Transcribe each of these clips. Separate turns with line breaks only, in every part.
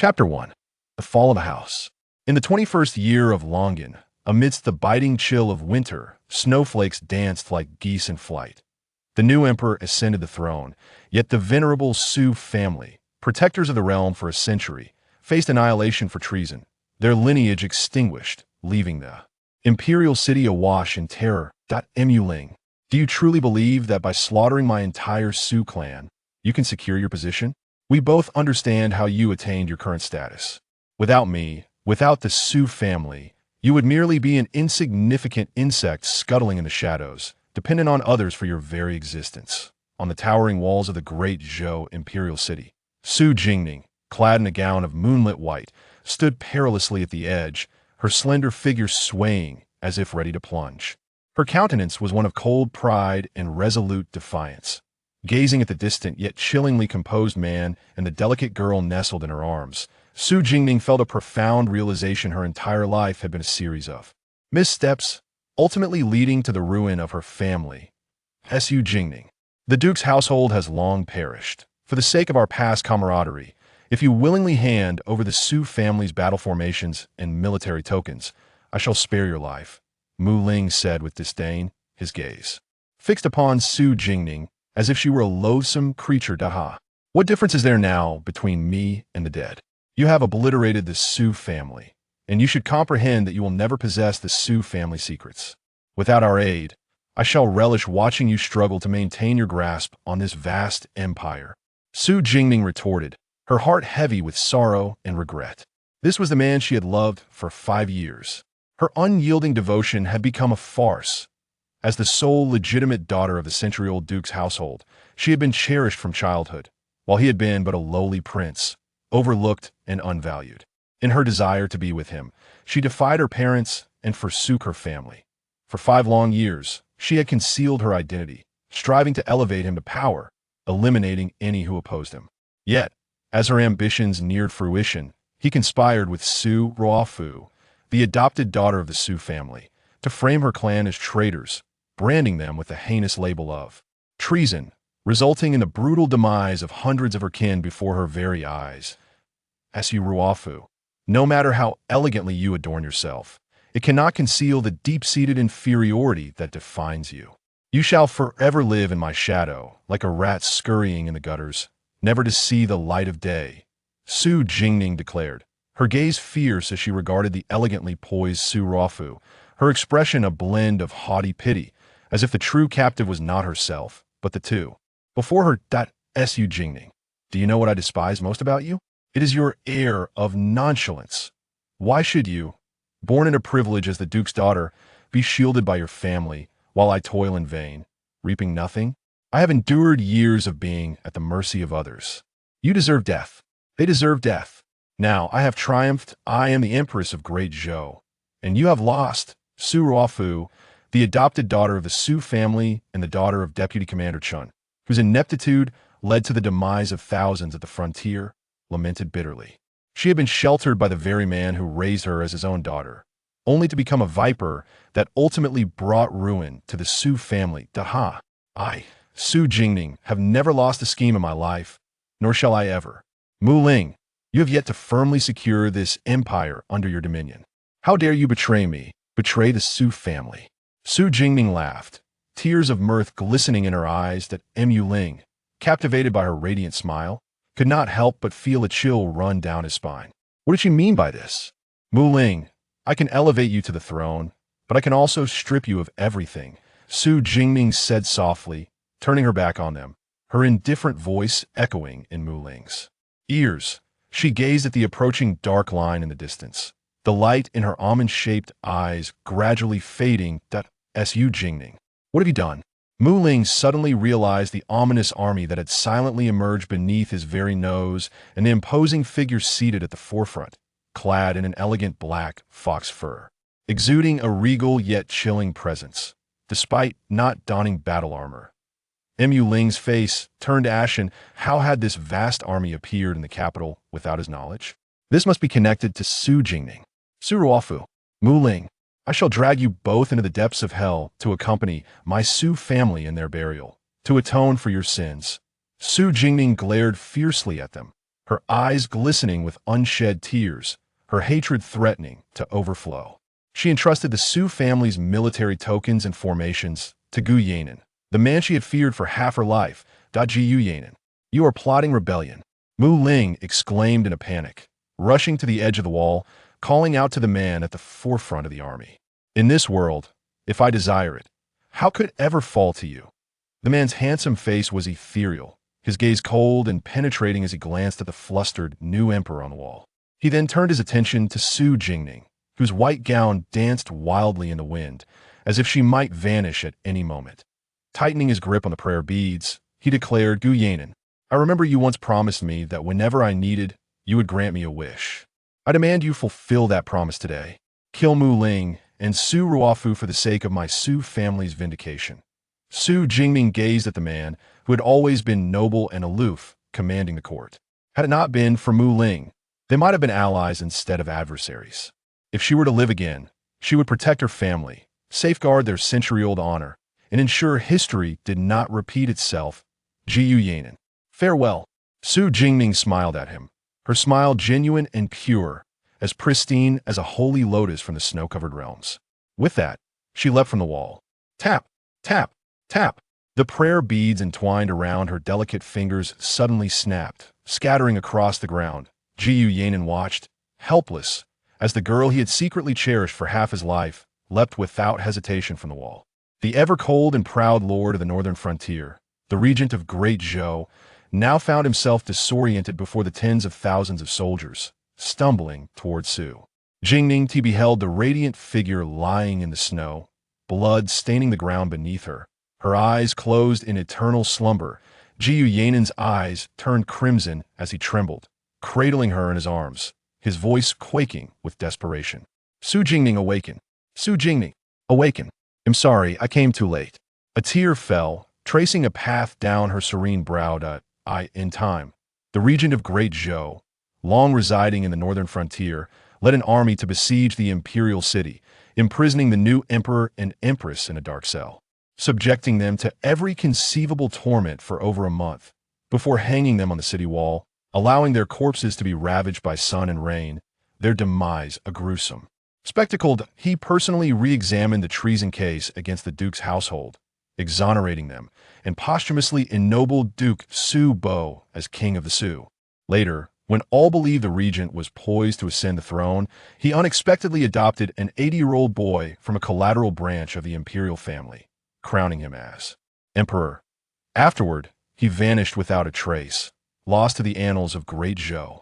Chapter 1. The Fall of a House. In the 21st year of Longan, amidst the biting chill of winter, snowflakes danced like geese in flight. The new emperor ascended the throne, yet the venerable Su family, protectors of the realm for a century, faced annihilation for treason, their lineage extinguished, leaving the imperial city awash in terror. Emuling, do you truly believe that by slaughtering my entire Su clan, you can secure your position? We both understand how you attained your current status. Without me, without the Su family, you would merely be an insignificant insect scuttling in the shadows, dependent on others for your very existence. On the towering walls of the great Zhou imperial city, Su Jingning, clad in a gown of moonlit white, stood perilously at the edge, her slender figure swaying as if ready to plunge. Her countenance was one of cold pride and resolute defiance. Gazing at the distant yet chillingly composed man and the delicate girl nestled in her arms, Su Jingning felt a profound realization her entire life had been a series of missteps, ultimately leading to the ruin of her family. Su Jingning. The Duke's household has long perished. For the sake of our past camaraderie, if you willingly hand over the Su family's battle formations and military tokens, I shall spare your life, Mu Ling said with disdain, his gaze fixed upon Su Jingning as if she were a loathsome creature. What difference is there now between me and the dead? You have obliterated the Su family, and you should comprehend that you will never possess the Su family secrets. Without our aid, I shall relish watching you struggle to maintain your grasp on this vast empire. Su Jingning retorted, her heart heavy with sorrow and regret. This was the man she had loved for 5 years. Her unyielding devotion had become a farce. As the sole legitimate daughter of the century-old Duke's household, she had been cherished from childhood, while he had been but a lowly prince, overlooked and unvalued. In her desire to be with him, she defied her parents and forsook her family. For 5 long years, she had concealed her identity, striving to elevate him to power, eliminating any who opposed him. Yet, as her ambitions neared fruition, he conspired with Su Ruofu, the adopted daughter of the Su family, to frame her clan as traitors, branding them with the heinous label of treason, resulting in the brutal demise of hundreds of her kin before her very eyes. Su Ruofu, no matter how elegantly you adorn yourself, it cannot conceal the deep-seated inferiority that defines you. You shall forever live in my shadow, like a rat scurrying in the gutters, never to see the light of day, Su Jingning declared, her gaze fierce as she regarded the elegantly poised Su Ruofu, her expression a blend of haughty pity, as if the true captive was not herself, but the two. Before her, Su Jingning, do you know what I despise most about you? It is your air of nonchalance. Why should you, born into privilege as the Duke's daughter, be shielded by your family, while I toil in vain, reaping nothing? I have endured years of being at the mercy of others. You deserve death. They deserve death. Now I have triumphed. I am the Empress of Great Zhou, and you have lost, Su Ruofu, the adopted daughter of the Su family and the daughter of Deputy Commander Chun, whose ineptitude led to the demise of thousands at the frontier, lamented bitterly. She had been sheltered by the very man who raised her as his own daughter, only to become a viper that ultimately brought ruin to the Su family. I, Su Jingning, have never lost a scheme in my life, nor shall I ever. Mu Ling, you have yet to firmly secure this empire under your dominion. How dare you betray me, betray the Su family? Su Jingning laughed, tears of mirth glistening in her eyes. That Mu Ling, captivated by her radiant smile, could not help but feel a chill run down his spine. What did she mean by this? Mu Ling, I can elevate you to the throne, but I can also strip you of everything, Su Jingning said softly, turning her back on them, her indifferent voice echoing in Mu Ling's ears. She gazed at the approaching dark line in the distance, the light in her almond-shaped eyes gradually fading. Su Jingning, what have you done? Mu Ling suddenly realized the ominous army that had silently emerged beneath his very nose and the imposing figure seated at the forefront, clad in an elegant black fox fur, exuding a regal yet chilling presence, despite not donning battle armor. Mu Ling's face turned ashen. How had this vast army appeared in the capital without his knowledge? This must be connected to Su Jingning. Su Ruofu, Mu Ling, I shall drag you both into the depths of hell to accompany my Su family in their burial, to atone for your sins. Su Jingning glared fiercely at them, her eyes glistening with unshed tears, her hatred threatening to overflow. She entrusted the Su family's military tokens and formations to Gu Yanin, the man she had feared for half her life. Ji Yanin, you are plotting rebellion. Mu Ling exclaimed in a panic, rushing to the edge of the wall, calling out to the man at the forefront of the army. In this world, if I desire it, how could it ever fall to you? The man's handsome face was ethereal, his gaze cold and penetrating as he glanced at the flustered new emperor on the wall. He then turned his attention to Su Jingning, whose white gown danced wildly in the wind, as if she might vanish at any moment. Tightening his grip on the prayer beads, he declared, Gu Yanin, I remember you once promised me that whenever I needed, you would grant me a wish. I demand you fulfill that promise today. Kill Mu Ling and Su Ruofu for the sake of my Su family's vindication. Su Jingming gazed at the man who had always been noble and aloof, commanding the court. Had it not been for Mu Ling, they might have been allies instead of adversaries. If she were to live again, she would protect her family, safeguard their century-old honor, and ensure history did not repeat itself. Jiyu Yanin. Farewell. Su Jingming smiled at him, her smile genuine and pure, as pristine as a holy lotus from the snow-covered realms. With that, she leapt from the wall. Tap, tap, tap. The prayer beads entwined around her delicate fingers suddenly snapped, scattering across the ground. Jiyu Yanin watched, helpless, as the girl he had secretly cherished for half his life leapt without hesitation from the wall. The ever-cold and proud lord of the northern frontier, the regent of Great Zhou, now found himself disoriented before the tens of thousands of soldiers, stumbling toward Su. Jingning beheld the radiant figure lying in the snow, blood staining the ground beneath her, her eyes closed in eternal slumber. Jiyu Yanin's eyes turned crimson as he trembled, cradling her in his arms, his voice quaking with desperation. Su Jingning, awaken. Su Jingning, awaken. I'm sorry, I came too late. A tear fell, tracing a path down her serene brow. In time, the regent of Great Zhou, long residing in the northern frontier, led an army to besiege the imperial city, imprisoning the new emperor and empress in a dark cell, subjecting them to every conceivable torment for over a month, before hanging them on the city wall, allowing their corpses to be ravaged by sun and rain, their demise a gruesome spectacle. He personally re-examined the treason case against the duke's household, exonerating them, and posthumously ennobled Duke Su Bo as king of the Su. Later, when all believed the regent was poised to ascend the throne, he unexpectedly adopted an 80-year-old boy from a collateral branch of the imperial family, crowning him as emperor. Afterward, he vanished without a trace, lost to the annals of Great Zhou.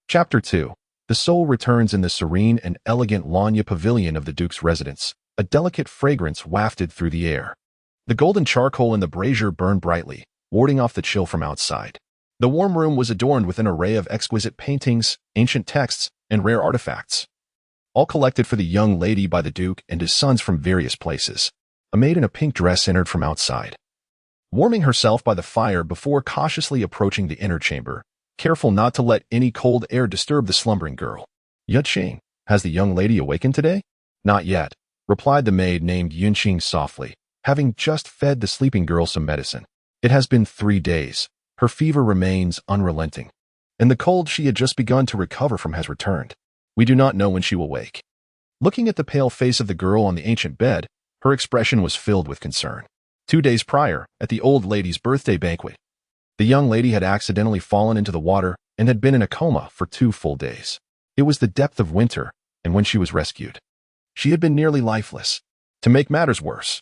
Chapter 2. The soul returns in the serene and elegant Lanya pavilion of the duke's residence. A delicate fragrance wafted through the air. The golden charcoal in the brazier burned brightly, warding off the chill from outside. The warm room was adorned with an array of exquisite paintings, ancient texts, and rare artifacts, all collected for the young lady by the duke and his sons from various places. A maid in a pink dress entered from outside, warming herself by the fire before cautiously approaching the inner chamber, careful not to let any cold air disturb the slumbering girl. Yunqing, has the young lady awakened today? Not yet, replied the maid named Yunqing softly, having just fed the sleeping girl some medicine. It has been 3 days. Her fever remains unrelenting, and the cold she had just begun to recover from has returned. We do not know when she will wake. Looking at the pale face of the girl on the ancient bed, her expression was filled with concern. 2 days prior, at the old lady's birthday banquet, the young lady had accidentally fallen into the water and had been in a coma for 2 full days. It was the depth of winter, and when she was rescued, she had been nearly lifeless. To make matters worse,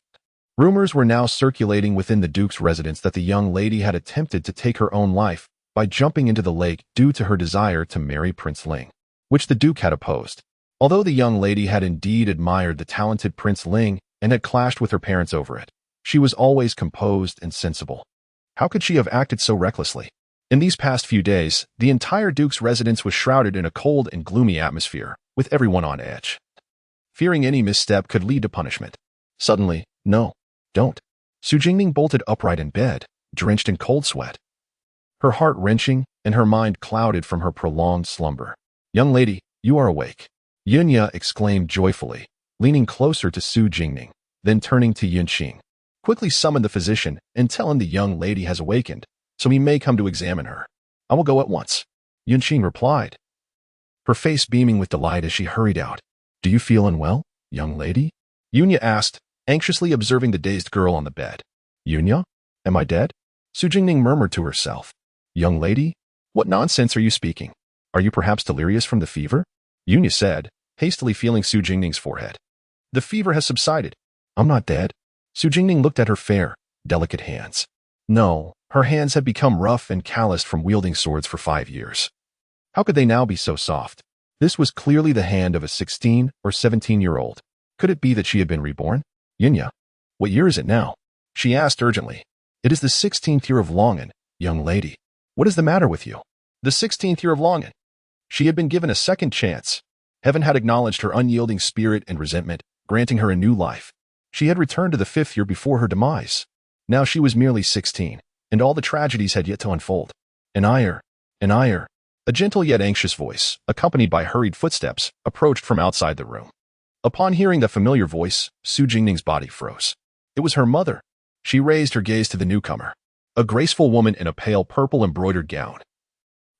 rumors were now circulating within the duke's residence that the young lady had attempted to take her own life by jumping into the lake due to her desire to marry Prince Ling, which the duke had opposed. Although the young lady had indeed admired the talented Prince Ling and had clashed with her parents over it, she was always composed and sensible. How could she have acted so recklessly? In these past few days, the entire duke's residence was shrouded in a cold and gloomy atmosphere, with everyone on edge, fearing any misstep could lead to punishment. Suddenly, no, don't. Su Jingning bolted upright in bed, drenched in cold sweat, her heart wrenching and her mind clouded from her prolonged slumber. Young lady, you are awake. Yunya exclaimed joyfully, leaning closer to Su Jingning, then turning to Yunqing. Quickly summon the physician and tell him the young lady has awakened, so he may come to examine her. I will go at once. Yunqing replied, her face beaming with delight as she hurried out. Do you feel unwell, young lady? Yunya asked, anxiously observing the dazed girl on the bed. Yunya? Am I dead? Su Jingning murmured to herself. Young lady? What nonsense are you speaking? Are you perhaps delirious from the fever? Yunya said, hastily feeling Su Jingning's forehead. The fever has subsided. I'm not dead. Su Jingning looked at her fair, delicate hands. No, her hands had become rough and calloused from wielding swords for 5 years. How could they now be so soft? This was clearly the hand of a 16 or 17-year-old. Could it be that she had been reborn? Yunya, what year is it now? She asked urgently. It is the 16th year of Longan, young lady. What is the matter with you? The 16th year of Longan. She had been given a second chance. Heaven had acknowledged her unyielding spirit and resentment, granting her a new life. She had returned to the 5th year before her demise. Now she was merely 16, and all the tragedies had yet to unfold. An ire. A gentle yet anxious voice, accompanied by hurried footsteps, approached from outside the room. Upon hearing the familiar voice, Su Jingning's body froze. It was her mother. She raised her gaze to the newcomer, a graceful woman in a pale purple embroidered gown.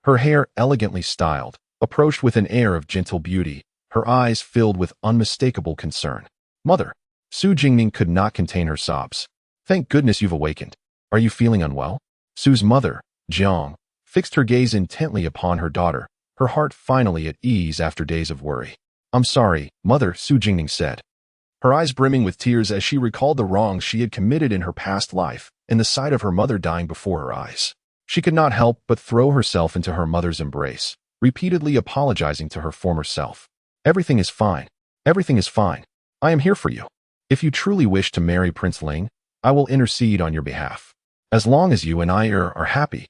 Her hair, elegantly styled, approached with an air of gentle beauty, her eyes filled with unmistakable concern. Mother! Su Jingning could not contain her sobs. Thank goodness you've awakened. Are you feeling unwell? Su's mother, Jiang, fixed her gaze intently upon her daughter, her heart finally at ease after days of worry. I'm sorry, mother, Su Jingning said, her eyes brimming with tears as she recalled the wrongs she had committed in her past life and the sight of her mother dying before her eyes. She could not help but throw herself into her mother's embrace, repeatedly apologizing to her former self. Everything is fine. Everything is fine. I am here for you. If you truly wish to marry Prince Ling, I will intercede on your behalf. As long as you and I are happy.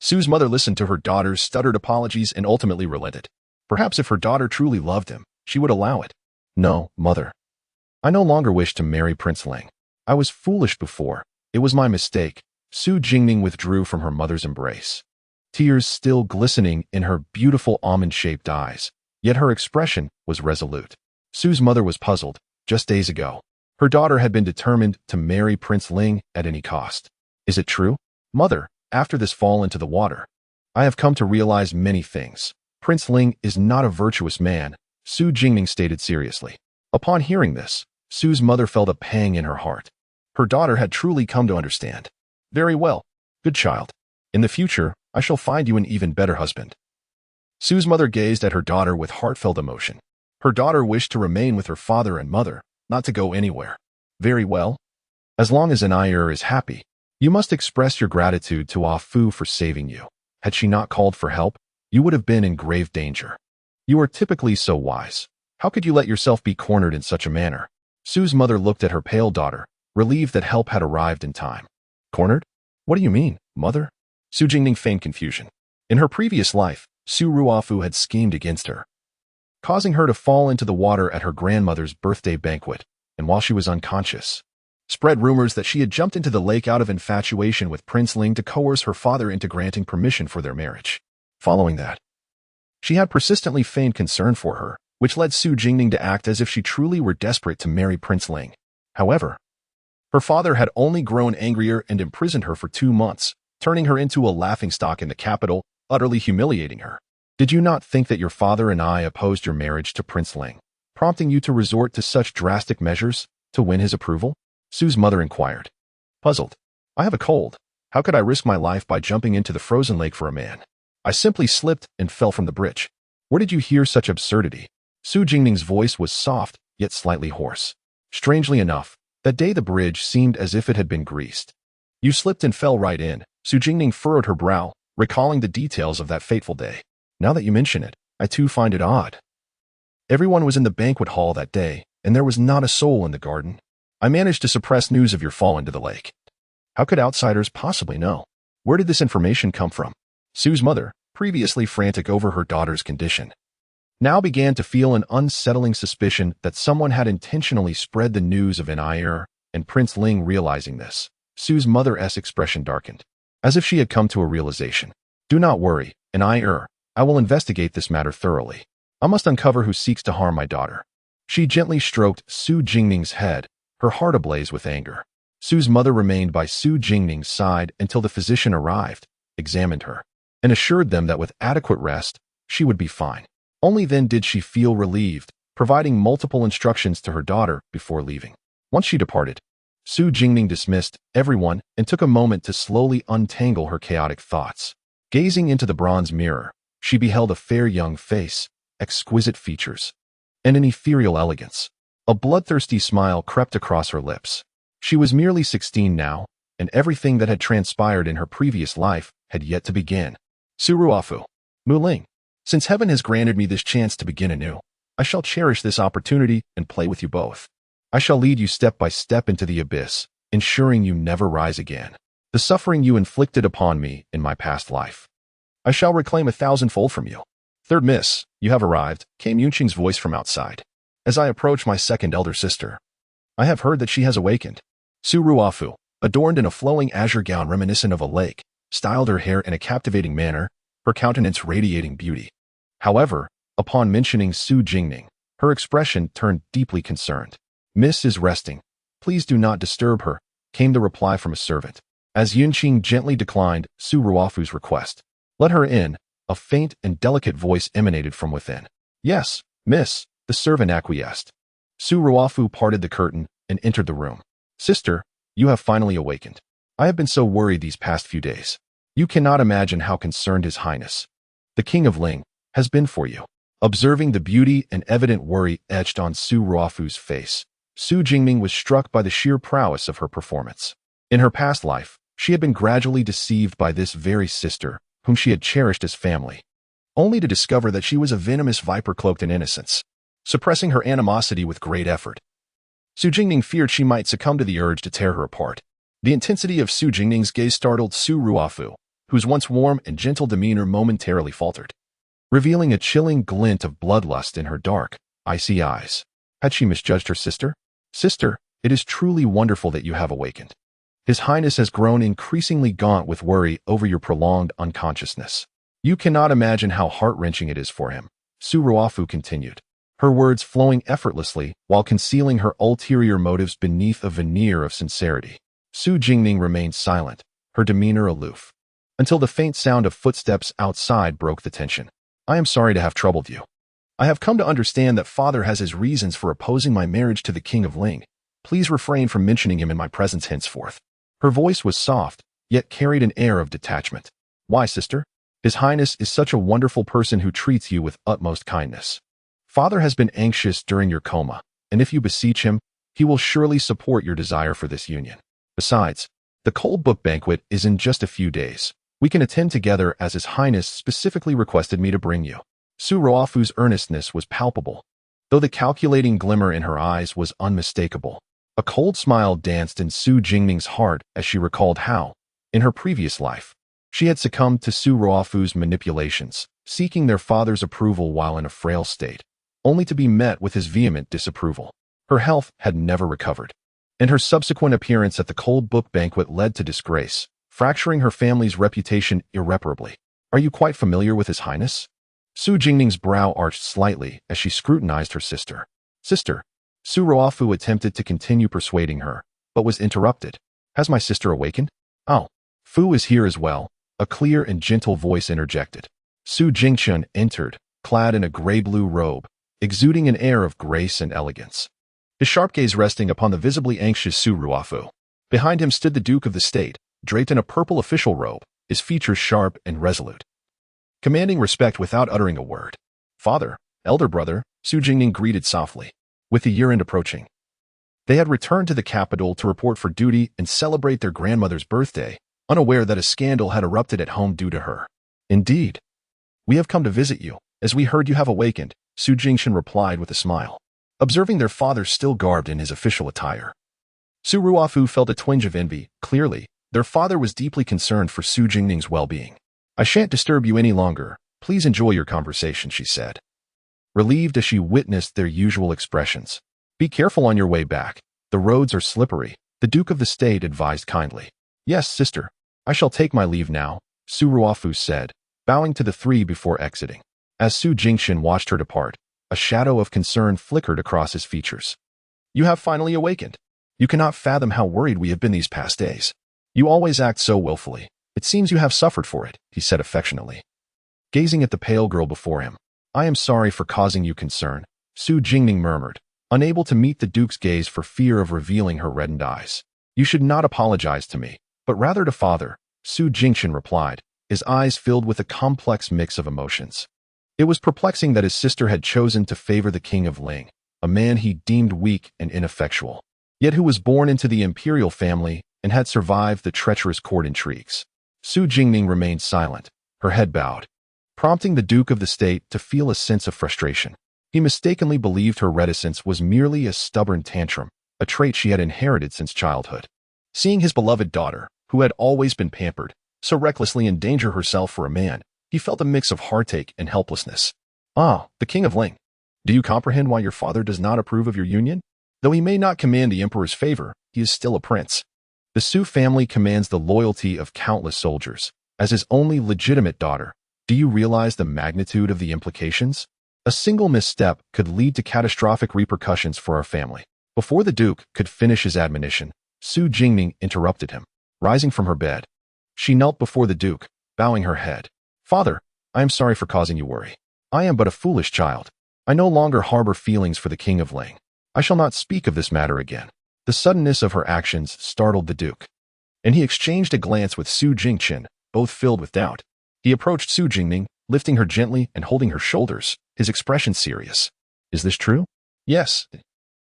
Su's mother listened to her daughter's stuttered apologies and ultimately relented. Perhaps if her daughter truly loved him, she would allow it. No, mother. I no longer wish to marry Prince Ling. I was foolish before. It was my mistake. Su Jingning withdrew from her mother's embrace, tears still glistening in her beautiful almond-shaped eyes, yet her expression was resolute. Su's mother was puzzled. Just days ago, her daughter had been determined to marry Prince Ling at any cost. Is it true? Mother, after this fall into the water, I have come to realize many things. Prince Ling is not a virtuous man, Su Jingning stated seriously. Upon hearing this, Su's mother felt a pang in her heart. Her daughter had truly come to understand. Very well, good child. In the future, I shall find you an even better husband. Su's mother gazed at her daughter with heartfelt emotion. Her daughter wished to remain with her father and mother, not to go anywhere. Very well. As long as An'er is happy, you must express your gratitude to Ah Fu for saving you. Had she not called for help, you would have been in grave danger. You are typically so wise. How could you let yourself be cornered in such a manner? Su's mother looked at her pale daughter, relieved that help had arrived in time. Cornered? What do you mean, mother? Su Jingning feigned confusion. In her previous life, Su Ruofu had schemed against her, causing her to fall into the water at her grandmother's birthday banquet, and while she was unconscious, spread rumors that she had jumped into the lake out of infatuation with Prince Ling to coerce her father into granting permission for their marriage. Following that, she had persistently feigned concern for her, which led Su Jingning to act as if she truly were desperate to marry Prince Ling. However, her father had only grown angrier and imprisoned her for 2 months, turning her into a laughingstock in the capital, utterly humiliating her. Did you not think that your father and I opposed your marriage to Prince Ling, prompting you to resort to such drastic measures to win his approval? Su's mother inquired. Puzzled. I have a cold. How could I risk my life by jumping into the frozen lake for a man? I simply slipped and fell from the bridge. Where did you hear such absurdity? Su Jingning's voice was soft, yet slightly hoarse. Strangely enough, that day the bridge seemed as if it had been greased. You slipped and fell right in. Su Jingning furrowed her brow, recalling the details of that fateful day. Now that you mention it, I too find it odd. Everyone was in the banquet hall that day, and there was not a soul in the garden. I managed to suppress news of your fall into the lake. How could outsiders possibly know? Where did this information come from? Su's mother, previously frantic over her daughter's condition, now began to feel an unsettling suspicion that someone had intentionally spread the news of An'er, and Prince Ling realizing this, Su's mother's expression darkened, as if she had come to a realization. Do not worry, An'er, I will investigate this matter thoroughly. I must uncover who seeks to harm my daughter. She gently stroked Su Jingning's head, her heart ablaze with anger. Su's mother remained by Su Jingning's side until the physician arrived, examined her, and assured them that with adequate rest, she would be fine. Only then did she feel relieved, providing multiple instructions to her daughter before leaving. Once she departed, Su Jingning dismissed everyone and took a moment to slowly untangle her chaotic thoughts. Gazing into the bronze mirror, she beheld a fair young face, exquisite features, and an ethereal elegance. A bloodthirsty smile crept across her lips. She was merely 16 now, and everything that had transpired in her previous life had yet to begin. Su Ruofu, Mu Ling, since heaven has granted me this chance to begin anew, I shall cherish this opportunity and play with you both. I shall lead you step by step into the abyss, ensuring you never rise again. The suffering you inflicted upon me in my past life, I shall reclaim 1,000-fold from you. Third miss, you have arrived, came Yunqing's voice from outside. As I approach my second elder sister, I have heard that she has awakened. Su Ruofu, adorned in a flowing azure gown reminiscent of a lake, styled her hair in a captivating manner, her countenance radiating beauty. However, upon mentioning Su Jingning, her expression turned deeply concerned. Miss is resting. Please do not disturb her, came the reply from a servant. As Yunqing gently declined Su Ruofu's request. Let her in, a faint and delicate voice emanated from within. Yes, miss, the servant acquiesced. Su Ruofu parted the curtain and entered the room. Sister, you have finally awakened. I have been so worried these past few days. You cannot imagine how concerned His Highness, the King of Ling, has been for you. Observing the beauty and evident worry etched on Su Ruofu's face, Su Jingming was struck by the sheer prowess of her performance. In her past life, she had been gradually deceived by this very sister, whom she had cherished as family, only to discover that she was a venomous viper cloaked in innocence. Suppressing her animosity with great effort, Su Jingning feared she might succumb to the urge to tear her apart. The intensity of Su Jingning's gaze startled Su Ruofu, whose once warm and gentle demeanor momentarily faltered, revealing a chilling glint of bloodlust in her dark, icy eyes. Had she misjudged her sister? Sister, it is truly wonderful that you have awakened. His Highness has grown increasingly gaunt with worry over your prolonged unconsciousness. You cannot imagine how heart-wrenching it is for him, Su Ruofu continued, her words flowing effortlessly while concealing her ulterior motives beneath a veneer of sincerity. Su Jingning remained silent, her demeanor aloof, until the faint sound of footsteps outside broke the tension. I am sorry to have troubled you. I have come to understand that Father has his reasons for opposing my marriage to the King of Ling. Please refrain from mentioning him in my presence henceforth. Her voice was soft, yet carried an air of detachment. Why, sister? His Highness is such a wonderful person who treats you with utmost kindness. Father has been anxious during your coma, and if you beseech him, he will surely support your desire for this union. Besides, the cold book banquet is in just a few days. We can attend together as His Highness specifically requested me to bring you. Su Ruofu's earnestness was palpable, though the calculating glimmer in her eyes was unmistakable. A cold smile danced in Su Jingming's heart as she recalled how, in her previous life, she had succumbed to Su Ruofu's manipulations, seeking their father's approval while in a frail state, only to be met with his vehement disapproval. Her health had never recovered, and her subsequent appearance at the cold book banquet led to disgrace, fracturing her family's reputation irreparably. Are you quite familiar with His Highness? Su Jingning's brow arched slightly as she scrutinized her sister. Sister, Su Ruofu attempted to continue persuading her, but was interrupted. Has my sister awakened? Oh, Fu is here as well, a clear and gentle voice interjected. Su Jingchun entered, clad in a gray-blue robe, exuding an air of grace and elegance, his sharp gaze resting upon the visibly anxious Su Ruofu. Behind him stood the Duke of the State, draped in a purple official robe, his features sharp and resolute, commanding respect without uttering a word. Father, elder brother, Su Jingning greeted softly. With the year-end approaching, they had returned to the capital to report for duty and celebrate their grandmother's birthday, unaware that a scandal had erupted at home due to her. Indeed. We have come to visit you, as we heard you have awakened, Su Jingshun replied with a smile, observing their father still garbed in his official attire. Su Ruofu felt a twinge of envy. Clearly, their father was deeply concerned for Su Jingning's well-being. I shan't disturb you any longer. Please enjoy your conversation, she said, relieved as she witnessed their usual expressions. Be careful on your way back. The roads are slippery, the Duke of the State advised kindly. Yes, sister. I shall take my leave now, Su Ruofu said, bowing to the three before exiting. As Su Jingshun watched her depart, a shadow of concern flickered across his features. You have finally awakened. You cannot fathom how worried we have been these past days. You always act so willfully. It seems you have suffered for it, he said affectionately. Gazing at the pale girl before him, I am sorry for causing you concern, Su Jingning murmured, unable to meet the Duke's gaze for fear of revealing her reddened eyes. You should not apologize to me, but rather to father, Su Jingchen replied, his eyes filled with a complex mix of emotions. It was perplexing that his sister had chosen to favor the king of Ling, a man he deemed weak and ineffectual, yet who was born into the imperial family and had survived the treacherous court intrigues. Su Jingning remained silent, her head bowed, prompting the Duke of the State to feel a sense of frustration. He mistakenly believed her reticence was merely a stubborn tantrum, a trait she had inherited since childhood. Seeing his beloved daughter, who had always been pampered, so recklessly endanger herself for a man, he felt a mix of heartache and helplessness. Ah, the King of Ling. Do you comprehend why your father does not approve of your union? Though he may not command the emperor's favor, he is still a prince. The Su family commands the loyalty of countless soldiers. As his only legitimate daughter, do you realize the magnitude of the implications? A single misstep could lead to catastrophic repercussions for our family. Before the Duke could finish his admonition, Su Jingning interrupted him. Rising from her bed, she knelt before the Duke, bowing her head. Father, I am sorry for causing you worry. I am but a foolish child. I no longer harbor feelings for the King of Ling. I shall not speak of this matter again. The suddenness of her actions startled the Duke, and he exchanged a glance with Su Jingchen, both filled with doubt. He approached Su Jingning, lifting her gently and holding her shoulders, his expression serious. Is this true? Yes.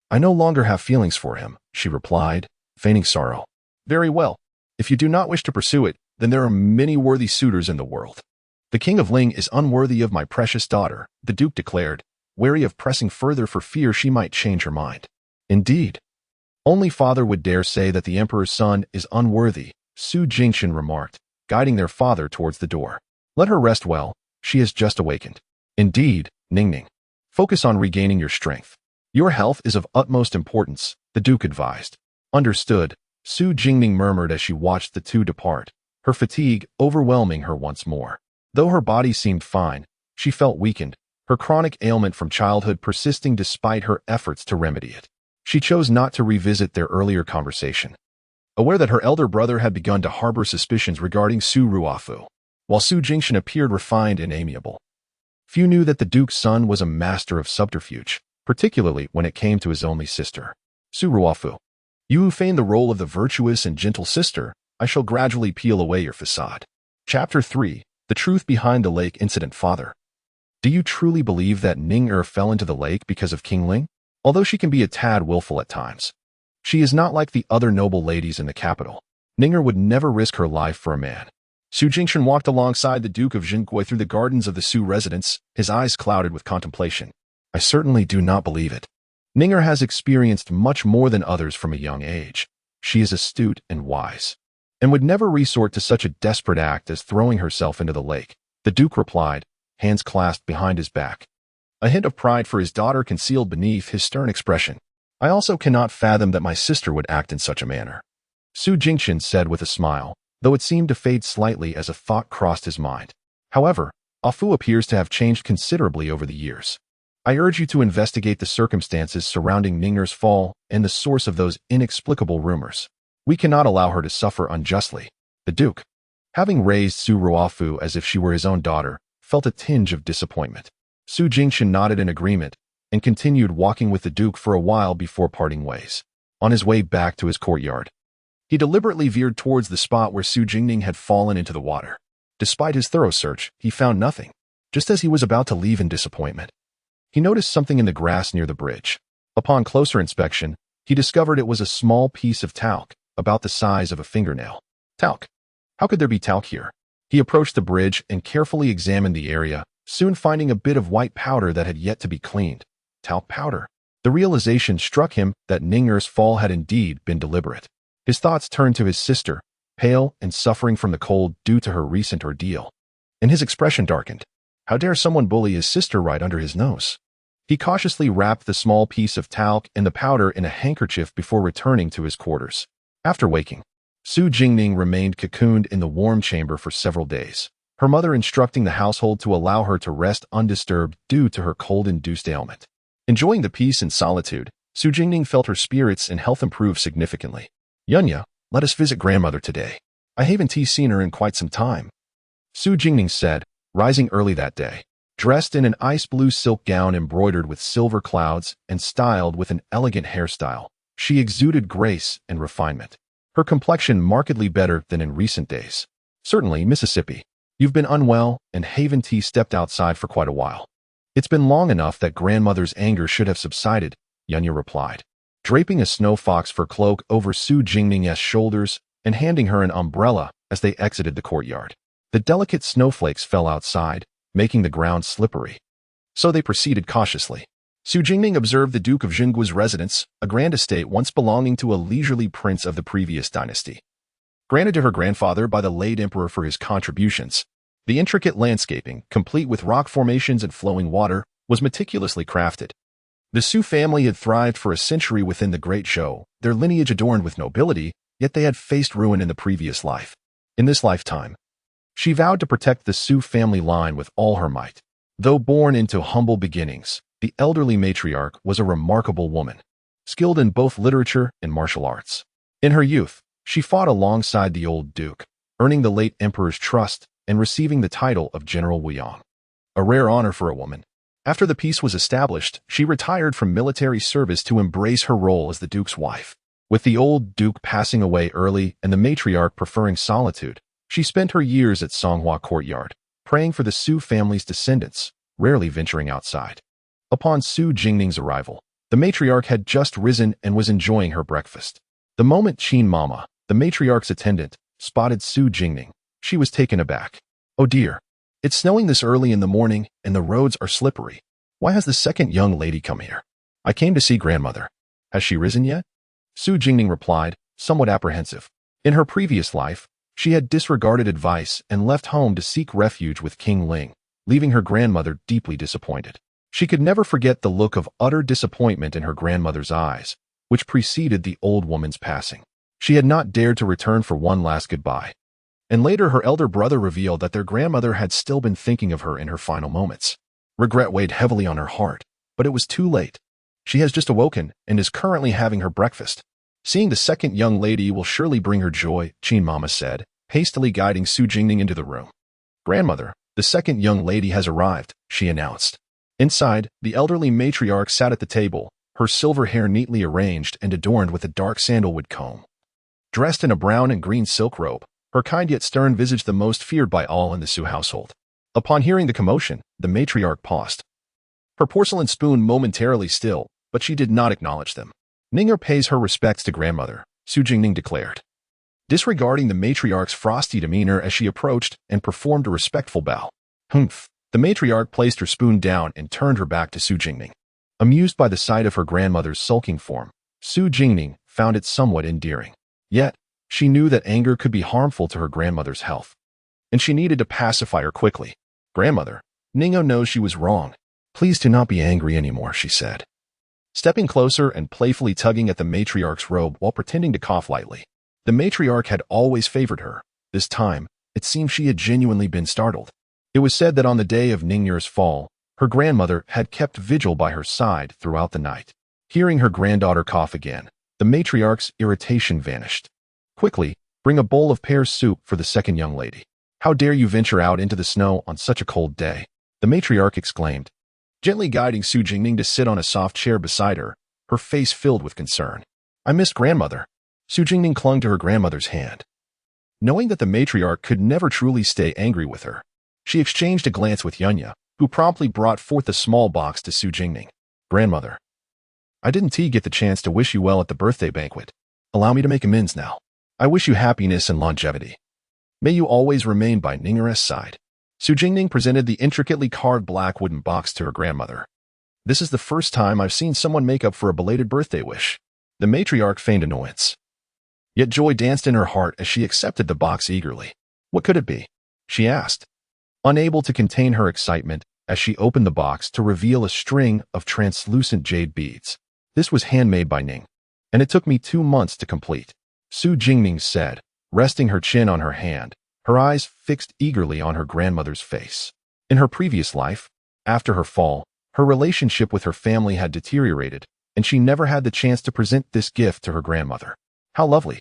I no longer have feelings for him, she replied, feigning sorrow. Very well. If you do not wish to pursue it, then there are many worthy suitors in the world. The King of Ling is unworthy of my precious daughter, the Duke declared, wary of pressing further for fear she might change her mind. Indeed. Only father would dare say that the emperor's son is unworthy, Su Jingchen remarked, guiding their father towards the door. Let her rest well, she has just awakened. Indeed, Ningning. Focus on regaining your strength. Your health is of utmost importance, the Duke advised. Understood, Su Jingning murmured as she watched the two depart, her fatigue overwhelming her once more. Though her body seemed fine, she felt weakened, her chronic ailment from childhood persisting despite her efforts to remedy it. She chose not to revisit their earlier conversation, aware that her elder brother had begun to harbor suspicions regarding Su Ruofu, while Su Jingchen appeared refined and amiable. Few knew that the Duke's son was a master of subterfuge, particularly when it came to his only sister. Su Ruofu, you who feign the role of the virtuous and gentle sister, I shall gradually peel away your facade. Chapter 3, The Truth Behind the Lake Incident. Father, do you truly believe that Ning fell into the lake because of King Ling? Although she can be a tad willful at times, she is not like the other noble ladies in the capital. Ning would never risk her life for a man. Su Jingchen walked alongside the Duke of Jingui through the gardens of the Su residence, his eyes clouded with contemplation. I certainly do not believe it. Ning has experienced much more than others from a young age. She is astute and wise, and would never resort to such a desperate act as throwing herself into the lake. The Duke replied, hands clasped behind his back, a hint of pride for his daughter concealed beneath his stern expression. I also cannot fathom that my sister would act in such a manner, Su Jingchen said with a smile, though it seemed to fade slightly as a thought crossed his mind. However, Afu appears to have changed considerably over the years. I urge you to investigate the circumstances surrounding Ning's fall and the source of those inexplicable rumors. We cannot allow her to suffer unjustly. The Duke, having raised Su Ruofu as if she were his own daughter, felt a tinge of disappointment. Su Jingchen nodded in agreement and continued walking with the Duke for a while before parting ways. On his way back to his courtyard, he deliberately veered towards the spot where Su Jingning had fallen into the water. Despite his thorough search, he found nothing. Just as he was about to leave in disappointment, he noticed something in the grass near the bridge. Upon closer inspection, he discovered it was a small piece of talc, about the size of a fingernail. Talc. How could there be talc here? He approached the bridge and carefully examined the area, soon finding a bit of white powder that had yet to be cleaned. Talc powder. The realization struck him that Ning's fall had indeed been deliberate. His thoughts turned to his sister, pale and suffering from the cold due to her recent ordeal, and his expression darkened. How dare someone bully his sister right under his nose? He cautiously wrapped the small piece of talc and the powder in a handkerchief before returning to his quarters. After waking, Su Jingning remained cocooned in the warm chamber for several days, her mother instructing the household to allow her to rest undisturbed due to her cold-induced ailment. Enjoying the peace and solitude, Su Jingning felt her spirits and health improve significantly. Yunya, let us visit grandmother today. I haven't seen her in quite some time, Su Jingning said, rising early that day. Dressed in an ice blue silk gown embroidered with silver clouds and styled with an elegant hairstyle, she exuded grace and refinement. Her complexion markedly better than in recent days. Certainly, Mississippi. You've been unwell, and Haven T stepped outside for quite a while. It's been long enough that grandmother's anger should have subsided, Yunya replied, draping a snow fox fur cloak over Su Jingning's shoulders and handing her an umbrella as they exited the courtyard. The delicate snowflakes fell outside, making the ground slippery. So they proceeded cautiously. Su Jingning observed the Duke of Jingguo's residence, a grand estate once belonging to a leisurely prince of the previous dynasty. Granted to her grandfather by the late emperor for his contributions, the intricate landscaping, complete with rock formations and flowing water, was meticulously crafted. The Su family had thrived for a century within the Great Show, their lineage adorned with nobility, yet they had faced ruin in the previous life. In this lifetime, she vowed to protect the Su family line with all her might. Though born into humble beginnings, the elderly matriarch was a remarkable woman, skilled in both literature and martial arts. In her youth, she fought alongside the old duke, earning the late emperor's trust and receiving the title of General Wuyang. A rare honor for a woman. After the peace was established, she retired from military service to embrace her role as the duke's wife. With the old duke passing away early and the matriarch preferring solitude, she spent her years at Songhua Courtyard, praying for the Su family's descendants, rarely venturing outside. Upon Su Jingning's arrival, the matriarch had just risen and was enjoying her breakfast. The moment Qin Mama, the matriarch's attendant, spotted Su Jingning, she was taken aback. Oh dear, it's snowing this early in the morning and the roads are slippery. Why has the second young lady come here? I came to see grandmother. Has she risen yet? Su Jingning replied, somewhat apprehensive. In her previous life, she had disregarded advice and left home to seek refuge with King Ling, leaving her grandmother deeply disappointed. She could never forget the look of utter disappointment in her grandmother's eyes, which preceded the old woman's passing. She had not dared to return for one last goodbye. And later her elder brother revealed that their grandmother had still been thinking of her in her final moments. Regret weighed heavily on her heart, but it was too late. She has just awoken and is currently having her breakfast. Seeing the second young lady will surely bring her joy, Qin Mama said, hastily guiding Su Jingning into the room. Grandmother, the second young lady has arrived, she announced. Inside, the elderly matriarch sat at the table, her silver hair neatly arranged and adorned with a dark sandalwood comb. Dressed in a brown and green silk robe, her kind yet stern visage the most feared by all in the Su household. Upon hearing the commotion, the matriarch paused. Her porcelain spoon momentarily still, but she did not acknowledge them. Ninger pays her respects to grandmother, Su Jingning declared, disregarding the matriarch's frosty demeanor as she approached and performed a respectful bow. Humph. The matriarch placed her spoon down and turned her back to Su Jingning. Amused by the sight of her grandmother's sulking form, Su Jingning found it somewhat endearing. Yet, she knew that anger could be harmful to her grandmother's health, and she needed to pacify her quickly. Grandmother, Ningo knows she was wrong. Please do not be angry anymore, she said, stepping closer and playfully tugging at the matriarch's robe while pretending to cough lightly. The matriarch had always favored her. This time, it seemed she had genuinely been startled. It was said that on the day of Ningnir's fall, her grandmother had kept vigil by her side throughout the night. Hearing her granddaughter cough again, the matriarch's irritation vanished. Quickly, bring a bowl of pear soup for the second young lady. How dare you venture out into the snow on such a cold day? The matriarch exclaimed, gently guiding Su Jingning to sit on a soft chair beside her, her face filled with concern. I miss grandmother. Su Jingning clung to her grandmother's hand. Knowing that the matriarch could never truly stay angry with her, she exchanged a glance with Yunya, who promptly brought forth a small box to Su Jingning. Grandmother, I didn't get the chance to wish you well at the birthday banquet. Allow me to make amends now. I wish you happiness and longevity. May you always remain by Ningner's side. Su Jingning presented the intricately carved black wooden box to her grandmother. This is the first time I've seen someone make up for a belated birthday wish. The matriarch feigned annoyance. Yet joy danced in her heart as she accepted the box eagerly. What could it be? She asked, unable to contain her excitement as she opened the box to reveal a string of translucent jade beads. This was handmade by Ning, and it took me 2 months to complete, Su Jingning said, resting her chin on her hand, her eyes fixed eagerly on her grandmother's face. In her previous life, after her fall, her relationship with her family had deteriorated, and she never had the chance to present this gift to her grandmother. How lovely.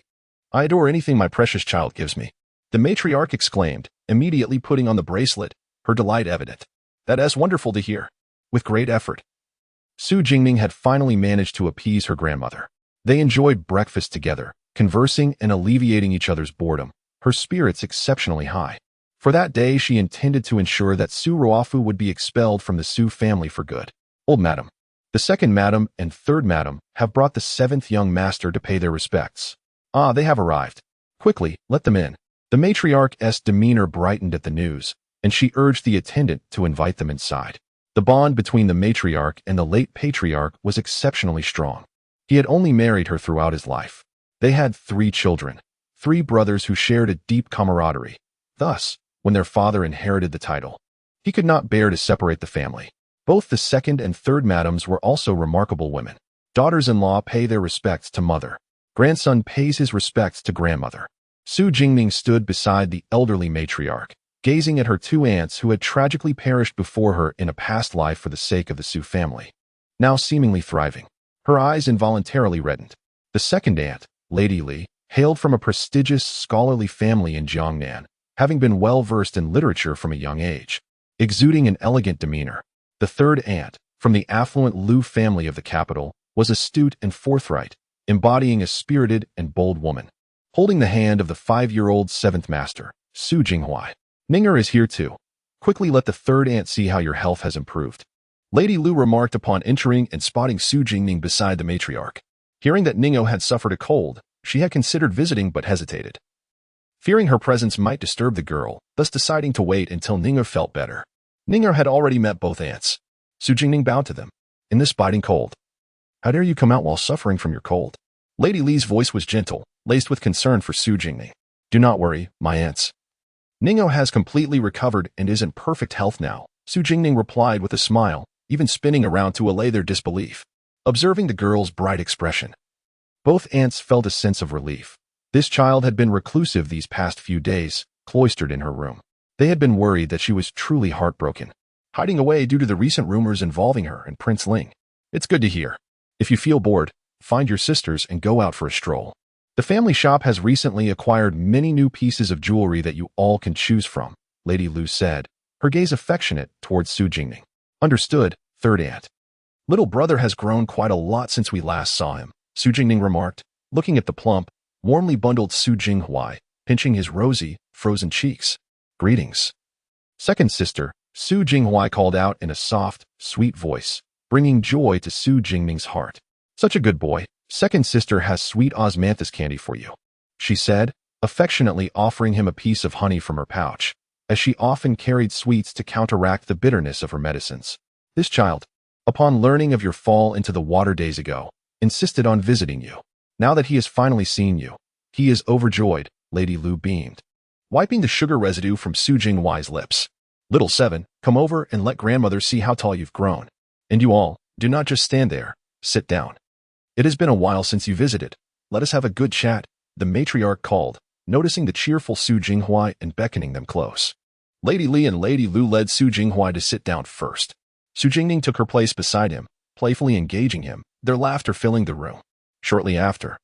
I adore anything my precious child gives me. The matriarch exclaimed, immediately putting on the bracelet, her delight evident. That is wonderful to hear. With great effort, Su Jingming had finally managed to appease her grandmother. They enjoyed breakfast together, conversing and alleviating each other's boredom, her spirits exceptionally high. For that day, she intended to ensure that Su Ruofu would be expelled from the Su family for good. Old Madam, the second Madam and third Madam have brought the seventh young master to pay their respects. Ah, they have arrived. Quickly, let them in. The matriarch's demeanor brightened at the news, and she urged the attendant to invite them inside. The bond between the matriarch and the late patriarch was exceptionally strong. He had only married her throughout his life. They had 3 children, 3 brothers who shared a deep camaraderie. Thus, when their father inherited the title, he could not bear to separate the family. Both the second and third madams were also remarkable women. Daughters-in-law pay their respects to mother. Grandson pays his respects to grandmother. Su Jingming stood beside the elderly matriarch, gazing at her 2 aunts who had tragically perished before her in a past life for the sake of the Su family. Now seemingly thriving, her eyes involuntarily reddened. The second aunt, Lady Li, hailed from a prestigious scholarly family in Jiangnan, having been well-versed in literature from a young age, exuding an elegant demeanor. The third aunt, from the affluent Lu family of the capital, was astute and forthright, embodying a spirited and bold woman. Holding the hand of the 5-year-old seventh master, Su Jinghuai. Ninger is here too. Quickly let the third aunt see how your health has improved. Lady Lu remarked upon entering and spotting Su Jingming beside the matriarch. Hearing that Ningyo had suffered a cold, she had considered visiting but hesitated, fearing her presence might disturb the girl, thus deciding to wait until Ningyo felt better. Ningyo had already met both aunts. Su Jingming bowed to them. In this biting cold, how dare you come out while suffering from your cold? Lady Li's voice was gentle, laced with concern for Su Jingming. Do not worry, my aunts. Ningyo has completely recovered and is in perfect health now, Su Jingming replied with a smile, even spinning around to allay their disbelief. Observing the girl's bright expression, both aunts felt a sense of relief. This child had been reclusive these past few days, cloistered in her room. They had been worried that she was truly heartbroken, hiding away due to the recent rumors involving her and Prince Ling. It's good to hear. If you feel bored, find your sisters and go out for a stroll. The family shop has recently acquired many new pieces of jewelry that you all can choose from, Lady Lu said, her gaze affectionate towards Su Jingming. Understood, third aunt. Little brother has grown quite a lot since we last saw him, Su Jingming remarked, looking at the plump, warmly bundled Su Jinghuai, pinching his rosy, frozen cheeks. Greetings. Second sister, Su Jinghuai called out in a soft, sweet voice, bringing joy to Su Jingming's heart. Such a good boy. Second sister has sweet osmanthus candy for you, she said, affectionately offering him a piece of honey from her pouch, as she often carried sweets to counteract the bitterness of her medicines. This child, upon learning of your fall into the water days ago, insisted on visiting you. Now that he has finally seen you, he is overjoyed, Lady Lu beamed, wiping the sugar residue from Su Jinghuai's lips. Little seven, come over and let grandmother see how tall you've grown. And you all, do not just stand there, sit down. It has been a while since you visited. Let us have a good chat, the matriarch called, noticing the cheerful Su Jinghuai and beckoning them close. Lady Li and Lady Lu led Su Jinghuai to sit down first. Su Jingming took her place beside him, playfully engaging him, their laughter filling the room. Shortly after,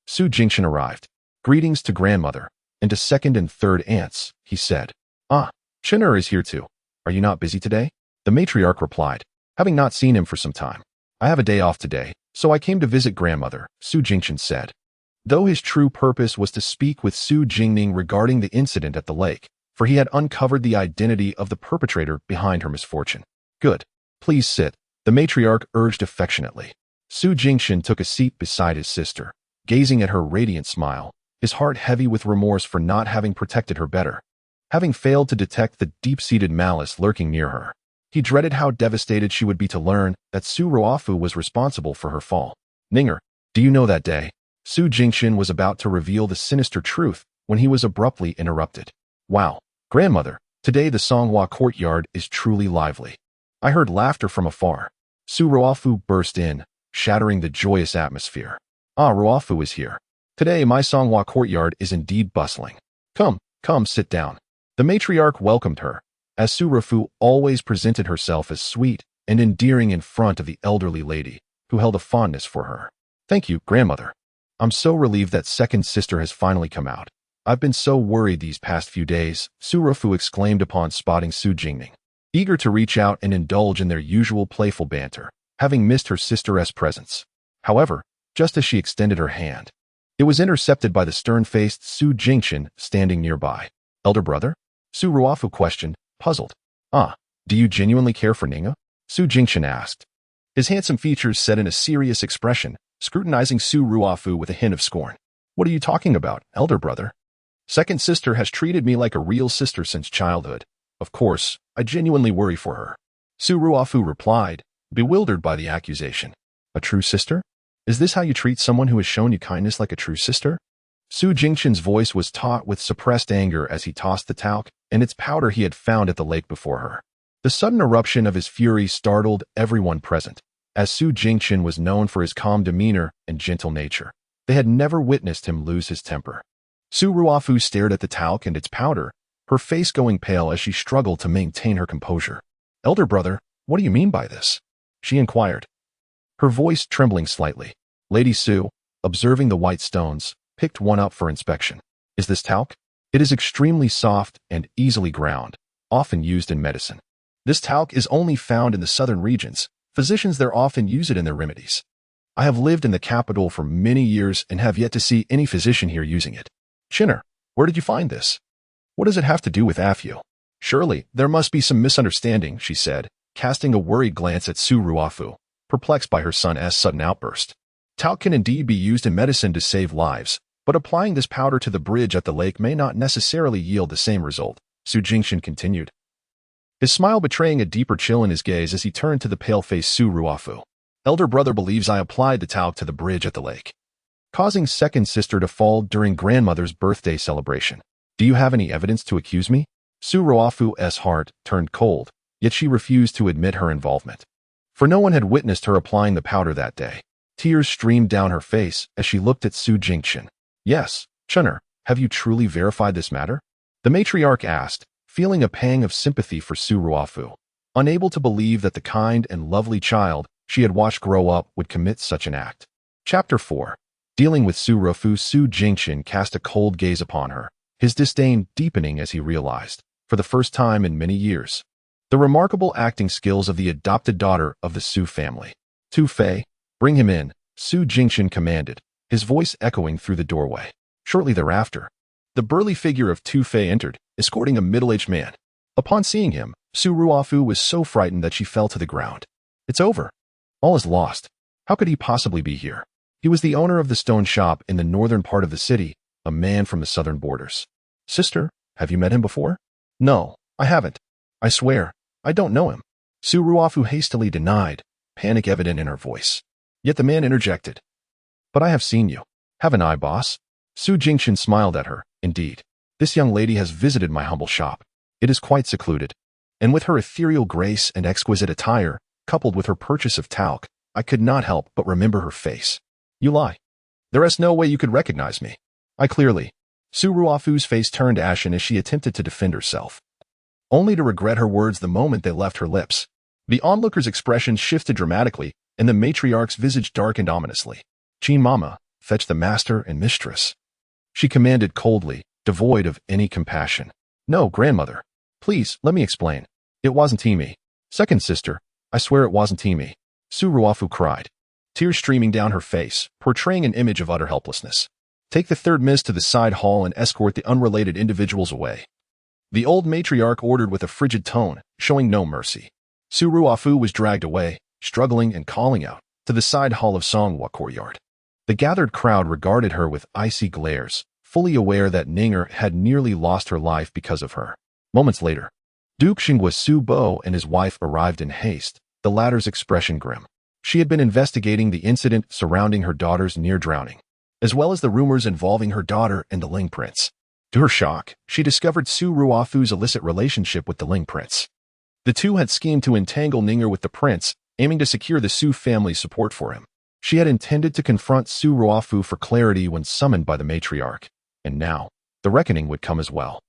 Su Jingchen arrived. Greetings to grandmother, and to second and third aunts, he said. Ah, Chen'er is here too. Are you not busy today? The matriarch replied, having not seen him for some time. I have a day off today, so I came to visit grandmother, Su Jingchen said. Though his true purpose was to speak with Su Jingming regarding the incident at the lake, for he had uncovered the identity of the perpetrator behind her misfortune. Good. Please sit, the matriarch urged affectionately. Su Jingchen took a seat beside his sister, gazing at her radiant smile, his heart heavy with remorse for not having protected her better, having failed to detect the deep-seated malice lurking near her. He dreaded how devastated she would be to learn that Su Ruofu was responsible for her fall. Ninger, do you know that day? Su Jingchen was about to reveal the sinister truth when he was abruptly interrupted. Wow, grandmother, today the Songhua courtyard is truly lively. I heard laughter from afar. Su Ruofu burst in, shattering the joyous atmosphere. Ah, Ruofu is here. Today my Songhua courtyard is indeed bustling. Come, sit down. The matriarch welcomed her, as Su Ruofu always presented herself as sweet and endearing in front of the elderly lady, who held a fondness for her. Thank you, grandmother. I'm so relieved that second sister has finally come out. I've been so worried these past few days, Su Ruofu exclaimed upon spotting Su Jingning, eager to reach out and indulge in their usual playful banter, having missed her sister's presence. However, just as she extended her hand, it was intercepted by the stern-faced Su Jingchen standing nearby. Elder brother? Su Ruofu questioned, puzzled. Do you genuinely care for Ning'e? Su Jingchen asked. His handsome features set in a serious expression, scrutinizing Su Ruofu with a hint of scorn. What are you talking about, elder brother? Second sister has treated me like a real sister since childhood. Of course, I genuinely worry for her. Su Ruofu replied, bewildered by the accusation. A true sister? Is this how you treat someone who has shown you kindness like a true sister? Su Jingchen's voice was taut with suppressed anger as he tossed the talc and its powder he had found at the lake before her. The sudden eruption of his fury startled everyone present, as Su Jingchen was known for his calm demeanor and gentle nature. They had never witnessed him lose his temper. Su Ruofu stared at the talc and its powder, her face going pale as she struggled to maintain her composure. Elder brother, what do you mean by this? She inquired, her voice trembling slightly. Lady Su, observing the white stones, picked one up for inspection. Is this talc? It is extremely soft and easily ground, often used in medicine. This talc is only found in the southern regions. Physicians there often use it in their remedies. I have lived in the capital for many years and have yet to see any physician here using it. Chinner, where did you find this? What does it have to do with Afu? Surely, there must be some misunderstanding, she said, casting a worried glance at Su Ruofu, perplexed by her son's sudden outburst. Talc can indeed be used in medicine to save lives, but applying this powder to the bridge at the lake may not necessarily yield the same result, Su Jingchen continued, his smile betraying a deeper chill in his gaze as he turned to the pale-faced Su Ruofu. Elder brother believes I applied the talc to the bridge at the lake, causing second sister to fall during grandmother's birthday celebration. Do you have any evidence to accuse me? Su Ruofu's heart turned cold, yet she refused to admit her involvement. For no one had witnessed her applying the powder that day. Tears streamed down her face as she looked at Su Jingchen. Yes, Chinner, have you truly verified this matter? The matriarch asked, feeling a pang of sympathy for Su Ruofu, unable to believe that the kind and lovely child she had watched grow up would commit such an act. Chapter 4. Dealing with Su Ruofu, Su Jingchen cast a cold gaze upon her, his disdain deepening as he realized, for the first time in many years, the remarkable acting skills of the adopted daughter of the Su family. Tu Fei, bring him in, Su Jingchen commanded, his voice echoing through the doorway. Shortly thereafter, the burly figure of Tu Fei entered, escorting a middle-aged man. Upon seeing him, Su Ruofu was so frightened that she fell to the ground. It's over. All is lost. How could he possibly be here? He was the owner of the stone shop in the northern part of the city, a man from the southern borders. Sister, have you met him before? No, I haven't. I swear, I don't know him. Su Ruofu hastily denied, panic evident in her voice. Yet the man interjected. But I have seen you. Haven't I, boss? Su Jingchen smiled at her. Indeed, this young lady has visited my humble shop. It is quite secluded. And with her ethereal grace and exquisite attire, coupled with her purchase of talc, I could not help but remember her face. You lie. There is no way you could recognize me. I clearly. Su Ruofu's face turned ashen as she attempted to defend herself, only to regret her words the moment they left her lips. The onlooker's expression shifted dramatically, and the matriarch's visage darkened ominously. Chin Mama, fetch the master and mistress. She commanded coldly, devoid of any compassion. No, grandmother. Please, let me explain. It wasn't me. Second sister, I swear it wasn't me. Su Ruofu cried, tears streaming down her face, portraying an image of utter helplessness. Take the third miss to the side hall and escort the unrelated individuals away. The old matriarch ordered with a frigid tone, showing no mercy. Su Ruofu was dragged away, struggling and calling out, to the side hall of Songhua courtyard. The gathered crowd regarded her with icy glares, fully aware that Ning'e had nearly lost her life because of her. Moments later, Duke Xinghua Su Bo and his wife arrived in haste, the latter's expression grim. She had been investigating the incident surrounding her daughter's near drowning, as well as the rumors involving her daughter and the Ling Prince. To her shock, she discovered Su Ruofu's illicit relationship with the Ling Prince. The two had schemed to entangle Ning'e with the prince, aiming to secure the Su family's support for him. She had intended to confront Su Ruofu for clarity when summoned by the matriarch, and now, the reckoning would come as well.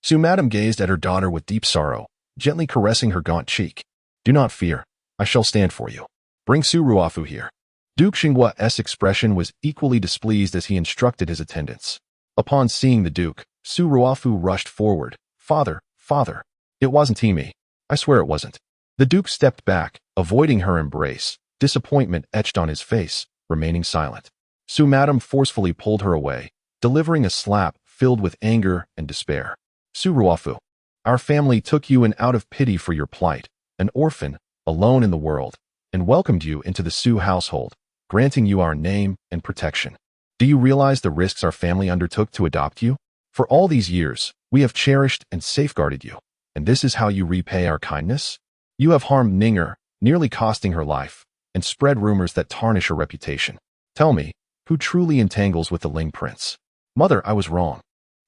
Su Madam gazed at her daughter with deep sorrow, gently caressing her gaunt cheek. Do not fear, I shall stand for you. Bring Su Ruofu here. Duke Xinghua's expression was equally displeased as he instructed his attendants. Upon seeing the Duke, Su Ruafu rushed forward. Father, father, it wasn't me. I swear it wasn't. The Duke stepped back, avoiding her embrace, disappointment etched on his face, remaining silent. Su Madam forcefully pulled her away, delivering a slap filled with anger and despair. Su Ruafu, our family took you in out of pity for your plight, an orphan, alone in the world, and welcomed you into the Su household, granting you our name and protection. Do you realize the risks our family undertook to adopt you? For all these years, we have cherished and safeguarded you, and this is how you repay our kindness? You have harmed Ninger, nearly costing her life, and spread rumors that tarnish her reputation. Tell me, who truly entangles with the Ling Prince? Mother, I was wrong.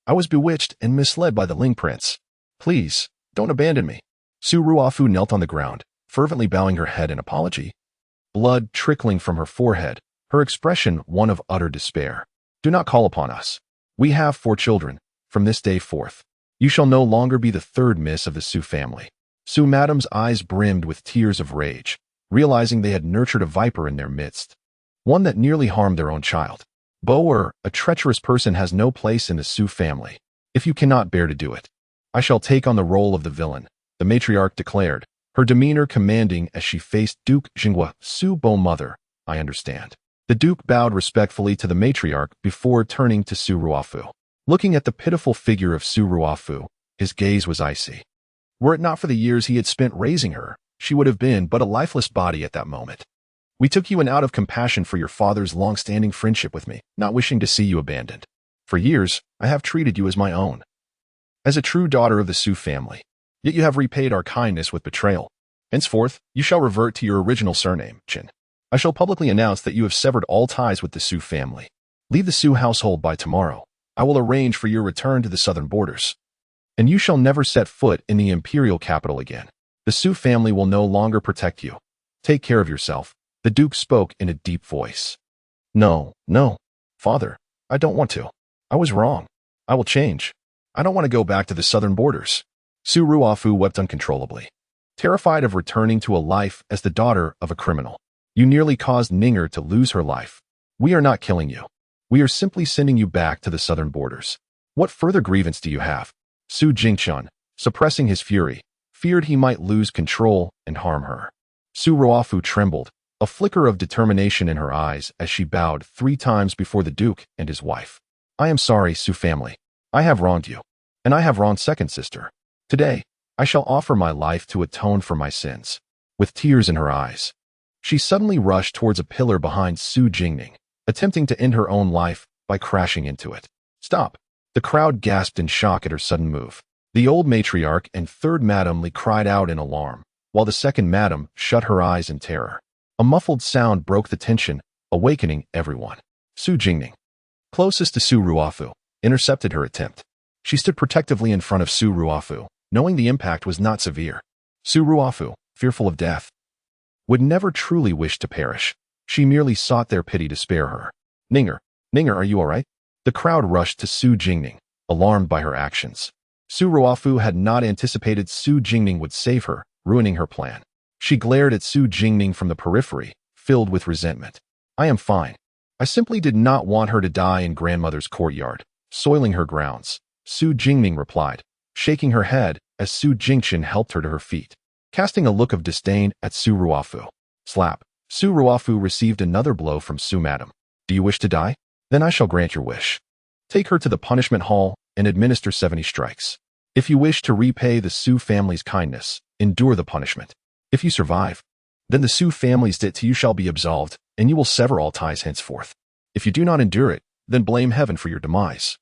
I was bewitched and misled by the Ling Prince. Please, don't abandon me. Su Ruafu knelt on the ground, fervently bowing her head in apology. Blood trickling from her forehead, her expression one of utter despair. Do not call upon us. We have 4 children. From this day forth, you shall no longer be the third miss of the Su family. Su Madam's eyes brimmed with tears of rage, realizing they had nurtured a viper in their midst, one that nearly harmed their own child. Boer, a treacherous person, has no place in the Su family. If you cannot bear to do it, I shall take on the role of the villain, the matriarch declared, her demeanor commanding as she faced Duke Jinghua. Su Bo, mother, I understand. The Duke bowed respectfully to the matriarch before turning to Su Ruafu. Looking at the pitiful figure of Su Ruafu, his gaze was icy. Were it not for the years he had spent raising her, she would have been but a lifeless body at that moment. We took you in out of compassion for your father's long-standing friendship with me, not wishing to see you abandoned. For years, I have treated you as my own, as a true daughter of the Su family. Yet you have repaid our kindness with betrayal. Henceforth, you shall revert to your original surname, Chin. I shall publicly announce that you have severed all ties with the Su family. Leave the Su household by tomorrow. I will arrange for your return to the southern borders, and you shall never set foot in the imperial capital again. The Su family will no longer protect you. Take care of yourself. The Duke spoke in a deep voice. No, father, I don't want to. I was wrong. I will change. I don't want to go back to the southern borders. Su Ruafu wept uncontrollably, terrified of returning to a life as the daughter of a criminal. You nearly caused Ninger to lose her life. We are not killing you. We are simply sending you back to the southern borders. What further grievance do you have? Su Jingchun, suppressing his fury, feared he might lose control and harm her. Su Ruafu trembled, a flicker of determination in her eyes as she bowed 3 times before the Duke and his wife. I am sorry, Su family. I have wronged you, and I have wronged second sister. Today, I shall offer my life to atone for my sins. With tears in her eyes, she suddenly rushed towards a pillar behind Su Jingning, attempting to end her own life by crashing into it. Stop! The crowd gasped in shock at her sudden move. The old matriarch and third Madam Li cried out in alarm, while the second Madam shut her eyes in terror. A muffled sound broke the tension, awakening everyone. Su Jingning, closest to Su Ruafu, intercepted her attempt. She stood protectively in front of Su Ruafu, knowing the impact was not severe. Su Ruafu, fearful of death, would never truly wish to perish. She merely sought their pity to spare her. Ninger, are you all right? The crowd rushed to Su Jingning, alarmed by her actions. Su Ruafu had not anticipated Su Jingning would save her, ruining her plan. She glared at Su Jingning from the periphery, filled with resentment. I am fine. I simply did not want her to die in grandmother's courtyard, soiling her grounds. Su Jingning replied, shaking her head as Su Jingchen helped her to her feet, casting a look of disdain at Su Ruafu. Slap. Su Ruafu received another blow from Su Madam. Do you wish to die? Then I shall grant your wish. Take her to the punishment hall and administer 70 strikes. If you wish to repay the Su family's kindness, endure the punishment. If you survive, then the Su family's debt to you shall be absolved, and you will sever all ties henceforth. If you do not endure it, then blame heaven for your demise.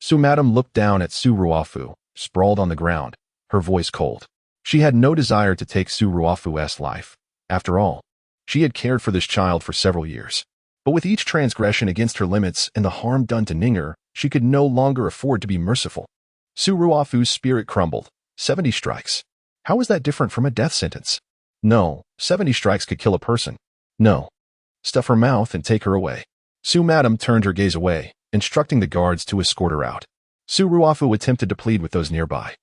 Su Madam looked down at Su Ruafu, sprawled on the ground, her voice cold. She had no desire to take Su Ruafu's life. After all, she had cared for this child for several years. But with each transgression against her limits and the harm done to Ninger, she could no longer afford to be merciful. Su Ruafu's spirit crumbled. 70 strikes. How is that different from a death sentence? No, 70 strikes could kill a person. No. Stuff her mouth and take her away. Su Madam turned her gaze away, instructing the guards to escort her out. Su Ruafu attempted to plead with those nearby,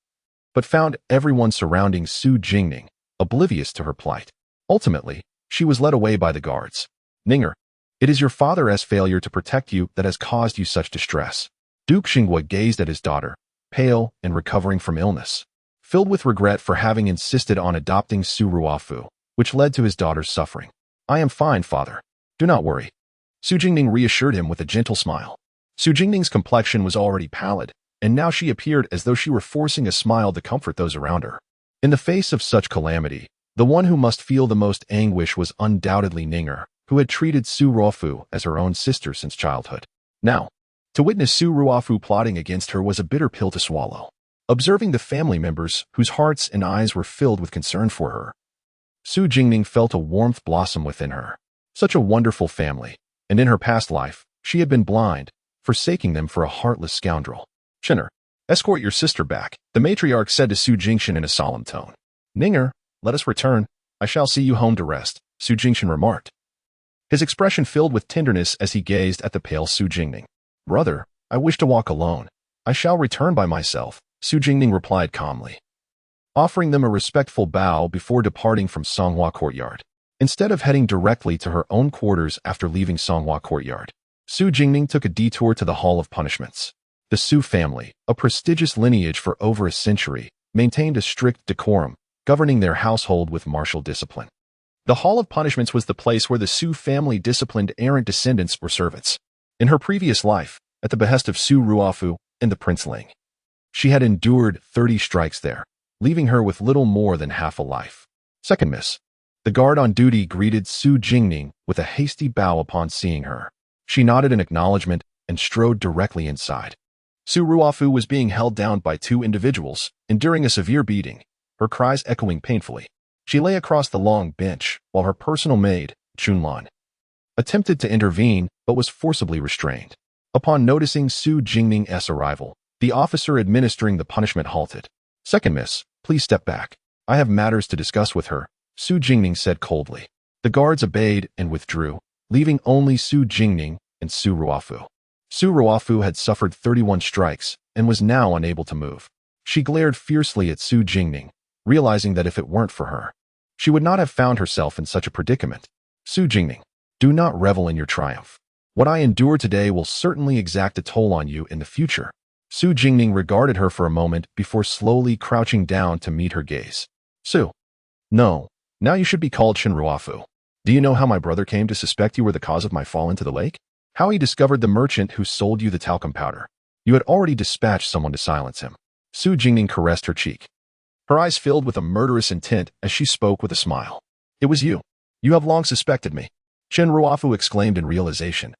but found everyone surrounding Su Jingning oblivious to her plight. Ultimately, she was led away by the guards. Ninger, it is your father's failure to protect you that has caused you such distress. Duke Xinghua gazed at his daughter, pale and recovering from illness, filled with regret for having insisted on adopting Su Ruofu, which led to his daughter's suffering. "I am fine, father. Do not worry." Su Jingning reassured him with a gentle smile. Su Jingning's complexion was already pallid, and now she appeared as though she were forcing a smile to comfort those around her. In the face of such calamity, the one who must feel the most anguish was undoubtedly Ninger, who had treated Su Ruofu as her own sister since childhood. Now, to witness Su Ruofu plotting against her was a bitter pill to swallow. Observing the family members, whose hearts and eyes were filled with concern for her, Su Jingning felt a warmth blossom within her. Such a wonderful family, and in her past life, she had been blind, forsaking them for a heartless scoundrel. "Chinner, escort your sister back," the matriarch said to Su Jingshan in a solemn tone. "Ninger, let us return. I shall see you home to rest," Su Jingshan remarked. His expression filled with tenderness as he gazed at the pale Su Jingning. "Brother, I wish to walk alone. I shall return by myself," Su Jingning replied calmly, offering them a respectful bow before departing from Songhua Courtyard. Instead of heading directly to her own quarters after leaving Songhua Courtyard, Su Jingning took a detour to the Hall of Punishments. The Su family, a prestigious lineage for over a century, maintained a strict decorum, governing their household with martial discipline. The Hall of Punishments was the place where the Su family disciplined errant descendants or servants. In her previous life, at the behest of Su Ruofu and the Prince Ling, she had endured 30 strikes there, leaving her with little more than half a life. "Second miss." The guard on duty greeted Su Jingning with a hasty bow upon seeing her. She nodded in acknowledgement and strode directly inside. Su Ruofu was being held down by 2 individuals, enduring a severe beating, her cries echoing painfully. She lay across the long bench, while her personal maid, Chunlan, attempted to intervene but was forcibly restrained. Upon noticing Su Jingning's arrival, the officer administering the punishment halted. "Second miss, please step back. I have matters to discuss with her," Su Jingning said coldly. The guards obeyed and withdrew, leaving only Su Jingning and Su Ruofu. Su Ruofu had suffered 31 strikes and was now unable to move. She glared fiercely at Su Jingning, realizing that if it weren't for her, she would not have found herself in such a predicament. "Su Jingning, do not revel in your triumph. What I endure today will certainly exact a toll on you in the future." Su Jingning regarded her for a moment before slowly crouching down to meet her gaze. "Su. No, now you should be called Shin Ruofu. Do you know how my brother came to suspect you were the cause of my fall into the lake? How he discovered the merchant who sold you the talcum powder? You had already dispatched someone to silence him." Su Jingning caressed her cheek, her eyes filled with a murderous intent as she spoke with a smile. "It was you. You have long suspected me," Shin Ruofu exclaimed in realization,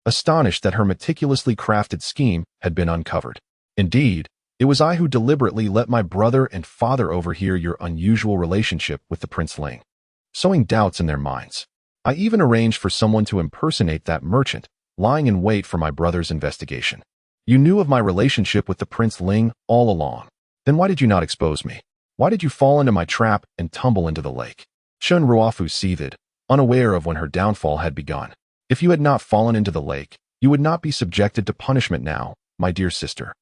astonished that her meticulously crafted scheme had been uncovered. "Indeed, it was I who deliberately let my brother and father overhear your unusual relationship with the Prince Ling, sowing doubts in their minds. I even arranged for someone to impersonate that merchant, lying in wait for my brother's investigation. You knew of my relationship with the Prince Ling all along. Then why did you not expose me? Why did you fall into my trap and tumble into the lake?" Shun Ruofu seethed, unaware of when her downfall had begun. "If you had not fallen into the lake, you would not be subjected to punishment now, my dear sister,"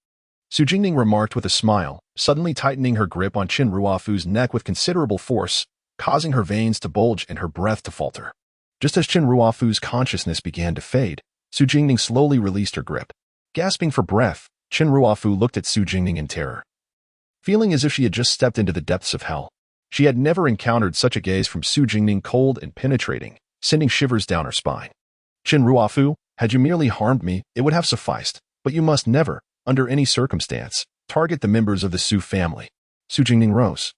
Su Jingning remarked with a smile, suddenly tightening her grip on Chin Ruofu's neck with considerable force, causing her veins to bulge and her breath to falter. Just as Chin Ruofu's consciousness began to fade, Su Jingning slowly released her grip. Gasping for breath, Chin Ruofu looked at Su Jingning in terror, feeling as if she had just stepped into the depths of hell. She had never encountered such a gaze from Su Jingning, cold and penetrating, sending shivers down her spine. "Chin Ruofu, had you merely harmed me, it would have sufficed, but you must never, under any circumstance, target the members of the Su family." Su Jingning rose,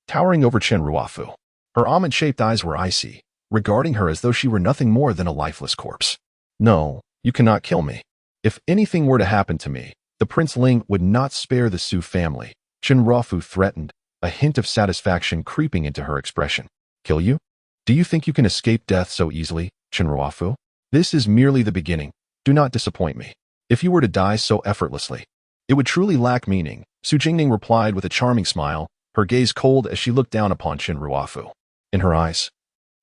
towering over Chin Ruofu. Her almond-shaped eyes were icy, regarding her as though she were nothing more than a lifeless corpse. "No, you cannot kill me. If anything were to happen to me, the Prince Ling would not spare the Su family," Chin Ruofu threatened, a hint of satisfaction creeping into her expression. "Kill you? Do you think you can escape death so easily, Chin Ruofu? This is merely the beginning. Do not disappoint me. If you were to die so effortlessly, it would truly lack meaning," Su Jingning replied with a charming smile, her gaze cold as she looked down upon Chin Ruofu. In her eyes,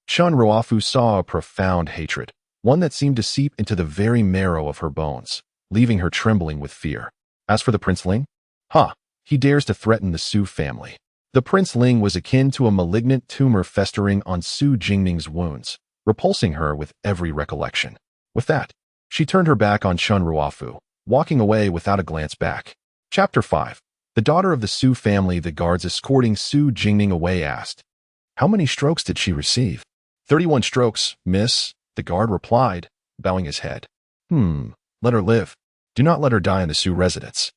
Chin Ruofu saw a profound hatred, one that seemed to seep into the very marrow of her bones, leaving her trembling with fear. As for the Prince Ling, he dares to threaten the Su family. The Prince Ling was akin to a malignant tumor festering on Su Jingning's wounds, repulsing her with every recollection. With that, she turned her back on Shun Ruofu, walking away without a glance back. Chapter 5. The daughter of the Su family the guards escorting Su Jingning away asked. How many strokes did she receive? 31 strokes, miss, the guard replied, bowing his head. Let her live. Do not let her die in the Su residence.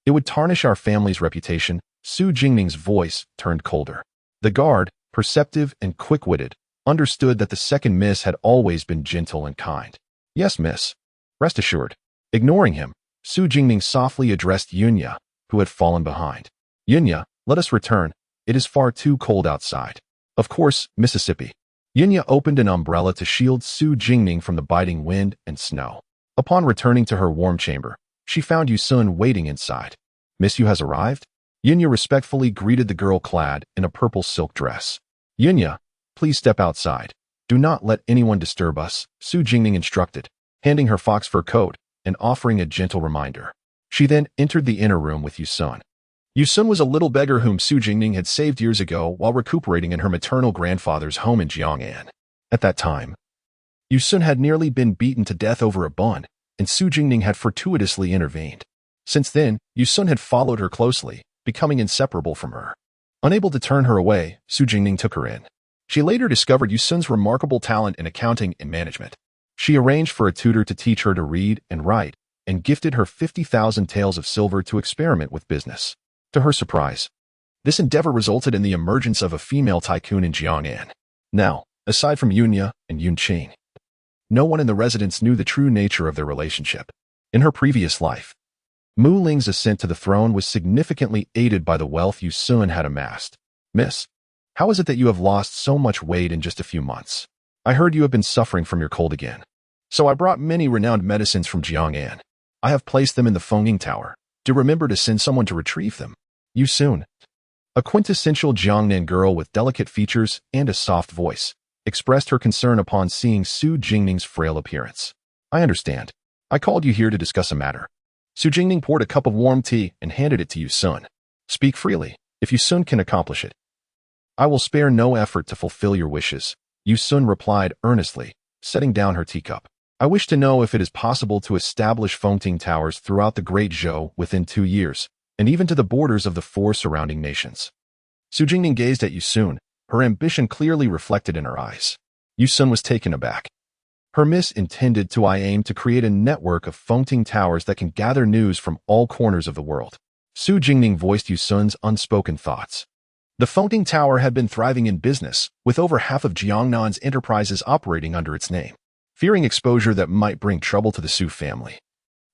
It would tarnish our family's reputation. Su Jingning's voice turned colder. The guard, perceptive and quick-witted, understood that the second miss had always been gentle and kind. Yes, miss. Rest assured. Ignoring him, Su Jingning softly addressed Yunya, who had fallen behind. Yunya, let us return. It is far too cold outside. Of course, Mississippi. Yunya opened an umbrella to shield Su Jingning from the biting wind and snow. Upon returning to her warm chamber, she found Yusun waiting inside. Miss Yu has arrived? Yunya respectfully greeted the girl clad in a purple silk dress. Yunya, please step outside. Do not let anyone disturb us, Su Jingning instructed, handing her fox fur coat and offering a gentle reminder. She then entered the inner room with Yusun. Yusun was a little beggar whom Su Jingning had saved years ago while recuperating in her maternal grandfather's home in Jiang'an. At that time, Yusun had nearly been beaten to death over a bun, and Su Jingning had fortuitously intervened. Since then, Yusun had followed her closely, becoming inseparable from her. Unable to turn her away, Su Jingning took her in. She later discovered Yusun's remarkable talent in accounting and management. She arranged for a tutor to teach her to read and write, and gifted her 50,000 taels of silver to experiment with business. To her surprise, this endeavor resulted in the emergence of a female tycoon in Jiang'an. Now, aside from Yunya and Yunqing, no one in the residence knew the true nature of their relationship. In her previous life, Mu Ling's ascent to the throne was significantly aided by the wealth Yusun had amassed. Miss, how is it that you have lost so much weight in just a few months? I heard you have been suffering from your cold again. So I brought many renowned medicines from Jiang'an. I have placed them in the Fengning Tower. Do remember to send someone to retrieve them. Yusun, a quintessential Jiangnan girl with delicate features and a soft voice, expressed her concern upon seeing Su Jingning's frail appearance. I understand. I called you here to discuss a matter. Su Jingning poured a cup of warm tea and handed it to Yusun. Speak freely, if Yusun can accomplish it. I will spare no effort to fulfill your wishes, Yusun replied earnestly, setting down her teacup. I wish to know if it is possible to establish Fengting towers throughout the Great Zhou within 2 years, and even to the borders of the 4 surrounding nations. Su Jingning gazed at Yusun, her ambition clearly reflected in her eyes. Yusun was taken aback. Her miss intended to aim to create a network of Fengting towers that can gather news from all corners of the world. Su Jingning voiced Yusun's unspoken thoughts. The Fengting Tower had been thriving in business, with over half of Jiangnan's enterprises operating under its name. Fearing exposure that might bring trouble to the Su family,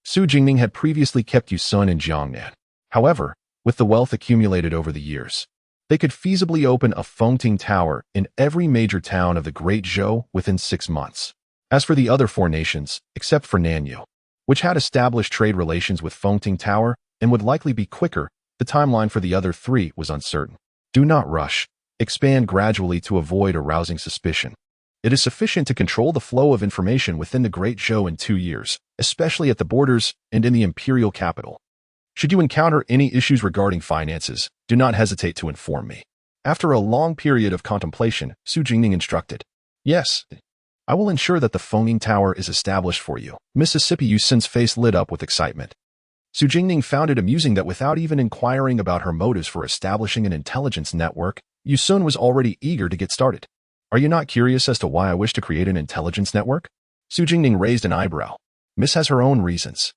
Su Jingning had previously kept Yusun in Jiangnan. However, with the wealth accumulated over the years, they could feasibly open a Fengting Tower in every major town of the Great Zhou within 6 months. As for the other 4 nations, except for Nanyu, which had established trade relations with Fengting Tower and would likely be quicker, the timeline for the other 3 was uncertain. Do not rush. Expand gradually to avoid arousing suspicion. It is sufficient to control the flow of information within the Great Zhou in 2 years, especially at the borders and in the imperial capital. Should you encounter any issues regarding finances, do not hesitate to inform me. After a long period of contemplation, Su Jingning instructed. Yes, I will ensure that the Fengning Tower is established for you. Mississippi Yusun's face lit up with excitement. Su Jingning found it amusing that without even inquiring about her motives for establishing an intelligence network, Yusun was already eager to get started. Are you not curious as to why I wish to create an intelligence network? Su Jingning raised an eyebrow. Miss has her own reasons.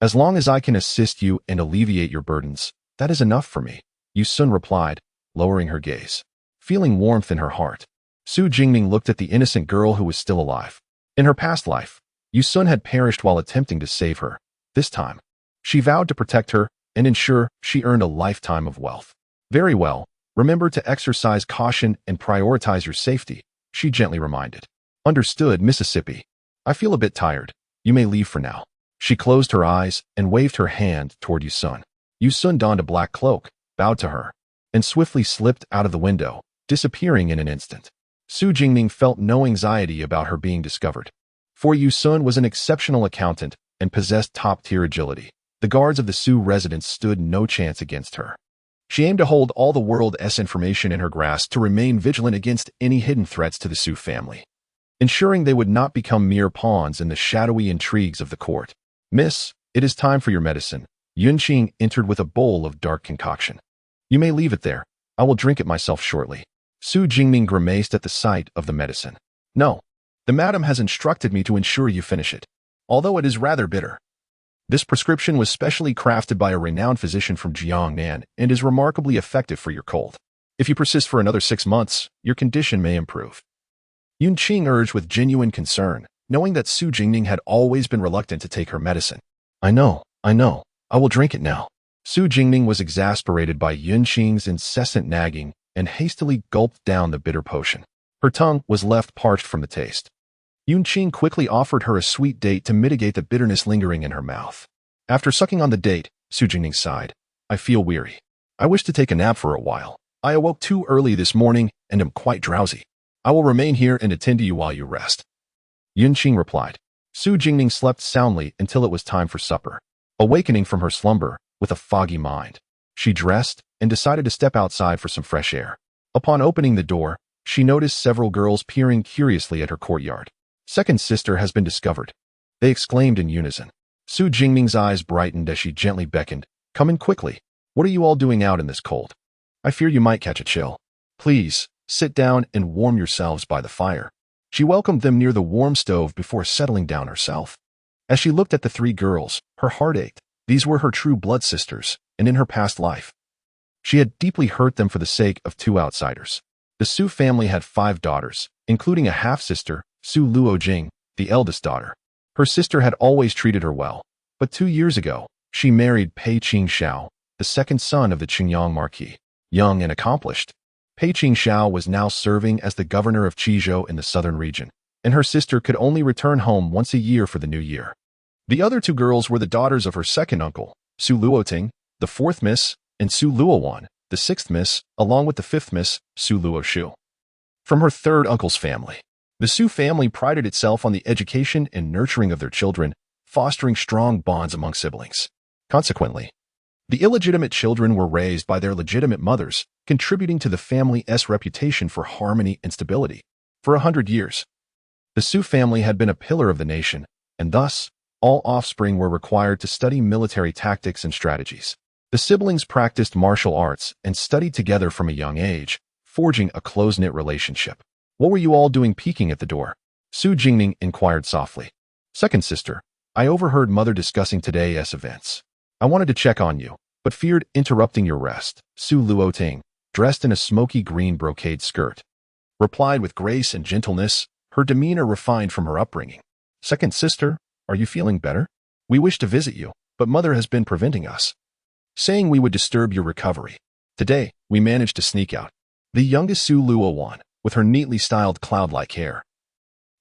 As long as I can assist you and alleviate your burdens, that is enough for me, Yusun replied, lowering her gaze. Feeling warmth in her heart, Su Jingning looked at the innocent girl who was still alive. In her past life, Yusun had perished while attempting to save her. This time, she vowed to protect her and ensure she earned a lifetime of wealth. Very well, remember to exercise caution and prioritize your safety, she gently reminded. Understood, Mississippi. I feel a bit tired. You may leave for now. She closed her eyes and waved her hand toward Yusun. Yusun donned a black cloak, bowed to her, and swiftly slipped out of the window, disappearing in an instant. Su Jingning felt no anxiety about her being discovered. For Yusun was an exceptional accountant and possessed top-tier agility. The guards of the Su residence stood no chance against her. She aimed to hold all the world's information in her grasp to remain vigilant against any hidden threats to the Su family, ensuring they would not become mere pawns in the shadowy intrigues of the court. Miss, It is time for your medicine. Yunqing entered with a bowl of dark concoction. You may leave it there. I will drink it myself shortly. Su Jingming grimaced at the sight of the medicine. No. The madam has instructed me to ensure you finish it, although it is rather bitter. This prescription was specially crafted by a renowned physician from Jiangnan and is remarkably effective for your cold. If you persist for another 6 months, your condition may improve. Yunqing urged with genuine concern, knowing that Su Jingming had always been reluctant to take her medicine. I know. I will drink it now. Su Jingming was exasperated by Yunqing's incessant nagging and hastily gulped down the bitter potion. Her tongue was left parched from the taste. Yunqing quickly offered her a sweet date to mitigate the bitterness lingering in her mouth. After sucking on the date, Su Jingming sighed. I feel weary. I wish to take a nap for a while. I awoke too early this morning and am quite drowsy. I will remain here and attend to you while you rest. Yunqing replied. Su Jingming slept soundly until it was time for supper. Awakening from her slumber with a foggy mind, she dressed and decided to step outside for some fresh air. Upon opening the door, she noticed several girls peering curiously at her courtyard. Second sister has been discovered, they exclaimed in unison. Su Jingming's eyes brightened as she gently beckoned. Come in quickly. What are you all doing out in this cold? I fear you might catch a chill. Please, sit down and warm yourselves by the fire. She welcomed them near the warm stove before settling down herself. As she looked at the 3 girls, her heart ached. These were her true blood sisters, and in her past life, she had deeply hurt them for the sake of 2 outsiders. The Su family had 5 daughters, including a half-sister, Su Luojing, the eldest daughter. Her sister had always treated her well, but 2 years ago, she married Pei Qingxiao, the second son of the Qingyang Marquis. Young and accomplished, Pei Qingxiao was now serving as the governor of Qizhou in the southern region, and her sister could only return home once a year for the new year. The other 2 girls were the daughters of her second uncle, Su Luoting, the 4th miss, and Su Luowan, the 6th miss, along with the 5th miss, Su Luoshu. From her third uncle's family, the Su family prided itself on the education and nurturing of their children, fostering strong bonds among siblings. Consequently, the illegitimate children were raised by their legitimate mothers, contributing to the family's reputation for harmony and stability. For 100 years, the Su family had been a pillar of the nation, and thus, all offspring were required to study military tactics and strategies. The siblings practiced martial arts and studied together from a young age, forging a close-knit relationship. What were you all doing peeking at the door? Su Jingming inquired softly. Second sister, I overheard mother discussing today's events. I wanted to check on you, but feared interrupting your rest. Su Luoting, dressed in a smoky green brocade skirt, replied with grace and gentleness, her demeanor refined from her upbringing. Second sister, are you feeling better? We wish to visit you, but mother has been preventing us, saying we would disturb your recovery. Today, we managed to sneak out. The youngest Su Luowan, with her neatly styled cloud-like hair,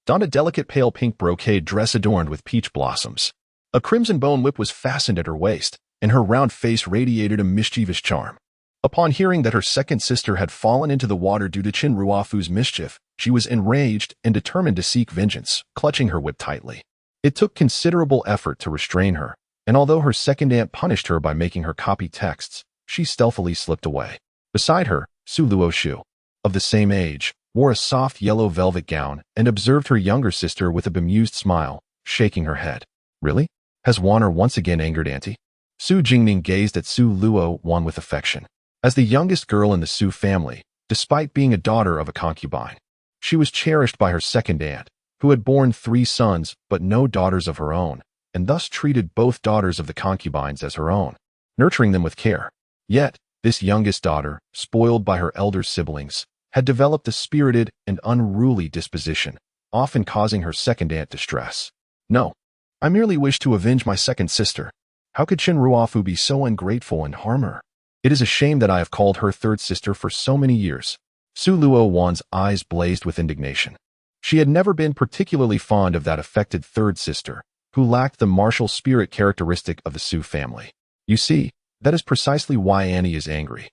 donned a delicate pale pink brocade dress adorned with peach blossoms. A crimson bone whip was fastened at her waist, and her round face radiated a mischievous charm. Upon hearing that her second sister had fallen into the water due to Qin Ruofu's mischief, she was enraged and determined to seek vengeance, clutching her whip tightly. It took considerable effort to restrain her, and although her second aunt punished her by making her copy texts, she stealthily slipped away. Beside her, Su Luoshu, of the same age, wore a soft yellow velvet gown and observed her younger sister with a bemused smile, shaking her head. Really? Has Wanner once again angered Auntie? Su Jingming gazed at Su Luowan with affection. As the youngest girl in the Su family, despite being a daughter of a concubine, she was cherished by her second aunt, who had borne 3 sons but no daughters of her own, and thus treated both daughters of the concubines as her own, nurturing them with care. Yet, this youngest daughter, spoiled by her elder siblings, had developed a spirited and unruly disposition, often causing her second aunt distress. No, I merely wish to avenge my second sister. How could Qin Ruofu be so ungrateful and harm her? It is a shame that I have called her third sister for so many years. Su Luowan's eyes blazed with indignation. She had never been particularly fond of that affected third sister, who lacked the martial spirit characteristic of the Su family. You see, that is precisely why Annie is angry.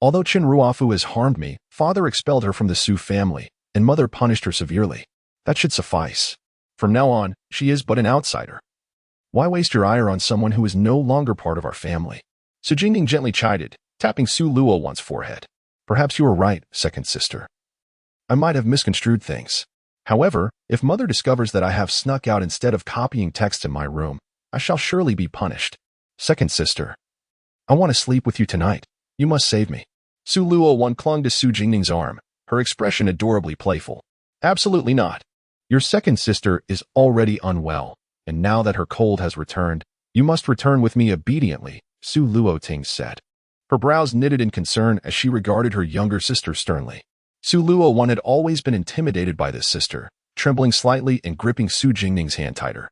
Although Qin Ruofu has harmed me, father expelled her from the Su family, and mother punished her severely. That should suffice. From now on, she is but an outsider. Why waste your ire on someone who is no longer part of our family? Su Jingming gently chided, tapping Su Luowan's forehead. Perhaps you are right, second sister. I might have misconstrued things. However, if mother discovers that I have snuck out instead of copying texts in my room, I shall surely be punished. Second sister. I want to sleep with you tonight. You must save me. Su Luo clung to Su Jingning's arm, her expression adorably playful. Absolutely not. Your second sister is already unwell, and now that her cold has returned, you must return with me obediently, Su Luo said. Her brows knitted in concern as she regarded her younger sister sternly. Su Luo had always been intimidated by this sister, trembling slightly and gripping Su Jingning's hand tighter.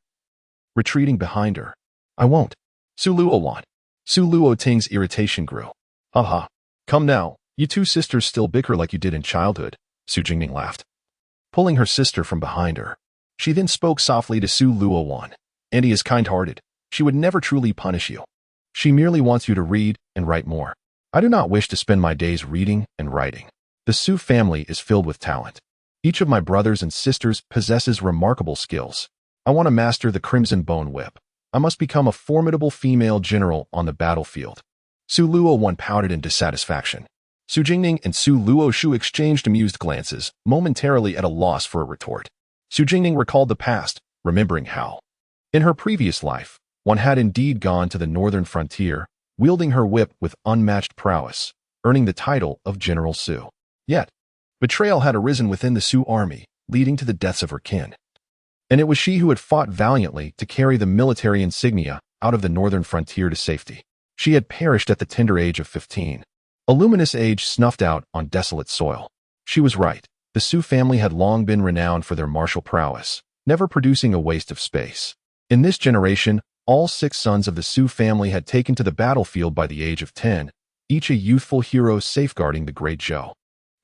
Retreating behind her. I won't. Su Luo. Su Luo's irritation grew. Ha. Come now, you two sisters still bicker like you did in childhood, Su Jingning laughed, pulling her sister from behind her. She then spoke softly to Su Luo. Auntie is kind-hearted. She would never truly punish you. She merely wants you to read and write more. I do not wish to spend my days reading and writing. The Su family is filled with talent. Each of my brothers and sisters possesses remarkable skills. I want to master the Crimson Bone Whip. I must become a formidable female general on the battlefield. Su Luo pouted in dissatisfaction. Su Jingning and Su Luo exchanged amused glances, momentarily at a loss for a retort. Su Jingning recalled the past, remembering how, in her previous life, one had indeed gone to the northern frontier, wielding her whip with unmatched prowess, earning the title of General Su. Yet, betrayal had arisen within the Su army, leading to the deaths of her kin. And it was she who had fought valiantly to carry the military insignia out of the northern frontier to safety. She had perished at the tender age of 15. A luminous age snuffed out on desolate soil. She was right. The Su family had long been renowned for their martial prowess, never producing a waste of space. In this generation, all 6 sons of the Su family had taken to the battlefield by the age of 10, each a youthful hero safeguarding the great Zhou.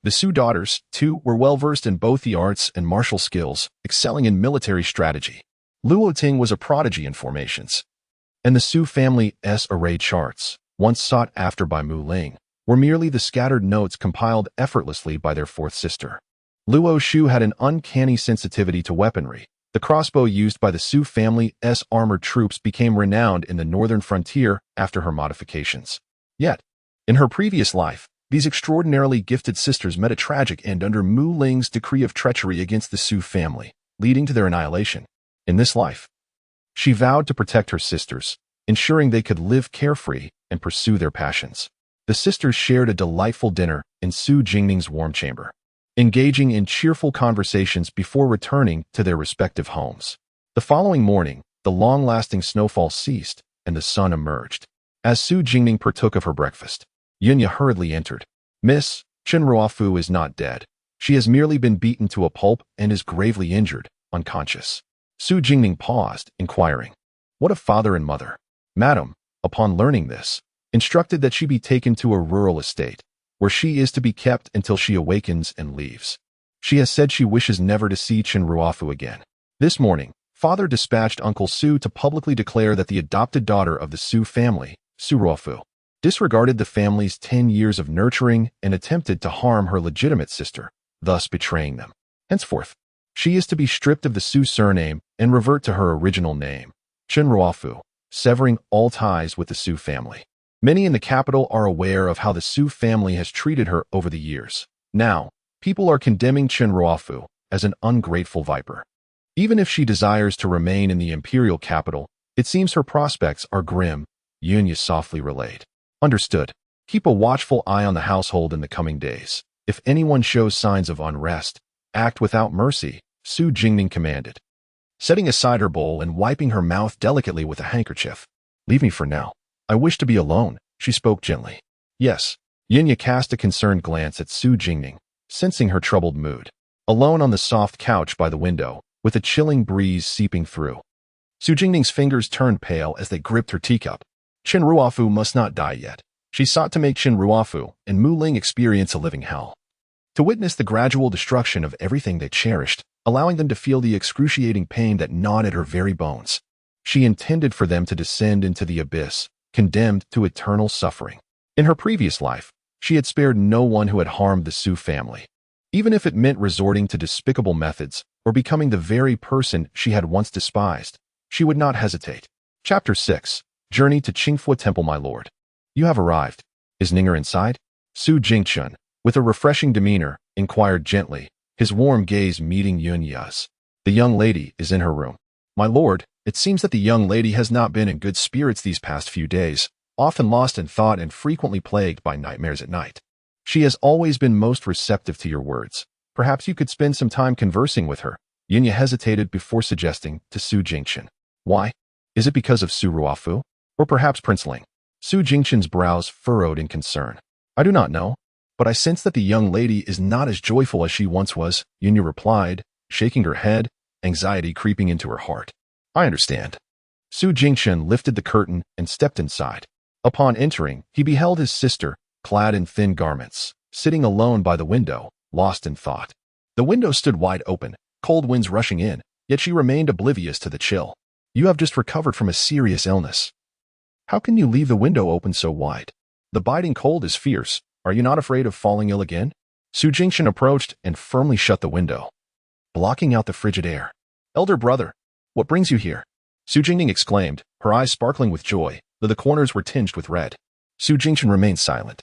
The Su daughters, too, were well-versed in both the arts and martial skills, excelling in military strategy. Luo Ting was a prodigy in formations. And the Su family's array charts, once sought after by Mu Ling, were merely the scattered notes compiled effortlessly by their fourth sister. Luo Shu had an uncanny sensitivity to weaponry. The crossbow used by the Su family's armored troops became renowned in the northern frontier after her modifications. Yet, in her previous life, these extraordinarily gifted sisters met a tragic end under Mu Ling's decree of treachery against the Su family, leading to their annihilation. In this life, she vowed to protect her sisters, ensuring they could live carefree and pursue their passions. The sisters shared a delightful dinner in Su Jingning's warm chamber, engaging in cheerful conversations before returning to their respective homes. The following morning, the long-lasting snowfall ceased and the sun emerged. As Su Jingning partook of her breakfast, Yunya hurriedly entered. Miss, Chen Ruofu is not dead. She has merely been beaten to a pulp and is gravely injured, unconscious. Su Jingning paused, inquiring, what of father and mother? Madam, upon learning this, instructed that she be taken to a rural estate, where she is to be kept until she awakens and leaves. She has said she wishes never to see Chen Ruofu again. This morning, father dispatched Uncle Su to publicly declare that the adopted daughter of the Su family, Su Ruofu, disregarded the family's 10 years of nurturing and attempted to harm her legitimate sister, thus betraying them. Henceforth, she is to be stripped of the Su surname and revert to her original name, Chen Ruofu, severing all ties with the Su family. Many in the capital are aware of how the Su family has treated her over the years. Now, people are condemning Chen Ruofu as an ungrateful viper. Even if she desires to remain in the imperial capital, it seems her prospects are grim, Yunya softly relayed. Understood. Keep a watchful eye on the household in the coming days. If anyone shows signs of unrest, act without mercy, Su Jingning commanded, setting aside her bowl and wiping her mouth delicately with a handkerchief. Leave me for now. I wish to be alone, she spoke gently. Yes. Yunya cast a concerned glance at Su Jingning, sensing her troubled mood. Alone on the soft couch by the window, with a chilling breeze seeping through. Su Jingning's fingers turned pale as they gripped her teacup. Chen Ruofu must not die yet. She sought to make Chen Ruofu and Mu Ling experience a living hell. To witness the gradual destruction of everything they cherished, allowing them to feel the excruciating pain that gnawed at her very bones. She intended for them to descend into the abyss, condemned to eternal suffering. In her previous life, she had spared no one who had harmed the Su family, even if it meant resorting to despicable methods or becoming the very person she had once despised. She would not hesitate. Chapter 6. Journey to Qingfu Temple, my lord. You have arrived. Is Ninger inside? Su Jingchun, with a refreshing demeanor, inquired gently, his warm gaze meeting Yunya's. The young lady is in her room. My lord, It seems that the young lady has not been in good spirits these past few days, often lost in thought and frequently plagued by nightmares at night. She has always been most receptive to your words. Perhaps you could spend some time conversing with her. Yunya hesitated before suggesting to Su Jingqian. Why? Is it because of Su Ruofu? Or perhaps Prince Ling? Su Jingqian's brows furrowed in concern. I do not know, but I sense that the young lady is not as joyful as she once was, Yunya replied, shaking her head, anxiety creeping into her heart. I understand. Su Jingqian lifted the curtain and stepped inside. Upon entering, he beheld his sister, clad in thin garments, sitting alone by the window, lost in thought. The window stood wide open, cold winds rushing in, yet she remained oblivious to the chill. You have just recovered from a serious illness. How can you leave the window open so wide? The biting cold is fierce. Are you not afraid of falling ill again? Su Jingqian approached and firmly shut the window, blocking out the frigid air. Elder brother, what brings you here? Su Jingning exclaimed, her eyes sparkling with joy, though the corners were tinged with red. Su Jingqian remained silent,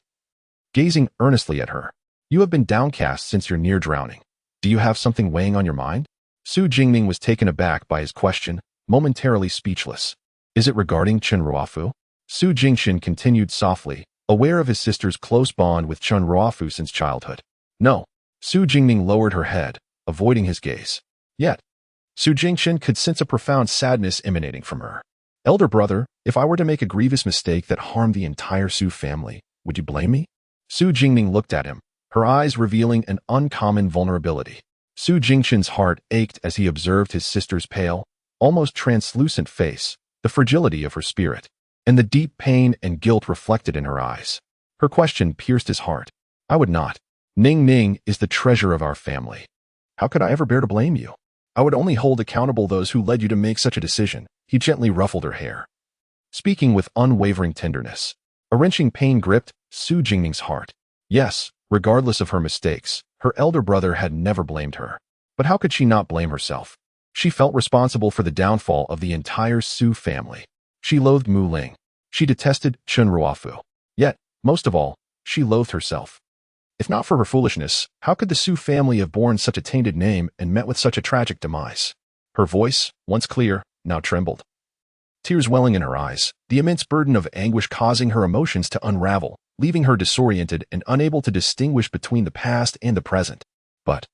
gazing earnestly at her. You have been downcast since your near drowning. Do you have something weighing on your mind? Su Jingning was taken aback by his question, momentarily speechless. Is it regarding Chen Ruofu? Su Jingqian continued softly, aware of his sister's close bond with Chen Ruofu since childhood. No. Su Jingning lowered her head, avoiding his gaze. Yet, Su Jingqian could sense a profound sadness emanating from her. Elder brother, if I were to make a grievous mistake that harmed the entire Su family, would you blame me? Su Jingning looked at him, her eyes revealing an uncommon vulnerability. Su Jingqian's heart ached as he observed his sister's pale, almost translucent face, the fragility of her spirit, and the deep pain and guilt reflected in her eyes. Her question pierced his heart. I would not. Ning Ning is the treasure of our family. How could I ever bear to blame you? I would only hold accountable those who led you to make such a decision. He gently ruffled her hair, speaking with unwavering tenderness. A wrenching pain gripped Su Jingning's heart. Yes, regardless of her mistakes, her elder brother had never blamed her. But how could she not blame herself? She felt responsible for the downfall of the entire Su family. She loathed Mu Ling. She detested Chen Ruofu. Yet, most of all, she loathed herself. If not for her foolishness, how could the Su family have borne such a tainted name and met with such a tragic demise? Her voice, once clear, now trembled. Tears welling in her eyes, the immense burden of anguish causing her emotions to unravel, leaving her disoriented and unable to distinguish between the past and the present. But,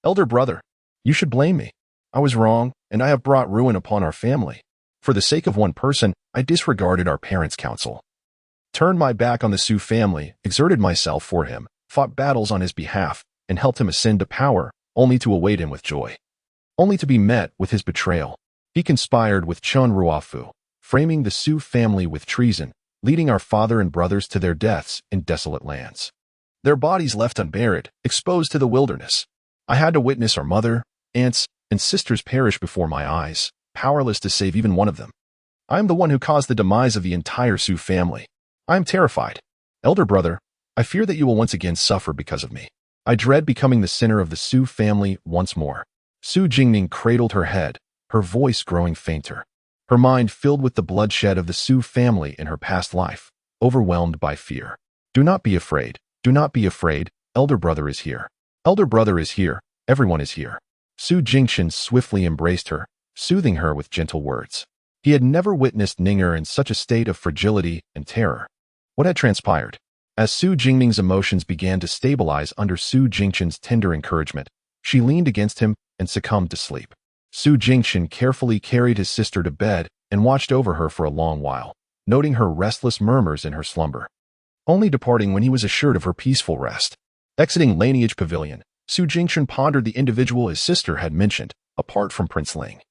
elder brother, you should blame me. I was wrong, and I have brought ruin upon our family. For the sake of one person, I disregarded our parents' counsel, turned my back on the Su family, exerted myself for him, fought battles on his behalf, and helped him ascend to power, only to await him with joy. Only to be met with his betrayal. He conspired with Chen Ruofu, framing the Su family with treason, leading our father and brothers to their deaths in desolate lands. Their bodies left unburied, exposed to the wilderness. I had to witness our mother, aunts, and sisters perish before my eyes, powerless to save even one of them. I am the one who caused the demise of the entire Su family. I am terrified. Elder brother, I fear that you will once again suffer because of me. I dread becoming the center of the Su family once more. Su Jingning cradled her head, her voice growing fainter. Her mind filled with the bloodshed of the Su family in her past life, overwhelmed by fear. Do not be afraid. Do not be afraid. Elder brother is here. Elder brother is here. Everyone is here. Su Jingqian swiftly embraced her, soothing her with gentle words. He had never witnessed Ninger in such a state of fragility and terror. What had transpired? As Su Jingning's emotions began to stabilize under Su Jingqian's tender encouragement, she leaned against him and succumbed to sleep. Su Jingqian carefully carried his sister to bed and watched over her for a long while, noting her restless murmurs in her slumber, only departing when he was assured of her peaceful rest. Exiting Lineage Pavilion, Su Jingqian pondered the individual his sister had mentioned, apart from Prince Ling.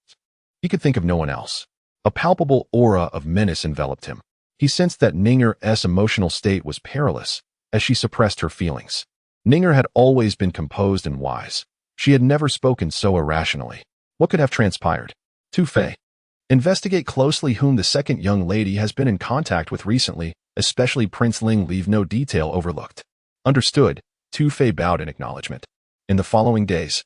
He could think of no one else. A palpable aura of menace enveloped him. He sensed that Ninger's emotional state was perilous, as she suppressed her feelings. Ninger had always been composed and wise. She had never spoken so irrationally. What could have transpired? Tu Fei. Investigate closely whom the second young lady has been in contact with recently, especially Prince Ling. Leave no detail overlooked. Understood. Tu Fei bowed in acknowledgement. In the following days,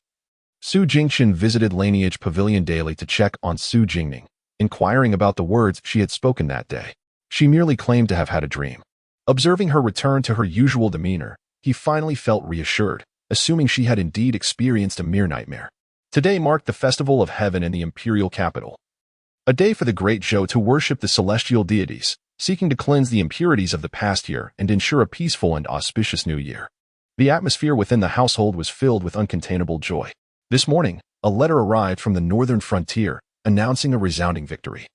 Su Jingqian visited Lineage Pavilion daily to check on Su Jingning, inquiring about the words she had spoken that day. She merely claimed to have had a dream. Observing her return to her usual demeanor, he finally felt reassured, assuming she had indeed experienced a mere nightmare. Today marked the festival of heaven in the imperial capital. a day for the great Zhou to worship the celestial deities, seeking to cleanse the impurities of the past year and ensure a peaceful and auspicious new year. The atmosphere within the household was filled with uncontainable joy. This morning, a letter arrived from the northern frontier, announcing a resounding victory.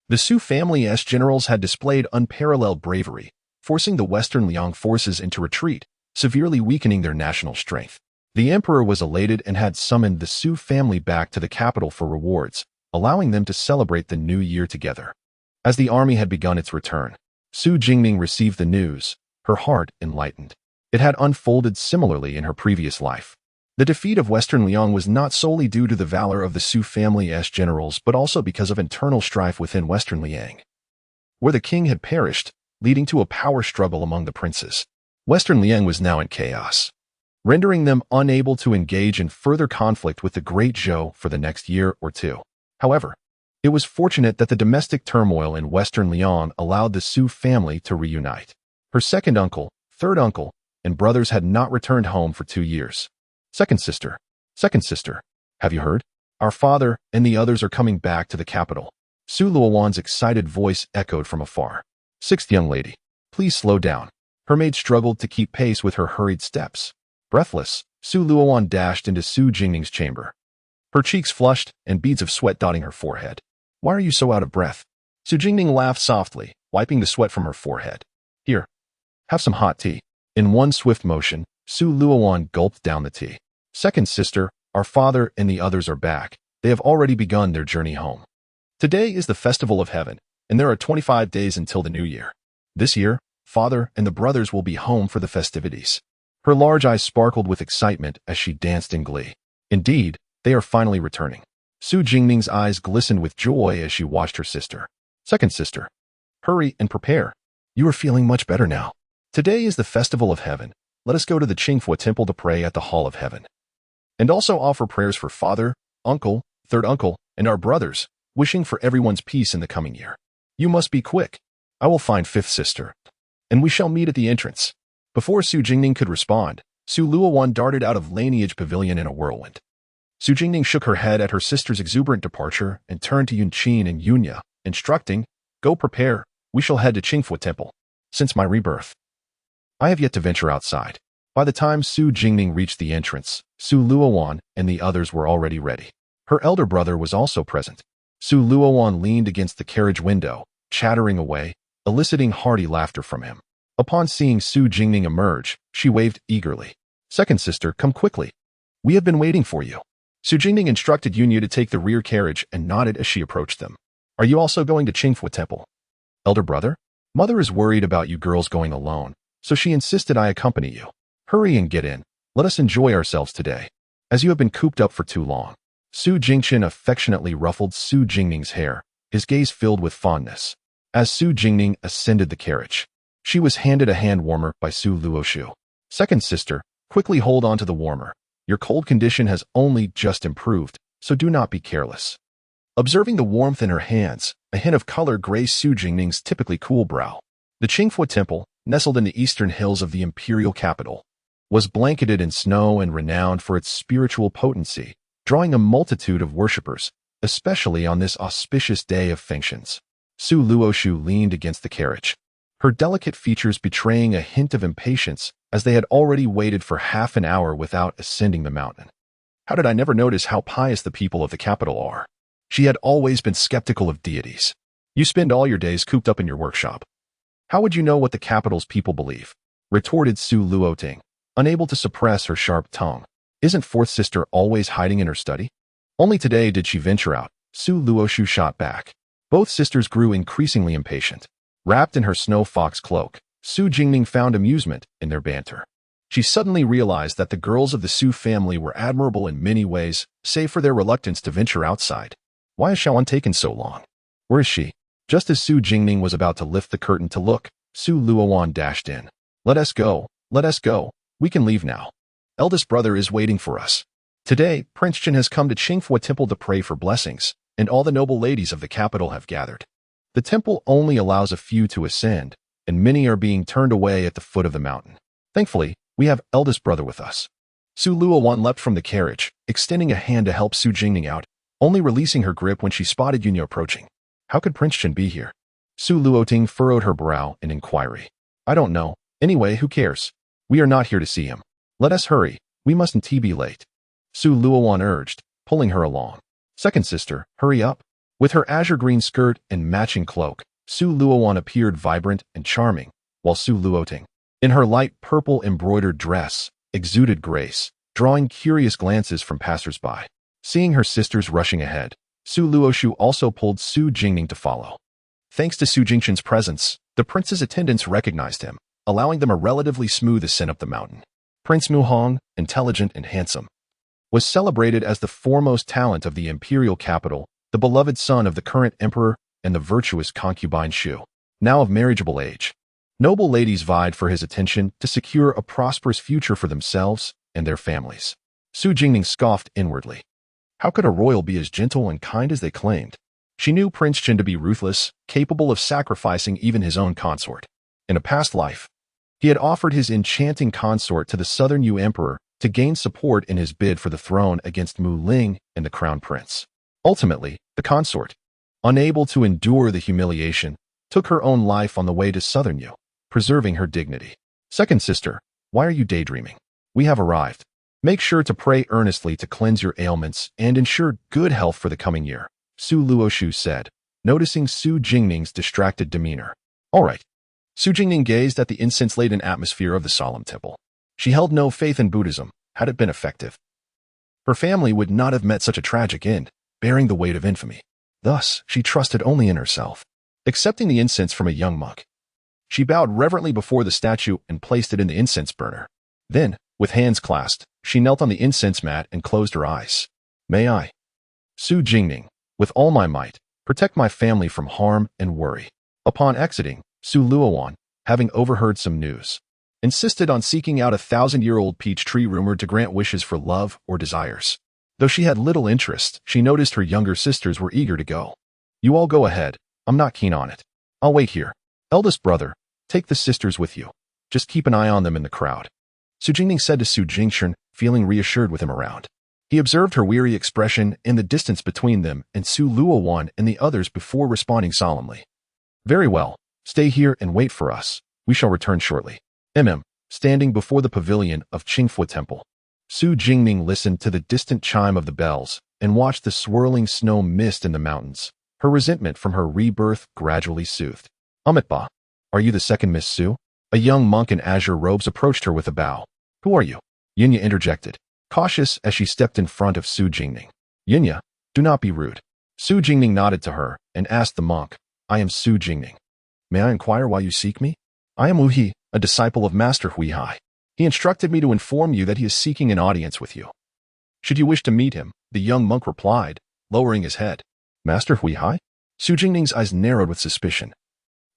The Su family's generals had displayed unparalleled bravery, forcing the Western Liang forces into retreat, severely weakening their national strength. The emperor was elated and had summoned the Su family back to the capital for rewards, allowing them to celebrate the new year together. As the army had begun its return, Su Jingning received the news, her heart enlightened. It had unfolded similarly in her previous life. The defeat of Western Liang was not solely due to the valor of the Su family's generals but also because of internal strife within Western Liang, where the king had perished, leading to a power struggle among the princes. Western Liang was now in chaos, rendering them unable to engage in further conflict with the Great Zhou for the next year or two. However, it was fortunate that the domestic turmoil in Western Liang allowed the Su family to reunite. Her second uncle, third uncle, and brothers had not returned home for 2 years. Second sister, have you heard? Our father and the others are coming back to the capital. Su Luowan's excited voice echoed from afar. Sixth young lady, please slow down. Her maid struggled to keep pace with her hurried steps. Breathless, Su Luowan dashed into Su Jingning's chamber. Her cheeks flushed and beads of sweat dotting her forehead. Why are you so out of breath? Su Jingning laughed softly, wiping the sweat from her forehead. Here, have some hot tea. In one swift motion, Su Luowan gulped down the tea. Second sister, our father and the others are back. They have already begun their journey home. Today is the festival of heaven, and there are 25 days until the new year. This year, father and the brothers will be home for the festivities. Her large eyes sparkled with excitement as she danced in glee. Indeed, they are finally returning. Su Jingning's eyes glistened with joy as she watched her sister. Second sister, hurry and prepare. You are feeling much better now. Today is the festival of heaven. Let us go to the Qingfu temple to pray at the hall of heaven. And also offer prayers for father, uncle, third uncle, and our brothers, wishing for everyone's peace in the coming year. You must be quick. I will find fifth sister, and we shall meet at the entrance. Before Su Jingning could respond, Su Luowan darted out of lineage pavilion in a whirlwind. Su Jingning shook her head at her sister's exuberant departure and turned to Yunqin and Yunya, instructing, go prepare, we shall head to Qingfu temple. Since my rebirth, I have yet to venture outside. By the time Su Jingning reached the entrance, Su Luowan and the others were already ready. Her elder brother was also present. Su Luowan leaned against the carriage window, chattering away, eliciting hearty laughter from him. Upon seeing Su Jingning emerge, she waved eagerly. Second sister, come quickly. We have been waiting for you. Su Jingning instructed Yunya to take the rear carriage and nodded as she approached them. Are you also going to Qingfu temple? Elder brother? Mother is worried about you girls going alone, so she insisted I accompany you. Hurry and get in. Let us enjoy ourselves today, as you have been cooped up for too long. Su Jingqin affectionately ruffled Su Jingning's hair, his gaze filled with fondness. As Su Jingning ascended the carriage, she was handed a hand warmer by Su Luoshu. Second sister, quickly hold on to the warmer. Your cold condition has only just improved, so do not be careless. Observing the warmth in her hands, a hint of color graced Su Jingning's typically cool brow. The Qingfu temple, nestled in the eastern hills of the imperial capital, was blanketed in snow and renowned for its spiritual potency, drawing a multitude of worshippers, especially on this auspicious day of functions. Su Luoshu leaned against the carriage, her delicate features betraying a hint of impatience as they had already waited for half an hour without ascending the mountain. How did I never notice how pious the people of the capital are? She had always been skeptical of deities. You spend all your days cooped up in your workshop. How would you know what the capital's people believe? Retorted Su Luoting, unable to suppress her sharp tongue. Isn't fourth sister always hiding in her study? Only today did she venture out, Su Luoshu shot back. Both sisters grew increasingly impatient. Wrapped in her snow fox cloak, Su Jingning found amusement in their banter. She suddenly realized that the girls of the Su family were admirable in many ways, save for their reluctance to venture outside. Why has Xiaoan taken so long? Where is she? Just as Su Jingning was about to lift the curtain to look, Su Luowan dashed in. Let us go, we can leave now. Eldest brother is waiting for us. Today, Prince Chen has come to Qingfu temple to pray for blessings, and all the noble ladies of the capital have gathered. The temple only allows a few to ascend, and many are being turned away at the foot of the mountain. Thankfully, we have eldest brother with us. Su Luowan leapt from the carriage, extending a hand to help Su Jingning out, only releasing her grip when she spotted Yunya approaching. How could Prince Chen be here? Su Luoting furrowed her brow in inquiry. I don't know. Anyway, who cares? We are not here to see him. Let us hurry. We mustn't be late. Su Luowan urged, pulling her along. Second sister, hurry up. With her azure green skirt and matching cloak, Su Luowan appeared vibrant and charming, while Su Luoting, in her light purple embroidered dress, exuded grace, drawing curious glances from passers-by. Seeing her sisters rushing ahead, Su Luoshu also pulled Su Jingning to follow. Thanks to Su Jingshan's presence, the prince's attendants recognized him, allowing them a relatively smooth ascent up the mountain. Prince Muhong, intelligent and handsome, was celebrated as the foremost talent of the imperial capital, the beloved son of the current emperor and the virtuous concubine Shu, now of marriageable age. Noble ladies vied for his attention to secure a prosperous future for themselves and their families. Su Jingning scoffed inwardly. How could a royal be as gentle and kind as they claimed? She knew Prince Chen to be ruthless, capable of sacrificing even his own consort. In a past life, he had offered his enchanting consort to the Southern Yu Emperor to gain support in his bid for the throne against Mu Ling and the Crown Prince. Ultimately, the consort, unable to endure the humiliation, took her own life on the way to Southern Yu, preserving her dignity. Second sister, why are you daydreaming? We have arrived. Make sure to pray earnestly to cleanse your ailments and ensure good health for the coming year, Su Luoshu said, noticing Su Jingning's distracted demeanor. All right. Su Jingning gazed at the incense-laden atmosphere of the solemn temple. She held no faith in Buddhism, had it been effective. Her family would not have met such a tragic end, bearing the weight of infamy. Thus, she trusted only in herself. Accepting the incense from a young monk, she bowed reverently before the statue and placed it in the incense burner. Then, with hands clasped, she knelt on the incense mat and closed her eyes. May I, Su Jingning, with all my might, protect my family from harm and worry. Upon exiting, Su Luowan, having overheard some news, insisted on seeking out a 1,000-year-old peach tree rumored to grant wishes for love or desires. Though she had little interest, she noticed her younger sisters were eager to go. You all go ahead. I'm not keen on it. I'll wait here. Eldest brother, take the sisters with you. Just keep an eye on them in the crowd. Su Jingning said to Su Jingshan, feeling reassured with him around. He observed her weary expression and the distance between them and Su Luowan and the others before responding solemnly. Very well. Stay here and wait for us. We shall return shortly. Standing before the pavilion of Qingfu Temple, Su Jingning listened to the distant chime of the bells and watched the swirling snow mist in the mountains. Her resentment from her rebirth gradually soothed. Amitba, are you the second Miss Su? A young monk in azure robes approached her with a bow. Who are you? Yunya interjected, cautious as she stepped in front of Su Jingning. Yunya, do not be rude. Su Jingning nodded to her and asked the monk, I am Su Jingning. May I inquire why you seek me? I am Wu He, a disciple of Master Hui Hai. He instructed me to inform you that he is seeking an audience with you. Should you wish to meet him, the young monk replied, lowering his head. Master Hui Hai? Su Jingning's eyes narrowed with suspicion.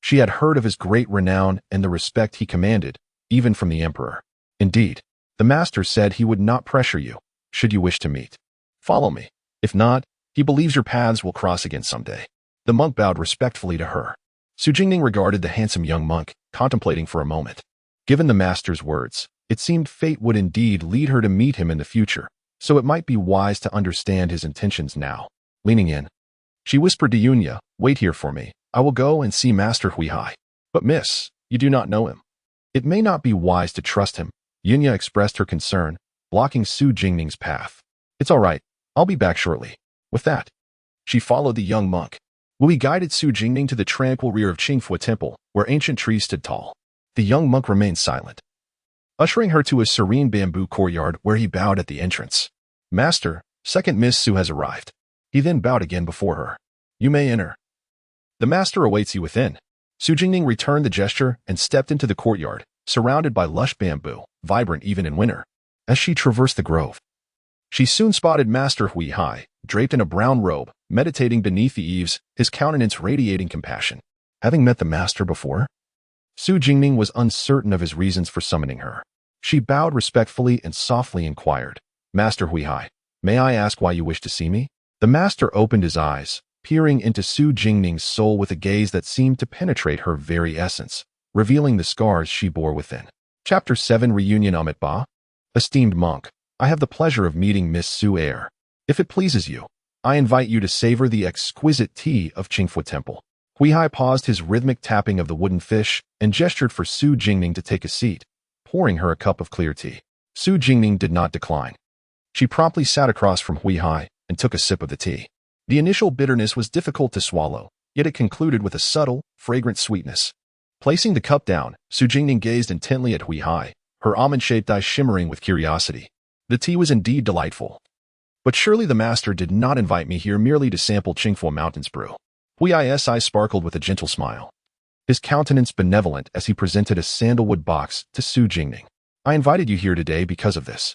She had heard of his great renown and the respect he commanded, even from the emperor. Indeed, the master said he would not pressure you, should you wish to meet. Follow me. If not, he believes your paths will cross again someday. The monk bowed respectfully to her. Su Jingning regarded the handsome young monk, contemplating for a moment. Given the master's words, it seemed fate would indeed lead her to meet him in the future, so it might be wise to understand his intentions now. Leaning in, she whispered to Yunya, wait here for me. I will go and see Master Hui Hai. But miss, you do not know him. It may not be wise to trust him. Yunya expressed her concern, blocking Su Jingning's path. It's all right. I'll be back shortly. With that, she followed the young monk. Wu guided Su Jingning to the tranquil rear of Qingfu Temple, where ancient trees stood tall. The young monk remained silent, ushering her to a serene bamboo courtyard where he bowed at the entrance. Master, second Miss Su has arrived. He then bowed again before her. You may enter. The master awaits you within. Su Jingning returned the gesture and stepped into the courtyard, surrounded by lush bamboo, vibrant even in winter. As she traversed the grove, she soon spotted Master Hui Hai, draped in a brown robe, meditating beneath the eaves, his countenance radiating compassion. Having met the master before, Su Jingning was uncertain of his reasons for summoning her. She bowed respectfully and softly inquired, Master Hui Hai, may I ask why you wish to see me? The master opened his eyes, peering into Su Jingning's soul with a gaze that seemed to penetrate her very essence, revealing the scars she bore within. Chapter 7 Reunion Amitba. Esteemed monk, I have the pleasure of meeting Miss Su Air. If it pleases you, I invite you to savor the exquisite tea of Qingfu Temple. Huihai paused his rhythmic tapping of the wooden fish and gestured for Su Jingning to take a seat, pouring her a cup of clear tea. Su Jingning did not decline. She promptly sat across from Huihai and took a sip of the tea. The initial bitterness was difficult to swallow, yet it concluded with a subtle, fragrant sweetness. Placing the cup down, Su Jingning gazed intently at Huihai, her almond-shaped eyes shimmering with curiosity. The tea was indeed delightful. But surely the master did not invite me here merely to sample Qingfu Mountain's brew. Huihai's eyes sparkled with a gentle smile, his countenance benevolent as he presented a sandalwood box to Su Jingning. I invited you here today because of this.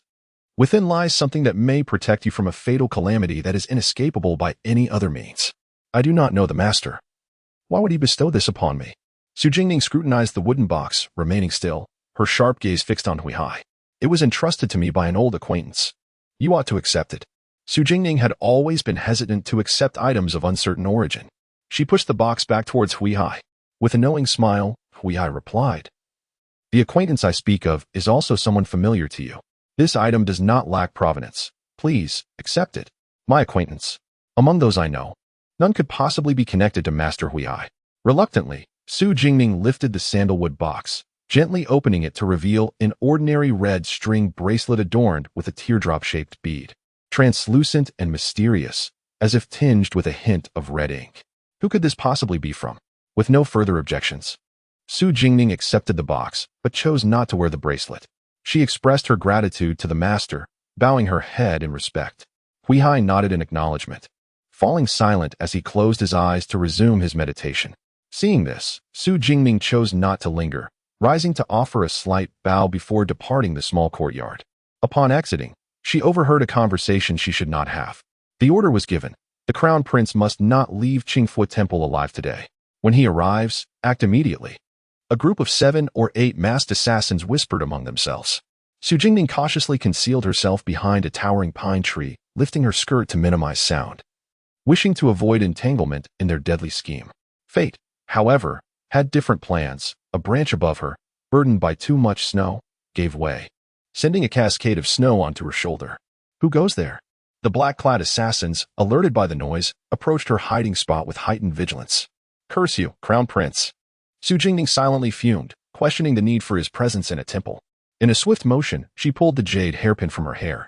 Within lies something that may protect you from a fatal calamity that is inescapable by any other means. I do not know the master. Why would he bestow this upon me? Su Jingning scrutinized the wooden box, remaining still, her sharp gaze fixed on Huihai. It was entrusted to me by an old acquaintance. You ought to accept it. Su Jingning had always been hesitant to accept items of uncertain origin. She pushed the box back towards Huihai. With a knowing smile, Huihai replied, "The acquaintance I speak of is also someone familiar to you. This item does not lack provenance. Please, accept it. My acquaintance. Among those I know, none could possibly be connected to Master Huihai." Reluctantly, Su Jingning lifted the sandalwood box, gently opening it to reveal an ordinary red string bracelet adorned with a teardrop-shaped bead, translucent and mysterious, as if tinged with a hint of red ink. Who could this possibly be from? With no further objections, Su Jingning accepted the box, but chose not to wear the bracelet. She expressed her gratitude to the master, bowing her head in respect. Huihai nodded in acknowledgement, falling silent as he closed his eyes to resume his meditation. Seeing this, Su Jingning chose not to linger, rising to offer a slight bow before departing the small courtyard. Upon exiting, she overheard a conversation she should not have. The order was given. The crown prince must not leave Qingfu Temple alive today. When he arrives, act immediately. A group of 7 or 8 masked assassins whispered among themselves. Su Jingning cautiously concealed herself behind a towering pine tree, lifting her skirt to minimize sound, wishing to avoid entanglement in their deadly scheme. Fate, however, had different plans. A branch above her, burdened by too much snow, gave way, sending a cascade of snow onto her shoulder. Who goes there? The black-clad assassins, alerted by the noise, approached her hiding spot with heightened vigilance. Curse you, Crown Prince. Su Jingning silently fumed, questioning the need for his presence in a temple. In a swift motion, she pulled the jade hairpin from her hair,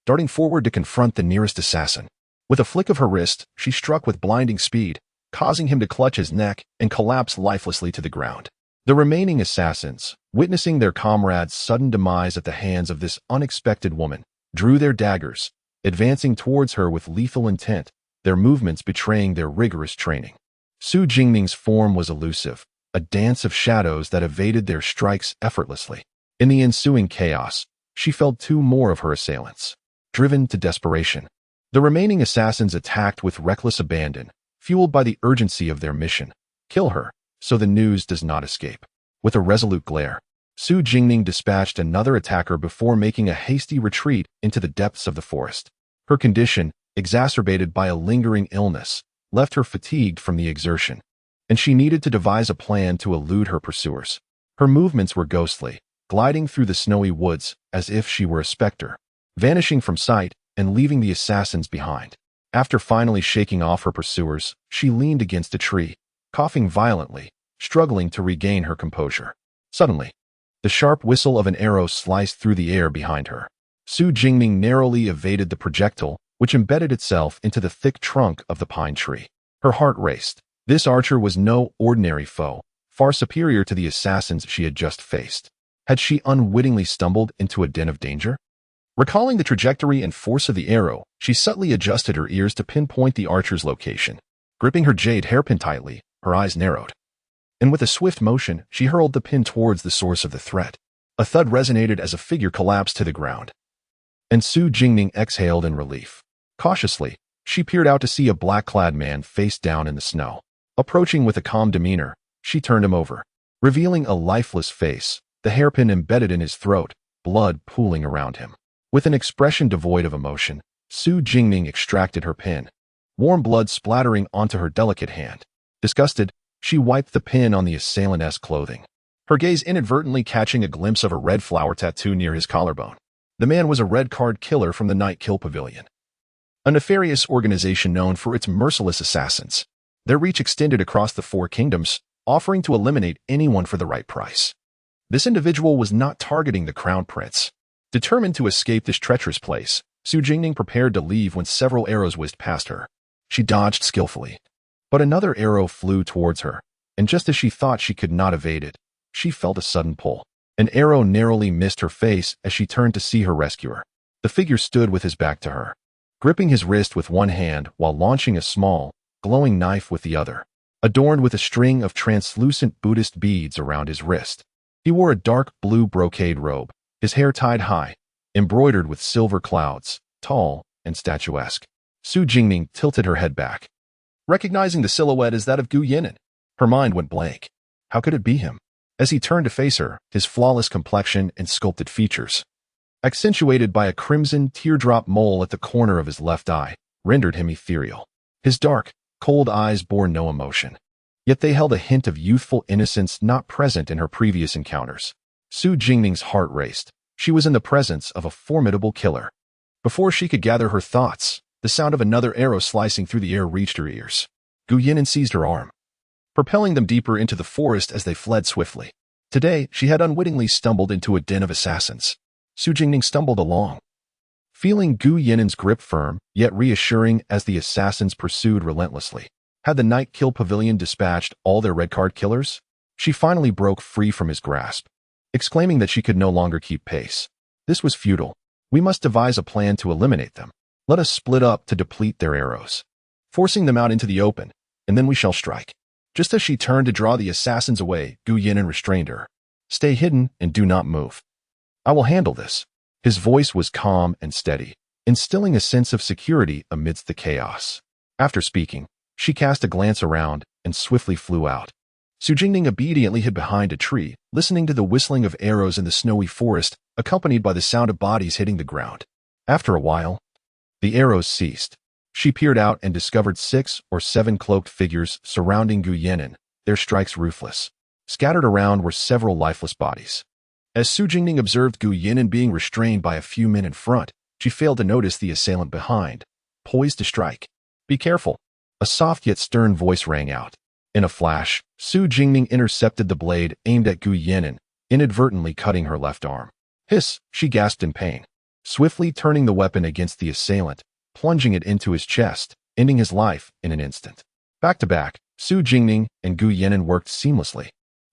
darting forward to confront the nearest assassin. With a flick of her wrist, she struck with blinding speed, causing him to clutch his neck and collapse lifelessly to the ground. The remaining assassins, witnessing their comrade's sudden demise at the hands of this unexpected woman, drew their daggers, advancing towards her with lethal intent, their movements betraying their rigorous training. Su Jingning's form was elusive, a dance of shadows that evaded their strikes effortlessly. In the ensuing chaos, she felled 2 more of her assailants, driven to desperation. The remaining assassins attacked with reckless abandon, fueled by the urgency of their mission. Kill her, so the news does not escape. With a resolute glare, Su Jingning dispatched another attacker before making a hasty retreat into the depths of the forest. Her condition, exacerbated by a lingering illness, left her fatigued from the exertion, and she needed to devise a plan to elude her pursuers. Her movements were ghostly, gliding through the snowy woods as if she were a specter, vanishing from sight and leaving the assassins behind. After finally shaking off her pursuers, she leaned against a tree, coughing violently, struggling to regain her composure. Suddenly, the sharp whistle of an arrow sliced through the air behind her. Su Jingning narrowly evaded the projectile, which embedded itself into the thick trunk of the pine tree. Her heart raced. This archer was no ordinary foe, far superior to the assassins she had just faced. Had she unwittingly stumbled into a den of danger? Recalling the trajectory and force of the arrow, she subtly adjusted her ears to pinpoint the archer's location. Gripping her jade hairpin tightly, her eyes narrowed, and with a swift motion, she hurled the pin towards the source of the threat. A thud resonated as a figure collapsed to the ground, and Su Jingning exhaled in relief. Cautiously, she peered out to see a black-clad man face down in the snow. Approaching with a calm demeanor, she turned him over, revealing a lifeless face, the hairpin embedded in his throat, blood pooling around him. With an expression devoid of emotion, Su Jingning extracted her pin, warm blood splattering onto her delicate hand. Disgusted, she wiped the pin on the assailant's clothing, her gaze inadvertently catching a glimpse of a red flower tattoo near his collarbone. The man was a red card killer from the Night Kill Pavilion. a nefarious organization known for its merciless assassins. Their reach extended across the four kingdoms, offering to eliminate anyone for the right price. This individual was not targeting the crown prince. Determined to escape this treacherous place, Su Jingning prepared to leave when several arrows whizzed past her. She dodged skillfully. But another arrow flew towards her, and just as she thought she could not evade it, she felt a sudden pull. An arrow narrowly missed her face as she turned to see her rescuer. The figure stood with his back to her, gripping his wrist with one hand while launching a small, glowing knife with the other, adorned with a string of translucent Buddhist beads around his wrist. He wore a dark blue brocade robe, his hair tied high, embroidered with silver clouds, tall and statuesque. Su Jingning tilted her head back, recognizing the silhouette as that of Gu Yinan. Her mind went blank. How could it be him? As he turned to face her, his flawless complexion and sculpted features, accentuated by a crimson teardrop mole at the corner of his left eye, rendered him ethereal. His dark, cold eyes bore no emotion, yet they held a hint of youthful innocence not present in her previous encounters. Su Jingning's heart raced. She was in the presence of a formidable killer. Before she could gather her thoughts, the sound of another arrow slicing through the air reached her ears. Gu Yinan seized her arm, propelling them deeper into the forest as they fled swiftly. Today, she had unwittingly stumbled into a den of assassins. Su Jingning stumbled along, feeling Gu Yinan's grip firm, yet reassuring as the assassins pursued relentlessly. Had the Night Kill Pavilion dispatched all their red card killers? She finally broke free from his grasp, exclaiming that she could no longer keep pace. This was futile. We must devise a plan to eliminate them. Let us split up to deplete their arrows, forcing them out into the open, and then we shall strike. Just as she turned to draw the assassins away, Gu Yinan restrained her. Stay hidden and do not move. I will handle this. His voice was calm and steady, instilling a sense of security amidst the chaos. After speaking, she cast a glance around and swiftly flew out. Su Jingning obediently hid behind a tree, listening to the whistling of arrows in the snowy forest, accompanied by the sound of bodies hitting the ground. After a while, the arrows ceased. She peered out and discovered 6 or 7 cloaked figures surrounding Gu Yinan, their strikes ruthless. Scattered around were several lifeless bodies. As Su Jingning observed Gu Yinan being restrained by a few men in front, she failed to notice the assailant behind, poised to strike. Be careful. A soft yet stern voice rang out. In a flash, Su Jingning intercepted the blade aimed at Gu Yinan, inadvertently cutting her left arm. Hiss, she gasped in pain, swiftly turning the weapon against the assailant, plunging it into his chest, ending his life in an instant. Back to back, Su Jingning and Gu Yinan worked seamlessly,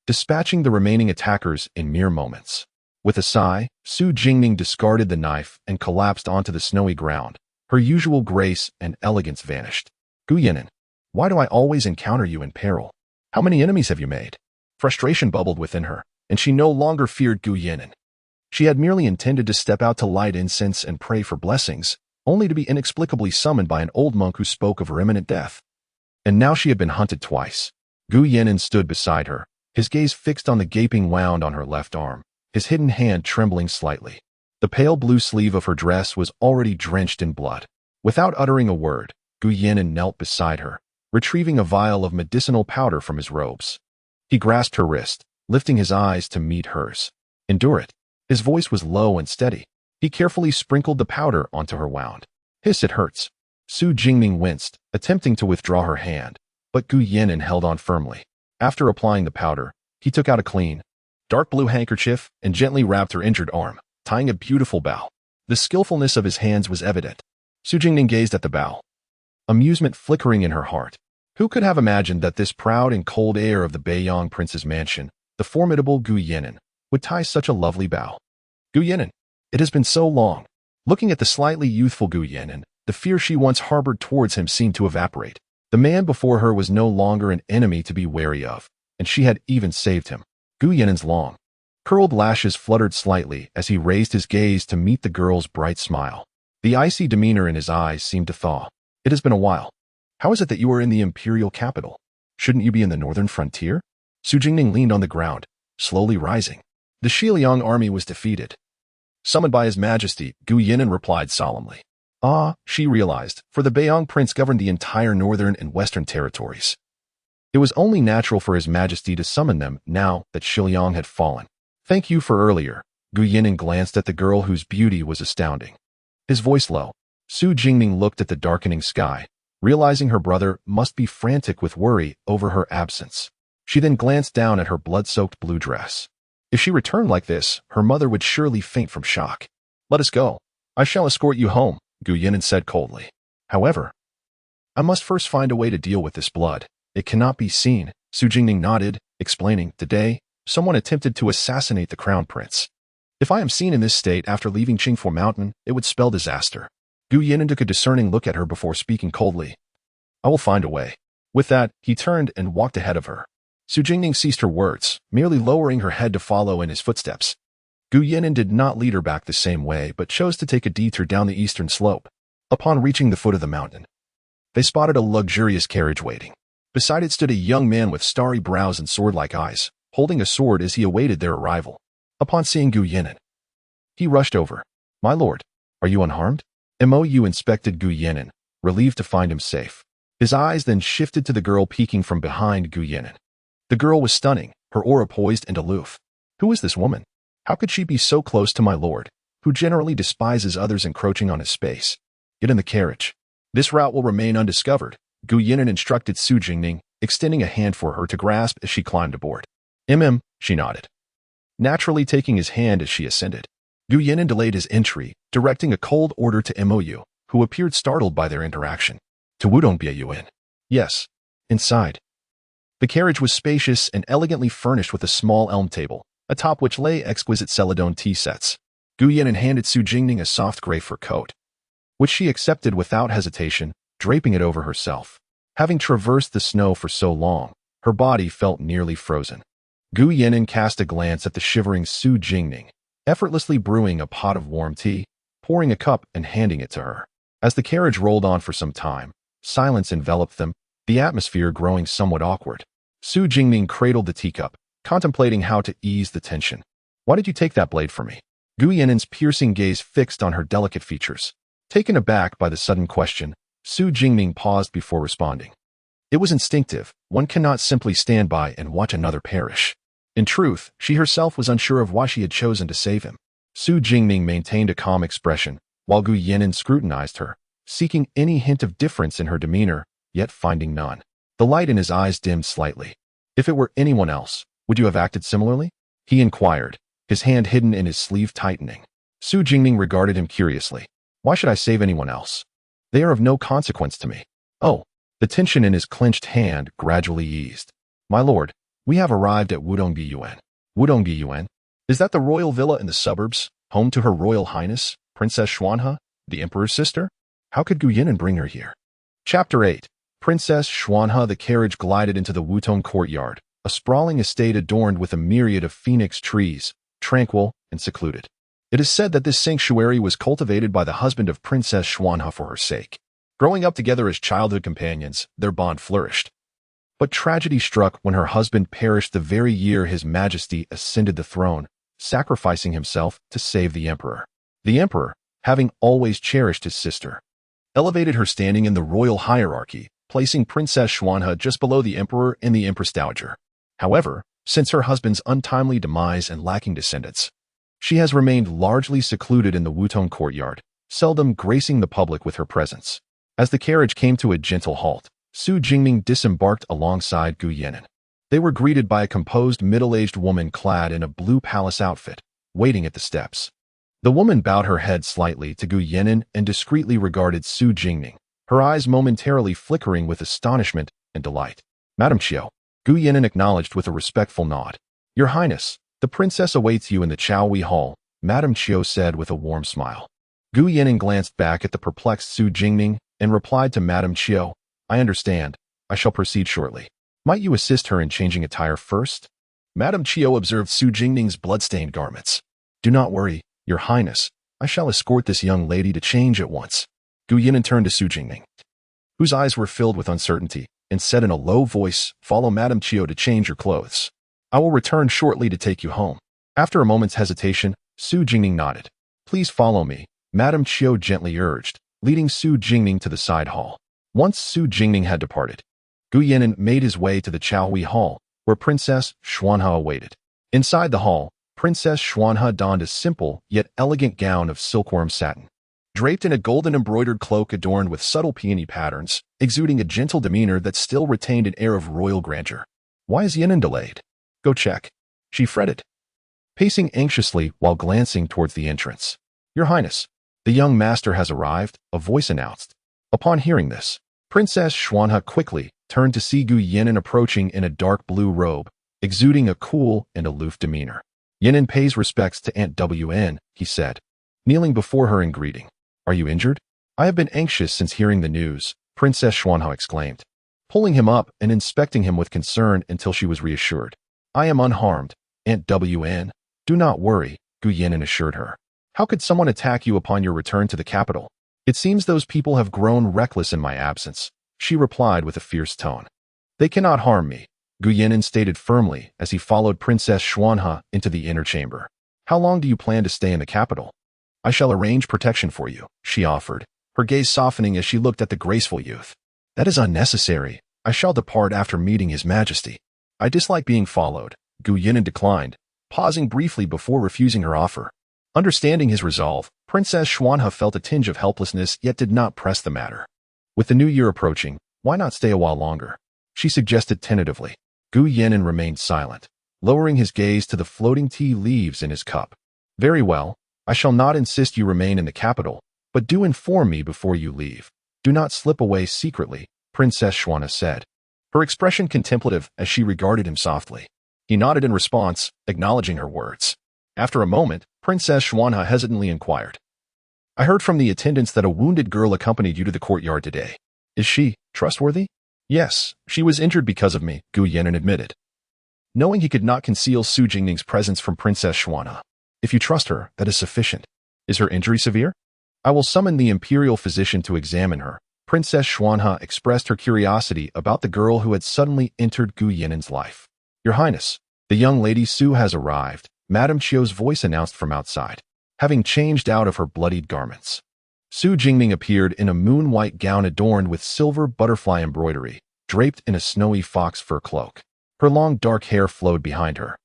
dispatching the remaining attackers in mere moments. With a sigh, Su Jingning discarded the knife and collapsed onto the snowy ground. Her usual grace and elegance vanished. Gu Yinan, why do I always encounter you in peril? How many enemies have you made? Frustration bubbled within her, and she no longer feared Gu Yinan. She had merely intended to step out to light incense and pray for blessings, only to be inexplicably summoned by an old monk who spoke of her imminent death. And now she had been hunted twice. Gu Yinan stood beside her, his gaze fixed on the gaping wound on her left arm, his hidden hand trembling slightly. The pale blue sleeve of her dress was already drenched in blood. Without uttering a word, Gu Yinan knelt beside her, retrieving a vial of medicinal powder from his robes. He grasped her wrist, lifting his eyes to meet hers. Endure it. His voice was low and steady. He carefully sprinkled the powder onto her wound. Hiss, it hurts. Su Jingning winced, attempting to withdraw her hand, but Gu Yinan held on firmly. After applying the powder, he took out a clean, dark blue handkerchief and gently wrapped her injured arm, tying a beautiful bow. The skillfulness of his hands was evident. Su Jingning gazed at the bow, amusement flickering in her heart. Who could have imagined that this proud and cold heir of the Beiyang prince's mansion, the formidable Gu Yinan, would tie such a lovely bow? Gu Yinan, it has been so long. Looking at the slightly youthful Gu Yinan, the fear she once harbored towards him seemed to evaporate. The man before her was no longer an enemy to be wary of, and she had even saved him. Gu Yinan's long, curled lashes fluttered slightly as he raised his gaze to meet the girl's bright smile. The icy demeanor in his eyes seemed to thaw. It has been a while. How is it that you are in the imperial capital? Shouldn't you be in the northern frontier? Su Jingning leaned on the ground, slowly rising. The Xiliang army was defeated. Summoned by His Majesty, Gu Yinan replied solemnly. Ah, she realized, for the Beiyang prince governed the entire northern and western territories. It was only natural for His Majesty to summon them now that Xiliang had fallen. Thank you for earlier. Gu Yinan glanced at the girl whose beauty was astounding. His voice low. Su Jingning looked at the darkening sky, realizing her brother must be frantic with worry over her absence. She then glanced down at her blood-soaked blue dress. If she returned like this, her mother would surely faint from shock. "Let us go. I shall escort you home," Gu Yinan said coldly. "However, I must first find a way to deal with this blood. It cannot be seen." Su Jingning nodded, explaining, "Today, someone attempted to assassinate the crown prince. If I am seen in this state after leaving Qingfu Mountain, it would spell disaster." Gu Yinan took a discerning look at her before speaking coldly. "I will find a way." With that, he turned and walked ahead of her. Su Jingning ceased her words, merely lowering her head to follow in his footsteps. Gu Yinan did not lead her back the same way, but chose to take a detour down the eastern slope. Upon reaching the foot of the mountain, they spotted a luxurious carriage waiting. Beside it stood a young man with starry brows and sword-like eyes, holding a sword as he awaited their arrival. Upon seeing Gu Yinan, he rushed over. "My lord, are you unharmed?" Mou inspected Gu Yinan, relieved to find him safe. His eyes then shifted to the girl peeking from behind Gu Yinan. The girl was stunning, her aura poised and aloof. Who is this woman? How could she be so close to my lord, who generally despises others encroaching on his space? Get in the carriage. This route will remain undiscovered, Gu Yinan instructed Su Jingning, extending a hand for her to grasp as she climbed aboard. She nodded, naturally taking his hand as she ascended. Gu Yinan delayed his entry, directing a cold order to Mou, who appeared startled by their interaction. To Wudong Bieyuan. Yes. Inside. The carriage was spacious and elegantly furnished with a small elm table, atop which lay exquisite celadone tea sets. Gu Yinan handed Su Jingning a soft gray fur coat, which she accepted without hesitation, draping it over herself. Having traversed the snow for so long, her body felt nearly frozen. Gu Yinan cast a glance at the shivering Su Jingning, effortlessly brewing a pot of warm tea, pouring a cup and handing it to her. As the carriage rolled on for some time, silence enveloped them, the atmosphere growing somewhat awkward. Su Jingning cradled the teacup, contemplating how to ease the tension. "Why did you take that blade from me?" Gu Yinan's piercing gaze fixed on her delicate features. Taken aback by the sudden question, Su Jingning paused before responding. It was instinctive. One cannot simply stand by and watch another perish. In truth, she herself was unsure of why she had chosen to save him. Su Jingning maintained a calm expression, while Gu Yinan scrutinized her, seeking any hint of difference in her demeanor, yet finding none. The light in his eyes dimmed slightly. "If it were anyone else, would you have acted similarly?" he inquired, his hand hidden in his sleeve tightening. Su Jingning regarded him curiously. "Why should I save anyone else? They are of no consequence to me." "Oh." The tension in his clenched hand gradually eased. "My lord, we have arrived at Wudong Bieyuan." Wudong Bieyuan? Is that the royal villa in the suburbs, home to Her Royal Highness, Princess Xuanhe, the Emperor's sister? How could Gu Yinan bring her here? Chapter 8. Princess Xuanhe. The carriage glided into the Wutong courtyard, a sprawling estate adorned with a myriad of phoenix trees, tranquil and secluded. It is said that this sanctuary was cultivated by the husband of Princess Xuanhe for her sake. Growing up together as childhood companions, their bond flourished. But tragedy struck when her husband perished the very year His Majesty ascended the throne, sacrificing himself to save the emperor. The emperor, having always cherished his sister, elevated her standing in the royal hierarchy, placing Princess Xuanhe just below the emperor and the empress dowager. However, since her husband's untimely demise and lacking descendants, she has remained largely secluded in the Wutong courtyard, seldom gracing the public with her presence. As the carriage came to a gentle halt, Su Jingning disembarked alongside Gu Yinan. They were greeted by a composed middle-aged woman clad in a blue palace outfit, waiting at the steps. The woman bowed her head slightly to Gu Yinan and discreetly regarded Su Jingning, her eyes momentarily flickering with astonishment and delight. "Madam Qiu," Gu Yinan acknowledged with a respectful nod. "Your Highness, the princess awaits you in the Chaohui Hall," Madam Qiu said with a warm smile. Gu Yinan glanced back at the perplexed Su Jingning and replied to Madam Qiu, "I understand. I shall proceed shortly. Might you assist her in changing attire first?" Madam Qiu observed Su Jingning's blood-stained garments. "Do not worry, Your Highness. I shall escort this young lady to change at once." Gu Yinan turned to Su Jingning, whose eyes were filled with uncertainty, and said in a low voice, "Follow Madam Qiu to change your clothes. I will return shortly to take you home." After a moment's hesitation, Su Jingning nodded. "Please follow me," Madam Qiu gently urged, leading Su Jingning to the side hall. Once Su Jingning had departed, Gu Yinan made his way to the Chaohui Hall, where Princess Xuanhe awaited. Inside the hall, Princess Xuanhe donned a simple yet elegant gown of silkworm satin. draped in a golden embroidered cloak adorned with subtle peony patterns, exuding a gentle demeanor that still retained an air of royal grandeur. Why is Yinan delayed? Go check. She fretted, pacing anxiously while glancing towards the entrance. Your Highness, the young master has arrived, a voice announced. Upon hearing this, Princess Xuanhe quickly turned to see Gu Yinan approaching in a dark blue robe, exuding a cool and aloof demeanor. Yinan pays respects to Aunt Wn, he said, kneeling before her in greeting. Are you injured? I have been anxious since hearing the news, Princess Xuanhe exclaimed, pulling him up and inspecting him with concern until she was reassured. I am unharmed, Aunt Wn. Do not worry, Gu Yinan assured her. How could someone attack you upon your return to the capital? It seems those people have grown reckless in my absence, she replied with a fierce tone. They cannot harm me, Gu Yinan stated firmly as he followed Princess Xuanhe into the inner chamber. How long do you plan to stay in the capital? I shall arrange protection for you, she offered, her gaze softening as she looked at the graceful youth. That is unnecessary. I shall depart after meeting His Majesty. I dislike being followed, Gu Yinan declined, pausing briefly before refusing her offer. Understanding his resolve, Princess Xuanhe felt a tinge of helplessness yet did not press the matter. With the new year approaching, why not stay a while longer? She suggested tentatively. Gu Yinan remained silent, lowering his gaze to the floating tea leaves in his cup. Very well, I shall not insist you remain in the capital, but do inform me before you leave. Do not slip away secretly, Princess Xuanhe said, her expression contemplative as she regarded him softly. He nodded in response, acknowledging her words. After a moment, Princess Xuanhe hesitantly inquired. I heard from the attendants that a wounded girl accompanied you to the courtyard today. Is she trustworthy? Yes, she was injured because of me, Gu Yinan admitted, knowing he could not conceal Su Jingning's presence from Princess Xuanhe. If you trust her, that is sufficient. Is her injury severe? I will summon the imperial physician to examine her. Princess Xuanhe expressed her curiosity about the girl who had suddenly entered Gu Yinan's life. Your Highness, the young lady Su has arrived, Madame Chio's voice announced from outside, having changed out of her bloodied garments. Su Jingning appeared in a moon-white gown adorned with silver butterfly embroidery, draped in a snowy fox fur cloak. Her long dark hair flowed behind her,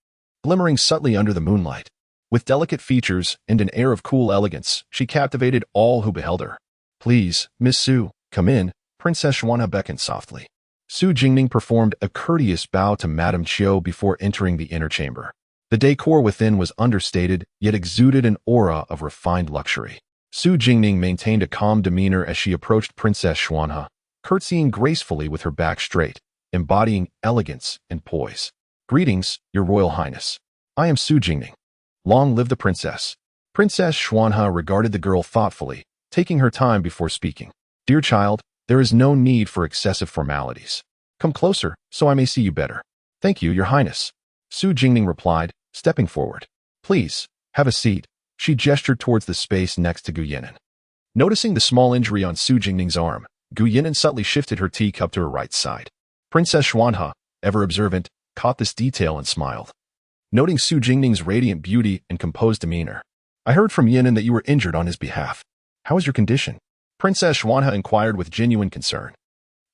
glimmering subtly under the moonlight. With delicate features and an air of cool elegance, she captivated all who beheld her. Please, Miss Su, come in, Princess Xuanhe beckoned softly. Su Jingning performed a courteous bow to Madame Chio before entering the inner chamber. The decor within was understated, yet exuded an aura of refined luxury. Su Jingning maintained a calm demeanor as she approached Princess Xuanhe, curtsying gracefully with her back straight, embodying elegance and poise. Greetings, Your Royal Highness. I am Su Jingning. Long live the princess. Princess Xuanhe regarded the girl thoughtfully, taking her time before speaking. Dear child, there is no need for excessive formalities. Come closer, so I may see you better. Thank you, Your Highness. Su Jingning replied, stepping forward. Please, have a seat. She gestured towards the space next to Gu Yinan. Noticing the small injury on Su Jingning's arm, Gu Yinan subtly shifted her teacup to her right side. Princess Xuanhe, ever observant, caught this detail and smiled, noting Su Jingning's radiant beauty and composed demeanor. I heard from Yinan that you were injured on his behalf. How is your condition? Princess Xuanhe inquired with genuine concern.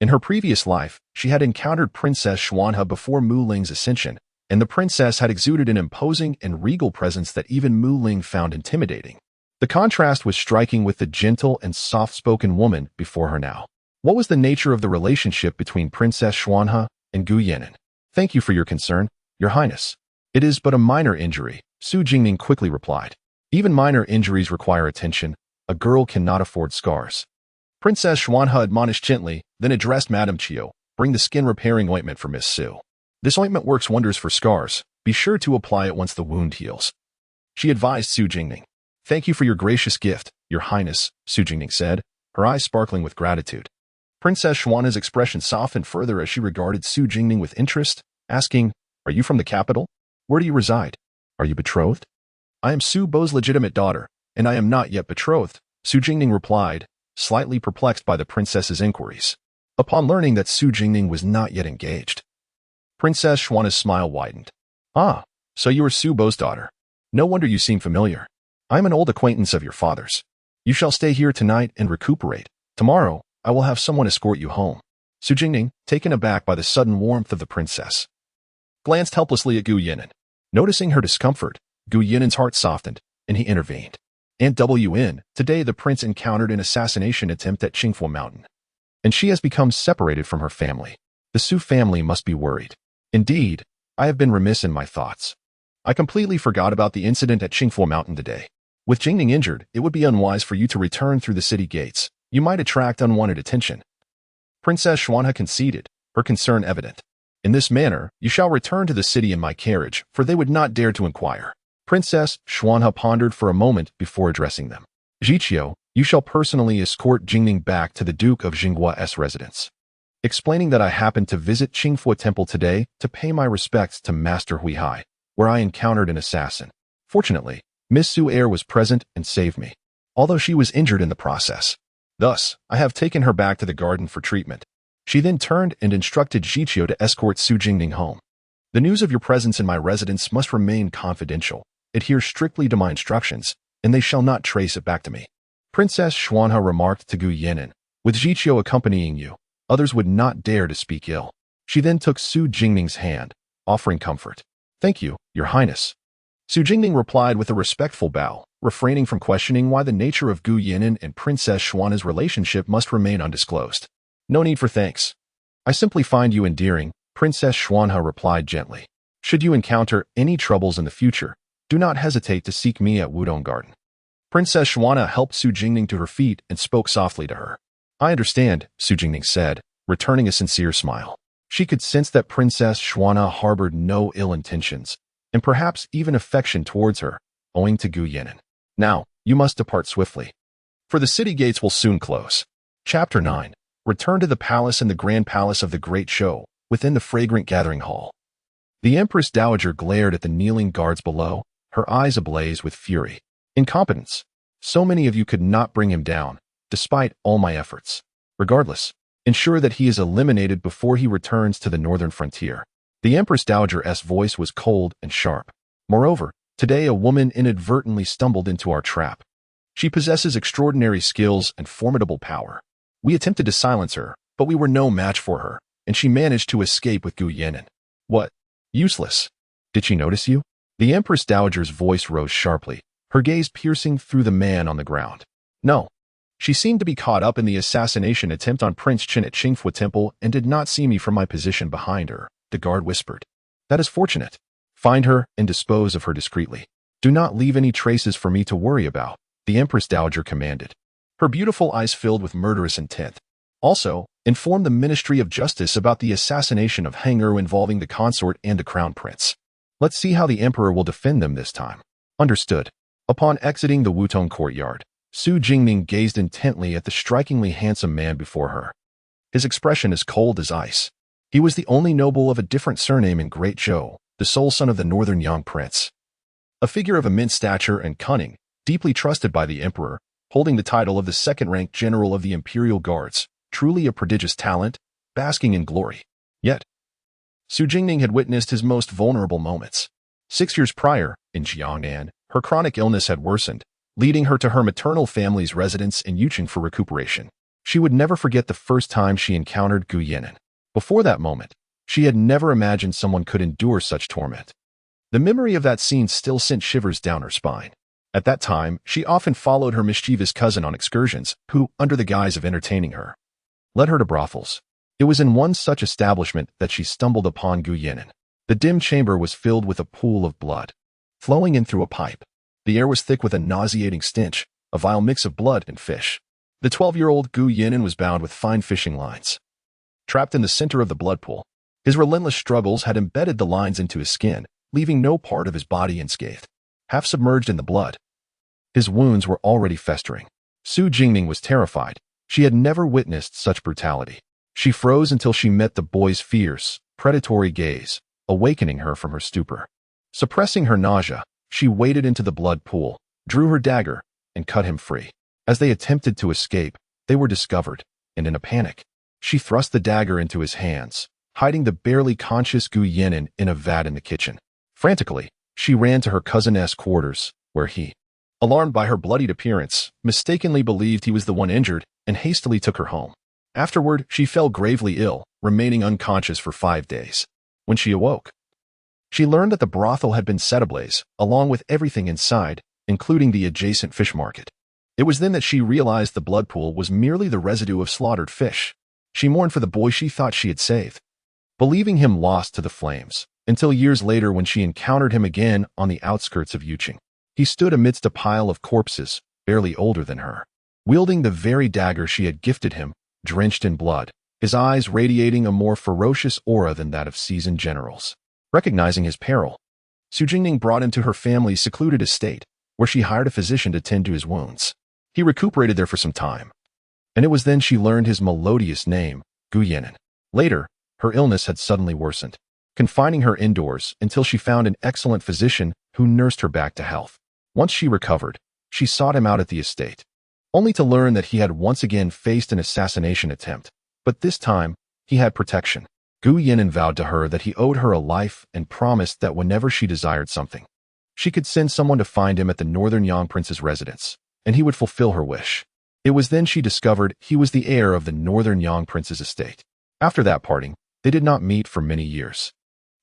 In her previous life, she had encountered Princess Xuanhe before Mu Ling's ascension, and the princess had exuded an imposing and regal presence that even Mu Ling found intimidating. The contrast was striking with the gentle and soft-spoken woman before her now. What was the nature of the relationship between Princess Xuanhe and Gu Yinan? Thank you for your concern, Your Highness. It is but a minor injury, Su Jingning quickly replied. Even minor injuries require attention. A girl cannot afford scars. Princess Xuanhe admonished gently, then addressed Madame Chio. Bring the skin-repairing ointment for Miss Su. This ointment works wonders for scars. Be sure to apply it once the wound heals. She advised Su Jingning. Thank you for your gracious gift, Your Highness, Su Jingning said, her eyes sparkling with gratitude. Princess Xuanhe's expression softened further as she regarded Su Jingning with interest, asking, Are you from the capital? Where do you reside? Are you betrothed? I am Su Bo's legitimate daughter, and I am not yet betrothed, Su Jingning replied, slightly perplexed by the princess's inquiries. Upon learning that Su Jingning was not yet engaged, Princess Xuanhe's smile widened. Ah, so you are Su Bo's daughter. No wonder you seem familiar. I am an old acquaintance of your father's. You shall stay here tonight and recuperate. Tomorrow, I will have someone escort you home. Su Jingning, taken aback by the sudden warmth of the princess, glanced helplessly at Gu Yinan. Noticing her discomfort, Gu Yinan's heart softened, and he intervened. Aunt WN, today the prince encountered an assassination attempt at Qingfu Mountain, and she has become separated from her family. The Su family must be worried. Indeed, I have been remiss in my thoughts. I completely forgot about the incident at Qingfu Mountain today. With Jingning injured, it would be unwise for you to return through the city gates. You might attract unwanted attention. Princess Xuanhe conceded, her concern evident. In this manner, you shall return to the city in my carriage, for they would not dare to inquire. Princess Xuanhe pondered for a moment before addressing them. Jiqiu, you shall personally escort Jingning back to the Duke of Jinggua's residence. Explaining that I happened to visit Qingfu Temple today to pay my respects to Master Huihai, where I encountered an assassin. Fortunately, Miss Su Air was present and saved me, although she was injured in the process. Thus, I have taken her back to the garden for treatment. She then turned and instructed Jiqiu to escort Su Jingning home. The news of your presence in my residence must remain confidential. Adhere strictly to my instructions, and they shall not trace it back to me. Princess Xuanhe remarked to Gu Yan'an, with Jiqiu accompanying you, others would not dare to speak ill. She then took Su Jingning's hand, offering comfort. Thank you, Your Highness. Su Jingning replied with a respectful bow, refraining from questioning why the nature of Gu Yan'an and Princess Xuanhe's relationship must remain undisclosed. No need for thanks. I simply find you endearing, Princess Xuanhe replied gently. Should you encounter any troubles in the future, do not hesitate to seek me at Wudong Garden. Princess Xuanhe helped Su Jingning to her feet and spoke softly to her. I understand, Su Jingning said, returning a sincere smile. She could sense that Princess Xuanhe harbored no ill intentions, and perhaps even affection towards her, owing to Gu Yan'an. Now, you must depart swiftly, for the city gates will soon close. Chapter 9. Return to the palace and the grand palace of the Great Show, within the fragrant gathering hall. The Empress Dowager glared at the kneeling guards below, her eyes ablaze with fury. Incompetence. So many of you could not bring him down, despite all my efforts. Regardless, ensure that he is eliminated before he returns to the northern frontier. The Empress Dowager's voice was cold and sharp. Moreover, today a woman inadvertently stumbled into our trap. She possesses extraordinary skills and formidable power. We attempted to silence her, but we were no match for her, and she managed to escape with Gu Yan'an. What? Useless. Did she notice you? The Empress Dowager's voice rose sharply, her gaze piercing through the man on the ground. No. She seemed to be caught up in the assassination attempt on Prince Qin at Qingfu Temple and did not see me from my position behind her, the guard whispered. That is fortunate. Find her and dispose of her discreetly. Do not leave any traces for me to worry about, the Empress Dowager commanded. Her beautiful eyes filled with murderous intent. Also, inform the Ministry of Justice about the assassination of Heng Er involving the consort and the crown prince. Let's see how the emperor will defend them this time. Understood. Upon exiting the Wutong courtyard, Su Jingning gazed intently at the strikingly handsome man before her. His expression as cold as ice. He was the only noble of a different surname in Great Zhou, the sole son of the northern Yang prince. A figure of immense stature and cunning, deeply trusted by the emperor, holding the title of the second-ranked general of the imperial guards, truly a prodigious talent, basking in glory. Yet, Su Jingning had witnessed his most vulnerable moments. 6 years prior, in Jiangnan, her chronic illness had worsened, leading her to her maternal family's residence in Yuqing for recuperation. She would never forget the first time she encountered Gu Yan'an. Before that moment, she had never imagined someone could endure such torment. The memory of that scene still sent shivers down her spine. At that time, she often followed her mischievous cousin on excursions, who, under the guise of entertaining her, led her to brothels. It was in one such establishment that she stumbled upon Gu Yan'an. The dim chamber was filled with a pool of blood, flowing in through a pipe. The air was thick with a nauseating stench, a vile mix of blood and fish. The 12-year-old Gu Yan'an was bound with fine fishing lines. Trapped in the center of the blood pool, his relentless struggles had embedded the lines into his skin, leaving no part of his body unscathed. Half submerged in the blood, his wounds were already festering. Su Jingning was terrified. She had never witnessed such brutality. She froze until she met the boy's fierce, predatory gaze, awakening her from her stupor. Suppressing her nausea, she waded into the blood pool, drew her dagger, and cut him free. As they attempted to escape, they were discovered, and in a panic, she thrust the dagger into his hands, hiding the barely conscious Gu Yan'an in a vat in the kitchen. Frantically, she ran to her cousin's quarters, where he, alarmed by her bloodied appearance, mistakenly believed he was the one injured and hastily took her home. Afterward, she fell gravely ill, remaining unconscious for 5 days. When she awoke, she learned that the brothel had been set ablaze, along with everything inside, including the adjacent fish market. It was then that she realized the blood pool was merely the residue of slaughtered fish. She mourned for the boy she thought she had saved, believing him lost to the flames, until years later when she encountered him again on the outskirts of Yuqing. He stood amidst a pile of corpses, barely older than her, wielding the very dagger she had gifted him, drenched in blood, his eyes radiating a more ferocious aura than that of seasoned generals. Recognizing his peril, Su Jingning brought him to her family's secluded estate, where she hired a physician to tend to his wounds. He recuperated there for some time, and it was then she learned his melodious name, Gu Yan'an. Later, her illness had suddenly worsened, confining her indoors until she found an excellent physician who nursed her back to health. Once she recovered, she sought him out at the estate, only to learn that he had once again faced an assassination attempt. But this time, he had protection. Gu Yan'an vowed to her that he owed her a life and promised that whenever she desired something, she could send someone to find him at the Northern Yang Prince's residence, and he would fulfill her wish. It was then she discovered he was the heir of the Northern Yang Prince's estate. After that parting, they did not meet for many years.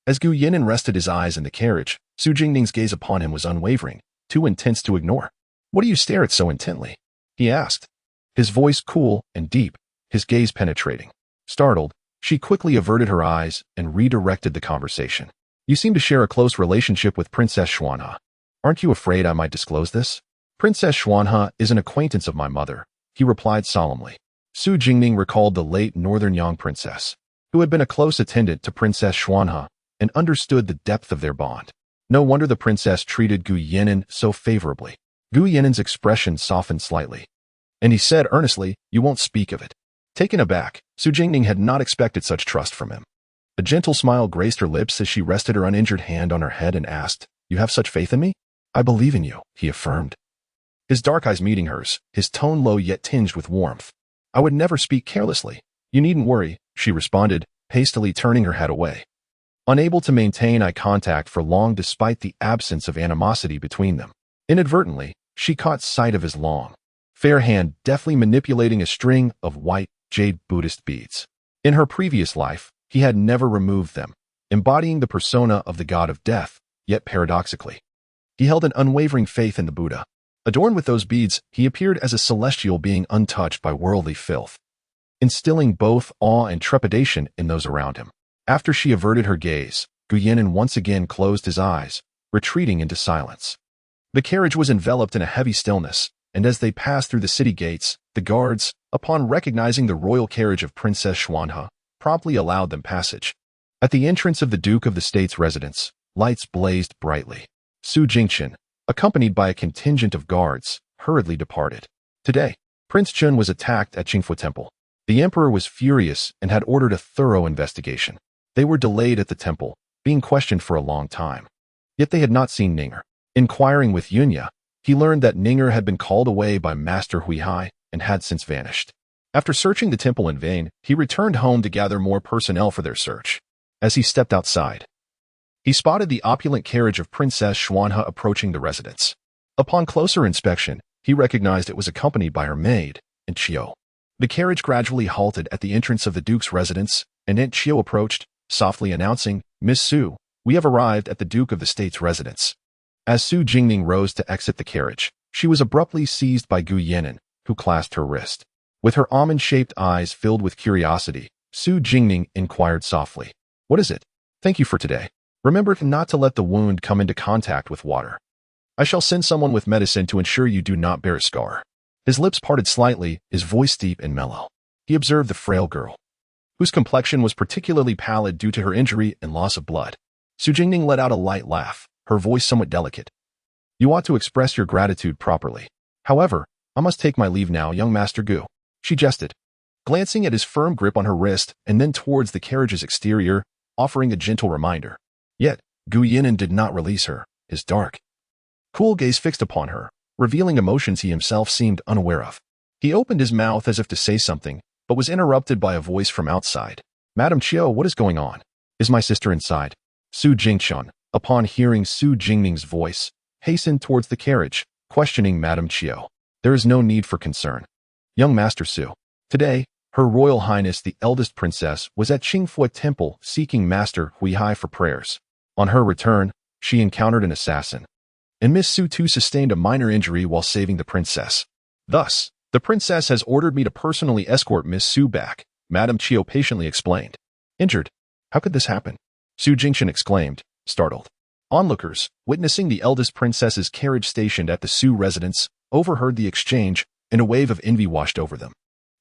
As Gu Yan'an rested his eyes in the carriage, Su Jingning's gaze upon him was unwavering, too intense to ignore. "What do you stare at so intently?" he asked, his voice cool and deep, his gaze penetrating. Startled, she quickly averted her eyes and redirected the conversation. "You seem to share a close relationship with Princess Xuanhe. Aren't you afraid I might disclose this?" "Princess Xuanhe is an acquaintance of my mother," he replied solemnly. Su Jingning recalled the late Northern Yang Princess, who had been a close attendant to Princess Xuanhe, and understood the depth of their bond. No wonder the princess treated Gu Yan'an so favorably. Gu Yan'an's expression softened slightly, and he said earnestly, "You won't speak of it." Taken aback, Su Jingning had not expected such trust from him. A gentle smile graced her lips as she rested her uninjured hand on her head and asked, "You have such faith in me?" "I believe in you," he affirmed, his dark eyes meeting hers, his tone low yet tinged with warmth. "I would never speak carelessly. You needn't worry," she responded, hastily turning her head away. Unable to maintain eye contact for long despite the absence of animosity between them. Inadvertently, she caught sight of his long, fair hand deftly manipulating a string of white, jade Buddhist beads. In her previous life, he had never removed them, embodying the persona of the god of death, yet paradoxically, he held an unwavering faith in the Buddha. Adorned with those beads, he appeared as a celestial being untouched by worldly filth, instilling both awe and trepidation in those around him. After she averted her gaze, Gu Yan'an once again closed his eyes, retreating into silence. The carriage was enveloped in a heavy stillness, and as they passed through the city gates, the guards, upon recognizing the royal carriage of Princess Xuanhe, promptly allowed them passage. At the entrance of the Duke of the State's residence, lights blazed brightly. Su Jingchen, accompanied by a contingent of guards, hurriedly departed. Today, Prince Chun was attacked at Qingfu Temple. The emperor was furious and had ordered a thorough investigation. They were delayed at the temple, being questioned for a long time. Yet they had not seen Ninger. Inquiring with Yunya, he learned that Ninger had been called away by Master Huihai and had since vanished. After searching the temple in vain, he returned home to gather more personnel for their search. As he stepped outside, he spotted the opulent carriage of Princess Xuanhe approaching the residence. Upon closer inspection, he recognized it was accompanied by her maid, Aunt Chiu. The carriage gradually halted at the entrance of the Duke's residence, and Aunt Chiu approached, softly announcing, "Miss Su, we have arrived at the Duke of the State's residence." As Su Jingning rose to exit the carriage, she was abruptly seized by Gu Yan'an, who clasped her wrist. With her almond-shaped eyes filled with curiosity, Su Jingning inquired softly, "What is it?" "Thank you for today. Remember not to let the wound come into contact with water. I shall send someone with medicine to ensure you do not bear a scar." His lips parted slightly, his voice deep and mellow. He observed the frail girl, whose complexion was particularly pallid due to her injury and loss of blood. Su Jingning let out a light laugh, her voice somewhat delicate. "You ought to express your gratitude properly. However, I must take my leave now, young Master Gu." She jested, glancing at his firm grip on her wrist and then towards the carriage's exterior, offering a gentle reminder. Yet, Gu Yan'an did not release her, his dark, cool gaze fixed upon her, revealing emotions he himself seemed unaware of. He opened his mouth as if to say something, but was interrupted by a voice from outside. "Madam Chiu, what is going on? Is my sister inside?" Su Jingchun, upon hearing Su Jingning's voice, hastened towards the carriage, questioning Madam Chiu. "There is no need for concern, young Master Su. Today, Her Royal Highness the eldest princess was at Qingfu Temple seeking Master Huihai for prayers. On her return, she encountered an assassin, and Miss Su too sustained a minor injury while saving the princess. Thus, the princess has ordered me to personally escort Miss Su back, Madame Chio patiently explained. Injured? How could this happen? Su Jingchen exclaimed, startled. Onlookers, witnessing the eldest princess's carriage stationed at the Su residence, overheard the exchange, and a wave of envy washed over them.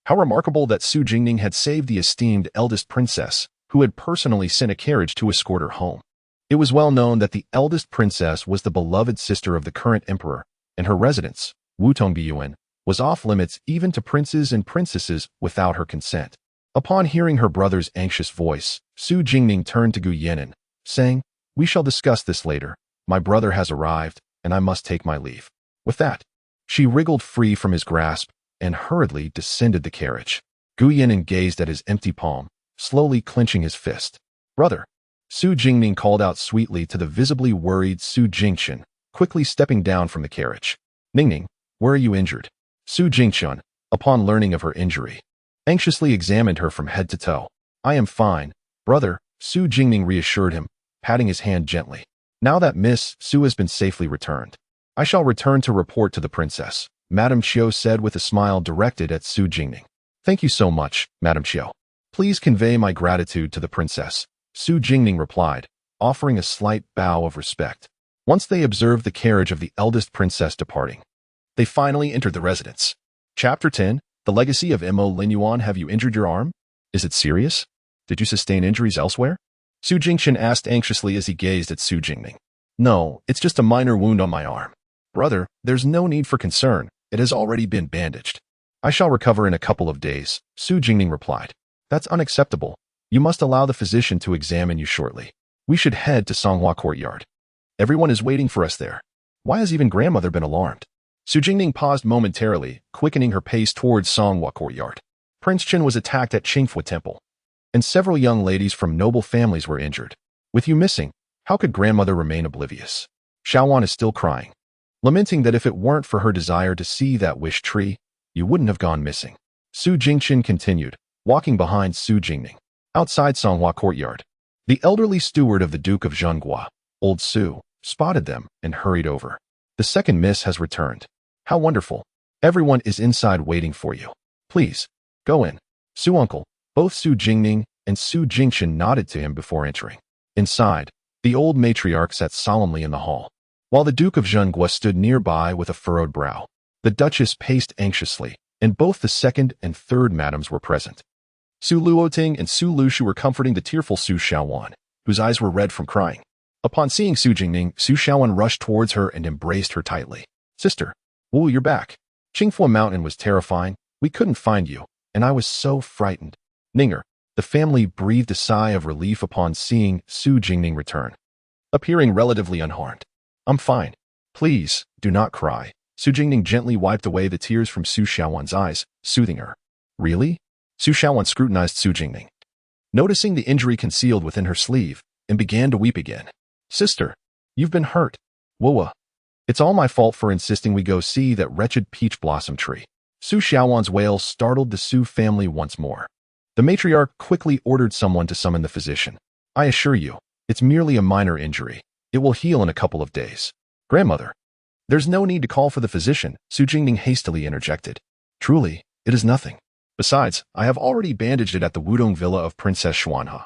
How remarkable that Su Jingning had saved the esteemed eldest princess, who had personally sent a carriage to escort her home. It was well known that the eldest princess was the beloved sister of the current emperor, and her residence, Wutongbyuan, was off-limits even to princes and princesses without her consent. Upon hearing her brother's anxious voice, Su Jingning turned to Gu Yenin, saying, "We shall discuss this later. My brother has arrived, and I must take my leave." With that, she wriggled free from his grasp and hurriedly descended the carriage. Gu Yenin gazed at his empty palm, slowly clenching his fist. "Brother," Su Jingning called out sweetly to the visibly worried Su Jingchen, quickly stepping down from the carriage. "Ningning, where are you injured?" Su Jingchen, upon learning of her injury, anxiously examined her from head to toe. "I am fine, brother," Su Jingning reassured him, patting his hand gently. "Now that Miss Su has been safely returned, I shall return to report to the princess," Madame Chio said with a smile directed at Su Jingning. "Thank you so much, Madame Chio. Please convey my gratitude to the princess," Su Jingning replied, offering a slight bow of respect. Once they observed the carriage of the eldest princess departing, they finally entered the residence. Chapter 10, The Legacy of Mo Linyuan. Have you injured your arm? Is it serious? Did you sustain injuries elsewhere? Su Jingchen asked anxiously as he gazed at Su Jingning. "No, it's just a minor wound on my arm. Brother, there's no need for concern. It has already been bandaged. I shall recover in a couple of days," Su Jingning replied. "That's unacceptable. You must allow the physician to examine you shortly. We should head to Songhua Courtyard. Everyone is waiting for us there. Why has even grandmother been alarmed?" Su Jingning paused momentarily, quickening her pace towards Songhua Courtyard. Prince Chen was attacked at Qingfu Temple, and several young ladies from noble families were injured. With you missing, how could grandmother remain oblivious? Xiaowan is still crying, lamenting that if it weren't for her desire to see that wish tree, you wouldn't have gone missing. Su Jingchen continued, walking behind Su Jingning. Outside Songhua Courtyard, the elderly steward of the Duke of Zhenghua, old Su, spotted them and hurried over. "The second miss has returned. How wonderful. Everyone is inside waiting for you. Please, go in." Su uncle, both Su Jingning and Su Jingchen nodded to him before entering. Inside, the old matriarch sat solemnly in the hall, while the Duke of Zhenghua stood nearby with a furrowed brow. The Duchess paced anxiously, and both the second and third madams were present. Su Luoting and Su Lushu were comforting the tearful Su Xiaowan, whose eyes were red from crying. Upon seeing Su Jingning, Su Xiaowan rushed towards her and embraced her tightly. "Sister, Wu, you're back. Qingfu Mountain was terrifying. We couldn't find you, and I was so frightened." Ninger, the family breathed a sigh of relief upon seeing Su Jingning return, appearing relatively unharmed. "I'm fine. Please, do not cry." Su Jingning gently wiped away the tears from Su Xiaowan's eyes, soothing her. "Really?" Su Xiaowan scrutinized Su Jingning, noticing the injury concealed within her sleeve, and began to weep again. "Sister, you've been hurt. Wua. It's all my fault for insisting we go see that wretched peach blossom tree." Su Xiaowan's wail startled the Su family once more. The matriarch quickly ordered someone to summon the physician. "I assure you, it's merely a minor injury. It will heal in a couple of days." "Grandmother, there's no need to call for the physician," Su Jingning hastily interjected. "Truly, it is nothing. Besides, I have already bandaged it at the Wudong Villa of Princess Xuanhe.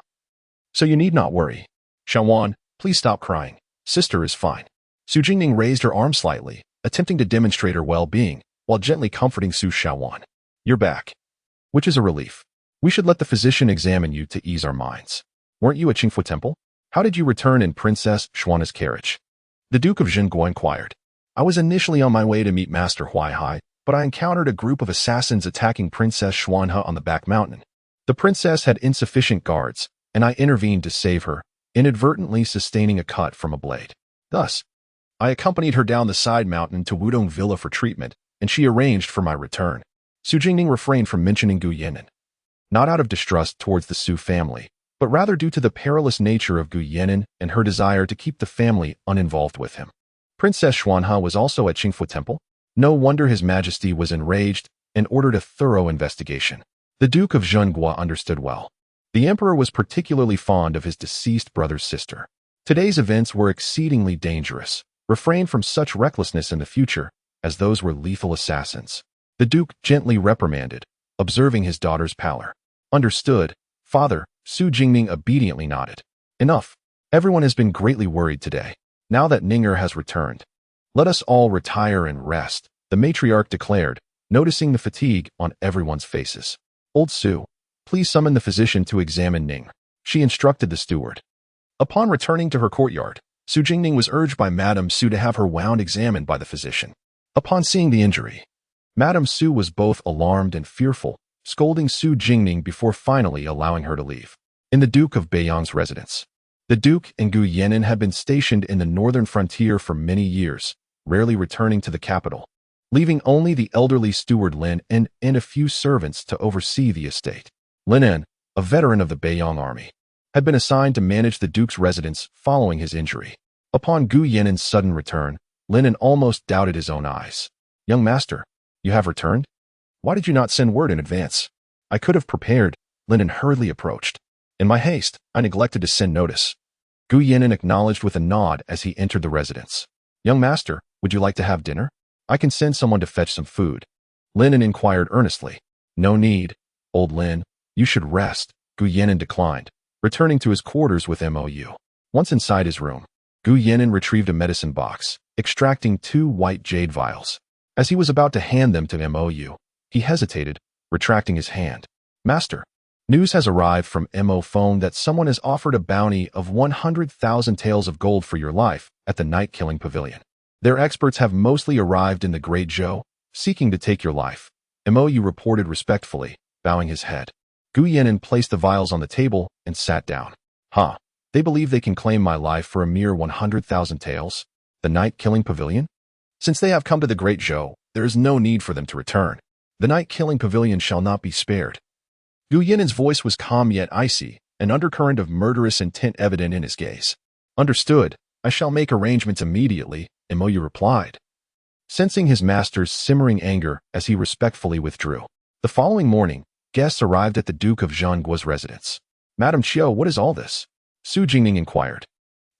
So you need not worry. Xiaowan, please stop crying. Sister is fine." Su Jingning raised her arm slightly, attempting to demonstrate her well-being, while gently comforting Su Xiaowan. "You're back, which is a relief. We should let the physician examine you to ease our minds. Weren't you at Qingfu Temple? How did you return in Princess Xuanhe's carriage?" The Duke of Zhenghua inquired. "I was initially on my way to meet Master Huaihai, but I encountered a group of assassins attacking Princess Xuanhe on the back mountain. The princess had insufficient guards, and I intervened to save her, inadvertently sustaining a cut from a blade. Thus, I accompanied her down the side mountain to Wudong Villa for treatment, and she arranged for my return." Su Jingning refrained from mentioning Gu Yenin, not out of distrust towards the Su family, but rather due to the perilous nature of Gu Yenin and her desire to keep the family uninvolved with him. Princess Xuanhe was also at Qingfu Temple. No wonder His Majesty was enraged and ordered a thorough investigation. The Duke of Zhenghua understood well. The emperor was particularly fond of his deceased brother's sister. Today's events were exceedingly dangerous, Refrain from such recklessness in the future, as those were lethal assassins. The Duke gently reprimanded, observing his daughter's pallor. Understood, father. Su Jingning obediently nodded. Enough. Everyone has been greatly worried today. Now that Ninger has returned, let us all retire and rest, the matriarch declared, noticing the fatigue on everyone's faces. Old Su, please summon the physician to examine Ning, she instructed the steward. Upon returning to her courtyard, Su Jingning was urged by Madame Su to have her wound examined by the physician. Upon seeing the injury, Madame Su was both alarmed and fearful, scolding Su Jingning before finally allowing her to leave. In the Duke of Beiyang's residence, the Duke and Gu Yenin had been stationed in the northern frontier for many years, rarely returning to the capital, leaving only the elderly steward Lin and a few servants to oversee the estate. Lin En, a veteran of the Beiyang army, had been assigned to manage the Duke's residence following his injury. Upon Gu Yenin's sudden return, Lin En almost doubted his own eyes. Young master, you have returned? Why did you not send word in advance? I could have prepared. Lin En hurriedly approached. In my haste, I neglected to send notice. Gu Yenin acknowledged with a nod as he entered the residence. Young master, would you like to have dinner? I can send someone to fetch some food. Lin En inquired earnestly. No need. Old Lin, you should rest. Gu Yenin declined, returning to his quarters with Mou. Once inside his room, Gu Yenin retrieved a medicine box, extracting 2 white jade vials. As he was about to hand them to Mou, he hesitated, retracting his hand. Master, news has arrived from Mo phone that someone has offered a bounty of 100,000 taels of gold for your life at the night-killing pavilion. Their experts have mostly arrived in the Great Zhou, seeking to take your life. Mou reported respectfully, bowing his head. Gu Yenin placed the vials on the table and sat down. They believe they can claim my life for a mere 100,000 taels? The night-killing pavilion? Since they have come to the Great Zhou, there is no need for them to return. The night-killing pavilion shall not be spared. Gu Yenin's voice was calm yet icy, an undercurrent of murderous intent evident in his gaze. Understood. I shall make arrangements immediately, Mou replied, sensing his master's simmering anger as he respectfully withdrew. The following morning, guests arrived at the Duke of Zhongguo's residence. Madame Qiu, what is all this? Su Jingning inquired.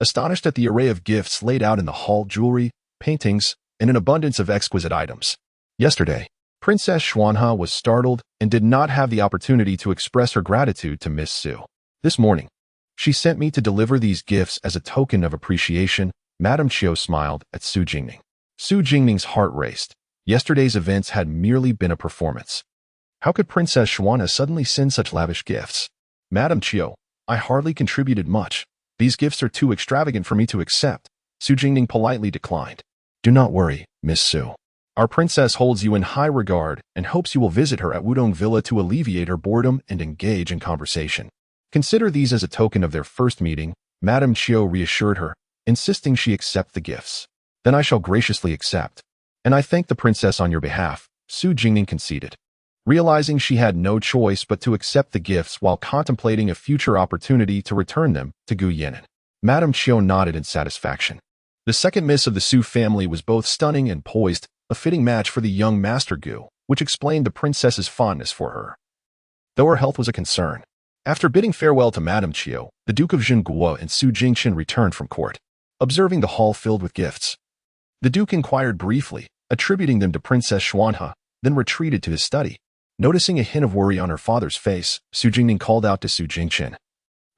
Astonished at the array of gifts laid out in the hall, jewelry, paintings, and an abundance of exquisite items. Yesterday, Princess Xuanhe was startled and did not have the opportunity to express her gratitude to Miss Su. This morning, she sent me to deliver these gifts as a token of appreciation. Madame Qiu smiled at Su Jingning. Su Jingning's heart raced. Yesterday's events had merely been a performance. How could Princess Xuanhe suddenly send such lavish gifts? Madame Qiu, I hardly contributed much. These gifts are too extravagant for me to accept. Su Jingning politely declined. Do not worry, Miss Su. Our princess holds you in high regard and hopes you will visit her at Wudong Villa to alleviate her boredom and engage in conversation. Consider these as a token of their first meeting, Madame Qiu reassured her, insisting she accept the gifts. Then I shall graciously accept. And I thank the princess on your behalf, Su Jingning conceded. Realizing she had no choice but to accept the gifts while contemplating a future opportunity to return them to Gu Yenin, Madame Qiu nodded in satisfaction. The second miss of the Su family was both stunning and poised, a fitting match for the young Master Gu, which explained the princess's fondness for her. Though her health was a concern, after bidding farewell to Madame Qiu, the Duke of Zhongguo and Su Jingchen returned from court, observing the hall filled with gifts. The Duke inquired briefly, attributing them to Princess Xuanhe, then retreated to his study. Noticing a hint of worry on her father's face, Su Jingning called out to Su Jingchen,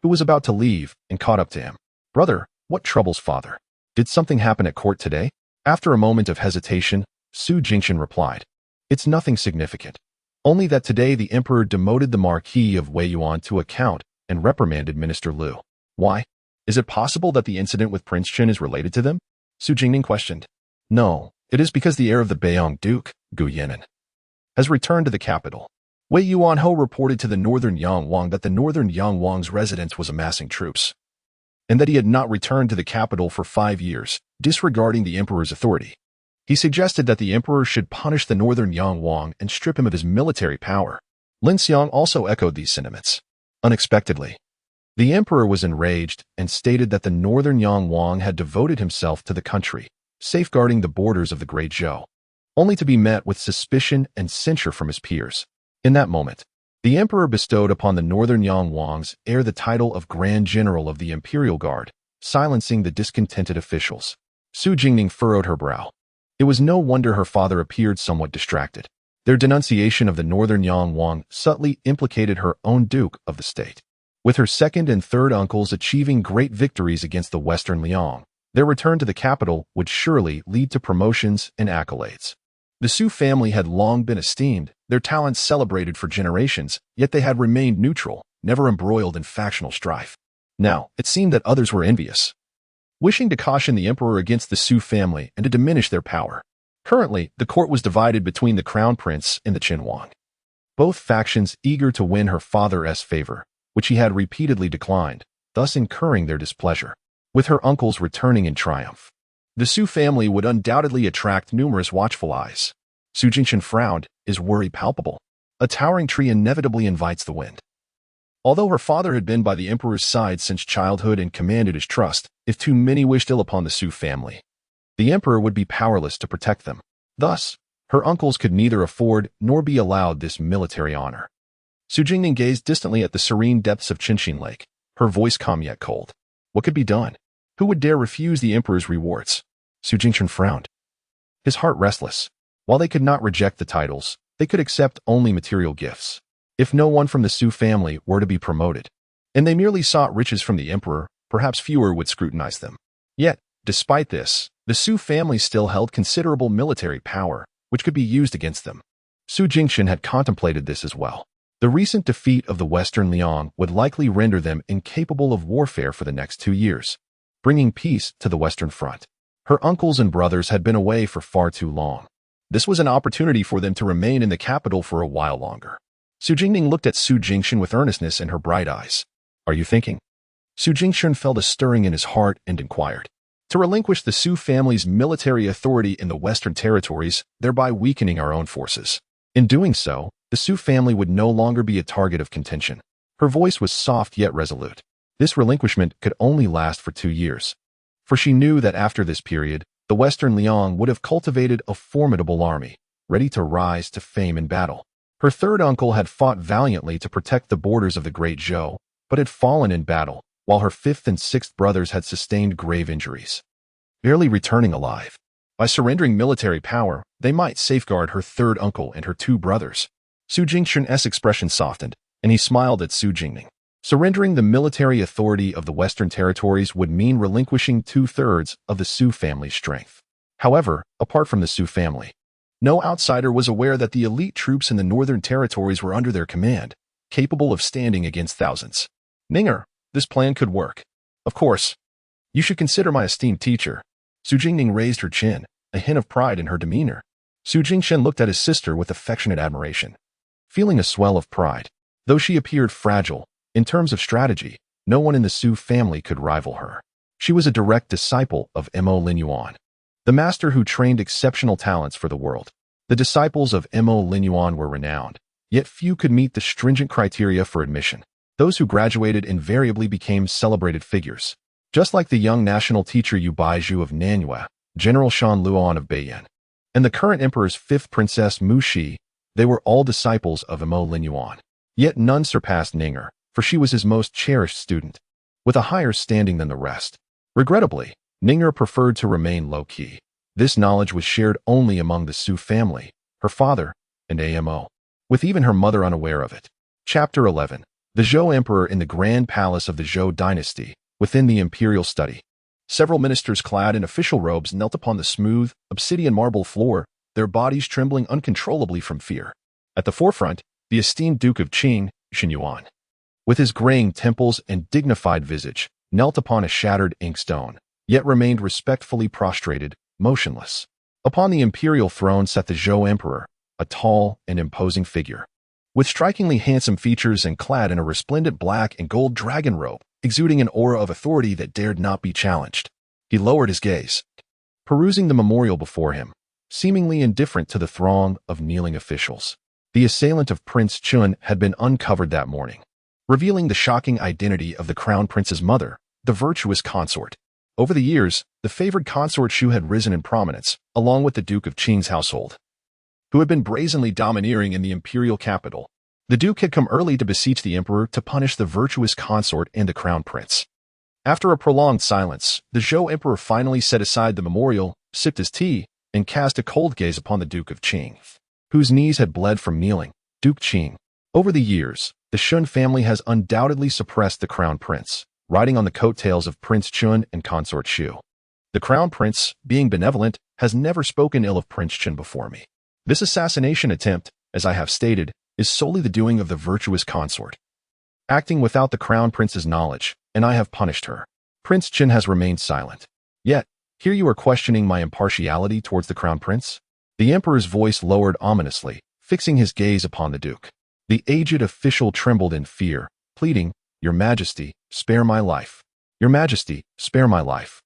who was about to leave, and caught up to him. Brother, what troubles father? Did something happen at court today? After a moment of hesitation, Su Jingchen replied, It's nothing significant. Only that today the emperor demoted the Marquis of Weiyuan to account and reprimanded Minister Liu. Why? Is it possible that the incident with Prince Chen is related to them? Su Jingning questioned. No, it is because the heir of the Beiyang Duke, Gu Yenin, has returned to the capital. Wei Yuanho reported to the Northern Yangwang that the Northern Yangwang's residence was amassing troops, and that he had not returned to the capital for 5 years, disregarding the emperor's authority. He suggested that the emperor should punish the Northern Yangwang and strip him of his military power. Lin Xiang also echoed these sentiments. Unexpectedly, the emperor was enraged and stated that the Northern Yangwang had devoted himself to the country, safeguarding the borders of the Great Zhou, only to be met with suspicion and censure from his peers. In that moment, the emperor bestowed upon the Northern Yangwang's heir the title of Grand General of the Imperial Guard, silencing the discontented officials. Su Jingning furrowed her brow. It was no wonder her father appeared somewhat distracted. Their denunciation of the northern Yang Wang subtly implicated her own duke of the state. With her second and third uncles achieving great victories against the western Liang, their return to the capital would surely lead to promotions and accolades. The Su family had long been esteemed, their talents celebrated for generations, yet they had remained neutral, never embroiled in factional strife. Now, it seemed that others were envious, wishing to caution the emperor against the Su family and to diminish their power. Currently, the court was divided between the crown prince and the Qinhuang, both factions eager to win her father's favor, which he had repeatedly declined, thus incurring their displeasure. With her uncles returning in triumph, the Su family would undoubtedly attract numerous watchful eyes. Su Jingshan frowned, his worry palpable. A towering tree inevitably invites the wind. Although her father had been by the emperor's side since childhood and commanded his trust, if too many wished ill upon the Su family, the emperor would be powerless to protect them. Thus, her uncles could neither afford nor be allowed this military honor. Su Jingning gazed distantly at the serene depths of Qinxin Lake, her voice calm yet cold. What could be done? Who would dare refuse the emperor's rewards? Su Jingshan frowned, his heart restless. While they could not reject the titles, they could accept only material gifts. If no one from the Su family were to be promoted, and they merely sought riches from the emperor, perhaps fewer would scrutinize them. Yet, despite this, the Su family still held considerable military power, which could be used against them. Su Jingshan had contemplated this as well. The recent defeat of the Western Liang would likely render them incapable of warfare for the next 2 years, bringing peace to the Western Front. Her uncles and brothers had been away for far too long. This was an opportunity for them to remain in the capital for a while longer. Su Jingning looked at Su Jingshan with earnestness in her bright eyes. Are you thinking? Su Jingshan felt a stirring in his heart and inquired. To relinquish the Su family's military authority in the Western territories, thereby weakening our own forces. In doing so, the Su family would no longer be a target of contention. Her voice was soft yet resolute. This relinquishment could only last for 2 years, for she knew that after this period, the Western Liang would have cultivated a formidable army, ready to rise to fame in battle. Her third uncle had fought valiantly to protect the borders of the Great Zhou, but had fallen in battle, while her fifth and sixth brothers had sustained grave injuries, barely returning alive. By surrendering military power, they might safeguard her third uncle and her 2 brothers. Su Jingshan's expression softened, and he smiled at Su Jingning. Surrendering the military authority of the Western territories would mean relinquishing 2/3 of the Su family's strength. However, apart from the Su family, no outsider was aware that the elite troops in the northern territories were under their command, capable of standing against thousands. Ninger, this plan could work. Of course. You should consider my esteemed teacher. Su Jingning raised her chin, a hint of pride in her demeanor. Su Jingshan looked at his sister with affectionate admiration, feeling a swell of pride. Though she appeared fragile, in terms of strategy, no one in the Su family could rival her. She was a direct disciple of Mo Linyuan, the master who trained exceptional talents for the world. The disciples of Mo Linyuan were renowned, yet few could meet the stringent criteria for admission. Those who graduated invariably became celebrated figures, just like the young national teacher Yu Baizhu of Nanyue, General Shan Luan of Beiyan, and the current emperor's 5th princess Mu Shi. They were all disciples of Mo Linyuan. Yet none surpassed Ninger, for she was his most cherished student, with a higher standing than the rest. Regrettably, Ninger preferred to remain low-key. This knowledge was shared only among the Su family, her father, and Amo, with even her mother unaware of it. Chapter 11. The Zhou Emperor in the Grand Palace of the Zhou Dynasty, within the imperial study. Several ministers clad in official robes knelt upon the smooth, obsidian marble floor, their bodies trembling uncontrollably from fear. At the forefront, the esteemed Duke of Qing, Xinyuan, with his graying temples and dignified visage, knelt upon a shattered inkstone, yet remained respectfully prostrated, motionless. Upon the imperial throne sat the Zhou Emperor, a tall and imposing figure, with strikingly handsome features and clad in a resplendent black and gold dragon robe, exuding an aura of authority that dared not be challenged. He lowered his gaze, perusing the memorial before him, seemingly indifferent to the throng of kneeling officials. The assailant of Prince Chun had been uncovered that morning, revealing the shocking identity of the crown prince's mother, the virtuous consort. Over the years, the favored consort Shu had risen in prominence, along with the Duke of Qing's household, who had been brazenly domineering in the imperial capital. The Duke had come early to beseech the emperor to punish the virtuous consort and the crown prince. After a prolonged silence, the Zhou emperor finally set aside the memorial, sipped his tea, and cast a cold gaze upon the Duke of Qing, whose knees had bled from kneeling. Duke Qing. Over the years, the Shun family has undoubtedly suppressed the crown prince, riding on the coattails of Prince Chun and Consort Shu. The crown prince, being benevolent, has never spoken ill of Prince Chun before me. This assassination attempt, as I have stated, is solely the doing of the virtuous consort, acting without the crown prince's knowledge, and I have punished her. Prince Chun has remained silent. Yet, here you are questioning my impartiality towards the crown prince? The emperor's voice lowered ominously, fixing his gaze upon the duke. The aged official trembled in fear, pleading, "Your Majesty, spare my life. Your Majesty, spare my life."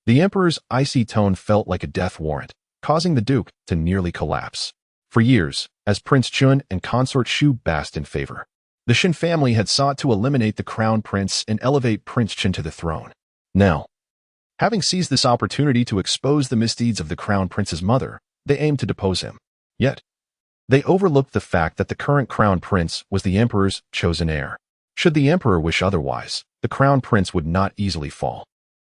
The emperor's icy tone felt like a death warrant, causing the duke to nearly collapse. For years, as Prince Chun and Consort Shu basked in favor, the Shin family had sought to eliminate the crown prince and elevate Prince Chun to the throne. Now, having seized this opportunity to expose the misdeeds of the crown prince's mother, they aimed to depose him. Yet, they overlooked the fact that the current crown prince was the emperor's chosen heir. Should the emperor wish otherwise, the crown prince would not easily fall.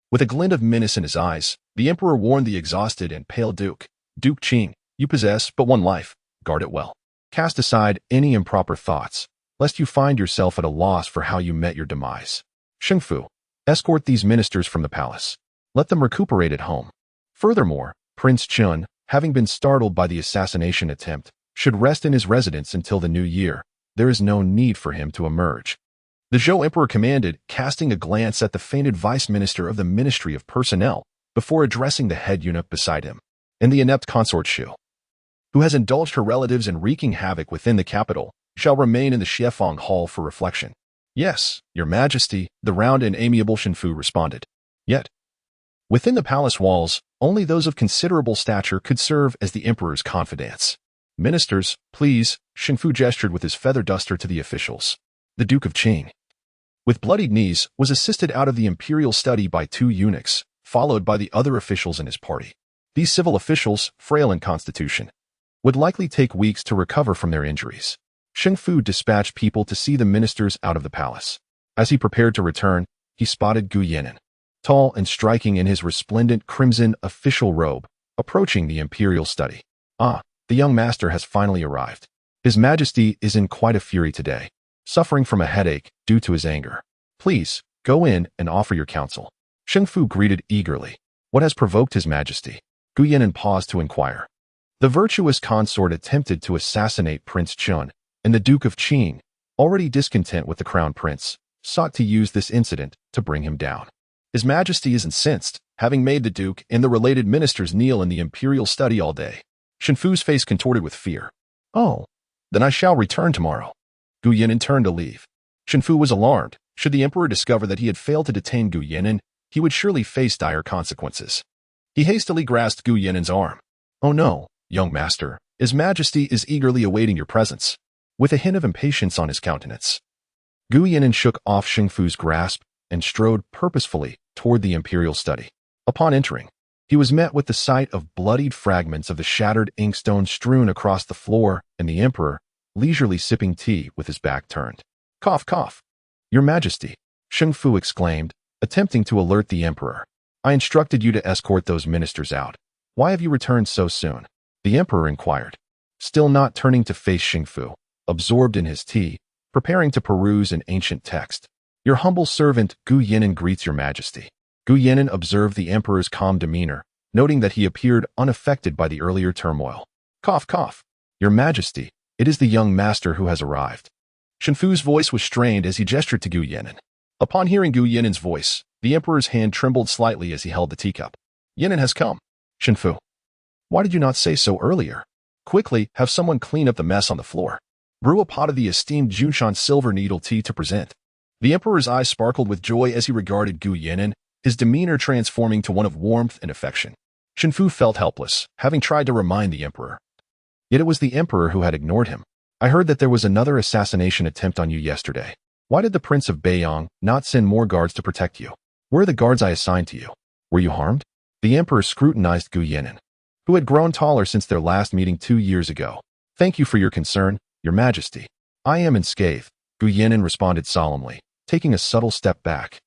With a glint of menace in his eyes, the emperor warned the exhausted and pale duke, "Duke Qing, you possess but one life. Guard it well. Cast aside any improper thoughts, lest you find yourself at a loss for how you met your demise. Shengfu, escort these ministers from the palace. Let them recuperate at home." Furthermore, Prince Chun, having been startled by the assassination attempt, should rest in his residence until the new year. There is no need for him to emerge. The Zhou emperor commanded, casting a glance at the fainted vice minister of the Ministry of Personnel, before addressing the head eunuch beside him, and the inept Consort Shu, who has indulged her relatives in wreaking havoc within the capital, shall remain in the Xiefeng Hall for reflection. "Yes, your Majesty," the round and amiable Shenfu responded. Yet, within the palace walls, only those of considerable stature could serve as the emperor's confidants. "Ministers, please," Shenfu gestured with his feather duster to the officials. The Duke of Qing, with bloodied knees, was assisted out of the imperial study by 2 eunuchs, followed by the other officials in his party. These civil officials, frail in constitution, would likely take weeks to recover from their injuries. Shengfu dispatched people to see the ministers out of the palace. As he prepared to return, he spotted Gu Yan'an, tall and striking in his resplendent crimson official robe, approaching the imperial study. "Ah, the young master has finally arrived. His Majesty is in quite a fury today, suffering from a headache due to his anger. Please, go in and offer your counsel." Shengfu greeted eagerly. "What has provoked His Majesty?" Gu Yan'an paused to inquire. The virtuous consort attempted to assassinate Prince Chun, and the Duke of Qing, already discontent with the crown prince, sought to use this incident to bring him down. His Majesty is incensed, having made the Duke and the related ministers kneel in the imperial study all day. Shenfu's face contorted with fear. "Oh, then I shall return tomorrow." Gu Yan'an turned to leave. Shenfu was alarmed. Should the emperor discover that he had failed to detain Gu Yan'an, he would surely face dire consequences. He hastily grasped Gu Yan'an's arm. "Oh no, young master, His Majesty is eagerly awaiting your presence," with a hint of impatience on his countenance. Gu Yan'an shook off Shengfu's grasp and strode purposefully toward the imperial study. Upon entering, he was met with the sight of bloodied fragments of the shattered inkstone strewn across the floor and the emperor, leisurely sipping tea with his back turned. "Cough, cough. Your Majesty," Shengfu exclaimed, attempting to alert the emperor. "I instructed you to escort those ministers out. Why have you returned so soon?" The emperor inquired, still not turning to face Shengfu, absorbed in his tea, preparing to peruse an ancient text. "Your humble servant Gu Yan'an greets your Majesty." Gu Yan'an observed the emperor's calm demeanor, noting that he appeared unaffected by the earlier turmoil. "Cough, cough. Your Majesty, it is the young master who has arrived." Shenfu's voice was strained as he gestured to Gu Yan'an. Upon hearing Gu Yan'an's voice, the emperor's hand trembled slightly as he held the teacup. "Yan'an has come." "Shenfu, why did you not say so earlier? Quickly, have someone clean up the mess on the floor. Brew a pot of the esteemed Junshan silver needle tea to present." The emperor's eyes sparkled with joy as he regarded Gu Yan'an, his demeanor transforming to one of warmth and affection. Shenfu felt helpless, having tried to remind the emperor. Yet it was the emperor who had ignored him. "I heard that there was another assassination attempt on you yesterday. Why did the Prince of Beiyang not send more guards to protect you? Where are the guards I assigned to you? Were you harmed?" The emperor scrutinized Gu Yan'an, who had grown taller since their last meeting 2 years ago. "Thank you for your concern, Your Majesty. I am unscathed," Gu Yan'an responded solemnly, taking a subtle step back.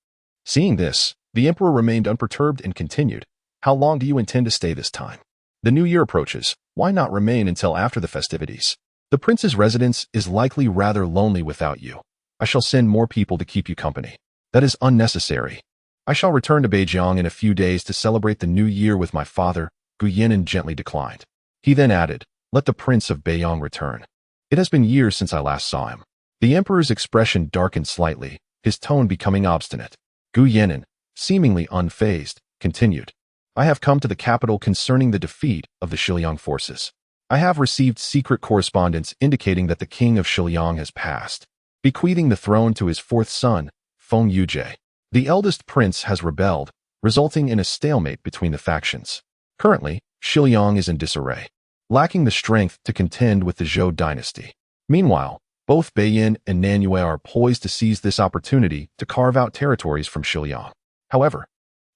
Seeing this, the emperor remained unperturbed and continued, "How long do you intend to stay this time? The new year approaches. Why not remain until after the festivities? The prince's residence is likely rather lonely without you. I shall send more people to keep you company." "That is unnecessary. I shall return to Beijing in a few days to celebrate the new year with my father," Gu Yinan gently declined. He then added, "Let the prince of Beiyang return. It has been years since I last saw him." The emperor's expression darkened slightly, his tone becoming obstinate. Gu Yinan, seemingly unfazed, continued, "I have come to the capital concerning the defeat of the Shiliang forces. I have received secret correspondence indicating that the king of Shiliang has passed, bequeathing the throne to his fourth son, Feng Yujie. The eldest prince has rebelled, resulting in a stalemate between the factions. Currently, Shiliang is in disarray, lacking the strength to contend with the Zhou dynasty. Meanwhile, both Beiyin and Nanyue are poised to seize this opportunity to carve out territories from Shiliang. However,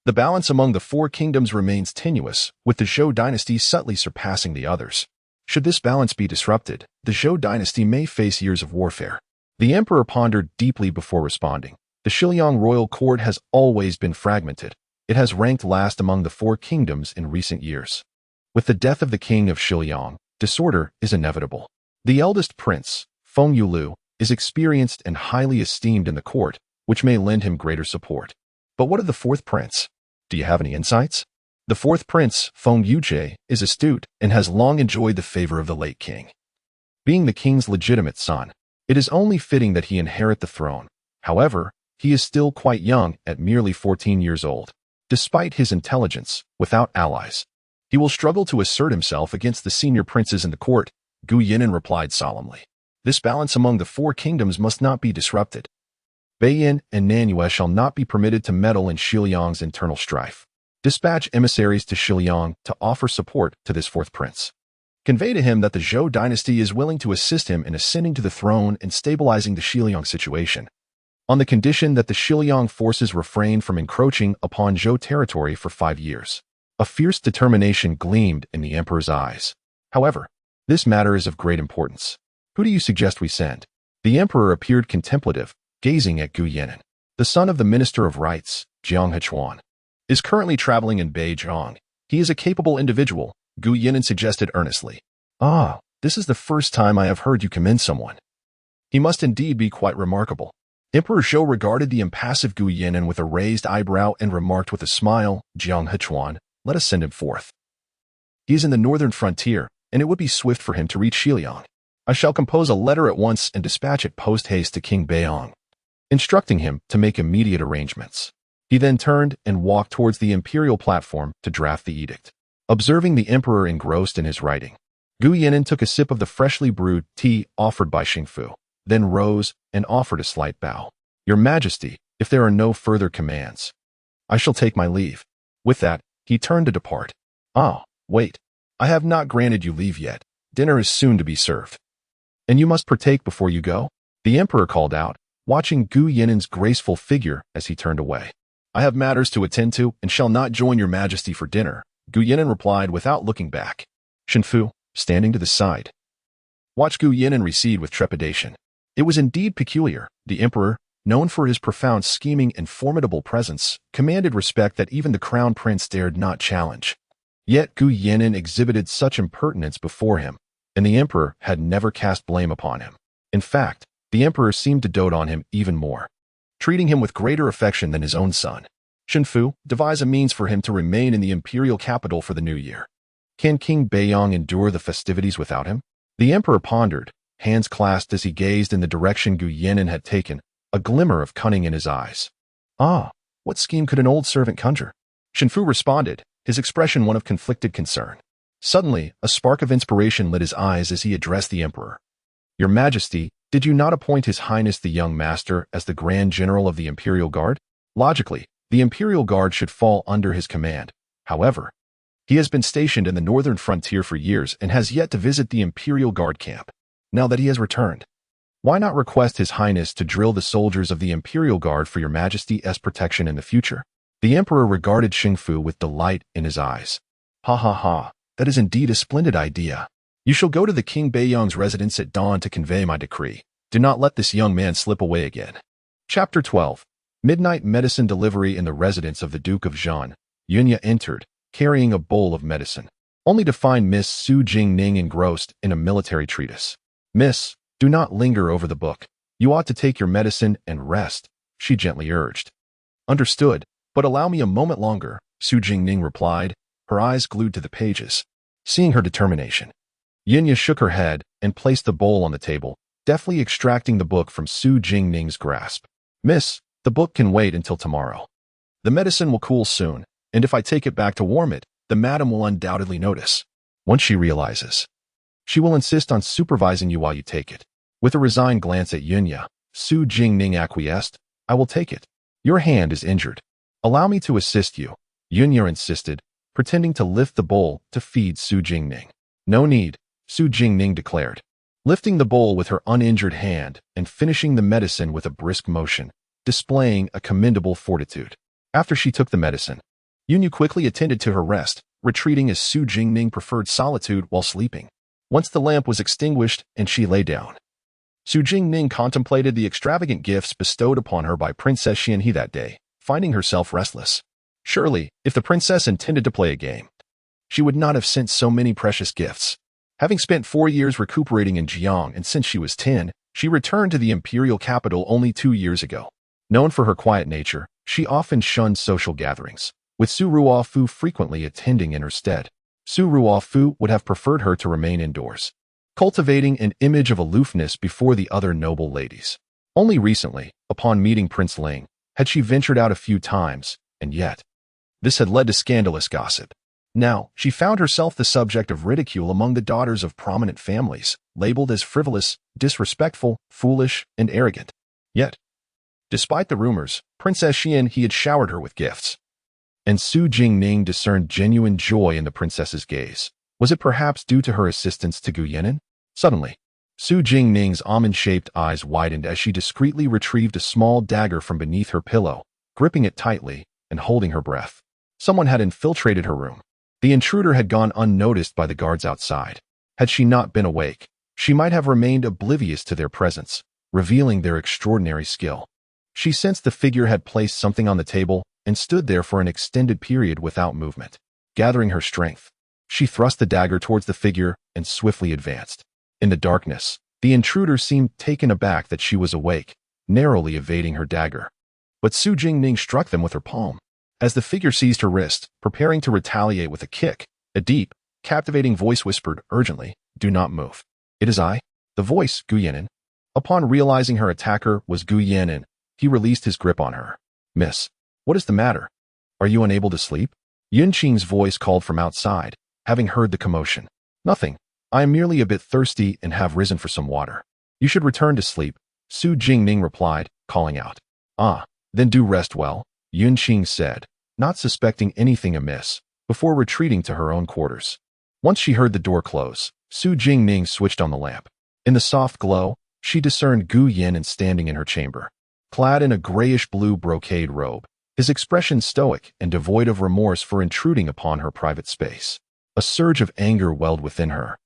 the balance among the four kingdoms remains tenuous, with the Zhou dynasty subtly surpassing the others. Should this balance be disrupted, the Zhou dynasty may face years of warfare." The emperor pondered deeply before responding. The Shiliang royal court has always been fragmented. It has ranked last among the four kingdoms in recent years. With the death of the king of Shiliang, disorder is inevitable. The eldest prince, Feng Yulu, is experienced and highly esteemed in the court, which may lend him greater support. But what of the fourth prince? Do you have any insights? The fourth prince, Feng Yujie, is astute and has long enjoyed the favor of the late king. Being the king's legitimate son, it is only fitting that he inherit the throne. However, he is still quite young at merely 14 years old. Despite his intelligence, without allies, he will struggle to assert himself against the senior princes in the court, Gu Yinan replied solemnly. This balance among the four kingdoms must not be disrupted. Beiyin and Nanyue shall not be permitted to meddle in Shiliang's internal strife. Dispatch emissaries to Shiliang to offer support to this fourth prince. Convey to him that the Zhou dynasty is willing to assist him in ascending to the throne and stabilizing the Shiliang situation, on the condition that the Shiliang forces refrain from encroaching upon Zhou territory for 5 years. A fierce determination gleamed in the emperor's eyes. However, this matter is of great importance. Who do you suggest we send? The emperor appeared contemplative, gazing at Gu Yinan. The son of the Minister of Rights, Jiang Hechuan, is currently traveling in Beijing. He is a capable individual, Gu Yinan suggested earnestly. "Ah, this is the first time I have heard you commend someone. He must indeed be quite remarkable." Emperor Zhou regarded the impassive Gu Yinan with a raised eyebrow and remarked with a smile, "Jiang Hechuan, let us send him forth. He is in the northern frontier, and it would be swift for him to reach Shiliang. I shall compose a letter at once and dispatch it post-haste to King Beiyang, instructing him to make immediate arrangements." He then turned and walked towards the imperial platform to draft the edict. Observing the emperor engrossed in his writing, Gu Yinan took a sip of the freshly brewed tea offered by Xingfu, then rose and offered a slight bow. "Your Majesty, if there are no further commands, I shall take my leave." With that, he turned to depart. "Ah, wait. I have not granted you leave yet. Dinner is soon to be served. And you must partake before you go?" the emperor called out, watching Gu Yinan's graceful figure as he turned away. "I have matters to attend to and shall not join your Majesty for dinner," Gu Yinan replied without looking back. Xingfu, standing to the side, watched Gu Yinan recede with trepidation. It was indeed peculiar. The emperor, known for his profound scheming and formidable presence, commanded respect that even the crown prince dared not challenge. Yet Gu Yinan exhibited such impertinence before him, and the emperor had never cast blame upon him. In fact, the emperor seemed to dote on him even more, treating him with greater affection than his own son. "Xingfu, devise a means for him to remain in the imperial capital for the new year. Can King Beiyang endure the festivities without him?" The emperor pondered, hands clasped as he gazed in the direction Gu Yinan had taken, a glimmer of cunning in his eyes. "Ah, what scheme could an old servant conjure?" Xingfu responded, his expression one of conflicted concern. Suddenly, a spark of inspiration lit his eyes as he addressed the emperor. "Your Majesty, did you not appoint His Highness the Young Master as the Grand General of the Imperial Guard? Logically, the Imperial Guard should fall under his command. However, he has been stationed in the northern frontier for years and has yet to visit the Imperial Guard camp. Now that he has returned, why not request His Highness to drill the soldiers of the Imperial Guard for your Majesty's protection in the future?" The emperor regarded Xingfu with delight in his eyes. "Ha ha ha, that is indeed a splendid idea. You shall go to the King Beiyang's residence at dawn to convey my decree. Do not let this young man slip away again." Chapter 12. Midnight medicine delivery in the residence of the Duke of Zhan. Yunya entered, carrying a bowl of medicine, only to find Miss Su Jingning engrossed in a military treatise. "Miss, do not linger over the book. You ought to take your medicine and rest," she gently urged. "Understood, but allow me a moment longer," Su Jingning replied, her eyes glued to the pages. Seeing her determination, Yunya shook her head and placed the bowl on the table, deftly extracting the book from Su Jingning's grasp. "Miss, the book can wait until tomorrow. The medicine will cool soon, and if I take it back to warm it, the madam will undoubtedly notice. Once she realizes, she will insist on supervising you while you take it." With a resigned glance at Yunya, Su Jingning acquiesced. "I will take it. Your hand is injured. Allow me to assist you," Yunya insisted, pretending to lift the bowl to feed Su Jingning. "No need," Su Jingning declared, lifting the bowl with her uninjured hand and finishing the medicine with a brisk motion, displaying a commendable fortitude. After she took the medicine, Yunya quickly attended to her rest, retreating as Su Jingning preferred solitude while sleeping. Once the lamp was extinguished and she lay down, Su Jingning contemplated the extravagant gifts bestowed upon her by Princess Xianhe that day, finding herself restless. Surely, if the princess intended to play a game, she would not have sent so many precious gifts. Having spent 4 years recuperating in Jiang and since she was 10, she returned to the imperial capital only 2 years ago. Known for her quiet nature, she often shunned social gatherings, with Su Ruofu frequently attending in her stead. Su Ruofu would have preferred her to remain indoors, cultivating an image of aloofness before the other noble ladies. Only recently, upon meeting Prince Ling, had she ventured out a few times, and yet this had led to scandalous gossip. Now, she found herself the subject of ridicule among the daughters of prominent families, labeled as frivolous, disrespectful, foolish, and arrogant. Yet, despite the rumors, Princess Xianhe had showered her with gifts, and Su Jingning discerned genuine joy in the princess's gaze. Was it perhaps due to her assistance to Gu Yan'an? Suddenly, Su Jingning's almond-shaped eyes widened as she discreetly retrieved a small dagger from beneath her pillow, gripping it tightly and holding her breath. Someone had infiltrated her room. The intruder had gone unnoticed by the guards outside. Had she not been awake, she might have remained oblivious to their presence, revealing their extraordinary skill. She sensed the figure had placed something on the table and stood there for an extended period without movement. Gathering her strength, she thrust the dagger towards the figure and swiftly advanced. In the darkness, the intruder seemed taken aback that she was awake, narrowly evading her dagger. But Su Jingning struck them with her palm. As the figure seized her wrist, preparing to retaliate with a kick, a deep, captivating voice whispered urgently, "Do not move. It is I." The voice, Gu Yan'an. Upon realizing her attacker was Gu Yan'an, he released his grip on her. "Miss, what is the matter? Are you unable to sleep?" Yunqing's voice called from outside, having heard the commotion. "Nothing. I am merely a bit thirsty and have risen for some water." "You should return to sleep," Su Jingning replied, calling out. "Ah, then do rest well," Yunqing said, not suspecting anything amiss, before retreating to her own quarters. Once she heard the door close, Su Jingning switched on the lamp. In the soft glow, she discerned Gu Yan'an standing in her chamber, clad in a grayish-blue brocade robe, his expression stoic and devoid of remorse for intruding upon her private space. A surge of anger welled within her,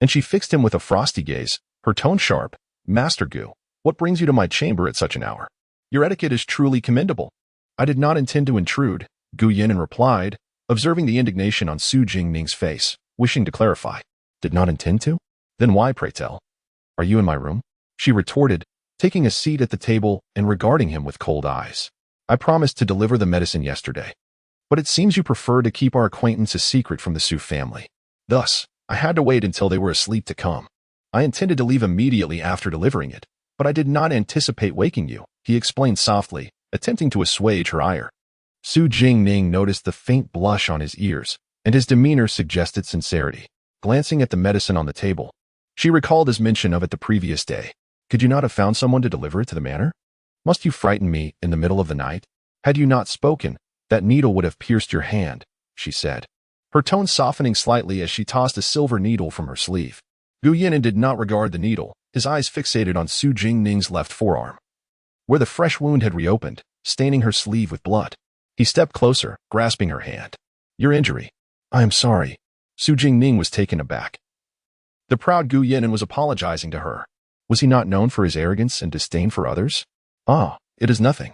and she fixed him with a frosty gaze, her tone sharp. "Master Gu, what brings you to my chamber at such an hour? Your etiquette is truly commendable." "I did not intend to intrude," Gu Yan'an replied, observing the indignation on Su Jingning's face, wishing to clarify. "Did not intend to? Then why, pray tell? Are you in my room?" she retorted, taking a seat at the table and regarding him with cold eyes. "I promised to deliver the medicine yesterday, but it seems you prefer to keep our acquaintance a secret from the Su family. Thus, I had to wait until they were asleep to come. I intended to leave immediately after delivering it, but I did not anticipate waking you," he explained softly, attempting to assuage her ire. Su Jingning noticed the faint blush on his ears, and his demeanor suggested sincerity. Glancing at the medicine on the table, she recalled his mention of it the previous day. "Could you not have found someone to deliver it to the manor? Must you frighten me in the middle of the night? Had you not spoken, that needle would have pierced your hand," she said, her tone softening slightly as she tossed a silver needle from her sleeve. Gu Yan'an did not regard the needle, his eyes fixated on Su Jingning's left forearm, where the fresh wound had reopened, staining her sleeve with blood. He stepped closer, grasping her hand. "Your injury. I am sorry." Su Jingning was taken aback. The proud Gu Yan'an was apologizing to her. Was he not known for his arrogance and disdain for others? "Ah, it is nothing."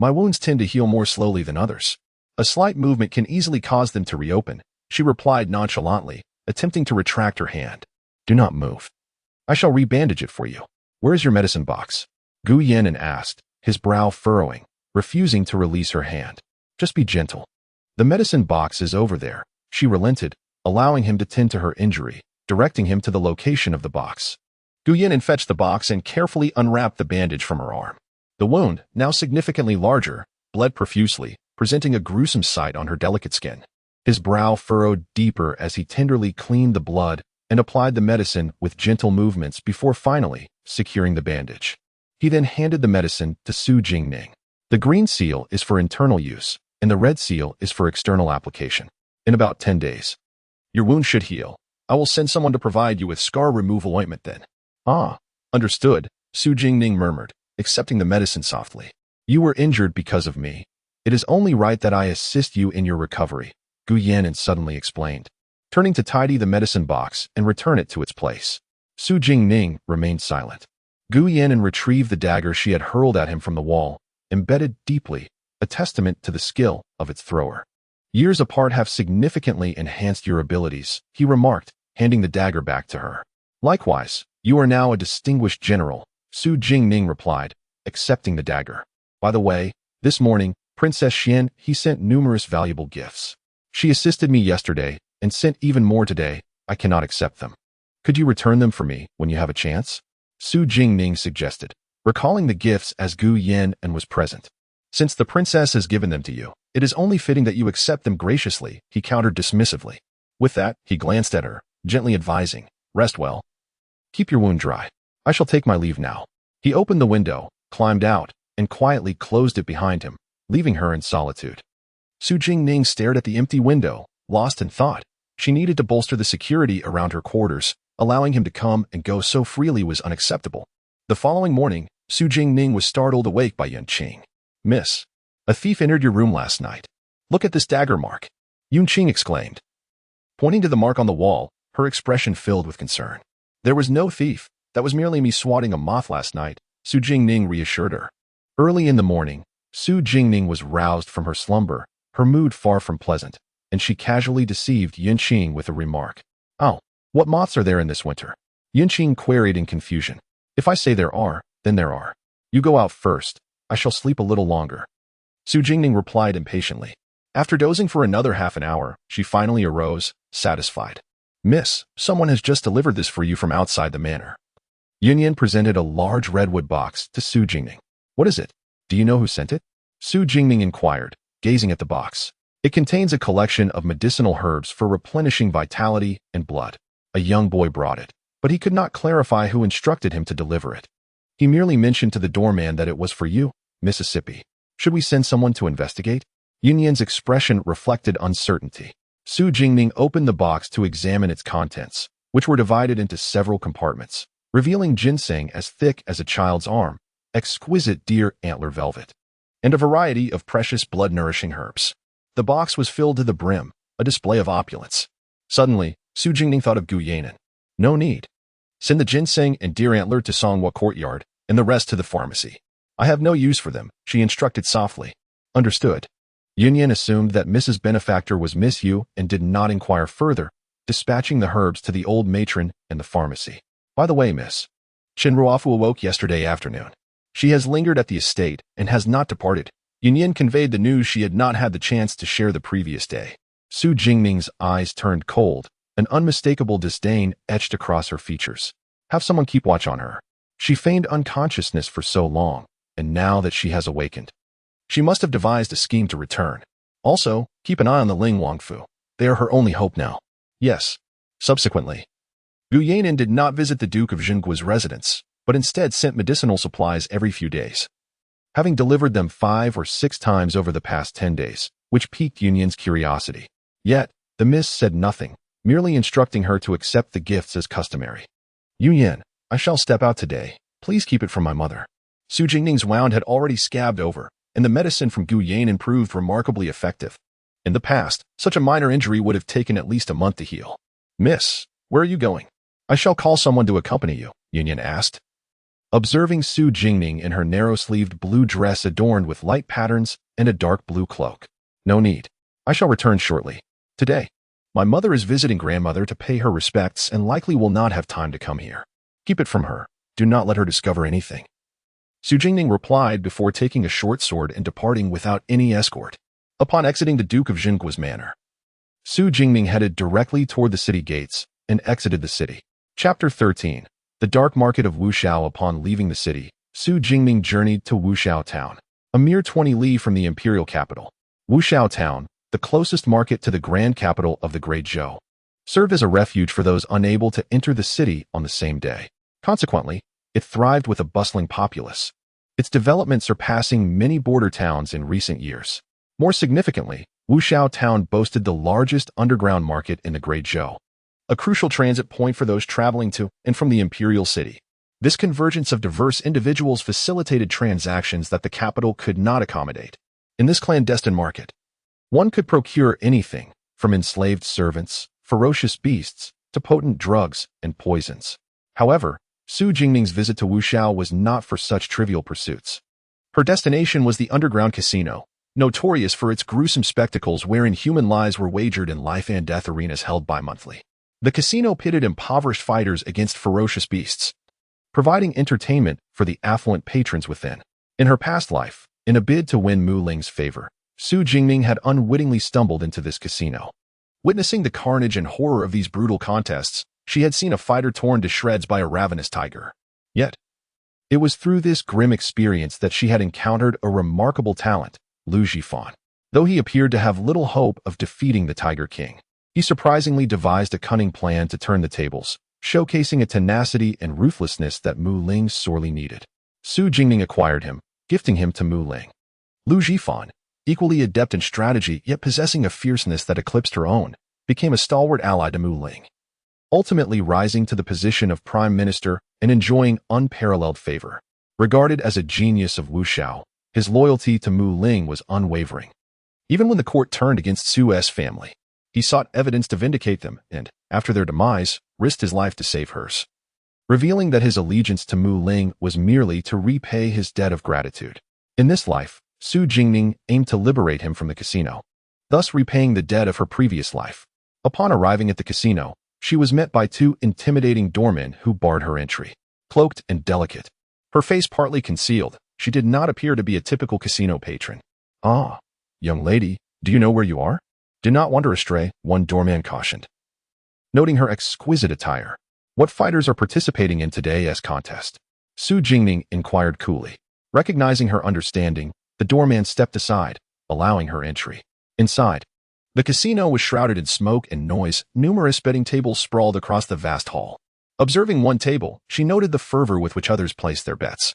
My wounds tend to heal more slowly than others. A slight movement can easily cause them to reopen, she replied nonchalantly, attempting to retract her hand. Do not move. I shall rebandage it for you. Where is your medicine box? Gu Yan'an asked, his brow furrowing, refusing to release her hand. Just be gentle. The medicine box is over there. She relented, allowing him to tend to her injury, directing him to the location of the box. Gu Yan'an fetched the box and carefully unwrapped the bandage from her arm. The wound, now significantly larger, bled profusely, presenting a gruesome sight on her delicate skin. His brow furrowed deeper as he tenderly cleaned the blood and applied the medicine with gentle movements before finally securing the bandage. He then handed the medicine to Su Jingning. The green seal is for internal use, and the red seal is for external application. In about 10 days, your wound should heal. I will send someone to provide you with scar removal ointment then. Ah, understood, Su Jingning murmured, accepting the medicine softly. You were injured because of me. It is only right that I assist you in your recovery, Gu Yan'an suddenly explained, turning to tidy the medicine box and return it to its place. Su Jingning remained silent. Gu Yan'an retrieved the dagger she had hurled at him from the wall, embedded deeply, a testament to the skill of its thrower. Years apart have significantly enhanced your abilities, he remarked, handing the dagger back to her. Likewise, you are now a distinguished general, Su Jingning replied, accepting the dagger. By the way, this morning, Princess Xian, he sent numerous valuable gifts. She assisted me yesterday and sent even more today. I cannot accept them. Could you return them for me when you have a chance? Su Jingning suggested, recalling the gifts as Gu Yan'an was present. Since the princess has given them to you, it is only fitting that you accept them graciously, he countered dismissively. With that, he glanced at her, gently advising, rest well. Keep your wound dry. I shall take my leave now. He opened the window, climbed out, and quietly closed it behind him, leaving her in solitude. Su Jingning stared at the empty window, lost in thought. She needed to bolster the security around her quarters. Allowing him to come and go so freely was unacceptable. The following morning, Su Jingning was startled awake by Yun Qing. Miss, a thief entered your room last night. Look at this dagger mark, Yun Qing exclaimed. Pointing to the mark on the wall, her expression filled with concern. There was no thief. That was merely me swatting a moth last night, Su Jingning reassured her. Early in the morning, Su Jingning was roused from her slumber, her mood far from pleasant, and she casually deceived Yun Qing with a remark. Oh, what moths are there in this winter? Yun Qing queried in confusion. If I say there are, then there are. You go out first. I shall sleep a little longer. Su Jingning replied impatiently. After dozing for another half an hour, she finally arose, satisfied. Miss, someone has just delivered this for you from outside the manor. Yun Yan presented a large redwood box to Su Jingning. What is it? Do you know who sent it? Su Jingning inquired, gazing at the box. It contains a collection of medicinal herbs for replenishing vitality and blood. A young boy brought it, but he could not clarify who instructed him to deliver it. He merely mentioned to the doorman that it was for you, Mississippi. Should we send someone to investigate? Yun Yan's expression reflected uncertainty. Su Jingning opened the box to examine its contents, which were divided into several compartments, revealing ginseng as thick as a child's arm, exquisite deer antler velvet, and a variety of precious blood-nourishing herbs. The box was filled to the brim, a display of opulence. Suddenly, Su Jingning thought of Gu Yan'an. No need. Send the ginseng and deer antler to Songhua courtyard, and the rest to the pharmacy. I have no use for them, she instructed softly. Understood. Yun Yan assumed that Mrs. Benefactor was Miss Yu and did not inquire further, dispatching the herbs to the old matron and the pharmacy. By the way, Miss, Chen Ruofu awoke yesterday afternoon. She has lingered at the estate and has not departed. Yun Yan conveyed the news she had not had the chance to share the previous day. Su Jingning's eyes turned cold, an unmistakable disdain etched across her features. Have someone keep watch on her. She feigned unconsciousness for so long, and now that she has awakened, she must have devised a scheme to return. Also, keep an eye on the Ling Wangfu. They are her only hope now. Yes. Subsequently, Gu Yan'an did not visit the Duke of Zhengguo's residence, but instead sent medicinal supplies every few days, having delivered them 5 or 6 times over the past 10 days, which piqued Yun Yan's curiosity. Yet, the miss said nothing, merely instructing her to accept the gifts as customary. Yun Yan, I shall step out today. Please keep it from my mother. Su Jingning's wound had already scabbed over, and the medicine from Gu Yan'an proved remarkably effective. In the past, such a minor injury would have taken at least a month to heal. Miss, where are you going? I shall call someone to accompany you, Yun Yan asked. observing Su Jingning in her narrow-sleeved blue dress adorned with light patterns and a dark blue cloak. "No need. I shall return shortly. Today, my mother is visiting grandmother to pay her respects and likely will not have time to come here. Keep it from her. Do not let her discover anything." Su Jingning replied before taking a short sword and departing without any escort. Upon exiting the Duke of Jingua's manor, Su Jingning headed directly toward the city gates and exited the city. Chapter 13. The Dark Market of Wuxiao. Upon leaving the city, Su Jingning journeyed to Wuxiao Town, a mere 20 li from the imperial capital. Wuxiao Town, the closest market to the grand capital of the Great Zhou, served as a refuge for those unable to enter the city on the same day. Consequently, it thrived with a bustling populace, its development surpassing many border towns in recent years. More significantly, Wuxiao Town boasted the largest underground market in the Great Zhou, a crucial transit point for those traveling to and from the imperial city. This convergence of diverse individuals facilitated transactions that the capital could not accommodate. In this clandestine market, one could procure anything from enslaved servants, ferocious beasts, to potent drugs and poisons. However, Su Jingning's visit to Wuxiao was not for such trivial pursuits. Her destination was the underground casino, notorious for its gruesome spectacles wherein human lives were wagered in life-and-death arenas held bi-monthly. The casino pitted impoverished fighters against ferocious beasts, providing entertainment for the affluent patrons within. In her past life, in a bid to win Mu Ling's favor, Su Jingning had unwittingly stumbled into this casino. Witnessing the carnage and horror of these brutal contests, she had seen a fighter torn to shreds by a ravenous tiger. Yet, it was through this grim experience that she had encountered a remarkable talent, Lu Jifan. Though he appeared to have little hope of defeating the Tiger King, he surprisingly devised a cunning plan to turn the tables, showcasing a tenacity and ruthlessness that Mu Ling sorely needed. Su Jingning acquired him, gifting him to Mu Ling. Lu Jifan, equally adept in strategy yet possessing a fierceness that eclipsed her own, became a stalwart ally to Mu Ling, ultimately rising to the position of prime minister and enjoying unparalleled favor. Regarded as a genius of Wuxiao, his loyalty to Mu Ling was unwavering. Even when the court turned against Su's family, he sought evidence to vindicate them and, after their demise, risked his life to save hers, revealing that his allegiance to Mu Ling was merely to repay his debt of gratitude. In this life, Su Jingning aimed to liberate him from the casino, thus repaying the debt of her previous life. Upon arriving at the casino, she was met by two intimidating doormen who barred her entry. Cloaked and delicate, her face partly concealed, she did not appear to be a typical casino patron. "Ah, young lady, do you know where you are? Do not wander astray," one doorman cautioned, noting her exquisite attire. "What fighters are participating in today's contest?" Su Jingning inquired coolly. Recognizing her understanding, the doorman stepped aside, allowing her entry. Inside, the casino was shrouded in smoke and noise. Numerous betting tables sprawled across the vast hall. Observing one table, she noted the fervor with which others placed their bets,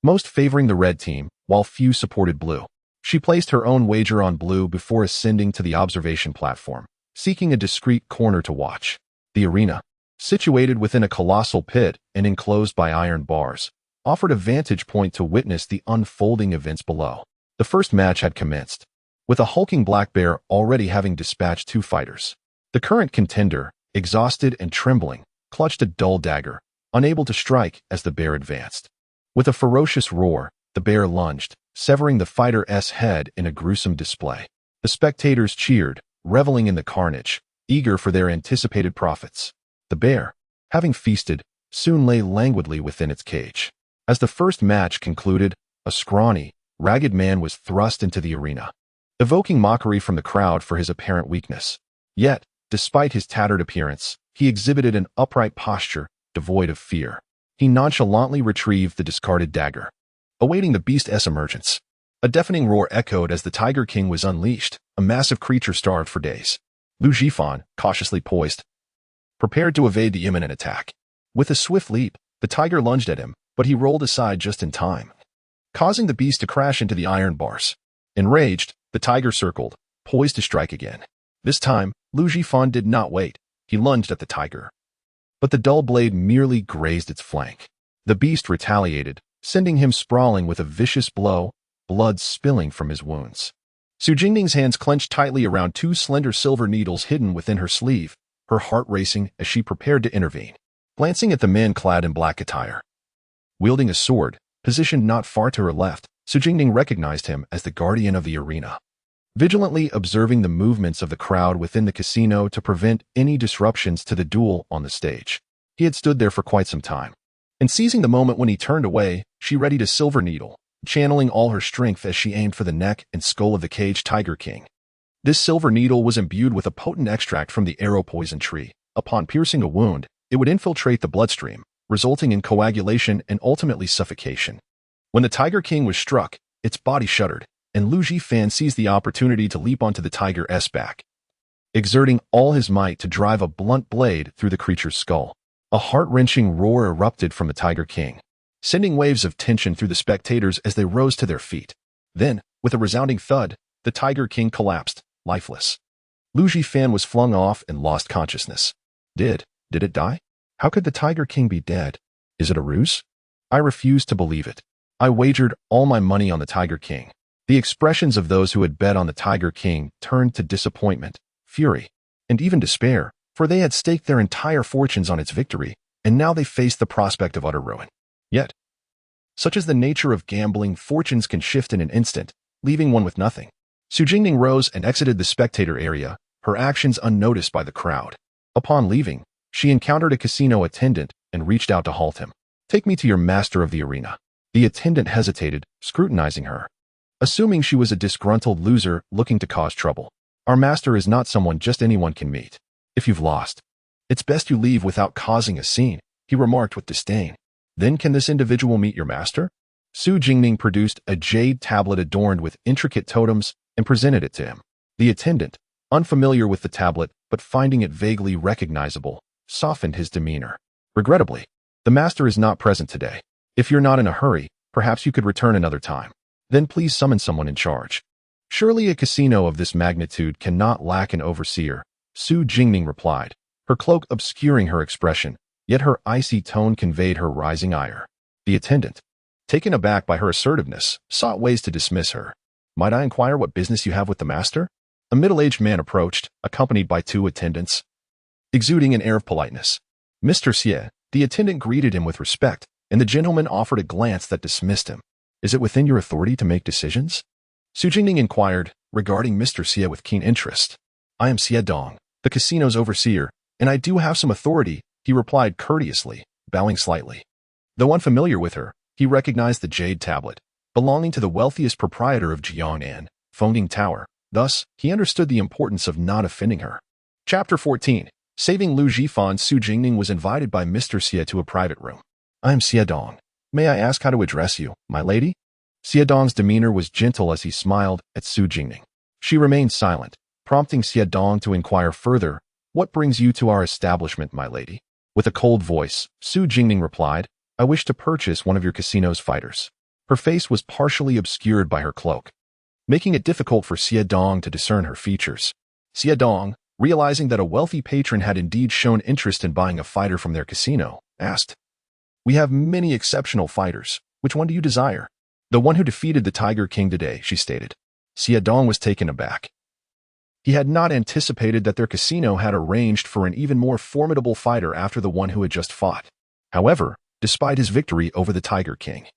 most favoring the red team, while few supported blue. She placed her own wager on blue before ascending to the observation platform, seeking a discreet corner to watch. The arena, situated within a colossal pit and enclosed by iron bars, offered a vantage point to witness the unfolding events below. The first match had commenced, with a hulking black bear already having dispatched two fighters. The current contender, exhausted and trembling, clutched a dull dagger, unable to strike as the bear advanced. With a ferocious roar, the bear lunged, severing the fighter's head in a gruesome display. The spectators cheered, reveling in the carnage, eager for their anticipated profits. The bear, having feasted, soon lay languidly within its cage. As the first match concluded, a scrawny, ragged man was thrust into the arena, evoking mockery from the crowd for his apparent weakness. Yet, despite his tattered appearance, he exhibited an upright posture, devoid of fear. He nonchalantly retrieved the discarded dagger, awaiting the beast's emergence. A deafening roar echoed as the Tiger King was unleashed, a massive creature starved for days. Lu Jifan, cautiously poised, prepared to evade the imminent attack. With a swift leap, the tiger lunged at him, but he rolled aside just in time, causing the beast to crash into the iron bars. Enraged, the tiger circled, poised to strike again. This time, Lu Jifan did not wait. He lunged at the tiger, but the dull blade merely grazed its flank. The beast retaliated, sending him sprawling with a vicious blow, blood spilling from his wounds. Su Jingning's hands clenched tightly around two slender silver needles hidden within her sleeve, her heart racing as she prepared to intervene. Glancing at the men clad in black attire, Wielding a sword, positioned not far to her left, Su Jingning recognized him as the guardian of the arena. Vigilantly observing the movements of the crowd within the casino to prevent any disruptions to the duel on the stage. He had stood there for quite some time. And seizing the moment when he turned away, she readied a silver needle, channeling all her strength as she aimed for the neck and skull of the caged Tiger King. This silver needle was imbued with a potent extract from the arrow poison tree. Upon piercing a wound, it would infiltrate the bloodstream, resulting in coagulation and ultimately suffocation. When the Tiger King was struck, its body shuddered, and Lu Jifan seized the opportunity to leap onto the tiger's back, exerting all his might to drive a blunt blade through the creature's skull. A heart-wrenching roar erupted from the Tiger King, sending waves of tension through the spectators as they rose to their feet. Then, with a resounding thud, the Tiger King collapsed, lifeless. Lu Jifan was flung off and lost consciousness. Did it die? How could the Tiger King be dead? Is it a ruse? I refuse to believe it. I wagered all my money on the Tiger King. The expressions of those who had bet on the Tiger King turned to disappointment, fury, and even despair, for they had staked their entire fortunes on its victory, and now they faced the prospect of utter ruin. Yet, such is the nature of gambling, fortunes can shift in an instant, leaving one with nothing. Su Jingning rose and exited the spectator area, her actions unnoticed by the crowd. Upon leaving, she encountered a casino attendant and reached out to halt him. "Take me to your master of the arena." The attendant hesitated, scrutinizing her, assuming she was a disgruntled loser looking to cause trouble. "Our master is not someone just anyone can meet. If you've lost, it's best you leave without causing a scene," he remarked with disdain. "Then can this individual meet your master?" Su Jingning produced a jade tablet adorned with intricate totems and presented it to him. The attendant, unfamiliar with the tablet but finding it vaguely recognizable, softened his demeanor. "Regrettably, the master is not present today. If you're not in a hurry, perhaps you could return another time. Then please summon someone in charge." "Surely a casino of this magnitude cannot lack an overseer," Su Jingning replied, her cloak obscuring her expression, yet her icy tone conveyed her rising ire. The attendant, taken aback by her assertiveness, sought ways to dismiss her. "Might I inquire what business you have with the master?" A middle-aged man approached, accompanied by two attendants, exuding an air of politeness. "Mr. Xie," the attendant greeted him with respect, and the gentleman offered a glance that dismissed him. "Is it within your authority to make decisions?" Su Jingning inquired, regarding Mr. Xie with keen interest. "I am Xie Dong, the casino's overseer, and I do have some authority," he replied courteously, bowing slightly. Though unfamiliar with her, he recognized the jade tablet, belonging to the wealthiest proprietor of Jiangnan, Fengding Tower. Thus, he understood the importance of not offending her. Chapter 14. Saving Lu Jifan. Su Jingning was invited by Mr. Xie to a private room. "I am Xie Dong. May I ask how to address you, my lady?" Xie Dong's demeanor was gentle as he smiled at Su Jingning. She remained silent, prompting Xie Dong to inquire further, "What brings you to our establishment, my lady?" With a cold voice, Su Jingning replied, "I wish to purchase one of your casino's fighters." Her face was partially obscured by her cloak, making it difficult for Xie Dong to discern her features. Xie Dong, realizing that a wealthy patron had indeed shown interest in buying a fighter from their casino, asked, "We have many exceptional fighters. Which one do you desire?" "The one who defeated the Tiger King today," she stated. Xie Dong was taken aback. He had not anticipated that their casino had arranged for an even more formidable fighter after the one who had just fought. However, despite his victory over the Tiger King,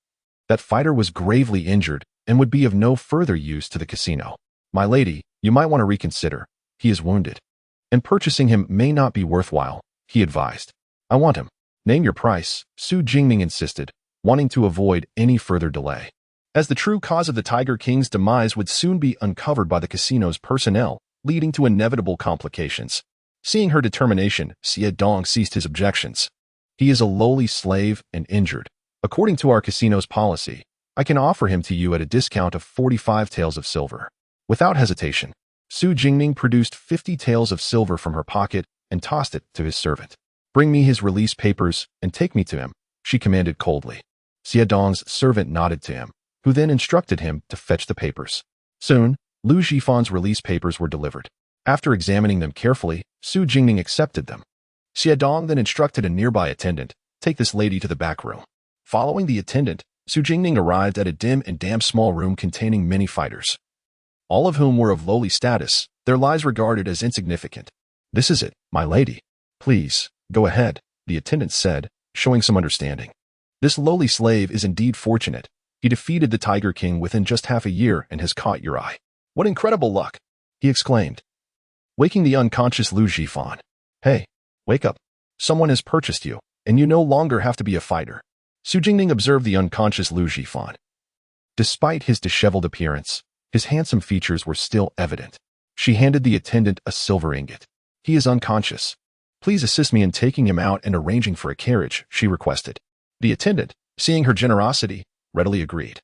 that fighter was gravely injured and would be of no further use to the casino. "My lady, you might want to reconsider. He is wounded, and purchasing him may not be worthwhile," he advised. "I want him." "Name your price," Su Jingning insisted, wanting to avoid any further delay, as the true cause of the Tiger King's demise would soon be uncovered by the casino's personnel, leading to inevitable complications. Seeing her determination, Xie Dong ceased his objections. "He is a lowly slave and injured. According to our casino's policy, I can offer him to you at a discount of 45 taels of silver." Without hesitation, Su Jingning produced 50 taels of silver from her pocket and tossed it to his servant. "Bring me his release papers and take me to him," she commanded coldly. Xie Dong's servant nodded to him, who then instructed him to fetch the papers. Soon, Lu Jifan's release papers were delivered. After examining them carefully, Su Jingning accepted them. Xie Dong then instructed a nearby attendant, "Take this lady to the back room." Following the attendant, Su Jingning arrived at a dim and damp small room containing many fighters, all of whom were of lowly status, their lives regarded as insignificant. "This is it, my lady. Please, go ahead," the attendant said, showing some understanding. This lowly slave is indeed fortunate. He defeated the Tiger King within just half a year and has caught your eye. What incredible luck! He exclaimed, waking the unconscious Lu Zhifan. Hey, wake up. Someone has purchased you, and you no longer have to be a fighter. Su Jingning observed the unconscious Lu Zhifan. Despite his disheveled appearance, his handsome features were still evident. She handed the attendant a silver ingot. He is unconscious. Please assist me in taking him out and arranging for a carriage, she requested. The attendant, seeing her generosity, readily agreed.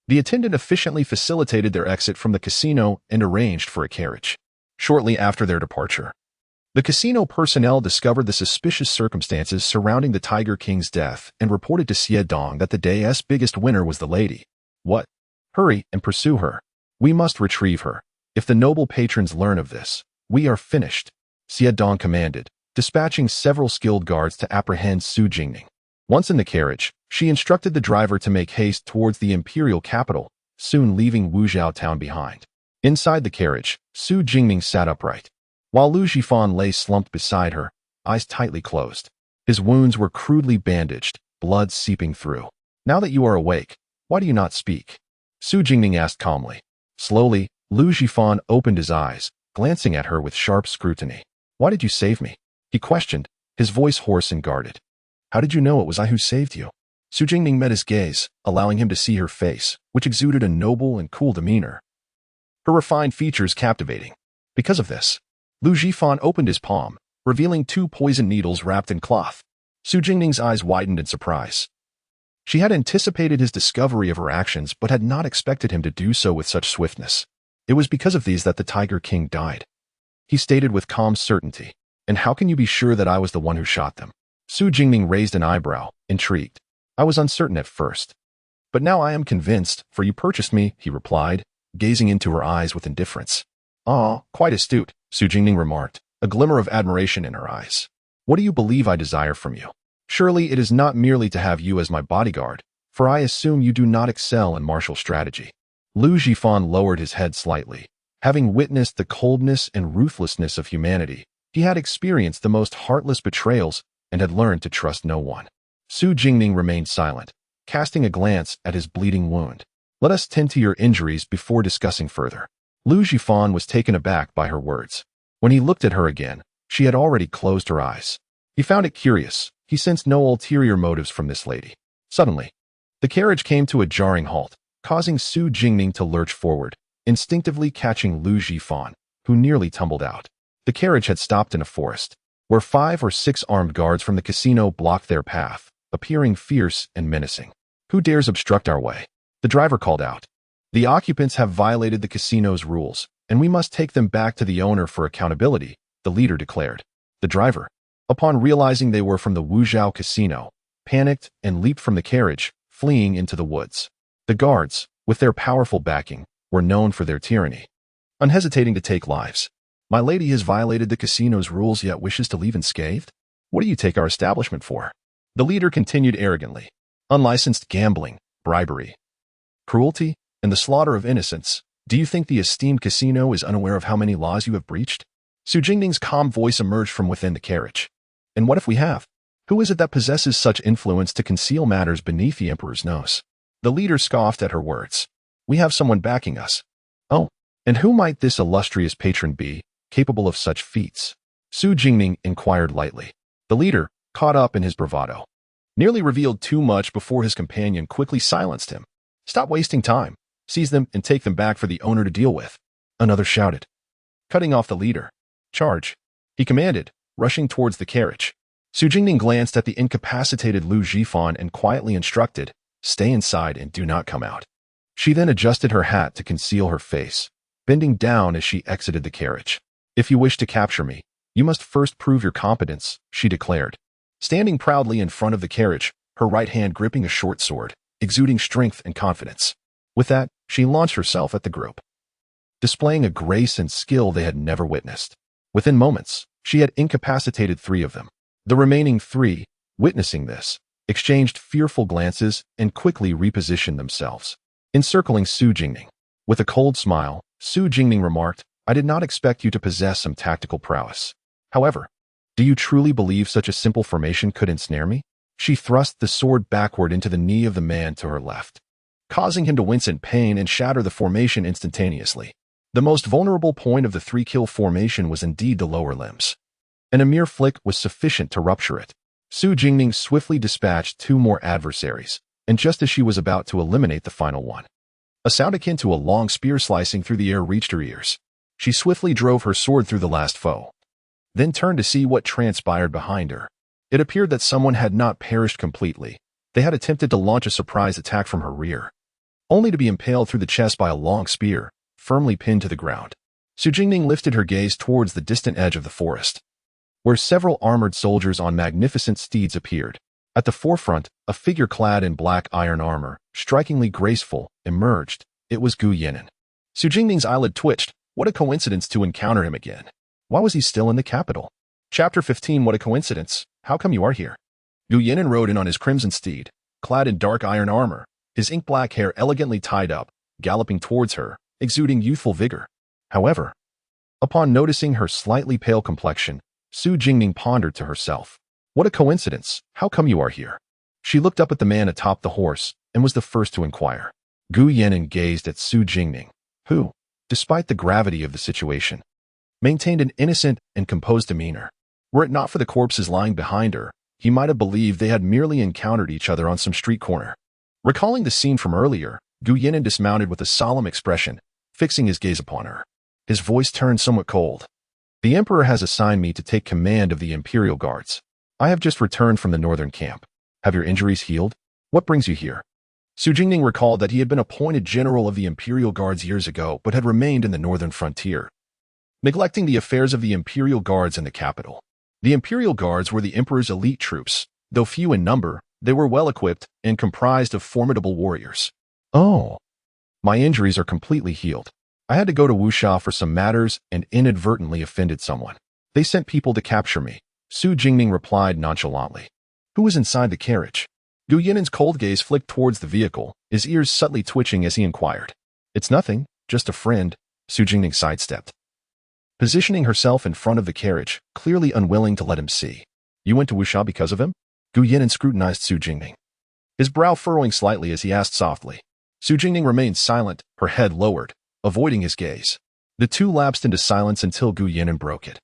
The attendant efficiently facilitated their exit from the casino and arranged for a carriage. Shortly after their departure, the casino personnel discovered the suspicious circumstances surrounding the Tiger King's death and reported to Xie Dong that the day's biggest winner was the lady. What? Hurry and pursue her. We must retrieve her. If the noble patrons learn of this, we are finished, Xie Dong commanded, dispatching several skilled guards to apprehend Su Jingning. Once in the carriage, she instructed the driver to make haste towards the imperial capital, soon leaving Wuzhou town behind. Inside the carriage, Su Jingning sat upright, while Lu Zhifan lay slumped beside her, eyes tightly closed. His wounds were crudely bandaged, blood seeping through. Now that you are awake, why do you not speak? Su Jingning asked calmly. Slowly, Lu Zhifan opened his eyes, glancing at her with sharp scrutiny. Why did you save me? He questioned, his voice hoarse and guarded. How did you know it was I who saved you? Su Jingning met his gaze, allowing him to see her face, which exuded a noble and cool demeanor. Her refined features captivating. Because of this, Lu Zhifan opened his palm, revealing 2 poison needles wrapped in cloth. Su Jingning's eyes widened in surprise. She had anticipated his discovery of her actions but had not expected him to do so with such swiftness. It was because of these that the Tiger King died. He stated with calm certainty. And how can you be sure that I was the one who shot them? Su Jingning raised an eyebrow, intrigued. I was uncertain at first. But now I am convinced, for you purchased me, he replied, gazing into her eyes with indifference. Ah, quite astute, Su Jingning remarked, a glimmer of admiration in her eyes. What do you believe I desire from you? Surely it is not merely to have you as my bodyguard, for I assume you do not excel in martial strategy. Lu Zhifan lowered his head slightly. Having witnessed the coldness and ruthlessness of humanity, he had experienced the most heartless betrayals and had learned to trust no one. Su Jingning remained silent, casting a glance at his bleeding wound. Let us tend to your injuries before discussing further. Lu Zhifan was taken aback by her words. When he looked at her again, she had already closed her eyes. He found it curious. He sensed no ulterior motives from this lady. Suddenly, the carriage came to a jarring halt, causing Su Jingning to lurch forward, instinctively catching Lu Zhifan, who nearly tumbled out. The carriage had stopped in a forest, where 5 or 6 armed guards from the casino blocked their path, appearing fierce and menacing. Who dares obstruct our way? The driver called out. The occupants have violated the casino's rules, and we must take them back to the owner for accountability, the leader declared. The driver, upon realizing they were from the Wuzhou casino, panicked and leaped from the carriage, fleeing into the woods. The guards, with their powerful backing, were known for their tyranny, unhesitating to take lives. My lady has violated the casino's rules yet wishes to leave unscathed? What do you take our establishment for? The leader continued arrogantly. Unlicensed gambling, bribery, cruelty, and the slaughter of innocents. Do you think the esteemed casino is unaware of how many laws you have breached? Su Jingning's calm voice emerged from within the carriage. And what if we have? Who is it that possesses such influence to conceal matters beneath the emperor's nose? The leader scoffed at her words. We have someone backing us. Oh, and who might this illustrious patron be, capable of such feats? Su Jingning inquired lightly. The leader, caught up in his bravado, nearly revealed too much before his companion quickly silenced him. Stop wasting time. Seize them and take them back for the owner to deal with. Another shouted, cutting off the leader. Charge, he commanded, rushing towards the carriage. Su Jingning glanced at the incapacitated Lu Zhifan and quietly instructed, stay inside and do not come out. She then adjusted her hat to conceal her face, bending down as she exited the carriage. If you wish to capture me, you must first prove your competence, she declared. Standing proudly in front of the carriage, her right hand gripping a short sword, exuding strength and confidence. With that, she launched herself at the group, displaying a grace and skill they had never witnessed. Within moments, she had incapacitated 3 of them. The remaining 3, witnessing this, exchanged fearful glances and quickly repositioned themselves, encircling Su Jingning. With a cold smile, Su Jingning remarked, I did not expect you to possess some tactical prowess. However, do you truly believe such a simple formation could ensnare me? She thrust the sword backward into the knee of the man to her left, causing him to wince in pain and shatter the formation instantaneously. The most vulnerable point of the three-kill formation was indeed the lower limbs, and a mere flick was sufficient to rupture it. Su Jingning swiftly dispatched two more adversaries, and just as she was about to eliminate the final one, a sound akin to a long spear slicing through the air reached her ears. She swiftly drove her sword through the last foe, then turned to see what transpired behind her. It appeared that someone had not perished completely. They had attempted to launch a surprise attack from her rear, only to be impaled through the chest by a long spear, firmly pinned to the ground. Su Jingning lifted her gaze towards the distant edge of the forest, where several armored soldiers on magnificent steeds appeared. At the forefront, a figure clad in black iron armor, strikingly graceful, emerged. It was Gu Yinan. Su Jingning's eyelid twitched. What a coincidence to encounter him again. Why was he still in the capital? Chapter 15. What a coincidence. How come you are here? Gu Yinan rode in on his crimson steed, clad in dark iron armor, his ink-black hair elegantly tied up, galloping towards her, exuding youthful vigor. However, upon noticing her slightly pale complexion, Su Jingning pondered to herself. What a coincidence. How come you are here? She looked up at the man atop the horse and was the first to inquire. Gu Yinan gazed at Su Jingning, who, despite the gravity of the situation, maintained an innocent and composed demeanor. Were it not for the corpses lying behind her, he might have believed they had merely encountered each other on some street corner. Recalling the scene from earlier, Gu Yinan dismounted with a solemn expression, fixing his gaze upon her. His voice turned somewhat cold. The Emperor has assigned me to take command of the Imperial Guards. I have just returned from the northern camp. Have your injuries healed? What brings you here? Su Jingning recalled that he had been appointed general of the Imperial Guards years ago, but had remained in the northern frontier, neglecting the affairs of the Imperial Guards in the capital. The Imperial Guards were the Emperor's elite troops. Though few in number, they were well-equipped and comprised of formidable warriors. Oh, my injuries are completely healed. I had to go to Wuxia for some matters and inadvertently offended someone. They sent people to capture me. Su Jingning replied nonchalantly. Who was inside the carriage? Gu Yinan's cold gaze flicked towards the vehicle, his ears subtly twitching as he inquired. It's nothing, just a friend. Su Jingning sidestepped, positioning herself in front of the carriage, clearly unwilling to let him see. You went to Wuxia because of him? Gu Yinan scrutinized Su Jingning, his brow furrowing slightly as he asked softly. Su Jingning remained silent, her head lowered, avoiding his gaze. The two lapsed into silence until Gu Yinan broke it.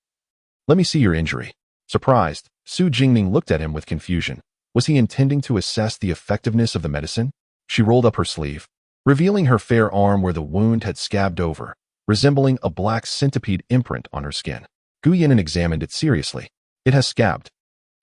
Let me see your injury. Surprised, Su Jingning looked at him with confusion. Was he intending to assess the effectiveness of the medicine? She rolled up her sleeve, revealing her fair arm where the wound had scabbed over, resembling a black centipede imprint on her skin. Gu Yinan examined it seriously. It has scabbed.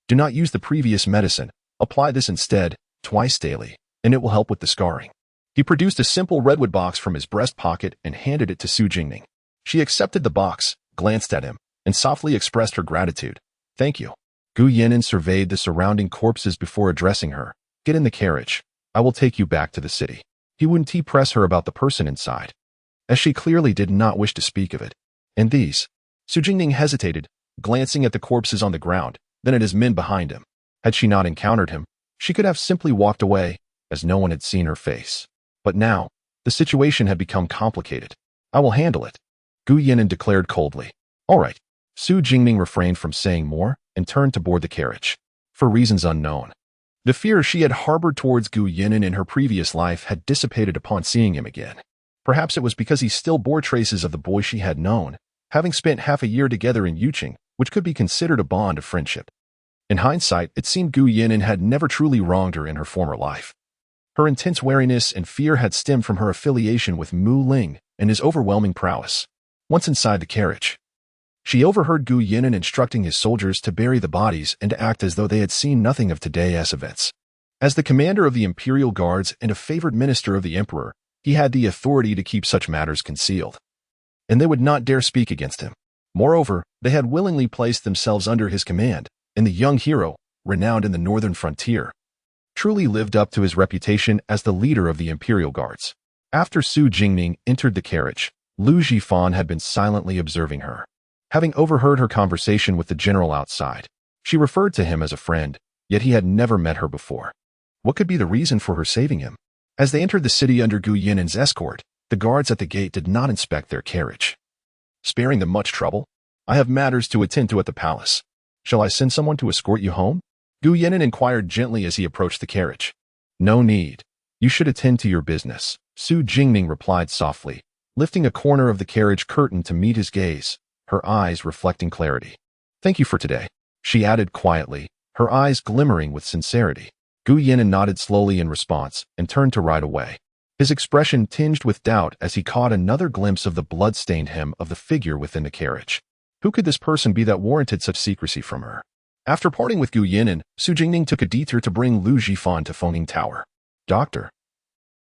Do not use the previous medicine. Apply this instead, twice daily, and it will help with the scarring. He produced a simple redwood box from his breast pocket and handed it to Su Jingning. She accepted the box, glanced at him, and softly expressed her gratitude. Thank you. Gu Yinan surveyed the surrounding corpses before addressing her. Get in the carriage. I will take you back to the city. He wouldn't press her about the person inside, as she clearly did not wish to speak of it. And these? Su Jingning hesitated, glancing at the corpses on the ground, then at his men behind him. Had she not encountered him, she could have simply walked away, as no one had seen her face. But now, the situation had become complicated. I will handle it, Gu Yinan declared coldly. All right. Su Jingning refrained from saying more and turned to board the carriage. For reasons unknown, the fear she had harbored towards Gu Yinan in her previous life had dissipated upon seeing him again. Perhaps it was because he still bore traces of the boy she had known, having spent half a year together in Yuqing, which could be considered a bond of friendship. In hindsight, it seemed Gu Yinan had never truly wronged her in her former life. Her intense wariness and fear had stemmed from her affiliation with Mu Ling and his overwhelming prowess. Once inside the carriage, she overheard Gu Yinan instructing his soldiers to bury the bodies and to act as though they had seen nothing of today's events. As the commander of the Imperial Guards and a favored minister of the Emperor, he had the authority to keep such matters concealed, and they would not dare speak against him. Moreover, they had willingly placed themselves under his command, and the young hero, renowned in the northern frontier, truly lived up to his reputation as the leader of the Imperial Guards. After Su Jingning entered the carriage, Lu Jifan had been silently observing her. Having overheard her conversation with the general outside, she referred to him as a friend, yet he had never met her before. What could be the reason for her saving him? As they entered the city under Gu Yinan's escort, the guards at the gate did not inspect their carriage, sparing them much trouble. I have matters to attend to at the palace. Shall I send someone to escort you home? Gu Yannon inquired gently as he approached the carriage. No need. You should attend to your business, Su Jingning replied softly, lifting a corner of the carriage curtain to meet his gaze, her eyes reflecting clarity. Thank you for today, she added quietly, her eyes glimmering with sincerity. Gu Yannon nodded slowly in response and turned to ride away. His expression tinged with doubt as he caught another glimpse of the blood-stained hem of the figure within the carriage. Who could this person be that warranted such secrecy from her? After parting with Gu Yannon, Su Jingning took a detour to bring Lu Jifan to Fengting Tower. Doctor,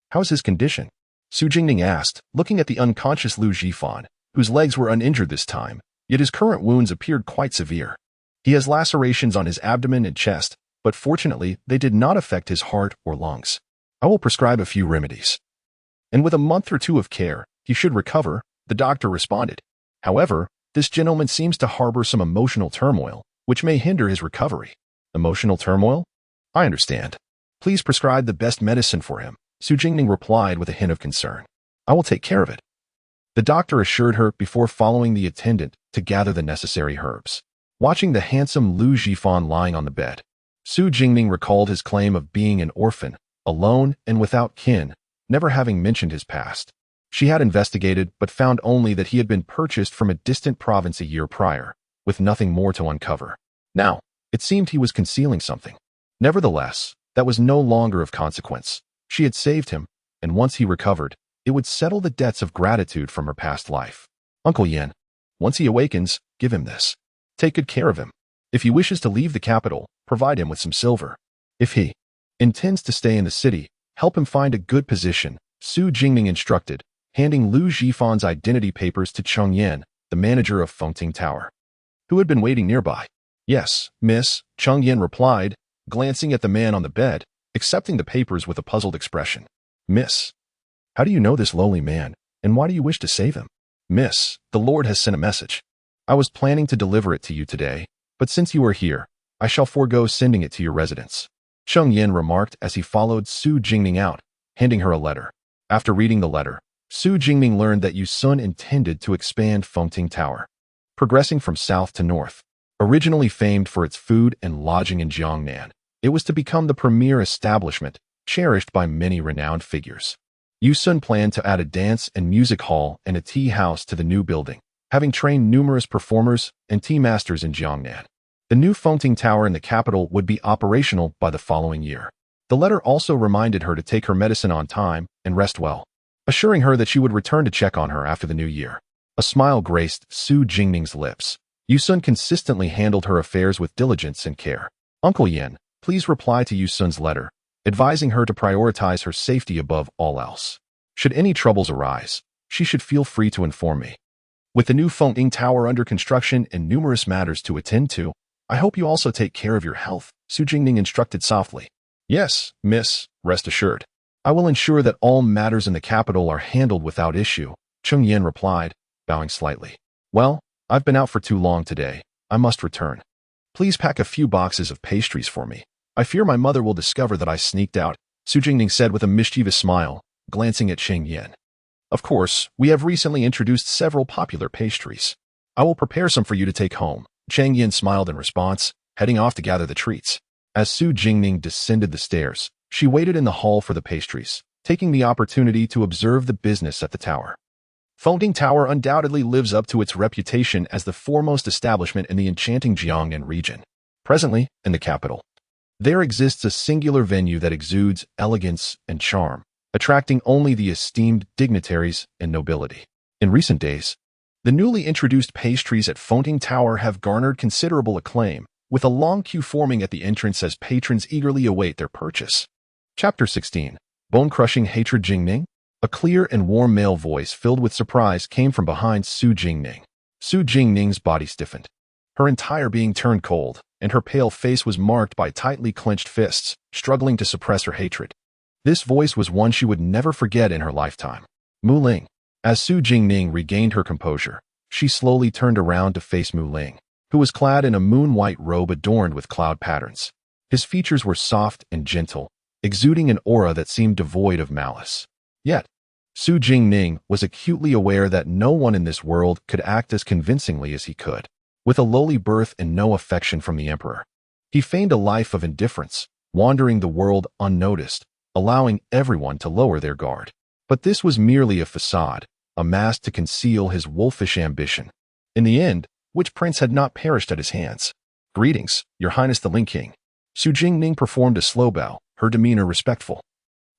how's his condition? Su Jingning asked, looking at the unconscious Lu Jifan, whose legs were uninjured this time, yet his current wounds appeared quite severe. He has lacerations on his abdomen and chest, but fortunately they did not affect his heart or lungs. I will prescribe a few remedies. And with a month or two of care, he should recover, the doctor responded. However, this gentleman seems to harbor some emotional turmoil, which may hinder his recovery. Emotional turmoil? I understand. Please prescribe the best medicine for him, Su Jingning replied with a hint of concern. I will take care of it. The doctor assured her before following the attendant to gather the necessary herbs. Watching the handsome Lu Jifan lying on the bed, Su Jingning recalled his claim of being an orphan, alone and without kin, never having mentioned his past. She had investigated but found only that he had been purchased from a distant province a year prior, with nothing more to uncover. Now, it seemed he was concealing something. Nevertheless, that was no longer of consequence. She had saved him, and once he recovered, it would settle the debts of gratitude from her past life. Uncle Yan, once he awakens, give him this. Take good care of him. If he wishes to leave the capital, provide him with some silver. If he intends to stay in the city, help him find a good position, Su Jingning instructed, handing Lu Jifan's identity papers to Cheng Yan, the manager of Fengting Tower, who had been waiting nearby. Yes, miss, Cheng Yan replied, glancing at the man on the bed, accepting the papers with a puzzled expression. Miss, how do you know this lowly man, and why do you wish to save him? Miss, the Lord has sent a message. I was planning to deliver it to you today, but since you are here, I shall forego sending it to your residence, Cheng Yan remarked as he followed Su Jingning out, handing her a letter. After reading the letter, Su Jingning learned that Yu Sun intended to expand Fengting Tower, progressing from south to north. Originally famed for its food and lodging in Jiangnan, it was to become the premier establishment, cherished by many renowned figures. Yu Sun planned to add a dance and music hall and a tea house to the new building, having trained numerous performers and tea masters in Jiangnan. The new Fengting Tower in the capital would be operational by the following year. The letter also reminded her to take her medicine on time and rest well, assuring her that she would return to check on her after the new year. A smile graced Su Jingning's lips. Yu Sun consistently handled her affairs with diligence and care. Uncle Yan, please reply to Yu Sun's letter, advising her to prioritize her safety above all else. Should any troubles arise, she should feel free to inform me. With the new Fengting Tower under construction and numerous matters to attend to, I hope you also take care of your health, Su Jingning instructed softly. Yes, miss, rest assured. I will ensure that all matters in the capital are handled without issue, Cheng Yan replied, bowing slightly. Well, I've been out for too long today. I must return. Please pack a few boxes of pastries for me. I fear my mother will discover that I sneaked out, Su Jingning said with a mischievous smile, glancing at Cheng Yan. Of course, we have recently introduced several popular pastries. I will prepare some for you to take home. Cheng Yan smiled in response, heading off to gather the treats. As Su Jingning descended the stairs, she waited in the hall for the pastries, taking the opportunity to observe the business at the tower. Fengting Tower undoubtedly lives up to its reputation as the foremost establishment in the enchanting Jiangnan region. Presently, in the capital, there exists a singular venue that exudes elegance and charm, attracting only the esteemed dignitaries and nobility. In recent days, the newly introduced pastries at Fengting Tower have garnered considerable acclaim, with a long queue forming at the entrance as patrons eagerly await their purchase. Chapter 16. Bone-crushing hatred Jingning? A clear and warm male voice filled with surprise came from behind Su Jingning. Su Jingning's body stiffened. Her entire being turned cold, and her pale face was marked by tightly clenched fists, struggling to suppress her hatred. This voice was one she would never forget in her lifetime. Mu Ling. As Su Jingning regained her composure, she slowly turned around to face Mu Ling, who was clad in a moon-white robe adorned with cloud patterns. His features were soft and gentle, exuding an aura that seemed devoid of malice. Yet, Su Jingning was acutely aware that no one in this world could act as convincingly as he could. With a lowly birth and no affection from the emperor, He feigned a life of indifference, wandering the world unnoticed, allowing everyone to lower their guard. But this was merely a facade, a mask to conceal his wolfish ambition. In the end, which prince had not perished at his hands? "Greetings, Your Highness the Ling King." Su Jingning performed a slow bow, her demeanor respectful.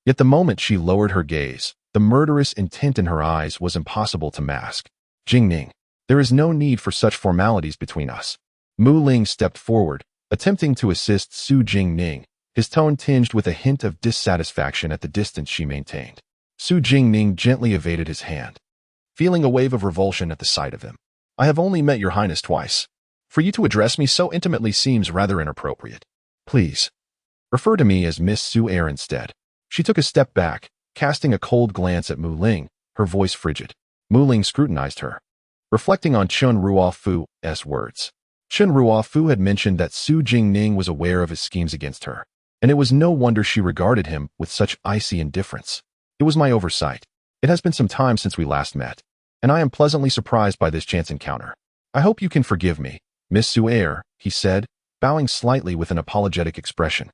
Yet the moment she lowered her gaze, the murderous intent in her eyes was impossible to mask. "Jingning, there is no need for such formalities between us." Mu Ling stepped forward, attempting to assist Su Jingning, his tone tinged with a hint of dissatisfaction at the distance she maintained. Su Jingning gently evaded his hand, feeling a wave of revulsion at the sight of him. "I have only met Your Highness twice. For you to address me so intimately seems rather inappropriate. Please, refer to me as Miss Su Air instead." She took a step back, casting a cold glance at Mu Ling, her voice frigid. Mu Ling scrutinized her, reflecting on Chen Ruofu's words. Chen Ruofu had mentioned that Su Jingning was aware of his schemes against her, and it was no wonder she regarded him with such icy indifference. "It was my oversight. It has been some time since we last met, and I am pleasantly surprised by this chance encounter. I hope you can forgive me, Miss Su Air," he said, bowing slightly with an apologetic expression.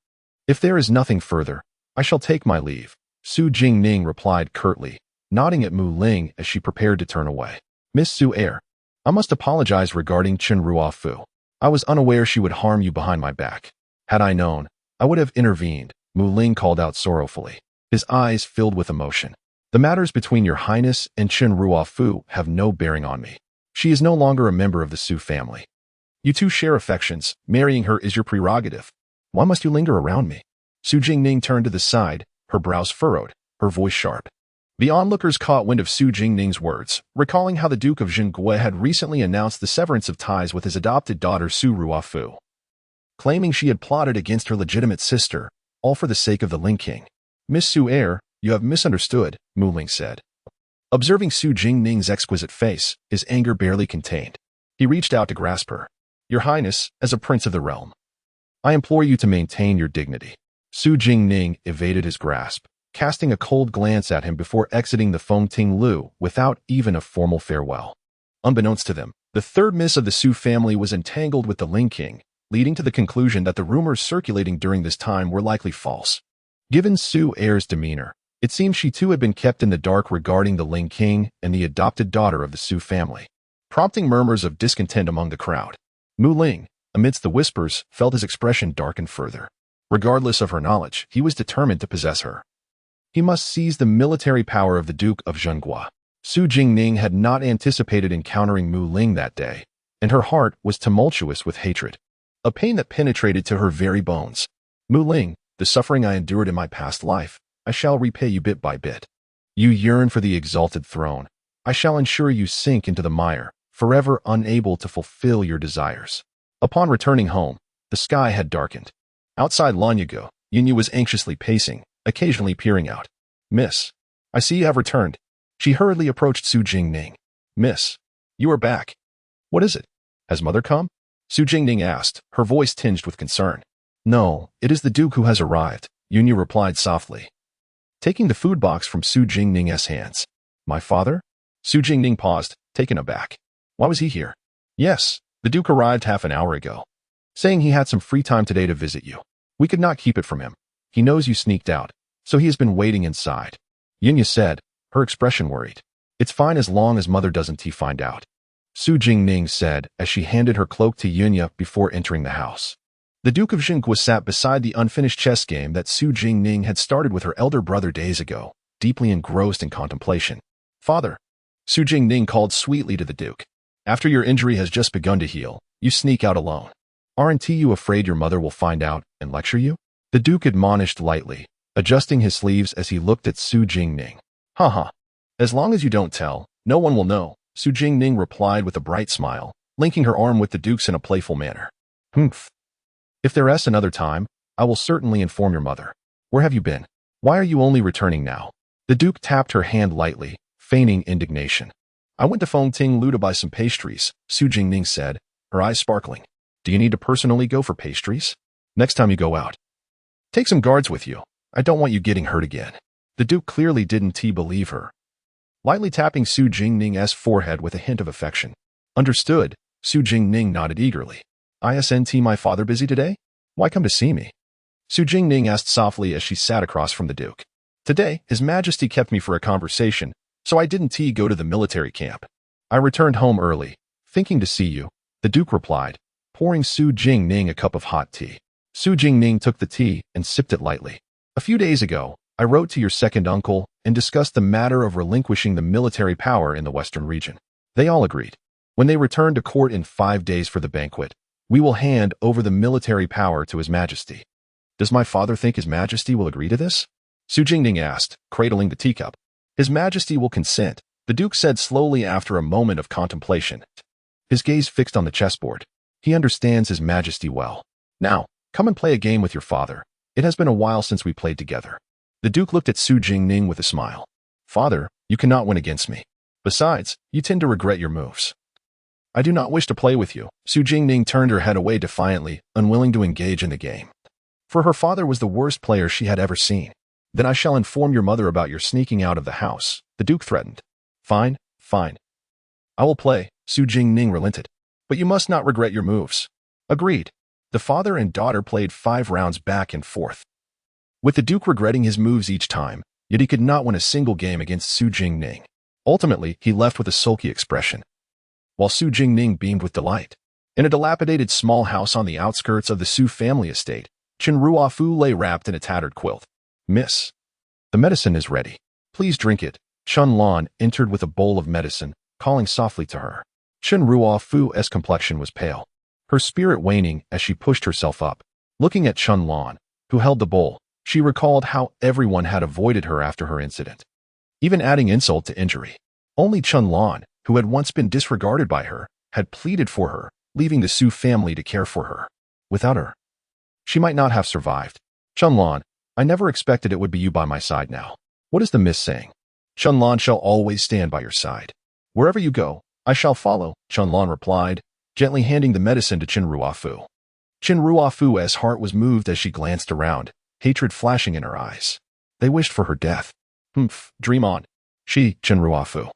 "If there is nothing further, I shall take my leave," Su Jingning replied curtly, nodding at Mu Ling as she prepared to turn away. "Miss Su Air, I must apologize regarding Chen Ruofu. I was unaware she would harm you behind my back. Had I known, I would have intervened," Mu Ling called out sorrowfully, his eyes filled with emotion. "The matters between Your Highness and Chen Ruofu have no bearing on me. She is no longer a member of the Su family. You two share affections. Marrying her is your prerogative. Why must you linger around me?" Su Jingning turned to the side, her brows furrowed, her voice sharp. The onlookers caught wind of Su Jingning's words, recalling how the Duke of Jingui had recently announced the severance of ties with his adopted daughter Su Ruofu, claiming she had plotted against her legitimate sister, all for the sake of the Ling King. "Miss Su Air, you have misunderstood," Mu Ling said. Observing Su Jingning's exquisite face, his anger barely contained. He reached out to grasp her. "Your Highness, as a prince of the realm, I implore you to maintain your dignity." Su Jingning evaded his grasp, casting a cold glance at him before exiting the Fengting Lu without even a formal farewell. Unbeknownst to them, the third miss of the Su family was entangled with the Ling King, leading to the conclusion that the rumors circulating during this time were likely false. Given Su Air's demeanor, it seemed she too had been kept in the dark regarding the Ling King and the adopted daughter of the Su family, prompting murmurs of discontent among the crowd. Mu Ling, amidst the whispers, felt his expression darken further. Regardless of her knowledge, he was determined to possess her. He must seize the military power of the Duke of Zhenghua. Su Jingning had not anticipated encountering Mu Ling that day, and her heart was tumultuous with hatred, a pain that penetrated to her very bones. "Mu Ling, the suffering I endured in my past life, I shall repay you bit by bit. You yearn for the exalted throne. I shall ensure you sink into the mire, forever unable to fulfill your desires." Upon returning home, the sky had darkened. Outside Lanyago, Yunyu was anxiously pacing, occasionally peering out. "Miss, I see you have returned." She hurriedly approached Su Jingning. "Miss, you are back. What is it? Has mother come?" Su Jingning asked, her voice tinged with concern. "No, it is the Duke who has arrived," Yunyu replied softly, taking the food box from Su Jingning's hands. "My father?" Su Jingning paused, taken aback. "Why was he here?" "Yes, the Duke arrived half an hour ago, saying he had some free time today to visit you. We could not keep it from him. He knows you sneaked out, so he has been waiting inside," Yunyu said, her expression worried. "It's fine as long as mother doesn't find out," Su Jingning said as she handed her cloak to Yunyu before entering the house. The Duke of Jingui sat beside the unfinished chess game that Su Jingning had started with her elder brother days ago, deeply engrossed in contemplation. "Father," Su Jingning called sweetly to the Duke, "after your injury has just begun to heal, you sneak out alone. Aren't you afraid your mother will find out and lecture you?" The Duke admonished lightly, adjusting his sleeves as he looked at Su Jingning. "Ha. As long as you don't tell, no one will know," Su Jingning replied with a bright smile, linking her arm with the Duke's in a playful manner. "Humph. If there is another time, I will certainly inform your mother. Where have you been? Why are you only returning now?" The Duke tapped her hand lightly, feigning indignation. "I went to Fengting Lu to buy some pastries," Su Jingning said, her eyes sparkling. "Do you need to personally go for pastries? Next time you go out, take some guards with you. I don't want you getting hurt again." The Duke clearly didn't believe her, lightly tapping Su Jingning's forehead with a hint of affection. "Understood," Su Jingning nodded eagerly. "Isn't my father busy today?" Why come to see me? Su Jingning asked softly as she sat across from the Duke. Today, His Majesty kept me for a conversation, so I didn't go to the military camp. I returned home early, thinking to see you, the Duke replied, pouring Su Jingning a cup of hot tea. Su Jingning took the tea and sipped it lightly. A few days ago, I wrote to your second uncle and discussed the matter of relinquishing the military power in the western region. They all agreed. When they return to court in 5 days for the banquet, we will hand over the military power to His Majesty. Does my father think His Majesty will agree to this? Su Jingning asked, cradling the teacup. His Majesty will consent, the Duke said slowly after a moment of contemplation. His gaze fixed on the chessboard. He understands His Majesty well. Now, come and play a game with your father. It has been a while since we played together. The Duke looked at Su Jingning with a smile. Father, you cannot win against me. Besides, you tend to regret your moves. I do not wish to play with you. Su Jingning turned her head away defiantly, unwilling to engage in the game. For her father was the worst player she had ever seen. Then I shall inform your mother about your sneaking out of the house, the Duke threatened. Fine, fine. I will play, Su Jingning relented. But you must not regret your moves. Agreed. The father and daughter played 5 rounds back and forth, with the Duke regretting his moves each time, yet he could not win a single game against Su Jingning. Ultimately, he left with a sulky expression, while Su Jingning beamed with delight. In a dilapidated small house on the outskirts of the Su family estate, Chen Ruofu lay wrapped in a tattered quilt. Miss, the medicine is ready. Please drink it. Chun Lan entered with a bowl of medicine, calling softly to her. Chen Ruofu's complexion was pale, her spirit waning as she pushed herself up. Looking at Chun Lan, who held the bowl, she recalled how everyone had avoided her after her incident, even adding insult to injury. Only Chun Lan, who had once been disregarded by her, had pleaded for her, leaving the Su family to care for her. Without her, she might not have survived. Chun Lan, I never expected it would be you by my side now. What is the miss saying? Chun Lan shall always stand by your side. Wherever you go, I shall follow, Chun Lan replied, gently handing the medicine to Chen Ruofu. Chen Ruofu's heart was moved as she glanced around, hatred flashing in her eyes. They wished for her death. Dream on. She, Chen Ruofu,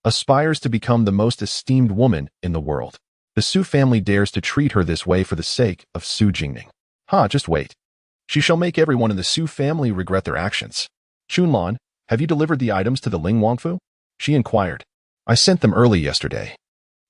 aspires to become the most esteemed woman in the world. The Su family dares to treat her this way for the sake of Su Jingning. Just wait. She shall make everyone in the Su family regret their actions. Chunlan, have you delivered the items to the Ling Wangfu? She inquired. I sent them early yesterday,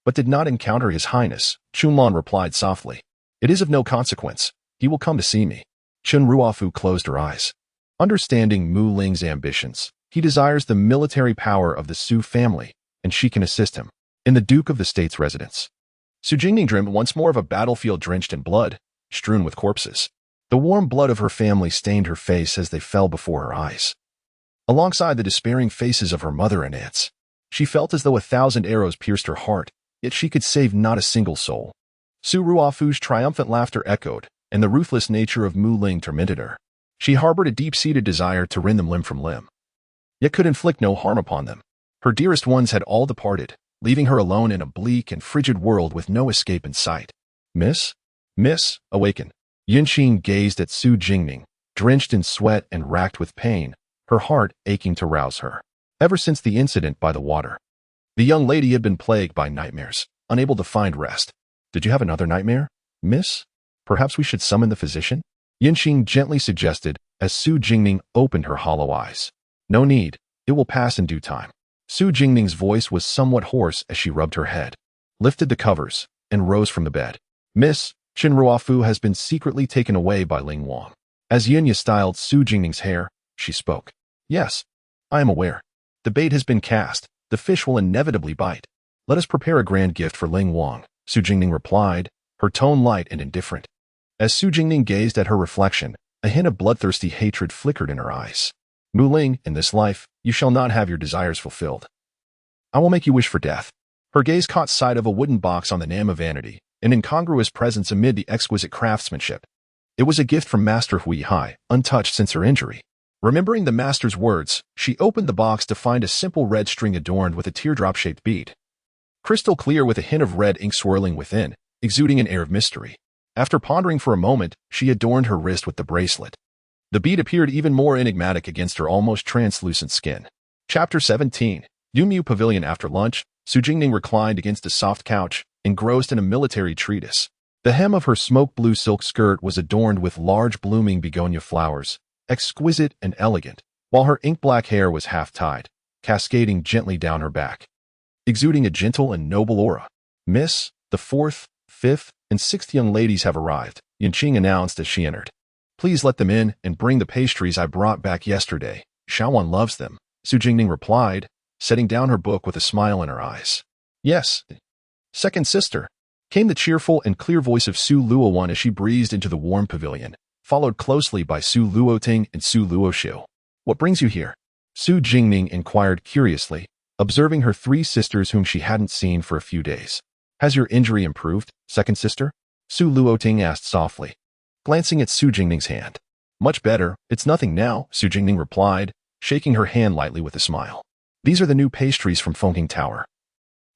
but did not encounter His Highness, Chunlan replied softly. It is of no consequence. He will come to see me. Chen Ruofu closed her eyes. Understanding Mu Ling's ambitions, he desires the military power of the Su family, and she can assist him. In the Duke of the State's residence, Su Jingning dreamed once more of a battlefield drenched in blood, strewn with corpses. The warm blood of her family stained her face as they fell before her eyes, alongside the despairing faces of her mother and aunts. She felt as though 1,000 arrows pierced her heart, yet she could save not a single soul. Su Ruofu's triumphant laughter echoed, and the ruthless nature of Mu Ling tormented her. She harbored a deep-seated desire to rend them limb from limb, yet could inflict no harm upon them. Her dearest ones had all departed, leaving her alone in a bleak and frigid world with no escape in sight. Miss, awaken. Yinxin gazed at Su Jingning, drenched in sweat and racked with pain, her heart aching to rouse her. Ever since the incident by the water, the young lady had been plagued by nightmares, unable to find rest. Did you have another nightmare, miss? Perhaps we should summon the physician? Yinxin gently suggested as Su Jingning opened her hollow eyes. No need, it will pass in due time. Su Jingning's voice was somewhat hoarse as she rubbed her head, lifted the covers, and rose from the bed. Miss, Chen Ruofu has been secretly taken away by Ling Wang. As Yinya styled Su Jingning's hair, she spoke. Yes, I am aware. The bait has been cast. The fish will inevitably bite. Let us prepare a grand gift for Ling Wang, Su Jingning replied, her tone light and indifferent. As Su Jingning gazed at her reflection, a hint of bloodthirsty hatred flickered in her eyes. Mu Ling, in this life, you shall not have your desires fulfilled. I will make you wish for death. Her gaze caught sight of a wooden box on the Nam of Vanity, an incongruous presence amid the exquisite craftsmanship. It was a gift from Master Hui Hai, untouched since her injury. Remembering the master's words, she opened the box to find a simple red string adorned with a teardrop-shaped bead. Crystal clear with a hint of red ink swirling within, exuding an air of mystery. After pondering for a moment, she adorned her wrist with the bracelet. The bead appeared even more enigmatic against her almost translucent skin. Chapter 17. Yumiu Pavilion. After lunch, Su Jingning reclined against a soft couch, engrossed in a military treatise. The hem of her smoke blue silk skirt was adorned with large blooming begonia flowers, exquisite and elegant, while her ink-black hair was half-tied, cascading gently down her back, exuding a gentle and noble aura. "Miss, the 4th, 5th, and 6th young ladies have arrived," Yanqing announced as she entered. "Please let them in and bring the pastries I brought back yesterday. Xiaowan loves them," Su Jingning replied, setting down her book with a smile in her eyes. "Yes, second sister," came the cheerful and clear voice of Su Luowan as she breezed into the warm pavilion, followed closely by Su Luoting and Su Luoshu. "What brings you here?" Su Jingning inquired curiously, observing her 3 sisters whom she hadn't seen for a few days. "Has your injury improved, second sister?" Su Luoting asked softly, glancing at Su Jingning's hand. "Much better, it's nothing now," Su Jingning replied, shaking her hand lightly with a smile. "These are the new pastries from Fengting Tower.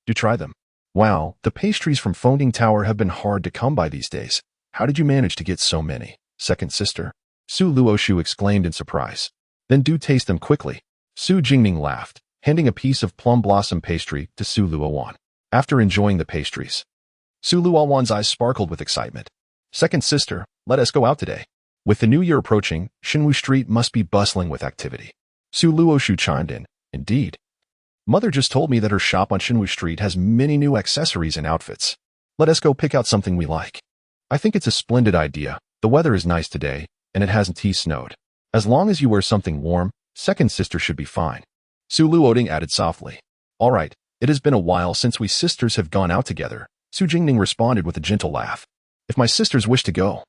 Do try them." "Wow, the pastries from Fengting Tower have been hard to come by these days. How did you manage to get so many, second sister?" Su Luoshu exclaimed in surprise. "Then do taste them quickly." Su Jingning laughed, handing a piece of plum blossom pastry to Su Luowan. After enjoying the pastries, Su Luowan's eyes sparkled with excitement. "Second sister, let us go out today. With the new year approaching, Xinwu Street must be bustling with activity." Su Luoshu chimed in. "Indeed. Mother just told me that her shop on Xinwu Street has many new accessories and outfits. Let us go pick out something we like." "I think it's a splendid idea. The weather is nice today, and it hasn't snowed. As long as you wear something warm, second sister should be fine." Su Luoting added softly. "All right, it has been a while since we sisters have gone out together," Su Jingning responded with a gentle laugh. "If my sisters wish to go,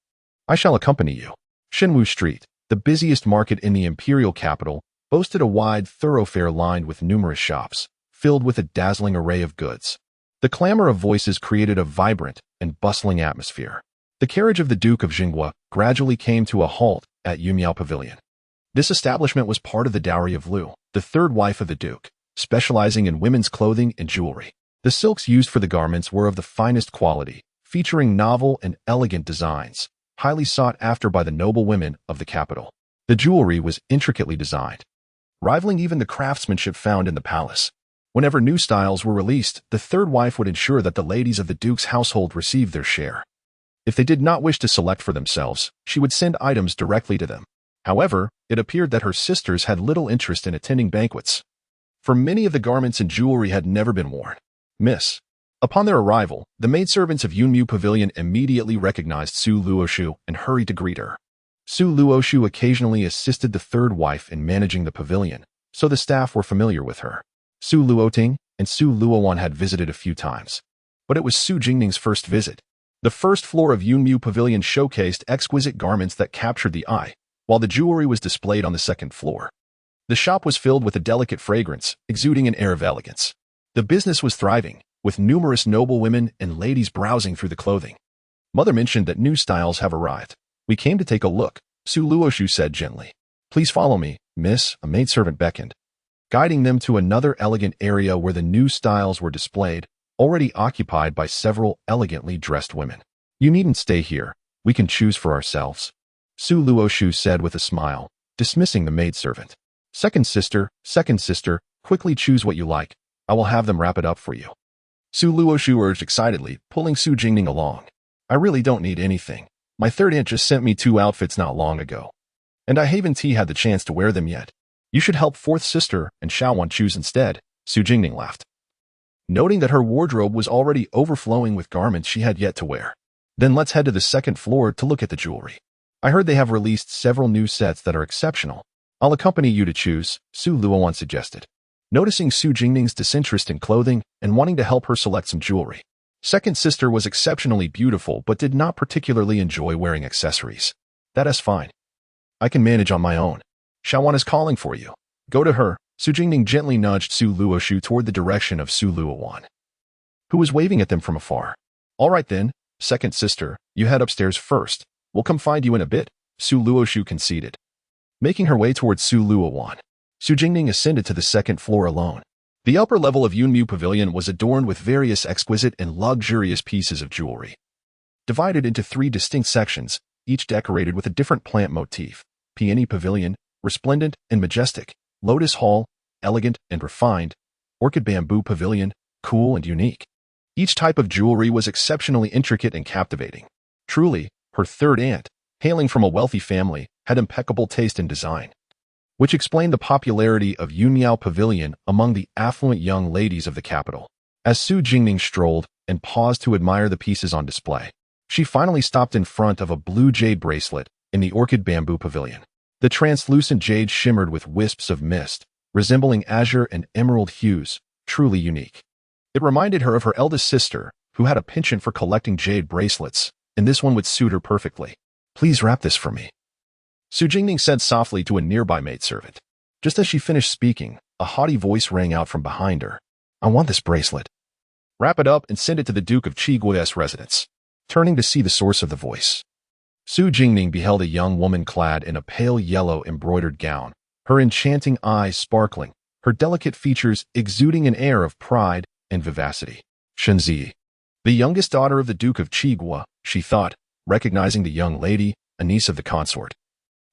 I shall accompany you." Xinwu Street, the busiest market in the imperial capital, boasted a wide thoroughfare lined with numerous shops, filled with a dazzling array of goods. The clamor of voices created a vibrant and bustling atmosphere. The carriage of the Duke of Jinghua gradually came to a halt at Yumiao Pavilion. This establishment was part of the dowry of Lu, the 3rd wife of the Duke, specializing in women's clothing and jewelry. The silks used for the garments were of the finest quality, featuring novel and elegant designs, highly sought after by the noble women of the capital. The jewelry was intricately designed, rivaling even the craftsmanship found in the palace. Whenever new styles were released, the 3rd wife would ensure that the ladies of the Duke's household received their share. If they did not wish to select for themselves, she would send items directly to them. However, it appeared that her sisters had little interest in attending banquets, for many of the garments and jewelry had never been worn. "Miss." Upon their arrival, the maidservants of Yunmu Pavilion immediately recognized Su Luoshu and hurried to greet her. Su Luoshu occasionally assisted the 3rd wife in managing the pavilion, so the staff were familiar with her. Su Luoting and Su Luowan had visited a few times, but it was Su Jingning's first visit. The first floor of Yunmu Pavilion showcased exquisite garments that captured the eye, while the jewelry was displayed on the 2nd floor. The shop was filled with a delicate fragrance, exuding an air of elegance. The business was thriving, with numerous noble women and ladies browsing through the clothing. "Mother mentioned that new styles have arrived. We came to take a look," Su Luoshu said gently. "Please follow me, miss," a maidservant beckoned, guiding them to another elegant area where the new styles were displayed, already occupied by several elegantly dressed women. "You needn't stay here. We can choose for ourselves," Su Luoshu said with a smile, dismissing the maidservant. Second sister, quickly choose what you like. I will have them wrap it up for you," Su Luoshu urged excitedly, pulling Su Jingning along. "I really don't need anything. My 3rd aunt just sent me 2 outfits not long ago, and I haven't had the chance to wear them yet. You should help 4th sister and Xiaowan choose instead," Su Jingning laughed, noting that her wardrobe was already overflowing with garments she had yet to wear. "Then let's head to the 2nd floor to look at the jewelry. I heard they have released several new sets that are exceptional. I'll accompany you to choose," Su Luowan suggested, noticing Su Jingning's disinterest in clothing and wanting to help her select some jewelry. Second sister was exceptionally beautiful but did not particularly enjoy wearing accessories. "That is fine. I can manage on my own. Xiaowan is calling for you. Go to her." Su Jingning gently nudged Su Luoshu toward the direction of Su Luowan, who was waving at them from afar. "All right then, second sister, you head upstairs first. We'll come find you in a bit," Su Luoshu conceded. Making her way towards Su Luowan, Su Jingning ascended to the 2nd floor alone. The upper level of Yunmu Pavilion was adorned with various exquisite and luxurious pieces of jewelry, divided into 3 distinct sections, each decorated with a different plant motif. Peony Pavilion, resplendent and majestic; Lotus Hall, elegant and refined; Orchid Bamboo Pavilion, cool and unique. Each type of jewelry was exceptionally intricate and captivating. Truly, her third aunt, hailing from a wealthy family, had impeccable taste in design, which explained the popularity of Yunyao Pavilion among the affluent young ladies of the capital. As Su Jingning strolled and paused to admire the pieces on display, she finally stopped in front of a blue jade bracelet in the orchid bamboo pavilion. The translucent jade shimmered with wisps of mist, resembling azure and emerald hues, truly unique. It reminded her of her eldest sister, who had a penchant for collecting jade bracelets, and this one would suit her perfectly. "Please wrap this for me," Su Jingning said softly to a nearby maidservant. Just as she finished speaking, a haughty voice rang out from behind her. "I want this bracelet. Wrap it up and send it to the Duke of Qigua's residence." Turning to see the source of the voice, Su Jingning beheld a young woman clad in a pale yellow embroidered gown, her enchanting eyes sparkling, her delicate features exuding an air of pride and vivacity. Shenzi, the youngest daughter of the Duke of Qigua, she thought, recognizing the young lady, a niece of the consort,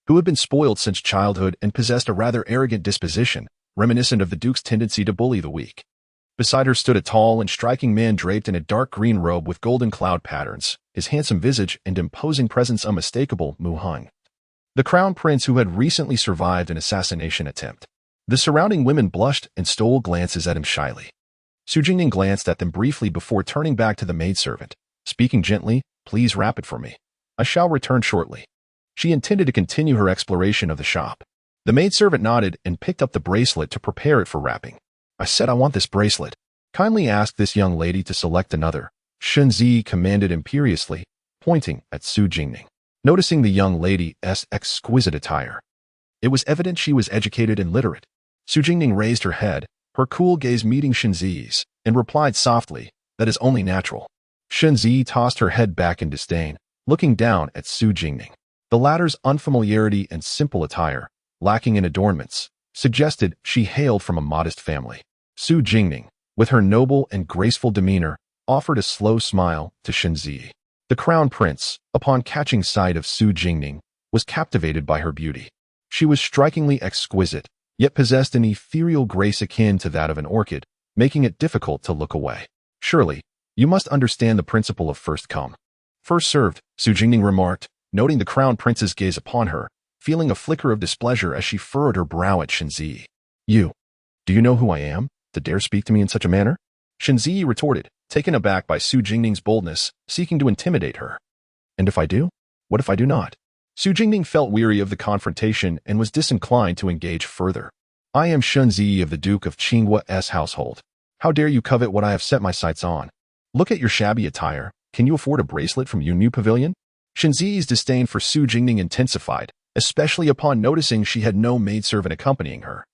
who had been spoiled since childhood and possessed a rather arrogant disposition, reminiscent of the Duke's tendency to bully the weak. Beside her stood a tall and striking man draped in a dark green robe with golden cloud patterns, his handsome visage and imposing presence unmistakable. Mu Hung, the crown prince who had recently survived an assassination attempt. The surrounding women blushed and stole glances at him shyly. Su Jingning glanced at them briefly before turning back to the maidservant, speaking gently, "Please wrap it for me. I shall return shortly." She intended to continue her exploration of the shop. The maidservant nodded and picked up the bracelet to prepare it for wrapping. "I said I want this bracelet. Kindly ask this young lady to select another," Shenzi commanded imperiously, pointing at Su Jingning. Noticing the young lady's exquisite attire, it was evident she was educated and literate. Su Jingning raised her head, her cool gaze meeting Shenzi's, and replied softly, "That is only natural." Shenzi tossed her head back in disdain, looking down at Su Jingning. The latter's unfamiliarity and simple attire, lacking in adornments, suggested she hailed from a modest family. Su Jingning, with her noble and graceful demeanor, offered a slow smile to Shenzi. The crown prince, upon catching sight of Su Jingning, was captivated by her beauty. She was strikingly exquisite, yet possessed an ethereal grace akin to that of an orchid, making it difficult to look away. "Surely, you must understand the principle of first come, first served," Su Jingning remarked, noting the crown prince's gaze upon her, feeling a flicker of displeasure as she furrowed her brow at Shenzi. Do you know who I am, to dare speak to me in such a manner?" Shenzi retorted, taken aback by Su Jingning's boldness, seeking to intimidate her. "And if I do? What if I do not?" Su Jingning felt weary of the confrontation and was disinclined to engage further. "I am Shenzi of the Duke of Qinggua's household. How dare you covet what I have set my sights on? Look at your shabby attire. Can you afford a bracelet from Yunyu Pavilion?" Shenzi's disdain for Su Jingning intensified, especially upon noticing she had no maidservant accompanying her,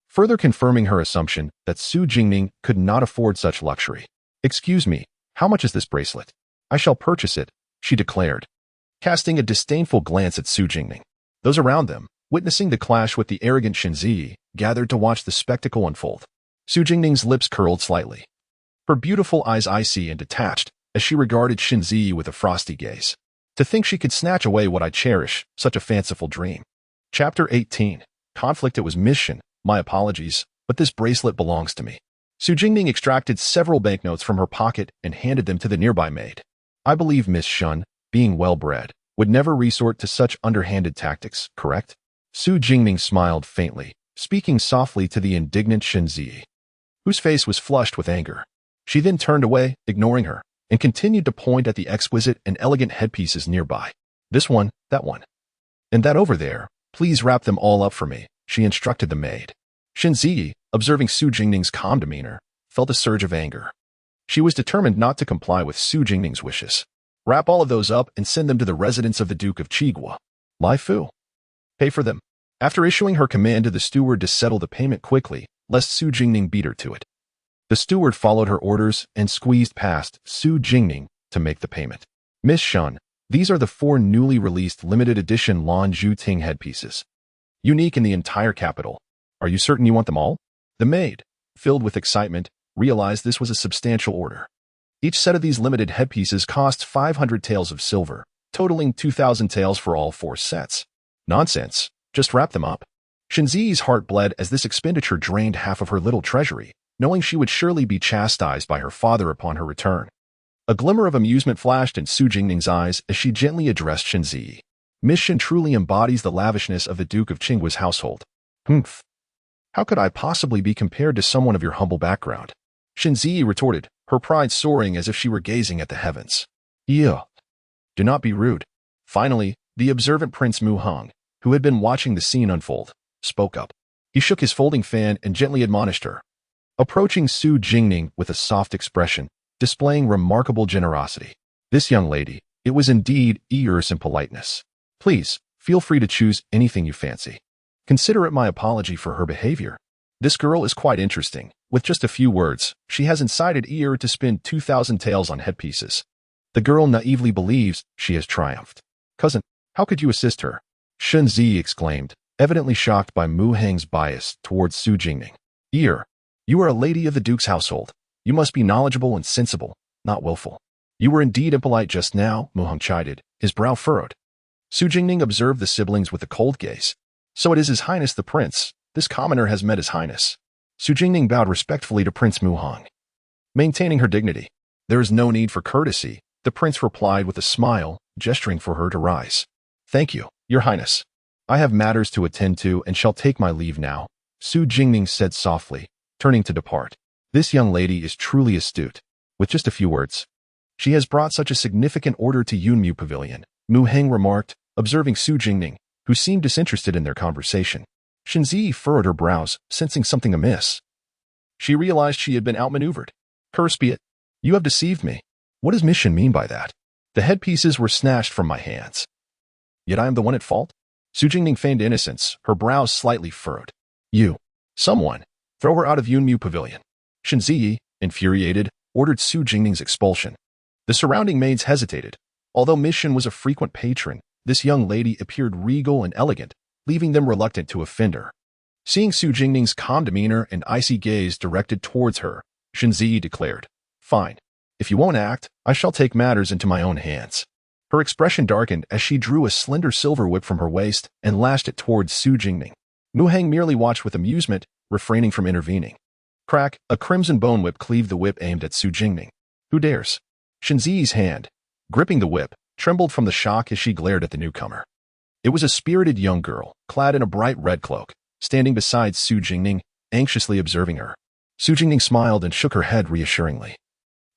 further confirming her assumption that Su Jingning could not afford such luxury. "Excuse me, how much is this bracelet?" "I shall purchase it," she declared, casting a disdainful glance at Su Jingning. Those around them, witnessing the clash with the arrogant Shenzi, gathered to watch the spectacle unfold. Su Jingning's lips curled slightly, her beautiful eyes icy and detached as she regarded Shenzi with a frosty gaze. "To think she could snatch away what I cherish, such a fanciful dream." Chapter 18. Conflict. "It was Miss Shen. My apologies, but this bracelet belongs to me." Su Jingning extracted several banknotes from her pocket and handed them to the nearby maid. "I believe Miss Shun, being well-bred, would never resort to such underhanded tactics, correct?" Su Jingning smiled faintly, speaking softly to the indignant Shenzi, whose face was flushed with anger. She then turned away, ignoring her, and continued to point at the exquisite and elegant headpieces nearby. "This one, that one, and that over there. Please wrap them all up for me," she instructed the maid. Shenzi, observing Su Jingning's calm demeanor, felt a surge of anger. She was determined not to comply with Su Jingning's wishes. "Wrap all of those up and send them to the residence of the Duke of Qigua. Lai Fu. Pay for them." After issuing her command to the steward to settle the payment quickly, lest Su Jingning beat her to it, the steward followed her orders and squeezed past Su Jingning to make the payment. "Miss Shun, these are the 4 newly released limited edition Lan Zhu Ting headpieces, unique in the entire capital. Are you certain you want them all?" The maid, filled with excitement, realized this was a substantial order. Each set of these limited headpieces cost 500 taels of silver, totaling 2,000 taels for all 4 sets. "Nonsense, just wrap them up." Shenzi's heart bled as this expenditure drained half of her little treasury, knowing she would surely be chastised by her father upon her return. A glimmer of amusement flashed in Su Jingning's eyes as she gently addressed Shen Ziyi. Miss Shen truly embodies the lavishness of the Duke of Qinggua's household. Humph. How could I possibly be compared to someone of your humble background? Shen Ziyi retorted, her pride soaring as if she were gazing at the heavens. Yeah. Do not be rude. Finally, the observant Prince Mu Hong, who had been watching the scene unfold, spoke up. He shook his folding fan and gently admonished her. Approaching Su Jingning with a soft expression, displaying remarkable generosity. This young lady, it was indeed ears and politeness. Please, feel free to choose anything you fancy. Consider it my apology for her behavior. This girl is quite interesting. With just a few words, she has incited Ear to spend 2,000 taels on headpieces. The girl naively believes she has triumphed. Cousin, how could you assist her? Shen Ziyi exclaimed, evidently shocked by Mu Heng's bias towards Su Jingning. Ear, you are a lady of the Duke's household. You must be knowledgeable and sensible, not willful. You were indeed impolite just now, Mu Heng chided, his brow furrowed. Su Jingning observed the siblings with a cold gaze. So it is His Highness the Prince. This commoner has met His Highness. Su Jingning bowed respectfully to Prince Mu Hong. Maintaining her dignity. There is no need for courtesy, the prince replied with a smile, gesturing for her to rise. Thank you, Your Highness. I have matters to attend to and shall take my leave now, Su Jingning said softly, turning to depart. This young lady is truly astute. With just a few words. She has brought such a significant order to Yunmu Pavilion, Mu Heng remarked, observing Su Jingning, who seemed disinterested in their conversation. Shen Ziyi furrowed her brows, sensing something amiss. She realized she had been outmaneuvered. Curse be it. You have deceived me. What does Miss Shen mean by that? The headpieces were snatched from my hands. Yet I am the one at fault? Su Jingning feigned innocence, her brows slightly furrowed. You. Someone. Throw her out of Yunmu Pavilion. Shen Ziyi, infuriated, ordered Su Jingning's expulsion. The surrounding maids hesitated. Although Miss Shen was a frequent patron, this young lady appeared regal and elegant, leaving them reluctant to offend her. Seeing Su Jingning's calm demeanor and icy gaze directed towards her, Shen Ziyi declared, Fine. If you won't act, I shall take matters into my own hands. Her expression darkened as she drew a slender silver whip from her waist and lashed it towards Su Jingning. Mu Heng merely watched with amusement, refraining from intervening. Crack, a crimson bone whip cleaved the whip aimed at Su Jingning. Who dares? Shen Ziyi's hand, gripping the whip, trembled from the shock as she glared at the newcomer. It was a spirited young girl, clad in a bright red cloak, standing beside Su Jingning, anxiously observing her. Su Jingning smiled and shook her head reassuringly.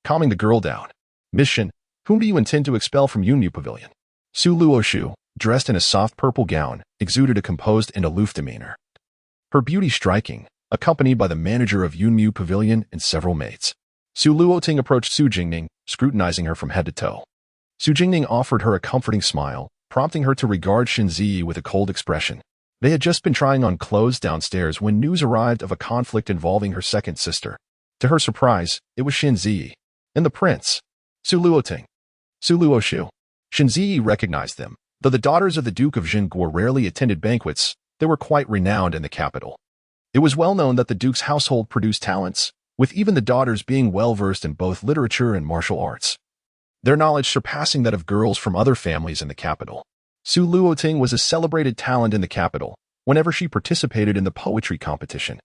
Calming the girl down. Miss Shen, whom do you intend to expel from Yunmu Pavilion? Su Luoshu, dressed in a soft purple gown, exuded a composed and aloof demeanor. Her beauty striking, accompanied by the manager of Yunmu Pavilion and several maids. Su Luoting approached Su Jingning, scrutinizing her from head to toe. Su Jingning offered her a comforting smile, prompting her to regard Shen Ziyi with a cold expression. They had just been trying on clothes downstairs when news arrived of a conflict involving her second sister. To her surprise, it was Shen Ziyi and the prince. Su Luoting. Su Luoshu. Shen Ziyi recognized them. Though the daughters of the Duke of Jingguo rarely attended banquets, they were quite renowned in the capital. It was well known that the Duke's household produced talents, with even the daughters being well-versed in both literature and martial arts. Their knowledge surpassing that of girls from other families in the capital. Su Luoting was a celebrated talent in the capital. Whenever she participated in the poetry competition,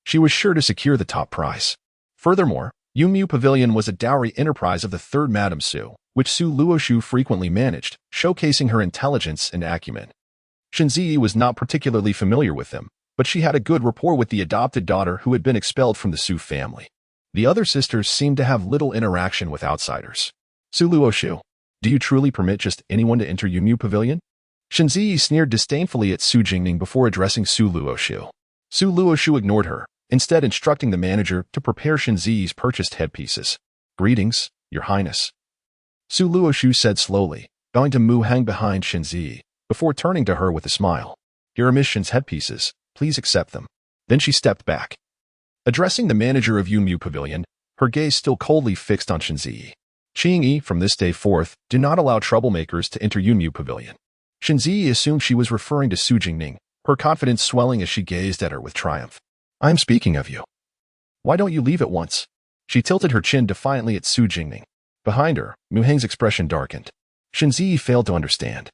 she was sure to secure the top prize. Furthermore, Yunmu Pavilion was a dowry enterprise of the third Madame Su, which Su Luoshu frequently managed, showcasing her intelligence and acumen. Shen Ziyi was not particularly familiar with them, but she had a good rapport with the adopted daughter who had been expelled from the Su family. The other sisters seemed to have little interaction with outsiders. Su Luoshu, do you truly permit just anyone to enter Yunmu Pavilion? Shen Ziyi sneered disdainfully at Su Jingning before addressing Su Luoshu. Su Luoshu ignored her, instead instructing the manager to prepare Shen Ziyi's purchased headpieces. Greetings, Your Highness. Su Luoshu said slowly, bowing to Mu Heng behind Shen Ziyi, before turning to her with a smile. Here are Miss Shen's headpieces, please accept them. Then she stepped back. Addressing the manager of Yunmu Pavilion, her gaze still coldly fixed on Shen Ziyi. Qingyi, from this day forth, do not allow troublemakers to enter Yunmu Pavilion. Shen Ziyi assumed she was referring to Su Jingning, her confidence swelling as she gazed at her with triumph. I am speaking of you. Why don't you leave at once? She tilted her chin defiantly at Su Jingning. Behind her, Mu Heng's expression darkened. Shen Ziyi failed to understand.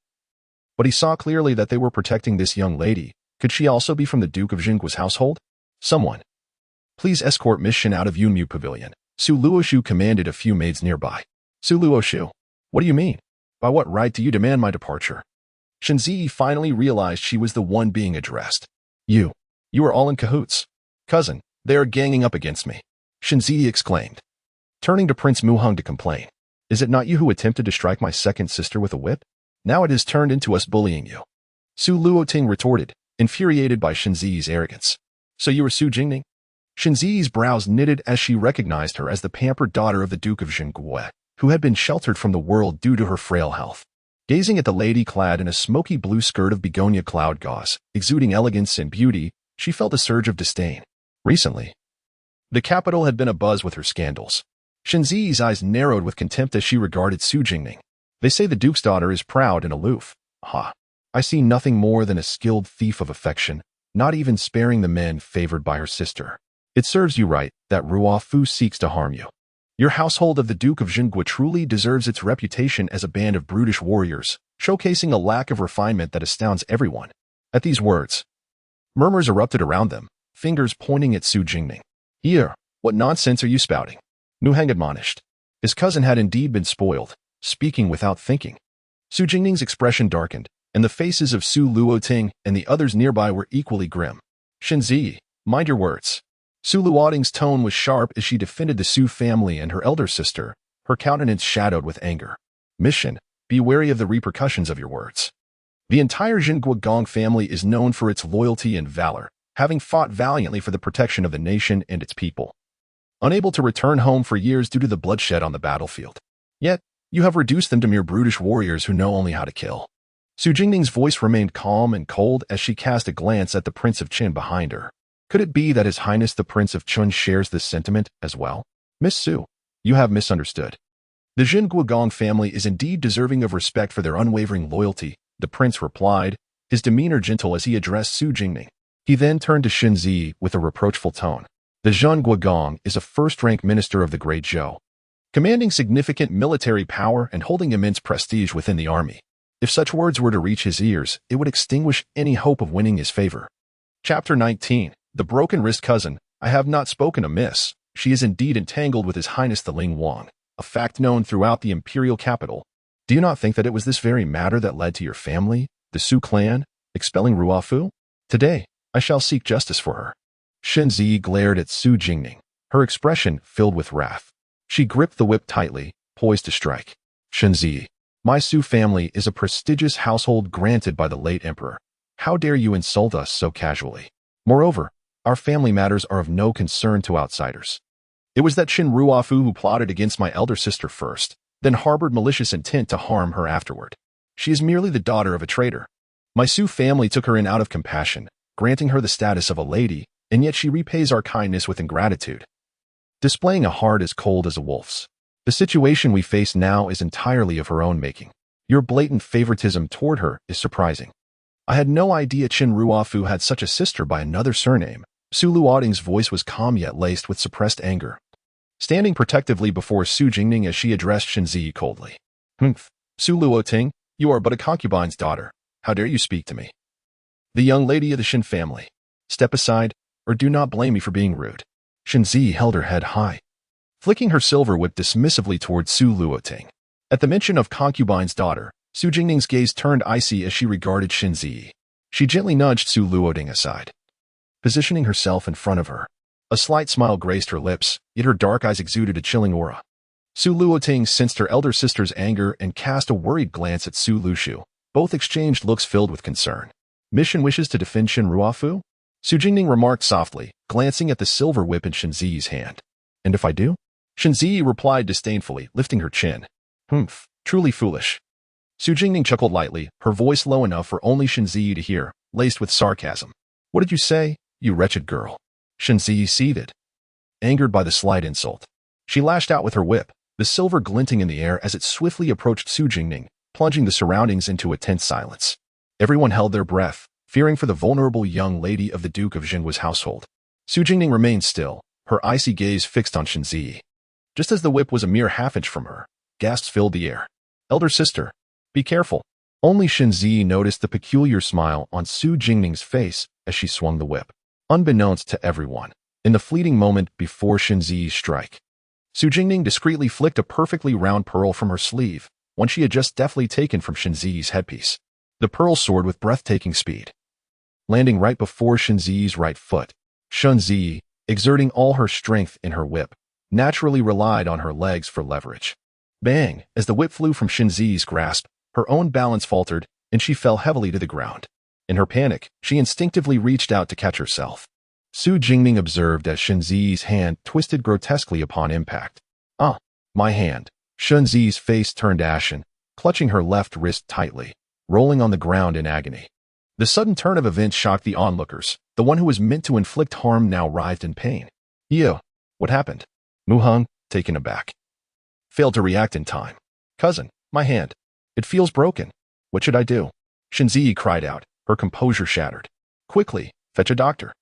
But he saw clearly that they were protecting this young lady. Could she also be from the Duke of Jingguo's household? Someone. Please escort Miss Shin out of Yunmu Pavilion. Su Luoshu commanded a few maids nearby. Su Luoshu, what do you mean? By what right do you demand my departure? Shinzi finally realized she was the one being addressed. You are all in cahoots. Cousin, they are ganging up against me. Shinzi exclaimed, turning to Prince Muhung to complain. Is it not you who attempted to strike my second sister with a whip? Now it has turned into us bullying you. Su Luoting retorted, infuriated by Shinzi's arrogance. So you were Su Jingning? Shinzi's brows knitted as she recognized her as the pampered daughter of the Duke of Jinggue, who had been sheltered from the world due to her frail health. Gazing at the lady clad in a smoky blue skirt of begonia cloud gauze, exuding elegance and beauty, she felt a surge of disdain. Recently, the capital had been abuzz with her scandals. Shinzi's eyes narrowed with contempt as she regarded Su Jingning. They say the Duke's daughter is proud and aloof. Ha! I see nothing more than a skilled thief of affection, not even sparing the men favored by her sister. It serves you right that Ruo Fu seeks to harm you. Your household of the Duke of Jinggue truly deserves its reputation as a band of brutish warriors, showcasing a lack of refinement that astounds everyone. At these words, murmurs erupted around them, fingers pointing at Su Jingning. Here, what nonsense are you spouting? Muhang admonished. His cousin had indeed been spoiled, speaking without thinking. Su Jingning's expression darkened, and the faces of Su Luoting and the others nearby were equally grim. Shinzi, mind your words. Su Luoting's tone was sharp as she defended the Su family and her elder sister, her countenance shadowed with anger. Mission, be wary of the repercussions of your words. The entire Jinggue Gong family is known for its loyalty and valor, having fought valiantly for the protection of the nation and its people. Unable to return home for years due to the bloodshed on the battlefield. Yet, you have reduced them to mere brutish warriors who know only how to kill. Su Jingning's voice remained calm and cold as she cast a glance at the Prince of Qin behind her. Could it be that His Highness the Prince of Qin shares this sentiment as well? Miss Su, you have misunderstood. The Jinggue Gong family is indeed deserving of respect for their unwavering loyalty, the prince replied, his demeanor gentle as he addressed Su Jingning. He then turned to Shinzi with a reproachful tone. The Jinggue Gong is a first-rank minister of the Great Zhou, commanding significant military power and holding immense prestige within the army. If such words were to reach his ears, it would extinguish any hope of winning his favor. Chapter 19. The Broken Wrist Cousin. I have not spoken amiss. She is indeed entangled with His Highness the Ling Wang, a fact known throughout the imperial capital. Do you not think that it was this very matter that led to your family, the Su clan, expelling Ruo Fu? Today, I shall seek justice for her. Shinzi glared at Su Jingning, her expression filled with wrath. She gripped the whip tightly, poised to strike. Shinzi, my Su family is a prestigious household granted by the late emperor. How dare you insult us so casually? Moreover, our family matters are of no concern to outsiders. It was that Qin Ruo Fu who plotted against my elder sister first, then harbored malicious intent to harm her afterward. She is merely the daughter of a traitor. My Su family took her in out of compassion, granting her the status of a lady, and yet she repays our kindness with ingratitude, displaying a heart as cold as a wolf's. The situation we face now is entirely of her own making. Your blatant favoritism toward her is surprising. I had no idea Qin Ruo Fu had such a sister by another surname. Su Luoting's voice was calm yet laced with suppressed anger, standing protectively before Su Jingning as she addressed Shinzi coldly. Humph, Su Luoting, you are but a concubine's daughter. How dare you speak to me? The young lady of the Qin family. Step aside, or do not blame me for being rude. Shinzi held her head high, flicking her silver whip dismissively toward Su Luoting. At the mention of concubine's daughter, Su Jingning's gaze turned icy as she regarded Shinzi. She gently nudged Su Luoting aside, positioning herself in front of her. A slight smile graced her lips, yet her dark eyes exuded a chilling aura. Su Luoting sensed her elder sister's anger and cast a worried glance at Su Lushu. Both exchanged looks filled with concern. Mission wishes to defend Qin Ruo Fu? Su Jingning remarked softly, glancing at the silver whip in Shinzi's hand. And if I do? Shinzi replied disdainfully, lifting her chin. Humph, truly foolish. Su Jingning chuckled lightly, her voice low enough for only Shinzi to hear, laced with sarcasm. What did you say, you wretched girl? Shinzi seethed, angered by the slight insult. She lashed out with her whip, the silver glinting in the air as it swiftly approached Su Jingning, plunging the surroundings into a tense silence. Everyone held their breath, fearing for the vulnerable young lady of the Duke of Jinggue's household. Su Jingning remained still, her icy gaze fixed on Shinzi. Just as the whip was a mere half-inch from her, gasps filled the air. Elder sister, be careful. Only Shinzi noticed the peculiar smile on Su Jingning's face as she swung the whip. Unbeknownst to everyone, In the fleeting moment before Shinzi's strike, Su Jingning discreetly flicked a perfectly round pearl from her sleeve, one she had just deftly taken from Shinzi's headpiece. The pearl soared with breathtaking speed, landing right before Shinzi's right foot. Shinzi, exerting all her strength in her whip, naturally relied on her legs for leverage. Bang! As the whip flew from Shinzi's grasp, her own balance faltered, and she fell heavily to the ground. In her panic, she instinctively reached out to catch herself. Su Jingning observed as Shinzi's hand twisted grotesquely upon impact. My hand. Shinzi's face turned ashen, clutching her left wrist tightly, rolling on the ground in agony. The sudden turn of events shocked the onlookers. The one who was meant to inflict harm now writhed in pain. Yo, what happened? Mu Heng, taken aback, failed to react in time. Cousin, my hand. It feels broken. What should I do? Shinzi cried out, her composure shattered. Quickly, fetch a doctor.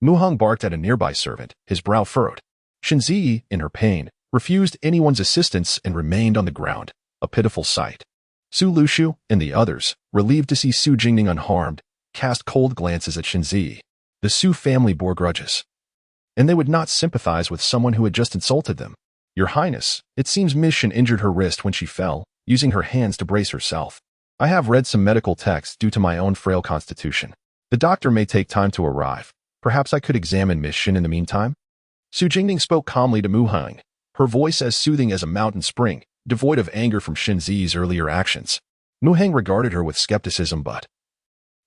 Mu Heng barked at a nearby servant, his brow furrowed. Shinzi, in her pain, refused anyone's assistance and remained on the ground, a pitiful sight. Su Lushu and the others, relieved to see Su Jingning unharmed, cast cold glances at Shinzi. The Su family bore grudges, and they would not sympathize with someone who had just insulted them. Your Highness, it seems Miss Shin injured her wrist when she fell, using her hands to brace herself. I have read some medical texts due to my own frail constitution. The doctor may take time to arrive. Perhaps I could examine Miss Shin in the meantime? Su Jingning spoke calmly to Mu Heng, her voice as soothing as a mountain spring, devoid of anger from Shinzi's earlier actions. Mu Heng regarded her with skepticism but,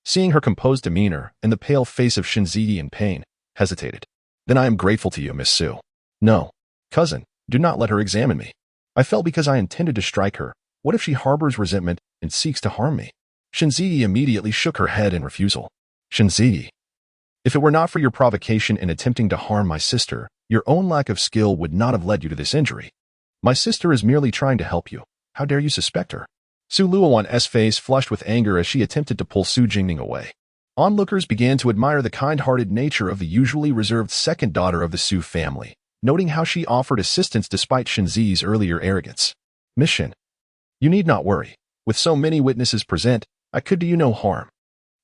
seeing her composed demeanor and the pale face of Shinzi in pain, hesitated. Then I am grateful to you, Miss Su. No, cousin, do not let her examine me. I fell because I intended to strike her. What if she harbors resentment and seeks to harm me? Shinzi immediately shook her head in refusal. Shinzi, if it were not for your provocation in attempting to harm my sister, your own lack of skill would not have led you to this injury. My sister is merely trying to help you. How dare you suspect her? Su Luowan's face flushed with anger as she attempted to pull Su Jingning away. Onlookers began to admire the kind-hearted nature of the usually reserved second daughter of the Su family, noting how she offered assistance despite Shinzi's earlier arrogance. Miss Shin, you need not worry. With so many witnesses present, I could do you no harm.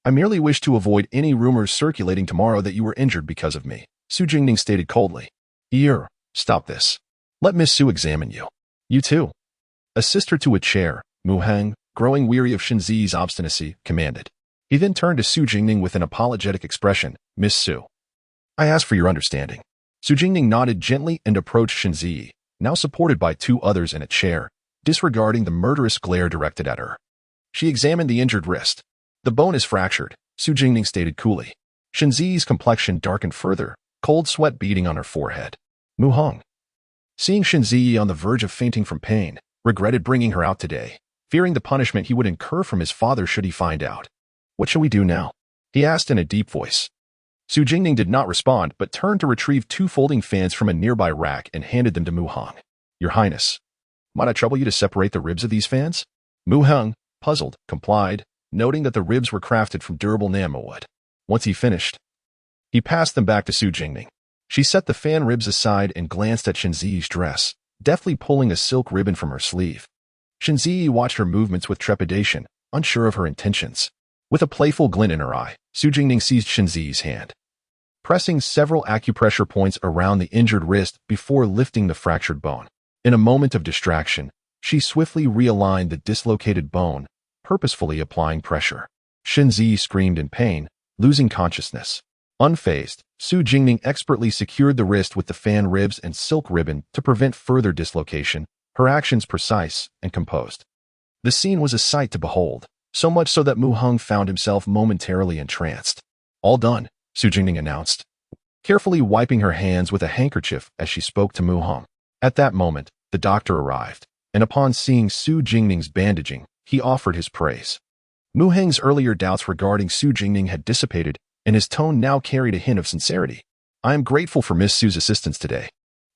I merely wish to avoid any rumors circulating tomorrow that you were injured because of me, Su Jingning stated coldly. Here, stop this. Let Miss Su examine you. You too. Assist her to a chair, Mu Heng, growing weary of Shinzi's obstinacy, commanded. He then turned to Su Jingning with an apologetic expression. Miss Su, I ask for your understanding. Su Jingning nodded gently and approached Shinzi, now supported by two others in a chair, disregarding the murderous glare directed at her. She examined the injured wrist. The bone is fractured, Su Jingning stated coolly. Shinzi's complexion darkened further, cold sweat beading on her forehead. Mu Heng, seeing Shinzi on the verge of fainting from pain, regretted bringing her out today, fearing the punishment he would incur from his father should he find out. What shall we do now? He asked in a deep voice. Su Jingning did not respond but turned to retrieve two folding fans from a nearby rack and handed them to Mu Heng. Your Highness, might I trouble you to separate the ribs of these fans? Mu Heng, puzzled, complied, noting that the ribs were crafted from durable Nama wood. Once he finished, he passed them back to Su Jingning. She set the fan ribs aside and glanced at Shinzi's dress, deftly pulling a silk ribbon from her sleeve. Shinzi watched her movements with trepidation, unsure of her intentions. With a playful glint in her eye, Su Jingning seized Shinzi's hand, pressing several acupressure points around the injured wrist before lifting the fractured bone. In a moment of distraction, she swiftly realigned the dislocated bone, purposefully applying pressure. Shinzi screamed in pain, losing consciousness. Unfazed, Su Jingning expertly secured the wrist with the fan ribs and silk ribbon to prevent further dislocation, her actions precise and composed. The scene was a sight to behold, so much so that Mu Heng found himself momentarily entranced. All done, Su Jingning announced, carefully wiping her hands with a handkerchief as she spoke to Mu Heng. At that moment, the doctor arrived, and upon seeing Su Jingning's bandaging, he offered his praise. Mu Heng's earlier doubts regarding Su Jingning had dissipated, and his tone now carried a hint of sincerity. I am grateful for Miss Su's assistance today.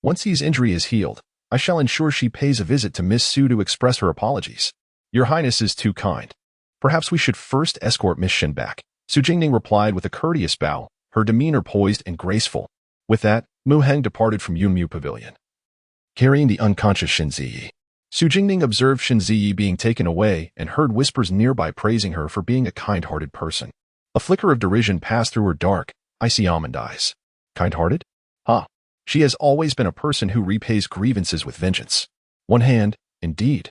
Once his injury is healed, I shall ensure she pays a visit to Miss Su to express her apologies. Your Highness is too kind. Perhaps we should first escort Miss Shin back. Su Jingning replied with a courteous bow, her demeanor poised and graceful. With that, Mu Heng departed from Yunmu Pavilion, carrying the unconscious Shinzi. Su Jingning observed Shinzi being taken away and heard whispers nearby praising her for being a kind-hearted person. A flicker of derision passed through her dark, icy almond eyes. Kind-hearted? Ha! She has always been a person who repays grievances with vengeance. One hand, indeed,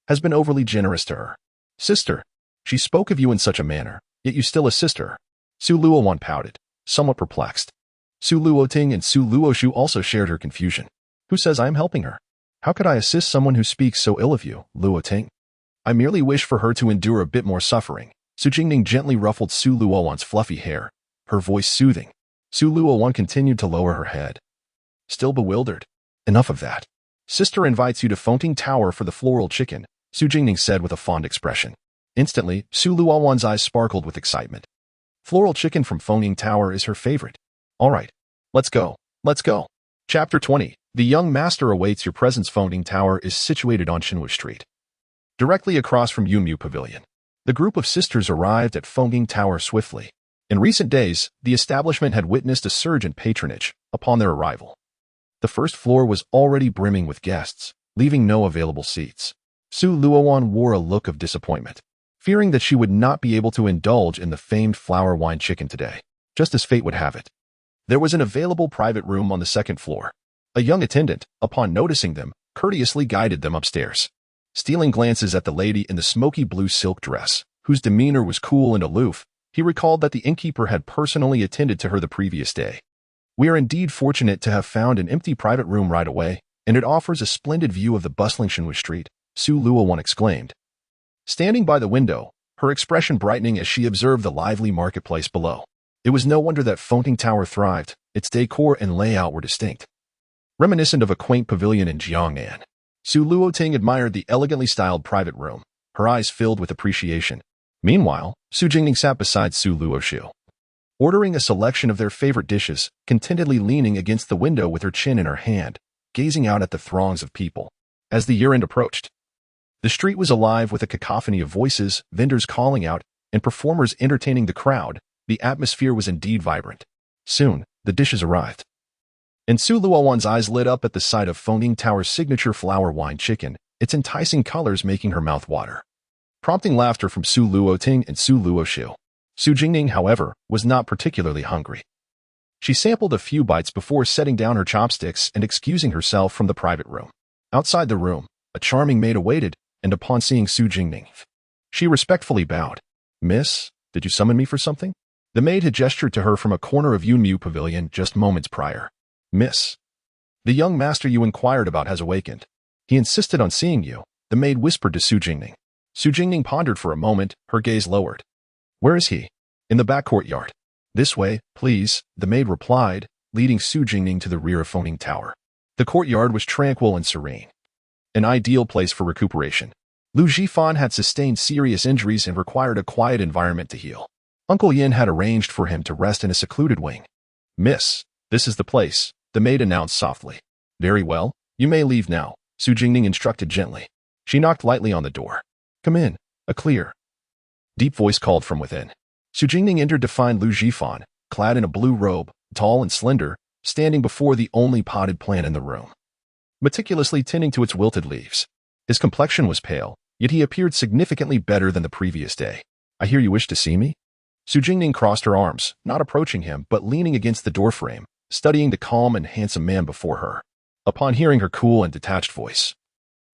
has been overly generous to her. Sister, she spoke of you in such a manner, yet you still assist her. Su Luowan pouted, somewhat perplexed. Su Luoting and Su Luoshu also shared her confusion. Who says I am helping her? How could I assist someone who speaks so ill of you, Luoting? I merely wish for her to endure a bit more suffering. Su Jingning gently ruffled Su Luowan's fluffy hair, her voice soothing. Su Luowan continued to lower her head. Still bewildered. Enough of that. Sister invites you to Fonting Tower for the floral chicken, Su Jingning said with a fond expression. Instantly, Su Luowan's eyes sparkled with excitement. Floral chicken from Fonting Tower is her favorite. All right, let's go. Let's go. Chapter 20. The young master awaits your presence. Fonting Tower is situated on Shinwu Street, directly across from Yunmu Pavilion. The group of sisters arrived at Fonting Tower swiftly. In recent days, the establishment had witnessed a surge in patronage upon their arrival. The first floor was already brimming with guests, leaving no available seats. Su Luowan wore a look of disappointment, fearing that she would not be able to indulge in the famed flower wine chicken today. Just as fate would have it, there was an available private room on the second floor. A young attendant, upon noticing them, courteously guided them upstairs. Stealing glances at the lady in the smoky blue silk dress, whose demeanor was cool and aloof, he recalled that the innkeeper had personally attended to her the previous day. We are indeed fortunate to have found an empty private room right away, and it offers a splendid view of the bustling Shinwu Street, Su Luowan exclaimed. Standing by the window, her expression brightening as she observed the lively marketplace below. It was no wonder that Fonting Tower thrived. Its decor and layout were distinct, reminiscent of a quaint pavilion in Jiangnan. Su Luoting admired the elegantly styled private room, her eyes filled with appreciation. Meanwhile, Su Jingning sat beside Su Luoshu, ordering a selection of their favorite dishes, contentedly leaning against the window with her chin in her hand, gazing out at the throngs of people. As the year-end approached, the street was alive with a cacophony of voices, vendors calling out, and performers entertaining the crowd. The atmosphere was indeed vibrant. Soon, the dishes arrived, and Su Luowan's eyes lit up at the sight of Fonting Tower's signature flower wine chicken, its enticing colors making her mouth water, prompting laughter from Su Luoting and Su Luoshu. Su Jingning, however, was not particularly hungry. She sampled a few bites before setting down her chopsticks and excusing herself from the private room. Outside the room, a charming maid awaited, and upon seeing Su Jingning, she respectfully bowed. Miss, did you summon me for something? The maid had gestured to her from a corner of Yunmu Pavilion just moments prior. Miss, the young master you inquired about has awakened. He insisted on seeing you, the maid whispered to Su Jingning. Su Jingning pondered for a moment, her gaze lowered. Where is he? In the back courtyard. This way, please, the maid replied, leading Su Jingning to the rear of Fonting Tower. The courtyard was tranquil and serene, an ideal place for recuperation. Lu Jifan had sustained serious injuries and required a quiet environment to heal. Uncle Yin had arranged for him to rest in a secluded wing. Miss, this is the place, the maid announced softly. Very well, you may leave now, Su Jingning instructed gently. She knocked lightly on the door. Come in, a clear, deep voice called from within. Su Jingning entered to find Lu Jifan, clad in a blue robe, tall and slender, standing before the only potted plant in the room, meticulously tending to its wilted leaves. His complexion was pale, yet he appeared significantly better than the previous day. I hear you wish to see me? Su Jingning crossed her arms, not approaching him but leaning against the doorframe, studying the calm and handsome man before her. Upon hearing her cool and detached voice,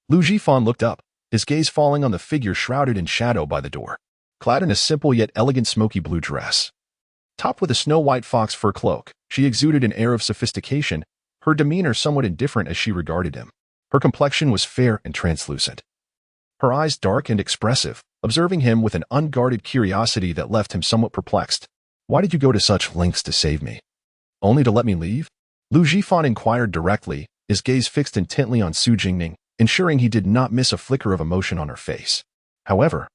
Lu Jifan looked up, his gaze falling on the figure shrouded in shadow by the door, clad in a simple yet elegant smoky blue dress. Topped with a snow-white fox fur cloak, she exuded an air of sophistication, her demeanor somewhat indifferent as she regarded him. Her complexion was fair and translucent, her eyes dark and expressive, observing him with an unguarded curiosity that left him somewhat perplexed. Why did you go to such lengths to save me? Only to let me leave? Lu Jifan inquired directly, his gaze fixed intently on Su Jingning, ensuring he did not miss a flicker of emotion on her face. However,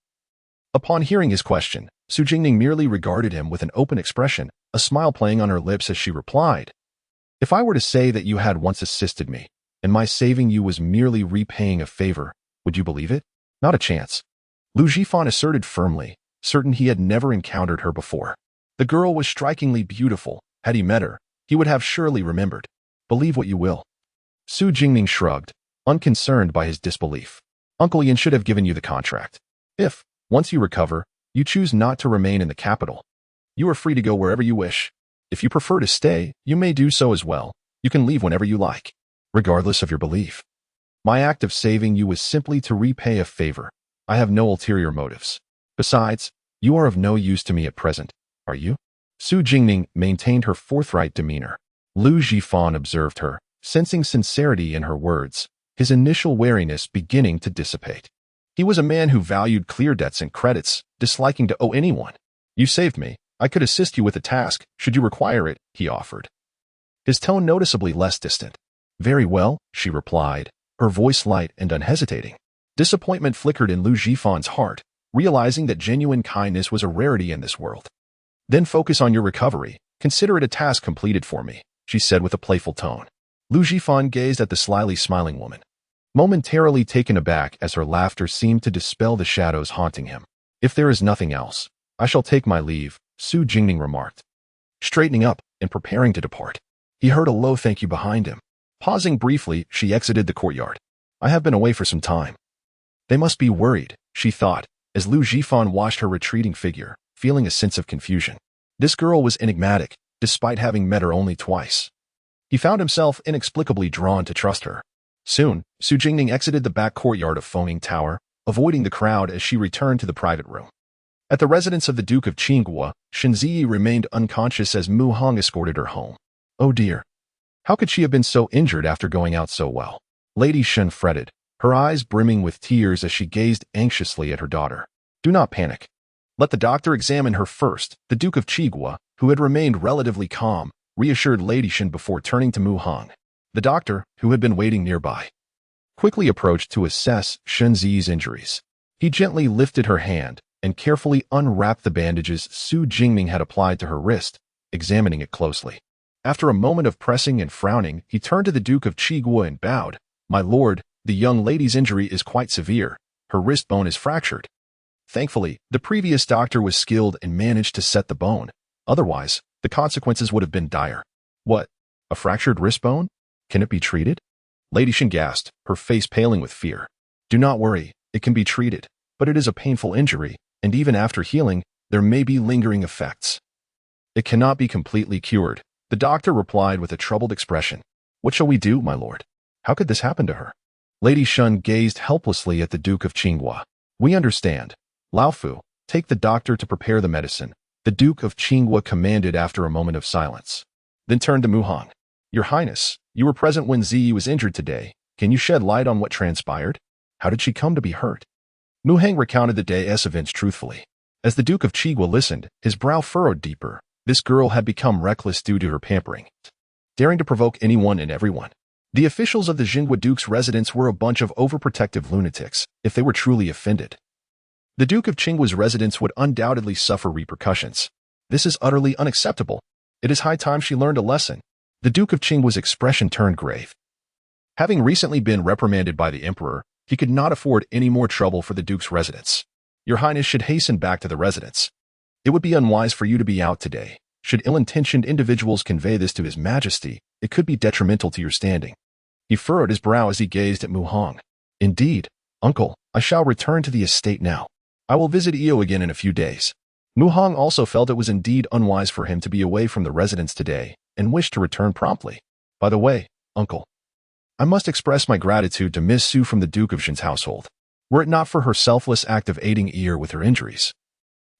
upon hearing his question, Su Jingning merely regarded him with an open expression, a smile playing on her lips as she replied, If I were to say that you had once assisted me, and my saving you was merely repaying a favor, would you believe it? Not a chance. Lu Jifan asserted firmly, certain he had never encountered her before. The girl was strikingly beautiful. Had he met her, he would have surely remembered. Believe what you will. Su Jingning shrugged, unconcerned by his disbelief. Uncle Yin should have given you the contract. If, once you recover, you choose not to remain in the capital, you are free to go wherever you wish. If you prefer to stay, you may do so as well. You can leave whenever you like, regardless of your belief. My act of saving you was simply to repay a favor. I have no ulterior motives. Besides, you are of no use to me at present, are you? Su Jingning maintained her forthright demeanor. Lu Jifan observed her, sensing sincerity in her words, his initial wariness beginning to dissipate. He was a man who valued clear debts and credits, disliking to owe anyone. You saved me. I could assist you with a task, should you require it, he offered. His tone noticeably less distant. Very well, she replied, her voice light and unhesitating. Disappointment flickered in Lu Jifan's heart, realizing that genuine kindness was a rarity in this world. Then focus on your recovery. Consider it a task completed for me, she said with a playful tone. Lu Jifan gazed at the slyly smiling woman, momentarily taken aback as her laughter seemed to dispel the shadows haunting him. If there is nothing else, I shall take my leave, Su Jingning remarked. Straightening up and preparing to depart, he heard a low thank you behind him. Pausing briefly, she exited the courtyard. I have been away for some time. They must be worried, she thought, as Lu Jifan watched her retreating figure, feeling a sense of confusion. This girl was enigmatic, despite having met her only twice. He found himself inexplicably drawn to trust her. Soon, Su Jingning exited the back courtyard of Foaming Tower, avoiding the crowd as she returned to the private room. At the residence of the Duke of Qinghua, Shenziyi remained unconscious as Mu Hong escorted her home. Oh dear. How could she have been so injured after going out so well? Lady Shen fretted, her eyes brimming with tears as she gazed anxiously at her daughter. Do not panic. Let the doctor examine her first. The Duke of Qinghua, who had remained relatively calm, reassured Lady Shen before turning to Mu Hong. The doctor, who had been waiting nearby, quickly approached to assess Shenziyi's injuries. He gently lifted her hand and carefully unwrapped the bandages Su Jingning had applied to her wrist, examining it closely. After a moment of pressing and frowning, he turned to the Duke of Qinghua and bowed. My lord, the young lady's injury is quite severe. Her wrist bone is fractured. Thankfully, the previous doctor was skilled and managed to set the bone. Otherwise, the consequences would have been dire. What? A fractured wrist bone? Can it be treated? Lady Shen gasped, her face paling with fear. Do not worry, it can be treated, but it is a painful injury, and even after healing, there may be lingering effects. It cannot be completely cured, the doctor replied with a troubled expression. What shall we do, my lord? How could this happen to her? Lady Shen gazed helplessly at the Duke of Qinghua. We understand. Lao Fu, take the doctor to prepare the medicine, the Duke of Qinghua commanded after a moment of silence. Then turned to Mu Hong. Your Highness, you were present when Ziyi was injured today. Can you shed light on what transpired? How did she come to be hurt? Mu Hong recounted the day's events truthfully. As the Duke of Qinghua listened, his brow furrowed deeper. This girl had become reckless due to her pampering, daring to provoke anyone and everyone. The officials of the Jinghua Duke's residence were a bunch of overprotective lunatics, if they were truly offended. The Duke of Qinghua's residence would undoubtedly suffer repercussions. This is utterly unacceptable. It is high time she learned a lesson. The Duke of Qinghua's expression turned grave. Having recently been reprimanded by the Emperor, he could not afford any more trouble for the Duke's residence. Your Highness should hasten back to the residence. It would be unwise for you to be out today. Should ill-intentioned individuals convey this to His Majesty, it could be detrimental to your standing. He furrowed his brow as he gazed at Mu Hong. Indeed, uncle, I shall return to the estate now. I will visit Io again in a few days. Mu Hong also felt it was indeed unwise for him to be away from the residence today, and wished to return promptly. By the way, uncle, I must express my gratitude to Miss Su from the Duke of Jin's household. Were it not for her selfless act of aiding Io with her injuries,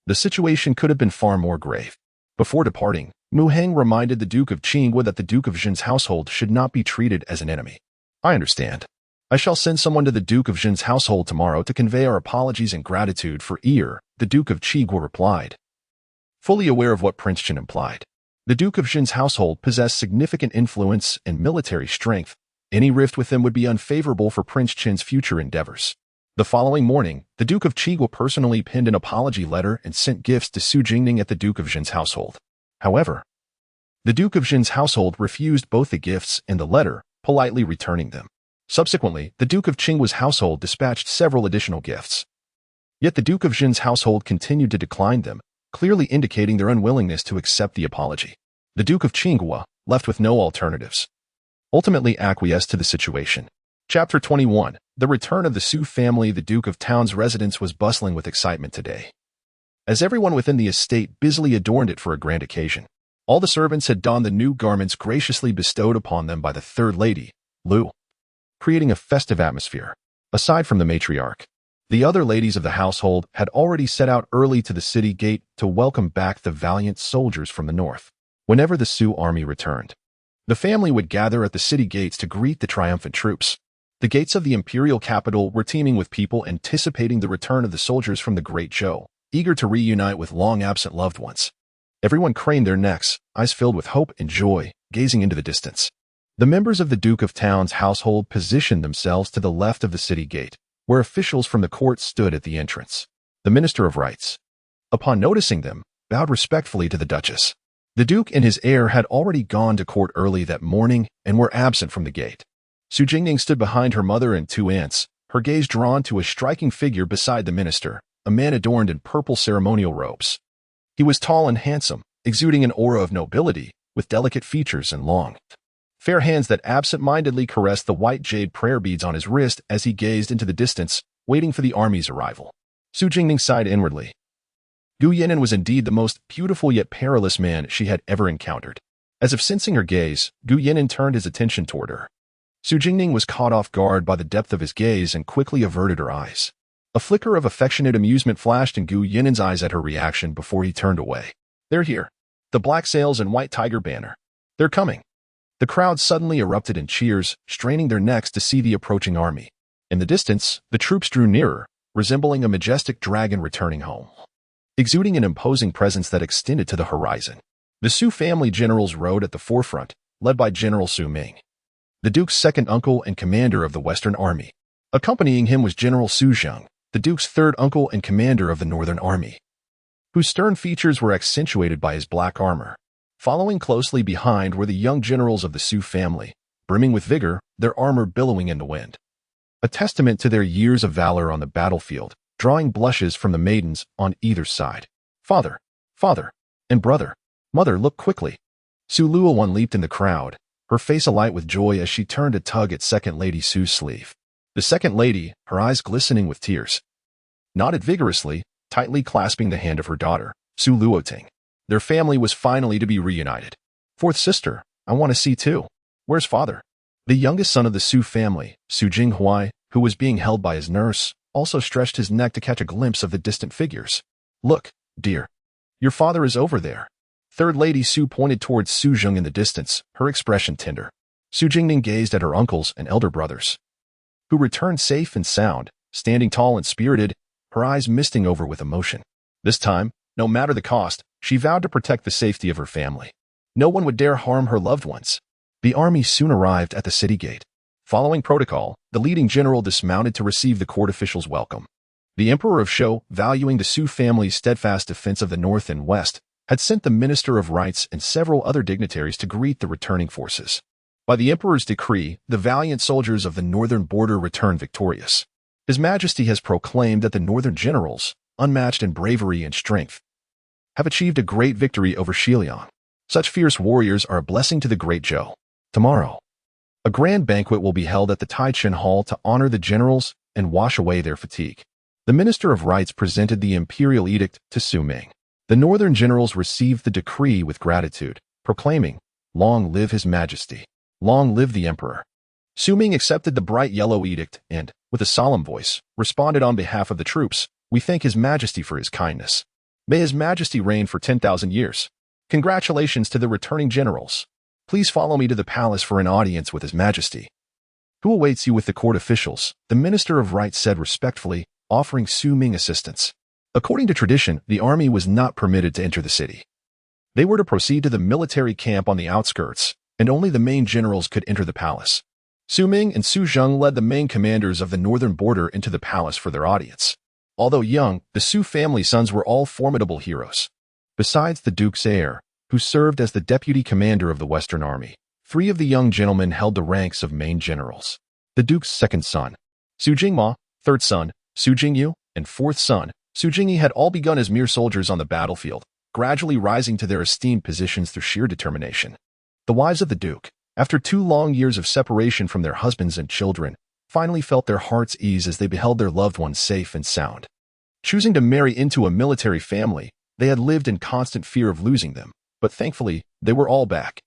the situation could have been far more grave. Before departing, Mu Hong reminded the Duke of Qinghua that the Duke of Jin's household should not be treated as an enemy. I understand. I shall send someone to the Duke of Jin's household tomorrow to convey our apologies and gratitude for Ear, the Duke of Qinghua replied. Fully aware of what Prince Qin implied, the Duke of Jin's household possessed significant influence and military strength. Any rift with them would be unfavorable for Prince Qin's future endeavors. The following morning, the Duke of Qinghua personally penned an apology letter and sent gifts to Su Jingning at the Duke of Jin's household. However, the Duke of Jin's household refused both the gifts and the letter, politely returning them. Subsequently, the Duke of Qinghua's household dispatched several additional gifts. Yet the Duke of Jin's household continued to decline them, clearly indicating their unwillingness to accept the apology. The Duke of Qinghua, left with no alternatives, ultimately acquiesced to the situation. Chapter 21. The return of the Su family. The Duke of Town's residence was bustling with excitement today, as everyone within the estate busily adorned it for a grand occasion. All the servants had donned the new garments graciously bestowed upon them by the third lady, Lu, creating a festive atmosphere. Aside from the matriarch, the other ladies of the household had already set out early to the city gate to welcome back the valiant soldiers from the north. Whenever the Sioux army returned, the family would gather at the city gates to greet the triumphant troops. The gates of the imperial capital were teeming with people anticipating the return of the soldiers from the Great Show, eager to reunite with long-absent loved ones. Everyone craned their necks, eyes filled with hope and joy, gazing into the distance. The members of the Duke of Town's household positioned themselves to the left of the city gate, where officials from the court stood at the entrance. The Minister of Rights, upon noticing them, bowed respectfully to the Duchess. The Duke and his heir had already gone to court early that morning and were absent from the gate. Su Jingning stood behind her mother and two aunts, her gaze drawn to a striking figure beside the minister, a man adorned in purple ceremonial robes. He was tall and handsome, exuding an aura of nobility, with delicate features and long, fair hands that absent-mindedly caressed the white jade prayer beads on his wrist as he gazed into the distance, waiting for the army's arrival. Su Jingning sighed inwardly. Gu Yinan was indeed the most beautiful yet perilous man she had ever encountered. As if sensing her gaze, Gu Yinan turned his attention toward her. Su Jingning was caught off guard by the depth of his gaze and quickly averted her eyes. A flicker of affectionate amusement flashed in Gu Yinan's eyes at her reaction before he turned away. They're here. The black sails and white tiger banner. They're coming. The crowd suddenly erupted in cheers, straining their necks to see the approaching army. In the distance, the troops drew nearer, resembling a majestic dragon returning home, exuding an imposing presence that extended to the horizon. The Su family generals rode at the forefront, led by General Su Ming, the Duke's second uncle and commander of the Western Army. Accompanying him was General Su Zheng, the Duke's third uncle and commander of the Northern Army, whose stern features were accentuated by his black armor. Following closely behind were the young generals of the Su family, brimming with vigor, their armor billowing in the wind, a testament to their years of valor on the battlefield, drawing blushes from the maidens on either side. Father, and brother, mother, look quickly. Su Luowan leaped in the crowd, her face alight with joy as she turned to tug at Second Lady Su's sleeve. The Second Lady, her eyes glistening with tears, nodded vigorously, tightly clasping the hand of her daughter, Su Luoting. Their family was finally to be reunited. Fourth sister, I want to see too. Where's father? The youngest son of the Su family, Su Jinghuai, who was being held by his nurse, also stretched his neck to catch a glimpse of the distant figures. Look, dear. Your father is over there. Third Lady Su pointed towards Su Zheng in the distance, her expression tender. Su Jingning gazed at her uncles and elder brothers, who returned safe and sound, standing tall and spirited, her eyes misting over with emotion. This time, no matter the cost, she vowed to protect the safety of her family. No one would dare harm her loved ones. The army soon arrived at the city gate. Following protocol, the leading general dismounted to receive the court officials' welcome. The Emperor of Shou, valuing the Su family's steadfast defense of the north and west, had sent the Minister of Rights and several other dignitaries to greet the returning forces. By the Emperor's decree, the valiant soldiers of the northern border returned victorious. His Majesty has proclaimed that the northern generals, unmatched in bravery and strength, have achieved a great victory over Xiliang. Such fierce warriors are a blessing to the Great Zhou. Tomorrow, a grand banquet will be held at the Taichen Hall to honor the generals and wash away their fatigue. The Minister of Rights presented the imperial edict to Su Ming. The northern generals received the decree with gratitude, proclaiming, "Long live His Majesty! Long live the Emperor!" Su Ming accepted the bright yellow edict and, with a solemn voice, responded on behalf of the troops, "We thank His Majesty for His kindness. May His Majesty reign for 10,000 years. Congratulations to the returning generals. Please follow me to the palace for an audience with His Majesty, who awaits you with the court officials," the Minister of Rights said respectfully, offering Su Ming assistance. According to tradition, the army was not permitted to enter the city. They were to proceed to the military camp on the outskirts, and only the main generals could enter the palace. Su Ming and Su Zheng led the main commanders of the northern border into the palace for their audience. Although young, the Su family sons were all formidable heroes. Besides the Duke's heir, who served as the deputy commander of the Western Army, 3 of the young gentlemen held the ranks of main generals. The Duke's second son, Su Jingma, third son, Su Jingyu, and fourth son, Su Jingyi had all begun as mere soldiers on the battlefield, gradually rising to their esteemed positions through sheer determination. The wives of the Duke, after 2 long years of separation from their husbands and children, finally felt their hearts ease as they beheld their loved ones safe and sound. Choosing to marry into a military family, they had lived in constant fear of losing them, but thankfully, they were all back.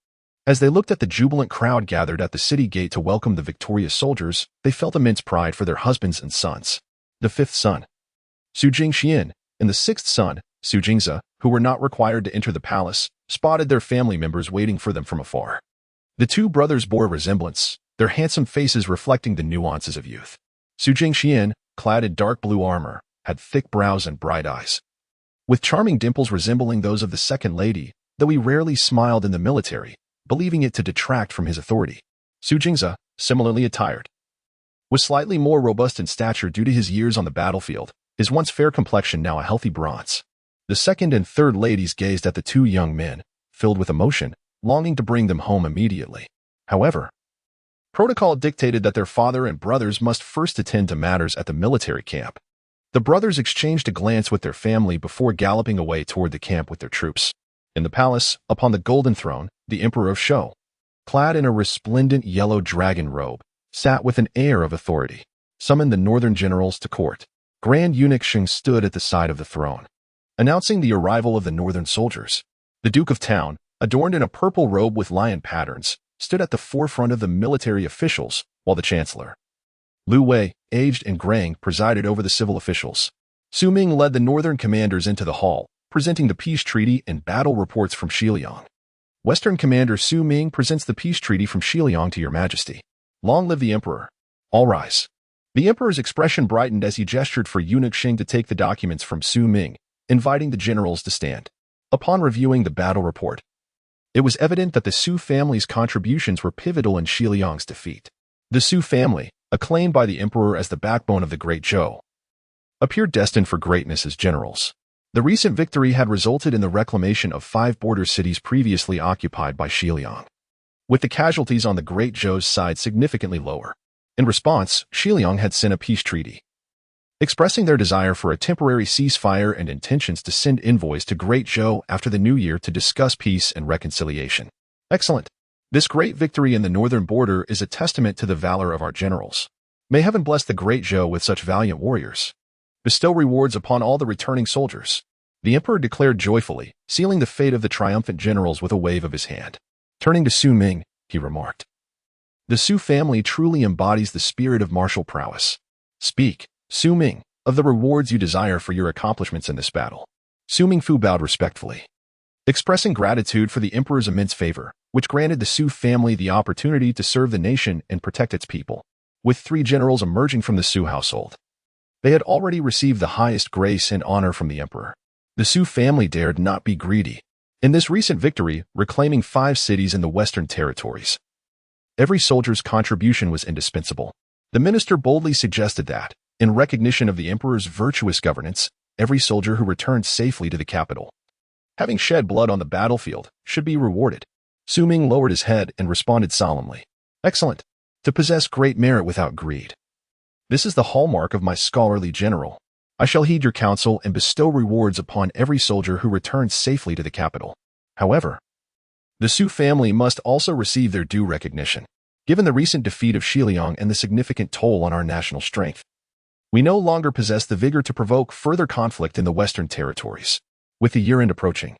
As they looked at the jubilant crowd gathered at the city gate to welcome the victorious soldiers, they felt immense pride for their husbands and sons. The fifth son, Su Jingxian, and the sixth son, Su Jingze, who were not required to enter the palace, spotted their family members waiting for them from afar. The two brothers bore a resemblance, their handsome faces reflecting the nuances of youth. Su Jingxian, clad in dark blue armor, had thick brows and bright eyes, with charming dimples resembling those of the second lady, though he rarely smiled in the military, believing it to detract from his authority. Su Jingze, similarly attired, was slightly more robust in stature due to his years on the battlefield, his once fair complexion now a healthy bronze. The second and third ladies gazed at the two young men, filled with emotion, longing to bring them home immediately. However, protocol dictated that their father and brothers must first attend to matters at the military camp. The brothers exchanged a glance with their family before galloping away toward the camp with their troops. In the palace, upon the golden throne, the Emperor of Shou, clad in a resplendent yellow dragon robe, sat with an air of authority, summoned the northern generals to court. Grand Eunuch Sheng stood at the side of the throne, announcing the arrival of the northern soldiers. The Duke of Town, adorned in a purple robe with lion patterns, stood at the forefront of the military officials, while the Chancellor, Lu Wei, aged and graying, presided over the civil officials. Su Ming led the northern commanders into the hall, presenting the peace treaty and battle reports from Xiliang. Western Commander Su Ming presents the peace treaty from Xiliang to Your Majesty. Long live the Emperor. All rise. The Emperor's expression brightened as he gestured for Eunuch Sheng to take the documents from Su Ming, inviting the generals to stand. Upon reviewing the battle report, it was evident that the Su family's contributions were pivotal in Xiliang's defeat. The Su family, acclaimed by the Emperor as the backbone of the Great Zhou, appeared destined for greatness as generals. The recent victory had resulted in the reclamation of 5 border cities previously occupied by Xiliang, with the casualties on the Great Zhou's side significantly lower. In response, Xiliang had sent a peace treaty, expressing their desire for a temporary ceasefire and intentions to send envoys to Great Zhou after the new year to discuss peace and reconciliation. Excellent. This great victory in the northern border is a testament to the valor of our generals. May heaven bless the Great Zhou with such valiant warriors. Bestow rewards upon all the returning soldiers. The Emperor declared joyfully, sealing the fate of the triumphant generals with a wave of his hand. Turning to Su Ming, he remarked, "The Su family truly embodies the spirit of martial prowess. Speak, Su Ming, of the rewards you desire for your accomplishments in this battle." Su Mingfu bowed respectfully, expressing gratitude for the Emperor's immense favor, which granted the Su family the opportunity to serve the nation and protect its people. With 3 generals emerging from the Su household, they had already received the highest grace and honor from the Emperor. The Su family dared not be greedy. In this recent victory, reclaiming 5 cities in the Western territories, every soldier's contribution was indispensable. The minister boldly suggested that, in recognition of the Emperor's virtuous governance, every soldier who returned safely to the capital, having shed blood on the battlefield, should be rewarded. Su Ming lowered his head and responded solemnly, "Excellent. To possess great merit without greed. This is the hallmark of my scholarly general. I shall heed your counsel and bestow rewards upon every soldier who returns safely to the capital." However, the Su family must also receive their due recognition. Given the recent defeat of Xiliang and the significant toll on our national strength, we no longer possess the vigor to provoke further conflict in the Western territories. With the year-end approaching,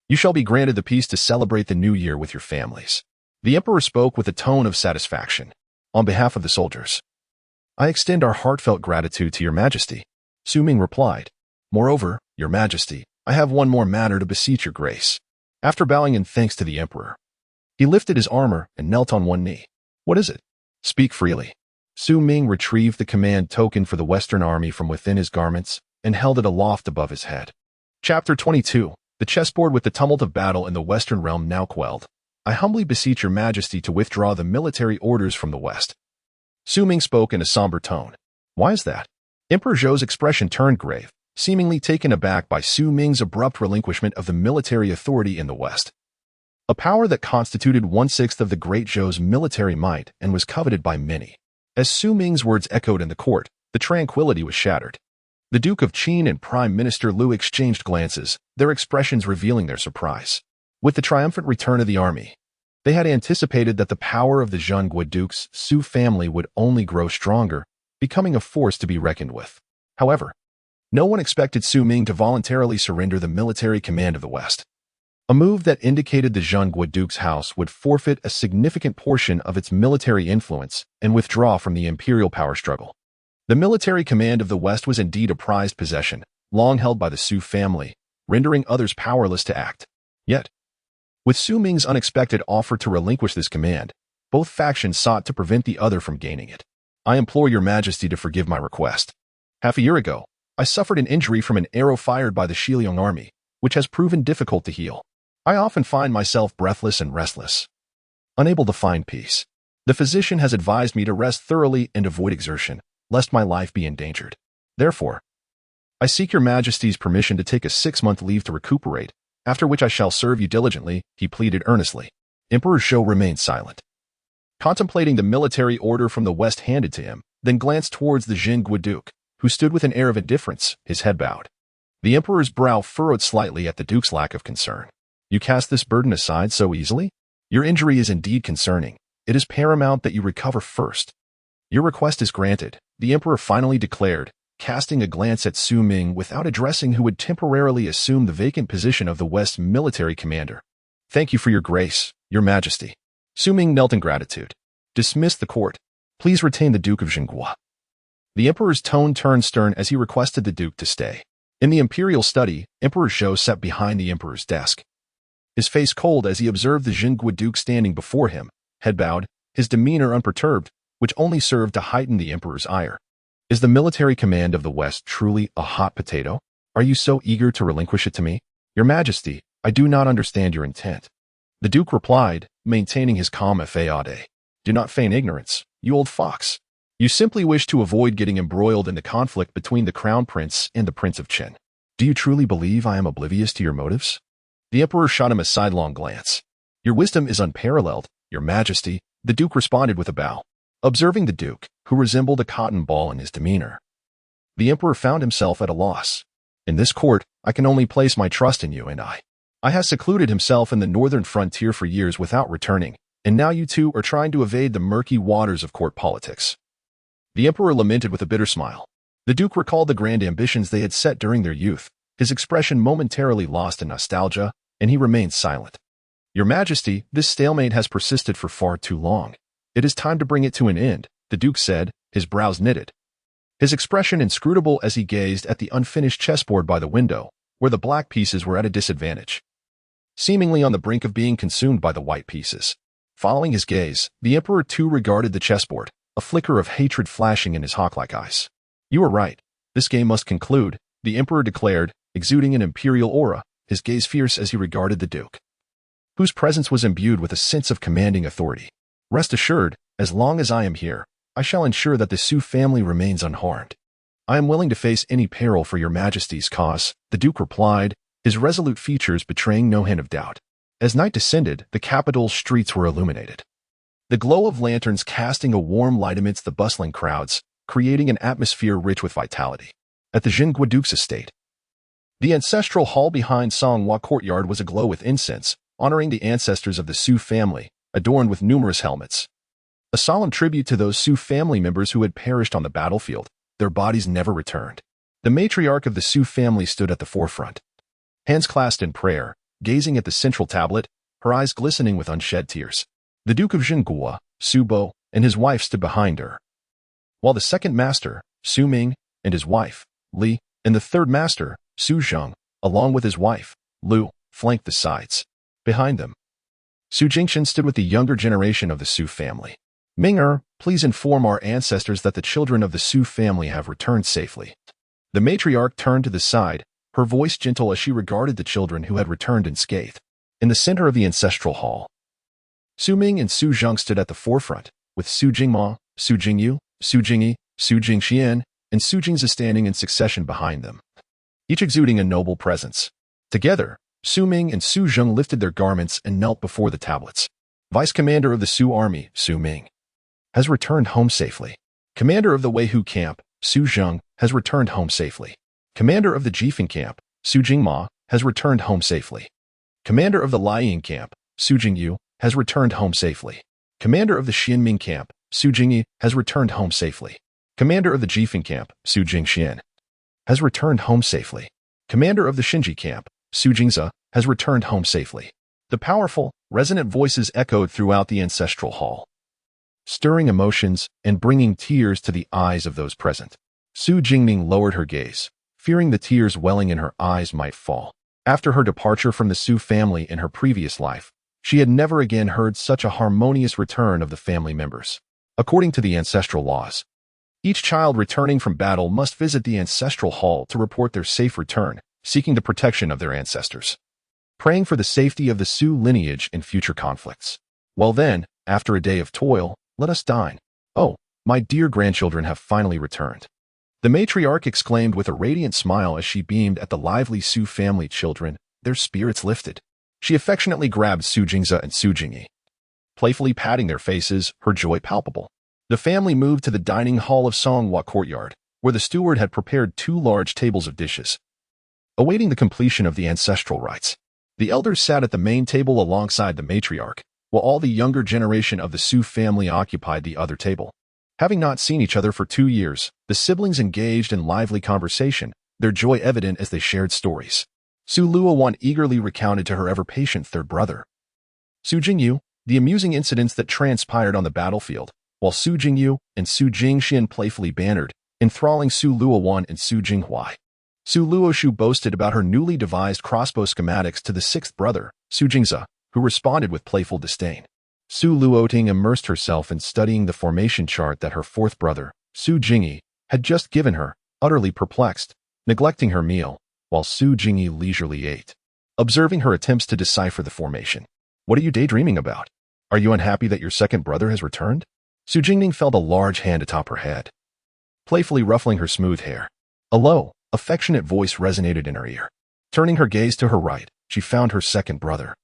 you shall be granted the peace to celebrate the new year with your families. The Emperor spoke with a tone of satisfaction. On behalf of the soldiers, I extend our heartfelt gratitude to Your Majesty. Su Ming replied, "Moreover, Your Majesty, I have one more matter to beseech your grace." After bowing in thanks to the Emperor, he lifted his armor and knelt on one knee. "What is it? Speak freely." Su Ming retrieved the command token for the Western Army from within his garments and held it aloft above his head. Chapter 22. The chessboard with the tumult of battle in the Western realm now quelled. I humbly beseech Your Majesty to withdraw the military orders from the West. Su Ming spoke in a somber tone. Why is that? Emperor Zhou's expression turned grave, seemingly taken aback by Su Ming's abrupt relinquishment of the military authority in the West, a power that constituted 1/6 of the Great Zhou's military might and was coveted by many. As Su Ming's words echoed in the court, the tranquility was shattered. The Duke of Qin and Prime Minister Lu exchanged glances, their expressions revealing their surprise. With the triumphant return of the army, they had anticipated that the power of the Zhengguo Duke's Su family would only grow stronger, becoming a force to be reckoned with. However, no one expected Su Ming to voluntarily surrender the military command of the West. a move that indicated the Zhenghua Duke's house would forfeit a significant portion of its military influence and withdraw from the imperial power struggle. The military command of the West was indeed a prized possession, long held by the Su family, rendering others powerless to act. Yet, with Su Ming's unexpected offer to relinquish this command, both factions sought to prevent the other from gaining it. I implore your majesty to forgive my request. Half a year ago, I suffered an injury from an arrow fired by the Shiliang army, which has proven difficult to heal. I often find myself breathless and restless, unable to find peace. The physician has advised me to rest thoroughly and avoid exertion, lest my life be endangered. Therefore, I seek your majesty's permission to take a 6-month leave to recuperate, after which I shall serve you diligently, he pleaded earnestly. Emperor Zhou remained silent, contemplating the military order from the west handed to him, then glanced towards the Zhenghua Duke, who stood with an air of indifference, his head bowed. The emperor's brow furrowed slightly at the duke's lack of concern. You cast this burden aside so easily? Your injury is indeed concerning. It is paramount that you recover first. Your request is granted, the emperor finally declared, casting a glance at Su Ming without addressing who would temporarily assume the vacant position of the West's military commander. Thank you for your grace, your majesty. Su Ming knelt in gratitude. Dismiss the court. Please retain the Duke of Zhenghua. The emperor's tone turned stern as he requested the duke to stay. In the imperial study, Emperor Zhou sat behind the emperor's desk, his face cold as he observed the Zhenghua Duke standing before him, head bowed, his demeanor unperturbed, which only served to heighten the emperor's ire. Is the military command of the West truly a hot potato? Are you so eager to relinquish it to me? Your majesty, I do not understand your intent. The duke replied, maintaining his calm effrontery. Do not feign ignorance, you old fox. You simply wish to avoid getting embroiled in the conflict between the crown prince and the Prince of Qin. Do you truly believe I am oblivious to your motives? The emperor shot him a sidelong glance. Your wisdom is unparalleled, your majesty, the duke responded with a bow. Observing the duke, who resembled a cotton ball in his demeanor, the emperor found himself at a loss. In this court, I can only place my trust in you, and I has secluded himself in the northern frontier for years without returning, and now you two are trying to evade the murky waters of court politics. The emperor lamented with a bitter smile. The duke recalled the grand ambitions they had set during their youth, his expression momentarily lost in nostalgia, and he remained silent. Your majesty, this stalemate has persisted for far too long. It is time to bring it to an end, the duke said, his brows knitted, his expression inscrutable as he gazed at the unfinished chessboard by the window, where the black pieces were at a disadvantage, seemingly on the brink of being consumed by the white pieces. Following his gaze, the emperor too regarded the chessboard, a flicker of hatred flashing in his hawk-like eyes. You are right. This game must conclude, the emperor declared, exuding an imperial aura, his gaze fierce as he regarded the duke, whose presence was imbued with a sense of commanding authority. Rest assured, as long as I am here, I shall ensure that the Su family remains unharmed. I am willing to face any peril for your majesty's cause, the duke replied, his resolute features betraying no hint of doubt. As night descended, the capital's streets were illuminated, the glow of lanterns casting a warm light amidst the bustling crowds, creating an atmosphere rich with vitality. At the Zhenghua Duke's estate, the ancestral hall behind Songhua courtyard was aglow with incense, honoring the ancestors of the Su family, adorned with numerous helmets. A solemn tribute to those Su family members who had perished on the battlefield, their bodies never returned. The matriarch of the Su family stood at the forefront, hands clasped in prayer, gazing at the central tablet, her eyes glistening with unshed tears. The Duke of Zhenghua, Su Bo, and his wife stood behind her, while the second master, Su Ming, and his wife, Li, and the third master, Su Zheng, along with his wife, Lu, flanked the sides. Behind them, Su Jingxian stood with the younger generation of the Su family. Ming please inform our ancestors that the children of the Su family have returned safely. The matriarch turned to the side, her voice gentle as she regarded the children who had returned unscathed. In the center of the ancestral hall, Su Ming and Su Zheng stood at the forefront, with Su Jingma, Su Jingyu, Su Jingyi, Su Jingxian, and Su Jingzi standing in succession behind them, each exuding a noble presence. Together, Su Ming and Su Zheng lifted their garments and knelt before the tablets. Vice Commander of the Su Army, Su Ming, has returned home safely. Commander of the Weihu Camp, Su Zheng, has returned home safely. Commander of the Jifeng Camp, Su Jingma, has returned home safely. Commander of the Liang Camp, Su Jingyu, has returned home safely. Commander of the Xianming Camp, Su Jingyi, has returned home safely. Commander of the Jifeng Camp, Su Jingxian, has returned home safely. Commander of the Shinji Camp, Su Jingze, has returned home safely. The powerful, resonant voices echoed throughout the ancestral hall, stirring emotions and bringing tears to the eyes of those present. Su Jingning lowered her gaze, fearing the tears welling in her eyes might fall. After her departure from the Su family in her previous life, she had never again heard such a harmonious return of the family members. According to the ancestral laws, each child returning from battle must visit the ancestral hall to report their safe return, seeking the protection of their ancestors, praying for the safety of the Su lineage in future conflicts. Well then, after a day of toil, let us dine. Oh, my dear grandchildren have finally returned. The matriarch exclaimed with a radiant smile as she beamed at the lively Su family children, their spirits lifted. She affectionately grabbed Su Jingze and Su Jingyi, playfully patting their faces, her joy palpable. The family moved to the dining hall of Songhua courtyard, where the steward had prepared 2 large tables of dishes, awaiting the completion of the ancestral rites. The elders sat at the main table alongside the matriarch, while all the younger generation of the Su family occupied the other table. Having not seen each other for 2 years, the siblings engaged in lively conversation, their joy evident as they shared stories. Su Luowan eagerly recounted to her ever-patient third brother, Su Jingyu, the amusing incidents that transpired on the battlefield, while Su Jingyu and Su Jingxian playfully bantered, enthralling Su Luowan and Su Jinghuai. Su Luoshu boasted about her newly devised crossbow schematics to the 6th brother, Su Jingze, who responded with playful disdain. Su Luoting immersed herself in studying the formation chart that her 4th brother, Su Jingyi, had just given her, utterly perplexed, neglecting her meal, while Su Jingyi leisurely ate, observing her attempts to decipher the formation. What are you daydreaming about? Are you unhappy that your 2nd brother has returned? Su Jingning felt a large hand atop her head, playfully ruffling her smooth hair. A low, affectionate voice resonated in her ear. Turning her gaze to her right, she found her 2nd brother,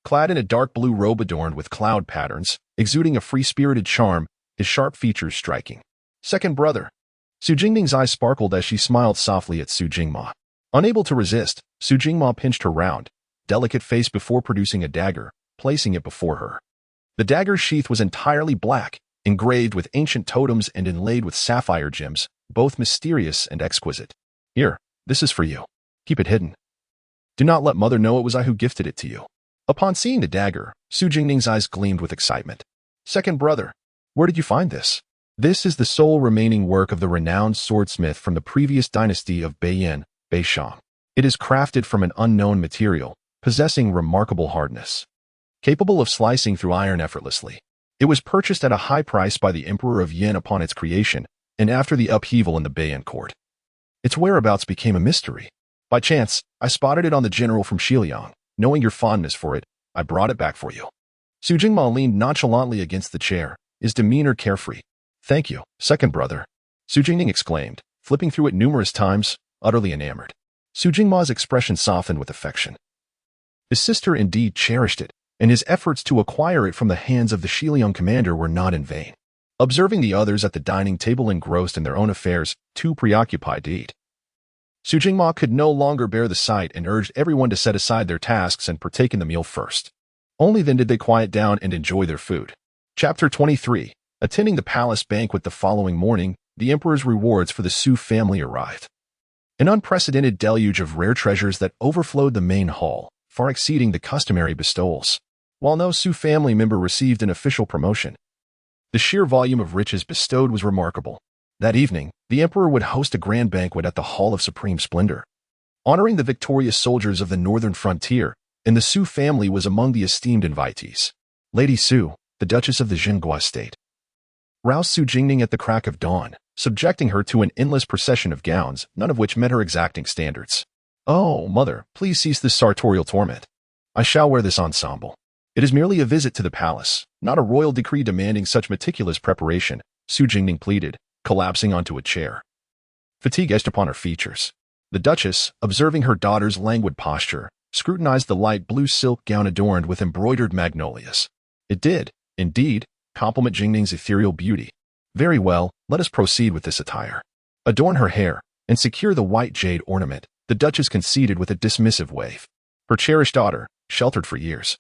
clad in a dark blue robe adorned with cloud patterns, exuding a free-spirited charm, his sharp features striking. 2nd brother. Su Jingning's eyes sparkled as she smiled softly at Su Jingma. Unable to resist, Su Jingma pinched her round, delicate face before producing a dagger, placing it before her. The dagger's sheath was entirely black, engraved with ancient totems and inlaid with sapphire gems, both mysterious and exquisite. Here, this is for you. Keep it hidden. Do not let mother know it was I who gifted it to you. Upon seeing the dagger, Su Jingning's eyes gleamed with excitement. 2nd brother, where did you find this? This is the sole remaining work of the renowned swordsmith from the previous dynasty of Beiyan, Beishang. It is crafted from an unknown material, possessing remarkable hardness, capable of slicing through iron effortlessly. It was purchased at a high price by the Emperor of Yin upon its creation, and after the upheaval in the Beiyan court, its whereabouts became a mystery. By chance, I spotted it on the general from Xiliang. Knowing your fondness for it, I brought it back for you. Su Jingma leaned nonchalantly against the chair, his demeanor carefree. Thank you, 2nd brother, Su Jingning exclaimed, flipping through it numerous times, utterly enamored. Su Jingma's expression softened with affection. His sister indeed cherished it, and his efforts to acquire it from the hands of the Xiliang commander were not in vain. Observing the others at the dining table engrossed in their own affairs, too preoccupied to eat, Su Jingma could no longer bear the sight and urged everyone to set aside their tasks and partake in the meal first. Only then did they quiet down and enjoy their food. Chapter 23. Attending the palace banquet the following morning, the emperor's rewards for the Su family arrived. An unprecedented deluge of rare treasures that overflowed the main hall, far exceeding the customary bestowals. While no Su family member received an official promotion, the sheer volume of riches bestowed was remarkable. That evening, the emperor would host a grand banquet at the Hall of Supreme Splendor, honoring the victorious soldiers of the northern frontier, and the Su family was among the esteemed invitees. Lady Su, the Duchess of the Jinghua state, roused Su Jingning at the crack of dawn, subjecting her to an endless procession of gowns, none of which met her exacting standards. Oh, mother, please cease this sartorial torment. I shall wear this ensemble. It is merely a visit to the palace, not a royal decree demanding such meticulous preparation, Su Jingning pleaded, collapsing onto a chair. Fatigue etched upon her features. The Duchess, observing her daughter's languid posture, scrutinized the light blue silk gown adorned with embroidered magnolias. It did, indeed, complement Jingning's ethereal beauty. Very well, let us proceed with this attire. Adorn her hair, and secure the white jade ornament, the Duchess conceded with a dismissive wave. Her cherished daughter, sheltered for years,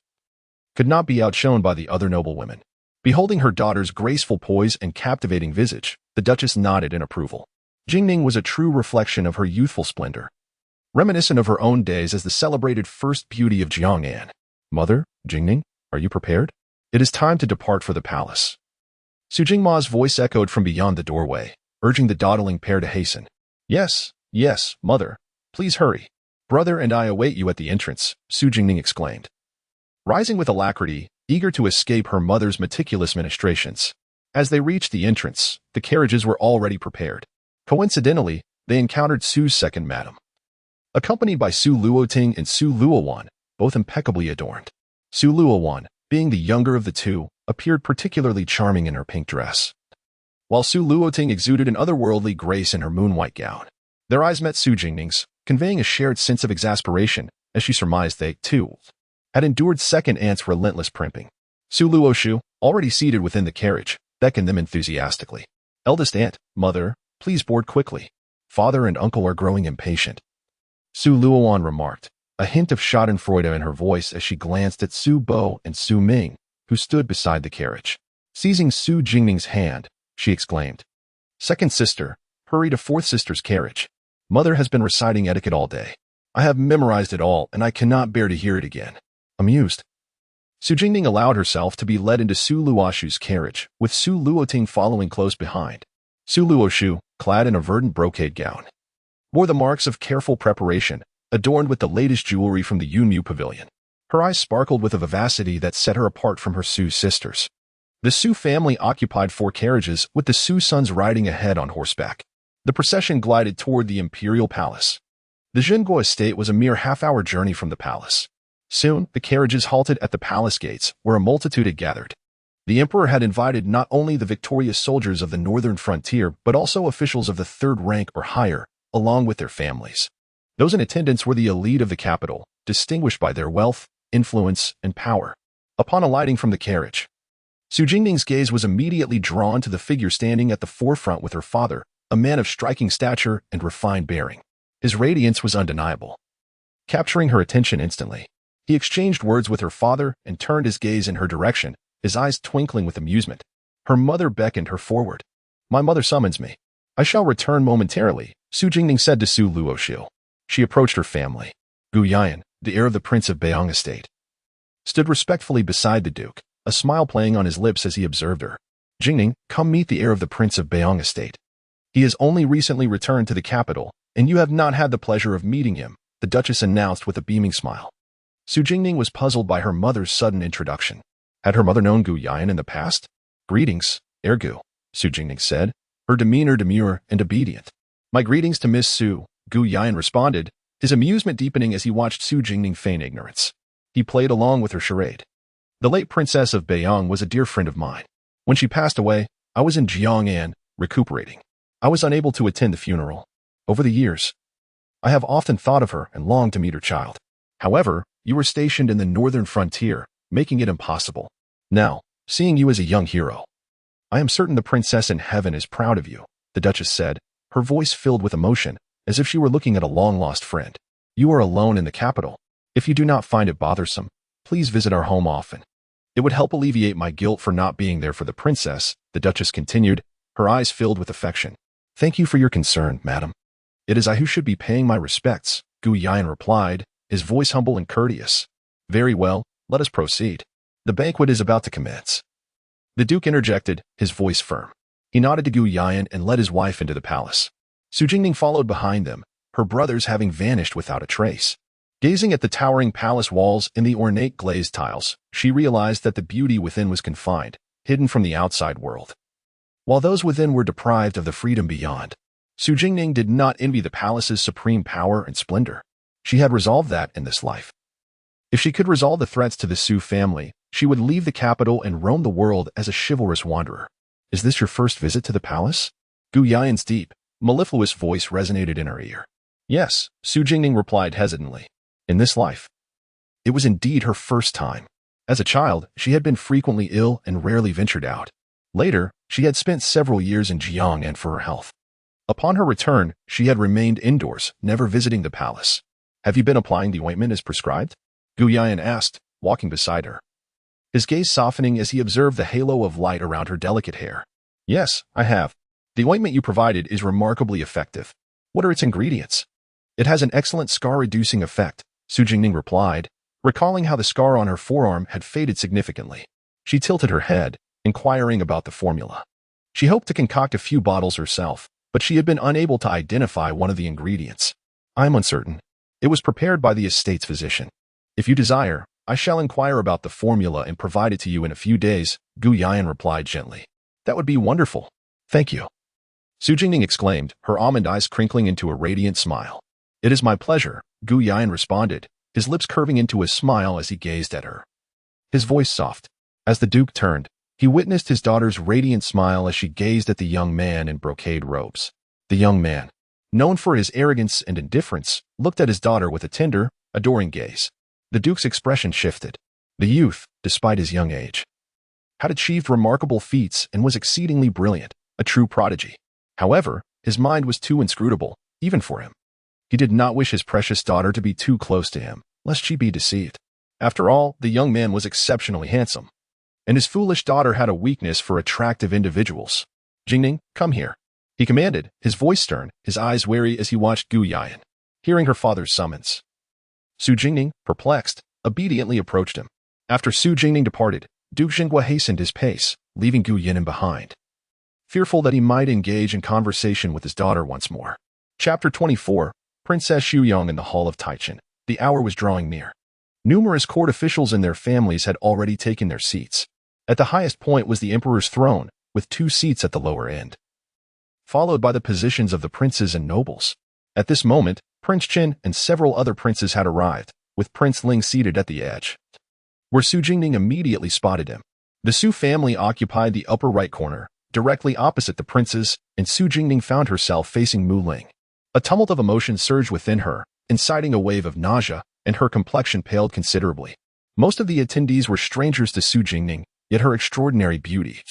could not be outshone by the other noblewomen. Beholding her daughter's graceful poise and captivating visage, the Duchess nodded in approval. Jingning was a true reflection of her youthful splendor. reminiscent of her own days as the celebrated first beauty of Jiang'an. Mother, Jingning, are you prepared? It is time to depart for the palace. Su Jingma's voice echoed from beyond the doorway, urging the dawdling pair to hasten. Yes, yes, mother. Please hurry. Brother and I await you at the entrance, Su Jingning exclaimed. Rising with alacrity, eager to escape her mother's meticulous ministrations. As they reached the entrance, the carriages were already prepared. Coincidentally, they encountered Su's second madam, accompanied by Su Luoting and Su Luowan, both impeccably adorned. Su Luowan, being the younger of the two, appeared particularly charming in her pink dress, while Su Luoting exuded an otherworldly grace in her moon-white gown. Their eyes met Su Jingning's, conveying a shared sense of exasperation, as she surmised they, too, had endured second aunt's relentless primping. Su Luoshu, already seated within the carriage, beckoned them enthusiastically. Eldest aunt, mother, please board quickly. Father and uncle are growing impatient. Su Luowan remarked, a hint of schadenfreude in her voice as she glanced at Su Bo and Su Ming, who stood beside the carriage. Seizing Su Jingning's hand, she exclaimed, Second sister, hurry to fourth sister's carriage. Mother has been reciting etiquette all day. I have memorized it all, and I cannot bear to hear it again. Amused, Su Jingning allowed herself to be led into Su Luoshu's carriage, with Su Luoting following close behind. Su Luoshu, clad in a verdant brocade gown, bore the marks of careful preparation, adorned with the latest jewelry from the Yunmu Pavilion. Her eyes sparkled with a vivacity that set her apart from her Su sisters. The Su family occupied 4 carriages, with the Su sons riding ahead on horseback. The procession glided toward the imperial palace. The Zhenguo estate was a mere half-hour journey from the palace. Soon, the carriages halted at the palace gates, where a multitude had gathered. The emperor had invited not only the victorious soldiers of the northern frontier, but also officials of the 3rd rank or higher, along with their families. Those in attendance were the elite of the capital, distinguished by their wealth, influence, and power. Upon alighting from the carriage, Su Jingning's gaze was immediately drawn to the figure standing at the forefront with her father, a man of striking stature and refined bearing. His radiance was undeniable, capturing her attention instantly. He exchanged words with her father and turned his gaze in her direction, his eyes twinkling with amusement. Her mother beckoned her forward. My mother summons me. I shall return momentarily, Su Jingning said to Su Luoshu. She approached her family. Gu Yan, the heir of the Prince of Beiyang estate, stood respectfully beside the duke, a smile playing on his lips as he observed her. Jingning, come meet the heir of the Prince of Beiyang estate. He has only recently returned to the capital, and you have not had the pleasure of meeting him, the Duchess announced with a beaming smile. Su Jingning was puzzled by her mother's sudden introduction. Had her mother known Gu Yan in the past? Greetings, Heir Gu, Su Jingning said, her demeanor demure and obedient. My greetings to Miss Su, Gu Yan responded, his amusement deepening as he watched Su Jingning feign ignorance. He played along with her charade. The late Princess of Beiyang was a dear friend of mine. When she passed away, I was in Jiang'an, recuperating. I was unable to attend the funeral. Over the years, I have often thought of her and longed to meet her child. However, you were stationed in the northern frontier, making it impossible. Now, seeing you as a young hero, I am certain the princess in heaven is proud of you, the Duchess said, her voice filled with emotion, as if she were looking at a long-lost friend. You are alone in the capital. If you do not find it bothersome, please visit our home often. It would help alleviate my guilt for not being there for the princess, the Duchess continued, her eyes filled with affection. Thank you for your concern, madam. It is I who should be paying my respects, Gu Yan replied, his voice humble and courteous. Very well, let us proceed. The banquet is about to commence. The Duke interjected, his voice firm. He nodded to Gu Yan and led his wife into the palace. Su Jingning followed behind them, her brothers having vanished without a trace. Gazing at the towering palace walls and the ornate glazed tiles, she realized that the beauty within was confined, hidden from the outside world, while those within were deprived of the freedom beyond. Su Jingning did not envy the palace's supreme power and splendor. She had resolved that in this life. If she could resolve the threats to the Su family, she would leave the capital and roam the world as a chivalrous wanderer. Is this your first visit to the palace? Gu Yan's deep, mellifluous voice resonated in her ear. Yes, Su Jingning replied hesitantly. In this life. It was indeed her first time. As a child, she had been frequently ill and rarely ventured out. Later, she had spent several years in Jiang'an for her health. Upon her return, she had remained indoors, never visiting the palace. Have you been applying the ointment as prescribed? Gu Yan asked, walking beside her, his gaze softening as he observed the halo of light around her delicate hair. Yes, I have. The ointment you provided is remarkably effective. What are its ingredients? It has an excellent scar-reducing effect, Su Jingning replied, recalling how the scar on her forearm had faded significantly. She tilted her head, inquiring about the formula. She hoped to concoct a few bottles herself, but she had been unable to identify one of the ingredients. I'm uncertain. It was prepared by the estate's physician. If you desire, I shall inquire about the formula and provide it to you in a few days, Gu Yan replied gently. That would be wonderful. Thank you. Su Jingning exclaimed, her almond eyes crinkling into a radiant smile. It is my pleasure, Gu Yan responded, his lips curving into a smile as he gazed at her. His voice soft. As the Duke turned, he witnessed his daughter's radiant smile as she gazed at the young man in brocade robes. The young man, known for his arrogance and indifference, looked at his daughter with a tender, adoring gaze. The Duke's expression shifted. The youth, despite his young age, had achieved remarkable feats and was exceedingly brilliant, a true prodigy. However, his mind was too inscrutable, even for him. He did not wish his precious daughter to be too close to him, lest she be deceived. After all, the young man was exceptionally handsome, and his foolish daughter had a weakness for attractive individuals. Jingning, come here, he commanded, his voice stern, his eyes wary as he watched Gu Yan, hearing her father's summons. Su Jingning, perplexed, obediently approached him. After Su Jingning departed, Duke Xinghua hastened his pace, leaving Gu Yan behind, fearful that he might engage in conversation with his daughter once more. Chapter 24, Princess Xuyang in the Hall of Taichin. The hour was drawing near. Numerous court officials and their families had already taken their seats. At the highest point was the emperor's throne, with 2 seats at the lower end, followed by the positions of the princes and nobles. At this moment, Prince Qin and several other princes had arrived, with Prince Ling seated at the edge, where Su Jingning immediately spotted him. The Su family occupied the upper right corner, directly opposite the princes, and Su Jingning found herself facing Mu Ling. A tumult of emotion surged within her, inciting a wave of nausea, and her complexion paled considerably. Most of the attendees were strangers to Su Jingning, yet her extraordinary beauty,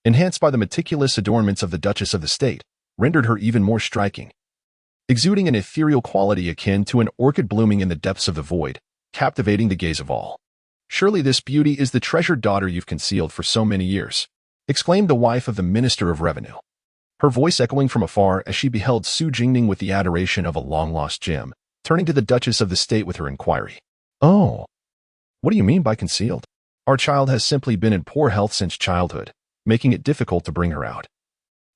enhanced by the meticulous adornments of the Duchess of the State, rendered her even more striking. Exuding an ethereal quality akin to an orchid blooming in the depths of the void, captivating the gaze of all. Surely this beauty is the treasured daughter you've concealed for so many years, exclaimed the wife of the Minister of Revenue, her voice echoing from afar as she beheld Su Jingning with the adoration of a long-lost gem, turning to the Duchess of the State with her inquiry. Oh, what do you mean by concealed? Our child has simply been in poor health since childhood, making it difficult to bring her out,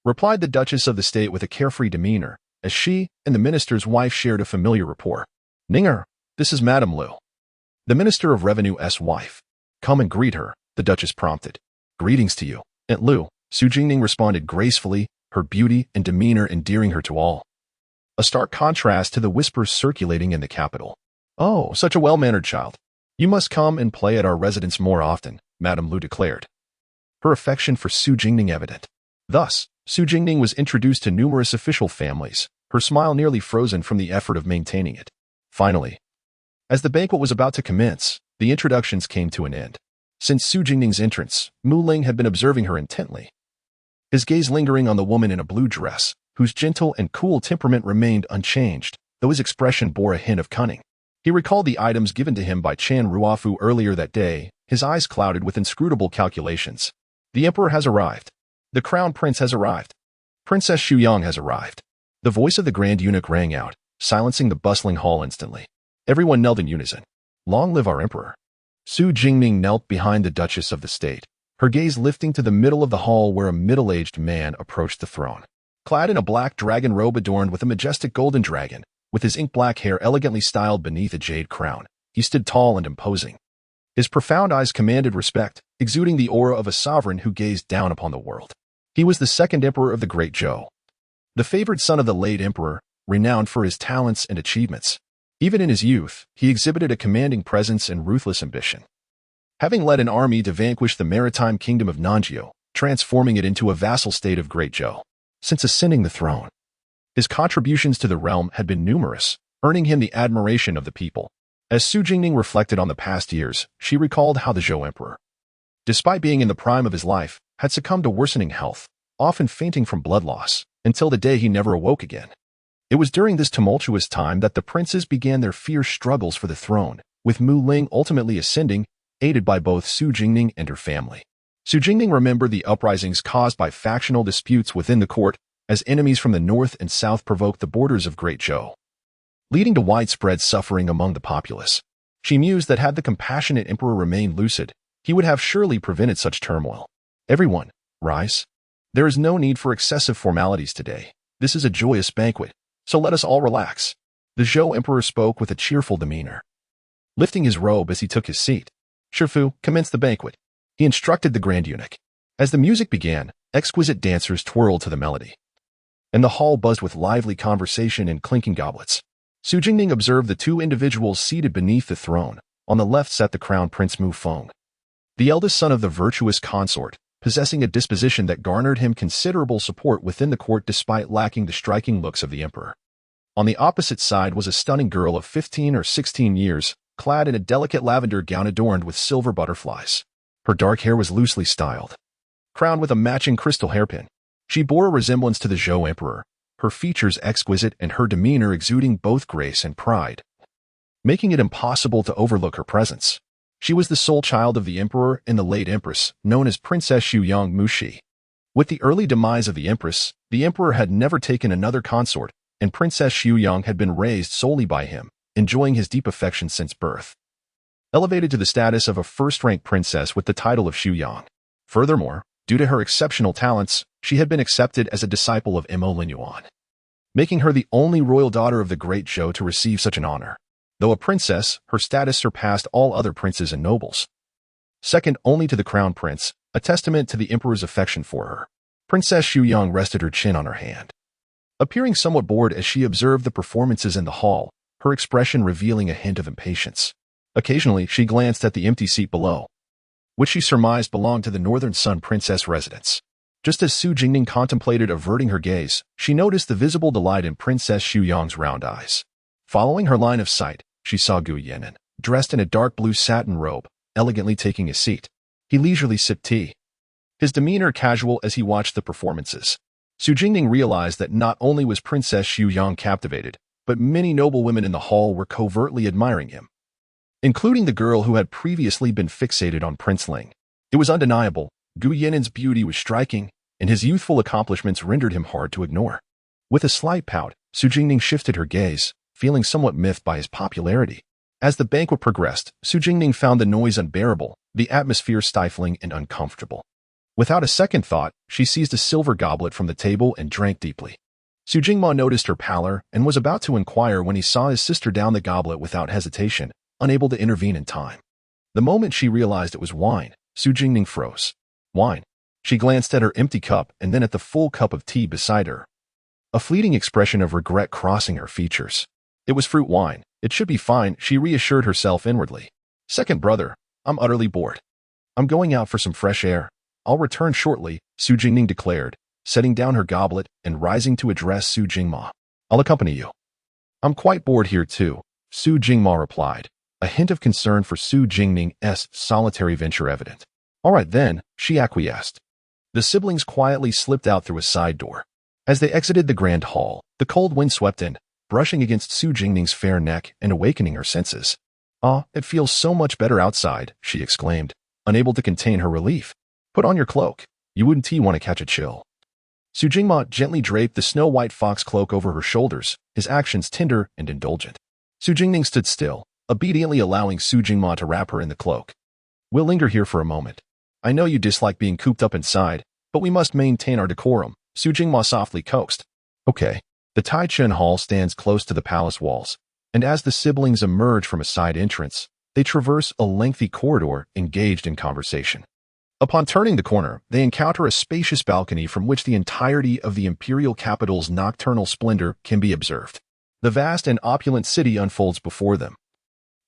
replied the Duchess of the State with a carefree demeanor, as she and the minister's wife shared a familiar rapport. Ninger, this is Madame Liu, the Minister of Revenue's wife. Come and greet her, the Duchess prompted. Greetings to you, Aunt Liu, Su Jingning responded gracefully, her beauty and demeanor endearing her to all. A stark contrast to the whispers circulating in the capital. Oh, such a well-mannered child. You must come and play at our residence more often, Madame Liu declared, her affection for Su Jingning evident. Thus, Su Jingning was introduced to numerous official families, her smile nearly frozen from the effort of maintaining it. Finally, as the banquet was about to commence, the introductions came to an end. Since Su Jingning's entrance, Mu Ling had been observing her intently, his gaze lingering on the woman in a blue dress, whose gentle and cool temperament remained unchanged, though his expression bore a hint of cunning. He recalled the items given to him by Chan Ruofu earlier that day, his eyes clouded with inscrutable calculations. The emperor has arrived. The crown prince has arrived. Princess Xuyang has arrived. The voice of the grand eunuch rang out, silencing the bustling hall instantly. Everyone knelt in unison. Long live our emperor. Su Jingning knelt behind the Duchess of the State, her gaze lifting to the middle of the hall where a middle-aged man approached the throne. Clad in a black dragon robe adorned with a majestic golden dragon, with his ink-black hair elegantly styled beneath a jade crown, he stood tall and imposing. His profound eyes commanded respect, exuding the aura of a sovereign who gazed down upon the world. He was the second emperor of the Great Zhou, the favored son of the late emperor, renowned for his talents and achievements. Even in his youth, he exhibited a commanding presence and ruthless ambition, having led an army to vanquish the maritime kingdom of Nanjiu, transforming it into a vassal state of Great Zhou. Since ascending the throne, his contributions to the realm had been numerous, earning him the admiration of the people. As Su Jingning reflected on the past years, she recalled how the Zhou emperor, despite being in the prime of his life, had succumbed to worsening health, often fainting from blood loss, until the day he never awoke again. It was during this tumultuous time that the princes began their fierce struggles for the throne, with Mu Ling ultimately ascending, aided by both Su Jingning and her family. Su Jingning remembered the uprisings caused by factional disputes within the court, as enemies from the north and south provoked the borders of Great Zhou. leading to widespread suffering among the populace. She mused that had the compassionate emperor remained lucid, he would have surely prevented such turmoil. Everyone, rise. There is no need for excessive formalities today. This is a joyous banquet, so let us all relax. The Zhou emperor spoke with a cheerful demeanor. Lifting his robe as he took his seat, Shifu commenced the banquet. He instructed the grand eunuch. As the music began, exquisite dancers twirled to the melody, and the hall buzzed with lively conversation and clinking goblets. Su Jingning observed the two individuals seated beneath the throne. On the left sat the crown prince Mu Feng, the eldest son of the virtuous consort, possessing a disposition that garnered him considerable support within the court despite lacking the striking looks of the emperor. On the opposite side was a stunning girl of 15 or 16 years, clad in a delicate lavender gown adorned with silver butterflies. Her dark hair was loosely styled, crowned with a matching crystal hairpin. She bore a resemblance to the Zhou emperor, her features exquisite and her demeanor exuding both grace and pride, making it impossible to overlook her presence. She was the sole child of the emperor and the late empress, known as Princess Xuyang Muxi. With the early demise of the empress, the emperor had never taken another consort, and Princess Xuyang had been raised solely by him, enjoying his deep affection since birth. Elevated to the status of a first-rank princess with the title of Xuyang. Furthermore, due to her exceptional talents, she had been accepted as a disciple of Mo Linyuan, making her the only royal daughter of the great Zhou to receive such an honor. Though a princess, her status surpassed all other princes and nobles, second only to the crown prince, a testament to the emperor's affection for her. Princess Xuyang rested her chin on her hand, appearing somewhat bored as she observed the performances in the hall, her expression revealing a hint of impatience. Occasionally, she glanced at the empty seat below, which she surmised belonged to the Northern Sun Princess residence. Just as Su Jingning contemplated averting her gaze, she noticed the visible delight in Princess Xuyang's round eyes. Following her line of sight, she saw Gu Yan'an, dressed in a dark blue satin robe, elegantly taking his seat. He leisurely sipped tea, his demeanor casual as he watched the performances. Su Jingning realized that not only was Princess Xuyang captivated, but many noble women in the hall were covertly admiring him, including the girl who had previously been fixated on Prince Ling. It was undeniable, Gu Yan'an's beauty was striking, and his youthful accomplishments rendered him hard to ignore. With a slight pout, Su Jingning shifted her gaze, feeling somewhat miffed by his popularity. As the banquet progressed, Su Jingning found the noise unbearable, the atmosphere stifling and uncomfortable. Without a second thought, she seized a silver goblet from the table and drank deeply. Su Jingma noticed her pallor and was about to inquire when he saw his sister down the goblet without hesitation, unable to intervene in time. The moment she realized it was wine, Su Jingning froze. Wine. She glanced at her empty cup and then at the full cup of tea beside her, a fleeting expression of regret crossing her features. It was fruit wine. It should be fine, she reassured herself inwardly. Second brother, I'm utterly bored. I'm going out for some fresh air. I'll return shortly, Su Jingning declared, setting down her goblet and rising to address Su Jingma. I'll accompany you. I'm quite bored here too, Su Jingma replied, a hint of concern for Su Jingning's solitary venture evident. All right then, she acquiesced. The siblings quietly slipped out through a side door. As they exited the grand hall, the cold wind swept in, brushing against Su Jingning's fair neck and awakening her senses. Ah, it feels so much better outside, she exclaimed, unable to contain her relief. Put on your cloak. You wouldn't want to catch a chill. Su Jingma gently draped the snow-white fox cloak over her shoulders, his actions tender and indulgent. Su Jingning stood still, obediently allowing Su Jingma to wrap her in the cloak. We'll linger here for a moment. I know you dislike being cooped up inside, but we must maintain our decorum, Su Jingma softly coaxed. Okay. The Tai-Chun Hall stands close to the palace walls, and as the siblings emerge from a side entrance, they traverse a lengthy corridor engaged in conversation. Upon turning the corner, they encounter a spacious balcony from which the entirety of the imperial capital's nocturnal splendor can be observed. The vast and opulent city unfolds before them,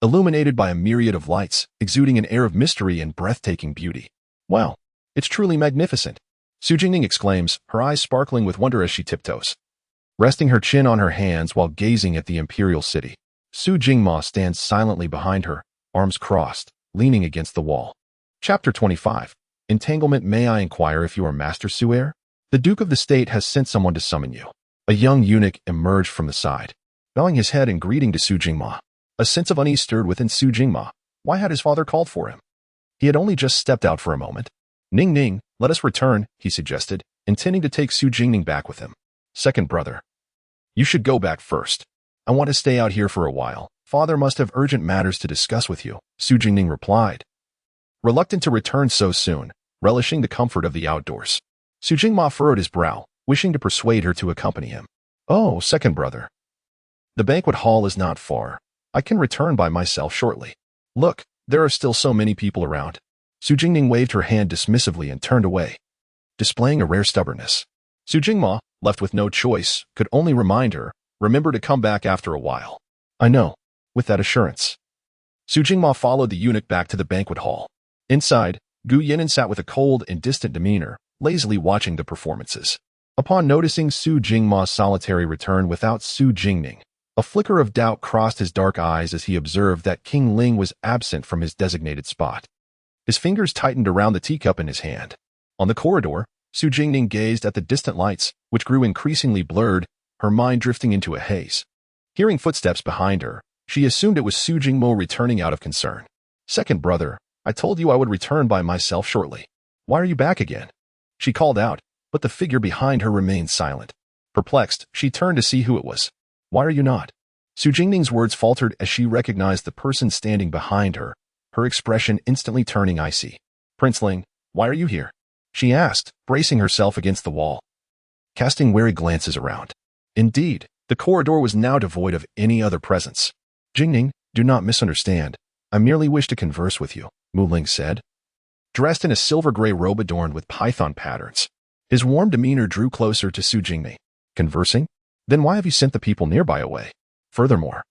illuminated by a myriad of lights, exuding an air of mystery and breathtaking beauty. Wow, it's truly magnificent, Su Jingning exclaims, her eyes sparkling with wonder as she tiptoes, resting her chin on her hands while gazing at the imperial city. Su Jingma stands silently behind her, arms crossed, leaning against the wall. Chapter 25. Entanglement. May I inquire if you are Master Su'er? The Duke of the State has sent someone to summon you. A young eunuch emerged from the side, bowing his head in greeting to Su Jingma. A sense of unease stirred within Su Jingma. Why had his father called for him? He had only just stepped out for a moment. Ning Ning, let us return, he suggested, intending to take Su Jingning back with him. Second brother. You should go back first. I want to stay out here for a while. Father must have urgent matters to discuss with you, Su Jingning replied. Reluctant to return so soon, relishing the comfort of the outdoors, Su Jingma furrowed his brow, wishing to persuade her to accompany him. Oh, second brother. The banquet hall is not far. I can return by myself shortly. Look, there are still so many people around. Su Jingning waved her hand dismissively and turned away, displaying a rare stubbornness. Su Jingma, left with no choice, could only remind her, remember to come back after a while. I know. With that assurance, Su Jingma followed the eunuch back to the banquet hall. Inside, Gu Yinan sat with a cold and distant demeanor, lazily watching the performances. Upon noticing Su Jingma's solitary return without Su Jingning, a flicker of doubt crossed his dark eyes as he observed that King Ling was absent from his designated spot. His fingers tightened around the teacup in his hand. On the corridor, Su Jingning gazed at the distant lights, which grew increasingly blurred, her mind drifting into a haze. Hearing footsteps behind her, she assumed it was Su Jingmo returning out of concern. Second brother, I told you I would return by myself shortly. Why are you back again? She called out, but the figure behind her remained silent. Perplexed, she turned to see who it was. Why are you not? Su Jingning's words faltered as she recognized the person standing behind her, her expression instantly turning icy. Prince Ling, why are you here? She asked, bracing herself against the wall, casting wary glances around. Indeed, the corridor was now devoid of any other presence. Jingning, do not misunderstand. I merely wish to converse with you, Mu Ling said. Dressed in a silver-gray robe adorned with python patterns, his warm demeanor drew closer to Su Jingning. Conversing? Then why have you sent the people nearby away? Furthermore,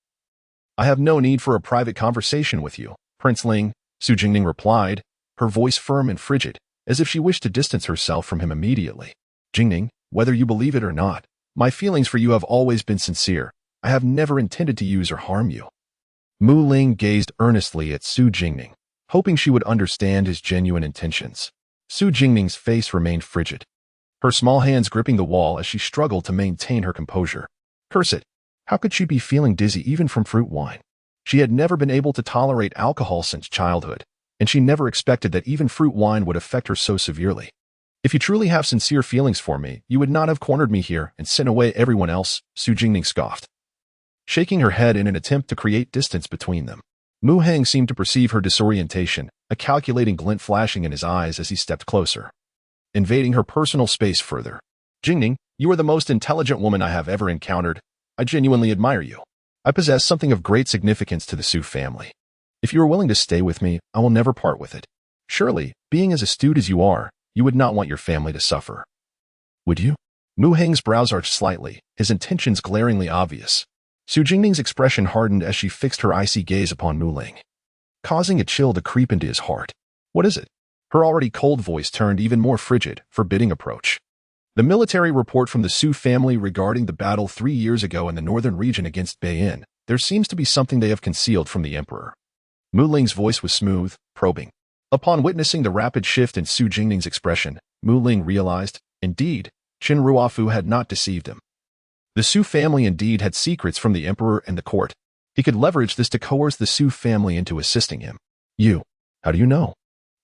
I have no need for a private conversation with you, Prince Ling, Su Jingning replied, her voice firm and frigid, as if she wished to distance herself from him immediately. Jingning, whether you believe it or not, my feelings for you have always been sincere. I have never intended to use or harm you. Mu Ling gazed earnestly at Su Jingning, hoping she would understand his genuine intentions. Su Jingning's face remained frigid, her small hands gripping the wall as she struggled to maintain her composure. Curse it! How could she be feeling dizzy even from fruit wine? She had never been able to tolerate alcohol since childhood, and she never expected that even fruit wine would affect her so severely. If you truly have sincere feelings for me, you would not have cornered me here and sent away everyone else, Su Jingning scoffed, shaking her head in an attempt to create distance between them. Mu Heng seemed to perceive her disorientation, a calculating glint flashing in his eyes as he stepped closer, invading her personal space further. Jingning, you are the most intelligent woman I have ever encountered. I genuinely admire you. I possess something of great significance to the Su family. If you are willing to stay with me, I will never part with it. Surely, being as astute as you are, you would not want your family to suffer. Would you? Mu Heng's brows arched slightly, his intentions glaringly obvious. Su Jingning's expression hardened as she fixed her icy gaze upon Mu Ling, causing a chill to creep into his heart. What is it? Her already cold voice turned even more frigid, forbidding approach. The military report from the Su family regarding the battle 3 years ago in the northern region against Beiyin. There seems to be something they have concealed from the emperor. Mu Ling's voice was smooth, probing. Upon witnessing the rapid shift in Su Jingning's expression, Mu Ling realized, indeed, Qin Ruofu had not deceived him. The Su family indeed had secrets from the emperor and the court. He could leverage this to coerce the Su family into assisting him. You, how do you know?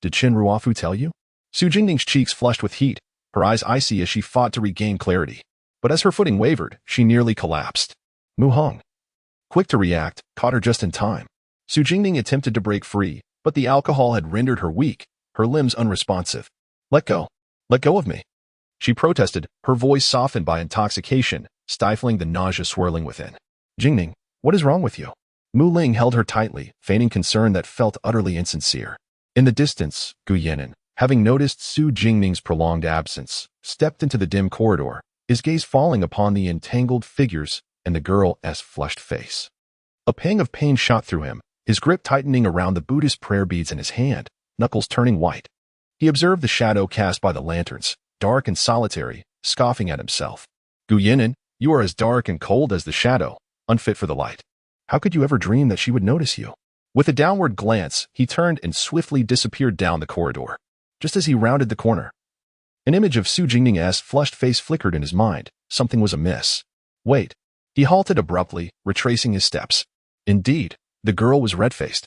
Did Qin Ruofu tell you? Su Jingning's cheeks flushed with heat, her eyes icy as she fought to regain clarity. But as her footing wavered, she nearly collapsed. Mu Hong, quick to react, caught her just in time. Su Jingning attempted to break free, but the alcohol had rendered her weak, her limbs unresponsive. Let go. Let go of me. She protested, her voice softened by intoxication, stifling the nausea swirling within. Jingning, what is wrong with you? Mu Ling held her tightly, feigning concern that felt utterly insincere. In the distance, Gu Yinan, having noticed Su Jingning's prolonged absence, stepped into the dim corridor, his gaze falling upon the entangled figures and the girl's flushed face. A pang of pain shot through him, his grip tightening around the Buddhist prayer beads in his hand, knuckles turning white. He observed the shadow cast by the lanterns, dark and solitary, scoffing at himself. Gu Yinan, you are as dark and cold as the shadow, unfit for the light. How could you ever dream that she would notice you? With a downward glance, he turned and swiftly disappeared down the corridor. Just as he rounded the corner, an image of Su Jingning's flushed face flickered in his mind. Something was amiss. Wait. He halted abruptly, retracing his steps. Indeed, the girl was red-faced,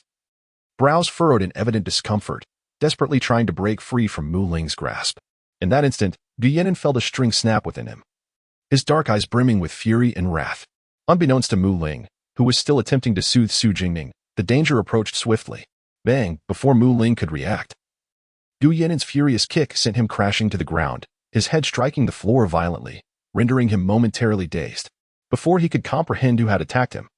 brows furrowed in evident discomfort, desperately trying to break free from Mu Ling's grasp. In that instant, Gu Yinan felt a string snap within him, his dark eyes brimming with fury and wrath. Unbeknownst to Mu Ling, who was still attempting to soothe Su Jingning, the danger approached swiftly. Bang! Before Mu Ling could react, Gu Yinin's furious kick sent him crashing to the ground, his head striking the floor violently, rendering him momentarily dazed. Before he could comprehend who had attacked him,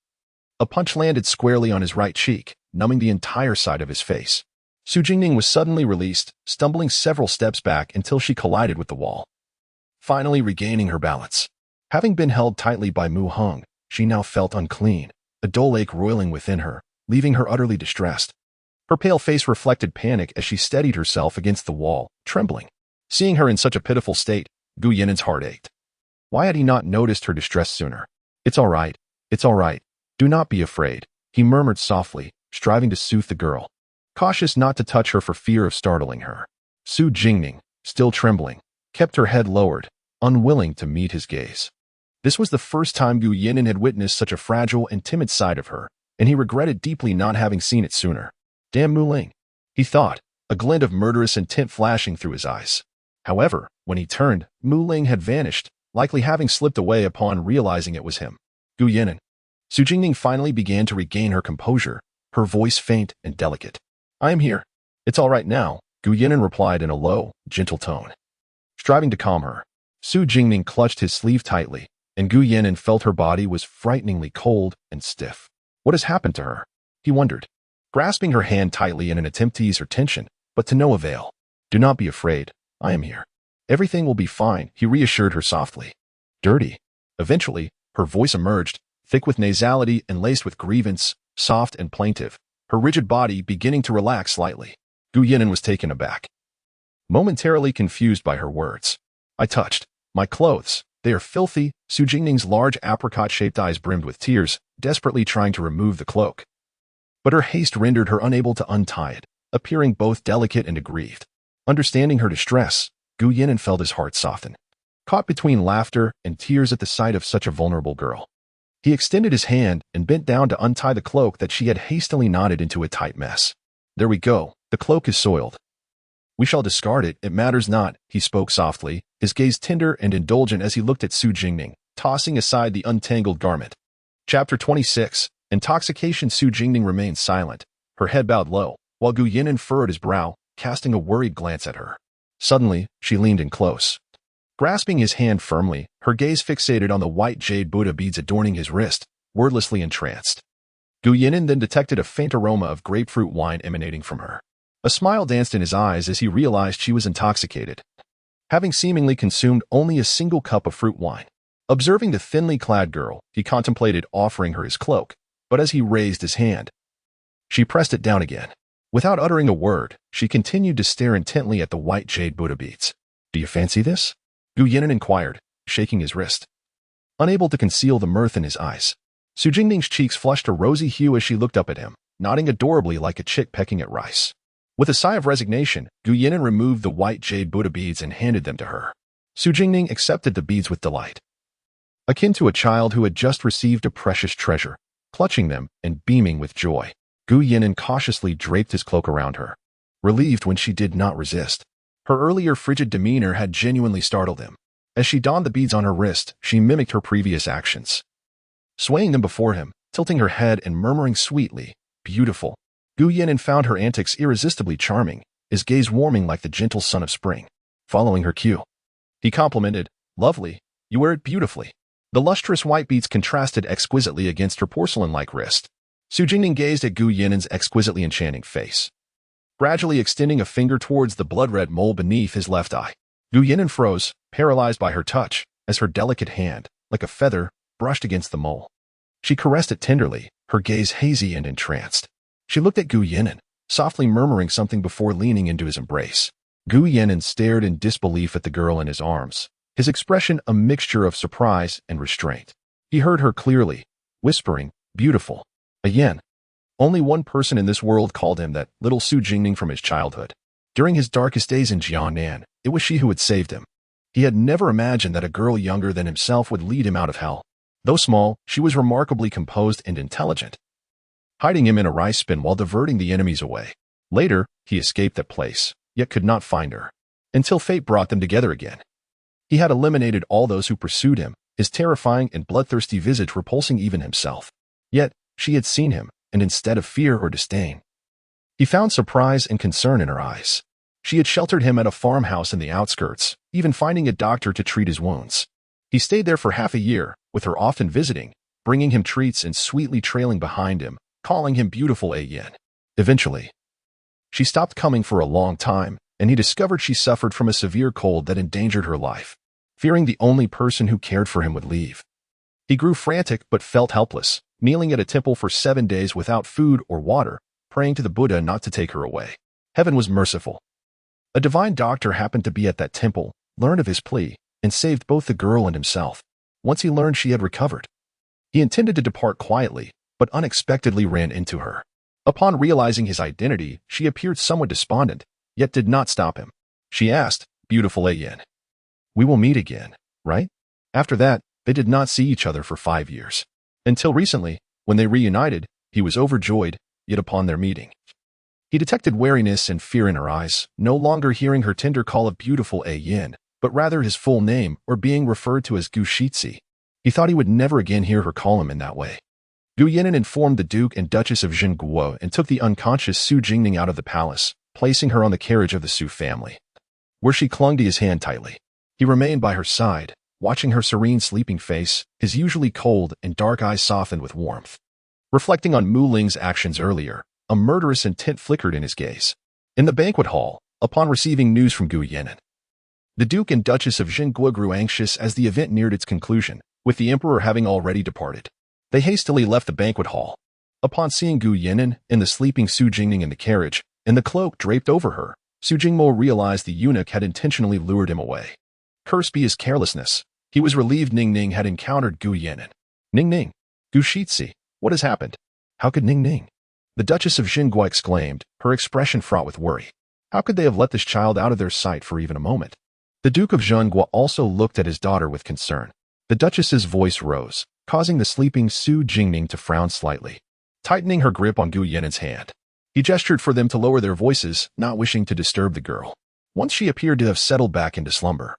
a punch landed squarely on his right cheek, numbing the entire side of his face. Su Jingning was suddenly released, stumbling several steps back until she collided with the wall. Finally regaining her balance. Having been held tightly by Mu Hung, she now felt unclean, a dull ache roiling within her, leaving her utterly distressed. Her pale face reflected panic as she steadied herself against the wall, trembling. Seeing her in such a pitiful state, Gu Yinin's heart ached. Why had he not noticed her distress sooner? It's all right. It's all right. Do not be afraid, he murmured softly, striving to soothe the girl, cautious not to touch her for fear of startling her. Su Jingning, still trembling, kept her head lowered, unwilling to meet his gaze. This was the first time Gu Yinin had witnessed such a fragile and timid side of her, and he regretted deeply not having seen it sooner. Damn Mu Ling, he thought, a glint of murderous intent flashing through his eyes. However, when he turned, Mu Ling had vanished, likely having slipped away upon realizing it was him. Gu Yinin. Su Jingning finally began to regain her composure, her voice faint and delicate. I am here. It's all right now, Gu Yinin replied in a low, gentle tone. Striving to calm her, Su Jingning clutched his sleeve tightly, and Gu Yinin felt her body was frighteningly cold and stiff. What has happened to her? He wondered, grasping her hand tightly in an attempt to ease her tension, but to no avail. Do not be afraid, I am here. Everything will be fine, he reassured her softly. Dirty. Eventually, her voice emerged, thick with nasality and laced with grievance, soft and plaintive, her rigid body beginning to relax slightly. Gu Yinin was taken aback, momentarily confused by her words. I touched my clothes. They are filthy. Su Jingning's large apricot-shaped eyes brimmed with tears, desperately trying to remove the cloak. But her haste rendered her unable to untie it, appearing both delicate and aggrieved. Understanding her distress, Gu Yinin felt his heart soften, caught between laughter and tears at the sight of such a vulnerable girl. He extended his hand and bent down to untie the cloak that she had hastily knotted into a tight mess. There we go, the cloak is soiled. We shall discard it, it matters not, he spoke softly, his gaze tender and indulgent as he looked at Su Jingning, tossing aside the untangled garment. Chapter 26. Intoxication. Su Jingning remained silent, her head bowed low, while Gu Yinin furrowed his brow, casting a worried glance at her. Suddenly, she leaned in close. Grasping his hand firmly, her gaze fixated on the white jade Buddha beads adorning his wrist, wordlessly entranced. Gu Yinin then detected a faint aroma of grapefruit wine emanating from her. A smile danced in his eyes as he realized she was intoxicated, having seemingly consumed only a single cup of fruit wine. Observing the thinly clad girl, he contemplated offering her his cloak, but as he raised his hand, she pressed it down again. Without uttering a word, she continued to stare intently at the white jade Buddha beads. Do you fancy this? Gu Yinin inquired, shaking his wrist, unable to conceal the mirth in his eyes. Su Jingning's cheeks flushed a rosy hue as she looked up at him, nodding adorably like a chick pecking at rice. With a sigh of resignation, Gu Yinin removed the white jade Buddha beads and handed them to her. Su Jingning accepted the beads with delight, akin to a child who had just received a precious treasure, clutching them and beaming with joy. Gu Yinin cautiously draped his cloak around her, relieved when she did not resist. Her earlier frigid demeanor had genuinely startled him. As she donned the beads on her wrist, she mimicked her previous actions, swaying them before him, tilting her head and murmuring sweetly, "Beautiful." Gu Yinin found her antics irresistibly charming, his gaze warming like the gentle sun of spring. Following her cue, he complimented, "Lovely, you wear it beautifully." The lustrous white beads contrasted exquisitely against her porcelain-like wrist. Su Jingning gazed at Gu Yinin's exquisitely enchanting face, gradually extending a finger towards the blood-red mole beneath his left eye. Gu Yinin froze, paralyzed by her touch, as her delicate hand, like a feather, brushed against the mole. She caressed it tenderly, her gaze hazy and entranced. She looked at Gu Yinin, softly murmuring something before leaning into his embrace. Gu Yinin stared in disbelief at the girl in his arms, his expression a mixture of surprise and restraint. He heard her clearly, whispering, "Beautiful." Again, only one person in this world called him that, little Su Jingning from his childhood. During his darkest days in Jiangnan, it was she who had saved him. He had never imagined that a girl younger than himself would lead him out of hell. Though small, she was remarkably composed and intelligent, hiding him in a rice bin while diverting the enemies away. Later, he escaped that place, yet could not find her, until fate brought them together again. He had eliminated all those who pursued him, his terrifying and bloodthirsty visage repulsing even himself. Yet, she had seen him, and instead of fear or disdain, he found surprise and concern in her eyes. She had sheltered him at a farmhouse in the outskirts, even finding a doctor to treat his wounds. He stayed there for half a year, with her often visiting, bringing him treats and sweetly trailing behind him, calling him beautiful Yin. Eventually, she stopped coming for a long time, and he discovered she suffered from a severe cold that endangered her life. Fearing the only person who cared for him would leave, he grew frantic but felt helpless, kneeling at a temple for 7 days without food or water, praying to the Buddha not to take her away. Heaven was merciful. A divine doctor happened to be at that temple, learned of his plea, and saved both the girl and himself. Once he learned she had recovered, he intended to depart quietly, but unexpectedly ran into her. Upon realizing his identity, she appeared somewhat despondent, yet did not stop him. She asked, "Beautiful Yin, we will meet again, right?" After that, they did not see each other for 5 years. Until recently, when they reunited, he was overjoyed, yet upon their meeting, he detected wariness and fear in her eyes, no longer hearing her tender call of beautiful Yin, but rather his full name or being referred to as Gu Shitsi. He thought he would never again hear her call him in that way. Gu Yinan informed the Duke and Duchess of Jingguo and took the unconscious Su Jingning out of the palace, placing her on the carriage of the Su family, where she clung to his hand tightly. He remained by her side, watching her serene sleeping face, his usually cold and dark eyes softened with warmth. Reflecting on Mu Ling's actions earlier, a murderous intent flickered in his gaze. In the banquet hall, upon receiving news from Gu Yinan, the Duke and Duchess of Jingguo grew anxious as the event neared its conclusion, with the Emperor having already departed. They hastily left the banquet hall. Upon seeing Gu Yinan and the sleeping Su Jingning in the carriage, and the cloak draped over her, Su Jingmo realized the eunuch had intentionally lured him away. Cursed be his carelessness. He was relieved Ning Ning had encountered Gu Yinan. "Ning Ning, Gu Shitsi, what has happened? How could Ning Ning?" The Duchess of Jingguo exclaimed, her expression fraught with worry. How could they have let this child out of their sight for even a moment? The Duke of Jingguo also looked at his daughter with concern. The Duchess's voice rose, causing the sleeping Su Jingning to frown slightly, tightening her grip on Gu Yinan's hand. He gestured for them to lower their voices, not wishing to disturb the girl. Once she appeared to have settled back into slumber,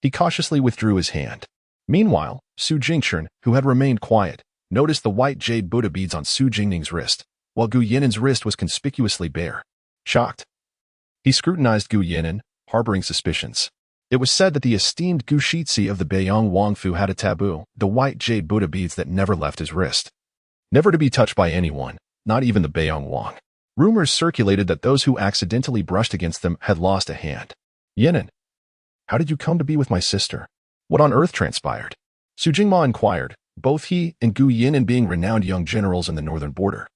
he cautiously withdrew his hand. Meanwhile, Su Jingchun, who had remained quiet, noticed the white jade Buddha beads on Su Jingning's wrist, while Gu Yinan's wrist was conspicuously bare. Shocked, he scrutinized Gu Yinan, harboring suspicions. It was said that the esteemed Gu Shitsi of the Beiyang Wangfu had a taboo, the white jade Buddha beads that never left his wrist, never to be touched by anyone, not even the Beiyang Wang. Rumors circulated that those who accidentally brushed against them had lost a hand. "Yinan, how did you come to be with my sister? What on earth transpired?" Su Jingma inquired, both he and Gu Yinan being renowned young generals in the northern border,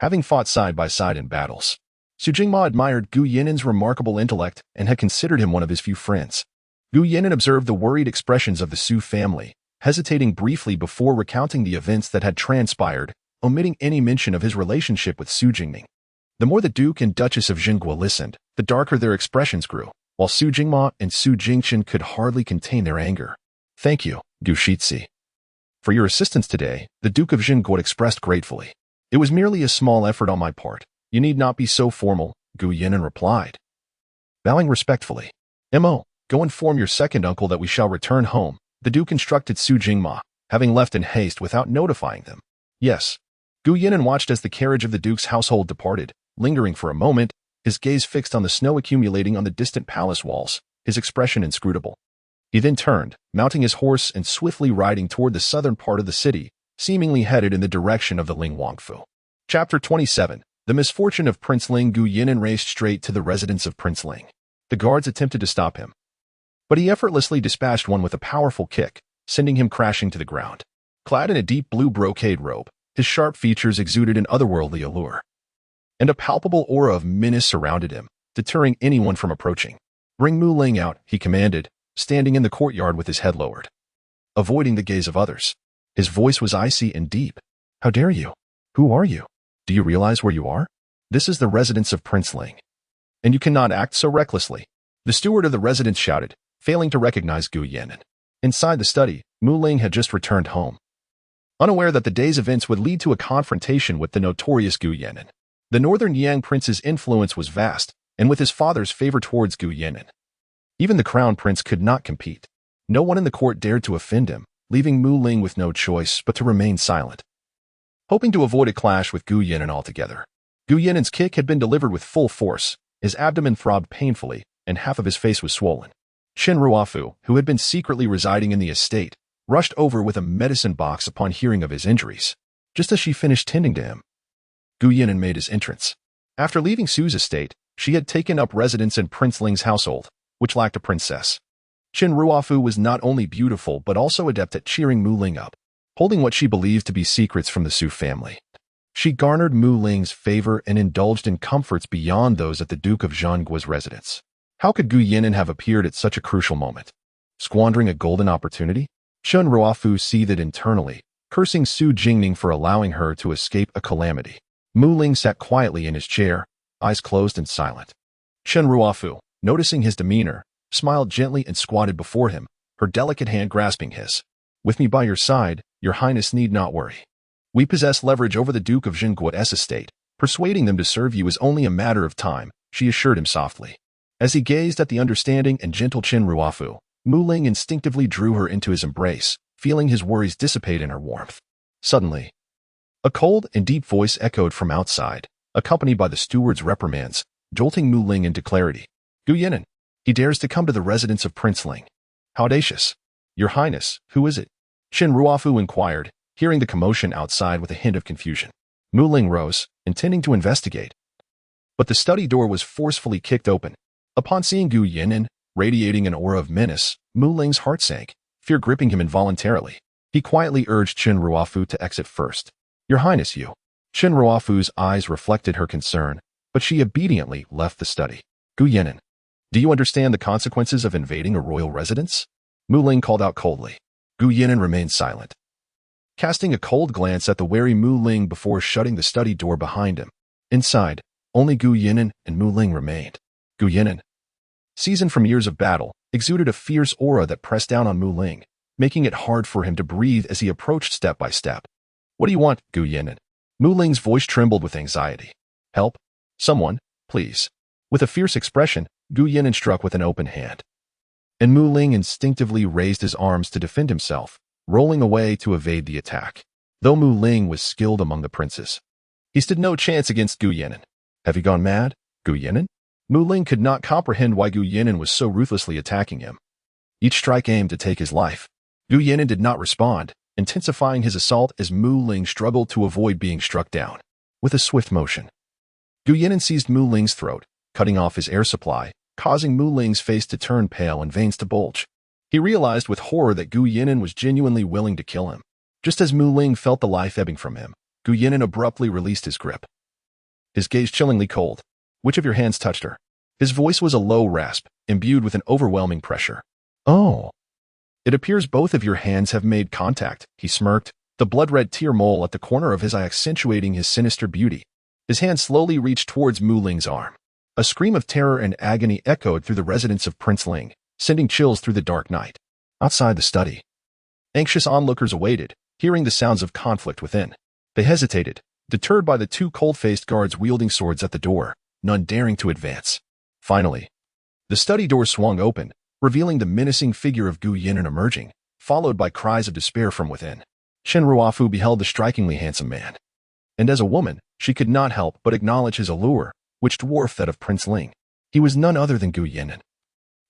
having fought side by side in battles. Su Jingma admired Gu Yinan's remarkable intellect and had considered him one of his few friends. Gu Yinan observed the worried expressions of the Su family, hesitating briefly before recounting the events that had transpired, omitting any mention of his relationship with Su Jingning. The more the Duke and Duchess of Jingguo listened, the darker their expressions grew, while Su Jingma and Su Jingchen could hardly contain their anger. "Thank you, Gu Shitsi, for your assistance today," the Duke of Jingguo expressed gratefully. "It was merely a small effort on my part. You need not be so formal," Gu Yinan replied, bowing respectfully. "Mo, go inform your second uncle that we shall return home," the Duke instructed Su Jingma, having left in haste without notifying them. "Yes." Gu Yinan watched as the carriage of the Duke's household departed, lingering for a moment, his gaze fixed on the snow accumulating on the distant palace walls, his expression inscrutable. He then turned, mounting his horse and swiftly riding toward the southern part of the city, seemingly headed in the direction of the Ling Wangfu. Chapter 27. The misfortune of Prince Ling. Gu Yinan raced straight to the residence of Prince Ling. The guards attempted to stop him, but he effortlessly dispatched one with a powerful kick, sending him crashing to the ground. Clad in a deep blue brocade robe, his sharp features exuded an otherworldly allure, and a palpable aura of menace surrounded him, deterring anyone from approaching. "Bring Mu Ling out," he commanded, standing in the courtyard with his head lowered, avoiding the gaze of others. His voice was icy and deep. "How dare you? Who are you? Do you realize where you are? This is the residence of Prince Ling, and you cannot act so recklessly." The steward of the residence shouted, failing to recognize Gu Yinan. Inside the study, Mu Ling had just returned home, unaware that the day's events would lead to a confrontation with the notorious Gu Yinan. The northern Yang prince's influence was vast, and with his father's favor towards Gu Yinan, even the crown prince could not compete. No one in the court dared to offend him, leaving Mu Ling with no choice but to remain silent. Hoping to avoid a clash with Gu Yinan altogether, Gu Yinan's kick had been delivered with full force. His abdomen throbbed painfully, and half of his face was swollen. Qin Ruofu, who had been secretly residing in the estate, rushed over with a medicine box upon hearing of his injuries. Just as she finished tending to him, Gu Yinan made his entrance. After leaving Su's estate, she had taken up residence in Prince Ling's household, which lacked a princess. Qin Ruofu was not only beautiful but also adept at cheering Mu Ling up, holding what she believed to be secrets from the Su family. She garnered Mu Ling's favor and indulged in comforts beyond those at the Duke of Zhangguo's residence. How could Gu Yinan have appeared at such a crucial moment? Squandering a golden opportunity? Qin Ruofu seethed internally, cursing Su Jingning for allowing her to escape a calamity. Mu Ling sat quietly in his chair, eyes closed and silent. Qin Ruofu, noticing his demeanor, smiled gently and squatted before him, her delicate hand grasping his. With me by your side, your highness need not worry. We possess leverage over the Duke of Zhangguo's estate. Persuading them to serve you is only a matter of time, she assured him softly. As he gazed at the understanding and gentle Qin Ruofu, Mu Ling instinctively drew her into his embrace, feeling his worries dissipate in her warmth. Suddenly, a cold and deep voice echoed from outside, accompanied by the steward's reprimands, jolting Mu Ling into clarity. Gu Yinan, he dares to come to the residence of Prince Ling. How audacious! Your Highness, who is it? Qin Ruofu inquired, hearing the commotion outside with a hint of confusion. Mu Ling rose, intending to investigate. But the study door was forcefully kicked open. Upon seeing Gu Yinan, radiating an aura of menace, Mu Ling's heart sank, fear gripping him involuntarily. He quietly urged Qin Ruofu to exit first. Your Highness, you. Qin Ruofu's eyes reflected her concern, but she obediently left the study. Gu Yinan, do you understand the consequences of invading a royal residence? Mu Ling called out coldly. Gu Yinan remained silent, casting a cold glance at the wary Mu Ling before shutting the study door behind him. Inside, only Gu Yinan and Mu Ling remained. Gu Yinan, seasoned from years of battle, exuded a fierce aura that pressed down on Mu Ling, making it hard for him to breathe as he approached step by step. What do you want, Gu Yinan? Mu Ling's voice trembled with anxiety. Help? Someone, please. With a fierce expression, Gu Yinan struck with an open hand. And Mu Ling instinctively raised his arms to defend himself, rolling away to evade the attack. Though Mu Ling was skilled among the princes, he stood no chance against Gu Yinan. Have you gone mad, Gu Yinan? Mu Ling could not comprehend why Gu Yinan was so ruthlessly attacking him. Each strike aimed to take his life. Gu Yinan did not respond, intensifying his assault as Mu Ling struggled to avoid being struck down. With a swift motion, Gu Yinan seized Mu Ling's throat, cutting off his air supply, causing Mu Ling's face to turn pale and veins to bulge. He realized with horror that Gu Yinan was genuinely willing to kill him. Just as Mu Ling felt the life ebbing from him, Gu Yinan abruptly released his grip. His gaze chillingly cold. Which of your hands touched her? His voice was a low rasp, imbued with an overwhelming pressure. Oh. It appears both of your hands have made contact, he smirked, the blood-red tear mole at the corner of his eye accentuating his sinister beauty. His hand slowly reached towards Mu Ling's arm. A scream of terror and agony echoed through the residence of Prince Ling, sending chills through the dark night. Outside the study, anxious onlookers awaited, hearing the sounds of conflict within. They hesitated, deterred by the two cold-faced guards wielding swords at the door, none daring to advance. Finally, the study door swung open, revealing the menacing figure of Gu Yinan emerging, followed by cries of despair from within. Qin Ruofu beheld the strikingly handsome man. And as a woman, she could not help but acknowledge his allure, which dwarfed that of Prince Ling. He was none other than Gu Yinan,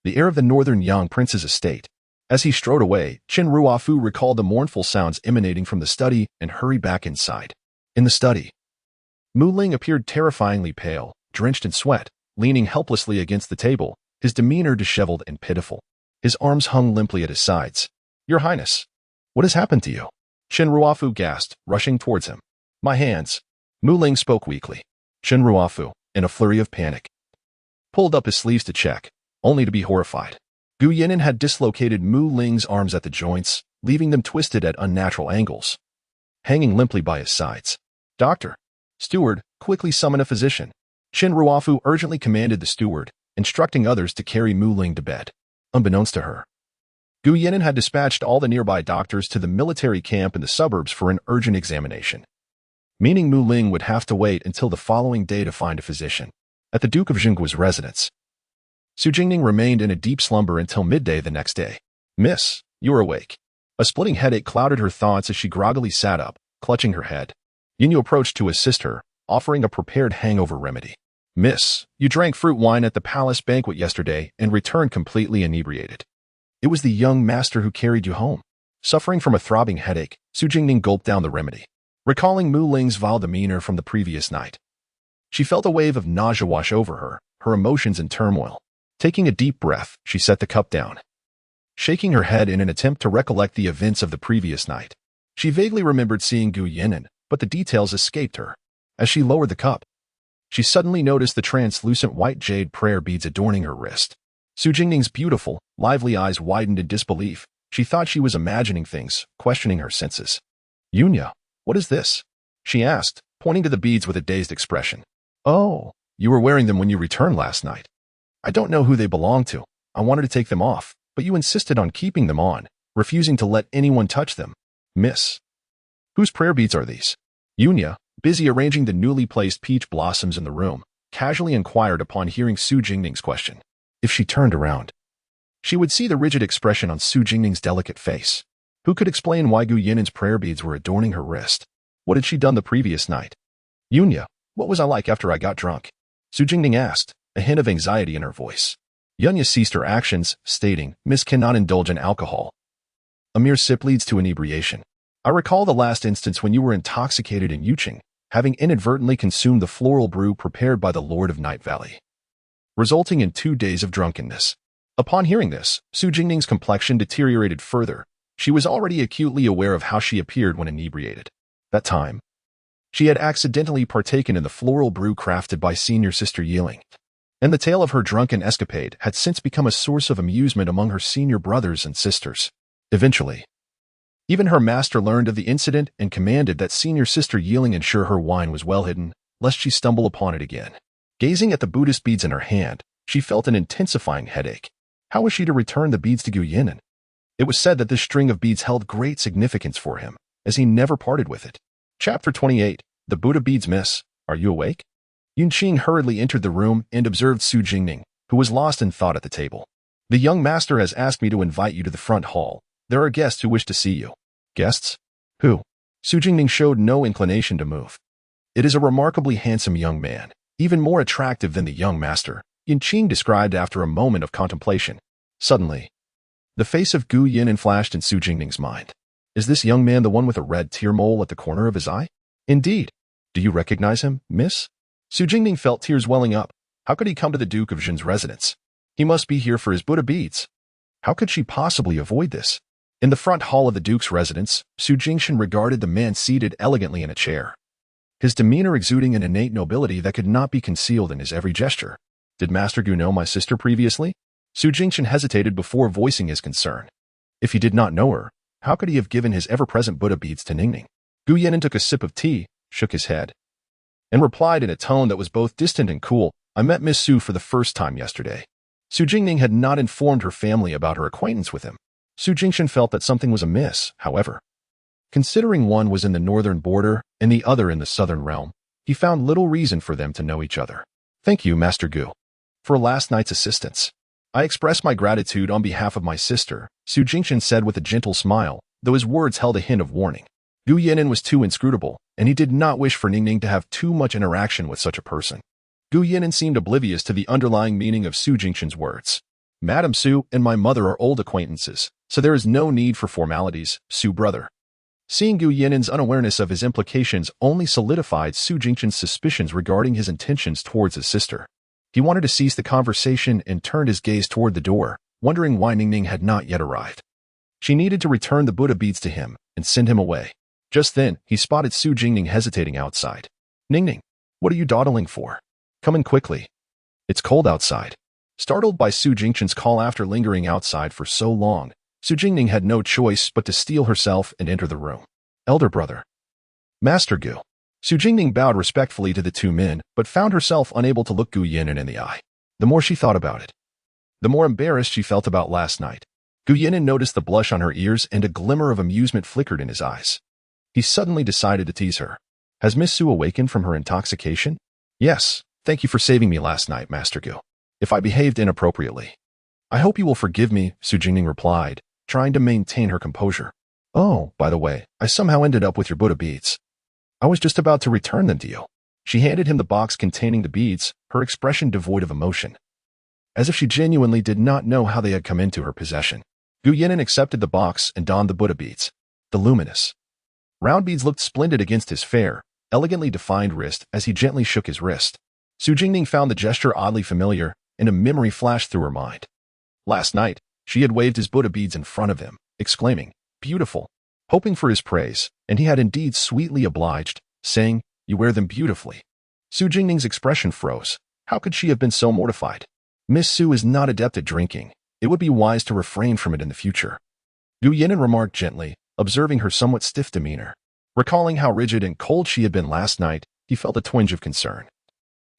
the heir of the northern Yang prince's estate. As he strode away, Qin Ruofu recalled the mournful sounds emanating from the study and hurried back inside. In the study, Mu Ling appeared terrifyingly pale, drenched in sweat, leaning helplessly against the table, his demeanor disheveled and pitiful. His arms hung limply at his sides. Your Highness, what has happened to you? Qin Ruofu gasped, rushing towards him. My hands. Mu Ling spoke weakly. Qin Ruofu, in a flurry of panic, pulled up his sleeves to check, only to be horrified. Gu Yinan had dislocated Mu Ling's arms at the joints, leaving them twisted at unnatural angles, hanging limply by his sides. Doctor, steward, quickly summon a physician. Qin Ruofu urgently commanded the steward, instructing others to carry Mu Ling to bed. Unbeknownst to her, Gu Yinan had dispatched all the nearby doctors to the military camp in the suburbs for an urgent examination, meaning Mu Ling would have to wait until the following day to find a physician. At the Duke of Zhangguo's residence, Su Jingning remained in a deep slumber until midday the next day. Miss, you're awake. A splitting headache clouded her thoughts as she groggily sat up, clutching her head. Yunyu approached to assist her, offering a prepared hangover remedy. Miss, you drank fruit wine at the palace banquet yesterday and returned completely inebriated. It was the young master who carried you home. Suffering from a throbbing headache, Su Jingning gulped down the remedy, recalling Mu Ling's vile demeanor from the previous night. She felt a wave of nausea wash over her, her emotions in turmoil. Taking a deep breath, she set the cup down, shaking her head in an attempt to recollect the events of the previous night. She vaguely remembered seeing Gu Yinan, but the details escaped her. As she lowered the cup, she suddenly noticed the translucent white jade prayer beads adorning her wrist. Su Jingning's beautiful, lively eyes widened in disbelief. She thought she was imagining things, questioning her senses. Yunya, what is this? She asked, pointing to the beads with a dazed expression. Oh, you were wearing them when you returned last night. I don't know who they belong to. I wanted to take them off, but you insisted on keeping them on, refusing to let anyone touch them. Miss, whose prayer beads are these? Yunya, busy arranging the newly placed peach blossoms in the room, casually inquired upon hearing Su Jingning's question. If she turned around, she would see the rigid expression on Su Jingning's delicate face. Who could explain why Gu Yinan's prayer beads were adorning her wrist? What had she done the previous night? Yunya, what was I like after I got drunk? Su Jingning asked, a hint of anxiety in her voice. Yunya ceased her actions, stating, Miss cannot indulge in alcohol. A mere sip leads to inebriation. I recall the last instance when you were intoxicated in Yuqing, having inadvertently consumed the floral brew prepared by the Lord of Night Valley, resulting in 2 days of drunkenness. Upon hearing this, Su Jingning's complexion deteriorated further. She was already acutely aware of how she appeared when inebriated. That time, she had accidentally partaken in the floral brew crafted by senior sister Yiling, and the tale of her drunken escapade had since become a source of amusement among her senior brothers and sisters. Eventually, even her master learned of the incident and commanded that senior sister Yiling ensure her wine was well hidden, lest she stumble upon it again. Gazing at the Buddhist beads in her hand, she felt an intensifying headache. How was she to return the beads to Gu Yinan? It was said that this string of beads held great significance for him, as he never parted with it. Chapter 28. The Buddha Beads. Miss, are you awake? Yunqing hurriedly entered the room and observed Su Jingning, who was lost in thought at the table. The young master has asked me to invite you to the front hall. There are guests who wish to see you. Guests? Who? Su Jingning showed no inclination to move. It is a remarkably handsome young man, even more attractive than the young master, Yunqing described after a moment of contemplation. Suddenly, the face of Gu Yinan flashed in Su Jingning's mind. Is this young man the one with a red tear mole at the corner of his eye? Indeed. Do you recognize him, miss? Su Jingning felt tears welling up. How could he come to the Duke of Zhen's residence? He must be here for his Buddha beads. How could she possibly avoid this? In the front hall of the Duke's residence, Su Jingshan regarded the man seated elegantly in a chair, his demeanor exuding an innate nobility that could not be concealed in his every gesture. Did Master Gu know my sister previously? Su Jingshan hesitated before voicing his concern. If he did not know her, how could he have given his ever-present Buddha beads to Ningning? Gu Yinan took a sip of tea, shook his head, and replied in a tone that was both distant and cool, I met Miss Su for the first time yesterday. Su Jingning had not informed her family about her acquaintance with him. Su Jingshan felt that something was amiss, however. Considering one was in the northern border and the other in the southern realm, he found little reason for them to know each other. Thank you, Master Gu, for last night's assistance. I express my gratitude on behalf of my sister, Su Jingshan said with a gentle smile, though his words held a hint of warning. Gu Yinan was too inscrutable, and he did not wish for Ningning to have too much interaction with such a person. Gu Yinan seemed oblivious to the underlying meaning of Su Jingshan's words. Madam Su and my mother are old acquaintances, so there is no need for formalities, Su brother. Seeing Gu Yinan's unawareness of his implications only solidified Su Jingshan's suspicions regarding his intentions towards his sister. He wanted to cease the conversation and turned his gaze toward the door, wondering why Ningning had not yet arrived. She needed to return the Buddha beads to him and send him away. Just then, he spotted Su Jingning hesitating outside. Ningning, what are you dawdling for? Come in quickly. It's cold outside. Startled by Su Jingshan's call after lingering outside for so long, Su Jingning had no choice but to steel herself and enter the room. Elder brother. Master Gu. Su Jingning bowed respectfully to the two men, but found herself unable to look Gu Yinan in the eye. The more she thought about it, the more embarrassed she felt about last night. Gu Yinan noticed the blush on her ears and a glimmer of amusement flickered in his eyes. He suddenly decided to tease her. Has Miss Su awakened from her intoxication? Yes, thank you for saving me last night, Master Gu. If I behaved inappropriately, I hope you will forgive me, Su Jingning replied, trying to maintain her composure. Oh, by the way, I somehow ended up with your Buddha beads. I was just about to return them to you. She handed him the box containing the beads, her expression devoid of emotion, as if she genuinely did not know how they had come into her possession. Gu Yinan accepted the box and donned the Buddha beads. The luminous round beads looked splendid against his fair, elegantly defined wrist as he gently shook his wrist. Su Jingning found the gesture oddly familiar, and a memory flashed through her mind. Last night, she had waved his Buddha beads in front of him, exclaiming, "Beautiful," hoping for his praise, and he had indeed sweetly obliged, saying, "You wear them beautifully." Su Jingning's expression froze. How could she have been so mortified? Miss Su is not adept at drinking. It would be wise to refrain from it in the future. Gu Yinan remarked gently, observing her somewhat stiff demeanor. Recalling how rigid and cold she had been last night, he felt a twinge of concern,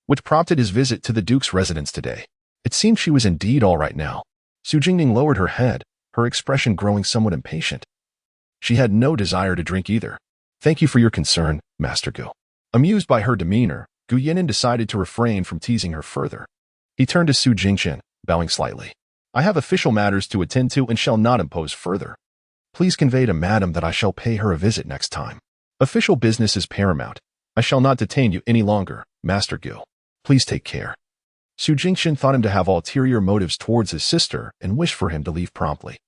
which prompted his visit to the Duke's residence today. It seemed she was indeed all right now. Su Jingning lowered her head, her expression growing somewhat impatient. She had no desire to drink either. "Thank you for your concern, Master Gu." Amused by her demeanor, Gu Yinan decided to refrain from teasing her further. He turned to Su Jingchen, bowing slightly. "I have official matters to attend to and shall not impose further. Please convey to Madam that I shall pay her a visit next time. Official business is paramount. I shall not detain you any longer, Master Gu. Please take care." Su Jingchen thought him to have ulterior motives towards his sister and wished for him to leave promptly.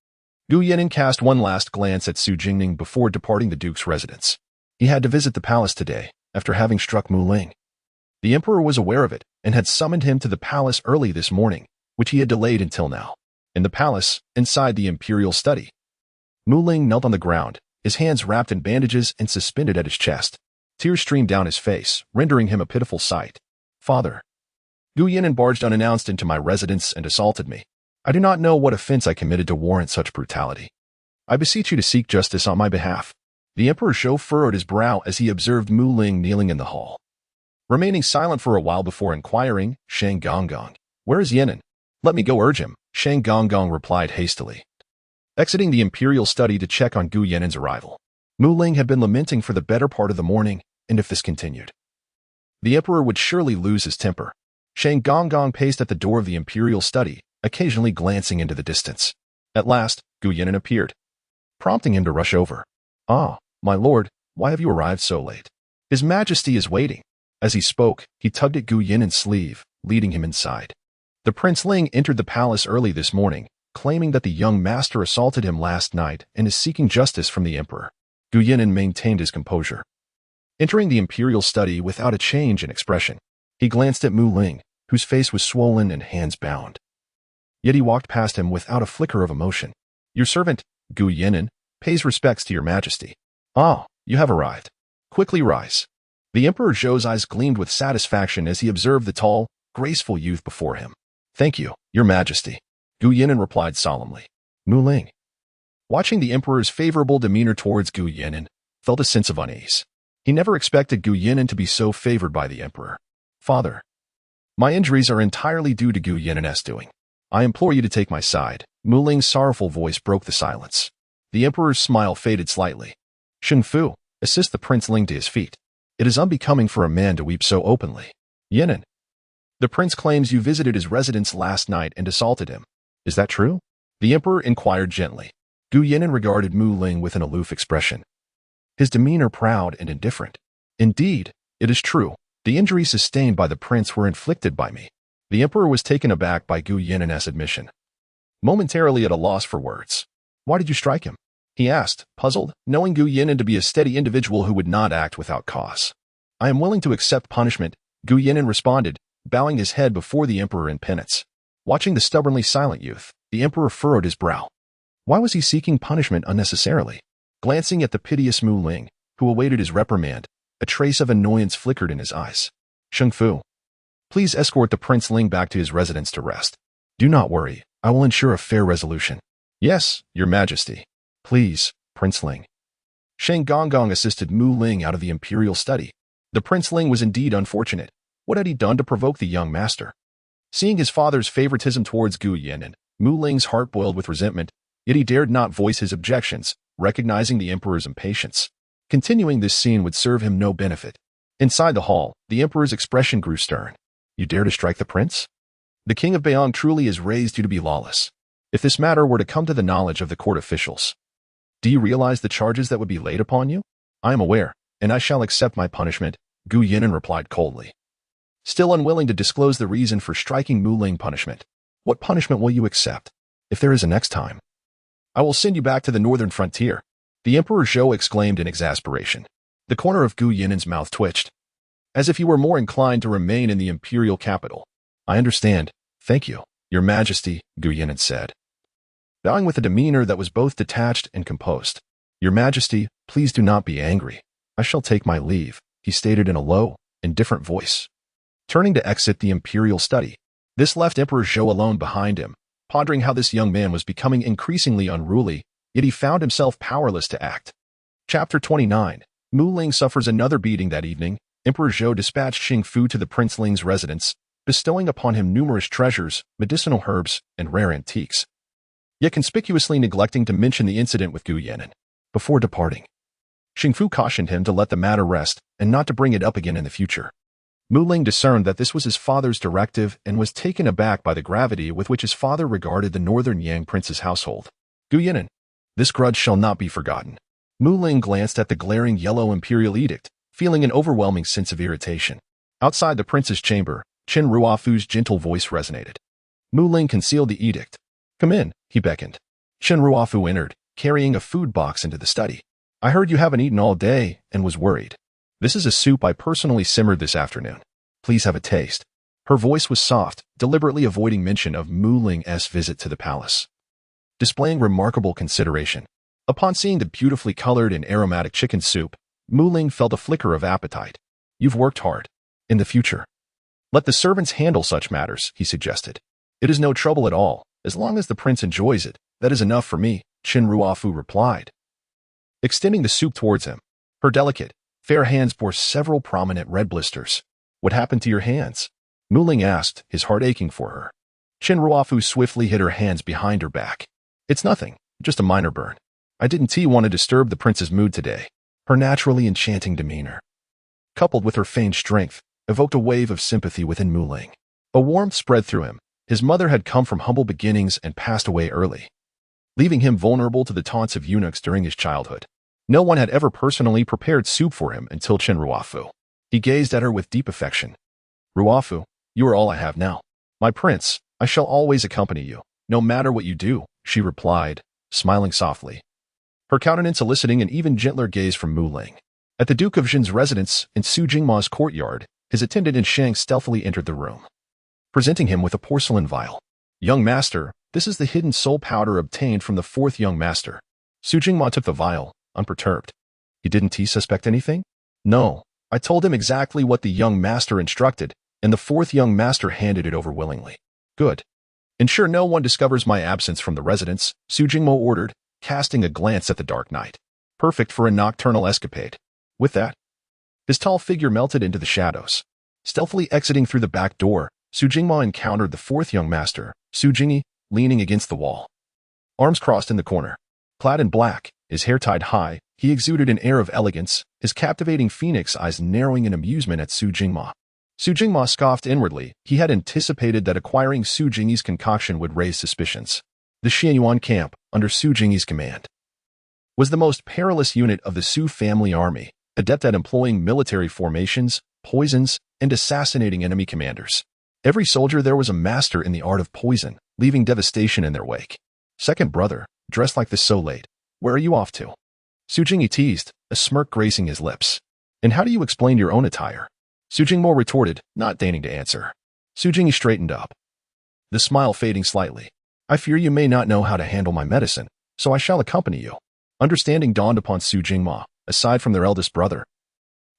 Gu Yinan cast one last glance at Su Jingning before departing the Duke's residence. He had to visit the palace today, after having struck Mu Ling. The Emperor was aware of it and had summoned him to the palace early this morning, which he had delayed until now. In the palace, inside the imperial study, Mu Ling knelt on the ground, his hands wrapped in bandages and suspended at his chest. Tears streamed down his face, rendering him a pitiful sight. "Father, Gu Yinan barged unannounced into my residence and assaulted me. I do not know what offense I committed to warrant such brutality. I beseech you to seek justice on my behalf." The Emperor's Zhou furrowed his brow as he observed Mu Ling kneeling in the hall. Remaining silent for a while before inquiring, "Shang Gonggong, where is Yinan? Let me go urge him," Shang Gonggong replied hastily, exiting the imperial study to check on Gu Yinan's arrival. Mu Ling had been lamenting for the better part of the morning, and if this continued, the Emperor would surely lose his temper. Shang Gonggong paced at the door of the imperial study, occasionally glancing into the distance. At last, Gu Yinan appeared, prompting him to rush over. "Ah, my lord, why have you arrived so late? His Majesty is waiting." As he spoke, he tugged at Gu Yinan's sleeve, leading him inside. The Prince Ling entered the palace early this morning, claiming that the young master assaulted him last night and is seeking justice from the Emperor. Gu Yinan maintained his composure. Entering the imperial study without a change in expression, he glanced at Mu Ling, whose face was swollen and hands bound. Yet he walked past him without a flicker of emotion. "Your servant, Gu Yinan, pays respects to your Majesty." "Ah, you have arrived. Quickly rise." The Emperor Zhou's eyes gleamed with satisfaction as he observed the tall, graceful youth before him. "Thank you, your Majesty," Gu Yinan replied solemnly. Mu Ling, watching the Emperor's favorable demeanor towards Gu Yinan, felt a sense of unease. He never expected Gu Yinan to be so favored by the Emperor. "Father, my injuries are entirely due to Gu Yinan's doing. I implore you to take my side." Mu Ling's sorrowful voice broke the silence. The Emperor's smile faded slightly. "Sheng Fu, assist the Prince Ling to his feet. It is unbecoming for a man to weep so openly." "Yinan, the prince claims you visited his residence last night and assaulted him. Is that true?" the Emperor inquired gently. Gu Yinan regarded Mu Ling with an aloof expression, his demeanor proud and indifferent. "Indeed, it is true. The injuries sustained by the prince were inflicted by me." The Emperor was taken aback by Gu Yinan's admission, momentarily at a loss for words. "Why did you strike him?" he asked, puzzled, knowing Gu Yinan to be a steady individual who would not act without cause. "I am willing to accept punishment," Gu Yinan responded, bowing his head before the Emperor in penance. Watching the stubbornly silent youth, the Emperor furrowed his brow. Why was he seeking punishment unnecessarily? Glancing at the piteous Mu Ling, who awaited his reprimand, a trace of annoyance flickered in his eyes. "Sheng Fu, please escort the Prince Ling back to his residence to rest. Do not worry, I will ensure a fair resolution." "Yes, your Majesty." "Please, Prince Ling." Shang Gonggong assisted Mu Ling out of the imperial study. The Prince Ling was indeed unfortunate. What had he done to provoke the young master? Seeing his father's favoritism towards Gu Yinan, Mu Ling's heart boiled with resentment, yet he dared not voice his objections, recognizing the Emperor's impatience. Continuing this scene would serve him no benefit. Inside the hall, the Emperor's expression grew stern. "You dare to strike the prince? The King of Beiyang truly has raised you to be lawless. If this matter were to come to the knowledge of the court officials, Do you realize the charges that would be laid upon you? I am aware, and I shall accept my punishment, Gu Yinan replied coldly. Still unwilling to disclose the reason for striking Mu Ling punishment. What punishment will you accept? If there is a next time, I will send you back to the northern frontier, the Emperor Zhou exclaimed in exasperation. The corner of Gu Yinan's mouth twitched, as if he were more inclined to remain in the imperial capital. I understand. Thank you, Your Majesty, Gu Yinan said, bowing with a demeanor that was both detached and composed. Your Majesty, please do not be angry. I shall take my leave, he stated in a low, indifferent voice. Turning to exit the imperial study, this left Emperor Zhou alone behind him, pondering how this young man was becoming increasingly unruly, yet he found himself powerless to act. Chapter 29. Mu Ling suffers another beating that evening. Emperor Zhou dispatched Xing Fu to the Prince Ling's residence, bestowing upon him numerous treasures, medicinal herbs, and rare antiques, yet conspicuously neglecting to mention the incident with Gu Yinan. Before departing, Xing Fu cautioned him to let the matter rest and not to bring it up again in the future. Mu Ling discerned that this was his father's directive and was taken aback by the gravity with which his father regarded the northern Yang prince's household. Gu Yinan, this grudge shall not be forgotten. Mu Ling glanced at the glaring yellow imperial edict, feeling an overwhelming sense of irritation. Outside the prince's chamber, Chen Ruofu's gentle voice resonated. Mu Ling concealed the edict. Come in, he beckoned. Chen Ruofu entered, carrying a food box into the study. I heard you haven't eaten all day and was worried. This is a soup I personally simmered this afternoon. Please have a taste. Her voice was soft, deliberately avoiding mention of Mu Ling's visit to the palace. Displaying remarkable consideration. Upon seeing the beautifully colored and aromatic chicken soup, Mu Ling felt a flicker of appetite. You've worked hard. In the future, let the servants handle such matters, he suggested. It is no trouble at all. As long as the prince enjoys it, that is enough for me, Chen Ruofu replied, extending the soup towards him. Her delicate, fair hands bore several prominent red blisters. What happened to your hands? Mu Ling asked, his heart aching for her. Chen Ruofu swiftly hid her hands behind her back. It's nothing, just a minor burn. I didn't want to disturb the prince's mood today. Her naturally enchanting demeanor, coupled with her feigned strength, evoked a wave of sympathy within Mu Ling. A warmth spread through him. His mother had come from humble beginnings and passed away early, leaving him vulnerable to the taunts of eunuchs during his childhood. No one had ever personally prepared soup for him until Chen Ruofu. He gazed at her with deep affection. Ruofu, you are all I have now. My prince, I shall always accompany you, no matter what you do, she replied, smiling softly, her countenance eliciting an even gentler gaze from Mu Ling. At the Duke of Jin's residence in Su Jingma's courtyard, his attendant in Shang stealthily entered the room, presenting him with a porcelain vial. Young master, this is the hidden soul powder obtained from the fourth young master. Su Jingma took the vial, unperturbed. Didn't he suspect anything? No, I told him exactly what the young master instructed, and the fourth young master handed it over willingly. Good. Ensure no one discovers my absence from the residence, Su Jingmo ordered, casting a glance at the dark night. Perfect for a nocturnal escapade. With that, his tall figure melted into the shadows. Stealthily exiting through the back door, Su Jingma encountered the fourth young master, Su Jingyi, leaning against the wall, arms crossed in the corner. Clad in black, his hair tied high, he exuded an air of elegance, his captivating phoenix eyes narrowing in amusement at Su Jingma. Su Jingma scoffed inwardly. He had anticipated that acquiring Su Jingyi's concoction would raise suspicions. The Xianyuan camp, under Su Jingyi's command, was the most perilous unit of the Su family army, adept at employing military formations, poisons, and assassinating enemy commanders. Every soldier there was a master in the art of poison, leaving devastation in their wake. Second brother, dressed like this so late. Where are you off to? Su Jingyi teased, a smirk gracing his lips. And how do you explain your own attire? Su Jingmo retorted, not deigning to answer. Su Jingyi straightened up, the smile fading slightly. I fear you may not know how to handle my medicine, so I shall accompany you. Understanding dawned upon Su Jingma, aside from their eldest brother.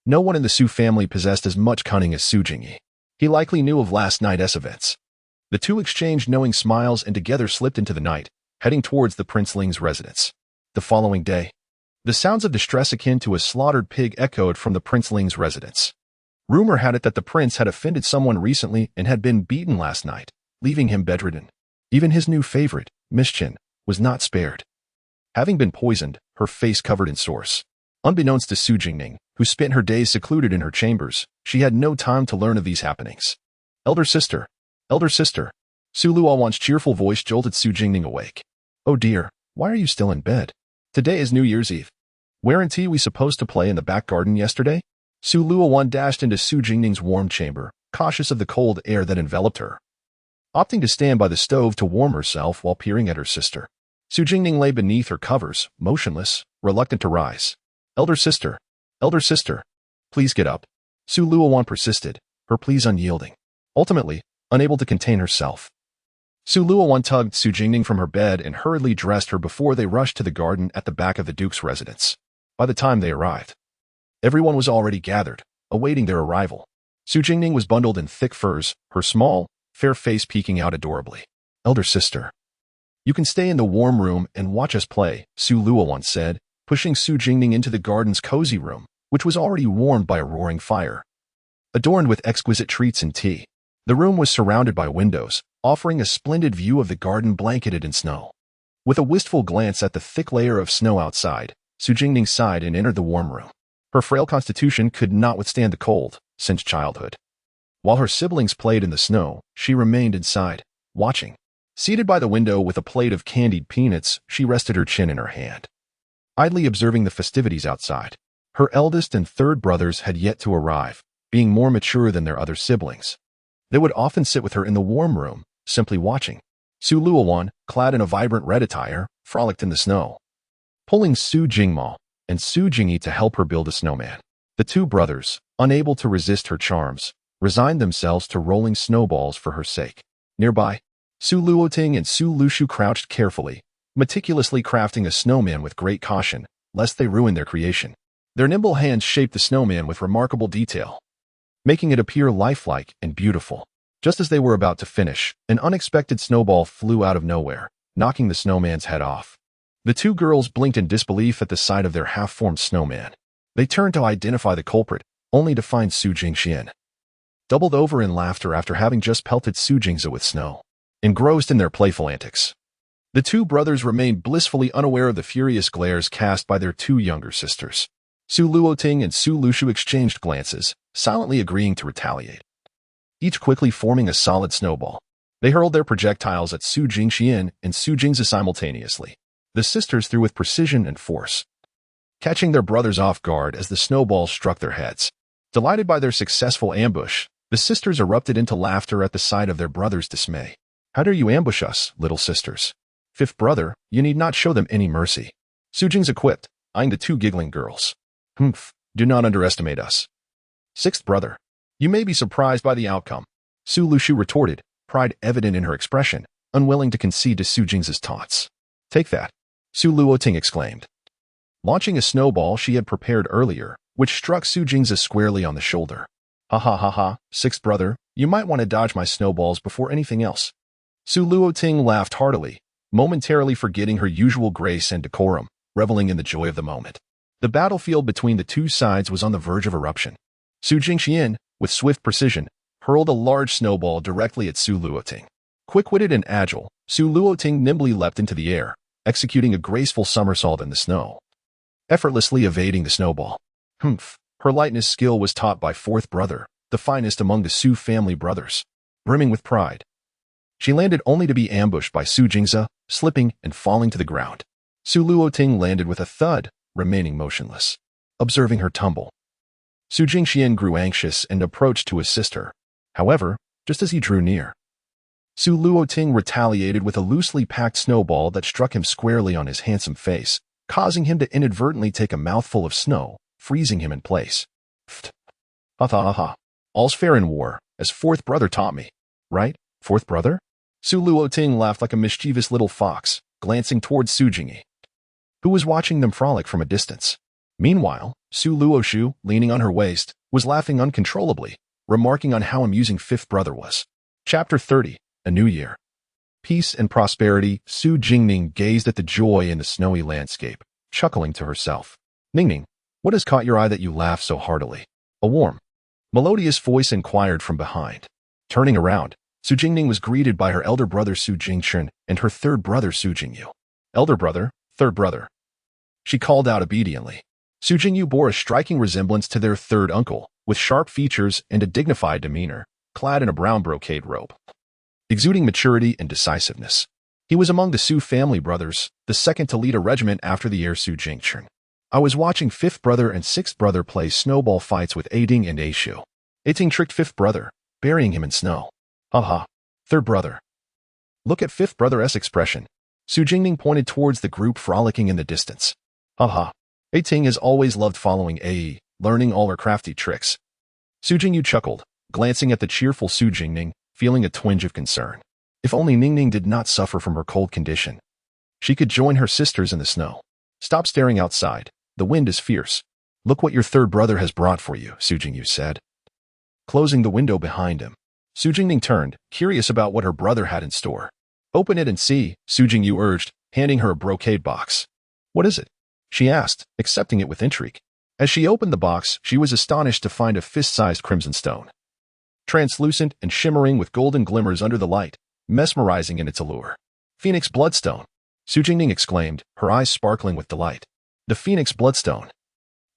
No one in the Su family possessed as much cunning as Su Jingyi. He likely knew of last night's events. The two exchanged knowing smiles and together slipped into the night, heading towards the Prince Ling's residence. The following day, the sounds of distress akin to a slaughtered pig echoed from the Prince Ling's residence. Rumor had it that the prince had offended someone recently and had been beaten last night, leaving him bedridden. Even his new favorite, Miss Chen, was not spared, having been poisoned, her face covered in sores. Unbeknownst to Su Jingning, who spent her days secluded in her chambers, she had no time to learn of these happenings. Elder sister, Su Luowan's cheerful voice jolted Su Jingning awake. Oh dear, why are you still in bed? Today is New Year's Eve. Weren't we supposed to play in the back garden yesterday? Su Luowan dashed into Su Jingning's warm chamber, cautious of the cold air that enveloped her. Opting to stand by the stove to warm herself while peering at her sister, Su Jingning lay beneath her covers, motionless, reluctant to rise. Elder sister, please get up. Su Luowan persisted, her pleas unyielding. Ultimately, unable to contain herself, Su Luowan tugged Su Jingning from her bed and hurriedly dressed her before they rushed to the garden at the back of the Duke's residence. By the time they arrived, everyone was already gathered, awaiting their arrival. Su Jingning was bundled in thick furs, her small, fair face peeking out adorably. Elder sister, you can stay in the warm room and watch us play, Su Luowan said, pushing Su Jingning into the garden's cozy room, which was already warmed by a roaring fire, adorned with exquisite treats and tea. The room was surrounded by windows, offering a splendid view of the garden blanketed in snow. With a wistful glance at the thick layer of snow outside, Su Jingning sighed and entered the warm room. Her frail constitution could not withstand the cold, since childhood. While her siblings played in the snow, she remained inside, watching. Seated by the window with a plate of candied peanuts, she rested her chin in her hand, idly observing the festivities outside. Her eldest and third brothers had yet to arrive, being more mature than their other siblings. They would often sit with her in the warm room, simply watching. Su Luowan, clad in a vibrant red attire, frolicked in the snow, pulling Su Jingmo and Su Jingyi to help her build a snowman. The two brothers, unable to resist her charms, resigned themselves to rolling snowballs for her sake. Nearby, Su Luoting and Su Lushu crouched carefully, meticulously crafting a snowman with great caution, lest they ruin their creation. Their nimble hands shaped the snowman with remarkable detail, making it appear lifelike and beautiful. Just as they were about to finish, an unexpected snowball flew out of nowhere, knocking the snowman's head off. The two girls blinked in disbelief at the sight of their half-formed snowman. They turned to identify the culprit, only to find Su Jingxian doubled over in laughter after having just pelted Su Jingzi with snow. Engrossed in their playful antics, the two brothers remained blissfully unaware of the furious glares cast by their two younger sisters. Su Luoting and Su Lushu exchanged glances, silently agreeing to retaliate, each quickly forming a solid snowball. They hurled their projectiles at Su Jingxian and Su Jingzi simultaneously. The sisters threw with precision and force, catching their brothers off guard as the snowballs struck their heads. Delighted by their successful ambush, the sisters erupted into laughter at the sight of their brother's dismay. How dare you ambush us, little sisters? Fifth brother, you need not show them any mercy. Su Jingzi quipped, eyeing the two giggling girls. Humph, do not underestimate us. Sixth brother, you may be surprised by the outcome, Su Lushu retorted, pride evident in her expression, unwilling to concede to Su Jingzi's taunts. Take that, Su Luoting exclaimed, launching a snowball she had prepared earlier, which struck Su Jingzi squarely on the shoulder. Ha ha ha ha, sixth brother, you might want to dodge my snowballs before anything else. Su Luoting laughed heartily, momentarily forgetting her usual grace and decorum, reveling in the joy of the moment. The battlefield between the two sides was on the verge of eruption. Su Jingxian, with swift precision, hurled a large snowball directly at Su Luoting. Quick-witted and agile, Su Luoting nimbly leapt into the air, executing a graceful somersault in the snow, effortlessly evading the snowball. Humph, her lightness skill was taught by fourth brother, the finest among the Su family brothers. Brimming with pride, she landed only to be ambushed by Su Jingzi, slipping and falling to the ground. Su Luoting landed with a thud, remaining motionless, observing her tumble. Su Jingxian grew anxious and approached to assist her. However, just as he drew near, Su Luoting retaliated with a loosely packed snowball that struck him squarely on his handsome face, causing him to inadvertently take a mouthful of snow, freezing him in place. Pfft. Ha ha ha ha. All's fair in war, as fourth brother taught me. Right, fourth brother? Su Luoting laughed like a mischievous little fox, glancing towards Su Jingyi, who was watching them frolic from a distance. Meanwhile, Su Luoshu, leaning on her waist, was laughing uncontrollably, remarking on how amusing fifth brother was. Chapter 30, A New Year. Peace and prosperity. Su Jingning gazed at the joy in the snowy landscape, chuckling to herself. Ningning, what has caught your eye that you laugh so heartily? A warm, melodious voice inquired from behind. Turning around, Su Jingning was greeted by her elder brother Su Jingchen and her third brother Su Jingyu. Elder brother, third brother, she called out obediently. Su Jingyu bore a striking resemblance to their third uncle, with sharp features and a dignified demeanor, clad in a brown brocade robe, exuding maturity and decisiveness. He was among the Su family brothers, the second to lead a regiment after the heir Su Jingchen. I was watching 5th brother and 6th brother play snowball fights with Ading and Aishu. Ating tricked 5th brother, burying him in snow. Haha. 3rd brother. Look at 5th brother's expression. Su Jingning pointed towards the group frolicking in the distance. Haha. Ating has always loved following Ae, learning all her crafty tricks. Su Jingyu chuckled, glancing at the cheerful Su Jingning, feeling a twinge of concern. If only Ningning did not suffer from her cold condition. She could join her sisters in the snow. Stop staring outside. The wind is fierce. Look what your 3rd brother has brought for you, Su Jingyu said. Closing the window behind him, Su Jingning turned, curious about what her brother had in store. Open it and see, Su Jingyu urged, handing her a brocade box. What is it? She asked, accepting it with intrigue. As she opened the box, she was astonished to find a fist-sized crimson stone. Translucent and shimmering with golden glimmers under the light, mesmerizing in its allure. Phoenix Bloodstone, Su Jingning exclaimed, her eyes sparkling with delight. The Phoenix Bloodstone,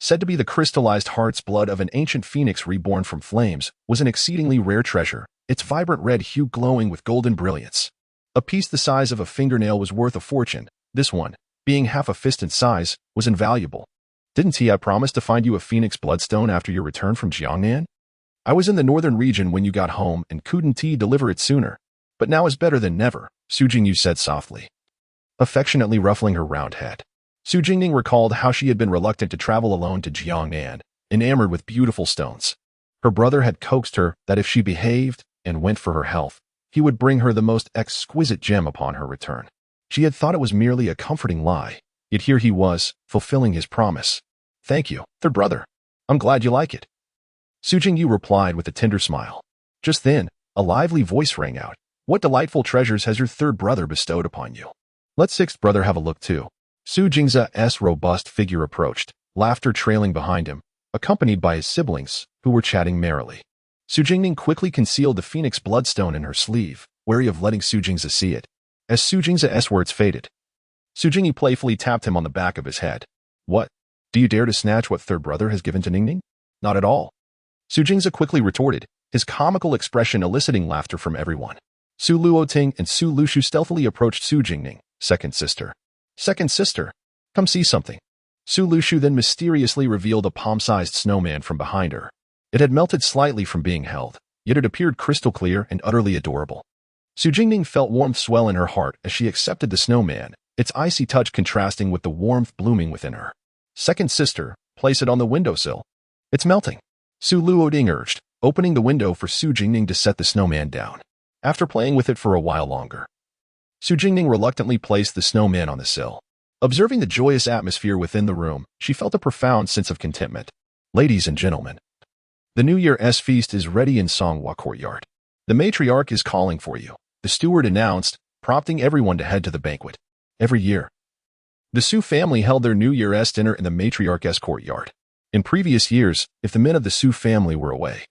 said to be the crystallized heart's blood of an ancient phoenix reborn from flames, was an exceedingly rare treasure, its vibrant red hue glowing with golden brilliance. A piece the size of a fingernail was worth a fortune. This one, being half a fist in size, was invaluable. Didn't I promise to find you a Phoenix Bloodstone after your return from Jiangnan? I was in the northern region when you got home and couldn't deliver it sooner. But now is better than never, Su Jingyu said softly, affectionately ruffling her round head. Su Jingning recalled how she had been reluctant to travel alone to Jiangnan, enamored with beautiful stones. Her brother had coaxed her that if she behaved and went for her health, he would bring her the most exquisite gem upon her return. She had thought it was merely a comforting lie, yet here he was, fulfilling his promise. Thank you, 3rd brother. I'm glad you like it. Su Jingyu replied with a tender smile. Just then, a lively voice rang out. What delightful treasures has your 3rd brother bestowed upon you? Let 6th brother have a look too. Su Jingza's robust figure approached, laughter trailing behind him, accompanied by his siblings, who were chatting merrily. Su Jingning quickly concealed the Phoenix Bloodstone in her sleeve, wary of letting Su Jingza see it. As Su Jingza's words faded, Su Jingyi playfully tapped him on the back of his head. What? Do you dare to snatch what 3rd brother has given to Ningning? Not at all. Su Jingza quickly retorted, his comical expression eliciting laughter from everyone. Su Luoting and Su Lushu stealthily approached Su Jingning, 2nd sister. 2nd sister, come see something. Su Lushu then mysteriously revealed a palm-sized snowman from behind her. It had melted slightly from being held, yet it appeared crystal clear and utterly adorable. Su Jingning felt warmth swell in her heart as she accepted the snowman, its icy touch contrasting with the warmth blooming within her. 2nd sister, place it on the windowsill. It's melting. Su Luoding urged, opening the window for Su Jingning to set the snowman down. After playing with it for a while longer, Su Jingning reluctantly placed the snowman on the sill. Observing the joyous atmosphere within the room, she felt a profound sense of contentment. Ladies and gentlemen, the New Year's feast is ready in Songhua Courtyard. The matriarch is calling for you, the steward announced, prompting everyone to head to the banquet. Every year, the Su family held their New Year's dinner in the matriarch's courtyard. In previous years, if the men of the Su family were away,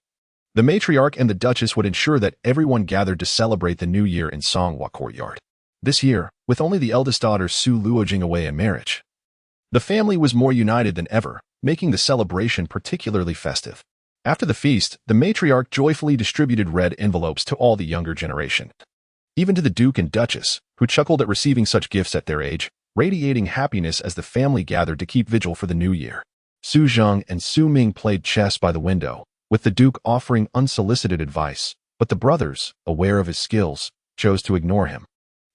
the matriarch and the duchess would ensure that everyone gathered to celebrate the new year in Songhua Courtyard. This year, with only the eldest daughter Su Luojing away in marriage, the family was more united than ever, making the celebration particularly festive. After the feast, the matriarch joyfully distributed red envelopes to all the younger generation, even to the duke and duchess, who chuckled at receiving such gifts at their age, radiating happiness as the family gathered to keep vigil for the new year. Su Zheng and Su Ming played chess by the window, with the duke offering unsolicited advice, but the brothers, aware of his skills, chose to ignore him,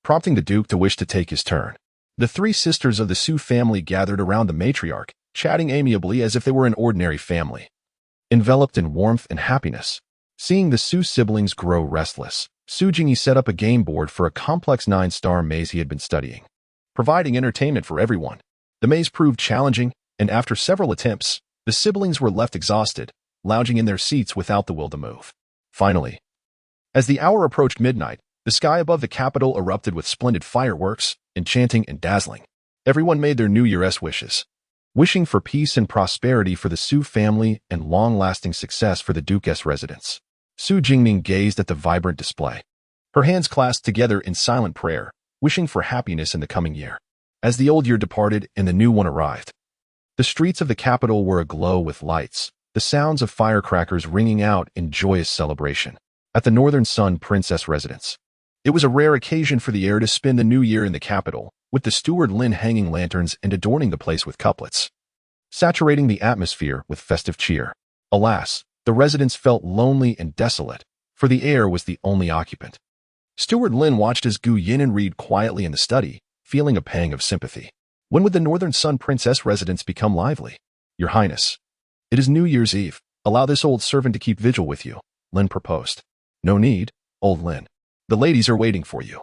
prompting the duke to wish to take his turn. The 3 sisters of the Su family gathered around the matriarch, chatting amiably as if they were an ordinary family, enveloped in warmth and happiness. Seeing the Su siblings grow restless, Su Jingyi set up a game board for a complex 9-star maze he had been studying, providing entertainment for everyone. The maze proved challenging, and after several attempts, the siblings were left exhausted, lounging in their seats without the will to move. Finally, as the hour approached midnight, the sky above the capital erupted with splendid fireworks, enchanting and dazzling. Everyone made their New Year's wishes, wishing for peace and prosperity for the Su family and long-lasting success for the duke's residence. Su Jingning gazed at the vibrant display, her hands clasped together in silent prayer, wishing for happiness in the coming year. As the old year departed and the new one arrived, the streets of the capital were aglow with lights, the sounds of firecrackers ringing out in joyous celebration. At the Northern Sun Princess residence, It was a rare occasion for the heir to spend the new year in the capital, with the steward Lin hanging lanterns and adorning the place with couplets, saturating the atmosphere with festive cheer. Alas, the residents felt lonely and desolate, for the heir was the only occupant. Steward Lin watched as Gu Yinan read quietly in the study, feeling a pang of sympathy. When would the Northern Sun Princess residence become lively? Your Highness, it is New Year's Eve. Allow this old servant to keep vigil with you, Lin proposed. No need, old Lin. The ladies are waiting for you.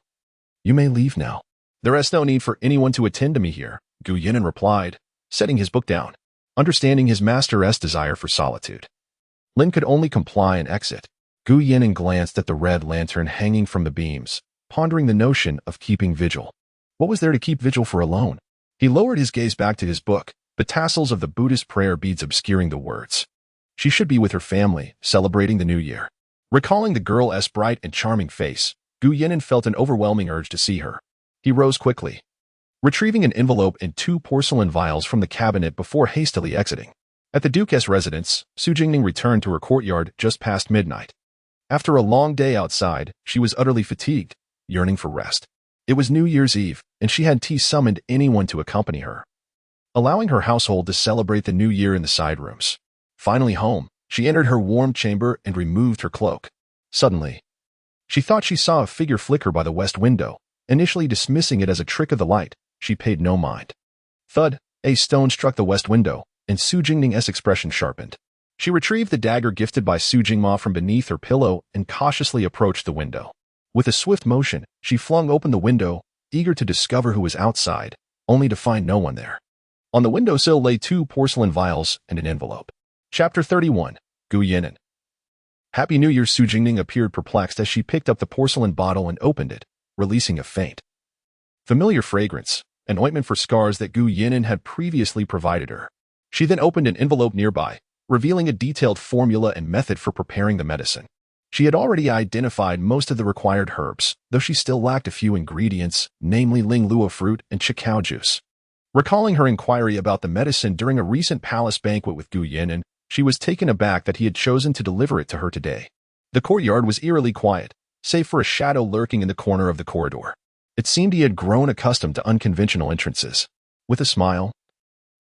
You may leave now. There is no need for anyone to attend to me here, Gu Yinan replied, setting his book down. Understanding his master's desire for solitude, Lin could only comply and exit. Gu Yinan glanced at the red lantern hanging from the beams, pondering the notion of keeping vigil. What was there to keep vigil for alone? He lowered his gaze back to his book, the tassels of the Buddhist prayer beads obscuring the words. She should be with her family, celebrating the new year. Recalling the girl's bright and charming face, Gu Yinan felt an overwhelming urge to see her. He rose quickly, retrieving an envelope and 2 porcelain vials from the cabinet before hastily exiting. At the Duke's residence, Su Jingning returned to her courtyard just past midnight. After a long day outside, she was utterly fatigued, yearning for rest. It was New Year's Eve, and she had summoned anyone to accompany her, allowing her household to celebrate the new year in the side rooms. Finally home, she entered her warm chamber and removed her cloak. Suddenly, she thought she saw a figure flicker by the west window. Initially dismissing it as a trick of the light, she paid no mind. Thud, a stone struck the west window, and Su Jingning's expression sharpened. She retrieved the dagger gifted by Su Jingma from beneath her pillow and cautiously approached the window. With a swift motion, she flung open the window, eager to discover who was outside, only to find no one there. On the windowsill lay 2 porcelain vials and an envelope. Chapter 31. Gu Yinan. Happy New Year. Su Jingning appeared perplexed as she picked up the porcelain bottle and opened it, releasing a faint, familiar fragrance, an ointment for scars that Gu Yinan had previously provided her. She then opened an envelope nearby, revealing a detailed formula and method for preparing the medicine. She had already identified most of the required herbs, though she still lacked a few ingredients, namely Ling Lua fruit and Chicao juice. Recalling her inquiry about the medicine during a recent palace banquet with Gu Yinan, she was taken aback that he had chosen to deliver it to her today. The courtyard was eerily quiet, save for a shadow lurking in the corner of the corridor. It seemed he had grown accustomed to unconventional entrances. With a smile,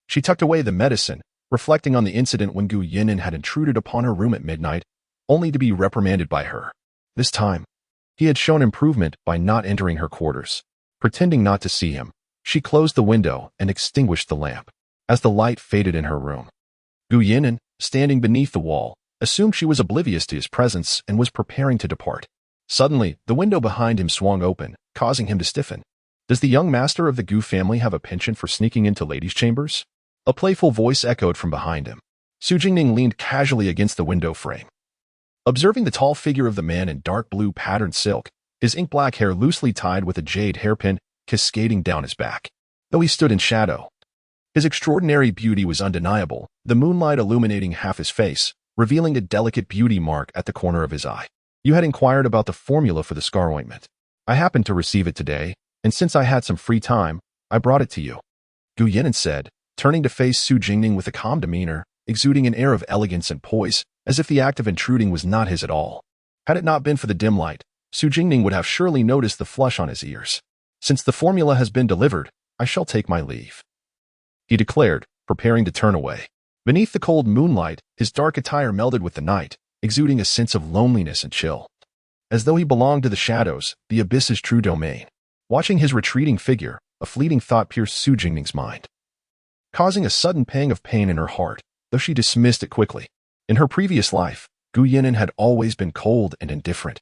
she tucked away the medicine, reflecting on the incident when Gu Yinan had intruded upon her room at midnight, only to be reprimanded by her. This time, he had shown improvement by not entering her quarters. Pretending not to see him, she closed the window and extinguished the lamp. As the light faded in her room, Gu Yinan, standing beneath the wall, assumed she was oblivious to his presence and was preparing to depart. Suddenly, the window behind him swung open, causing him to stiffen. Does the young master of the Gu family have a penchant for sneaking into ladies' chambers? A playful voice echoed from behind him. Su Jingning leaned casually against the window frame. Observing the tall figure of the man in dark blue patterned silk, his ink-black hair loosely tied with a jade hairpin cascading down his back. Though he stood in shadow, his extraordinary beauty was undeniable, the moonlight illuminating half his face, revealing a delicate beauty mark at the corner of his eye. You had inquired about the formula for the scar ointment. I happened to receive it today, and since I had some free time, I brought it to you, Gu Yinan said, turning to face Su Jingning with a calm demeanor, exuding an air of elegance and poise, as if the act of intruding was not his at all. Had it not been for the dim light, Su Jingning would have surely noticed the flush on his ears. Since the formula has been delivered, I shall take my leave, he declared, preparing to turn away. Beneath the cold moonlight, his dark attire melded with the night, exuding a sense of loneliness and chill. As though he belonged to the shadows, the abyss's true domain. Watching his retreating figure, a fleeting thought pierced Su Jingning's mind, causing a sudden pang of pain in her heart, though she dismissed it quickly. In her previous life, Gu Yinan had always been cold and indifferent.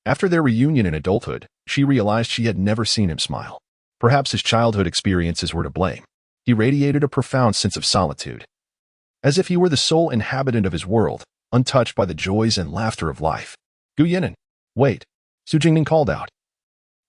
After their reunion in adulthood, she realized she had never seen him smile. Perhaps his childhood experiences were to blame. He radiated a profound sense of solitude, as if he were the sole inhabitant of his world, untouched by the joys and laughter of life. Gu Yinan, wait, Su Jingning called out,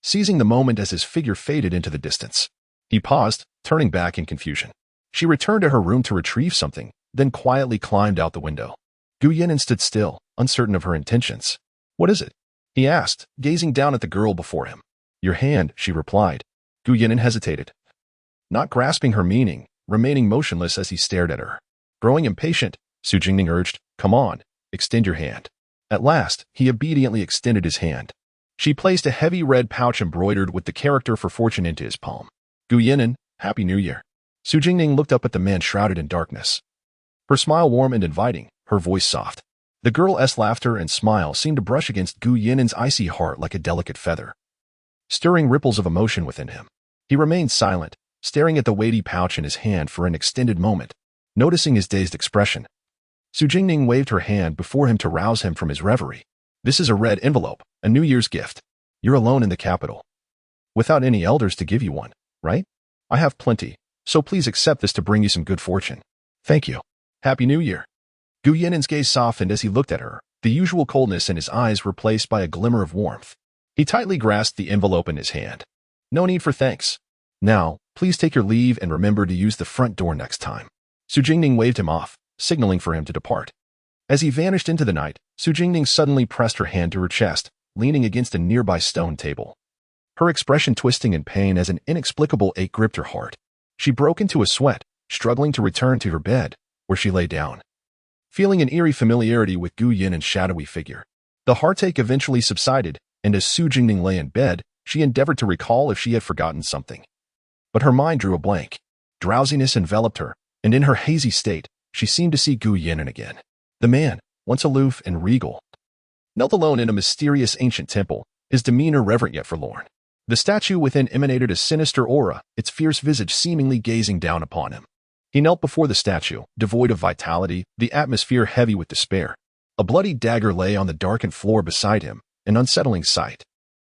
seizing the moment as his figure faded into the distance. He paused, turning back in confusion. She returned to her room to retrieve something, then quietly climbed out the window. Gu Yinan stood still, uncertain of her intentions. What is it? He asked, gazing down at the girl before him. Your hand, she replied. Gu Yinan hesitated, not grasping her meaning, remaining motionless as he stared at her. Growing impatient, Su Jingning urged, come on, extend your hand. At last, he obediently extended his hand. She placed a heavy red pouch embroidered with the character for fortune into his palm. Gu Yinan, Happy New Year. Su Jingning looked up at the man shrouded in darkness. Her smile warm and inviting, her voice soft. The girl's laughter and smile seemed to brush against Gu Yinan's icy heart like a delicate feather, stirring ripples of emotion within him. He remained silent, staring at the weighty pouch in his hand for an extended moment, noticing his dazed expression. Su Jingning waved her hand before him to rouse him from his reverie. This is a red envelope, a New Year's gift. You're alone in the capital, without any elders to give you one, right? I have plenty, so please accept this to bring you some good fortune. Thank you. Happy New Year. Gu Yinan's gaze softened as he looked at her, the usual coldness in his eyes replaced by a glimmer of warmth. He tightly grasped the envelope in his hand. No need for thanks. Now, please take your leave and remember to use the front door next time. Su Jingning waved him off, signaling for him to depart. As he vanished into the night, Su Jingning suddenly pressed her hand to her chest, leaning against a nearby stone table. Her expression twisting in pain as an inexplicable ache gripped her heart. She broke into a sweat, struggling to return to her bed, where she lay down, feeling an eerie familiarity with Gu Yinan's shadowy figure. The heartache eventually subsided, and as Su Jingning lay in bed, she endeavored to recall if she had forgotten something. But her mind drew a blank. Drowsiness enveloped her, and in her hazy state, she seemed to see Gu Yinan again. The man, once aloof and regal, knelt alone in a mysterious ancient temple, his demeanor reverent yet forlorn. The statue within emanated a sinister aura, its fierce visage seemingly gazing down upon him. He knelt before the statue, devoid of vitality, the atmosphere heavy with despair. A bloody dagger lay on the darkened floor beside him, an unsettling sight.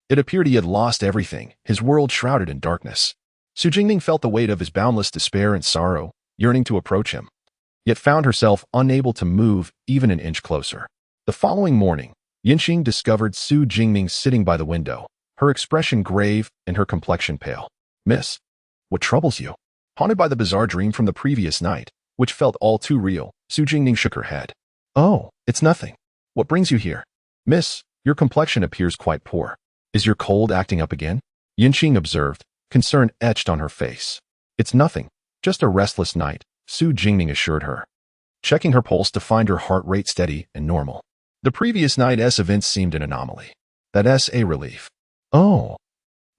It appeared he had lost everything, his world shrouded in darkness. Su Jingning felt the weight of his boundless despair and sorrow, yearning to approach him, yet found herself unable to move even an inch closer. The following morning, Yinxing discovered Su Jingning sitting by the window, her expression grave and her complexion pale. Miss, what troubles you? Haunted by the bizarre dream from the previous night, which felt all too real, Su Jingning shook her head. Oh, it's nothing. What brings you here? Miss, your complexion appears quite poor. Is your cold acting up again? Yinxing observed, concern etched on her face. It's nothing, just a restless night, Su Jingning assured her, checking her pulse to find her heart rate steady and normal. The previous night's events seemed an anomaly. That's a relief. Oh.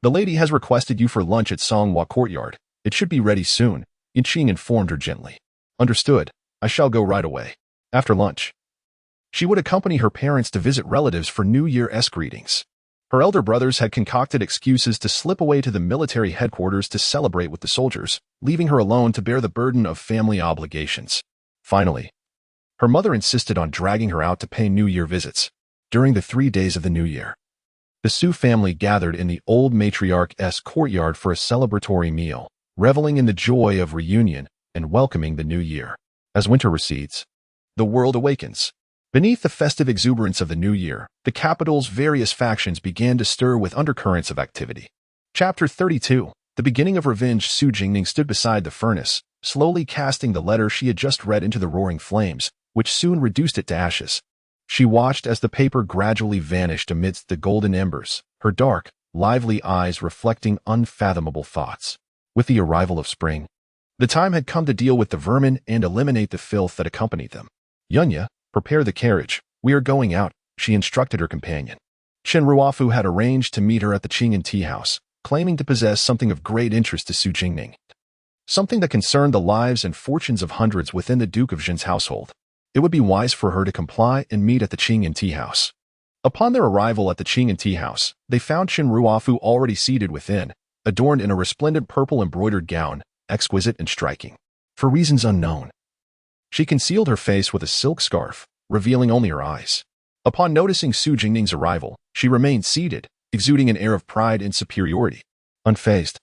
The lady has requested you for lunch at Songhua Courtyard. It should be ready soon, Yinxing informed her gently. Understood. I shall go right away. After lunch, she would accompany her parents to visit relatives for New Year's greetings. Her elder brothers had concocted excuses to slip away to the military headquarters to celebrate with the soldiers, leaving her alone to bear the burden of family obligations. Finally, her mother insisted on dragging her out to pay New Year visits. During the 3 days of the New Year, the Su family gathered in the old matriarch's courtyard for a celebratory meal, reveling in the joy of reunion and welcoming the new year. As winter recedes, the world awakens. Beneath the festive exuberance of the new year, the capital's various factions began to stir with undercurrents of activity. Chapter 32. The beginning of revenge. Su Jingning stood beside the furnace, slowly casting the letter she had just read into the roaring flames, which soon reduced it to ashes. She watched as the paper gradually vanished amidst the golden embers, her dark, lively eyes reflecting unfathomable thoughts. With the arrival of spring, the time had come to deal with the vermin and eliminate the filth that accompanied them. Yunya, prepare the carriage. We are going out, she instructed her companion. Chen Ruofu had arranged to meet her at the Qingyan tea house, claiming to possess something of great interest to Su Jingning. Something that concerned the lives and fortunes of hundreds within the Duke of Jin's household. It would be wise for her to comply and meet at the Qingyan tea house. Upon their arrival at the Qingyan tea house, they found Chen Ruofu already seated within, adorned in a resplendent purple embroidered gown, exquisite and striking. For reasons unknown, she concealed her face with a silk scarf, revealing only her eyes. Upon noticing Su Jingning's arrival, she remained seated, exuding an air of pride and superiority. Unfazed,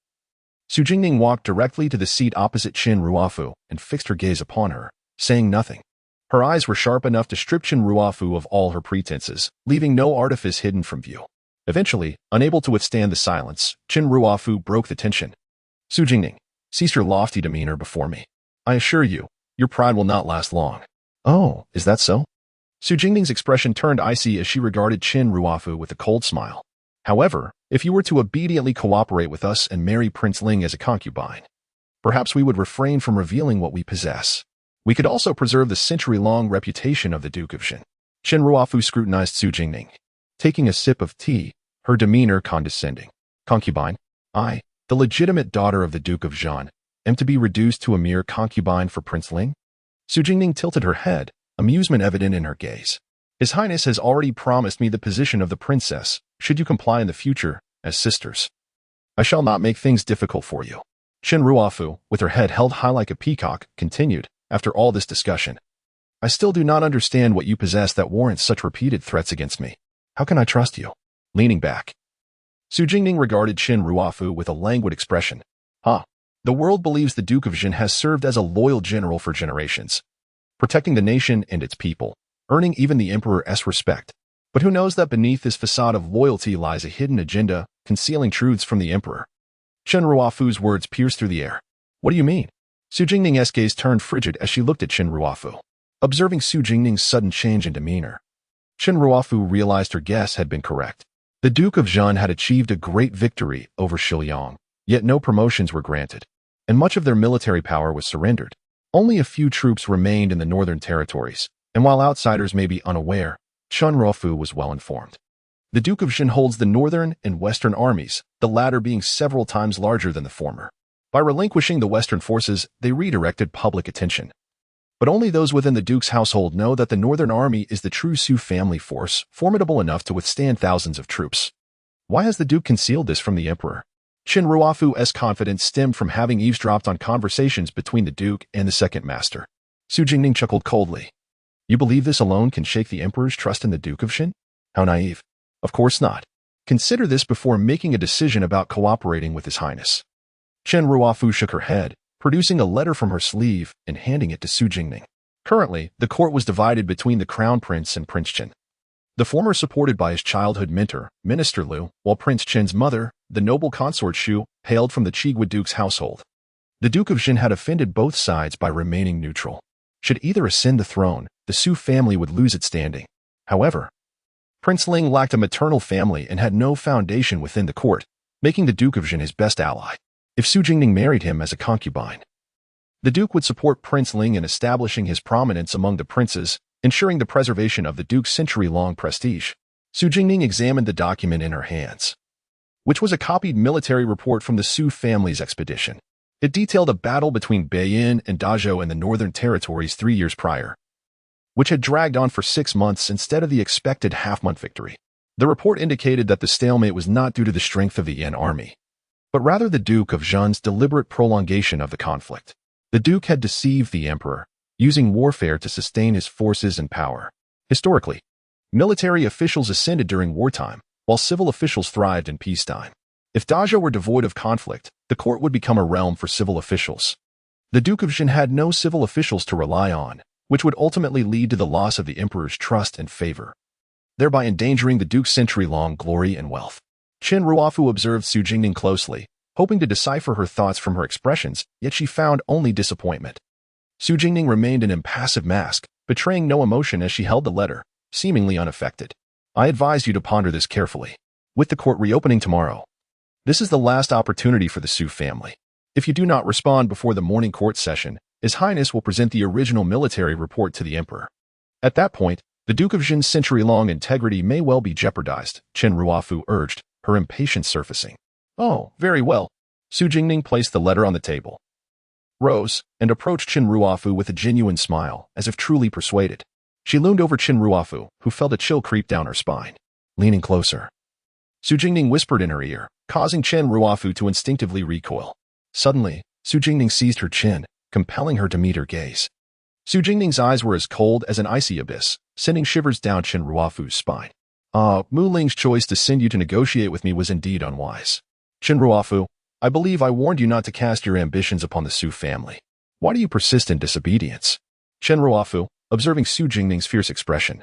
Su Jingning walked directly to the seat opposite Chen Ruofu and fixed her gaze upon her, saying nothing. Her eyes were sharp enough to strip Chen Ruofu of all her pretenses, leaving no artifice hidden from view. Eventually, unable to withstand the silence, Chen Ruofu broke the tension. Su Jingning, cease your lofty demeanor before me. I assure you, your pride will not last long. Oh, is that so? Su Jingning's expression turned icy as she regarded Chen Ruofu with a cold smile. However, if you were to obediently cooperate with us and marry Prince Ling as a concubine, perhaps we would refrain from revealing what we possess. We could also preserve the century-long reputation of the Duke of Jin. Chen Ruofu scrutinized Su Jingning. Taking a sip of tea, her demeanor condescending. Concubine? I, the legitimate daughter of the Duke of Zhan, am to be reduced to a mere concubine for Prince Ling? Su Jingning tilted her head, amusement evident in her gaze. His Highness has already promised me the position of the princess, should you comply in the future, as sisters. I shall not make things difficult for you. Chen Ruofu, with her head held high like a peacock, continued, after all this discussion. I still do not understand what you possess that warrants such repeated threats against me. How can I trust you? Leaning back, Su Jingning regarded Chen Ruofu with a languid expression. The world believes the Duke of Zhan has served as a loyal general for generations, protecting the nation and its people, earning even the Emperor's respect. But who knows that beneath this facade of loyalty lies a hidden agenda, concealing truths from the Emperor? Chen Ruofu's words pierced through the air. What do you mean? Su Jingning's gaze turned frigid as she looked at Chen Ruofu. Observing Su Jingning's sudden change in demeanor, Chen Ruofu realized her guess had been correct. The Duke of Zhan had achieved a great victory over Shiliang, yet no promotions were granted, and much of their military power was surrendered. Only a few troops remained in the northern territories, and while outsiders may be unaware, Chen Ruofu was well informed. The Duke of Zhan holds the northern and western armies, the latter being several times larger than the former. By relinquishing the western forces, they redirected public attention. But only those within the Duke's household know that the Northern Army is the true Su family force, formidable enough to withstand thousands of troops. Why has the Duke concealed this from the Emperor? Chen Ruofu's confidence stemmed from having eavesdropped on conversations between the Duke and the Second Master. Su Jingning chuckled coldly. You believe this alone can shake the Emperor's trust in the Duke of Zhan? How naive. Of course not. Consider this before making a decision about cooperating with His Highness. Chen Ruofu shook her head, producing a letter from her sleeve and handing it to Su Jingning. Currently, the court was divided between the Crown Prince and Prince Chen. The former supported by his childhood mentor, Minister Liu, while Prince Chen's mother, the noble Consort Shu, hailed from the Qigua Duke's household. The Duke of Zhan had offended both sides by remaining neutral. Should either ascend the throne, the Su family would lose its standing. However, Prince Ling lacked a maternal family and had no foundation within the court, making the Duke of Zhan his best ally. If Su Jingning married him as a concubine, the Duke would support Prince Ling in establishing his prominence among the princes, ensuring the preservation of the Duke's century-long prestige. Su Jingning examined the document in her hands, which was a copied military report from the Su family's expedition. It detailed a battle between Beiyin and Dazhou in the northern territories 3 years prior, which had dragged on for 6 months instead of the expected half-month victory. The report indicated that the stalemate was not due to the strength of the Yan army, but rather the Duke of Zhan's deliberate prolongation of the conflict. The Duke had deceived the Emperor, using warfare to sustain his forces and power. Historically, military officials ascended during wartime, while civil officials thrived in peacetime. If Dazhou were devoid of conflict, the court would become a realm for civil officials. The Duke of Zhan had no civil officials to rely on, which would ultimately lead to the loss of the Emperor's trust and favor, thereby endangering the Duke's century-long glory and wealth. Chen Ruofu observed Su Jingning closely, hoping to decipher her thoughts from her expressions, yet she found only disappointment. Su Jingning remained an impassive mask, betraying no emotion as she held the letter, seemingly unaffected. I advise you to ponder this carefully. With the court reopening tomorrow, this is the last opportunity for the Su family. If you do not respond before the morning court session, His Highness will present the original military report to the Emperor. At that point, the Duke of Zhan's century-long integrity may well be jeopardized, Chen Ruofu urged, her impatience surfacing. Oh, very well. Su Jingning placed the letter on the table, rose, and approached Chen Ruofu with a genuine smile, as if truly persuaded. She loomed over Chen Ruofu, who felt a chill creep down her spine. Leaning closer, Su Jingning whispered in her ear, causing Chen Ruofu to instinctively recoil. Suddenly, Su Jingning seized her chin, compelling her to meet her gaze. Su Jingning's eyes were as cold as an icy abyss, sending shivers down Chen Ruofu's spine. Mu Ling's choice to send you to negotiate with me was indeed unwise. Chen Ruofu, I believe I warned you not to cast your ambitions upon the Su family. Why do you persist in disobedience? Chen Ruofu, observing Su Jingning's fierce expression,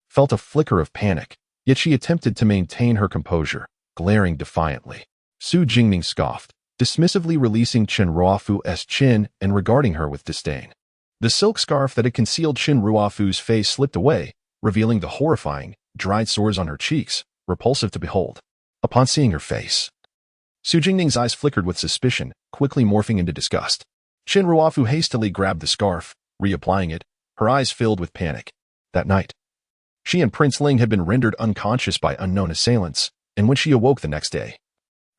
felt a flicker of panic, yet she attempted to maintain her composure, glaring defiantly. Su Jingning scoffed, dismissively releasing Chen Ruofu's chin and regarding her with disdain. The silk scarf that had concealed Chen Ruofu's face slipped away, revealing the horrifying, dried sores on her cheeks, repulsive to behold. Upon seeing her face, Su Jingning's eyes flickered with suspicion, quickly morphing into disgust. Chen Ruofu hastily grabbed the scarf, reapplying it, her eyes filled with panic. That night, she and Prince Ling had been rendered unconscious by unknown assailants, and when she awoke the next day,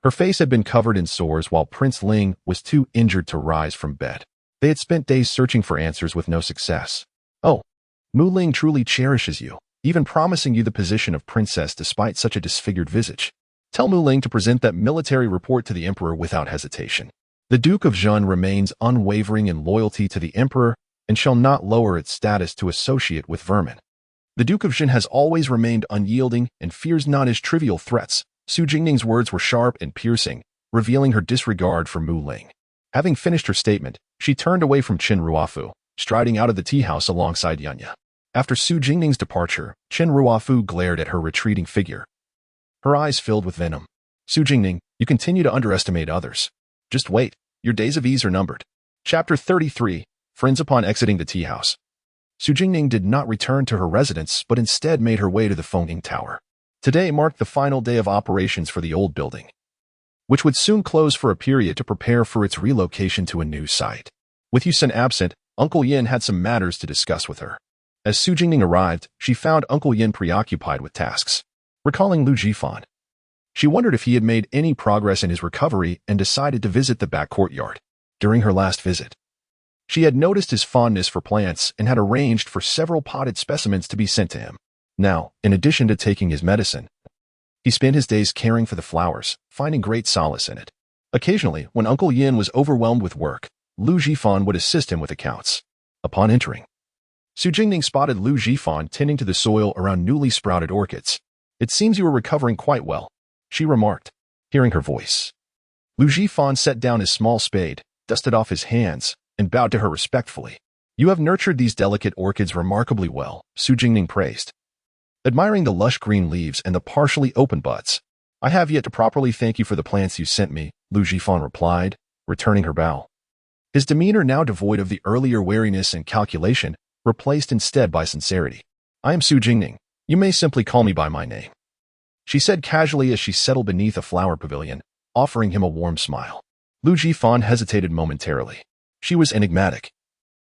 her face had been covered in sores while Prince Ling was too injured to rise from bed. They had spent days searching for answers with no success. Oh, Mu Ling truly cherishes you, even promising you the position of princess despite such a disfigured visage. Tell Mu Ling to present that military report to the emperor without hesitation. The Duke of Zhen remains unwavering in loyalty to the emperor and shall not lower its status to associate with vermin. The Duke of Zhen has always remained unyielding and fears not his trivial threats. Su Jingning's words were sharp and piercing, revealing her disregard for Mu Ling. Having finished her statement, she turned away from Chen Ruofu, striding out of the tea house alongside Yunya. After Su Jingning's departure, Chen Ruofu glared at her retreating figure. Her eyes filled with venom. Su Jingning, you continue to underestimate others. Just wait, your days of ease are numbered. Chapter 33, Friends upon exiting the tea house. Su Jingning did not return to her residence, but instead made her way to the Fengning Tower. Today marked the final day of operations for the old building, which would soon close for a period to prepare for its relocation to a new site. With Yusen absent, Uncle Yin had some matters to discuss with her. As Su Jingning arrived, she found Uncle Yin preoccupied with tasks. Recalling Lu Jifan, she wondered if he had made any progress in his recovery and decided to visit the back courtyard. During her last visit, she had noticed his fondness for plants and had arranged for several potted specimens to be sent to him. Now, in addition to taking his medicine, he spent his days caring for the flowers, finding great solace in it. Occasionally, when Uncle Yin was overwhelmed with work, Lu Jifan would assist him with accounts. Upon entering, Su Jingning spotted Lu Jifan tending to the soil around newly sprouted orchids. It seems you are recovering quite well, she remarked, hearing her voice. Lu Jifan set down his small spade, dusted off his hands, and bowed to her respectfully. You have nurtured these delicate orchids remarkably well, Su Jingning praised. Admiring the lush green leaves and the partially open buds, I have yet to properly thank you for the plants you sent me, Lu Jifan replied, returning her bow. His demeanor now devoid of the earlier wariness and calculation, replaced instead by sincerity. I am Su Jingning. You may simply call me by my name, she said casually as she settled beneath a flower pavilion, offering him a warm smile. Lu Jifan hesitated momentarily. She was enigmatic.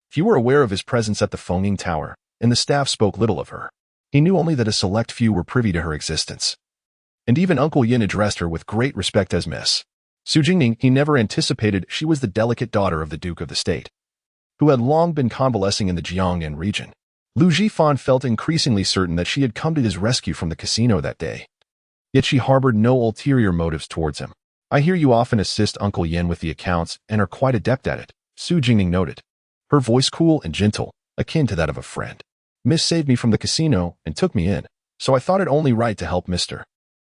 Few were aware of his presence at the Fengning Tower, and the staff spoke little of her. He knew only that a select few were privy to her existence. And even Uncle Yin addressed her with great respect as Miss Su Jingning. He never anticipated she was the delicate daughter of the Duke of the State, who had long been convalescing in the Jiangnan region. Lu Jifan felt increasingly certain that she had come to his rescue from the casino that day. Yet she harbored no ulterior motives towards him. I hear you often assist Uncle Yin with the accounts and are quite adept at it, Su Jingning noted, her voice cool and gentle, akin to that of a friend. Miss saved me from the casino and took me in, so I thought it only right to help Mr.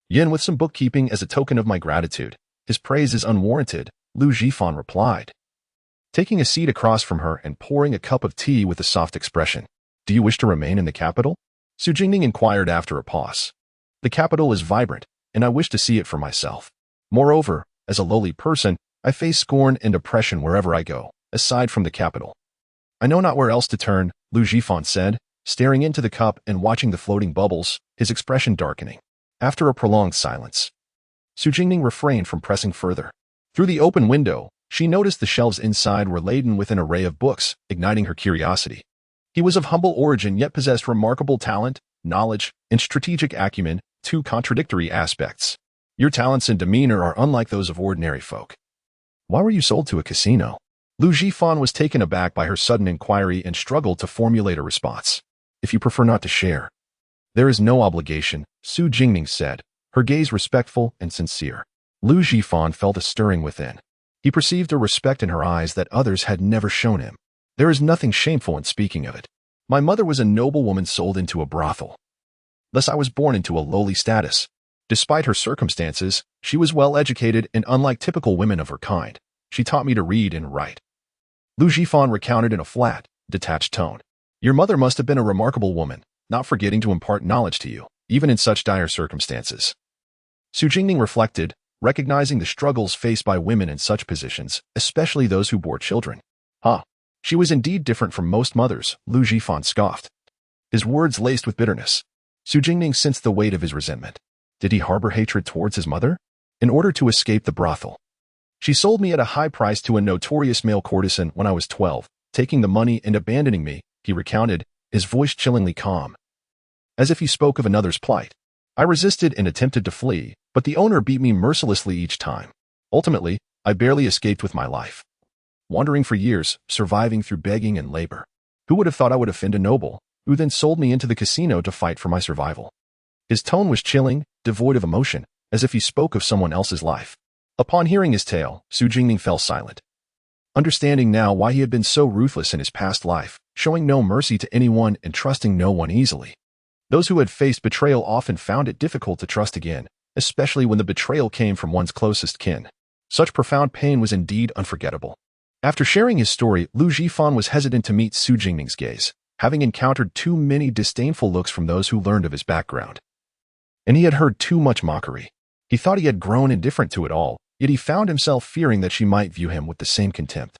Yin with some bookkeeping as a token of my gratitude. His praise is unwarranted, Lu Jifan replied, taking a seat across from her and pouring a cup of tea with a soft expression. Do you wish to remain in the capital? Su Jingning inquired after a pause. The capital is vibrant, and I wish to see it for myself. Moreover, as a lowly person, I face scorn and oppression wherever I go, aside from the capital. I know not where else to turn, Lu Jifan said, staring into the cup and watching the floating bubbles, his expression darkening. After a prolonged silence, Su Jingning refrained from pressing further. Through the open window, she noticed the shelves inside were laden with an array of books, igniting her curiosity. He was of humble origin yet possessed remarkable talent, knowledge, and strategic acumen, two contradictory aspects. Your talents and demeanor are unlike those of ordinary folk. Why were you sold to a casino? Lu Jifan was taken aback by her sudden inquiry and struggled to formulate a response. If you prefer not to share. There is no obligation, Su Jingning said, her gaze respectful and sincere. Lu Jifan felt a stirring within. He perceived a respect in her eyes that others had never shown him. There is nothing shameful in speaking of it. My mother was a noble woman sold into a brothel. Thus I was born into a lowly status. Despite her circumstances, she was well educated and unlike typical women of her kind. She taught me to read and write. Lu Jifan recounted in a flat, detached tone. Your mother must have been a remarkable woman, not forgetting to impart knowledge to you, even in such dire circumstances. Su Jingning reflected, recognizing the struggles faced by women in such positions, especially those who bore children. She was indeed different from most mothers, Lu Jifan scoffed, his words laced with bitterness. Su Jingning sensed the weight of his resentment. Did he harbor hatred towards his mother? In order to escape the brothel, she sold me at a high price to a notorious male courtesan when I was 12, taking the money and abandoning me, he recounted, his voice chillingly calm, as if he spoke of another's plight. I resisted and attempted to flee, But the owner beat me mercilessly each time. Ultimately, I barely escaped with my life. Wandering for years, surviving through begging and labor. Who would have thought I would offend a noble, who then sold me into the casino to fight for my survival? His tone was chilling, devoid of emotion, as if he spoke of someone else's life. Upon hearing his tale, Su Jingning fell silent. Understanding now why he had been so ruthless in his past life, showing no mercy to anyone and trusting no one easily. Those who had faced betrayal often found it difficult to trust again, especially when the betrayal came from one's closest kin. Such profound pain was indeed unforgettable. After sharing his story, Lu Jifan was hesitant to meet Su Jingning's gaze, having encountered too many disdainful looks from those who learned of his background. And he had heard too much mockery. He thought he had grown indifferent to it all, yet he found himself fearing that she might view him with the same contempt.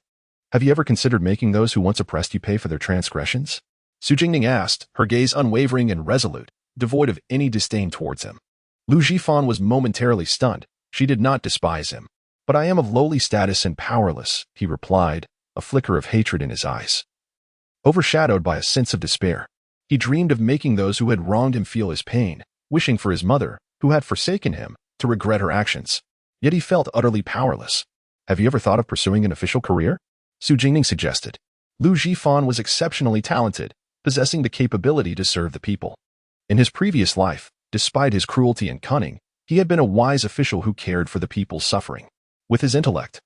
Have you ever considered making those who once oppressed you pay for their transgressions? Su Jingning asked, her gaze unwavering and resolute, devoid of any disdain towards him. Lu Jifan was momentarily stunned. She did not despise him. But I am of lowly status and powerless, he replied, a flicker of hatred in his eyes. Overshadowed by a sense of despair, he dreamed of making those who had wronged him feel his pain, wishing for his mother, who had forsaken him, to regret her actions. Yet he felt utterly powerless. Have you ever thought of pursuing an official career? Su Jingning suggested. Lu Jifan was exceptionally talented, possessing the capability to serve the people. In his previous life, despite his cruelty and cunning, he had been a wise official who cared for the people's suffering. With his intellect,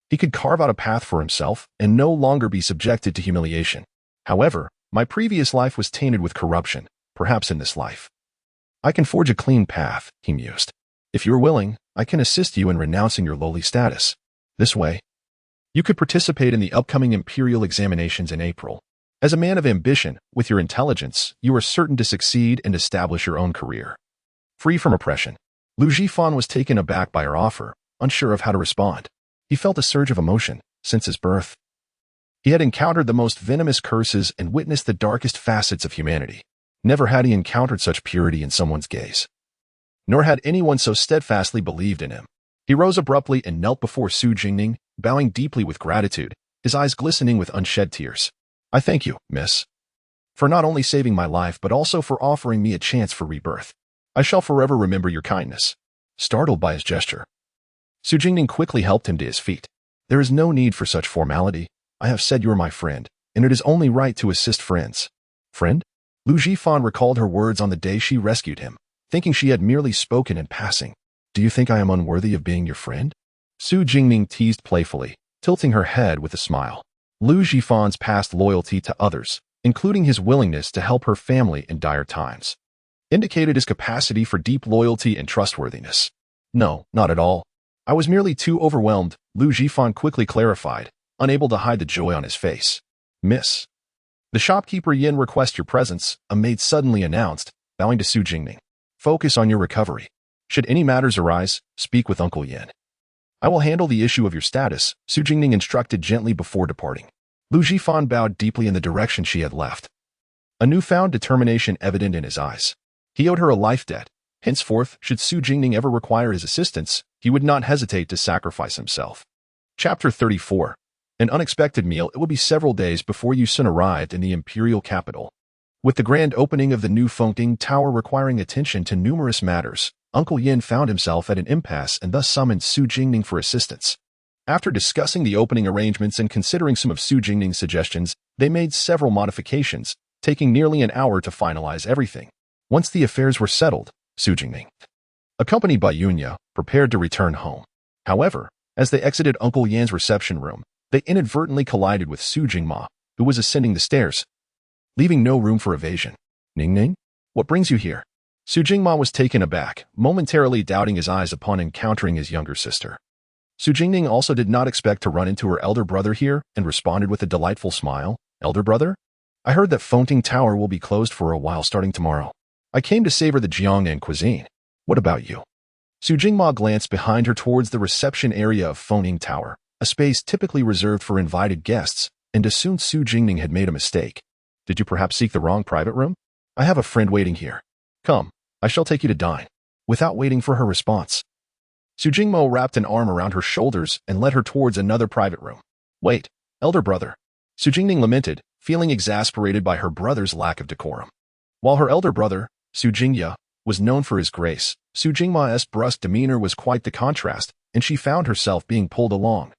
he could carve out a path for himself and no longer be subjected to humiliation. However, my previous life was tainted with corruption, perhaps in this life. I can forge a clean path, he mused. If you're willing, I can assist you in renouncing your lowly status. This way, you could participate in the upcoming imperial examinations in April. As a man of ambition, with your intelligence, you are certain to succeed and establish your own career. Free from oppression, Lu Jifan was taken aback by her offer, unsure of how to respond. He felt a surge of emotion since his birth. He had encountered the most venomous curses and witnessed the darkest facets of humanity. Never had he encountered such purity in someone's gaze. Nor had anyone so steadfastly believed in him. He rose abruptly and knelt before Su Jingning, bowing deeply with gratitude, his eyes glistening with unshed tears. I thank you, miss, for not only saving my life but also for offering me a chance for rebirth. I shall forever remember your kindness. Startled by his gesture, Su Jingning quickly helped him to his feet. There is no need for such formality. I have said you are my friend, and it is only right to assist friends. Friend? Lu Jifan recalled her words on the day she rescued him, thinking she had merely spoken in passing. Do you think I am unworthy of being your friend? Su Jingning teased playfully, tilting her head with a smile. Lu Jifan's past loyalty to others, including his willingness to help her family in dire times, indicated his capacity for deep loyalty and trustworthiness. No, not at all. I was merely too overwhelmed, Lu Jifan quickly clarified, unable to hide the joy on his face. Miss, the shopkeeper Yin requests your presence, a maid suddenly announced, bowing to Su Jingning. Focus on your recovery. Should any matters arise, speak with Uncle Yin. I will handle the issue of your status, Su Jingning instructed gently before departing. Lu Jifan bowed deeply in the direction she had left, a newfound determination evident in his eyes. He owed her a life debt. Henceforth, should Su Jingning ever require his assistance, he would not hesitate to sacrifice himself. Chapter 34. An unexpected meal. It would be several days before Yu Sun arrived in the imperial capital. With the grand opening of the new Fengting Tower requiring attention to numerous matters, Uncle Yin found himself at an impasse and thus summoned Su Jingning for assistance. After discussing the opening arrangements and considering some of Su Jingning's suggestions, they made several modifications, taking nearly an hour to finalize everything. Once the affairs were settled, Su Jingning, accompanied by Yunya, prepared to return home. However, as they exited Uncle Yan's reception room, they inadvertently collided with Su Jingma, who was ascending the stairs, leaving no room for evasion. Ning Ning? What brings you here? Su Jingma was taken aback, momentarily doubting his eyes upon encountering his younger sister. Su Jingning also did not expect to run into her elder brother here and responded with a delightful smile. Elder brother? I heard that Fengting Tower will be closed for a while starting tomorrow. I came to savor the Jiangnan cuisine. What about you? Su Jingma glanced behind her towards the reception area of Fengting Tower, a space typically reserved for invited guests, and assumed Su Jingning had made a mistake. Did you perhaps seek the wrong private room? I have a friend waiting here. Come, I shall take you to dine. Without waiting for her response, Su Jingmo wrapped an arm around her shoulders and led her towards another private room. Wait, elder brother. Su Jingning lamented, feeling exasperated by her brother's lack of decorum. While her elder brother, Su Jingya, was known for his grace, Su Jingma's brusque demeanor was quite the contrast, and she found herself being pulled along.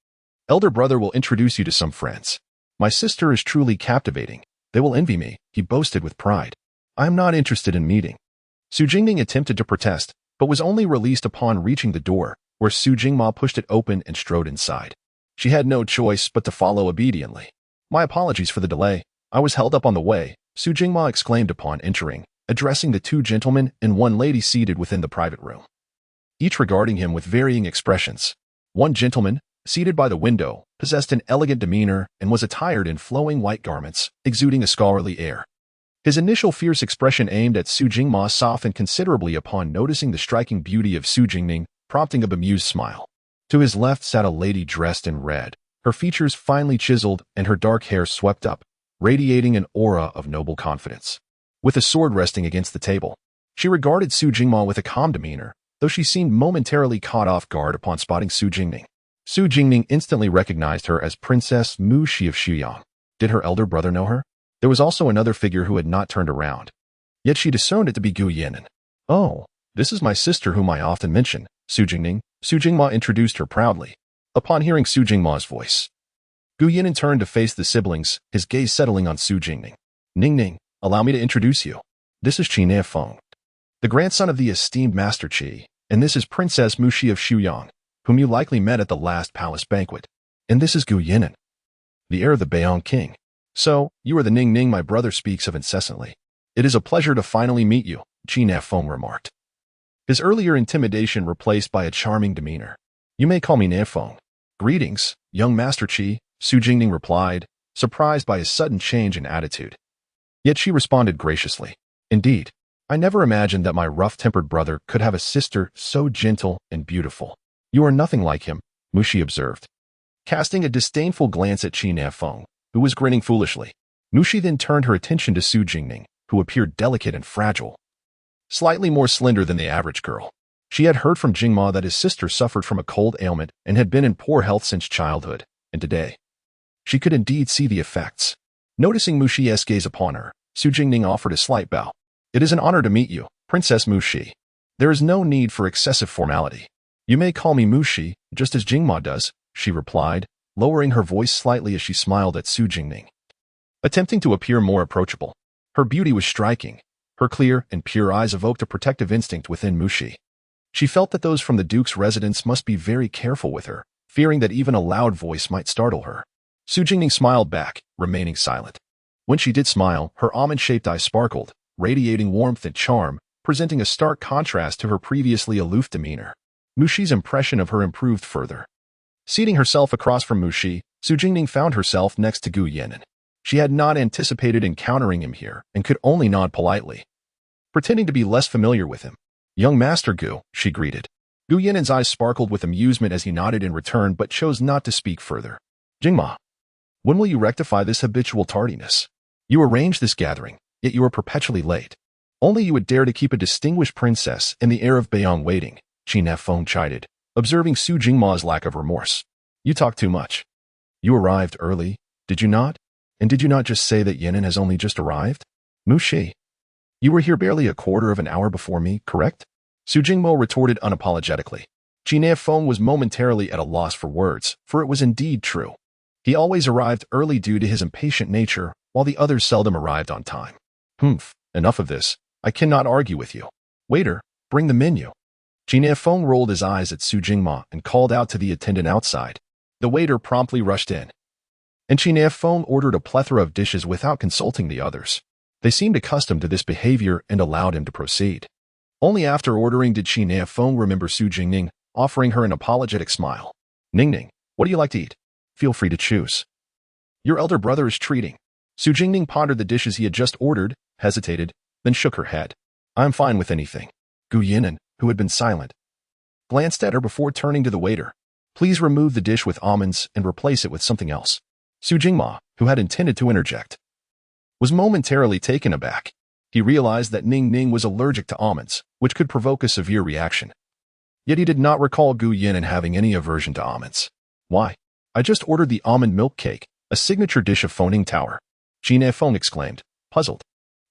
Elder brother will introduce you to some friends. My sister is truly captivating. They will envy me, he boasted with pride. I am not interested in meeting. Su Jingning attempted to protest, but was only released upon reaching the door, where Su Jingma pushed it open and strode inside. She had no choice but to follow obediently. My apologies for the delay. I was held up on the way, Su Jingma exclaimed upon entering, addressing the two gentlemen and one lady seated within the private room, each regarding him with varying expressions. One gentleman, seated by the window, possessed an elegant demeanor and was attired in flowing white garments, exuding a scholarly air. His initial fierce expression aimed at Su Jingma softened considerably upon noticing the striking beauty of Su Jingning, prompting a bemused smile. To his left sat a lady dressed in red, her features finely chiseled and her dark hair swept up, radiating an aura of noble confidence. With a sword resting against the table, she regarded Su Jingma with a calm demeanor, though she seemed momentarily caught off guard upon spotting Su Jingning. Su Jingning instantly recognized her as Princess Mu Shi of Xuyang. Did her elder brother know her? There was also another figure who had not turned around. Yet she discerned it to be Gu Yinan. Oh, this is my sister whom I often mention, Su Jingning. Su Jingma introduced her proudly. Upon hearing Su Jingma's voice, Gu Yinan turned to face the siblings, his gaze settling on Su Jingning. Ning Ning, allow me to introduce you. This is Qi Nefeng, the grandson of the esteemed Master Qi, and this is Princess Mu Shi of Xuyang, whom you likely met at the last palace banquet. And this is Gu Yinan, the heir of the Beiyang king. So, you are the Ning Ning my brother speaks of incessantly. It is a pleasure to finally meet you, Qi Nefeng remarked, his earlier intimidation replaced by a charming demeanor. You may call me Nefeng. Greetings, young Master Qi, Su Jingning replied, surprised by his sudden change in attitude. Yet she responded graciously. Indeed, I never imagined that my rough-tempered brother could have a sister so gentle and beautiful. You are nothing like him, Mu Shi observed, casting a disdainful glance at Qi Nefeng, who was grinning foolishly. Mu Shi then turned her attention to Su Jingning, who appeared delicate and fragile, slightly more slender than the average girl. She had heard from Jingma that his sister suffered from a cold ailment and had been in poor health since childhood, and today, she could indeed see the effects. Noticing Mu Shi's gaze upon her, Su Jingning offered a slight bow. It is an honor to meet you, Princess Mu Shi. There is no need for excessive formality. You may call me Mu Shi, just as Jingma does, she replied, lowering her voice slightly as she smiled at Su Jingning, attempting to appear more approachable. Her beauty was striking. Her clear and pure eyes evoked a protective instinct within Mu Shi. She felt that those from the Duke's residence must be very careful with her, fearing that even a loud voice might startle her. Su Jingning smiled back, remaining silent. When she did smile, her almond-shaped eyes sparkled, radiating warmth and charm, presenting a stark contrast to her previously aloof demeanor. Mu Shi's impression of her improved further. Seating herself across from Mu Shi, Su Jingning found herself next to Gu Yinan. She had not anticipated encountering him here and could only nod politely, pretending to be less familiar with him. Young Master Gu, she greeted. Gu Yinan's eyes sparkled with amusement as he nodded in return but chose not to speak further. Jingma, when will you rectify this habitual tardiness? You arranged this gathering, yet you are perpetually late. Only you would dare to keep a distinguished princess and the heir of Beiyang waiting, Qi Nefeng chided, observing Su Jingma's lack of remorse. You talk too much. You arrived early, did you not? And did you not just say that Yinan has only just arrived? Mu Shi, you were here barely a quarter of an hour before me, correct? Su Jingmo retorted unapologetically. Qi Nefeng was momentarily at a loss for words, for it was indeed true. He always arrived early due to his impatient nature, while the others seldom arrived on time. Enough of this. I cannot argue with you. Waiter, bring the menu. Qi Nefeng rolled his eyes at Su Jingma and called out to the attendant outside. The waiter promptly rushed in, and Qi Nefeng ordered a plethora of dishes without consulting the others. They seemed accustomed to this behavior and allowed him to proceed. Only after ordering did Qi Nefeng remember Su Jingning, offering her an apologetic smile. Ning Ning, what do you like to eat? Feel free to choose. Your elder brother is treating. Su Jingning pondered the dishes he had just ordered, hesitated, then shook her head. I'm fine with anything. Gu Yinan, who had been silent, glanced at her before turning to the waiter. Please remove the dish with almonds and replace it with something else. Su Jingma, who had intended to interject, was momentarily taken aback. He realized that Ning Ning was allergic to almonds, which could provoke a severe reaction. Yet he did not recall Gu Yinan having any aversion to almonds. Why? I just ordered the almond milk cake, a signature dish of Foning Tower. Qi Nefeng exclaimed, puzzled.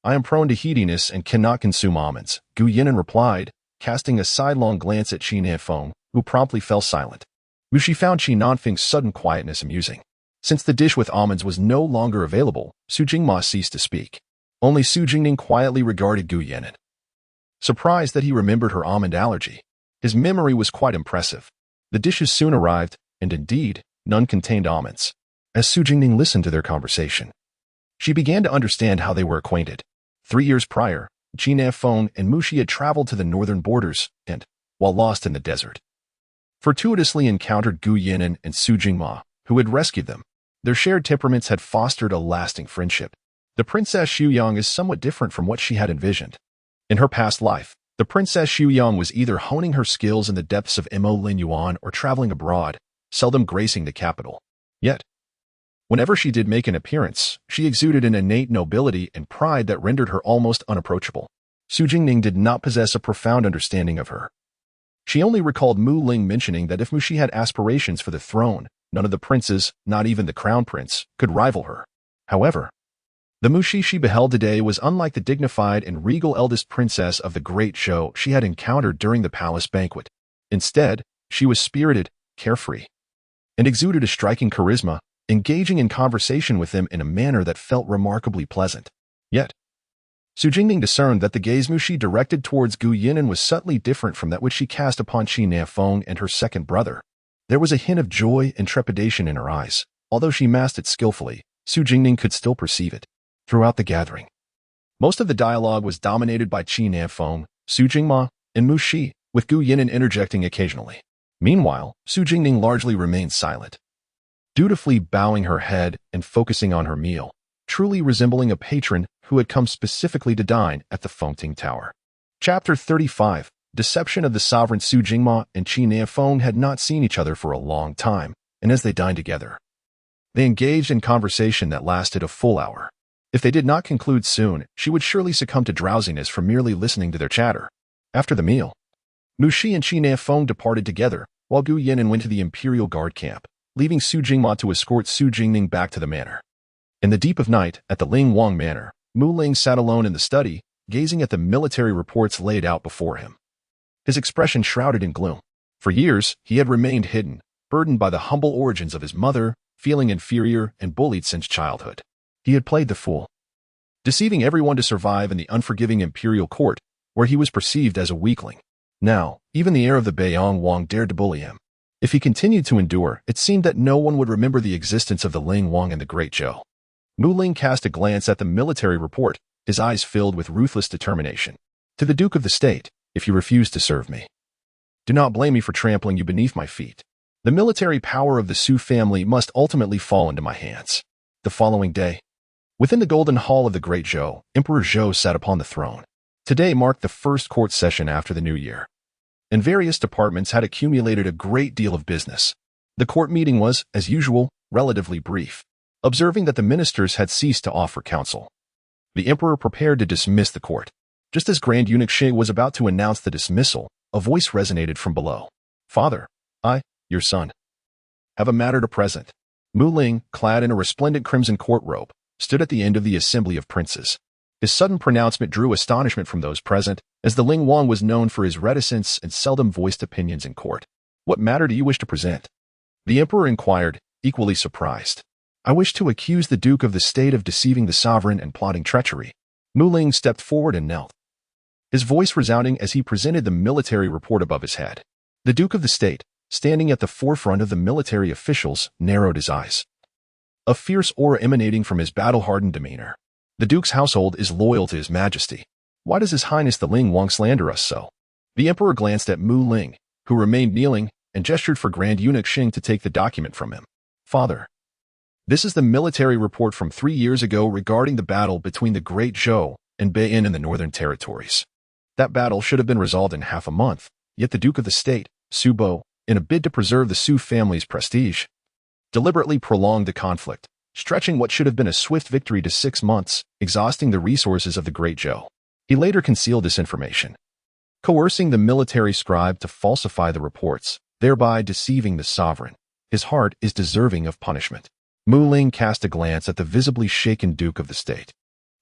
I am prone to heatiness and cannot consume almonds, Gu Yinan replied, casting a sidelong glance at Qi Nanfeng, who promptly fell silent. Mushi found Qi Nanfeng's sudden quietness amusing. Since the dish with almonds was no longer available, Su Jingma ceased to speak. Only Su Jingning quietly regarded Gu Yan'an. Surprised that he remembered her almond allergy, his memory was quite impressive. The dishes soon arrived, and indeed, none contained almonds. As Su Jingning listened to their conversation, she began to understand how they were acquainted. 3 years prior, Qi Nanfeng and Mushi had traveled to the northern borders and, while lost in the desert, fortuitously encountered Gu Yan'an and Su Jingma, who had rescued them. Their shared temperaments had fostered a lasting friendship. The Princess Xuyang is somewhat different from what she had envisioned. In her past life, the Princess Xuyang was either honing her skills in the depths of Mo Lin Yuan or traveling abroad, seldom gracing the capital. Yet, whenever she did make an appearance, she exuded an innate nobility and pride that rendered her almost unapproachable. Su Jingning did not possess a profound understanding of her. She only recalled Mu Ling mentioning that if Mushi had aspirations for the throne, none of the princes, not even the crown prince, could rival her. However, the Mushi she beheld today was unlike the dignified and regal eldest princess of the great Zhou she had encountered during the palace banquet. Instead, she was spirited, carefree, and exuded a striking charisma, engaging in conversation with them in a manner that felt remarkably pleasant. Yet, Su Jingning discerned that the gaze Mushi directed towards Gu Yan'an was subtly different from that which she cast upon Qi Nanfeng and her second brother. There was a hint of joy and trepidation in her eyes. Although she masked it skillfully, Su Jingning could still perceive it. Throughout the gathering, most of the dialogue was dominated by Qi Nanfeng, Su Jingma, and Mushi, with Gu Yan'an interjecting occasionally. Meanwhile, Su Jingning largely remained silent, dutifully bowing her head and focusing on her meal, truly resembling a patron who had come specifically to dine at the Fengting Tower. Chapter 35. Deception of the sovereign. Su Jingma and Qi Nanfeng had not seen each other for a long time, and as they dined together, they engaged in conversation that lasted a full hour. If they did not conclude soon, she would surely succumb to drowsiness from merely listening to their chatter. After the meal, Mushi and Qi Nanfeng departed together, while Gu Yan'an went to the imperial guard camp, leaving Su Jingma to escort Su Jingning back to the manor. In the deep of night, at the Ling Wang manor, Mu Ling sat alone in the study, gazing at the military reports laid out before him. His expression shrouded in gloom. For years, he had remained hidden, burdened by the humble origins of his mother, feeling inferior and bullied since childhood. He had played the fool, deceiving everyone to survive in the unforgiving imperial court, where he was perceived as a weakling. Now, even the heir of the Beiyang Wang dared to bully him. If he continued to endure, it seemed that no one would remember the existence of the Ling Wang and the Great Zhou. Mu Ling cast a glance at the military report, his eyes filled with ruthless determination. To the Duke of the State, if you refuse to serve me, do not blame me for trampling you beneath my feet. The military power of the Su family must ultimately fall into my hands. The following day, within the Golden Hall of the Great Zhou, Emperor Zhou sat upon the throne. Today marked the first court session after the new year, and various departments had accumulated a great deal of business. The court meeting was, as usual, relatively brief. Observing that the ministers had ceased to offer counsel, the emperor prepared to dismiss the court. Just as Grand Eunuch Shi was about to announce the dismissal, a voice resonated from below. Father, I, your son, have a matter to present. Mu Ling, clad in a resplendent crimson court robe, stood at the end of the assembly of princes. His sudden pronouncement drew astonishment from those present, as the Ling Wang was known for his reticence and seldom voiced opinions in court. What matter do you wish to present? The emperor inquired, equally surprised. I wish to accuse the Duke of the State of deceiving the sovereign and plotting treachery. Mu Ling stepped forward and knelt, his voice resounding as he presented the military report above his head. The Duke of the State, standing at the forefront of the military officials, narrowed his eyes, a fierce aura emanating from his battle-hardened demeanor. The Duke's household is loyal to His Majesty. Why does His Highness the Ling Wang slander us so? The emperor glanced at Mu Ling, who remained kneeling, and gestured for Grand Eunuch Xing to take the document from him. Father, this is the military report from 3 years ago regarding the battle between the Great Zhou and Bei'an in the Northern Territories. That battle should have been resolved in half a month, yet the Duke of the State, Su Bo, in a bid to preserve the Su family's prestige, deliberately prolonged the conflict, stretching what should have been a swift victory to 6 months, exhausting the resources of the Great Zhou. He later concealed this information, coercing the military scribe to falsify the reports, thereby deceiving the sovereign. His heart is deserving of punishment. Mu Ling cast a glance at the visibly shaken Duke of the State,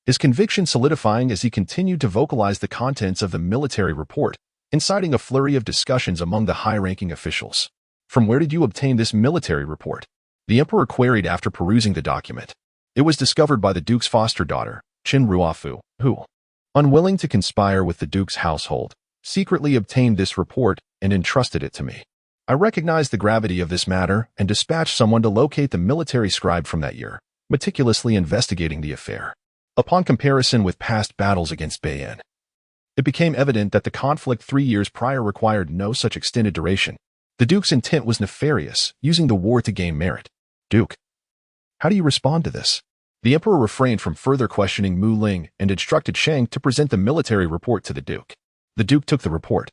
his conviction solidifying as he continued to vocalize the contents of the military report, inciting a flurry of discussions among the high-ranking officials. From where did you obtain this military report? The emperor queried after perusing the document. It was discovered by the duke's foster daughter, Qin Ruofu, who, unwilling to conspire with the duke's household, secretly obtained this report and entrusted it to me. I recognized the gravity of this matter and dispatched someone to locate the military scribe from that year, meticulously investigating the affair. Upon comparison with past battles against Bayan, it became evident that the conflict 3 years prior required no such extended duration. The duke's intent was nefarious, using the war to gain merit. Duke, how do you respond to this? The emperor refrained from further questioning Mu Ling and instructed Sheng to present the military report to the duke. The duke took the report,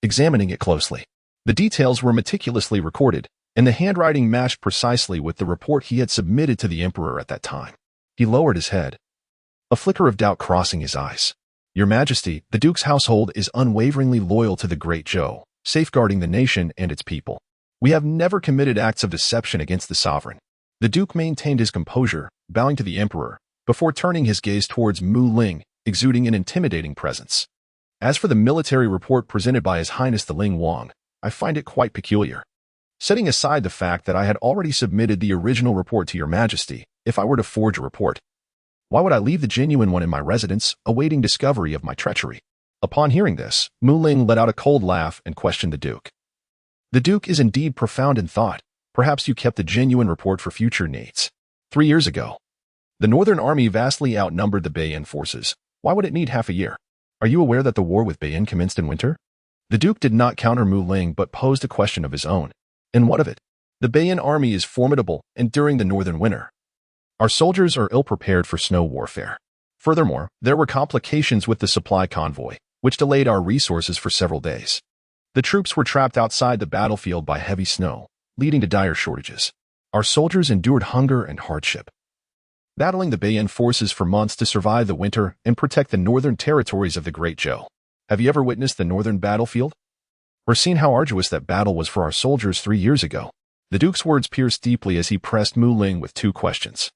examining it closely. The details were meticulously recorded, and the handwriting matched precisely with the report he had submitted to the emperor at that time. He lowered his head, a flicker of doubt crossing his eyes. Your Majesty, the duke's household is unwaveringly loyal to the Great Zhou, safeguarding the nation and its people. We have never committed acts of deception against the sovereign. The duke maintained his composure, bowing to the emperor, before turning his gaze towards Mu Ling, exuding an intimidating presence. As for the military report presented by His Highness the Ling Wang, I find it quite peculiar. Setting aside the fact that I had already submitted the original report to Your Majesty, if I were to forge a report, why would I leave the genuine one in my residence, awaiting discovery of my treachery? Upon hearing this, Mu Ling let out a cold laugh and questioned the duke. The duke is indeed profound in thought. Perhaps you kept the genuine report for future needs. 3 years ago, the Northern Army vastly outnumbered the Bayan forces. Why would it need half a year? Are you aware that the war with Bayan commenced in winter? The duke did not counter Mu Ling but posed a question of his own. And what of it? The Bayan army is formidable, enduring the northern winter. Our soldiers are ill-prepared for snow warfare. Furthermore, there were complications with the supply convoy, which delayed our resources for several days. The troops were trapped outside the battlefield by heavy snow, leading to dire shortages. Our soldiers endured hunger and hardship, battling the Bayan forces for months to survive the winter and protect the northern territories of the Great Zhou. Have you ever witnessed the northern battlefield? Or seen how arduous that battle was for our soldiers 3 years ago? The duke's words pierced deeply as he pressed Mu Ling with 2 questions.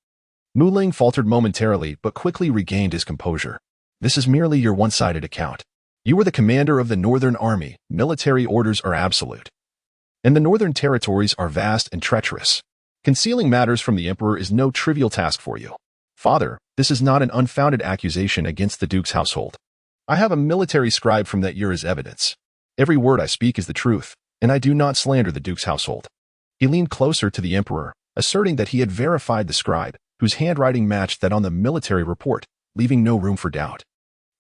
Mu Ling faltered momentarily but quickly regained his composure. This is merely your one-sided account. You are the commander of the Northern Army. Military orders are absolute, and the northern territories are vast and treacherous. Concealing matters from the emperor is no trivial task for you. Father, this is not an unfounded accusation against the duke's household. I have a military scribe from that year as evidence. Every word I speak is the truth, and I do not slander the duke's household. He leaned closer to the emperor, asserting that he had verified the scribe, whose handwriting matched that on the military report, leaving no room for doubt.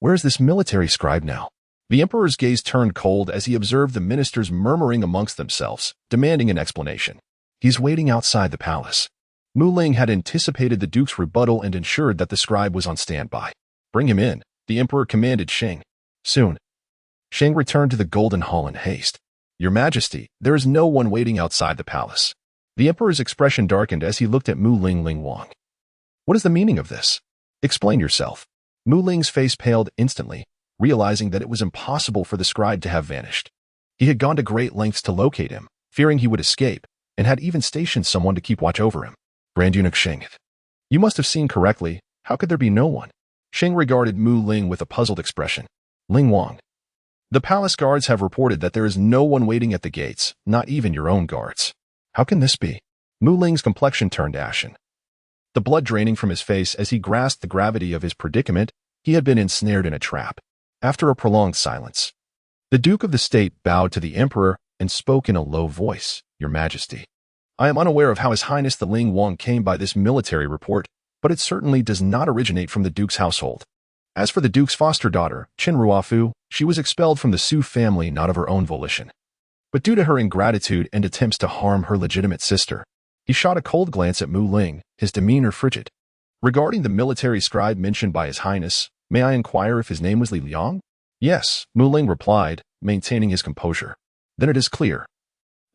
Where is this military scribe now? The emperor's gaze turned cold as he observed the ministers murmuring amongst themselves, demanding an explanation. He's waiting outside the palace. Mu Ling had anticipated the duke's rebuttal and ensured that the scribe was on standby. Bring him in, the emperor commanded Sheng. Soon, Sheng returned to the Golden Hall in haste. Your Majesty, there is no one waiting outside the palace. The emperor's expression darkened as he looked at Mu Ling Wang. What is the meaning of this? Explain yourself. Mu Ling's face paled instantly, realizing that it was impossible for the scribe to have vanished. He had gone to great lengths to locate him, fearing he would escape, and had even stationed someone to keep watch over him. Grand Eunuch Sheng. You must have seen correctly. How could there be no one? Sheng regarded Mu Ling with a puzzled expression. Ling Wang. The palace guards have reported that there is no one waiting at the gates, not even your own guards. How can this be? Mu Ling's complexion turned ashen, the blood draining from his face as he grasped the gravity of his predicament. He had been ensnared in a trap. After a prolonged silence, the Duke of the State bowed to the Emperor and spoke in a low voice. Your Majesty, I am unaware of how His Highness the Ling Wang came by this military report, but it certainly does not originate from the Duke's household. As for the Duke's foster daughter, Qin Ruofu, she was expelled from the Su family not of her own volition, but due to her ingratitude and attempts to harm her legitimate sister. He shot a cold glance at Mu Ling, his demeanor frigid. Regarding the military scribe mentioned by His Highness, may I inquire if his name was Li Liang? Yes, Mu Ling replied, maintaining his composure. Then it is clear.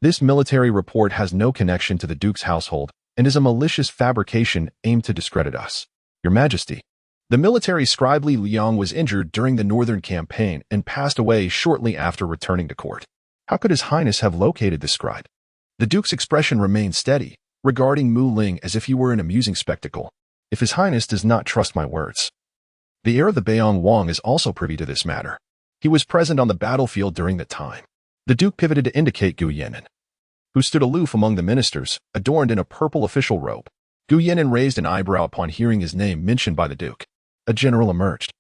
This military report has no connection to the Duke's household and is a malicious fabrication aimed to discredit us. Your Majesty, the military scribe Li Liang was injured during the Northern Campaign and passed away shortly after returning to court. How could His Highness have located this scribe? The Duke's expression remained steady, regarding Mu Ling as if he were an amusing spectacle. If His Highness does not trust my words, the heir of the Beiyang Wang is also privy to this matter. He was present on the battlefield during that time. The Duke pivoted to indicate Gu Yan'an, who stood aloof among the ministers, adorned in a purple official robe. Gu Yan'an raised an eyebrow upon hearing his name mentioned by the Duke. A general emerged,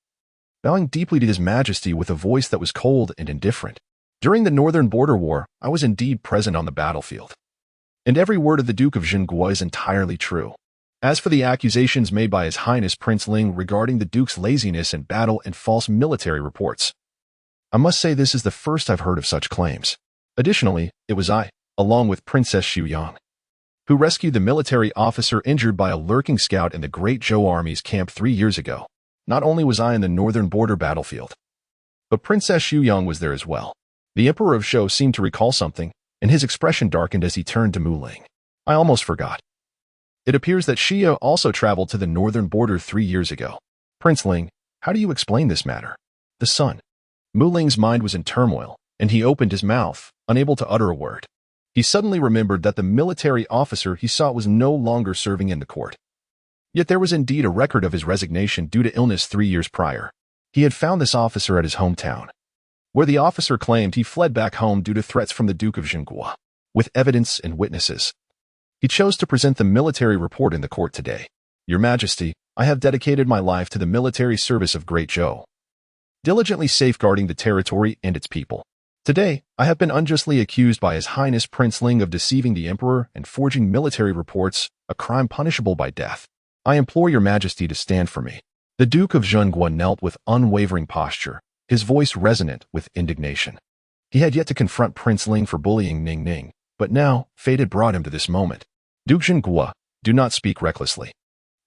bowing deeply to His Majesty with a voice that was cold and indifferent. During the Northern Border War, I was indeed present on the battlefield. And every word of the Duke of Zhenghua is entirely true. As for the accusations made by His Highness Prince Ling regarding the Duke's laziness in battle and false military reports, I must say this is the first I've heard of such claims. Additionally, it was I, along with Princess Xuyang, who rescued the military officer injured by a lurking scout in the Great Zhou Army's camp 3 years ago. Not only was I in the northern border battlefield, but Princess Xuyang was there as well. The Emperor of Zhou seemed to recall something, and his expression darkened as he turned to Mu Ling. I almost forgot. It appears that Xia also traveled to the northern border 3 years ago. Prince Ling, how do you explain this matter? The son. Mu Ling's mind was in turmoil, and he opened his mouth, unable to utter a word. He suddenly remembered that the military officer he sought was no longer serving in the court. Yet there was indeed a record of his resignation due to illness 3 years prior. He had found this officer at his hometown, where the officer claimed he fled back home due to threats from the Duke of Zhenghua. With evidence and witnesses, he chose to present the military report in the court today. Your Majesty, I have dedicated my life to the military service of Great Zhou, diligently safeguarding the territory and its people. Today, I have been unjustly accused by His Highness Prince Ling of deceiving the Emperor and forging military reports, a crime punishable by death. I implore your Majesty to stand for me. The Duke of Zhenghua knelt with unwavering posture, his voice resonant with indignation. He had yet to confront Prince Ling for bullying Ning Ning, but now, fate had brought him to this moment. Duke Zhenghua, do not speak recklessly.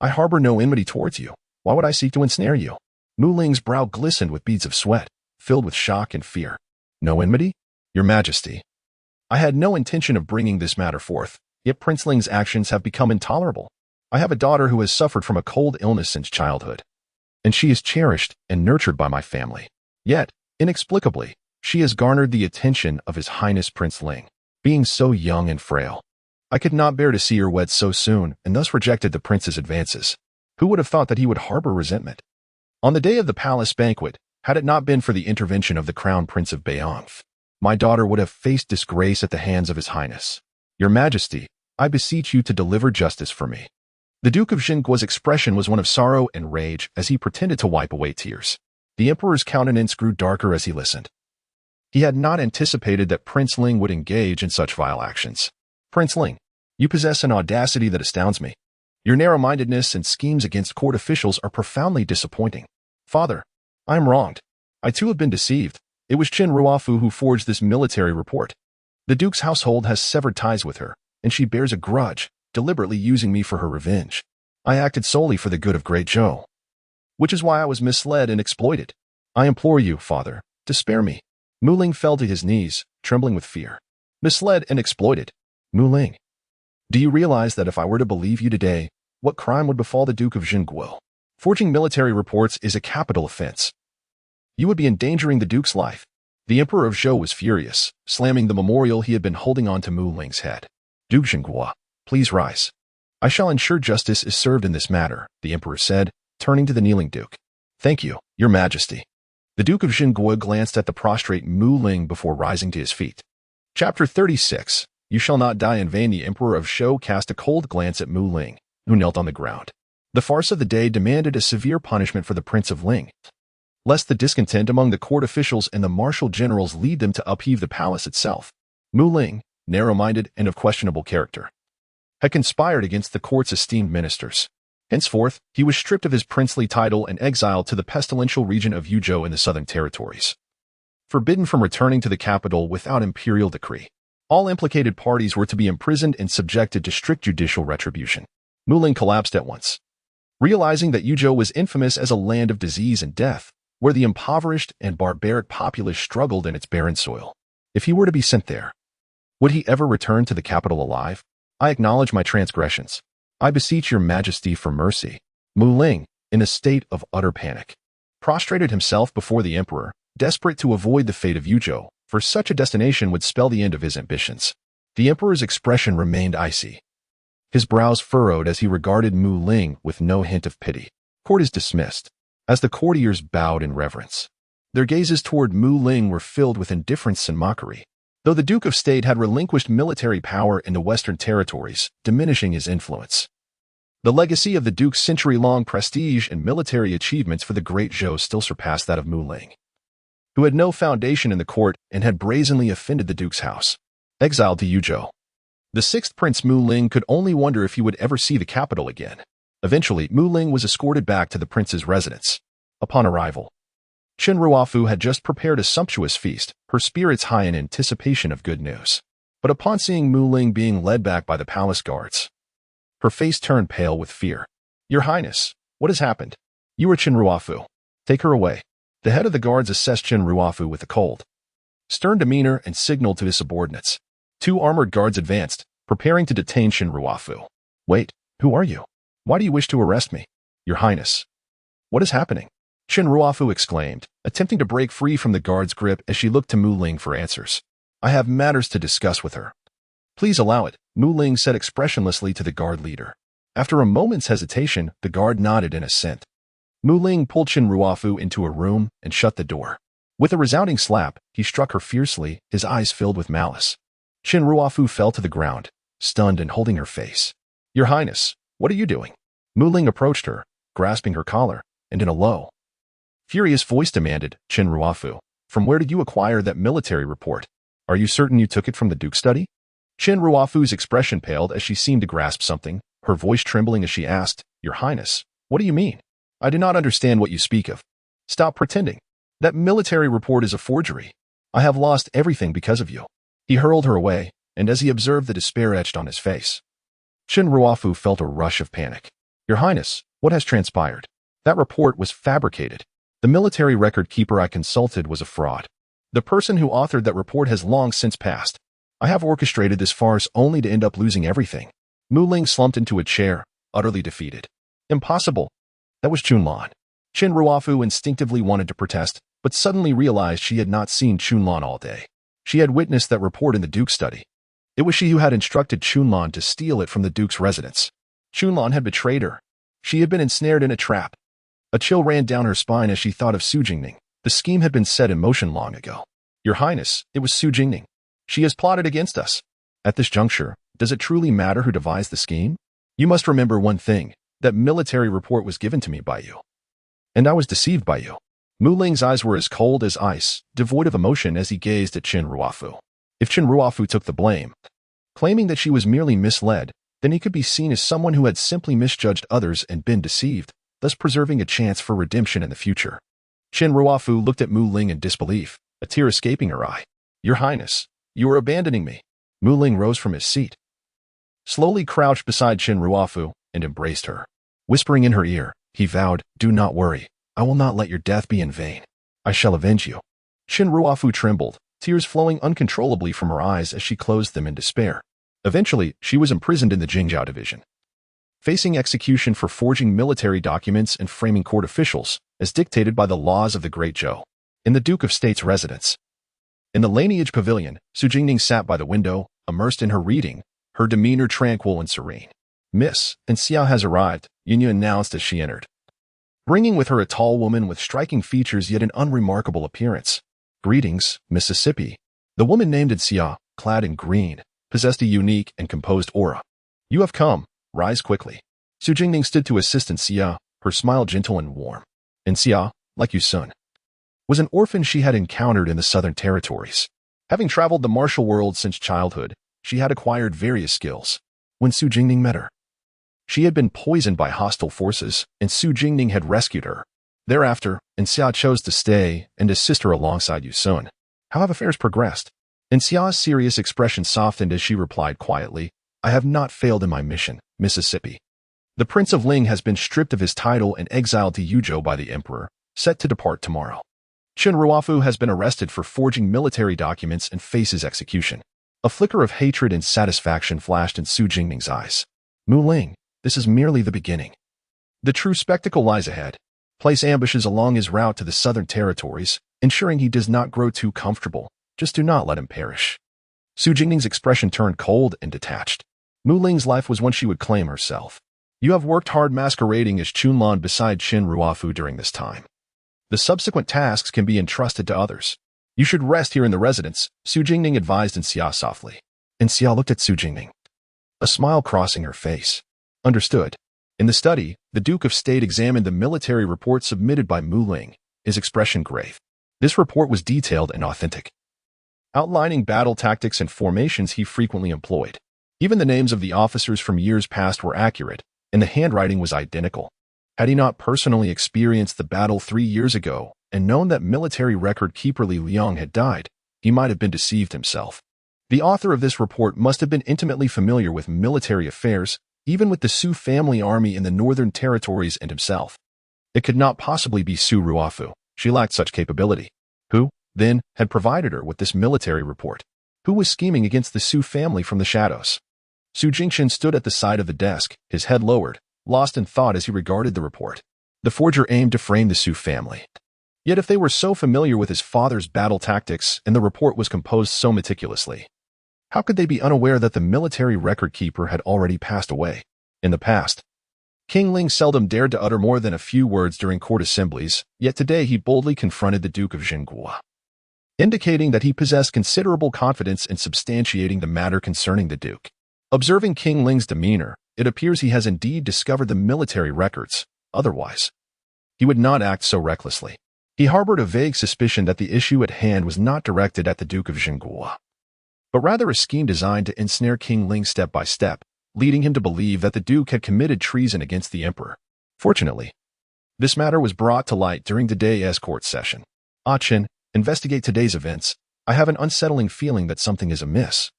I harbor no enmity towards you. Why would I seek to ensnare you? Mu Ling's brow glistened with beads of sweat, filled with shock and fear. No enmity? Your Majesty, I had no intention of bringing this matter forth, yet Prince Ling's actions have become intolerable. I have a daughter who has suffered from a cold illness since childhood, and she is cherished and nurtured by my family. Yet, inexplicably, she has garnered the attention of His Highness Prince Ling. Being so young and frail, I could not bear to see her wed so soon and thus rejected the prince's advances. Who would have thought that he would harbor resentment? On the day of the palace banquet, had it not been for the intervention of the Crown Prince of Bayangf, my daughter would have faced disgrace at the hands of His Highness. Your Majesty, I beseech you to deliver justice for me. The Duke of Zhenghua's expression was one of sorrow and rage as he pretended to wipe away tears. The Emperor's countenance grew darker as he listened. He had not anticipated that Prince Ling would engage in such vile actions. Prince Ling, you possess an audacity that astounds me. Your narrow-mindedness and schemes against court officials are profoundly disappointing. Father, I am wronged. I too have been deceived. It was Qin Ruofu who forged this military report. The Duke's household has severed ties with her, and she bears a grudge, deliberately using me for her revenge. I acted solely for the good of Great Zhou, which is why I was misled and exploited. I implore you, Father, to spare me. Mu Ling fell to his knees, trembling with fear. Misled and exploited. Mu Ling, do you realize that if I were to believe you today, what crime would befall the Duke of Zhenghua? Forging military reports is a capital offense. You would be endangering the Duke's life. The Emperor of Zhou was furious, slamming the memorial he had been holding onto Mu Ling's head. Duke Zhenghua, please rise. I shall ensure justice is served in this matter, the Emperor said, turning to the kneeling Duke. Thank you, Your Majesty. The Duke of Zhenghua glanced at the prostrate Mu Ling before rising to his feet. Chapter 36. You shall not die in vain. The Emperor of Zhou cast a cold glance at Mu Ling, who knelt on the ground. The farce of the day demanded a severe punishment for the Prince of Ling, lest the discontent among the court officials and the martial generals lead them to upheave the palace itself. Mu Ling, narrow-minded and of questionable character, had conspired against the court's esteemed ministers. Henceforth, he was stripped of his princely title and exiled to the pestilential region of Yuzhou in the southern territories, forbidden from returning to the capital without imperial decree. All implicated parties were to be imprisoned and subjected to strict judicial retribution. Mu Ling collapsed at once, realizing that Yuzhou was infamous as a land of disease and death, where the impoverished and barbaric populace struggled in its barren soil. If he were to be sent there, would he ever return to the capital alive? I acknowledge my transgressions. I beseech your Majesty for mercy. Mu Ling, in a state of utter panic, prostrated himself before the Emperor, desperate to avoid the fate of Yuzhou, for such a destination would spell the end of his ambitions. The Emperor's expression remained icy, his brows furrowed as he regarded Mu Ling with no hint of pity. Court is dismissed. As the courtiers bowed in reverence, Their gazes toward Mu Ling were filled with indifference and mockery. Though the Duke of State had relinquished military power in the Western territories, diminishing his influence. The legacy of the Duke's century-long prestige and military achievements for the Great Zhou still surpassed that of Mu Ling, who had no foundation in the court and had brazenly offended the Duke's house. Exiled to Yuzhou. The sixth Prince Mu Ling could only wonder if he would ever see the capital again. Eventually, Mu Ling was escorted back to the prince's residence. Upon arrival, Qin Ruofu had just prepared a sumptuous feast, her spirits high in anticipation of good news. But upon seeing Mu Ling being led back by the palace guards, her face turned pale with fear. "Your Highness, what has happened? You are Qin Ruofu. Take her away." The head of the guards assessed Qin Ruofu with a cold, stern demeanor and signaled to his subordinates. 2 armored guards advanced, preparing to detain Qin Ruofu. "Wait, who are you? Why do you wish to arrest me?" "Your Highness, what is happening?" Qin Ruofu exclaimed, attempting to break free from the guard's grip as she looked to Mu Ling for answers. "I have matters to discuss with her." "Please allow it," Mu Ling said expressionlessly to the guard leader. After a moment's hesitation, the guard nodded in assent. Mu Ling pulled Qin Ruofu into a room and shut the door. With a resounding slap, he struck her fiercely, his eyes filled with malice. Qin Ruofu fell to the ground, stunned and holding her face. "Your Highness, what are you doing?" Mu Ling approached her, grasping her collar, and in a low, furious voice demanded, "Qin Ruofu, from where did you acquire that military report? Are you certain you took it from the Duke's study?" Qin Ruofu's expression paled as she seemed to grasp something, her voice trembling as she asked, "Your Highness, what do you mean? I do not understand what you speak of. Stop pretending. That military report is a forgery. I have lost everything because of you." He hurled her away, and as he observed the despair etched on his face, Qin Ruofu felt a rush of panic. "Your Highness, what has transpired? That report was fabricated. The military record keeper I consulted was a fraud. The person who authored that report has long since passed. I have orchestrated this farce only to end up losing everything." Mu Ling slumped into a chair, utterly defeated. "Impossible. That was Chunlan." Qin Ruofu instinctively wanted to protest, but suddenly realized she had not seen Chunlan all day. She had witnessed that report in the Duke's study. It was she who had instructed Chunlan to steal it from the Duke's residence. Chunlan had betrayed her. She had been ensnared in a trap. A chill ran down her spine as she thought of Su Jingning. The scheme had been set in motion long ago. "Your Highness, it was Su Jingning. She has plotted against us." At this juncture, does it truly matter who devised the scheme? You must remember one thing. That military report was given to me by you. And I was deceived by you. Mu Ling's eyes were as cold as ice, devoid of emotion as he gazed at Qin Ruofu. If Qin Ruofu took the blame, claiming that she was merely misled, then he could be seen as someone who had simply misjudged others and been deceived, thus preserving a chance for redemption in the future. Qin Ruofu looked at Mu Ling in disbelief, a tear escaping her eye. "Your Highness, you are abandoning me." Mu Ling rose from his seat, slowly crouched beside Qin Ruofu, and embraced her. Whispering in her ear, he vowed, "Do not worry. I will not let your death be in vain. I shall avenge you." Qin Ruofu trembled, tears flowing uncontrollably from her eyes as she closed them in despair. Eventually, she was imprisoned in the Jingzhou division, facing execution for forging military documents and framing court officials, as dictated by the laws of the Great Zhou. In the Duke of State's residence, in the lineage pavilion, Su Jingning sat by the window, immersed in her reading, her demeanor tranquil and serene. "Miss, and Xia has arrived," Yunyu announced as she entered, bringing with her a tall woman with striking features yet an unremarkable appearance. "Greetings, Mississippi." The woman named Xia, clad in green, possessed a unique and composed aura. "You have come. Rise quickly." Su Jingning stood to assist Xia, her smile gentle and warm. And Xia, like Yusun, was an orphan she had encountered in the southern territories. Having traveled the martial world since childhood, she had acquired various skills. When Su Jingning met her, she had been poisoned by hostile forces, and Su Jingning had rescued her. Thereafter, Xia chose to stay and assist her alongside Yusun. How have affairs progressed? Xia's serious expression softened as she replied quietly, "I have not failed in my mission, Mississippi. The Prince of Ling has been stripped of his title and exiled to Yuzhou by the Emperor, set to depart tomorrow. Qin Ruofu has been arrested for forging military documents and faces execution." A flicker of hatred and satisfaction flashed in Su Jingning's eyes. "Mu Ling, this is merely the beginning. The true spectacle lies ahead. Place ambushes along his route to the southern territories, ensuring he does not grow too comfortable. Just do not let him perish." Su Jingning's expression turned cold and detached. Mu Ling's life was one she would claim herself. "You have worked hard masquerading as Chunlan beside Qin Ruofu during this time. The subsequent tasks can be entrusted to others. You should rest here in the residence, Su Jingning advised Xia softly. Xia looked at Su Jingning, a smile crossing her face. Understood. In the study, the Duke of State examined the military report submitted by Mu Ling, his expression grave. This report was detailed and authentic, outlining battle tactics and formations he frequently employed. Even the names of the officers from years past were accurate, and the handwriting was identical. Had he not personally experienced the battle 3 years ago and known that military record keeper Li Liang had died, he might have been deceived himself. The author of this report must have been intimately familiar with military affairs, even with the Su family army in the Northern Territories and himself. It could not possibly be Su Ruofu. She lacked such capability. Who, then, had provided her with this military report? Who was scheming against the Su family from the shadows? Su Jingchen stood at the side of the desk, his head lowered, lost in thought as he regarded the report. The forger aimed to frame the Su family. Yet if they were so familiar with his father's battle tactics and the report was composed so meticulously, how could they be unaware that the military record keeper had already passed away? In the past, King Ling seldom dared to utter more than a few words during court assemblies, yet today he boldly confronted the Duke of Jingguo, indicating that he possessed considerable confidence in substantiating the matter concerning the Duke. Observing King Ling's demeanor, it appears he has indeed discovered the military records. Otherwise, he would not act so recklessly. He harbored a vague suspicion that the issue at hand was not directed at the Duke of Jingguo, but rather a scheme designed to ensnare King Ling step by step, leading him to believe that the Duke had committed treason against the Emperor. Fortunately, this matter was brought to light during today's court session. Ah Chen, investigate today's events. I have an unsettling feeling that something is amiss.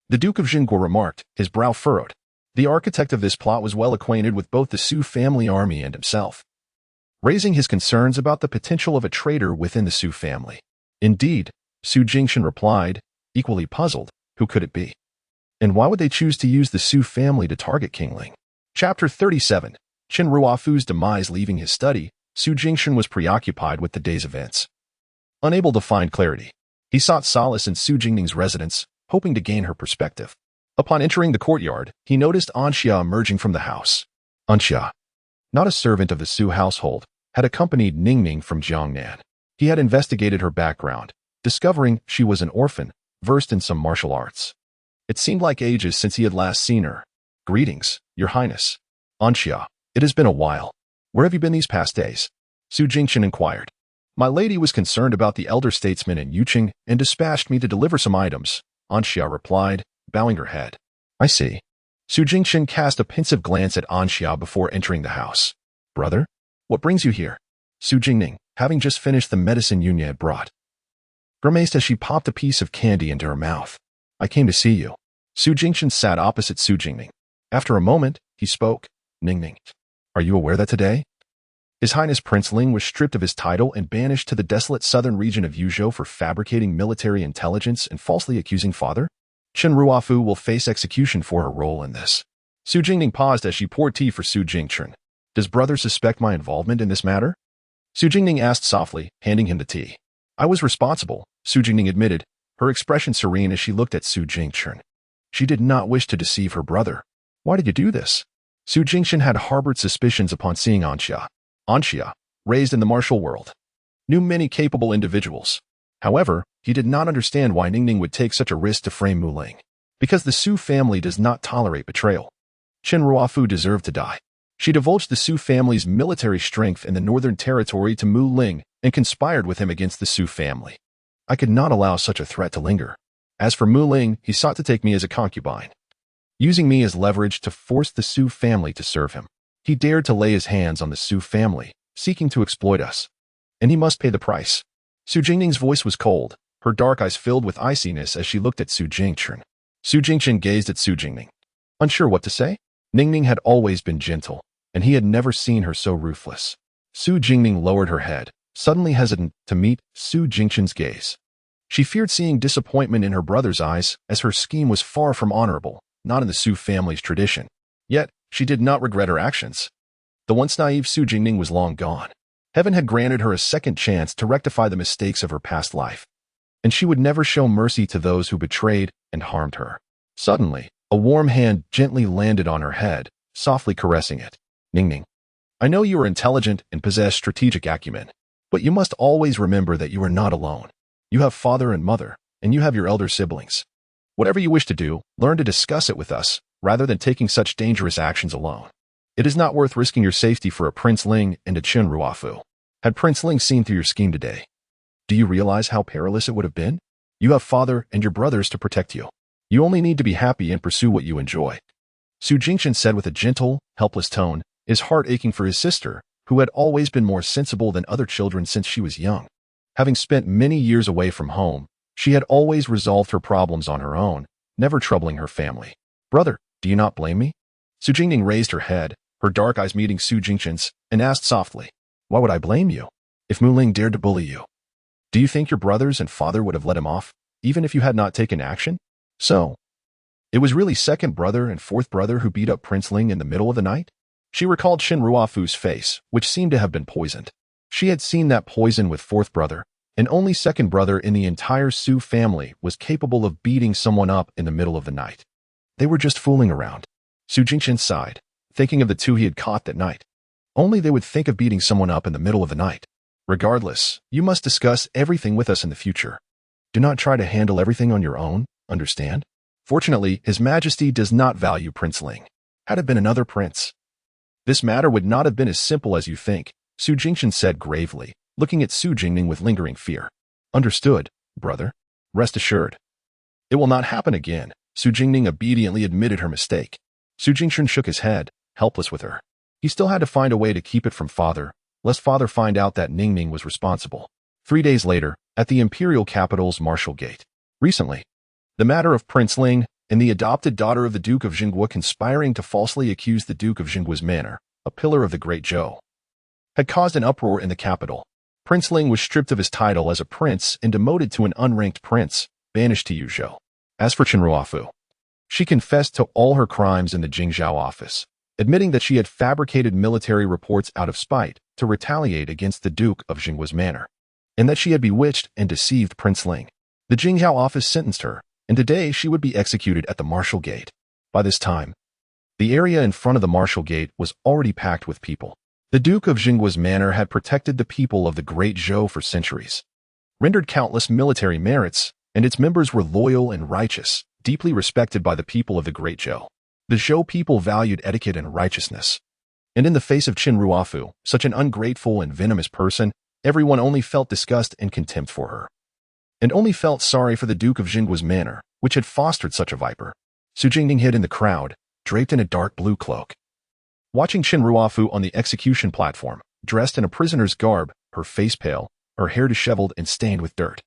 The Duke of Jingguo remarked, his brow furrowed. The architect of this plot was well acquainted with both the Su family army and himself, raising his concerns about the potential of a traitor within the Su family. Indeed, Su Jingchen replied, equally puzzled, who could it be? And why would they choose to use the Su family to target King Ling? Chapter 37. Chen Ruofu's demise. Leaving his study, Su Jingchen was preoccupied with the day's events. Unable to find clarity, he sought solace in Su Jingning's residence, hoping to gain her perspective. Upon entering the courtyard, he noticed Anxia emerging from the house. Anxia, not a servant of the Su household, had accompanied Ningning from Jiangnan. He had investigated her background, discovering she was an orphan, versed in some martial arts. It seemed like ages since he had last seen her. Greetings, Your Highness. Anxia, it has been a while. Where have you been these past days? Su Jingchen inquired. My lady was concerned about the elder statesman in Yuqing and dispatched me to deliver some items, Anxia replied, bowing her head. I see. Su Jingchen cast a pensive glance at Anxia before entering the house. Brother, what brings you here? Su Jingning, having just finished the medicine Yunya had brought, grimaced as she popped a piece of candy into her mouth. I came to see you. Su Jingchen sat opposite Su Jingning. After a moment, he spoke. Ningning, are you aware that today His Highness Prince Ling was stripped of his title and banished to the desolate southern region of Yuzhou for fabricating military intelligence and falsely accusing father? Chen Ruofu will face execution for her role in this. Su Jingning paused as she poured tea for Su Jingchen. Does brother suspect my involvement in this matter? Su Jingning asked softly, handing him the tea. I was responsible, Su Jingning admitted, her expression serene as she looked at Su Jingchen. She did not wish to deceive her brother. Why did you do this? Su Jingchen had harbored suspicions upon seeing Anxia. Anxia, raised in the martial world, knew many capable individuals. However, he did not understand why Ningning would take such a risk to frame Mu Ling. Because the Su family does not tolerate betrayal. Chen Ruofu deserved to die. She divulged the Su family's military strength in the Northern Territory to Mu Ling and conspired with him against the Su family. I could not allow such a threat to linger. As for Mu Ling, he sought to take me as a concubine, using me as leverage to force the Su family to serve him. He dared to lay his hands on the Su family, seeking to exploit us. And he must pay the price. Su Jingning's voice was cold, her dark eyes filled with iciness as she looked at Su Jingchen. Su Jingchen gazed at Su Jingning. Unsure what to say, Ningning had always been gentle, and he had never seen her so ruthless. Su Jingning lowered her head, suddenly hesitant to meet Su Jingchen's gaze. She feared seeing disappointment in her brother's eyes, as her scheme was far from honorable, not in the Su family's tradition. Yet, she did not regret her actions. The once naive Su Jingning was long gone. Heaven had granted her a second chance to rectify the mistakes of her past life, and she would never show mercy to those who betrayed and harmed her. Suddenly, a warm hand gently landed on her head, softly caressing it. Ningning, I know you are intelligent and possess strategic acumen. But you must always remember that you are not alone. You have father and mother, and you have your elder siblings. Whatever you wish to do, learn to discuss it with us, rather than taking such dangerous actions alone. It is not worth risking your safety for a Prince Ling and a Chen Ruofu. Had Prince Ling seen through your scheme today, do you realize how perilous it would have been? You have father and your brothers to protect you. You only need to be happy and pursue what you enjoy. Su Jingchen said with a gentle, helpless tone, his heart aching for his sister, who had always been more sensible than other children since she was young. Having spent many years away from home, she had always resolved her problems on her own, never troubling her family. Brother, do you not blame me? Su Jingning raised her head, her dark eyes meeting Su Jingchen's, and asked softly, why would I blame you? If Mu Ling dared to bully you, do you think your brothers and father would have let him off, even if you had not taken action? So, it was really second brother and fourth brother who beat up Prince Ling in the middle of the night? She recalled Shin Ruofu's face, which seemed to have been poisoned. She had seen that poison with fourth brother, and only second brother in the entire Su family was capable of beating someone up in the middle of the night. They were just fooling around. Su Jingchen sighed, thinking of the two he had caught that night. Only they would think of beating someone up in the middle of the night. Regardless, you must discuss everything with us in the future. Do not try to handle everything on your own, understand? Fortunately, His Majesty does not value Prince Ling. Had it been another prince, this matter would not have been as simple as you think, Su Jingchen said gravely, looking at Su Jingning with lingering fear. Understood, brother. Rest assured. It will not happen again, Su Jingning obediently admitted her mistake. Su Jingchen shook his head, helpless with her. He still had to find a way to keep it from father, lest father find out that Ningning was responsible. 3 days later, at the imperial capital's Marshal Gate. Recently, the matter of Prince Ling and the adopted daughter of the Duke of Jinghua conspiring to falsely accuse the Duke of Jinghua's manor, a pillar of the Great Zhou, had caused an uproar in the capital. Prince Ling was stripped of his title as a prince and demoted to an unranked prince, banished to Yuzhou. As for Chen Ruofu, she confessed to all her crimes in the Jingzhou office, admitting that she had fabricated military reports out of spite to retaliate against the Duke of Jinghua's manor, and that she had bewitched and deceived Prince Ling. The Jingzhou office sentenced her, and today she would be executed at the Marshal Gate. By this time, the area in front of the Marshal Gate was already packed with people. The Duke of Jinghua's manor had protected the people of the Great Zhou for centuries, rendered countless military merits, and its members were loyal and righteous, deeply respected by the people of the Great Zhou. The Zhou people valued etiquette and righteousness. And in the face of Chen Ruofu, such an ungrateful and venomous person, everyone only felt disgust and contempt for her, and only felt sorry for the Duke of Jinghua's manor, which had fostered such a viper. Su Jingning hid in the crowd, draped in a dark blue cloak. Watching Chen Ruofu on the execution platform, dressed in a prisoner's garb, her face pale, her hair disheveled and stained with dirt,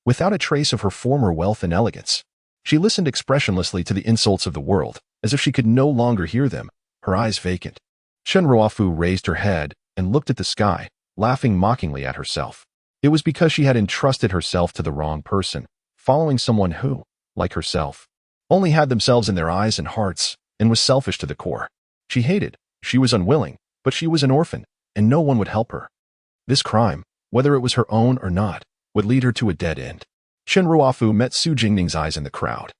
without a trace of her former wealth and elegance, she listened expressionlessly to the insults of the world, as if she could no longer hear them, her eyes vacant. Chen Ruofu raised her head and looked at the sky, laughing mockingly at herself. It was because she had entrusted herself to the wrong person, following someone who, like herself, only had themselves in their eyes and hearts, and was selfish to the core. She hated, she was unwilling, but she was an orphan, and no one would help her. This crime, whether it was her own or not, would lead her to a dead end. Chen Ruofu met Su Jingning's eyes in the crowd.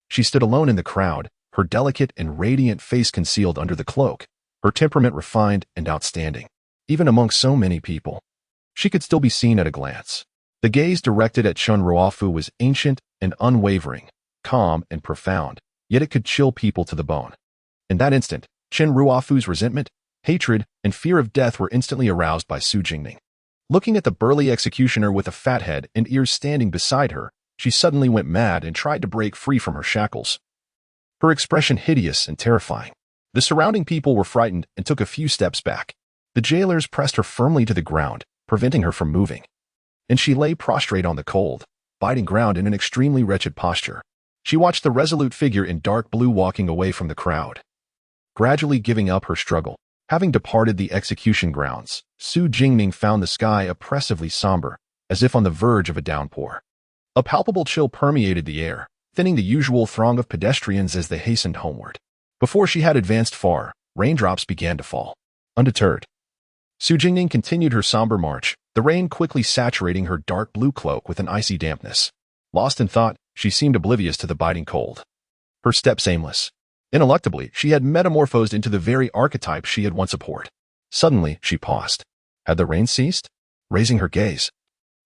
She stood alone in the crowd, her delicate and radiant face concealed under the cloak, her temperament refined and outstanding. Even among so many people, she could still be seen at a glance. The gaze directed at Chen Ruofu was ancient and unwavering, calm and profound, yet it could chill people to the bone. In that instant, Chen Ruofu's resentment, hatred, and fear of death were instantly aroused by Su Jingning. Looking at the burly executioner with a fat head and ears standing beside her, she suddenly went mad and tried to break free from her shackles, her expression hideous and terrifying. The surrounding people were frightened and took a few steps back. The jailers pressed her firmly to the ground, preventing her from moving, and she lay prostrate on the cold, biting ground in an extremely wretched posture. She watched the resolute figure in dark blue walking away from the crowd, gradually giving up her struggle. Having departed the execution grounds, Su Jingning found the sky oppressively somber, as if on the verge of a downpour. A palpable chill permeated the air, thinning the usual throng of pedestrians as they hastened homeward. Before she had advanced far, raindrops began to fall. Undeterred, Su Jingning continued her somber march, the rain quickly saturating her dark blue cloak with an icy dampness. Lost in thought, she seemed oblivious to the biting cold. Her steps aimless. Ineluctably, she had metamorphosed into the very archetype she had once abhorred. Suddenly, she paused. Had the rain ceased? Raising her gaze,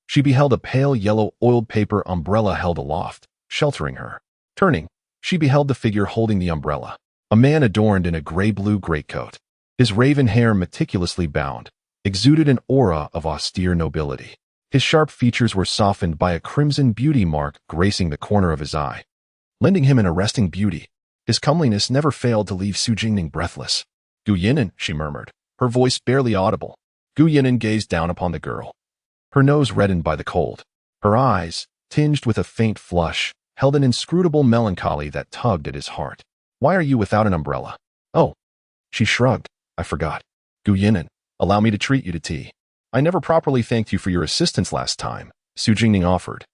she beheld a pale yellow oiled paper umbrella held aloft, sheltering her. Turning, she beheld the figure holding the umbrella, a man adorned in a gray-blue greatcoat. His raven hair, meticulously bound, exuded an aura of austere nobility. His sharp features were softened by a crimson beauty mark gracing the corner of his eye, lending him an arresting beauty. His comeliness never failed to leave Su Jingning breathless. "Gu Yinan," she murmured, her voice barely audible. Gu Yinan gazed down upon the girl, her nose reddened by the cold. Her eyes, tinged with a faint flush, held an inscrutable melancholy that tugged at his heart. "Why are you without an umbrella?" "Oh." She shrugged. "I forgot. Gu Yinan, allow me to treat you to tea." "I never properly thanked you for your assistance last time," Su Jingning offered,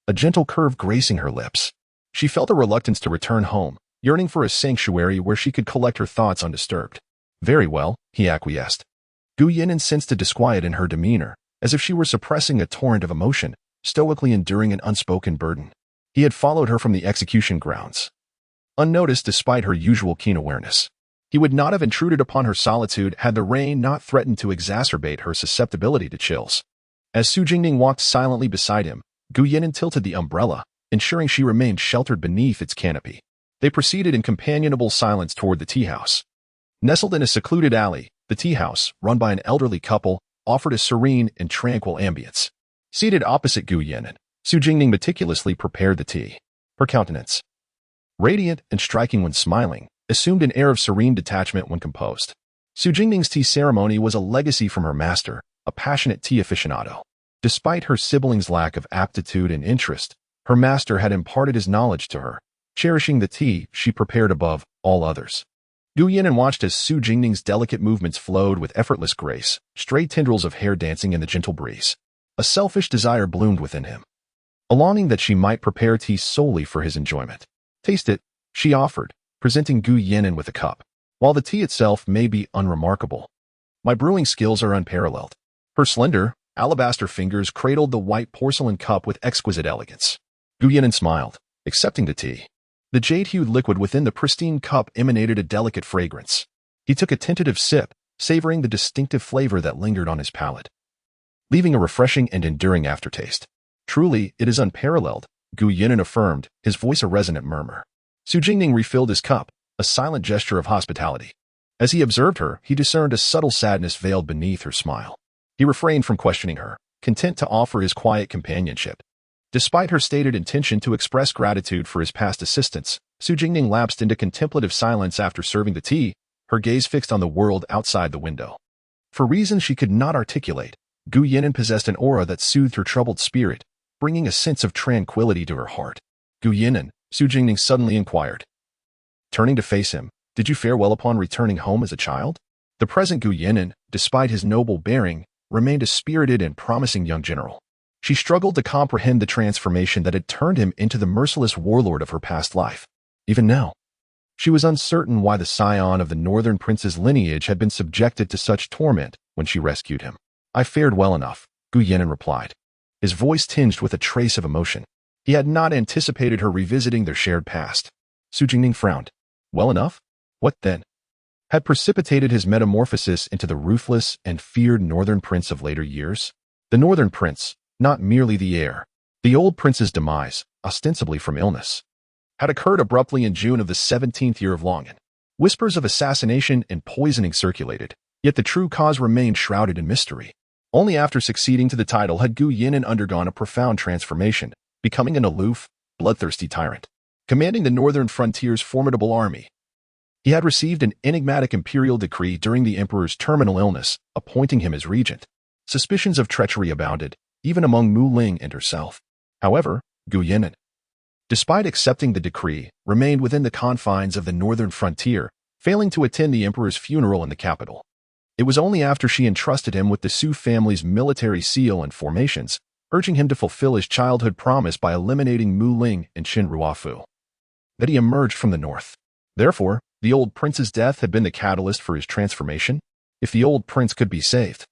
a gentle curve gracing her lips. She felt a reluctance to return home, yearning for a sanctuary where she could collect her thoughts undisturbed. "Very well," he acquiesced. Gu Yinan sensed a disquiet in her demeanor, as if she were suppressing a torrent of emotion, stoically enduring an unspoken burden. He had followed her from the execution grounds, unnoticed despite her usual keen awareness. He would not have intruded upon her solitude had the rain not threatened to exacerbate her susceptibility to chills. As Su Jingning walked silently beside him, Gu Yinan tilted the umbrella, ensuring she remained sheltered beneath its canopy. They proceeded in companionable silence toward the tea house. Nestled in a secluded alley, the tea house, run by an elderly couple, offered a serene and tranquil ambience. Seated opposite Gu Yinan, Su Jingning meticulously prepared the tea. Her countenance, radiant and striking when smiling, assumed an air of serene detachment when composed. Su Jingning's tea ceremony was a legacy from her master, a passionate tea aficionado. Despite her siblings' lack of aptitude and interest, her master had imparted his knowledge to her, cherishing the tea she prepared above all others. Gu Yinan watched as Su Jingning's delicate movements flowed with effortless grace, stray tendrils of hair dancing in the gentle breeze. A selfish desire bloomed within him, a longing that she might prepare tea solely for his enjoyment. "Taste it," she offered, presenting Gu Yinan with a cup. "While the tea itself may be unremarkable, my brewing skills are unparalleled." Her slender, alabaster fingers cradled the white porcelain cup with exquisite elegance. Gu Yinan smiled, accepting the tea. The jade-hued liquid within the pristine cup emanated a delicate fragrance. He took a tentative sip, savoring the distinctive flavor that lingered on his palate, leaving a refreshing and enduring aftertaste. "Truly, it is unparalleled," Gu Yinan affirmed, his voice a resonant murmur. Su Jingning refilled his cup, a silent gesture of hospitality. As he observed her, he discerned a subtle sadness veiled beneath her smile. He refrained from questioning her, content to offer his quiet companionship. Despite her stated intention to express gratitude for his past assistance, Su Jingning lapsed into contemplative silence after serving the tea, her gaze fixed on the world outside the window. For reasons she could not articulate, Gu Yinan possessed an aura that soothed her troubled spirit, bringing a sense of tranquility to her heart. "Gu Yinan," Su Jingning suddenly inquired, turning to face him, "did you fare well upon returning home as a child?" The present Gu Yinan, despite his noble bearing, remained a spirited and promising young general. She struggled to comprehend the transformation that had turned him into the merciless warlord of her past life. Even now, she was uncertain why the scion of the northern prince's lineage had been subjected to such torment when she rescued him. "I fared well enough," Gu Yinan replied, his voice tinged with a trace of emotion. He had not anticipated her revisiting their shared past. Su Jingning frowned. "Well enough? What then?" Had precipitated his metamorphosis into the ruthless and feared northern prince of later years? The northern prince, not merely the heir. The old prince's demise, ostensibly from illness, had occurred abruptly in June of the 17th year of Longan. Whispers of assassination and poisoning circulated, yet the true cause remained shrouded in mystery. Only after succeeding to the title had Gu Yinan undergone a profound transformation, becoming an aloof, bloodthirsty tyrant, commanding the northern frontier's formidable army. He had received an enigmatic imperial decree during the emperor's terminal illness, appointing him as regent. Suspicions of treachery abounded, even among Mu Ling and herself. However, Gu Yinan, despite accepting the decree, remained within the confines of the northern frontier, failing to attend the emperor's funeral in the capital. It was only after she entrusted him with the Su family's military seal and formations, urging him to fulfill his childhood promise by eliminating Mu Ling and Qin Ruofu, that he emerged from the north. Therefore, the old prince's death had been the catalyst for his transformation. If the old prince could be saved,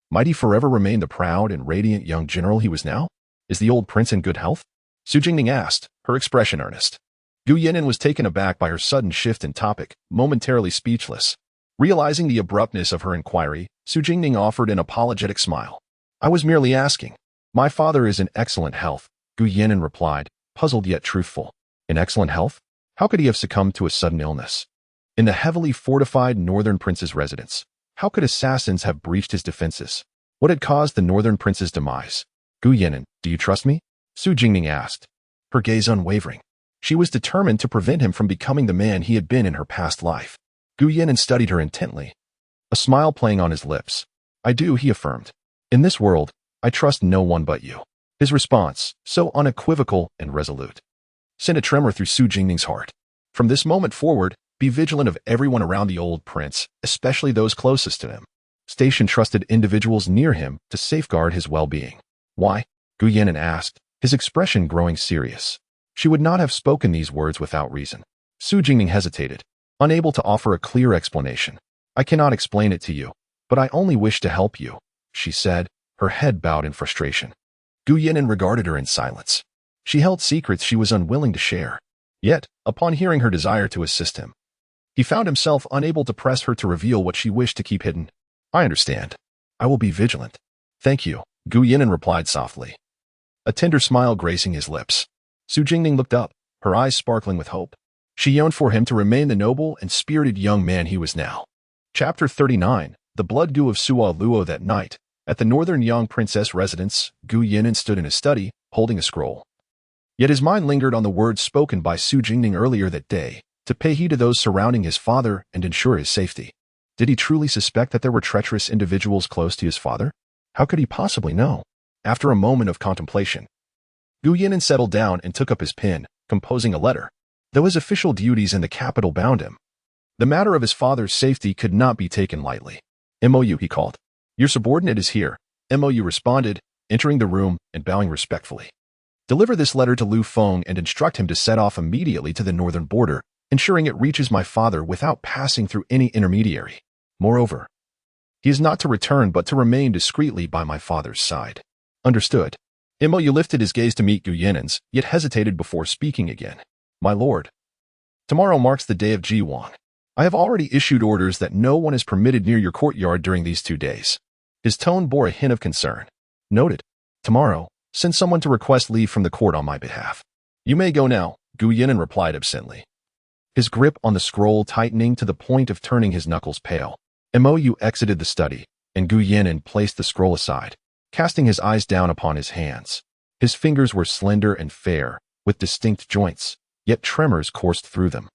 might he forever remain the proud and radiant young general he was now? "Is the old prince in good health?" Su Jingning asked, her expression earnest. Gu Yinan was taken aback by her sudden shift in topic, momentarily speechless. Realizing the abruptness of her inquiry, Su Jingning offered an apologetic smile. I was merely asking. My father is in excellent health, Gu Yinan replied, puzzled yet truthful. In excellent health? How could he have succumbed to a sudden illness? In the heavily fortified northern prince's residence, how could assassins have breached his defenses? What had caused the northern prince's demise? Gu Yinan, do you trust me? Su Jingning asked, her gaze unwavering. She was determined to prevent him from becoming the man he had been in her past life. Gu Yinan studied her intently, a smile playing on his lips. I do, he affirmed. In this world, I trust no one but you. His response, so unequivocal and resolute, sent a tremor through Su Jingning's heart. From this moment forward, be vigilant of everyone around the old prince, especially those closest to him. Station trusted individuals near him to safeguard his well-being. Why? Gu Yinan asked, his expression growing serious. She would not have spoken these words without reason. Su Jingning hesitated, unable to offer a clear explanation. I cannot explain it to you, but I only wish to help you, she said, her head bowed in frustration. Gu Yinan regarded her in silence. She held secrets she was unwilling to share. Yet, upon hearing her desire to assist him, he found himself unable to press her to reveal what she wished to keep hidden. I understand. I will be vigilant. Thank you, Gu Yinan replied softly, a tender smile gracing his lips. Su Jingning looked up, her eyes sparkling with hope. She yearned for him to remain the noble and spirited young man he was now. Chapter 39, The Blood Gu of Sua Luo. That night, at the northern young princess residence, Gu Yinan stood in his study, holding a scroll. Yet his mind lingered on the words spoken by Su Jingning earlier that day, to pay heed to those surrounding his father and ensure his safety. Did he truly suspect that there were treacherous individuals close to his father? How could he possibly know? After a moment of contemplation, Gu Yinan settled down and took up his pen, composing a letter. Though his official duties in the capital bound him, the matter of his father's safety could not be taken lightly. MOU, he called. Your subordinate is here, MOU responded, entering the room and bowing respectfully. Deliver this letter to Lu Feng and instruct him to set off immediately to the northern border, ensuring it reaches my father without passing through any intermediary. Moreover, he is not to return but to remain discreetly by my father's side. Understood. MOU lifted his gaze to meet Gu Yinan's, yet hesitated before speaking again. My lord, tomorrow marks the day of Jiwang. I have already issued orders that no one is permitted near your courtyard during these 2 days. His tone bore a hint of concern. Noted. Tomorrow, send someone to request leave from the court on my behalf. You may go now, Gu Yinan replied absently, his grip on the scroll tightening to the point of turning his knuckles pale. MOU exited the study, and Gu Yinan placed the scroll aside, casting his eyes down upon his hands. His fingers were slender and fair, with distinct joints, yet tremors coursed through them.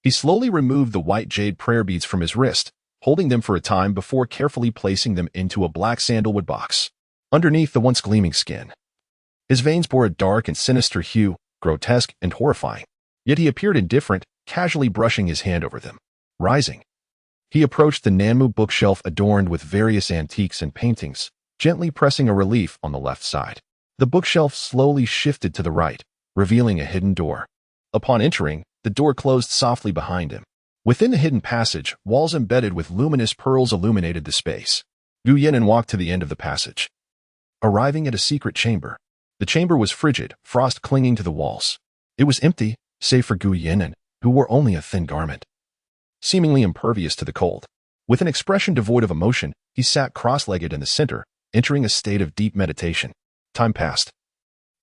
He slowly removed the white jade prayer beads from his wrist, holding them for a time before carefully placing them into a black sandalwood box, underneath the once gleaming skin. His veins bore a dark and sinister hue, grotesque and horrifying, yet he appeared indifferent, casually brushing his hand over them. Rising, he approached the Nanmu bookshelf adorned with various antiques and paintings, gently pressing a relief on the left side. The bookshelf slowly shifted to the right, revealing a hidden door. Upon entering, the door closed softly behind him. Within the hidden passage, walls embedded with luminous pearls illuminated the space. Gu Yinan walked to the end of the passage, arriving at a secret chamber. The chamber was frigid, frost clinging to the walls. It was empty, save for Gu Yinan, who wore only a thin garment, seemingly impervious to the cold. With an expression devoid of emotion, he sat cross-legged in the center, entering a state of deep meditation. Time passed,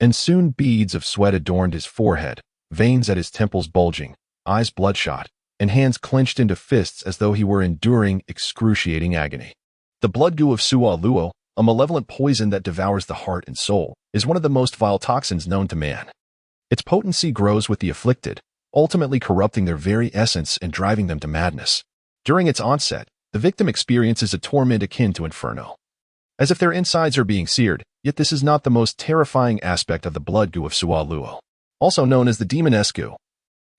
and soon beads of sweat adorned his forehead, veins at his temples bulging, eyes bloodshot, and hands clenched into fists as though he were enduring excruciating agony. The blood goo of Sua Luo, a malevolent poison that devours the heart and soul, is one of the most vile toxins known to man. Its potency grows with the afflicted, ultimately corrupting their very essence and driving them to madness. During its onset, the victim experiences a torment akin to inferno, as if their insides are being seared, yet this is not the most terrifying aspect of the blood goo of Sua Luo, also known as the demoness goo.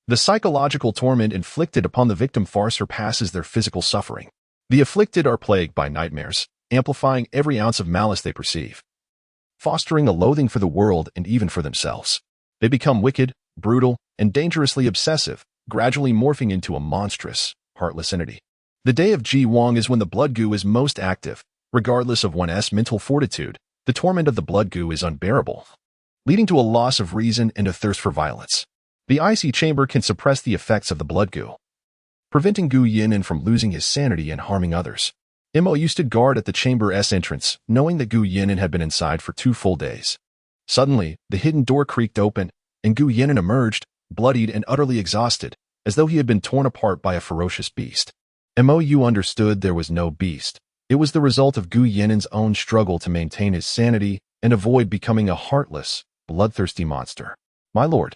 The psychological torment inflicted upon the victim far surpasses their physical suffering. The afflicted are plagued by nightmares, amplifying every ounce of malice they perceive, fostering a loathing for the world and even for themselves. They become wicked, brutal, and dangerously obsessive, gradually morphing into a monstrous, heartless entity. The day of Jiwang is when the blood goo is most active. Regardless of one's mental fortitude, the torment of the blood goo is unbearable, leading to a loss of reason and a thirst for violence. The icy chamber can suppress the effects of the blood goo, preventing Gu Yinan from losing his sanity and harming others. Mo stood guard at the chamber's entrance, knowing that Gu Yinan had been inside for 2 full days. Suddenly, the hidden door creaked open, and Gu Yinan emerged, bloodied and utterly exhausted, as though he had been torn apart by a ferocious beast. Mo understood there was no beast. It was the result of Gu Yinan's own struggle to maintain his sanity and avoid becoming a heartless, bloodthirsty monster. "My lord,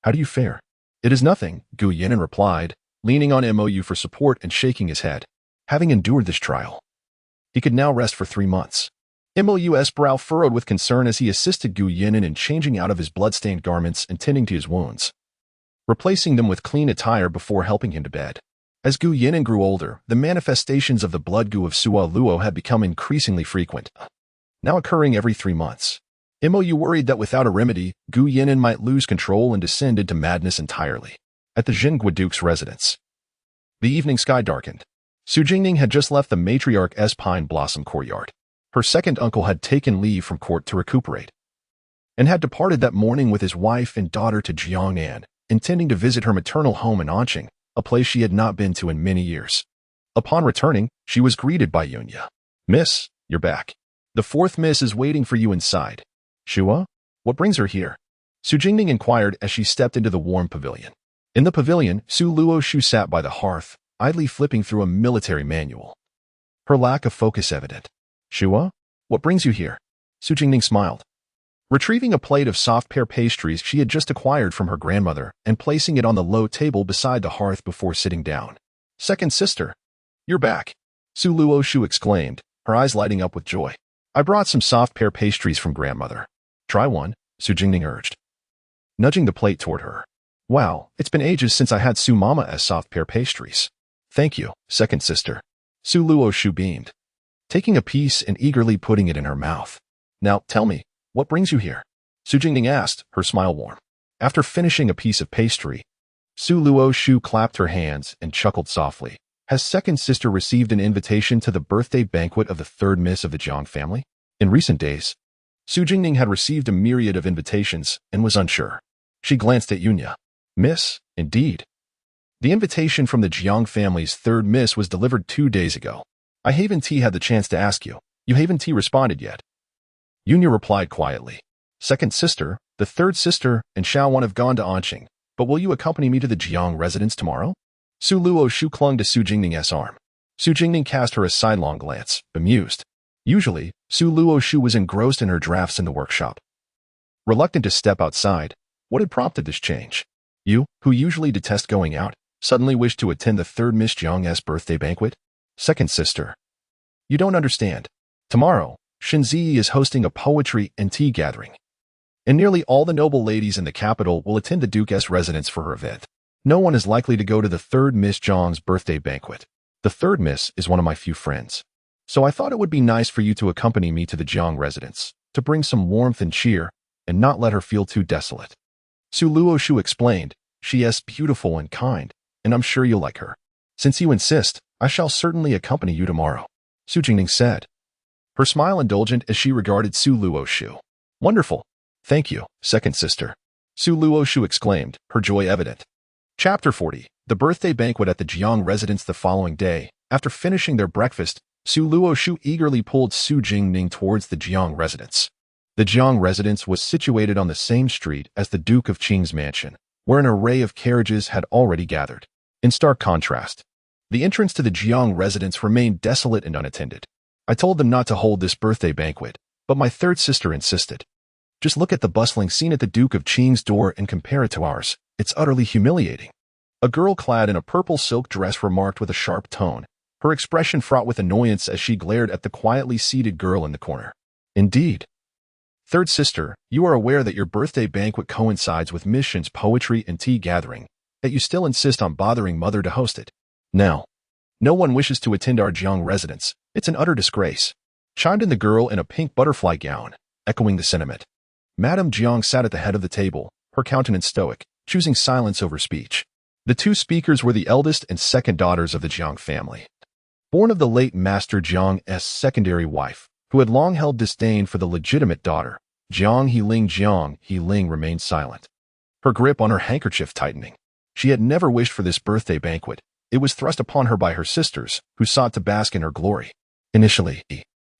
how do you fare?" "It is nothing," Gu Yinan replied, leaning on Mo for support and shaking his head. Having endured this trial, he could now rest for 3 months. Mo's brow furrowed with concern as he assisted Gu Yinan in changing out of his blood-stained garments and tending to his wounds, replacing them with clean attire before helping him to bed. As Gu Yinan grew older, the manifestations of the blood goo of Sua Luo had become increasingly frequent, now occurring every 3 months. Mo worried that without a remedy, Gu Yinan might lose control and descend into madness entirely. At the Jingguo Duke's residence, the evening sky darkened. Su Jingning had just left the matriarch's pine blossom courtyard. Her second uncle had taken leave from court to recuperate, and had departed that morning with his wife and daughter to Jiangnan, intending to visit her maternal home in Anqing, a place she had not been to in many years. Upon returning, she was greeted by Yunya. "Miss, you're back. The 4th miss is waiting for you inside." "Shua? What brings her here?" Su Jingning inquired as she stepped into the warm pavilion. In the pavilion, Su Luo Shu sat by the hearth, idly flipping through a military manual, her lack of focus evident. "Shua, what brings you here?" Su Jingning smiled, retrieving a plate of soft pear pastries she had just acquired from her grandmother and placing it on the low table beside the hearth before sitting down. "Second sister, you're back," Su Luo Shu exclaimed, her eyes lighting up with joy. "I brought some soft pear pastries from grandmother. Try one," Su Jingning urged, nudging the plate toward her. "Wow, it's been ages since I had Su Mama's soft pear pastries." "Thank you, second sister." Su Luo Shu beamed, taking a piece and eagerly putting it in her mouth. "Now, tell me, what brings you here?" Su Jingning asked, her smile warm. After finishing a piece of pastry, Su Luo Shu clapped her hands and chuckled softly. "Has second sister received an invitation to the birthday banquet of the 3rd miss of the Jiang family?" In recent days, Su Jingning had received a myriad of invitations and was unsure. She glanced at Yunya. "Miss, indeed. The invitation from the Jiang family's 3rd miss was delivered 2 days ago. I haven't had the chance to ask you. You haven't responded yet." Yunya replied quietly. "Second sister, the 3rd sister, and Xiaowan have gone to Anqing, but will you accompany me to the Jiang residence tomorrow?" Su Luo Shu clung to Su Jingning's arm. Su Jingning cast her a sidelong glance, bemused. Usually, Su Luo Shu was engrossed in her drafts in the workshop, reluctant to step outside. What had prompted this change? You, who usually detest going out, suddenly wished to attend the 3rd Miss Jiang's birthday banquet? "Second sister, you don't understand. Tomorrow, Shenzi is hosting a poetry and tea gathering, and nearly all the noble ladies in the capital will attend the Duke's residence for her event. No one is likely to go to the 3rd Miss Jiang's birthday banquet. The 3rd Miss is one of my few friends, so I thought it would be nice for you to accompany me to the Jiang residence, to bring some warmth and cheer, and not let her feel too desolate." Su Luo Shu explained, "She is beautiful and kind, and I'm sure you'll like her. Since you insist, I shall certainly accompany you tomorrow," Su Jingning said, her smile indulgent as she regarded Su Luo Shu. "Wonderful. Thank you, second sister," Su Luo Shu exclaimed, her joy evident. Chapter 40. The birthday banquet at the Jiang residence the following day. After finishing their breakfast, Su Luo Shu eagerly pulled Su Jingning towards the Jiang residence. The Jiang residence was situated on the same street as the Duke of Qing's mansion, where an array of carriages had already gathered. In stark contrast, the entrance to the Jiang residence remained desolate and unattended. "I told them not to hold this birthday banquet, but my 3rd sister insisted. Just look at the bustling scene at the Duke of Qing's door and compare it to ours. It's utterly humiliating," a girl clad in a purple silk dress remarked with a sharp tone, her expression fraught with annoyance as she glared at the quietly seated girl in the corner. "Indeed. 3rd sister, you are aware that your birthday banquet coincides with Miss Shen's poetry and tea gathering, that you still insist on bothering mother to host it. Now, no one wishes to attend our Jiang residence. It's an utter disgrace," chimed in the girl in a pink butterfly gown, echoing the sentiment. Madame Jiang sat at the head of the table, her countenance stoic, choosing silence over speech. The 2 speakers were the eldest and second daughters of the Jiang family, born of the late Master Jiang's secondary wife, who had long held disdain for the legitimate daughter. Jiang Heling remained silent, her grip on her handkerchief tightening. She had never wished for this birthday banquet. It was thrust upon her by her sisters, who sought to bask in her glory. Initially,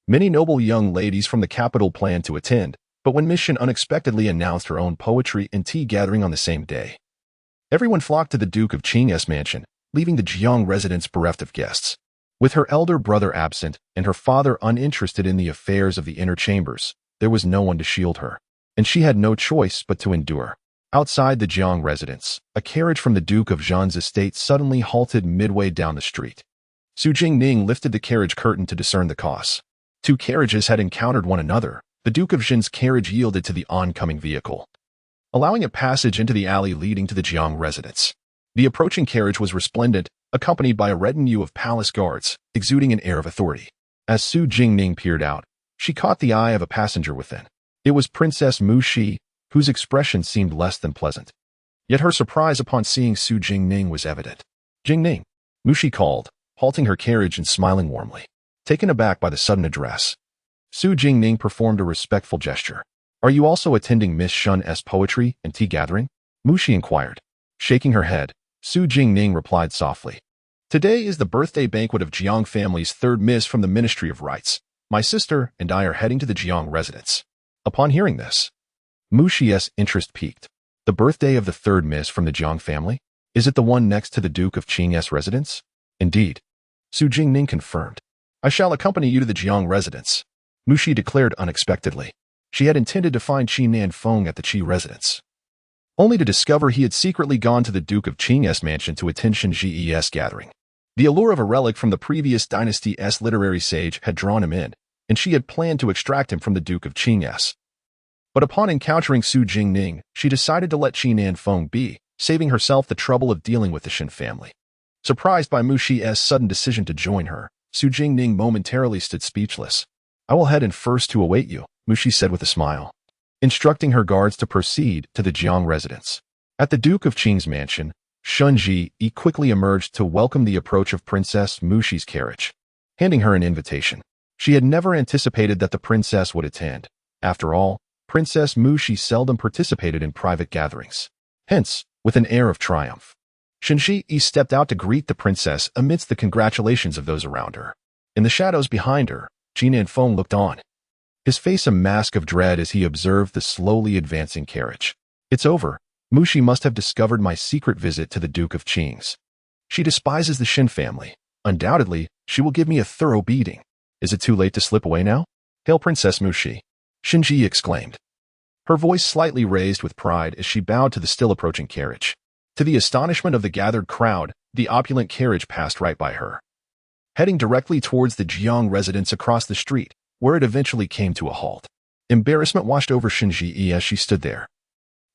many noble young ladies from the capital planned to attend, but when Miss Shen unexpectedly announced her own poetry and tea gathering on the same day, everyone flocked to the Duke of Qing's mansion, leaving the Jiang residence bereft of guests. With her elder brother absent and her father uninterested in the affairs of the inner chambers, there was no one to shield her, and she had no choice but to endure. Outside the Jiang residence, a carriage from the Duke of Zhan's estate suddenly halted midway down the street. Su Jingning lifted the carriage curtain to discern the cause. Two carriages had encountered one another. The Duke of Zhan's carriage yielded to the oncoming vehicle, allowing a passage into the alley leading to the Jiang residence. The approaching carriage was resplendent, accompanied by a retinue of palace guards, exuding an air of authority. As Su Jingning peered out, she caught the eye of a passenger within. It was Princess Mu Shi, whose expression seemed less than pleasant. Yet her surprise upon seeing Su Jingning was evident. "Jingning," Mu Shi called, halting her carriage and smiling warmly. Taken aback by the sudden address, Su Jingning performed a respectful gesture. "Are you also attending Miss Shen's poetry and tea gathering?" Mu Shi inquired. Shaking her head, Su Jingning replied softly. "Today is the birthday banquet of Jiang family's third miss from the Ministry of Rites. My sister and I are heading to the Jiang residence." Upon hearing this, Mu Shi's interest piqued. "The birthday of the third miss from the Jiang family? Is it the one next to the Duke of Qing's residence?" "Indeed," Su Jingning confirmed. "I shall accompany you to the Jiang residence," Mu Shi declared unexpectedly. She had intended to find Qi Nanfeng at the Qi residence, only to discover he had secretly gone to the Duke of Qing's mansion to attend Shen Ji's gathering. The allure of a relic from the previous dynasty's literary sage had drawn him in, and she had planned to extract him from the Duke of Qing's. But upon encountering Su Jingning, she decided to let Qi Nanfeng be, saving herself the trouble of dealing with the Shen family. Surprised by Mu Shi's sudden decision to join her, Su Jingning momentarily stood speechless. "I will head in first to await you," Mu Shi said with a smile, instructing her guards to proceed to the Jiang residence. At the Duke of Qing's mansion, Shen Ji quickly emerged to welcome the approach of Princess Mu Shi's carriage, handing her an invitation. She had never anticipated that the princess would attend. After all, Princess Mu Shi seldom participated in private gatherings. Hence, with an air of triumph, Shen Ji stepped out to greet the princess amidst the congratulations of those around her. In the shadows behind her, Qi Nanfeng looked on, his face a mask of dread as he observed the slowly advancing carriage. "It's over. Mu Shi must have discovered my secret visit to the Duke of Qing's. She despises the Shen family. Undoubtedly, she will give me a thorough beating. Is it too late to slip away now? Hail Princess Mu Shi," Shen Ji exclaimed, her voice slightly raised with pride as she bowed to the still approaching carriage. To the astonishment of the gathered crowd, the opulent carriage passed right by her, heading directly towards the Jiang residence across the street, where it eventually came to a halt. Embarrassment washed over Shen Ji as she stood there,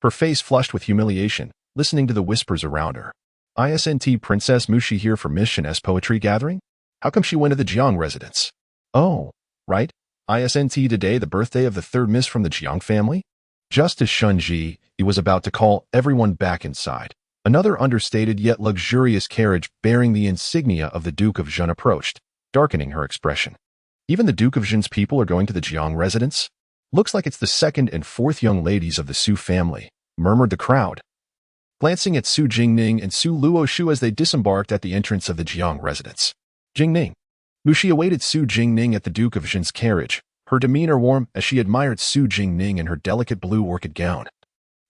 her face flushed with humiliation, listening to the whispers around her. "Isn't Princess Mu Shi here for Miss Shen's poetry gathering? How come she went to the Jiang residence?" "Oh, right. Isn't today the birthday of the third miss from the Jiang family?" Just as Shen Ji was about to call everyone back inside, another understated yet luxurious carriage bearing the insignia of the Duke of Zhan approached, darkening her expression. "Even the Duke of Zhan's people are going to the Jiang residence? Looks like it's the second and fourth young ladies of the Su family," murmured the crowd, glancing at Su Jingning and Su Luoshu as they disembarked at the entrance of the Jiang residence. "Jingning." Mu Shi awaited Su Jingning at the Duke of Zhan's carriage, her demeanor warm as she admired Su Jingning in her delicate blue orchid gown,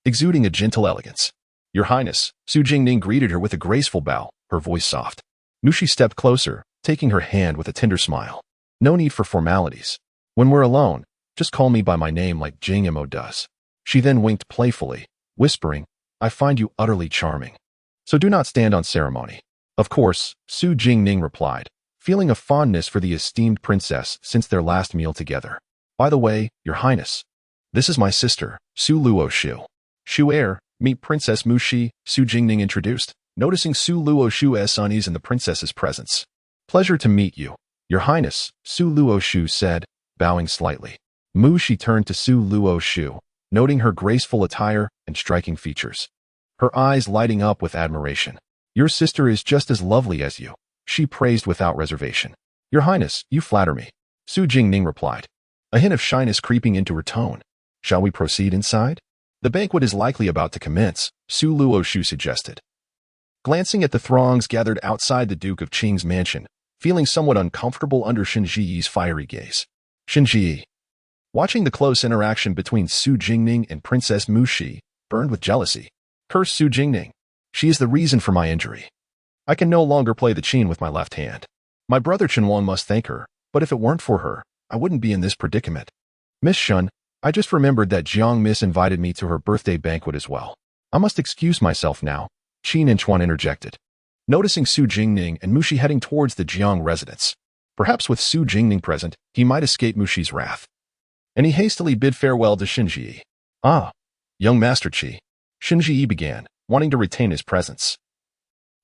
exuding a gentle elegance. "Your Highness," Su Jingning greeted her with a graceful bow, her voice soft. Mu Shi stepped closer, taking her hand with a tender smile. "No need for formalities. When we're alone, just call me by my name like Jing Mo does." She then winked playfully, whispering, "I find you utterly charming. So do not stand on ceremony." "Of course," Su Jingning replied, feeling a fondness for the esteemed princess since their last meal together. "By the way, Your Highness, this is my sister, Su Luoshu. Shu Heir, meet Princess Mu Shi," Su Jingning introduced, noticing Su Luoshu's unease in the princess's presence. "Pleasure to meet you, Your Highness," Su Luoshu said, bowing slightly. Mu Shi turned to Su Luoshu, noting her graceful attire and striking features, her eyes lighting up with admiration. "Your sister is just as lovely as you," she praised without reservation. "Your Highness, you flatter me," Su Jingning replied, a hint of shyness creeping into her tone. "Shall we proceed inside? The banquet is likely about to commence," Su Luoshu suggested. Glancing at the throngs gathered outside the Duke of Qing's mansion, feeling somewhat uncomfortable under Shinji's fiery gaze. Shinji, watching the close interaction between Su Jingning and Princess Mushi, burned with jealousy. Curse Su Jingning. She is the reason for my injury. I can no longer play the qin with my left hand. My brother Chenwang must thank her, but if it weren't for her, I wouldn't be in this predicament. Miss Shun, I just remembered that Jiang Miss invited me to her birthday banquet as well. I must excuse myself now, Qin Ninchuan interjected. Noticing Su Jingning and Mushi heading towards the Jiang residence. Perhaps with Su Jingning present, he might escape Mushi's wrath. And he hastily bid farewell to Shinji. Ah, young Master Qi. Shinji began, wanting to retain his presence.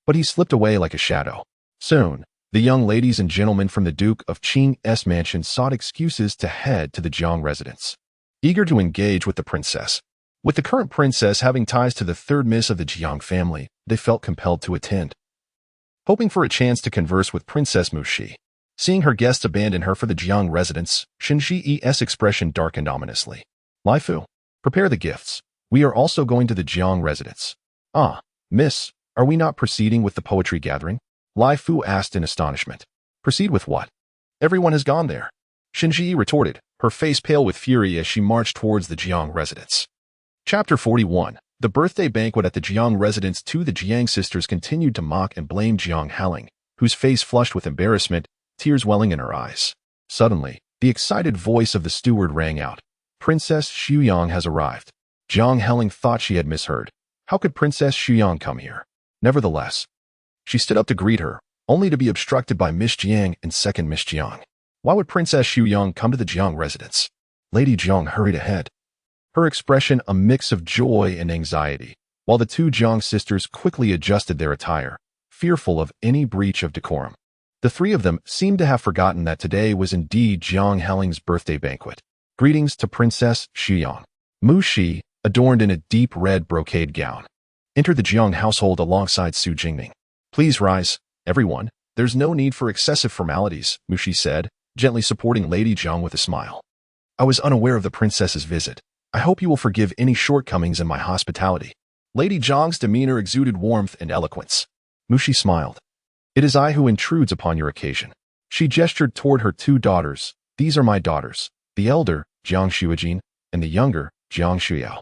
But he slipped away like a shadow. Soon, the young ladies and gentlemen from the Duke of Qing's mansion sought excuses to head to the Jiang residence. Eager to engage with the princess. With the current princess having ties to the third miss of the Jiang family, they felt compelled to attend. Hoping for a chance to converse with Princess Mushi. Seeing her guests abandon her for the Jiang residence, Shinji's expression darkened ominously. Lai Fu, prepare the gifts. We are also going to the Jiang residence. Ah, miss, are we not proceeding with the poetry gathering? Lai Fu asked in astonishment. Proceed with what? Everyone has gone there. Shinji retorted, her face pale with fury as she marched towards the Jiang residence. Chapter 41. The birthday banquet at the Jiang residence. The Jiang sisters continued to mock and blame Jiang Haling, whose face flushed with embarrassment, tears welling in her eyes. Suddenly, the excited voice of the steward rang out. Princess Xuyang has arrived. Jiang Haling thought she had misheard. How could Princess Xuyang come here? Nevertheless, she stood up to greet her, only to be obstructed by Miss Jiang and second Miss Jiang. Why would Princess Xuyang come to the Jiang residence? Lady Jiang hurried ahead, her expression a mix of joy and anxiety, while the two Jiang sisters quickly adjusted their attire, fearful of any breach of decorum. The three of them seemed to have forgotten that today was indeed Jiang Haling's birthday banquet. Greetings to Princess Xuyang. Mushi, adorned in a deep red brocade gown, entered the Jiang household alongside Su Jingning. Please rise, everyone. There's no need for excessive formalities, Mushi said, gently supporting Lady Jiang with a smile. I was unaware of the princess's visit. I hope you will forgive any shortcomings in my hospitality. Lady Jiang's demeanor exuded warmth and eloquence. Mushi smiled. It is I who intrudes upon your occasion. She gestured toward her two daughters. These are my daughters, the elder, Jiang Shuijin, and the younger, Jiang Shuyao.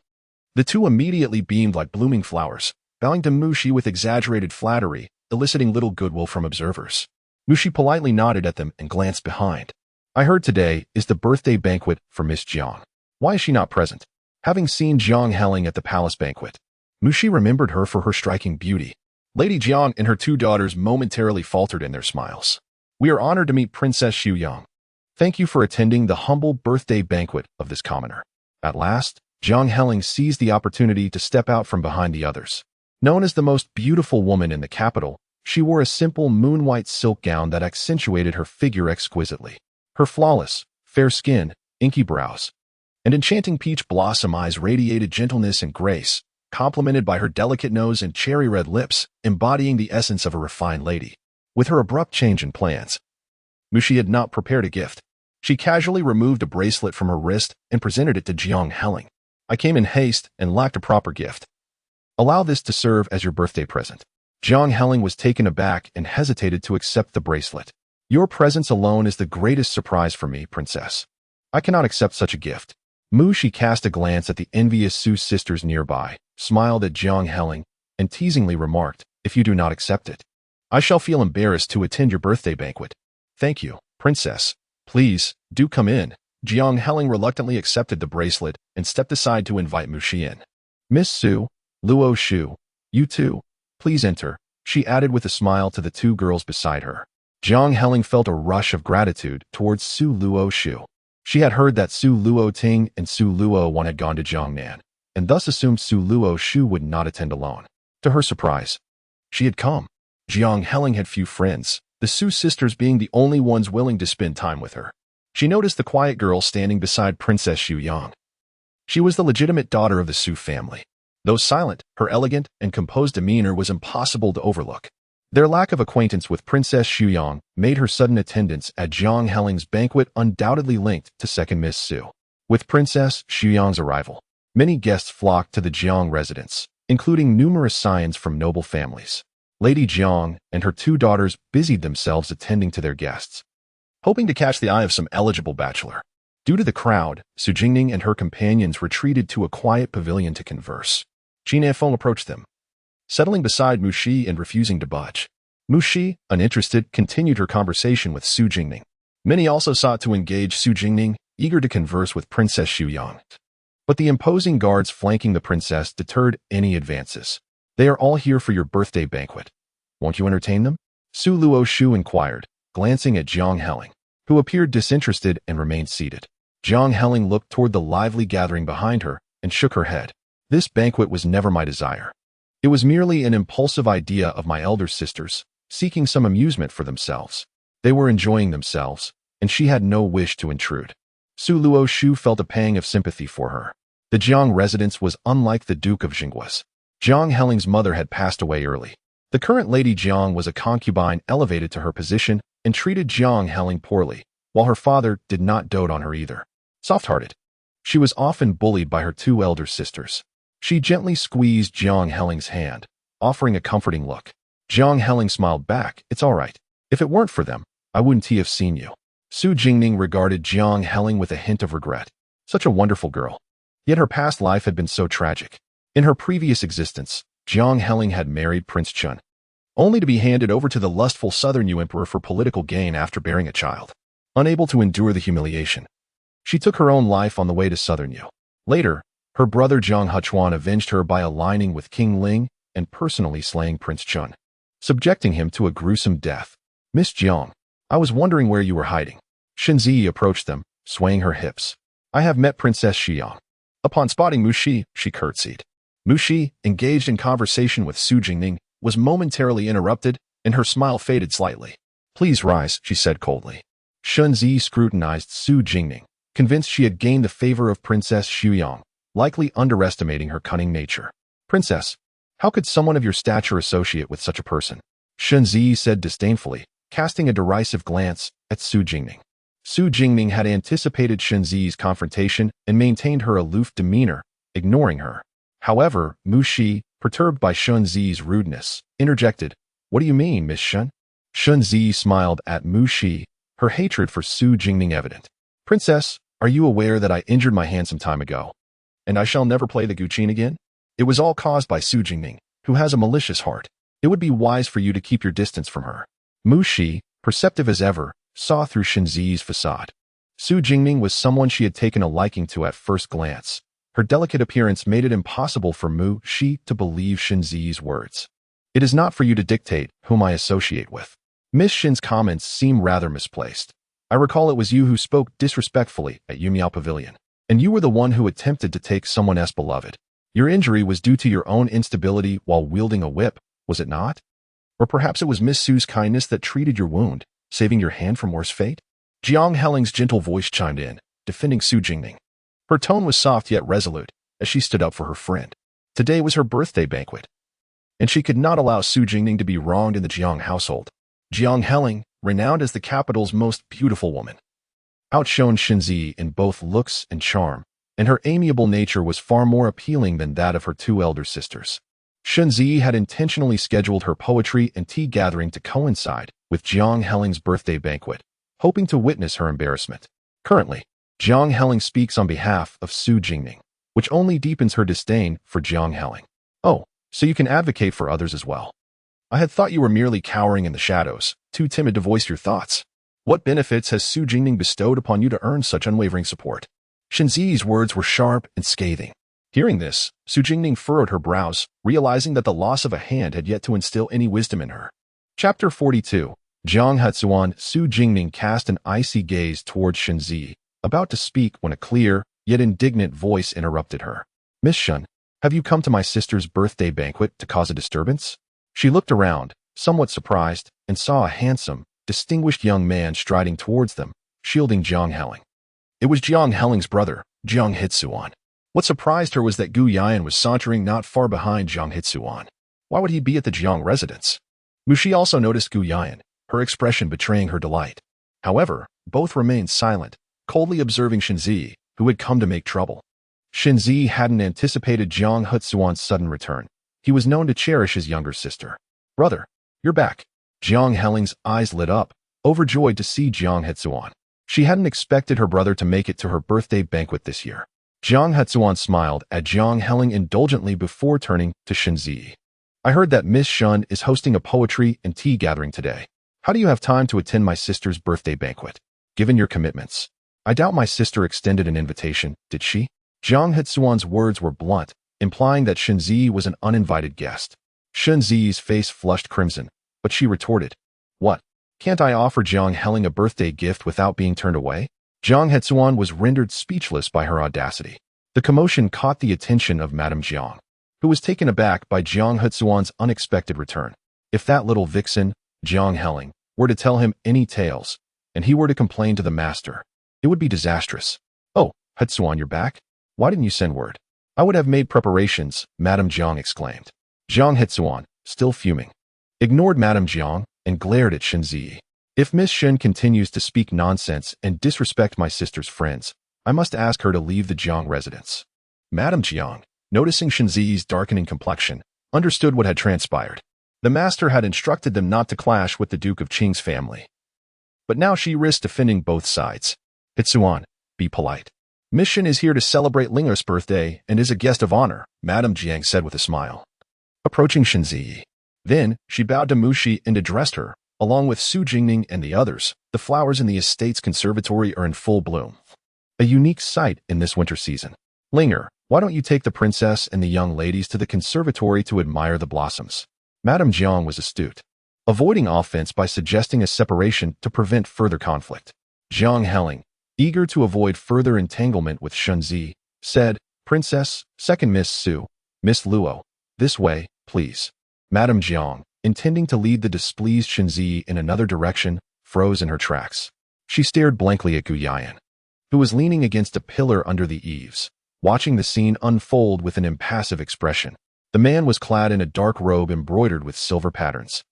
The two immediately beamed like blooming flowers, bowing to Mushi with exaggerated flattery, eliciting little goodwill from observers. Mushi politely nodded at them and glanced behind. I heard today is the birthday banquet for Miss Jiang. Why is she not present? Having seen Jiang Haling at the palace banquet, Mushi remembered her for her striking beauty. Lady Jiang and her two daughters momentarily faltered in their smiles. We are honored to meet Princess Xuyang. Thank you for attending the humble birthday banquet of this commoner. At last, Jiang Haling seized the opportunity to step out from behind the others. Known as the most beautiful woman in the capital, she wore a simple moon-white silk gown that accentuated her figure exquisitely. Her flawless, fair skin, inky brows, and enchanting peach blossom eyes radiated gentleness and grace, complemented by her delicate nose and cherry-red lips, embodying the essence of a refined lady. With her abrupt change in plans, Mushi had not prepared a gift. She casually removed a bracelet from her wrist and presented it to Jiang Haling. I came in haste and lacked a proper gift. Allow this to serve as your birthday present. Jiang Haling was taken aback and hesitated to accept the bracelet. Your presence alone is the greatest surprise for me, princess. I cannot accept such a gift. Mushi cast a glance at the envious Su sisters nearby, smiled at Jiang Haling, and teasingly remarked, if you do not accept it, I shall feel embarrassed to attend your birthday banquet. Thank you, princess. Please, do come in. Jiang Haling reluctantly accepted the bracelet and stepped aside to invite Mushi in. Miss Su, Luo Shu, you too, please enter, she added with a smile to the two girls beside her. Jiang Haling felt a rush of gratitude towards Su Luo Shu. She had heard that Su Luo Ting and Su Luo Wan had gone to Jiangnan, and thus assumed Su Luo Shu would not attend alone. To her surprise, she had come. Jiang Haling had few friends, the Su sisters being the only ones willing to spend time with her. She noticed the quiet girl standing beside Princess Xuyang. She was the legitimate daughter of the Su family. Though silent, her elegant and composed demeanor was impossible to overlook. Their lack of acquaintance with Princess Xuyang made her sudden attendance at Jiang Haling's banquet undoubtedly linked to second Miss Su. With Princess Xuyang's arrival, many guests flocked to the Jiang residence, including numerous scions from noble families. Lady Jiang and her two daughters busied themselves attending to their guests, hoping to catch the eye of some eligible bachelor. Due to the crowd, Su Jingning and her companions retreated to a quiet pavilion to converse. Jin Efeng approached them, settling beside Mu Shi and refusing to budge. Mu Shi, uninterested, continued her conversation with Su Jingning. Many also sought to engage Su Jingning, eager to converse with Princess Xuyang. But the imposing guards flanking the princess deterred any advances. They are all here for your birthday banquet. Won't you entertain them? Su Luoshu inquired, glancing at Jiang Heling, who appeared disinterested and remained seated. Jiang Heling looked toward the lively gathering behind her and shook her head. This banquet was never my desire. It was merely an impulsive idea of my elder sisters, seeking some amusement for themselves. They were enjoying themselves, and she had no wish to intrude. Su Luoshu felt a pang of sympathy for her. The Jiang residence was unlike the Duke of Jinggua's. Jiang Heling's mother had passed away early. The current Lady Jiang was a concubine elevated to her position and treated Jiang Heling poorly, while her father did not dote on her either. Soft-hearted, she was often bullied by her two elder sisters. She gently squeezed Jiang Heling's hand, offering a comforting look. Jiang Heling smiled back. It's all right. If it weren't for them, I wouldn't have seen you. Su Jingning regarded Jiang Heling with a hint of regret. Such a wonderful girl. Yet her past life had been so tragic. In her previous existence, Jiang Heling had married Prince Chun, only to be handed over to the lustful southern Yu emperor for political gain after bearing a child. Unable to endure the humiliation, she took her own life on the way to southern Yu. Later, her brother Jiang Hechuan avenged her by aligning with King Ling and personally slaying Prince Chun, subjecting him to a gruesome death. Miss Jiang, I was wondering where you were hiding. Shenzi approached them, swaying her hips. I have met Princess Xiyang. Upon spotting Mu Shi, she curtsied. Mu Shi, engaged in conversation with Su Jingning, was momentarily interrupted, and her smile faded slightly. Please rise, she said coldly. Shenzi scrutinized Su Jingning, convinced she had gained the favor of Princess Xuyang, likely underestimating her cunning nature. Princess, how could someone of your stature associate with such a person? Shenzi said disdainfully, casting a derisive glance at Su Jingning. Su Jingning had anticipated Shenzi's confrontation and maintained her aloof demeanor, ignoring her. However, Mu Shi, perturbed by Shenzi's rudeness, interjected, What do you mean, Miss Shen? Shenzi smiled at Mu Shi, her hatred for Su Jingning evident. Princess, are you aware that I injured my hand some time ago? And I shall never play the guqin again? It was all caused by Su Jingning, who has a malicious heart. It would be wise for you to keep your distance from her. Mu Shi, perceptive as ever, saw through Shenzi's facade. Su Jingning was someone she had taken a liking to at first glance. Her delicate appearance made it impossible for Mu Shi to believe Shenzi's words. It is not for you to dictate whom I associate with. Miss Shin's comments seem rather misplaced. I recall it was you who spoke disrespectfully at Yumiao Pavilion, and you were the one who attempted to take someone else beloved. Your injury was due to your own instability while wielding a whip, was it not? Or perhaps it was Miss Su's kindness that treated your wound, saving your hand from worse fate? Jiang Heling's gentle voice chimed in, defending Su Jingning. Her tone was soft yet resolute, as she stood up for her friend. Today was her birthday banquet, and she could not allow Su Jingning to be wronged in the Jiang household. Jiang Heling, renowned as the capital's most beautiful woman, outshone Shenzi in both looks and charm, and her amiable nature was far more appealing than that of her two elder sisters. Shenzi had intentionally scheduled her poetry and tea gathering to coincide with Jiang Heling's birthday banquet, hoping to witness her embarrassment. Currently, Jiang Heling speaks on behalf of Su Jingning, which only deepens her disdain for Jiang Heling. Oh, so you can advocate for others as well. I had thought you were merely cowering in the shadows, too timid to voice your thoughts. What benefits has Su Jingning bestowed upon you to earn such unwavering support? Shenzi's words were sharp and scathing. Hearing this, Su Jingning furrowed her brows, realizing that the loss of a hand had yet to instill any wisdom in her. Chapter 42. Jiang Hechuan. Su Jingning cast an icy gaze towards Shenzi, about to speak when a clear, yet indignant voice interrupted her. Miss Shen, have you come to my sister's birthday banquet to cause a disturbance? She looked around, somewhat surprised, and saw a handsome, distinguished young man striding towards them, shielding Jiang Heling. It was Jiang Heling's brother, Jiang Hechuan. What surprised her was that Gu Yan was sauntering not far behind Jiang Hechuan. Why would he be at the Jiang residence? Mu Shi also noticed Gu Yan, her expression betraying her delight. However, both remained silent, coldly observing Shenzi, who had come to make trouble. Shenzi hadn't anticipated Jiang Hechuan's sudden return. He was known to cherish his younger sister. Brother, you're back. Jiang Helling's eyes lit up, overjoyed to see Jiang Hetsuan. She hadn't expected her brother to make it to her birthday banquet this year. Jiang Hetsuan smiled at Jiang Helling indulgently before turning to Shenzi. I heard that Miss Shun is hosting a poetry and tea gathering today. How do you have time to attend my sister's birthday banquet? Given your commitments. I doubt my sister extended an invitation, did she? Jiang Hetsuan's words were blunt, implying that Shenzi was an uninvited guest. Shenzi's face flushed crimson, but she retorted, What? Can't I offer Jiang Helling a birthday gift without being turned away? Jiang Hetsuan was rendered speechless by her audacity. The commotion caught the attention of Madame Jiang, who was taken aback by Jiang Hetsuan's unexpected return. If that little vixen, Jiang Helling, were to tell him any tales, and he were to complain to the master, it would be disastrous. Oh, Hetsuan, you're back? Why didn't you send word? I would have made preparations, Madame Jiang exclaimed. Jiang Hetsuan, still fuming, ignored Madame Jiang and glared at Shenzi. If Miss Shen continues to speak nonsense and disrespect my sister's friends, I must ask her to leave the Jiang residence. Madame Jiang, noticing Shenzi's darkening complexion, understood what had transpired. The master had instructed them not to clash with the Duke of Qing's family. But now she risked offending both sides. Hetsuan, be polite. Miss Shen is here to celebrate Linger's birthday and is a guest of honor, Madame Jiang said with a smile. Approaching Shenzi. Then, she bowed to Mushi and addressed her. Along with Su Jingning and the others, the flowers in the estate's conservatory are in full bloom. A unique sight in this winter season. Linger, why don't you take the princess and the young ladies to the conservatory to admire the blossoms? Madame Jiang was astute, avoiding offense by suggesting a separation to prevent further conflict. Jiang Helling, eager to avoid further entanglement with Shenzi, said, Princess, second Miss Su, Miss Luo, this way, please. Madame Jiang, intending to lead the displeased Shenzi in another direction, froze in her tracks. She stared blankly at Gu Yayan, who was leaning against a pillar under the eaves, watching the scene unfold with an impassive expression. The man was clad in a dark robe embroidered with silver patterns.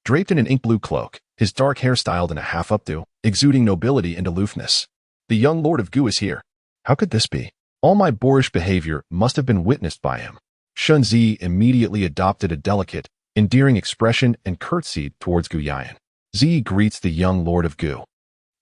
Draped in an ink-blue cloak, his dark hair styled in a half-updo, exuding nobility and aloofness. The young Lord of Gu is here. How could this be? All my boorish behavior must have been witnessed by him. Shenzi immediately adopted a delicate, endearing expression and curtsied towards Gu Yayan. Zi greets the young Lord of Gu.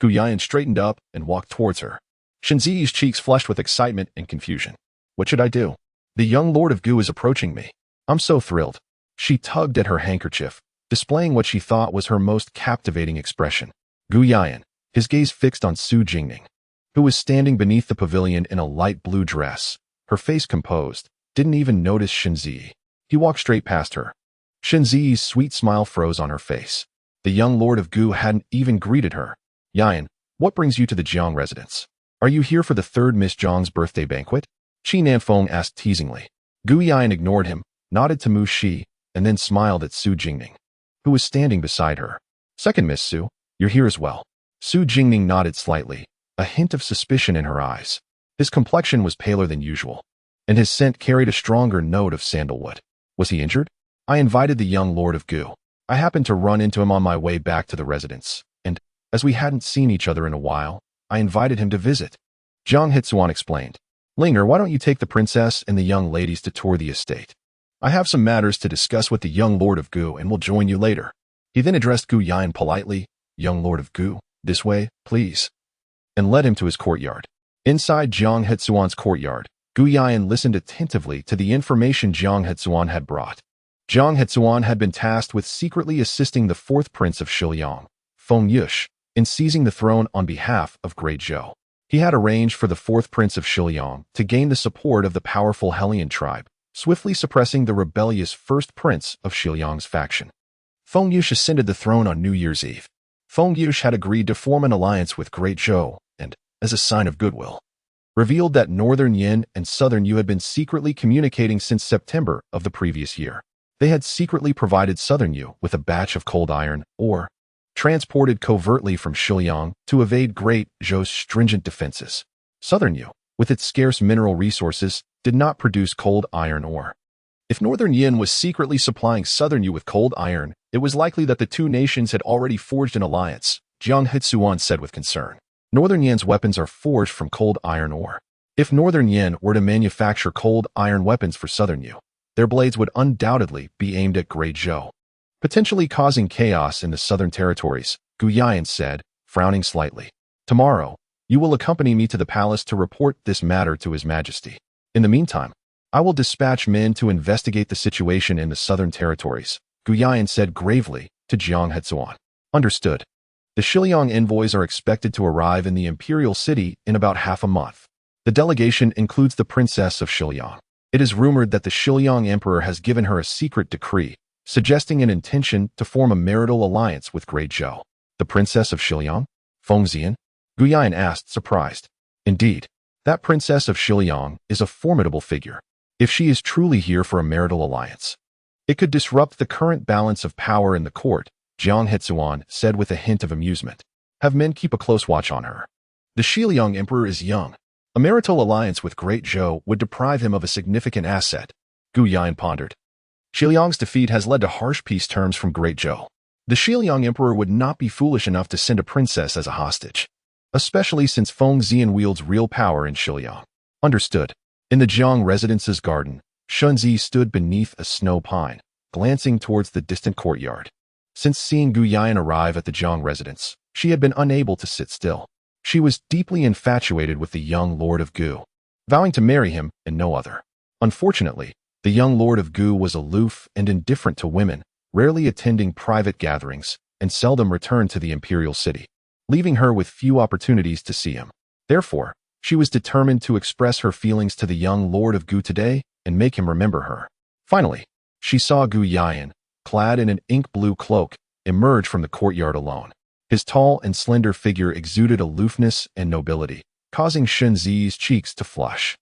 Gu Yayan straightened up and walked towards her. Shenzi's cheeks flushed with excitement and confusion. What should I do? The young Lord of Gu is approaching me. I'm so thrilled. She tugged at her handkerchief, displaying what she thought was her most captivating expression. Gu Yayan, his gaze fixed on Su Jingning, who was standing beneath the pavilion in a light blue dress, her face composed, didn't even notice Shenzi. He walked straight past her. Shenzi's sweet smile froze on her face. The young Lord of Gu hadn't even greeted her. Yayan, what brings you to the Jiang residence? Are you here for the third Miss Jiang's birthday banquet? Qi Nanfeng asked teasingly. Gu Yayan ignored him, nodded to Mu Shi, and then smiled at Su Jingning, who was standing beside her. Second Miss Su, you're here as well. Su Jingning nodded slightly, a hint of suspicion in her eyes. His complexion was paler than usual, and his scent carried a stronger note of sandalwood. Was he injured? I invited the young Lord of Gu. I happened to run into him on my way back to the residence, and, as we hadn't seen each other in a while, I invited him to visit. Jiang Hetsuan explained. Linger, why don't you take the princess and the young ladies to tour the estate? I have some matters to discuss with the young Lord of Gu and will join you later. He then addressed Gu Yayan politely, Young Lord of Gu, this way, please, and led him to his courtyard. Inside Jiang Hetsuan's courtyard, Gu Yayan listened attentively to the information Jiang Hetsuan had brought. Jiang Hetsuan had been tasked with secretly assisting the fourth prince of Shiliang, Feng Yush, in seizing the throne on behalf of Great Zhou. He had arranged for the fourth prince of Shiliang to gain the support of the powerful Hellian tribe, swiftly suppressing the rebellious first prince of Shiliang's faction. Feng Yush ascended the throne on New Year's Eve. Feng Yush had agreed to form an alliance with Great Zhou and, as a sign of goodwill, revealed that Northern Yin and Southern Yu had been secretly communicating since September of the previous year. They had secretly provided Southern Yu with a batch of cold iron ore, transported covertly from Shiliang to evade Great Zhou's stringent defenses. Southern Yu, with its scarce mineral resources, did not produce cold iron ore. If Northern Yin was secretly supplying Southern Yu with cold iron, it was likely that the two nations had already forged an alliance, Jiang Hetsuan said with concern. Northern Yin's weapons are forged from cold iron ore. If Northern Yin were to manufacture cold iron weapons for Southern Yu, their blades would undoubtedly be aimed at Great Zhou, potentially causing chaos in the southern territories, Gu Yan said, frowning slightly. Tomorrow, you will accompany me to the palace to report this matter to His Majesty. In the meantime, I will dispatch men to investigate the situation in the southern territories, Gu Yan said gravely to Jiang Hetsuan. Understood. The Shiliang envoys are expected to arrive in the imperial city in about half a month. The delegation includes the Princess of Shiliang. It is rumored that the Shiliang Emperor has given her a secret decree, suggesting an intention to form a marital alliance with Great Zhou. The Princess of Shiliang? Feng Xian? Gu Yan asked, surprised. Indeed, that Princess of Shiliang is a formidable figure. If she is truly here for a marital alliance, it could disrupt the current balance of power in the court, Jiang Hetsuan said with a hint of amusement. Have men keep a close watch on her. The Shiliang Emperor is young. A marital alliance with Great Zhou would deprive him of a significant asset, Gu Yan pondered. Shiliang's defeat has led to harsh peace terms from Great Zhou. The Shiliang Emperor would not be foolish enough to send a princess as a hostage, especially since Feng Xian wields real power in Shiliang. Understood. In the Jiang residence's garden, Shunzi stood beneath a snow pine, glancing towards the distant courtyard. Since seeing Gu Yan arrive at the Jiang residence, she had been unable to sit still. She was deeply infatuated with the young Lord of Gu, vowing to marry him and no other. Unfortunately, the young Lord of Gu was aloof and indifferent to women, rarely attending private gatherings, and seldom returned to the imperial city, leaving her with few opportunities to see him. Therefore, she was determined to express her feelings to the young Lord of Gu today and make him remember her. Finally, she saw Gu Yan, clad in an ink-blue cloak, emerge from the courtyard alone. His tall and slender figure exuded aloofness and nobility, causing Shunzi's cheeks to flush.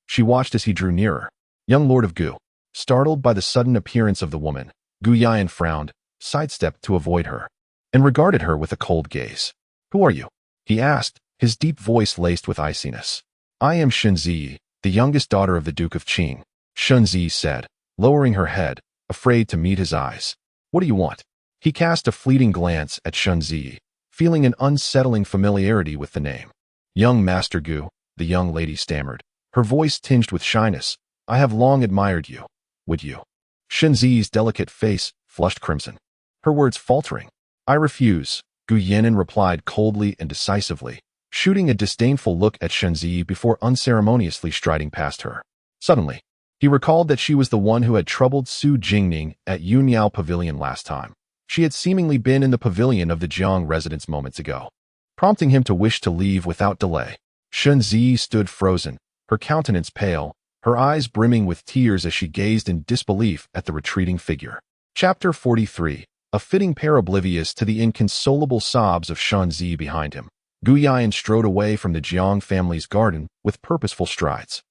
She watched as he drew nearer. Young Lord of Gu. Startled by the sudden appearance of the woman, Gu Yan frowned, sidestepped to avoid her, and regarded her with a cold gaze. Who are you? He asked, his deep voice laced with iciness. I am Shunzi, the youngest daughter of the Duke of Qing, Shunzi said, lowering her head, afraid to meet his eyes. What do you want? He cast a fleeting glance at Shunzi, feeling an unsettling familiarity with the name. Young Master Gu, the young lady stammered, her voice tinged with shyness. I have long admired you. Would you? Shunzi's delicate face flushed crimson, her words faltering. I refuse, Gu Yanin replied coldly and decisively, shooting a disdainful look at Shunzi before unceremoniously striding past her. Suddenly, he recalled that she was the one who had troubled Su Jingning at Yunyao Pavilion last time. She had seemingly been in the pavilion of the Jiang residence moments ago, prompting him to wish to leave without delay. Shunzi stood frozen, her countenance pale, her eyes brimming with tears as she gazed in disbelief at the retreating figure. Chapter 43. A fitting pair oblivious to the inconsolable sobs of Shunzi behind him, Gu Yan strode away from the Jiang family's garden with purposeful strides.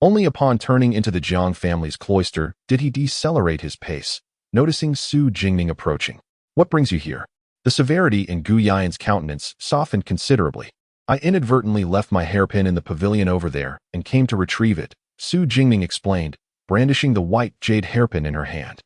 Only upon turning into the Jiang family's cloister did he decelerate his pace, noticing Su Jingning approaching. What brings you here? The severity in Gu Yan's countenance softened considerably. I inadvertently left my hairpin in the pavilion over there and came to retrieve it, Su Jingning explained, brandishing the white jade hairpin in her hand.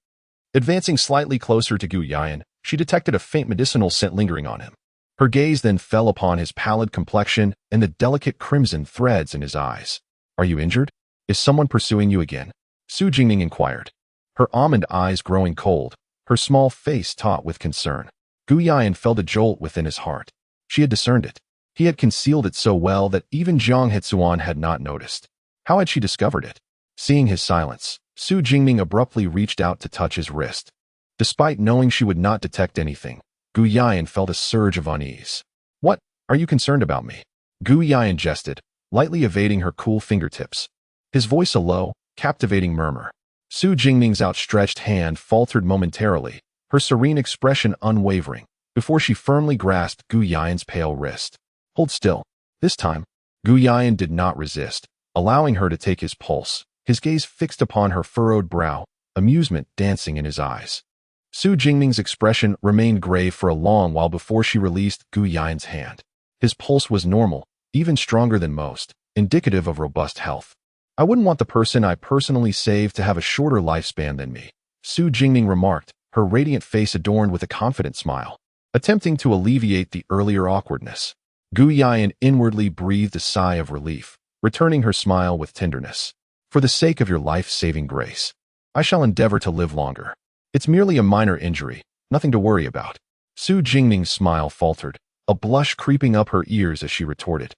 Advancing slightly closer to Gu Yan, she detected a faint medicinal scent lingering on him. Her gaze then fell upon his pallid complexion and the delicate crimson threads in his eyes. Are you injured? Is someone pursuing you again? Su Jingning inquired, her almond eyes growing cold, her small face taut with concern. Gu Yan felt a jolt within his heart. She had discerned it. He had concealed it so well that even Jiang Hetsuan had not noticed. How had she discovered it? Seeing his silence, Su Jingning abruptly reached out to touch his wrist. Despite knowing she would not detect anything, Gu Yan felt a surge of unease. What? Are you concerned about me? Gu Yan jested, lightly evading her cool fingertips. His voice a low, captivating murmur. Su Jingning's outstretched hand faltered momentarily, her serene expression unwavering, before she firmly grasped Gu Yan's pale wrist. Hold still. This time, Gu Yan did not resist, allowing her to take his pulse, his gaze fixed upon her furrowed brow, amusement dancing in his eyes. Su Jingning's expression remained grave for a long while before she released Gu Yan's hand. His pulse was normal, even stronger than most, indicative of robust health. I wouldn't want the person I personally saved to have a shorter lifespan than me, Su Jingning remarked, her radiant face adorned with a confident smile, attempting to alleviate the earlier awkwardness. Gu Yan inwardly breathed a sigh of relief, returning her smile with tenderness. For the sake of your life-saving grace, I shall endeavor to live longer. It's merely a minor injury, Nothing to worry about. Su Jingning's smile faltered, a blush creeping up her ears as she retorted.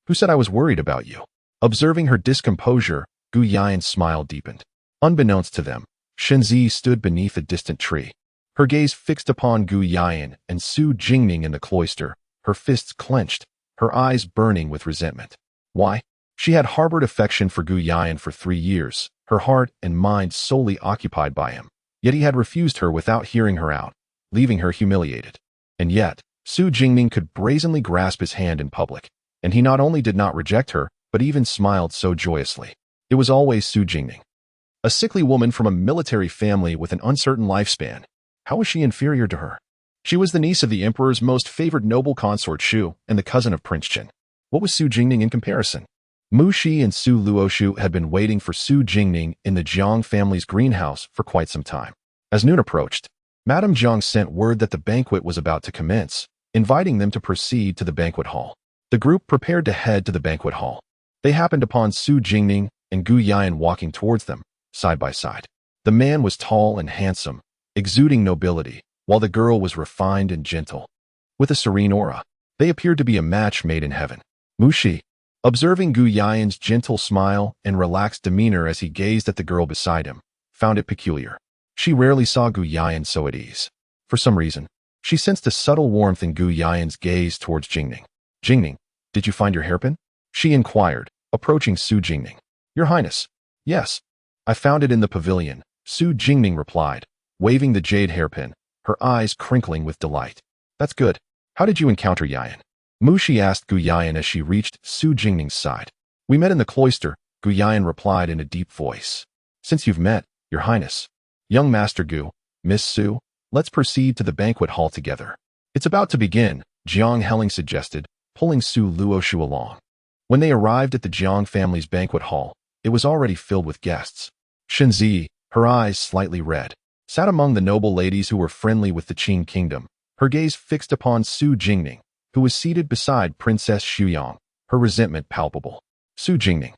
Who said I was worried about you? Observing her discomposure, Gu Yan's smile deepened. Unbeknownst to them, Shenzi stood beneath a distant tree. Her gaze fixed upon Gu Yan and Su Jingning in the cloister, her fists clenched, her eyes burning with resentment. Why? She had harbored affection for Gu Yan for 3 years, her heart and mind solely occupied by him. Yet he had refused her without hearing her out, leaving her humiliated. And yet, Su Jingning could brazenly grasp his hand in public, and he not only did not reject her, but even smiled so joyously. It was always Su Jingning. A sickly woman from a military family with an uncertain lifespan. How was she inferior to her? She was the niece of the emperor's most favored noble consort Shu and the cousin of Prince Chen. What was Su Jingning in comparison? Mu Shi and Su Luoshu had been waiting for Su Jingning in the Jiang family's greenhouse for quite some time. As noon approached, Madame Jiang sent word that the banquet was about to commence, inviting them to proceed to the banquet hall. The group prepared to head to the banquet hall. They happened upon Su Jingning and Gu Yan walking towards them, side by side. The man was tall and handsome, exuding nobility, while the girl was refined and gentle. With a serene aura, they appeared to be a match made in heaven. Mu Shi, observing Gu Yan's gentle smile and relaxed demeanor as he gazed at the girl beside him, found it peculiar. She rarely saw Gu Yan so at ease. For some reason, she sensed a subtle warmth in Gu Yan's gaze towards Jingning. Jingning, did you find your hairpin? She inquired, approaching Su Jingning. Your Highness. Yes. I found it in the pavilion, Su Jingning replied, waving the jade hairpin, her eyes crinkling with delight. That's good. How did you encounter Yan? Mu Shi asked Gu Yan as she reached Su Jingning's side. We met in the cloister, Gu Yan replied in a deep voice. Since you've met, Your Highness. Young Master Gu, Miss Su, let's proceed to the banquet hall together. It's about to begin, Jiang Helling suggested, pulling Su Luoshu along. When they arrived at the Jiang family's banquet hall, it was already filled with guests. Shenzi, her eyes slightly red, sat among the noble ladies who were friendly with the Qing kingdom, her gaze fixed upon Su Jingning, who was seated beside Princess Xuyang, her resentment palpable. Su Jingning,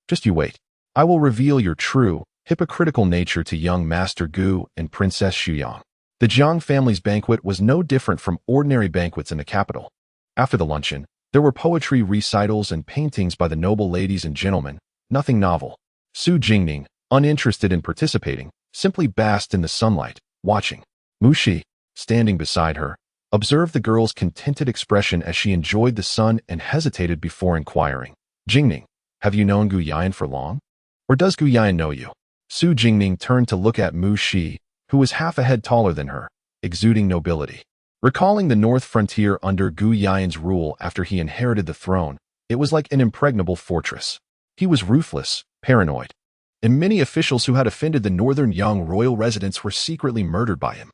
just you wait. I will reveal your true, hypocritical nature to young Master Gu and Princess Xuyang. The Jiang family's banquet was no different from ordinary banquets in the capital. After the luncheon, there were poetry recitals and paintings by the noble ladies and gentlemen, nothing novel. Su Jingning, uninterested in participating, simply basked in the sunlight, watching. Mu Shi, standing beside her, observed the girl's contented expression as she enjoyed the sun and hesitated before inquiring. Jingning, have you known Gu Yan for long? Or does Gu Yan know you? Su Jingning turned to look at Mu Shi, who was half a head taller than her, exuding nobility. Recalling the north frontier under Gu Yan's rule after he inherited the throne, it was like an impregnable fortress. He was ruthless, paranoid, and many officials who had offended the Northern Yang royal residence were secretly murdered by him.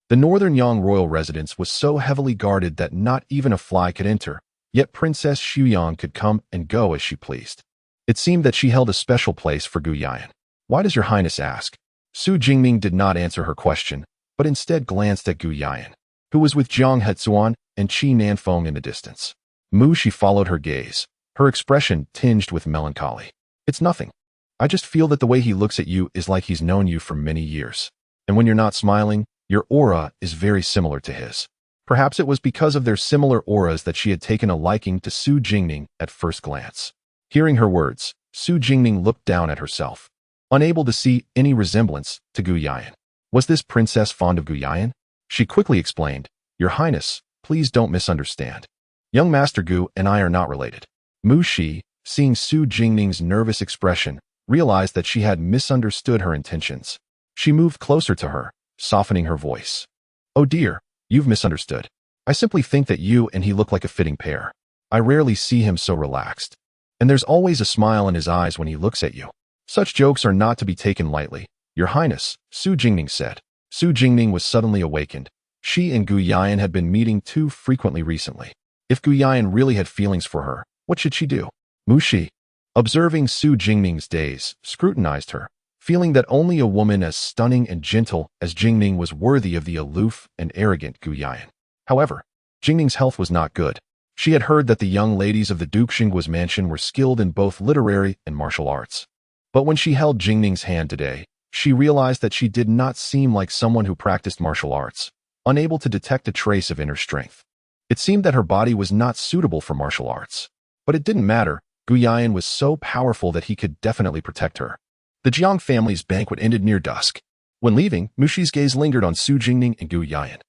The Northern Yang royal residence was so heavily guarded that not even a fly could enter, yet Princess Xuyang could come and go as she pleased. It seemed that she held a special place for Gu Yan. Why does Your Highness ask? Su Jingning did not answer her question, but instead glanced at Gu Yan, who was with Jiang Hetsuan and Qi Nanfeng in the distance. Mu Shi followed her gaze, her expression tinged with melancholy. It's nothing. I just feel that the way he looks at you is like he's known you for many years. And when you're not smiling, your aura is very similar to his. Perhaps it was because of their similar auras that she had taken a liking to Su Jingning at first glance. Hearing her words, Su Jingning looked down at herself, unable to see any resemblance to Gu Yan. Was this princess fond of Gu Yan? She quickly explained, Your Highness, please don't misunderstand. Young Master Gu and I are not related. Mu Shi, seeing Su Jingning's nervous expression, realized that she had misunderstood her intentions. She moved closer to her, softening her voice. Oh dear, you've misunderstood. I simply think that you and he look like a fitting pair. I rarely see him so relaxed. And there's always a smile in his eyes when he looks at you. Such jokes are not to be taken lightly, Your Highness, Su Jingning said. Su Jingning was suddenly awakened. She and Gu Yan had been meeting too frequently recently. If Gu Yan really had feelings for her, what should she do? Mu Shi, observing Su Jingning's daze, scrutinized her, feeling that only a woman as stunning and gentle as Jingning was worthy of the aloof and arrogant Gu Yan. However, Jingning's health was not good. She had heard that the young ladies of the Duke Xingguo's mansion were skilled in both literary and martial arts. But when she held Jingning's hand today, she realized that she did not seem like someone who practiced martial arts. unable to detect a trace of inner strength. It seemed that her body was not suitable for martial arts. But it didn't matter. Gu Yan was so powerful that he could definitely protect her. The Jiang family's banquet ended near dusk. When leaving, Mushi's gaze lingered on Su Jingning and Gu Yan.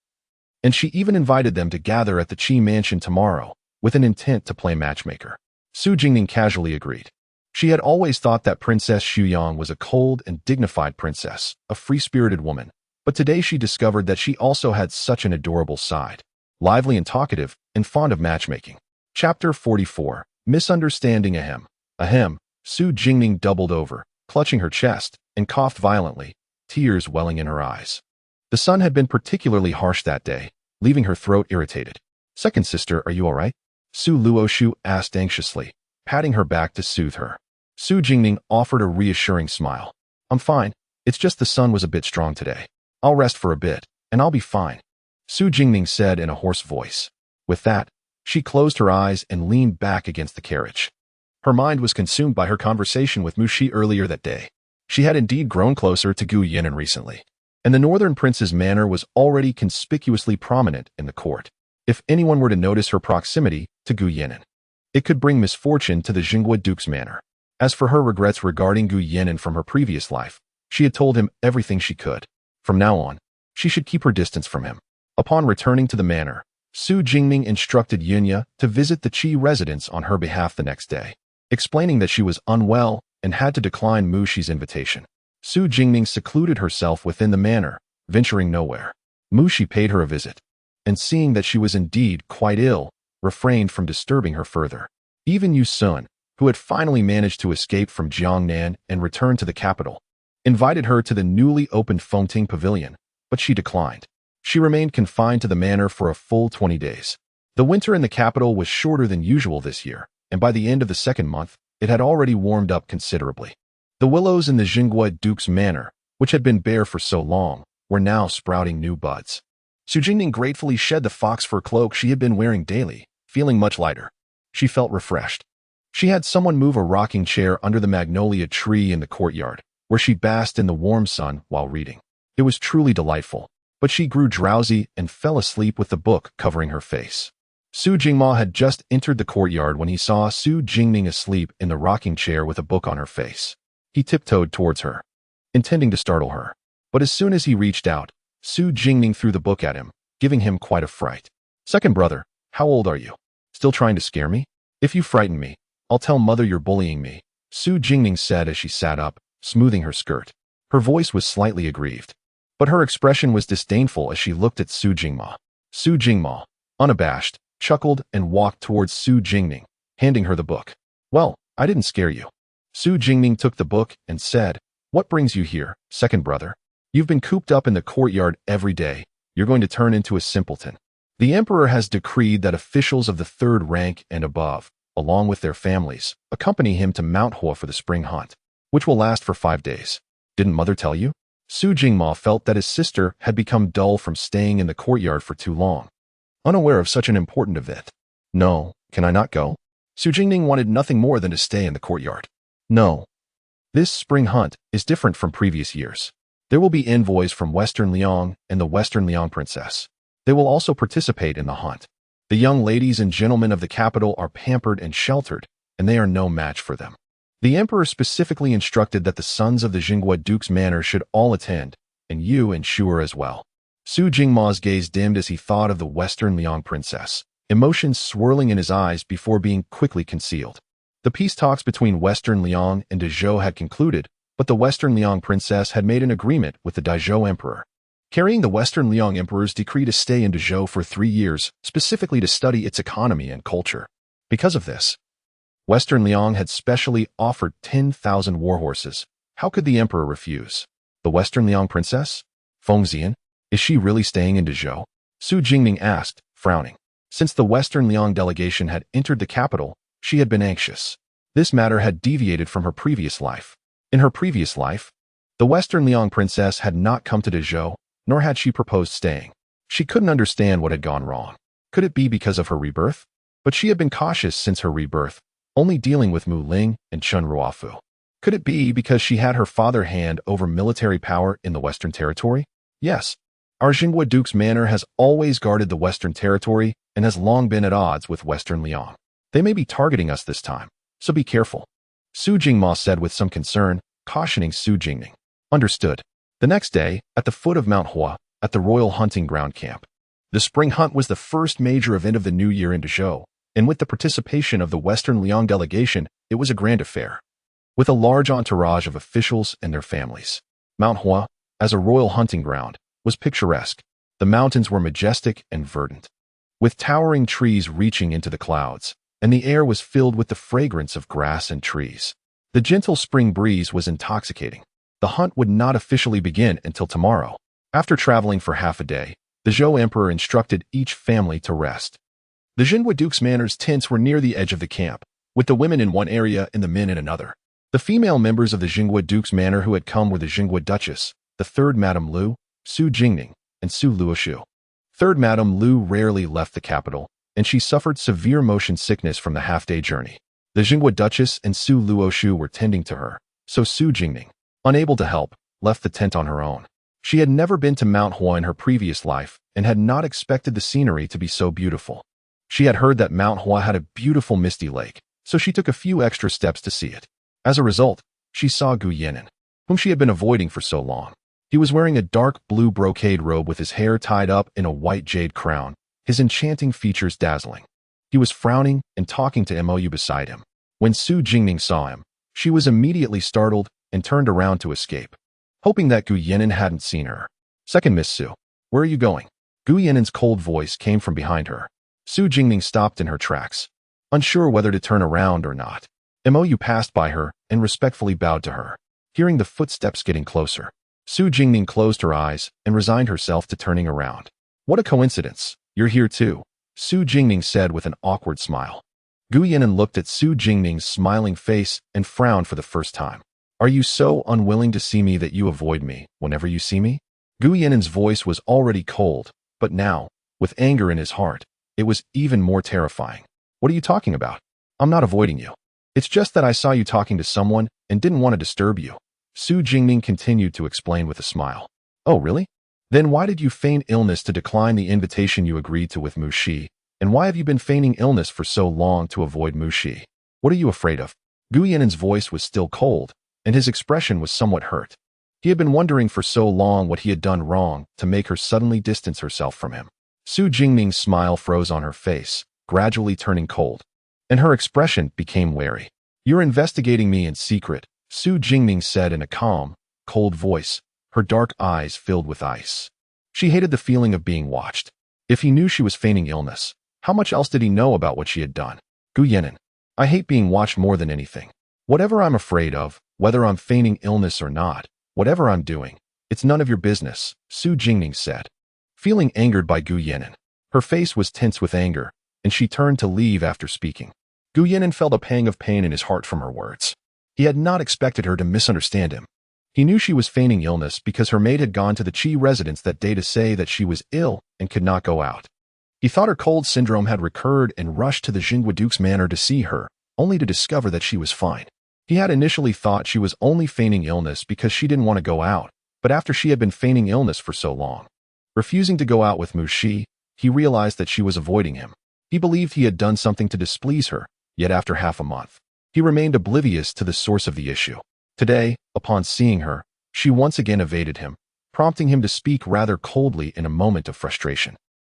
And she even invited them to gather at the Qi mansion tomorrow, with an intent to play matchmaker. Su Jingning casually agreed. She had always thought that Princess Xuyang was a cold and dignified princess, a free-spirited woman, but today she discovered that she also had such an adorable side, lively and talkative, and fond of matchmaking. Chapter 44. Misunderstanding. Ahem. Su Jingning doubled over, clutching her chest, and coughed violently, tears welling in her eyes. The sun had been particularly harsh that day, leaving her throat irritated. Second sister, are you all right? Su Luoshu asked anxiously, patting her back to soothe her. Su Jingning offered a reassuring smile. I'm fine, it's just the sun was a bit strong today. I'll rest for a bit, and I'll be fine, Su Jingning said in a hoarse voice. With that, she closed her eyes and leaned back against the carriage. Her mind was consumed by her conversation with Mushi earlier that day. She had indeed grown closer to Gu Yinan recently, and the Northern Prince's manor was already conspicuously prominent in the court. If anyone were to notice her proximity to Gu Yinan, it could bring misfortune to the Jingguo Duke's manor. As for her regrets regarding Gu Yinan from her previous life, she had told him everything she could. From now on, she should keep her distance from him. Upon returning to the manor, Su Jingning instructed Yunya to visit the Qi residence on her behalf the next day, explaining that she was unwell and had to decline Mushi's invitation. Su Jingning secluded herself within the manor, venturing nowhere. Mushi paid her a visit, and seeing that she was indeed quite ill, refrained from disturbing her further. Even Yu Sun, who had finally managed to escape from Jiangnan and return to the capital, invited her to the newly opened Fengting Pavilion, but she declined. She remained confined to the manor for a full 20 days. The winter in the capital was shorter than usual this year, and by the end of the second month, it had already warmed up considerably. The willows in the Jingguo Duke's manor, which had been bare for so long, were now sprouting new buds. Su Jingning gratefully shed the fox fur cloak she had been wearing daily, feeling much lighter. She felt refreshed. She had someone move a rocking chair under the magnolia tree in the courtyard, where she basked in the warm sun while reading. It was truly delightful, but she grew drowsy and fell asleep with the book covering her face. Su Jingma had just entered the courtyard when he saw Su Jingning asleep in the rocking chair with a book on her face. He tiptoed towards her, intending to startle her. But as soon as he reached out, Su Jingning threw the book at him, giving him quite a fright. Second brother, how old are you? Still trying to scare me? If you frighten me, I'll tell mother you're bullying me, Su Jingning said as she sat up, smoothing her skirt. Her voice was slightly aggrieved, but her expression was disdainful as she looked at Su Jingma. Su Jingma, unabashed, chuckled and walked towards Su Jingning, handing her the book. Well, I didn't scare you. Su Jingning took the book and said, what brings you here, second brother? You've been cooped up in the courtyard every day. You're going to turn into a simpleton. The emperor has decreed that officials of the third rank and above, along with their families, accompany him to Mount Hua for the spring hunt, which will last for 5 days. Didn't mother tell you? Su Jingma felt that his sister had become dull from staying in the courtyard for too long, unaware of such an important event. No, can I not go? Su Jingning wanted nothing more than to stay in the courtyard. No. This spring hunt is different from previous years. There will be envoys from Western Liang and the Western Liang princess. They will also participate in the hunt. The young ladies and gentlemen of the capital are pampered and sheltered, and they are no match for them. The emperor specifically instructed that the sons of the Jingguo Duke's manor should all attend, and you and Shuer as well. Su Jingma's gaze dimmed as he thought of the Western Liang princess, emotions swirling in his eyes before being quickly concealed. The peace talks between Western Liang and Dezhou had concluded, but the Western Liang princess had made an agreement with the Dezhou emperor, carrying the Western Liang emperor's decree to stay in Dezhou for 3 years, specifically to study its economy and culture. Because of this, Western Liang had specially offered 10,000 warhorses. How could the emperor refuse? The Western Liang princess? Feng Xian? Is she really staying in Dezhou? Su Jingning asked, frowning. Since the Western Liang delegation had entered the capital, she had been anxious. This matter had deviated from her previous life. In her previous life, the Western Liang princess had not come to Dezhou, nor had she proposed staying. She couldn't understand what had gone wrong. Could it be because of her rebirth? But she had been cautious since her rebirth, only dealing with Mu Ling and Chun Ruofu. Could it be because she had her father hand over military power in the Western territory? Yes. Our Jinghua Duke's manor has always guarded the Western territory and has long been at odds with Western Liang. They may be targeting us this time, so be careful, Su Jingma said with some concern, cautioning Su Jingning. Understood. The next day, at the foot of Mount Hua, at the Royal Hunting Ground Camp. The spring hunt was the first major event of the new year in Dezhou, and with the participation of the Western Liang delegation, it was a grand affair. With a large entourage of officials and their families. Mount Hua, as a royal hunting ground, was picturesque. The mountains were majestic and verdant, with towering trees reaching into the clouds, and the air was filled with the fragrance of grass and trees. The gentle spring breeze was intoxicating. The hunt would not officially begin until tomorrow. After traveling for half a day, the Zhou Emperor instructed each family to rest. The Jinghua Duke's manor's tents were near the edge of the camp, with the women in one area and the men in another. The female members of the Jinghua Duke's manor who had come were the Jinghua Duchess, the third Madame Lu, Su Jingning, and Su Luoshu. Third Madame Lu rarely left the capital, and she suffered severe motion sickness from the half-day journey. The Jinghua Duchess and Su Luoshu were tending to her, so Su Jingning, unable to help, left the tent on her own. She had never been to Mount Hua in her previous life and had not expected the scenery to be so beautiful. She had heard that Mount Hua had a beautiful misty lake, so she took a few extra steps to see it. As a result, she saw Gu Yan'an, whom she had been avoiding for so long. He was wearing a dark blue brocade robe with his hair tied up in a white jade crown, his enchanting features dazzling. He was frowning and talking to Mou beside him. When Su Jingning saw him, she was immediately startled and turned around to escape, hoping that Gu Yan'an hadn't seen her. Second Miss Su, where are you going? Gu Yan'an's cold voice came from behind her. Su Jingning stopped in her tracks, unsure whether to turn around or not. Mou passed by her and respectfully bowed to her. Hearing the footsteps getting closer, Su Jingning closed her eyes and resigned herself to turning around. What a coincidence, you're here too, Su Jingning said with an awkward smile. Gu Yan'an looked at Su Jingning's smiling face and frowned for the first time. Are you so unwilling to see me that you avoid me whenever you see me? Gu Yan'an's voice was already cold, but now, with anger in his heart, it was even more terrifying. What are you talking about? I'm not avoiding you. It's just that I saw you talking to someone and didn't want to disturb you. Su Jingning continued to explain with a smile. Oh, really? Then why did you feign illness to decline the invitation you agreed to with Mu Shi? And why have you been feigning illness for so long to avoid Mu Shi? What are you afraid of? Gu Yan'an's voice was still cold, and his expression was somewhat hurt. He had been wondering for so long what he had done wrong to make her suddenly distance herself from him. Su Jingning's smile froze on her face, gradually turning cold, and her expression became wary. You're investigating me in secret, Su Jingning said in a calm, cold voice, her dark eyes filled with ice. She hated the feeling of being watched. If he knew she was feigning illness, how much else did he know about what she had done? Gu Yan'an, I hate being watched more than anything. Whatever I'm afraid of, whether I'm feigning illness or not, whatever I'm doing, it's none of your business, Su Jingning said. Feeling angered by Gu Yan'an, her face was tense with anger, and she turned to leave after speaking. Gu Yan'an felt a pang of pain in his heart from her words. He had not expected her to misunderstand him. He knew she was feigning illness because her maid had gone to the Qi residence that day to say that she was ill and could not go out. He thought her cold syndrome had recurred and rushed to the Jinghua Duke's manor to see her, only to discover that she was fine. He had initially thought she was only feigning illness because she didn't want to go out, but after she had been feigning illness for so long, refusing to go out with Mu Shi, he realized that she was avoiding him. He believed he had done something to displease her, yet after half a month, he remained oblivious to the source of the issue. Today, upon seeing her, she once again evaded him, prompting him to speak rather coldly in a moment of frustration.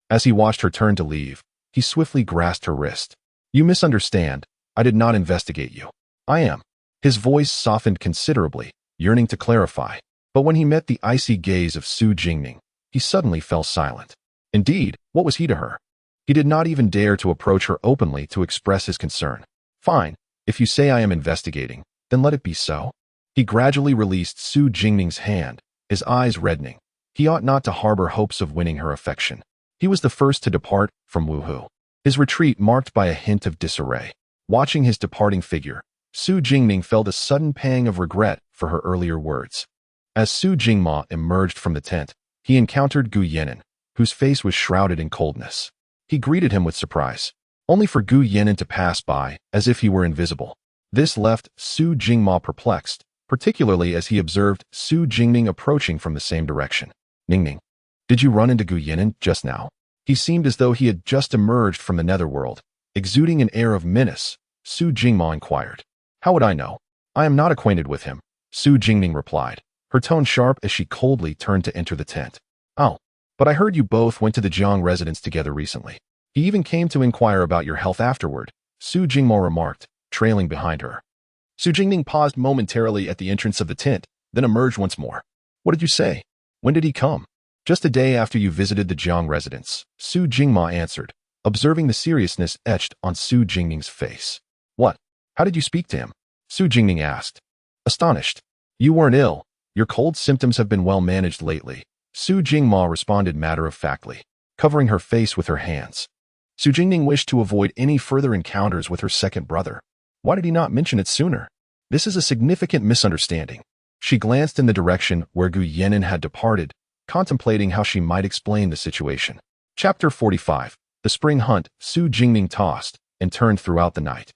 As he watched her turn to leave, he swiftly grasped her wrist. You misunderstand. I did not investigate you. I am. His voice softened considerably, yearning to clarify. But when he met the icy gaze of Su Jingning, he suddenly fell silent. Indeed, what was he to her? He did not even dare to approach her openly to express his concern. Fine, if you say I am investigating, then let it be so. He gradually released Su Jingning's hand, his eyes reddening. He ought not to harbor hopes of winning her affection. He was the first to depart from Wuhu, his retreat marked by a hint of disarray. Watching his departing figure, Su Jingning felt a sudden pang of regret for her earlier words. As Su Jingma emerged from the tent, he encountered Gu Yan'an, whose face was shrouded in coldness. He greeted him with surprise, only for Gu Yan'an to pass by as if he were invisible. This left Su Jingma perplexed, particularly as he observed Su Jingning approaching from the same direction. Ningning. Did you run into Gu Yinan just now? He seemed as though he had just emerged from the netherworld, exuding an air of menace. Su Jingma inquired. How would I know? I am not acquainted with him, Su Jingning replied, her tone sharp as she coldly turned to enter the tent. Oh, but I heard you both went to the Jiang residence together recently. He even came to inquire about your health afterward, Su Jingmo remarked, trailing behind her. Su Jingning paused momentarily at the entrance of the tent, then emerged once more. What did you say? When did he come? Just a day after you visited the Jiang residence, Su Jingma answered, observing the seriousness etched on Su Jingning's face. What? How did you speak to him? Su Jingning asked. Astonished. You weren't ill. Your cold symptoms have been well managed lately, Su Jingma responded matter-of-factly, covering her face with her hands. Su Jingning wished to avoid any further encounters with her second brother. Why did he not mention it sooner? This is a significant misunderstanding. She glanced in the direction where Gu Yinan had departed, contemplating how she might explain the situation. Chapter 45. The Spring Hunt. Su Jingning tossed and turned throughout the night,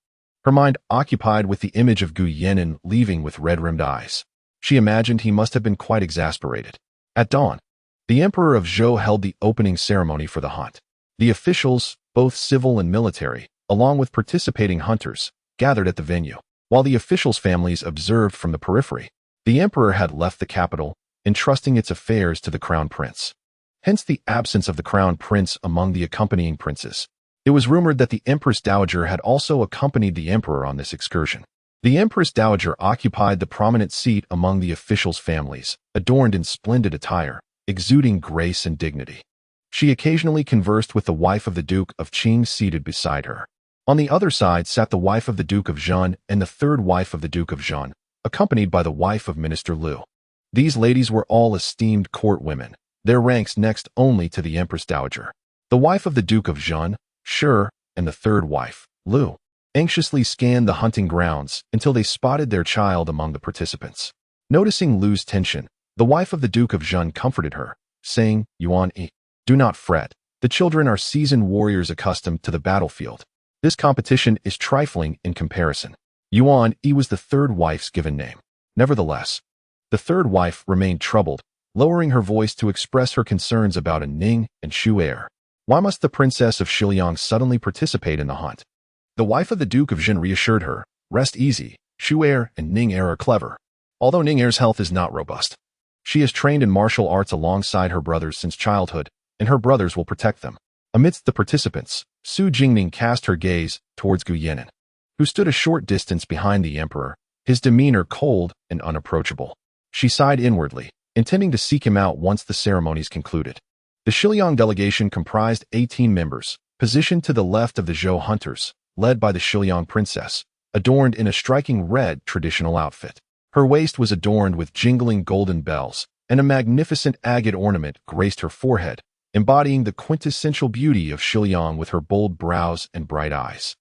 her mind occupied with the image of Gu Yinan leaving with red-rimmed eyes. She imagined he must have been quite exasperated. At dawn, the Emperor of Zhou held the opening ceremony for the hunt. The officials, both civil and military, along with participating hunters, gathered at the venue. While the officials' families observed from the periphery, the Emperor had left the capital, entrusting its affairs to the Crown Prince. Hence the absence of the Crown Prince among the accompanying princes. It was rumored that the Empress Dowager had also accompanied the Emperor on this excursion. The Empress Dowager occupied the prominent seat among the officials' families, adorned in splendid attire, exuding grace and dignity. She occasionally conversed with the wife of the Duke of Qing seated beside her. On the other side sat the wife of the Duke of Zhen and the third wife of the Duke of Zhen, accompanied by the wife of Minister Liu. These ladies were all esteemed court women, their ranks next only to the Empress Dowager. The wife of the Duke of Zhen, Shi, and the third wife, Liu, anxiously scanned the hunting grounds until they spotted their child among the participants. Noticing Liu's tension, the wife of the Duke of Zhen comforted her, saying, Yuan Yi, do not fret. The children are seasoned warriors accustomed to the battlefield. This competition is trifling in comparison. Yuan Yi was the third wife's given name. Nevertheless, the third wife remained troubled, lowering her voice to express her concerns about a Ning and Shu heir. Why must the princess of Xiliang suddenly participate in the hunt? The wife of the Duke of Jin reassured her, rest easy, Shu heir and Ning heir are clever. Although Ning heir's health is not robust, she has trained in martial arts alongside her brothers since childhood, and her brothers will protect them. Amidst the participants, Su Jingning cast her gaze towards Gu Yinan, who stood a short distance behind the Emperor, his demeanor cold and unapproachable. She sighed inwardly, intending to seek him out once the ceremonies concluded. The Xiliang delegation comprised 18 members, positioned to the left of the Zhou hunters, led by the Xiliang princess, adorned in a striking red traditional outfit. Her waist was adorned with jingling golden bells, and a magnificent agate ornament graced her forehead, embodying the quintessential beauty of Xiliang with her bold brows and bright eyes.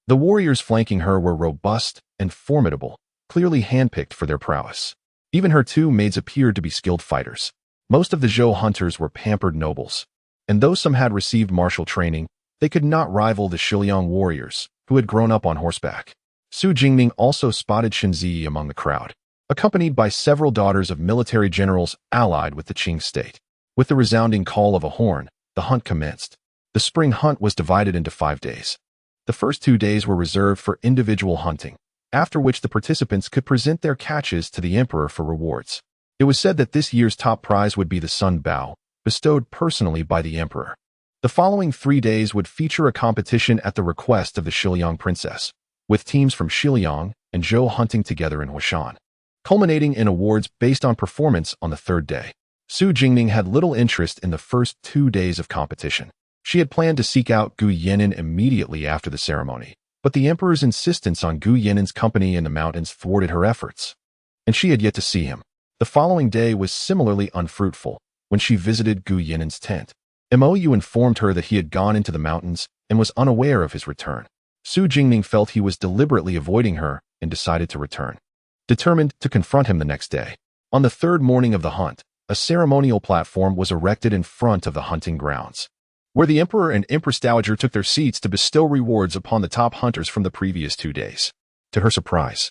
The warriors flanking her were robust and formidable, clearly handpicked for their prowess. Even her two maids appeared to be skilled fighters. Most of the Zhou hunters were pampered nobles, and though some had received martial training, they could not rival the Xiliang warriors, who had grown up on horseback. Su Jingning also spotted Shenzi among the crowd, accompanied by several daughters of military generals allied with the Qing state. With the resounding call of a horn, the hunt commenced. The spring hunt was divided into 5 days. The first 2 days were reserved for individual hunting, after which the participants could present their catches to the Emperor for rewards. It was said that this year's top prize would be the Sun Bao, bestowed personally by the Emperor. The following 3 days would feature a competition at the request of the Xiliang princess, with teams from Xiliang and Zhou hunting together in Huashan, culminating in awards based on performance on the 3rd day. Su Jingning had little interest in the first 2 days of competition. She had planned to seek out Gu Yinan immediately after the ceremony, but the Emperor's insistence on Gu Yinan's company in the mountains thwarted her efforts, and she had yet to see him. The following day was similarly unfruitful when she visited Gu Yinan's tent. Mou informed her that he had gone into the mountains and was unaware of his return. Su Jingning felt he was deliberately avoiding her and decided to return, determined to confront him the next day. On the 3rd morning of the hunt, a ceremonial platform was erected in front of the hunting grounds, where the Emperor and Empress Dowager took their seats to bestow rewards upon the top hunters from the previous 2 days. To her surprise,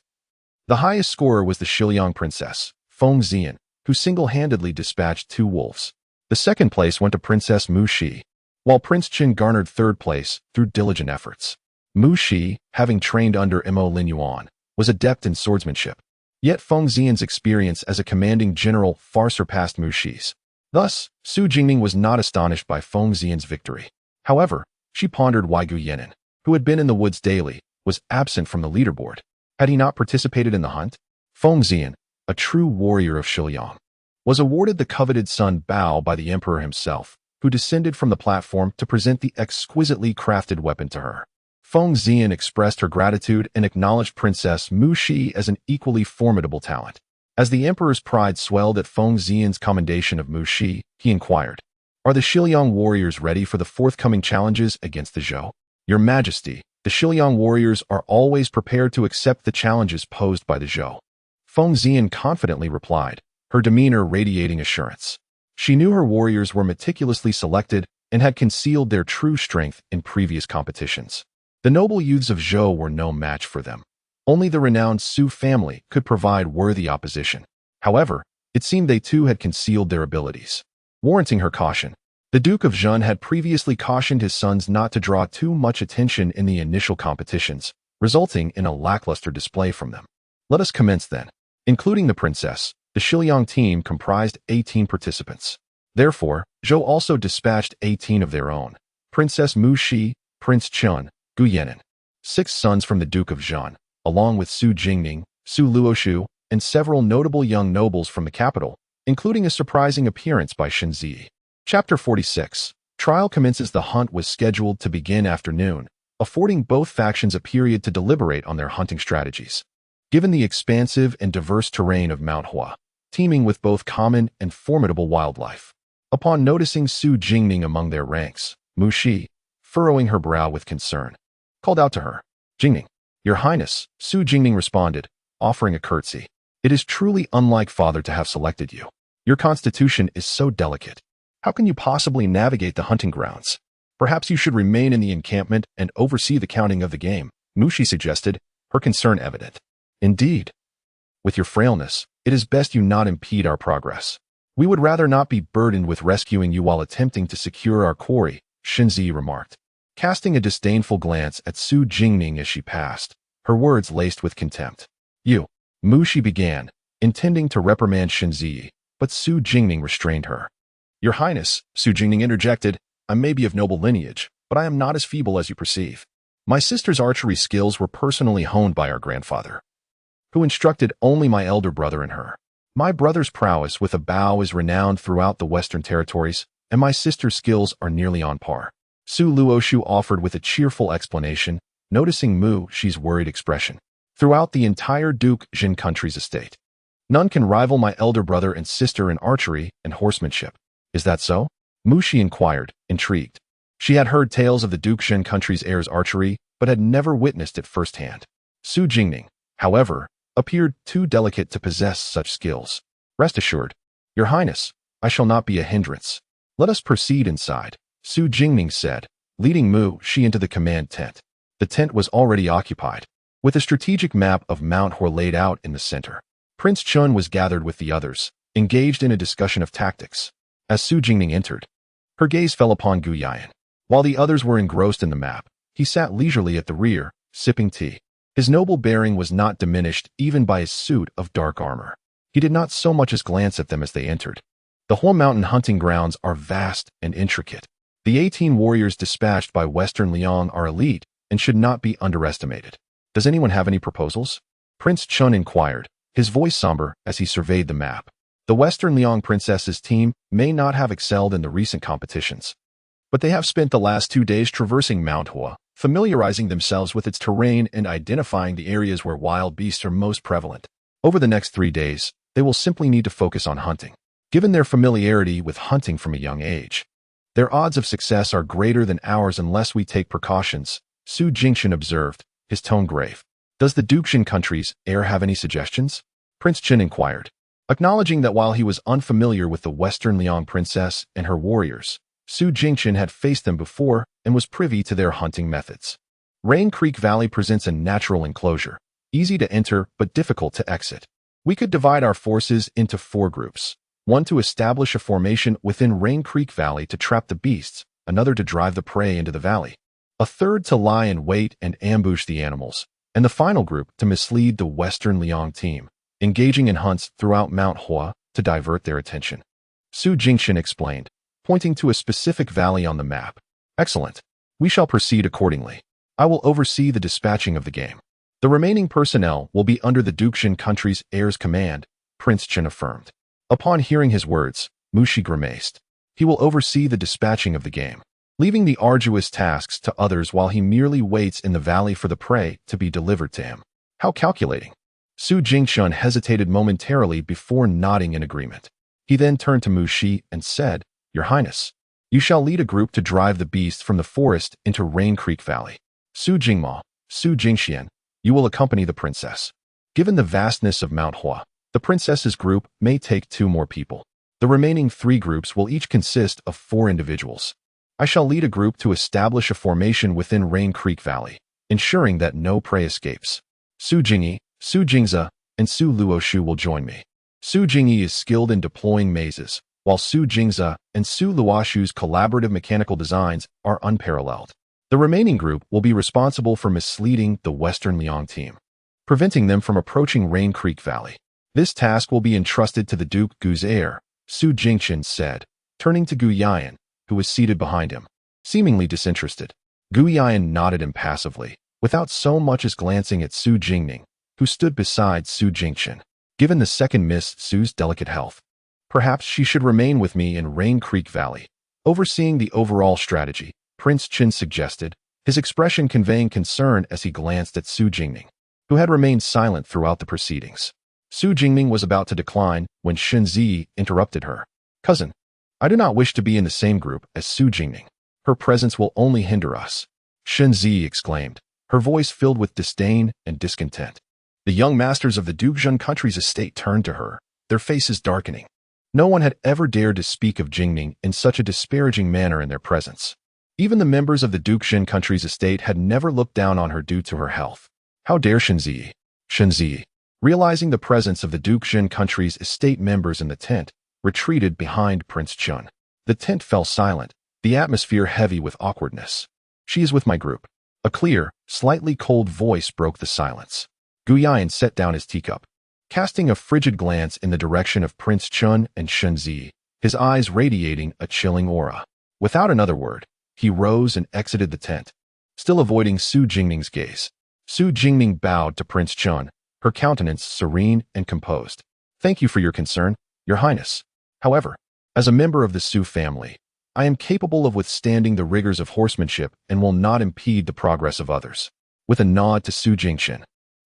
the highest scorer was the Xiliang princess, Feng Xian, who single-handedly dispatched 2 wolves. The second place went to Princess Mu Shi, while Prince Qin garnered third place through diligent efforts. Mu Shi, having trained under Mo Lin Yuan, was adept in swordsmanship. Yet Feng Xian's experience as a commanding general far surpassed Mu Shi's. Thus, Su Jingning was not astonished by Feng Xian's victory. However, she pondered why Gu Yan'an, who had been in the woods daily, was absent from the leaderboard. Had he not participated in the hunt? Feng Xian, a true warrior of Shiliang, was awarded the coveted Sun Bao by the emperor himself, who descended from the platform to present the exquisitely crafted weapon to her. Feng Xian expressed her gratitude and acknowledged Princess Mu Shi as an equally formidable talent. As the emperor's pride swelled at Feng Xian's commendation of Mu Shi, he inquired, "Are the Shiliang warriors ready for the forthcoming challenges against the Zhou?" "Your Majesty, the Shiliang warriors are always prepared to accept the challenges posed by the Zhou," Feng Xian confidently replied, her demeanor radiating assurance. She knew her warriors were meticulously selected and had concealed their true strength in previous competitions. The noble youths of Zhou were no match for them. Only the renowned Su family could provide worthy opposition. However, it seemed they too had concealed their abilities, warranting her caution. The Duke of Zhen had previously cautioned his sons not to draw too much attention in the initial competitions, resulting in a lackluster display from them. Let us commence then. Including the princess, the Shiliang team comprised 18 participants. Therefore, Zhou also dispatched 18 of their own: Princess Mu Shi, Prince Chun, Gu Yan'an, 6 sons from the Duke of Zhen, along with Su Jingning, Su Luoshu, and several notable young nobles from the capital, including a surprising appearance by Shen Zi. Chapter 46. Trial commences. The hunt was scheduled to begin afternoon, affording both factions a period to deliberate on their hunting strategies. Given the expansive and diverse terrain of Mount Hua, teeming with both common and formidable wildlife, upon noticing Su Jingning among their ranks, Mu Shi, furrowing her brow with concern, called out to her, "Jingning." "Your Highness," Su Jingning responded, offering a curtsy. "It is truly unlike father to have selected you. Your constitution is so delicate. How can you possibly navigate the hunting grounds? Perhaps you should remain in the encampment and oversee the counting of the game," Mu Shi suggested, her concern evident. "Indeed. With your frailness, it is best you not impede our progress. We would rather not be burdened with rescuing you while attempting to secure our quarry," Shen Zi remarked, casting a disdainful glance at Su Jingning as she passed, her words laced with contempt. "You," Mu Shi began, intending to reprimand Shen Zi, but Su Jingning restrained her. "Your Highness," Su Jingning interjected, "I may be of noble lineage, but I am not as feeble as you perceive. My sister's archery skills were personally honed by our grandfather, who instructed only my elder brother and her. My brother's prowess with a bow is renowned throughout the Western territories, and my sister's skills are nearly on par." Su Luoshu offered with a cheerful explanation, noticing Mu Shi's worried expression. "Throughout the entire Duke Jin country's estate, none can rival my elder brother and sister in archery and horsemanship. Is that so?" Mu Shi inquired, intrigued. She had heard tales of the Duke Jin country's heir's archery, but had never witnessed it firsthand. Su Jingning, however, appeared too delicate to possess such skills. "Rest assured, Your Highness, I shall not be a hindrance. Let us proceed inside," Su Jingning said, leading Mu Shi into the command tent. The tent was already occupied, with a strategic map of Mount Hor laid out in the center. Prince Chun was gathered with the others, engaged in a discussion of tactics. As Su Jingning entered, her gaze fell upon Gu Yan'an. While the others were engrossed in the map, he sat leisurely at the rear, sipping tea. His noble bearing was not diminished even by his suit of dark armor. He did not so much as glance at them as they entered. The Hua Mountain hunting grounds are vast and intricate. The 18 warriors dispatched by Western Liang are elite and should not be underestimated. "Does anyone have any proposals?" Prince Chun inquired, his voice somber as he surveyed the map. The Western Liang princess's team may not have excelled in the recent competitions, but they have spent the last 2 days traversing Mount Hua, familiarizing themselves with its terrain and identifying the areas where wild beasts are most prevalent. Over the next 3 days, they will simply need to focus on hunting. Given their familiarity with hunting from a young age, their odds of success are greater than ours unless we take precautions, Su Jingchen observed, his tone grave. "Does the Dukshin country's heir have any suggestions?" Prince Chen inquired, acknowledging that while he was unfamiliar with the Western Liang princess and her warriors, Su Jingchen had faced them before and was privy to their hunting methods. Rain Creek Valley presents a natural enclosure, easy to enter but difficult to exit. We could divide our forces into 4 groups. one to establish a formation within Rain Creek Valley to trap the beasts, another to drive the prey into the valley, a third to lie in wait and ambush the animals, and the final group to mislead the Western Liang team, engaging in hunts throughout Mount Hua to divert their attention. Su Jingxian explained, pointing to a specific valley on the map. Excellent. We shall proceed accordingly. I will oversee the dispatching of the game. The remaining personnel will be under the Duxian country's heir's command, Prince Chen affirmed. Upon hearing his words, Mushi grimaced. He will oversee the dispatching of the game, leaving the arduous tasks to others while he merely waits in the valley for the prey to be delivered to him. How calculating. Su Jingxian hesitated momentarily before nodding in agreement. He then turned to Mushi and said, Your Highness, you shall lead a group to drive the beasts from the forest into Rain Creek Valley. Su Jingma, Su Jingxian, you will accompany the princess. Given the vastness of Mount Hua, the princess's group may take 2 more people. The remaining 3 groups will each consist of 4 individuals. I shall lead a group to establish a formation within Rain Creek Valley, ensuring that no prey escapes. Su Jingyi, Su Jingza, and Su Luoshu will join me. Su Jingyi is skilled in deploying mazes, while Su Jingza and Su Luoshu's collaborative mechanical designs are unparalleled. The remaining group will be responsible for misleading the Western Liang team, preventing them from approaching Rain Creek Valley. This task will be entrusted to the Duke Gu's heir, Su Jingxian said, turning to Gu Yan, who was seated behind him, seemingly disinterested. Gu Yan nodded impassively, without so much as glancing at Su Jingning, who stood beside Su Jingxian. Given the second Miss Su's delicate health, perhaps she should remain with me in Rain Creek Valley, overseeing the overall strategy, Prince Chen suggested, his expression conveying concern as he glanced at Su Jingning, who had remained silent throughout the proceedings. Su Jingning was about to decline when Shen Zi interrupted her. Cousin, I do not wish to be in the same group as Su Jingning. Her presence will only hinder us. Shen Zi exclaimed, her voice filled with disdain and discontent. The young masters of the Duxian country's estate turned to her, their faces darkening. No one had ever dared to speak of Jingning in such a disparaging manner in their presence. Even the members of the Duxian country's estate had never looked down on her due to her health. How dare Shenzi? Shenzi, realizing the presence of the Duxian country's estate members in the tent, retreated behind Prince Chun. The tent fell silent, the atmosphere heavy with awkwardness. She is with my group. A clear, slightly cold voice broke the silence. Gu Yan set down his teacup, casting a frigid glance in the direction of Prince Chun and Shen Zi, his eyes radiating a chilling aura. Without another word, he rose and exited the tent, still avoiding Su Jingning's gaze. Su Jingning bowed to Prince Chun, her countenance serene and composed. Thank you for your concern, Your Highness. However, as a member of the Su family, I am capable of withstanding the rigors of horsemanship and will not impede the progress of others. With a nod to Su Jingxian,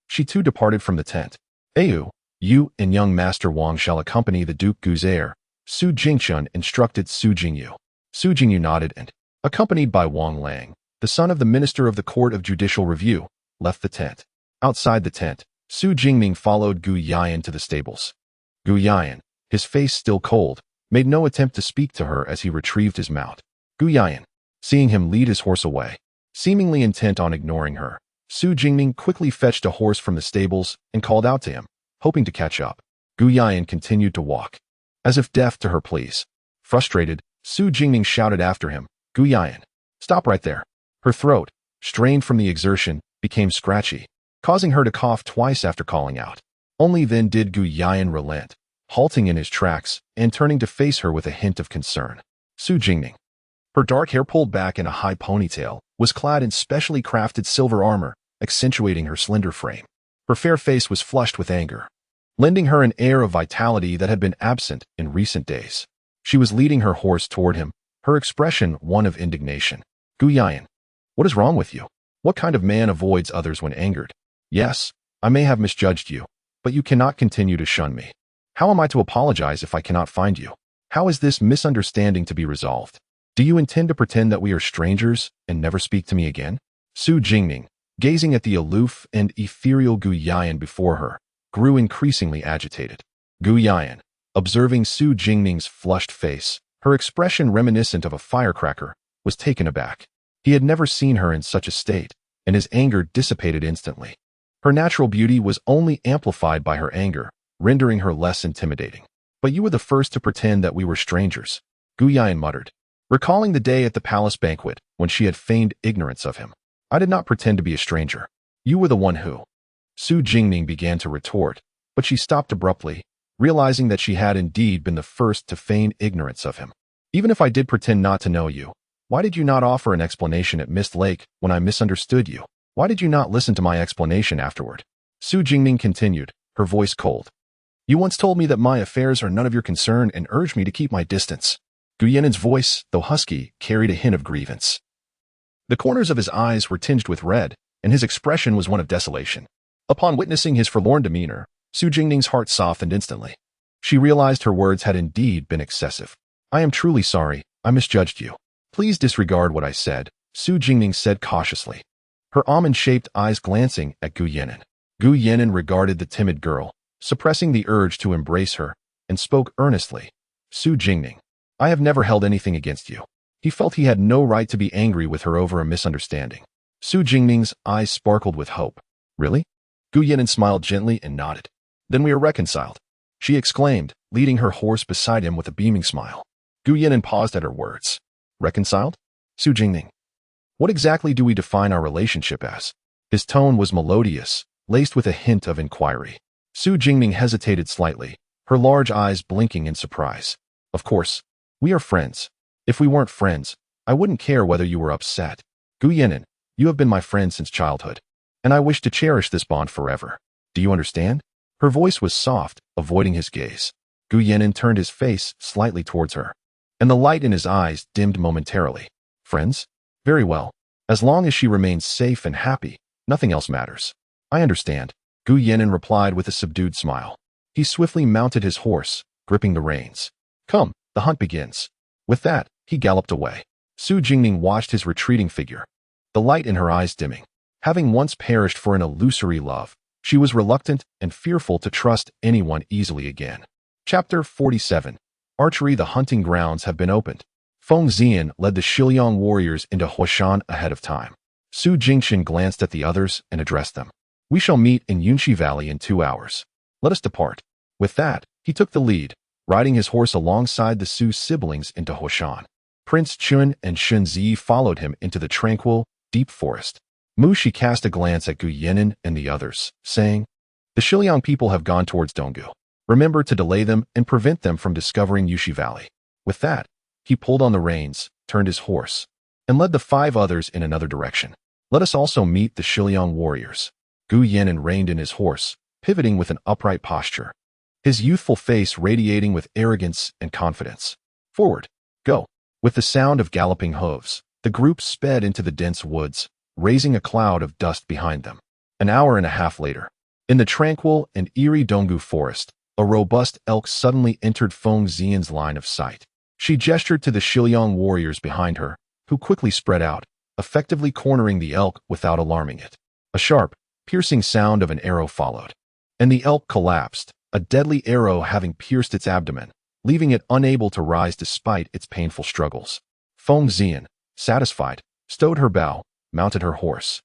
she too departed from the tent. Ayu, you and young Master Wang shall accompany the Duke Gu's heir, Su Jingxian instructed Su Jingyu. Su Jingyu nodded and, accompanied by Wang Lang, the son of the Minister of the Court of Judicial Review, left the tent. Outside the tent, Su Jingning followed Gu Yan to the stables. Gu Yan, his face still cold, made no attempt to speak to her as he retrieved his mount. Gu Yan, seeing him lead his horse away, seemingly intent on ignoring her, Su Jingning quickly fetched a horse from the stables and called out to him, hoping to catch up. Gu Yan continued to walk, as if deaf to her pleas. Frustrated, Su Jingning shouted after him, Gu Yan, stop right there. Her throat, strained from the exertion, became scratchy, causing her to cough twice after calling out. Only then did Gu Yan relent, halting in his tracks and turning to face her with a hint of concern. Su Jingning, her dark hair pulled back in a high ponytail, was clad in specially crafted silver armor, accentuating her slender frame. Her fair face was flushed with anger, lending her an air of vitality that had been absent in recent days. She was leading her horse toward him, her expression one of indignation. Gu Yan, what is wrong with you? What kind of man avoids others when angered? Yes, I may have misjudged you, but you cannot continue to shun me. How am I to apologize if I cannot find you? How is this misunderstanding to be resolved? Do you intend to pretend that we are strangers and never speak to me again? Su Jingning, gazing at the aloof and ethereal Gu Yan before her, grew increasingly agitated. Gu Yan, observing Su Jingning's flushed face, her expression reminiscent of a firecracker, was taken aback. He had never seen her in such a state, and his anger dissipated instantly. Her natural beauty was only amplified by her anger, rendering her less intimidating. But you were the first to pretend that we were strangers, Gu Yan muttered, recalling the day at the palace banquet when she had feigned ignorance of him. I did not pretend to be a stranger. You were the one who. Su Jingning began to retort, but she stopped abruptly, realizing that she had indeed been the first to feign ignorance of him. Even if I did pretend not to know you, why did you not offer an explanation at Mist Lake when I misunderstood you? Why did you not listen to my explanation afterward? Su Jingning continued, her voice cold. You once told me that my affairs are none of your concern and urged me to keep my distance. Gu Yan'an's voice, though husky, carried a hint of grievance. The corners of his eyes were tinged with red, and his expression was one of desolation. Upon witnessing his forlorn demeanor, Su Jingning's heart softened instantly. She realized her words had indeed been excessive. I am truly sorry, I misjudged you. Please disregard what I said, Su Jingning said cautiously, her almond-shaped eyes glancing at Gu Yan'an. Gu Yan'an regarded the timid girl, suppressing the urge to embrace her, and spoke earnestly. Su Jingning, I have never held anything against you. He felt he had no right to be angry with her over a misunderstanding. Su Jingning's eyes sparkled with hope. Really? Gu Yan'an smiled gently and nodded. Then we are reconciled, she exclaimed, leading her horse beside him with a beaming smile. Gu Yan'an paused at her words. Reconciled? Su Jingning, what exactly do we define our relationship as? His tone was melodious, laced with a hint of inquiry. Su Jingning hesitated slightly, her large eyes blinking in surprise. Of course, we are friends. If we weren't friends, I wouldn't care whether you were upset. Gu Yan'an, you have been my friend since childhood, and I wish to cherish this bond forever. Do you understand? Her voice was soft, avoiding his gaze. Gu Yan'an turned his face slightly towards her, and the light in his eyes dimmed momentarily. Friends? Very well. As long as she remains safe and happy, nothing else matters. I understand, Gu Yan'an replied with a subdued smile. He swiftly mounted his horse, gripping the reins. Come, the hunt begins. With that, he galloped away. Su Jingning watched his retreating figure, the light in her eyes dimming. Having once perished for an illusory love, she was reluctant and fearful to trust anyone easily again. Chapter 47. Archery. The hunting grounds have been opened. Feng Xian led the Shiliang warriors into Huashan ahead of time. Su Jingxin glanced at the others and addressed them. We shall meet in Yunxi Valley in 2 hours. Let us depart. With that, he took the lead, riding his horse alongside the Su siblings into Huashan. Prince Chun and Shunzi followed him into the tranquil, deep forest. Mu Shi cast a glance at Gu Yan'an and the others, saying, The Shiliang people have gone towards Donggu. Remember to delay them and prevent them from discovering Yunxi Valley. With that, he pulled on the reins, turned his horse, and led the 5 others in another direction. Let us also meet the Shiliang warriors. Gu Yan'an reined in his horse, pivoting with an upright posture, his youthful face radiating with arrogance and confidence. Forward, go. With the sound of galloping hooves, the group sped into the dense woods, raising a cloud of dust behind them. An hour and a half later, in the tranquil and eerie Donggu forest, a robust elk suddenly entered Feng Xian's line of sight. She gestured to the Shiliang warriors behind her, who quickly spread out, effectively cornering the elk without alarming it. A sharp, piercing sound of an arrow followed, and the elk collapsed, a deadly arrow having pierced its abdomen, leaving it unable to rise despite its painful struggles. Feng Xian, satisfied, stowed her bow, mounted her horse,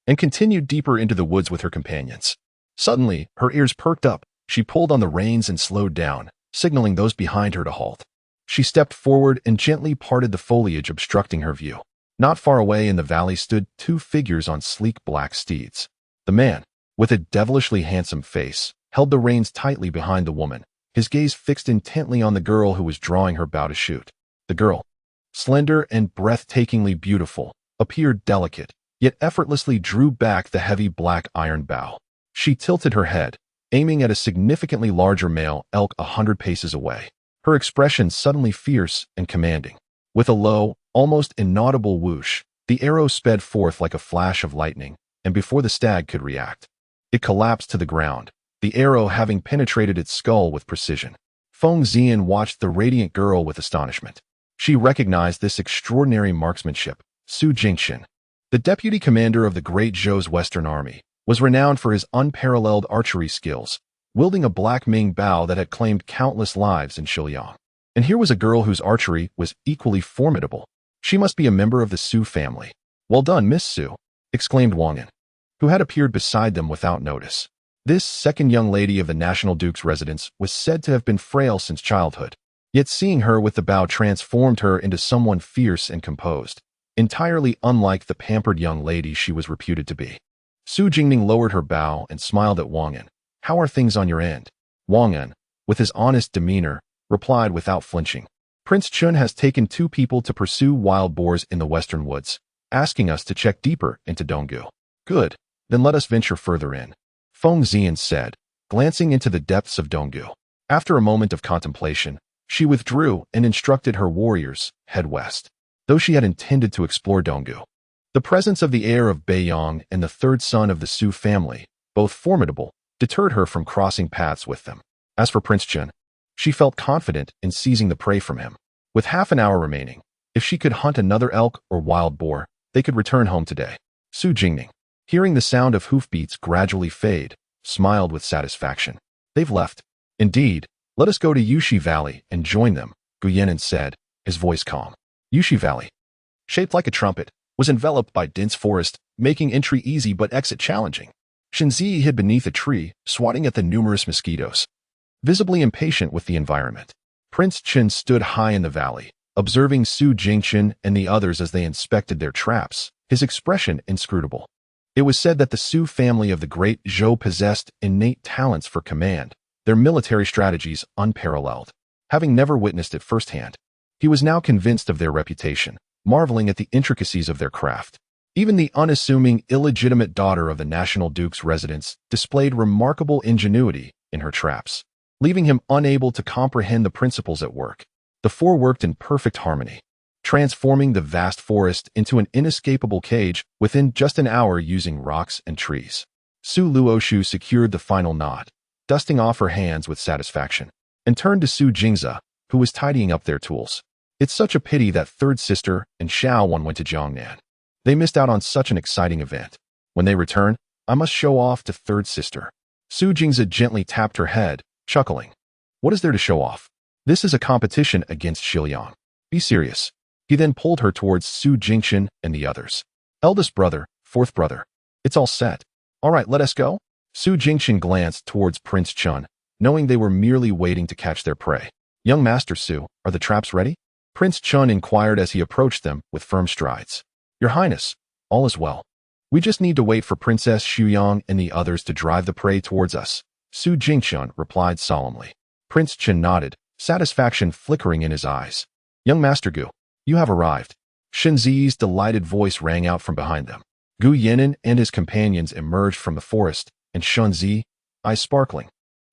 and continued deeper into the woods with her companions. Suddenly, her ears perked up. She pulled on the reins and slowed down, signaling those behind her to halt. She stepped forward and gently parted the foliage obstructing her view. Not far away in the valley stood 2 figures on sleek black steeds. The man, with a devilishly handsome face, held the reins tightly behind the woman, his gaze fixed intently on the girl who was drawing her bow to shoot. The girl, slender and breathtakingly beautiful, appeared delicate, yet effortlessly drew back the heavy black iron bow. She tilted her head, aiming at a significantly larger male elk 100 paces away, her expression suddenly fierce and commanding. With a low, almost inaudible whoosh, the arrow sped forth like a flash of lightning, and before the stag could react, it collapsed to the ground, the arrow having penetrated its skull with precision. Feng Xian watched the radiant girl with astonishment. She recognized this extraordinary marksmanship. Su Jingxin, the deputy commander of the Great Zhou's Western Army, was renowned for his unparalleled archery skills, wielding a black Ming bow that had claimed countless lives in Shiliang. And here was a girl whose archery was equally formidable. She must be a member of the Su family. Well done, Miss Su, exclaimed Wang An, who had appeared beside them without notice. This second young lady of the National Duke's residence was said to have been frail since childhood. Yet seeing her with the bow transformed her into someone fierce and composed, entirely unlike the pampered young lady she was reputed to be. Su Jingning lowered her bow and smiled at Wang En. "How are things on your end?" Wang En, with his honest demeanor, replied without flinching. "Prince Chun has taken 2 people to pursue wild boars in the western woods, asking us to check deeper into Donggu." "Good, then let us venture further in," Feng Xian said, glancing into the depths of Donggu. After a moment of contemplation, she withdrew and instructed her warriors, head west. Though she had intended to explore Donggu, the presence of the heir of Beiyang and the 3rd son of the Su family, both formidable, deterred her from crossing paths with them. As for Prince Chun, she felt confident in seizing the prey from him. With half an hour remaining, if she could hunt another elk or wild boar, they could return home today. Su Jingning, hearing the sound of hoofbeats gradually fade, smiled with satisfaction. "They've left. Indeed, let us go to Yushi Valley and join them," Gu Yan'an said, his voice calm. Yushi Valley, shaped like a trumpet, was enveloped by dense forest, making entry easy but exit challenging. Shenzi hid beneath a tree, swatting at the numerous mosquitoes. Visibly impatient with the environment, Prince Chen stood high in the valley, observing Su Jingchen and the others as they inspected their traps, his expression inscrutable. It was said that the Su family of the great Zhou possessed innate talents for command, their military strategies unparalleled. Having never witnessed it firsthand, he was now convinced of their reputation, marveling at the intricacies of their craft. Even the unassuming, illegitimate daughter of the National Duke's residence displayed remarkable ingenuity in her traps, leaving him unable to comprehend the principles at work. The 4 worked in perfect harmony, transforming the vast forest into an inescapable cage within just an hour using rocks and trees. Su Luoshu secured the final knot, dusting off her hands with satisfaction, and turned to Su Jingza, who was tidying up their tools. "It's such a pity that 3rd sister and Xiao Wan went to Jiangnan. They missed out on such an exciting event. When they return, I must show off to 3rd sister." Su Jingza gently tapped her head, chuckling. "What is there to show off? This is a competition against Shiliang. Be serious." He then pulled her towards Su Jingchen and the others. "Eldest brother, 4th brother. It's all set. All right, let us go." Su Jingchen glanced towards Prince Chun, knowing they were merely waiting to catch their prey. "Young Master Su, are the traps ready?" Prince Chun inquired as he approached them with firm strides. "Your Highness, all is well. We just need to wait for Princess Xuyang and the others to drive the prey towards us," Su Jingchen replied solemnly. Prince Chen nodded, satisfaction flickering in his eyes. "Young Master Gu, you have arrived." Shenzi's delighted voice rang out from behind them. Gu Yan'an and his companions emerged from the forest, and Shenzi, eyes sparkling,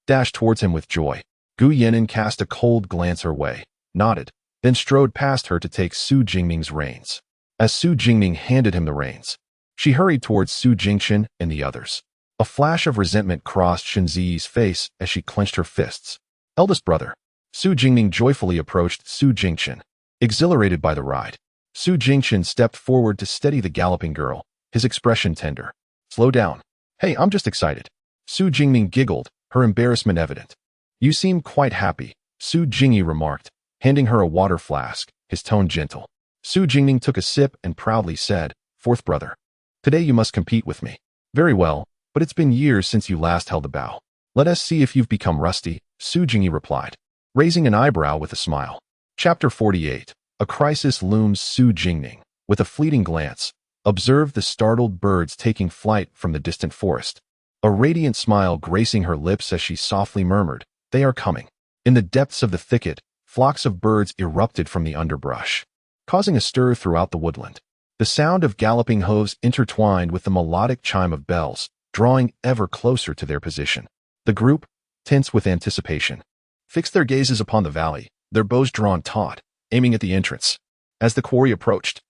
dashed towards him with joy. Gu Yan'an cast a cold glance her way, nodded, then strode past her to take Su Jingming's reins. As Su Jingming handed him the reins, she hurried towards Su Jingchen and the others. A flash of resentment crossed Shenzi's face as she clenched her fists. "Eldest brother." Su Jingming joyfully approached Su Jingchen, exhilarated by the ride. Su Jingchen stepped forward to steady the galloping girl, his expression tender. "Slow down. Hey, I'm just excited." Su Jingming giggled, her embarrassment evident. "You seem quite happy," Su Jingyi remarked, handing her a water flask, his tone gentle. Su Jingming took a sip and proudly said, "4th brother. Today you must compete with me." "Very well, but it's been years since you last held a bow. Let us see if you've become rusty," Su Jingyi replied, raising an eyebrow with a smile. Chapter 48. A crisis looms. Su Jingning, with a fleeting glance, observed the startled birds taking flight from the distant forest. A radiant smile gracing her lips as she softly murmured, "They are coming." In the depths of the thicket, flocks of birds erupted from the underbrush, causing a stir throughout the woodland. The sound of galloping hooves intertwined with the melodic chime of bells, drawing ever closer to their position. The group, tense with anticipation, fixed their gazes upon the valley, their bows drawn taut, aiming at the entrance. As the quarry approached,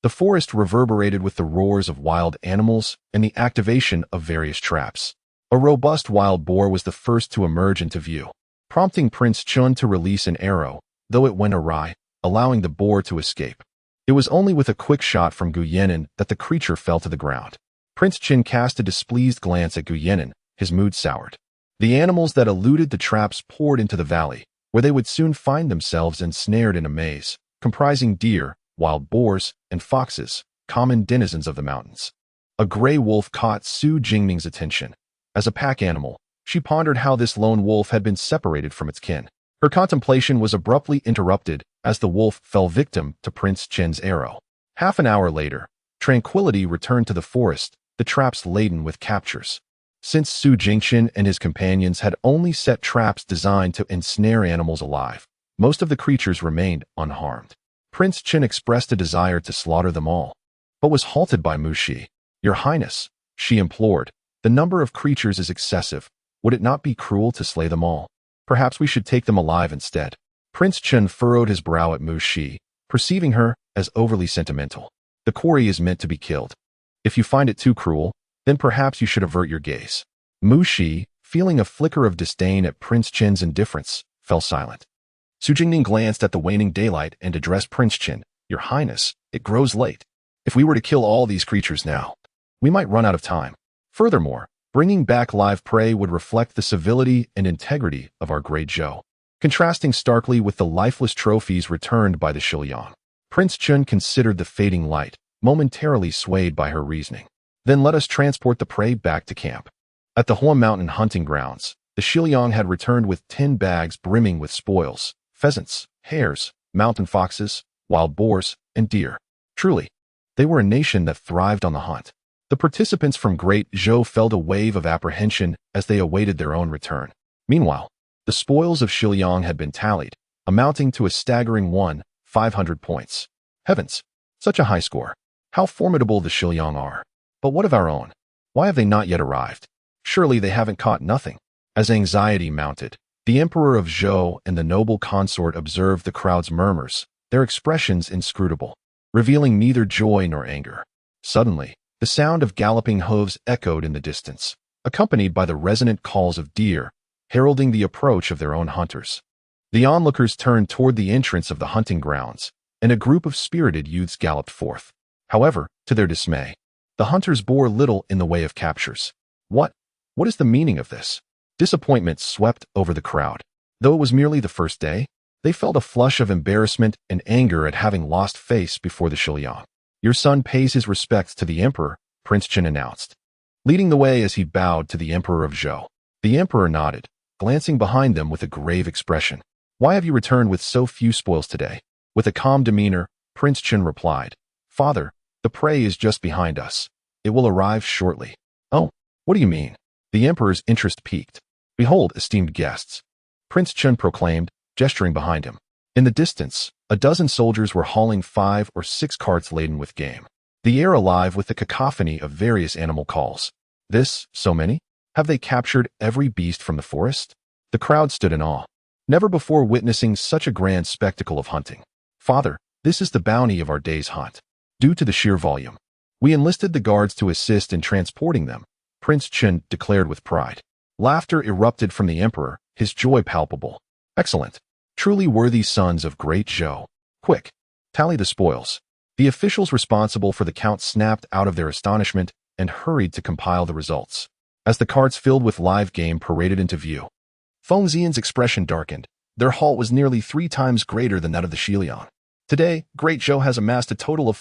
the forest reverberated with the roars of wild animals and the activation of various traps. A robust wild boar was the first to emerge into view, prompting Prince Chun to release an arrow, though it went awry, allowing the boar to escape. It was only with a quick shot from Gu Yan'an that the creature fell to the ground. Prince Chen cast a displeased glance at Gu Yan'an, his mood soured. The animals that eluded the traps poured into the valley, where they would soon find themselves ensnared in a maze, comprising deer, wild boars, and foxes, common denizens of the mountains. A gray wolf caught Su Jingming's attention, As a pack animal, she pondered how this lone wolf had been separated from its kin. Her contemplation was abruptly interrupted as the wolf fell victim to Prince Chen's arrow. Half an hour later, tranquility returned to the forest, the traps laden with captures. Since Su Jingqian and his companions had only set traps designed to ensnare animals alive, most of the creatures remained unharmed. Prince Chen expressed a desire to slaughter them all, but was halted by Mu Shi. "Your Highness," she implored, "the number of creatures is excessive. Would it not be cruel to slay them all? Perhaps we should take them alive instead." Prince Chen furrowed his brow at Mu Shi, perceiving her as overly sentimental. "The quarry is meant to be killed. If you find it too cruel, then perhaps you should avert your gaze." Mu Shi, feeling a flicker of disdain at Prince Chen's indifference, fell silent. Su Jingning glanced at the waning daylight and addressed Prince Chen. "Your Highness, it grows late. If we were to kill all these creatures now, we might run out of time. Furthermore, bringing back live prey would reflect the civility and integrity of our great Zhou, contrasting starkly with the lifeless trophies returned by the Shiliang." Prince Chen considered the fading light, momentarily swayed by her reasoning. "Then let us transport the prey back to camp." At the Huan Mountain hunting grounds, the Shiliang had returned with 10 bags brimming with spoils: pheasants, hares, mountain foxes, wild boars, and deer. Truly, they were a nation that thrived on the hunt. The participants from Great Zhou felt a wave of apprehension as they awaited their own return. Meanwhile, the spoils of Shiliang had been tallied, amounting to a staggering 500 points. Heavens, such a high score. How formidable the Shiliang are. But what of our own? Why have they not yet arrived? Surely they haven't caught nothing. As anxiety mounted, the Emperor of Zhou and the noble consort observed the crowd's murmurs, their expressions inscrutable, revealing neither joy nor anger. Suddenly, the sound of galloping hooves echoed in the distance, accompanied by the resonant calls of deer, heralding the approach of their own hunters. The onlookers turned toward the entrance of the hunting grounds, and a group of spirited youths galloped forth. However, to their dismay, the hunters bore little in the way of captures. What is the meaning of this? Disappointment swept over the crowd. Though it was merely the first day, they felt a flush of embarrassment and anger at having lost face before the Shiliang. "Your son pays his respects to the Emperor," Prince Chen announced, leading the way as he bowed to the Emperor of Zhou. The Emperor nodded, glancing behind them with a grave expression. "Why have you returned with so few spoils today?" With a calm demeanor, Prince Chen replied, "Father, the prey is just behind us. It will arrive shortly." "Oh, what do you mean?" The Emperor's interest piqued. "Behold, esteemed guests," Prince Chen proclaimed, gesturing behind him. In the distance, a dozen soldiers were hauling 5 or 6 carts laden with game, the air alive with the cacophony of various animal calls. "This, so many? Have they captured every beast from the forest?" The crowd stood in awe, never before witnessing such a grand spectacle of hunting. "Father, this is the bounty of our day's hunt. Due to the sheer volume, we enlisted the guards to assist in transporting them," Prince Chen declared with pride. Laughter erupted from the Emperor, his joy palpable. "Excellent. Truly worthy sons of Great Zhou. Quick, tally the spoils." The officials responsible for the count snapped out of their astonishment and hurried to compile the results. As the carts filled with live game paraded into view, Feng Xian's expression darkened. Their haul was nearly 3 times greater than that of the Shiliang. "Today, Great Zhou has amassed a total of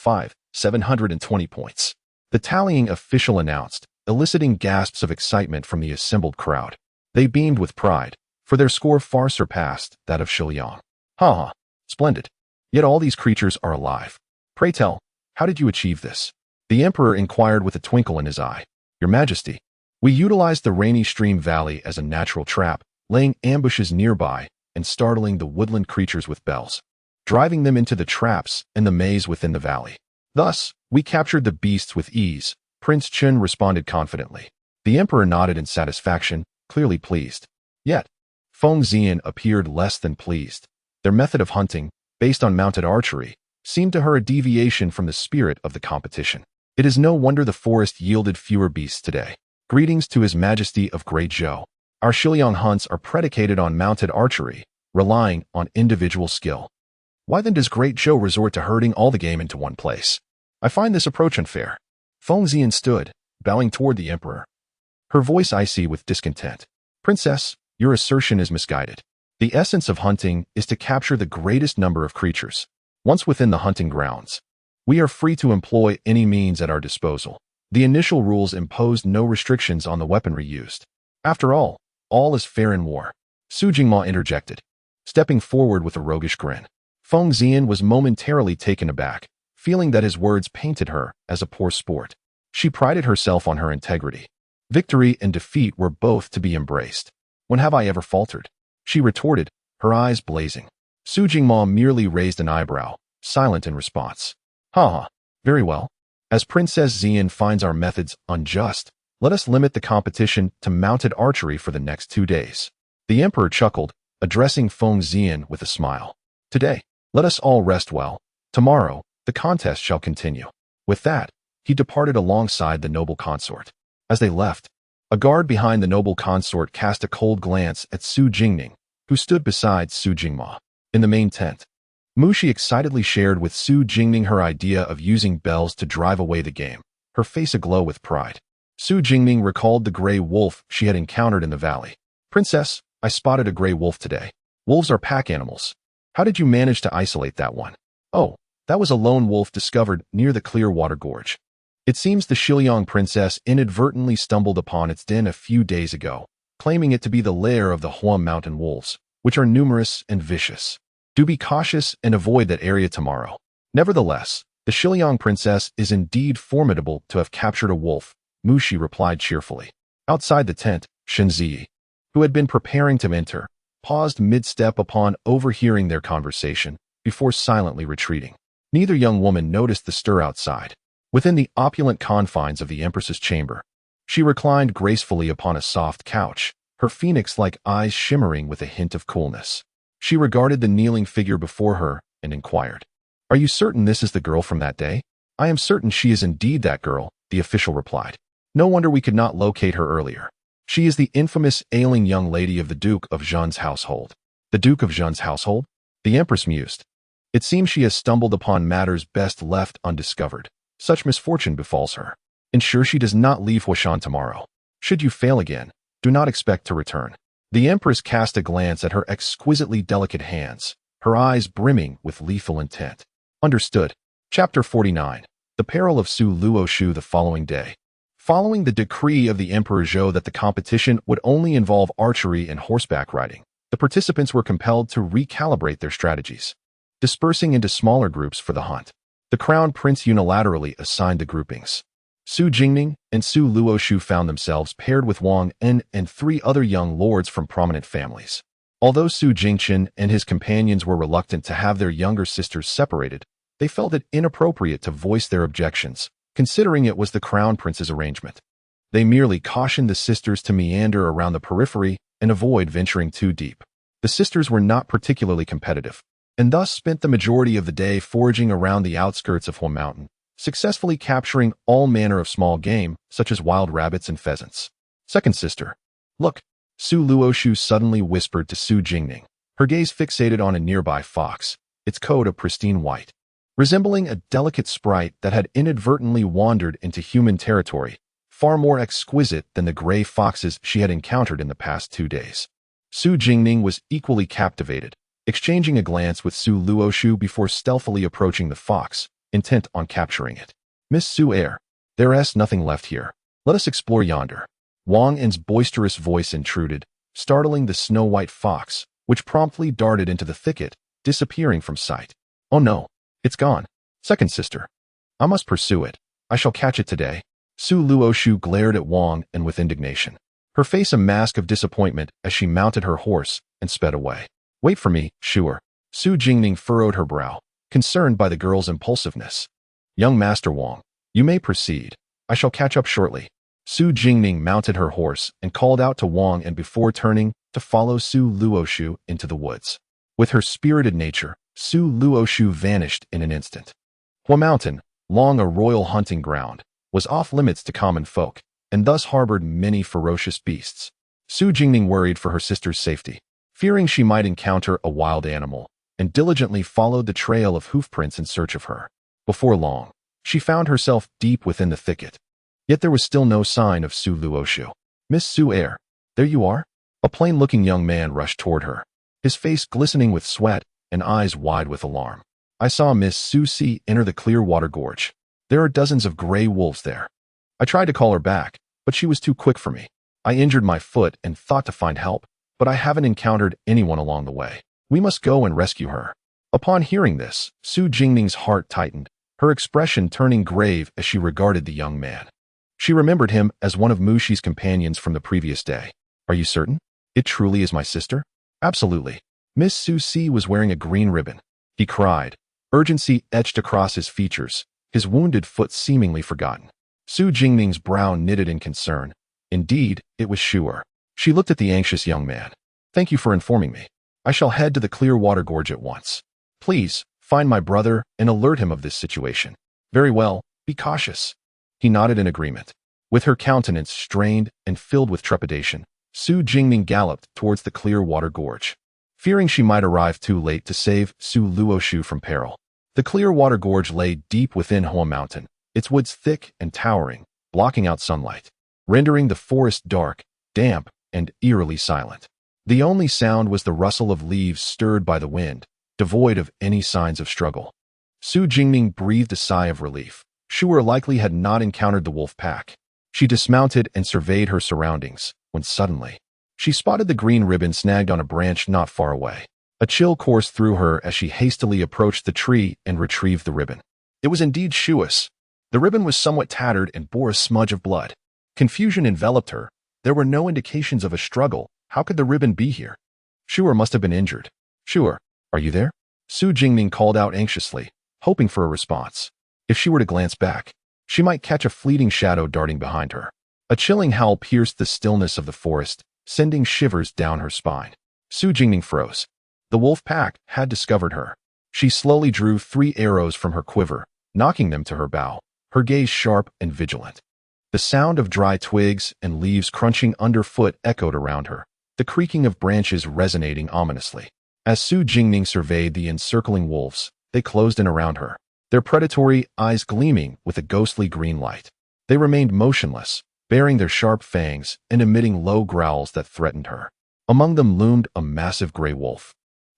720 points," the tallying official announced, eliciting gasps of excitement from the assembled crowd. They beamed with pride, for their score far surpassed that of Shiliang. "Ha ha, splendid. Yet all these creatures are alive. Pray tell, how did you achieve this?" The Emperor inquired with a twinkle in his eye. "Your Majesty, we utilized the rainy stream valley as a natural trap, laying ambushes nearby and startling the woodland creatures with bells, driving them into the traps and the maze within the valley. Thus, we captured the beasts with ease," Prince Chen responded confidently. The Emperor nodded in satisfaction, clearly pleased. Yet, Feng Xian appeared less than pleased. Their method of hunting, based on mounted archery, seemed to her a deviation from the spirit of the competition. It is no wonder the forest yielded fewer beasts today. "Greetings to His Majesty of Great Zhou. Our Shiliang hunts are predicated on mounted archery, relying on individual skill. Why then does Great Zhou resort to herding all the game into one place? I find this approach unfair." Feng Xian stood, bowing toward the Emperor, her voice icy with discontent. "Princess, your assertion is misguided. The essence of hunting is to capture the greatest number of creatures. Once within the hunting grounds, we are free to employ any means at our disposal. The initial rules imposed no restrictions on the weaponry used. After all is fair in war, Su Jingma interjected, stepping forward with a roguish grin. Feng Xian was momentarily taken aback, feeling that his words painted her as a poor sport. She prided herself on her integrity. Victory and defeat were both to be embraced. When have I ever faltered? She retorted, her eyes blazing. Su Jingma merely raised an eyebrow, silent in response. Ha, very well. As Princess Xian finds our methods unjust, let us limit the competition to mounted archery for the next 2 days. The emperor chuckled, addressing Feng Xian with a smile. Today, let us all rest well. Tomorrow, the contest shall continue. With that, he departed alongside the noble consort. As they left, a guard behind the noble consort cast a cold glance at Su Jingning, who stood beside Su Jingma. In the main tent, Mushi excitedly shared with Su Jingning her idea of using bells to drive away the game, her face aglow with pride. Su Jingning recalled the gray wolf she had encountered in the valley. Princess, I spotted a gray wolf today. Wolves are pack animals. How did you manage to isolate that one? Oh, that was a lone wolf discovered near the Clearwater Gorge. It seems the Shiliang princess inadvertently stumbled upon its den a few days ago, claiming it to be the lair of the Hua mountain wolves, which are numerous and vicious. Do be cautious and avoid that area tomorrow. Nevertheless, the Shiliang princess is indeed formidable to have captured a wolf, Mushi replied cheerfully. Outside the tent, Shenzi, who had been preparing to enter, paused mid-step upon overhearing their conversation, before silently retreating. Neither young woman noticed the stir outside. Within the opulent confines of the Empress's chamber, she reclined gracefully upon a soft couch, her phoenix-like eyes shimmering with a hint of coolness. She regarded the kneeling figure before her and inquired, "Are you certain this is the girl from that day?" "I am certain she is indeed that girl," the official replied. "No wonder we could not locate her earlier. She is the infamous ailing young lady of the Duke of Zhen's household." "The Duke of Zhen's household?" The Empress mused. "It seems she has stumbled upon matters best left undiscovered. Such misfortune befalls her. Ensure she does not leave Huashan tomorrow. Should you fail again, do not expect to return." The Empress cast a glance at her exquisitely delicate hands, her eyes brimming with lethal intent. Understood. Chapter 49. The Peril of Su Luoshu the following day. Following the decree of the Emperor Zhou that the competition would only involve archery and horseback riding, the participants were compelled to recalibrate their strategies, dispersing into smaller groups for the hunt. The Crown Prince unilaterally assigned the groupings. Su Jingning and Su Luoshu found themselves paired with Wang En and 3 other young lords from prominent families. Although Su Jingchen and his companions were reluctant to have their younger sisters separated, they felt it inappropriate to voice their objections, considering it was the Crown Prince's arrangement. They merely cautioned the sisters to meander around the periphery and avoid venturing too deep. The sisters were not particularly competitive, and thus spent the majority of the day foraging around the outskirts of Hua Mountain, successfully capturing all manner of small game, such as wild rabbits and pheasants. Second sister. Look, Su Luoshu suddenly whispered to Su Jingning, her gaze fixated on a nearby fox, its coat a pristine white. Resembling a delicate sprite that had inadvertently wandered into human territory, far more exquisite than the gray foxes she had encountered in the past 2 days. Su Jingning was equally captivated, exchanging a glance with Su Luoshu before stealthily approaching the fox, intent on capturing it. "Miss Su Air, there's nothing left here. Let us explore yonder." Wang En's boisterous voice intruded, startling the snow-white fox, which promptly darted into the thicket, disappearing from sight. "Oh no, it's gone. Second sister. I must pursue it. I shall catch it today." Su Luoshu glared at Wang En with indignation, her face a mask of disappointment as she mounted her horse and sped away. "Wait for me, sure." Su Jingning furrowed her brow, concerned by the girl's impulsiveness. "Young Master Wang, you may proceed. I shall catch up shortly." Su Jingning mounted her horse and called out to Wang and before turning to follow Su Luoshu into the woods. With her spirited nature, Su Luoshu vanished in an instant. Hua Mountain, long a royal hunting ground, was off limits to common folk, and thus harbored many ferocious beasts. Su Jingning worried for her sister's safety, fearing she might encounter a wild animal, and diligently followed the trail of hoofprints in search of her. Before long, she found herself deep within the thicket. Yet there was still no sign of Su Luoshu. "Miss Su Air, there you are?" A plain-looking young man rushed toward her, his face glistening with sweat and eyes wide with alarm. "I saw Miss Su Si enter the Clearwater Gorge. There are dozens of gray wolves there." I tried to call her back, but she was too quick for me. I injured my foot and thought to find help, but I haven't encountered anyone along the way. We must go and rescue her." Upon hearing this, Su Jingning's heart tightened, her expression turning grave as she regarded the young man. She remembered him as one of Mushi's companions from the previous day. "Are you certain? It truly is my sister?" "Absolutely." Miss Su Si was wearing a green ribbon. He cried, urgency etched across his features, his wounded foot seemingly forgotten. Su Jingning's brow knitted in concern. Indeed, it was Shu'er. She looked at the anxious young man. "Thank you for informing me. I shall head to the Clearwater Gorge at once. Please, find my brother and alert him of this situation." "Very well, be cautious." He nodded in agreement. With her countenance strained and filled with trepidation, Su Jingning galloped towards the Clearwater Gorge, fearing she might arrive too late to save Su Luoshu from peril. The Clearwater Gorge lay deep within Hoa Mountain, its woods thick and towering, blocking out sunlight, rendering the forest dark, damp, and eerily silent. The only sound was the rustle of leaves stirred by the wind, devoid of any signs of struggle. Su Jingning breathed a sigh of relief. Shu'er likely had not encountered the wolf pack. She dismounted and surveyed her surroundings, when suddenly, she spotted the green ribbon snagged on a branch not far away. A chill coursed through her as she hastily approached the tree and retrieved the ribbon. It was indeed Shu'er's. The ribbon was somewhat tattered and bore a smudge of blood. Confusion enveloped her. There were no indications of a struggle. How could the ribbon be here? Shu'er must have been injured. "Shu'er, are you there?" Su Jingning called out anxiously, hoping for a response. If she were to glance back, she might catch a fleeting shadow darting behind her. A chilling howl pierced the stillness of the forest, sending shivers down her spine. Su Jingning froze. The wolf pack had discovered her. She slowly drew 3 arrows from her quiver, knocking them to her bow, her gaze sharp and vigilant. The sound of dry twigs and leaves crunching underfoot echoed around her, the creaking of branches resonating ominously. As Su Jingning surveyed the encircling wolves, they closed in around her, their predatory eyes gleaming with a ghostly green light. They remained motionless, baring their sharp fangs and emitting low growls that threatened her. Among them loomed a massive gray wolf,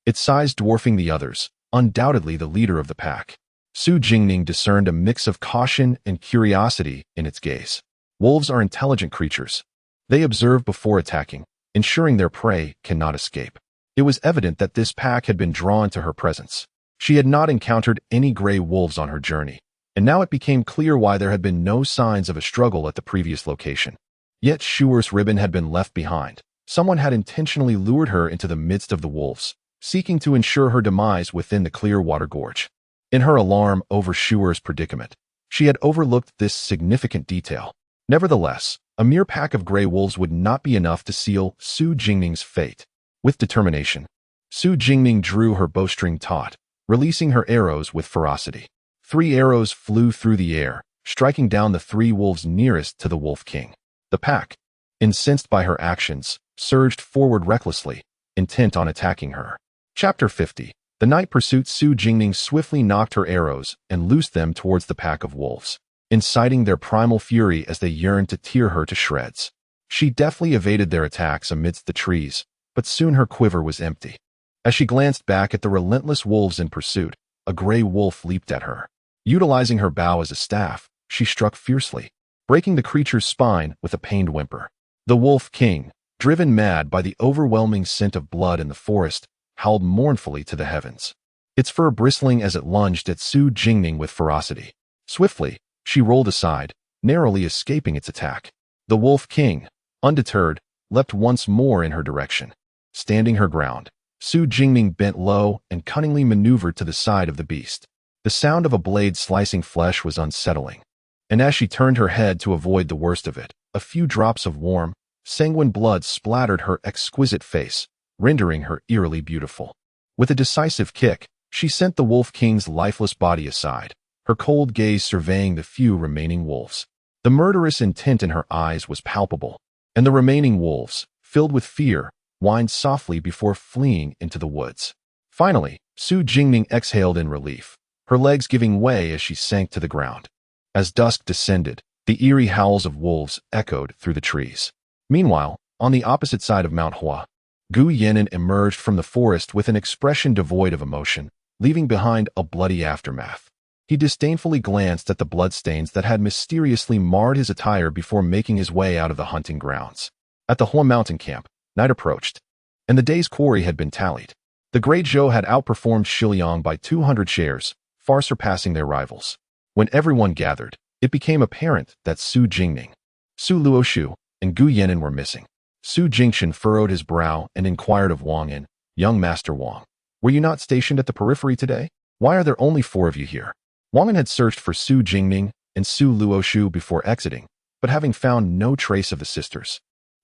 its size dwarfing the others, undoubtedly the leader of the pack. Su Jingning discerned a mix of caution and curiosity in its gaze. Wolves are intelligent creatures. They observe before attacking, ensuring their prey cannot escape. It was evident that this pack had been drawn to her presence. She had not encountered any gray wolves on her journey, and now it became clear why there had been no signs of a struggle at the previous location. Yet Shu'er's ribbon had been left behind. Someone had intentionally lured her into the midst of the wolves, seeking to ensure her demise within the Clearwater Gorge. In her alarm over Shu'er's predicament, she had overlooked this significant detail. Nevertheless, a mere pack of gray wolves would not be enough to seal Su Jingning's fate. With determination, Su Jingning drew her bowstring taut, releasing her arrows with ferocity. 3 arrows flew through the air, striking down the 3 wolves nearest to the Wolf King. The pack, incensed by her actions, surged forward recklessly, intent on attacking her. Chapter 50. The night pursuit. Su Jingning swiftly knocked her arrows and loosed them towards the pack of wolves, inciting their primal fury as they yearned to tear her to shreds. She deftly evaded their attacks amidst the trees, but soon her quiver was empty. As she glanced back at the relentless wolves in pursuit, a gray wolf leaped at her. Utilizing her bow as a staff, she struck fiercely, breaking the creature's spine with a pained whimper. The Wolf King, driven mad by the overwhelming scent of blood in the forest, howled mournfully to the heavens, its fur bristling as it lunged at Su Jingning with ferocity. Swiftly, she rolled aside, narrowly escaping its attack. The Wolf King, undeterred, leapt once more in her direction. Standing her ground, Su Jingning bent low and cunningly maneuvered to the side of the beast. The sound of a blade slicing flesh was unsettling, and as she turned her head to avoid the worst of it, a few drops of warm, sanguine blood splattered her exquisite face, rendering her eerily beautiful. With a decisive kick, she sent the Wolf King's lifeless body aside, her cold gaze surveying the few remaining wolves. The murderous intent in her eyes was palpable, and the remaining wolves, filled with fear, whined softly before fleeing into the woods. Finally, Su Jingning exhaled in relief, her legs giving way as she sank to the ground. As dusk descended, the eerie howls of wolves echoed through the trees. Meanwhile, on the opposite side of Mount Hua, Gu Yan'an emerged from the forest with an expression devoid of emotion, leaving behind a bloody aftermath. He disdainfully glanced at the bloodstains that had mysteriously marred his attire before making his way out of the hunting grounds. At the Hua mountain camp, night approached, and the day's quarry had been tallied. The Great Zhou had outperformed Shiliang by 200 shares, far surpassing their rivals. When everyone gathered, it became apparent that Su Jingning, Su Luoshu, and Gu Yan'an were missing. Su Jingchen furrowed his brow and inquired of Wang Yin, "Young Master Wang, were you not stationed at the periphery today? Why are there only 4 of you here?" Wang Yin had searched for Su Jingning and Su Luoshu before exiting, but having found no trace of the sisters,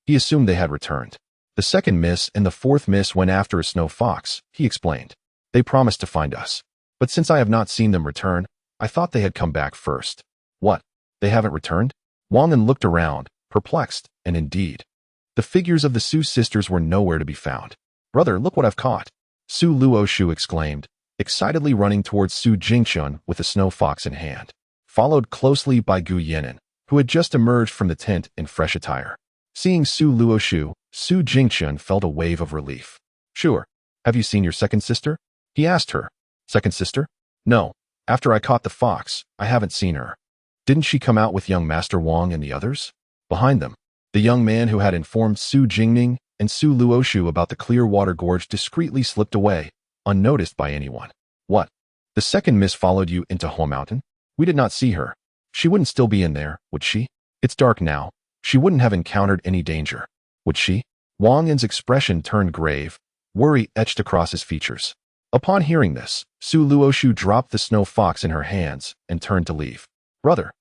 he assumed they had returned. "The second miss and the 4th miss went after a snow fox," he explained. "They promised to find us, but since I have not seen them return, I thought they had come back first." "What? They haven't returned?" Wang Yin looked around, perplexed, and indeed, the figures of the Su sisters were nowhere to be found. "Brother, look what I've caught!" Su Luoshu exclaimed, excitedly running towards Su Jingchen with a snow fox in hand, followed closely by Gu Yan'an, who had just emerged from the tent in fresh attire. Seeing Su Luoshu, Su Jingchen felt a wave of relief. "Sure. Have you seen your second sister?" he asked her. "Second sister? No. After I caught the fox, I haven't seen her." "Didn't she come out with young Master Wang and the others?" Behind them, the young man who had informed Su Jingning and Su Luoshu about the Clearwater Gorge discreetly slipped away, unnoticed by anyone. "What? The second miss followed you into Hua Mountain?" "We did not see her. She wouldn't still be in there, would she? It's dark now. She wouldn't have encountered any danger, would she?" Wang Yin's expression turned grave, worry etched across his features. Upon hearing this, Su Luoshu dropped the snow fox in her hands and turned to leave. "Brother,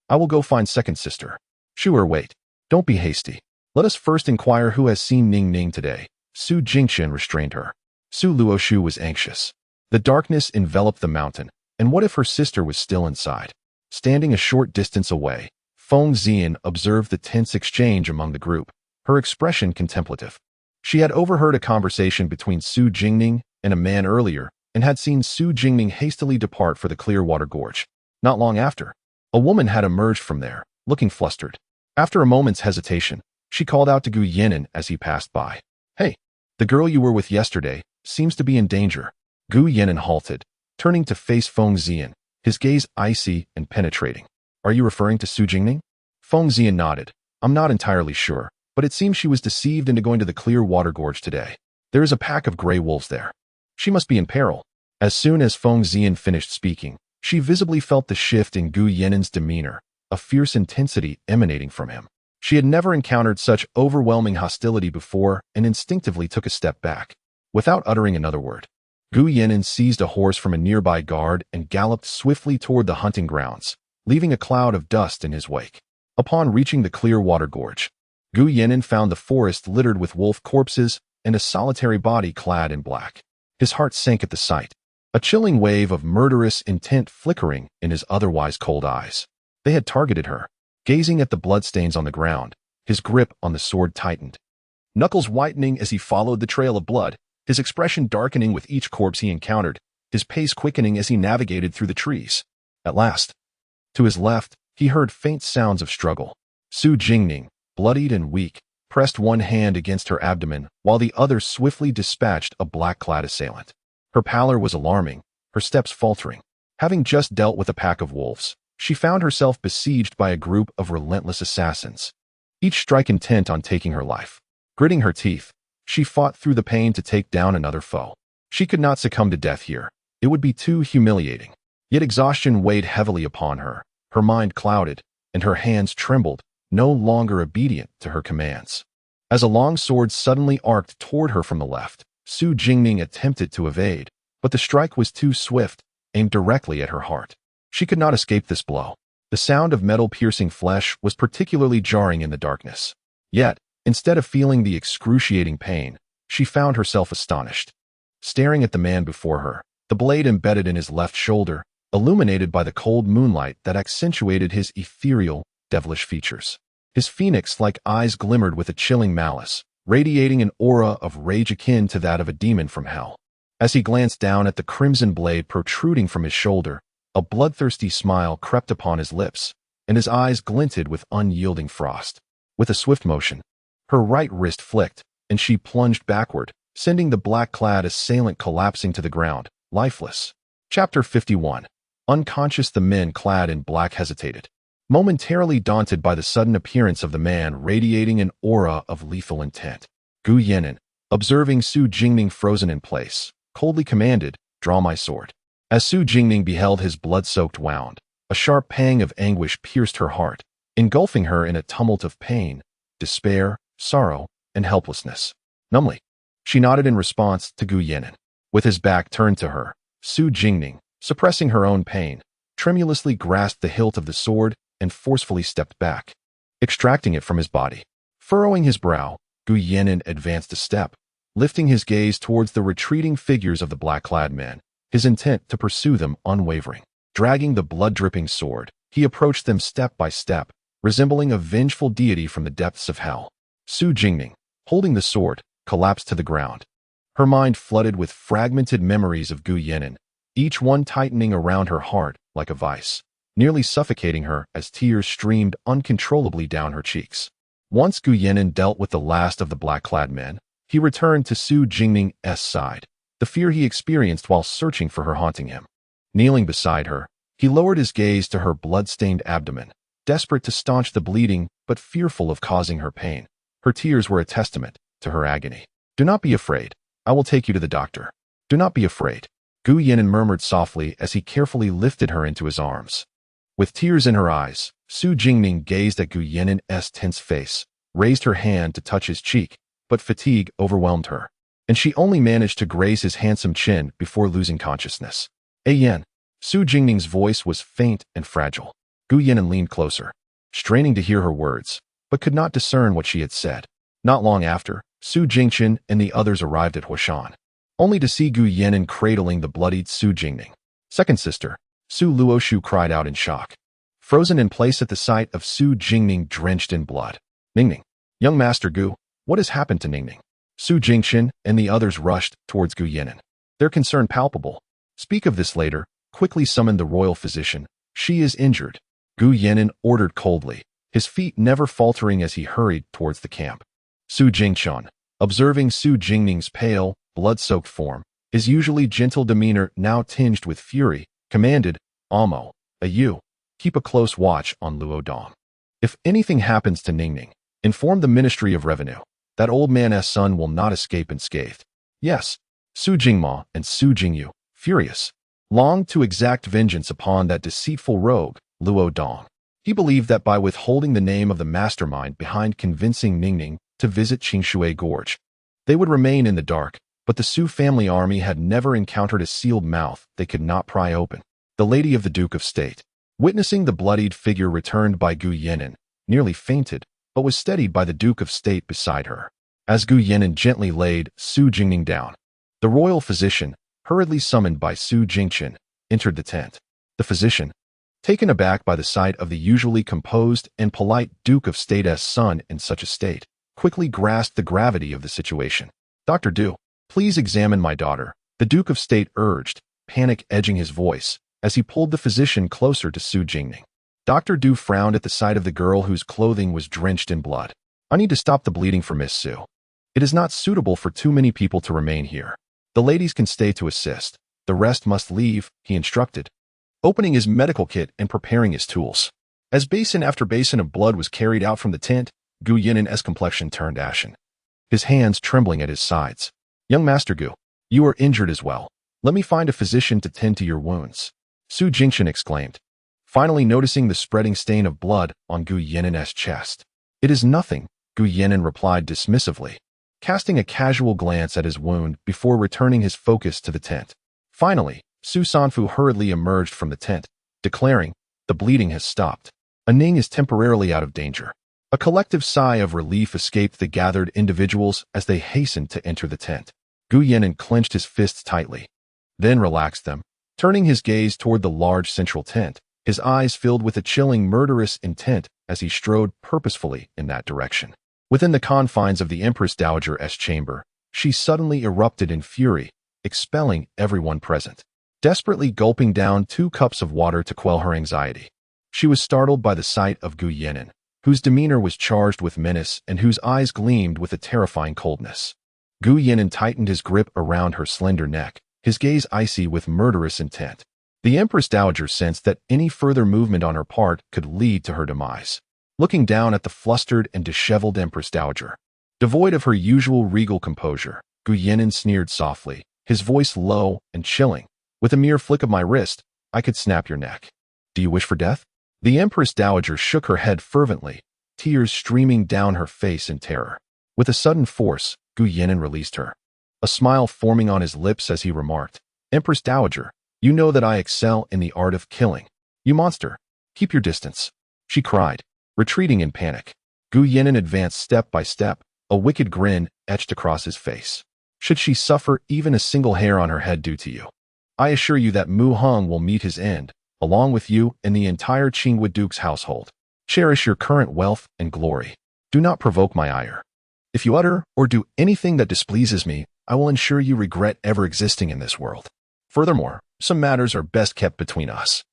I will go find second sister." "Sure, wait. Don't be hasty. Let us first inquire who has seen Ning Ning today." Su Jingchen restrained her. Su Luoshu was anxious. The darkness enveloped the mountain, and what if her sister was still inside? Standing a short distance away, Feng Xian observed the tense exchange among the group, her expression contemplative. She had overheard a conversation between Su Jingning and a man earlier and had seen Su Jingning hastily depart for the Clearwater Gorge. Not long after, a woman had emerged from there, looking flustered. After a moment's hesitation, she called out to Gu Yan'an as he passed by. "Hey, the girl you were with yesterday seems to be in danger." Gu Yan'an halted, turning to face Feng Xian, his gaze icy and penetrating. "Are you referring to Su Jingning?" Feng Xian nodded. "I'm not entirely sure, but it seems she was deceived into going to the Clearwater Gorge today. There is a pack of gray wolves there. She must be in peril." As soon as Feng Xian finished speaking, she visibly felt the shift in Gu Yan'an's demeanor, a fierce intensity emanating from him. She had never encountered such overwhelming hostility before and instinctively took a step back. Without uttering another word, Gu Yan'an seized a horse from a nearby guard and galloped swiftly toward the hunting grounds, leaving a cloud of dust in his wake. Upon reaching the Clearwater Gorge, Gu Yan'an found the forest littered with wolf corpses and a solitary body clad in black. His heart sank at the sight, a chilling wave of murderous intent flickering in his otherwise cold eyes. They had targeted her. Gazing at the bloodstains on the ground, his grip on the sword tightened, knuckles whitening as he followed the trail of blood, his expression darkening with each corpse he encountered, his pace quickening as he navigated through the trees. At last, to his left, he heard faint sounds of struggle. Su Jingning, bloodied and weak, pressed one hand against her abdomen while the other swiftly dispatched a black-clad assailant. Her pallor was alarming, her steps faltering. Having just dealt with a pack of wolves, she found herself besieged by a group of relentless assassins, each strike intent on taking her life. Gritting her teeth, she fought through the pain to take down another foe. She could not succumb to death here. It would be too humiliating. Yet exhaustion weighed heavily upon her, her mind clouded, and her hands trembled, no longer obedient to her commands. As a long sword suddenly arced toward her from the left, Su Jingning attempted to evade, but the strike was too swift, aimed directly at her heart. She could not escape this blow. The sound of metal piercing flesh was particularly jarring in the darkness. Yet, instead of feeling the excruciating pain, she found herself astonished. Staring at the man before her, the blade embedded in his left shoulder, illuminated by the cold moonlight that accentuated his ethereal, devilish features. His phoenix-like eyes glimmered with a chilling malice, radiating an aura of rage akin to that of a demon from hell. As he glanced down at the crimson blade protruding from his shoulder, a bloodthirsty smile crept upon his lips, and his eyes glinted with unyielding frost. With a swift motion, her right wrist flicked, and she plunged backward, sending the black-clad assailant collapsing to the ground, lifeless. Chapter 51. Unconscious, the men clad in black hesitated, momentarily daunted by the sudden appearance of the man radiating an aura of lethal intent. Gu Yan'an, observing Su Jingning frozen in place, coldly commanded, "Draw my sword." As Su Jingning beheld his blood-soaked wound, a sharp pang of anguish pierced her heart, engulfing her in a tumult of pain, despair, sorrow, and helplessness. Numbly, she nodded in response to Gu Yan'an. With his back turned to her, Su Jingning, suppressing her own pain, tremulously grasped the hilt of the sword and forcefully stepped back, extracting it from his body. Furrowing his brow, Gu Yan'an advanced a step, lifting his gaze towards the retreating figures of the black-clad men, his intent to pursue them unwavering. Dragging the blood-dripping sword, he approached them step by step, resembling a vengeful deity from the depths of hell. Su Jingning, holding the sword, collapsed to the ground, her mind flooded with fragmented memories of Gu Yan'an, each one tightening around her heart like a vice, nearly suffocating her as tears streamed uncontrollably down her cheeks. Once Gu Yan'an dealt with the last of the black-clad men, he returned to Su Jingning's side, the fear he experienced while searching for her haunting him. Kneeling beside her, he lowered his gaze to her blood-stained abdomen, desperate to staunch the bleeding but fearful of causing her pain. Her tears were a testament to her agony. "Do not be afraid. I will take you to the doctor. Do not be afraid," Gu Yan'an murmured softly as he carefully lifted her into his arms. With tears in her eyes, Su Jingning gazed at Gu Yan'an's tense face, raised her hand to touch his cheek, but fatigue overwhelmed her, and she only managed to graze his handsome chin before losing consciousness. "Yan." Su Jingning's voice was faint and fragile. Gu Yan'an leaned closer, straining to hear her words, but could not discern what she had said. Not long after, Su Jingchen and the others arrived at Huashan, only to see Gu Yan'an cradling the bloodied Su Jingning. "Second sister," Su Luoshu cried out in shock, frozen in place at the sight of Su Jingning drenched in blood. "Ningning, young Master Gu, what has happened to Ningning?" Su Jingchen and the others rushed towards Gu Yan'an, their concern palpable. "Speak of this later. Quickly summon the royal physician. She is injured," Gu Yan'an ordered coldly, his feet never faltering as he hurried towards the camp. Su Jingchen, observing Su Jingning's pale, blood-soaked form, his usually gentle demeanor now tinged with fury, commanded, "Amo, you, keep a close watch on Luo Dong. If anything happens to Ningning, inform the Ministry of Revenue. That old man's son will not escape unscathed." "Yes." Su Jingma and Su Jingyu, furious, longed to exact vengeance upon that deceitful rogue, Luo Dong. He believed that by withholding the name of the mastermind behind convincing Ningning to visit Qingshui Gorge, they would remain in the dark, but the Su family army had never encountered a sealed mouth they could not pry open. The lady of the Duke of State, witnessing the bloodied figure returned by Gu Yan'an, nearly fainted, but was steadied by the Duke of State beside her. As Gu Yan'an gently laid Su Jingning down, the royal physician, hurriedly summoned by Su Jingchen, entered the tent. The physician, taken aback by the sight of the usually composed and polite Duke of State's son in such a state, quickly grasped the gravity of the situation. "Dr. Du, please examine my daughter," the Duke of State urged, panic edging his voice, as he pulled the physician closer to Su Jingning. Dr. Du frowned at the sight of the girl whose clothing was drenched in blood. "I need to stop the bleeding for Miss Su. It is not suitable for too many people to remain here. The ladies can stay to assist. The rest must leave," he instructed, opening his medical kit and preparing his tools. As basin after basin of blood was carried out from the tent, Gu Yan'an's complexion turned ashen, his hands trembling at his sides. "Young Master Gu, you are injured as well. Let me find a physician to tend to your wounds," Su Jingchen exclaimed, finally noticing the spreading stain of blood on Gu Yan'an's chest. "It is nothing," Gu Yan'an replied dismissively, casting a casual glance at his wound before returning his focus to the tent. Finally, Su Sanfu hurriedly emerged from the tent, declaring, "The bleeding has stopped. Ning is temporarily out of danger." A collective sigh of relief escaped the gathered individuals as they hastened to enter the tent. Gu Yan'an clenched his fists tightly, then relaxed them, turning his gaze toward the large central tent, his eyes filled with a chilling murderous intent as he strode purposefully in that direction. Within the confines of the Empress Dowager's chamber, she suddenly erupted in fury, expelling everyone present, desperately gulping down 2 cups of water to quell her anxiety. She was startled by the sight of Gu Yan'an, whose demeanor was charged with menace and whose eyes gleamed with a terrifying coldness. Gu Yan'an tightened his grip around her slender neck, his gaze icy with murderous intent. The Empress Dowager sensed that any further movement on her part could lead to her demise. Looking down at the flustered and disheveled Empress Dowager, devoid of her usual regal composure, Gu Yan'an sneered softly, his voice low and chilling. With a mere flick of my wrist, I could snap your neck. Do you wish for death? The Empress Dowager shook her head fervently, tears streaming down her face in terror. With a sudden force, Gu Yan'an released her, a smile forming on his lips as he remarked, Empress Dowager, you know that I excel in the art of killing. You monster, keep your distance, she cried, retreating in panic. Gu Yan'an advanced step by step, a wicked grin etched across his face. Should she suffer even a single hair on her head due to you, I assure you that Mu Hong will meet his end, along with you and the entire Qingwu Duke's household. Cherish your current wealth and glory. Do not provoke my ire. If you utter or do anything that displeases me, I will ensure you regret ever existing in this world. Furthermore, some matters are best kept between us.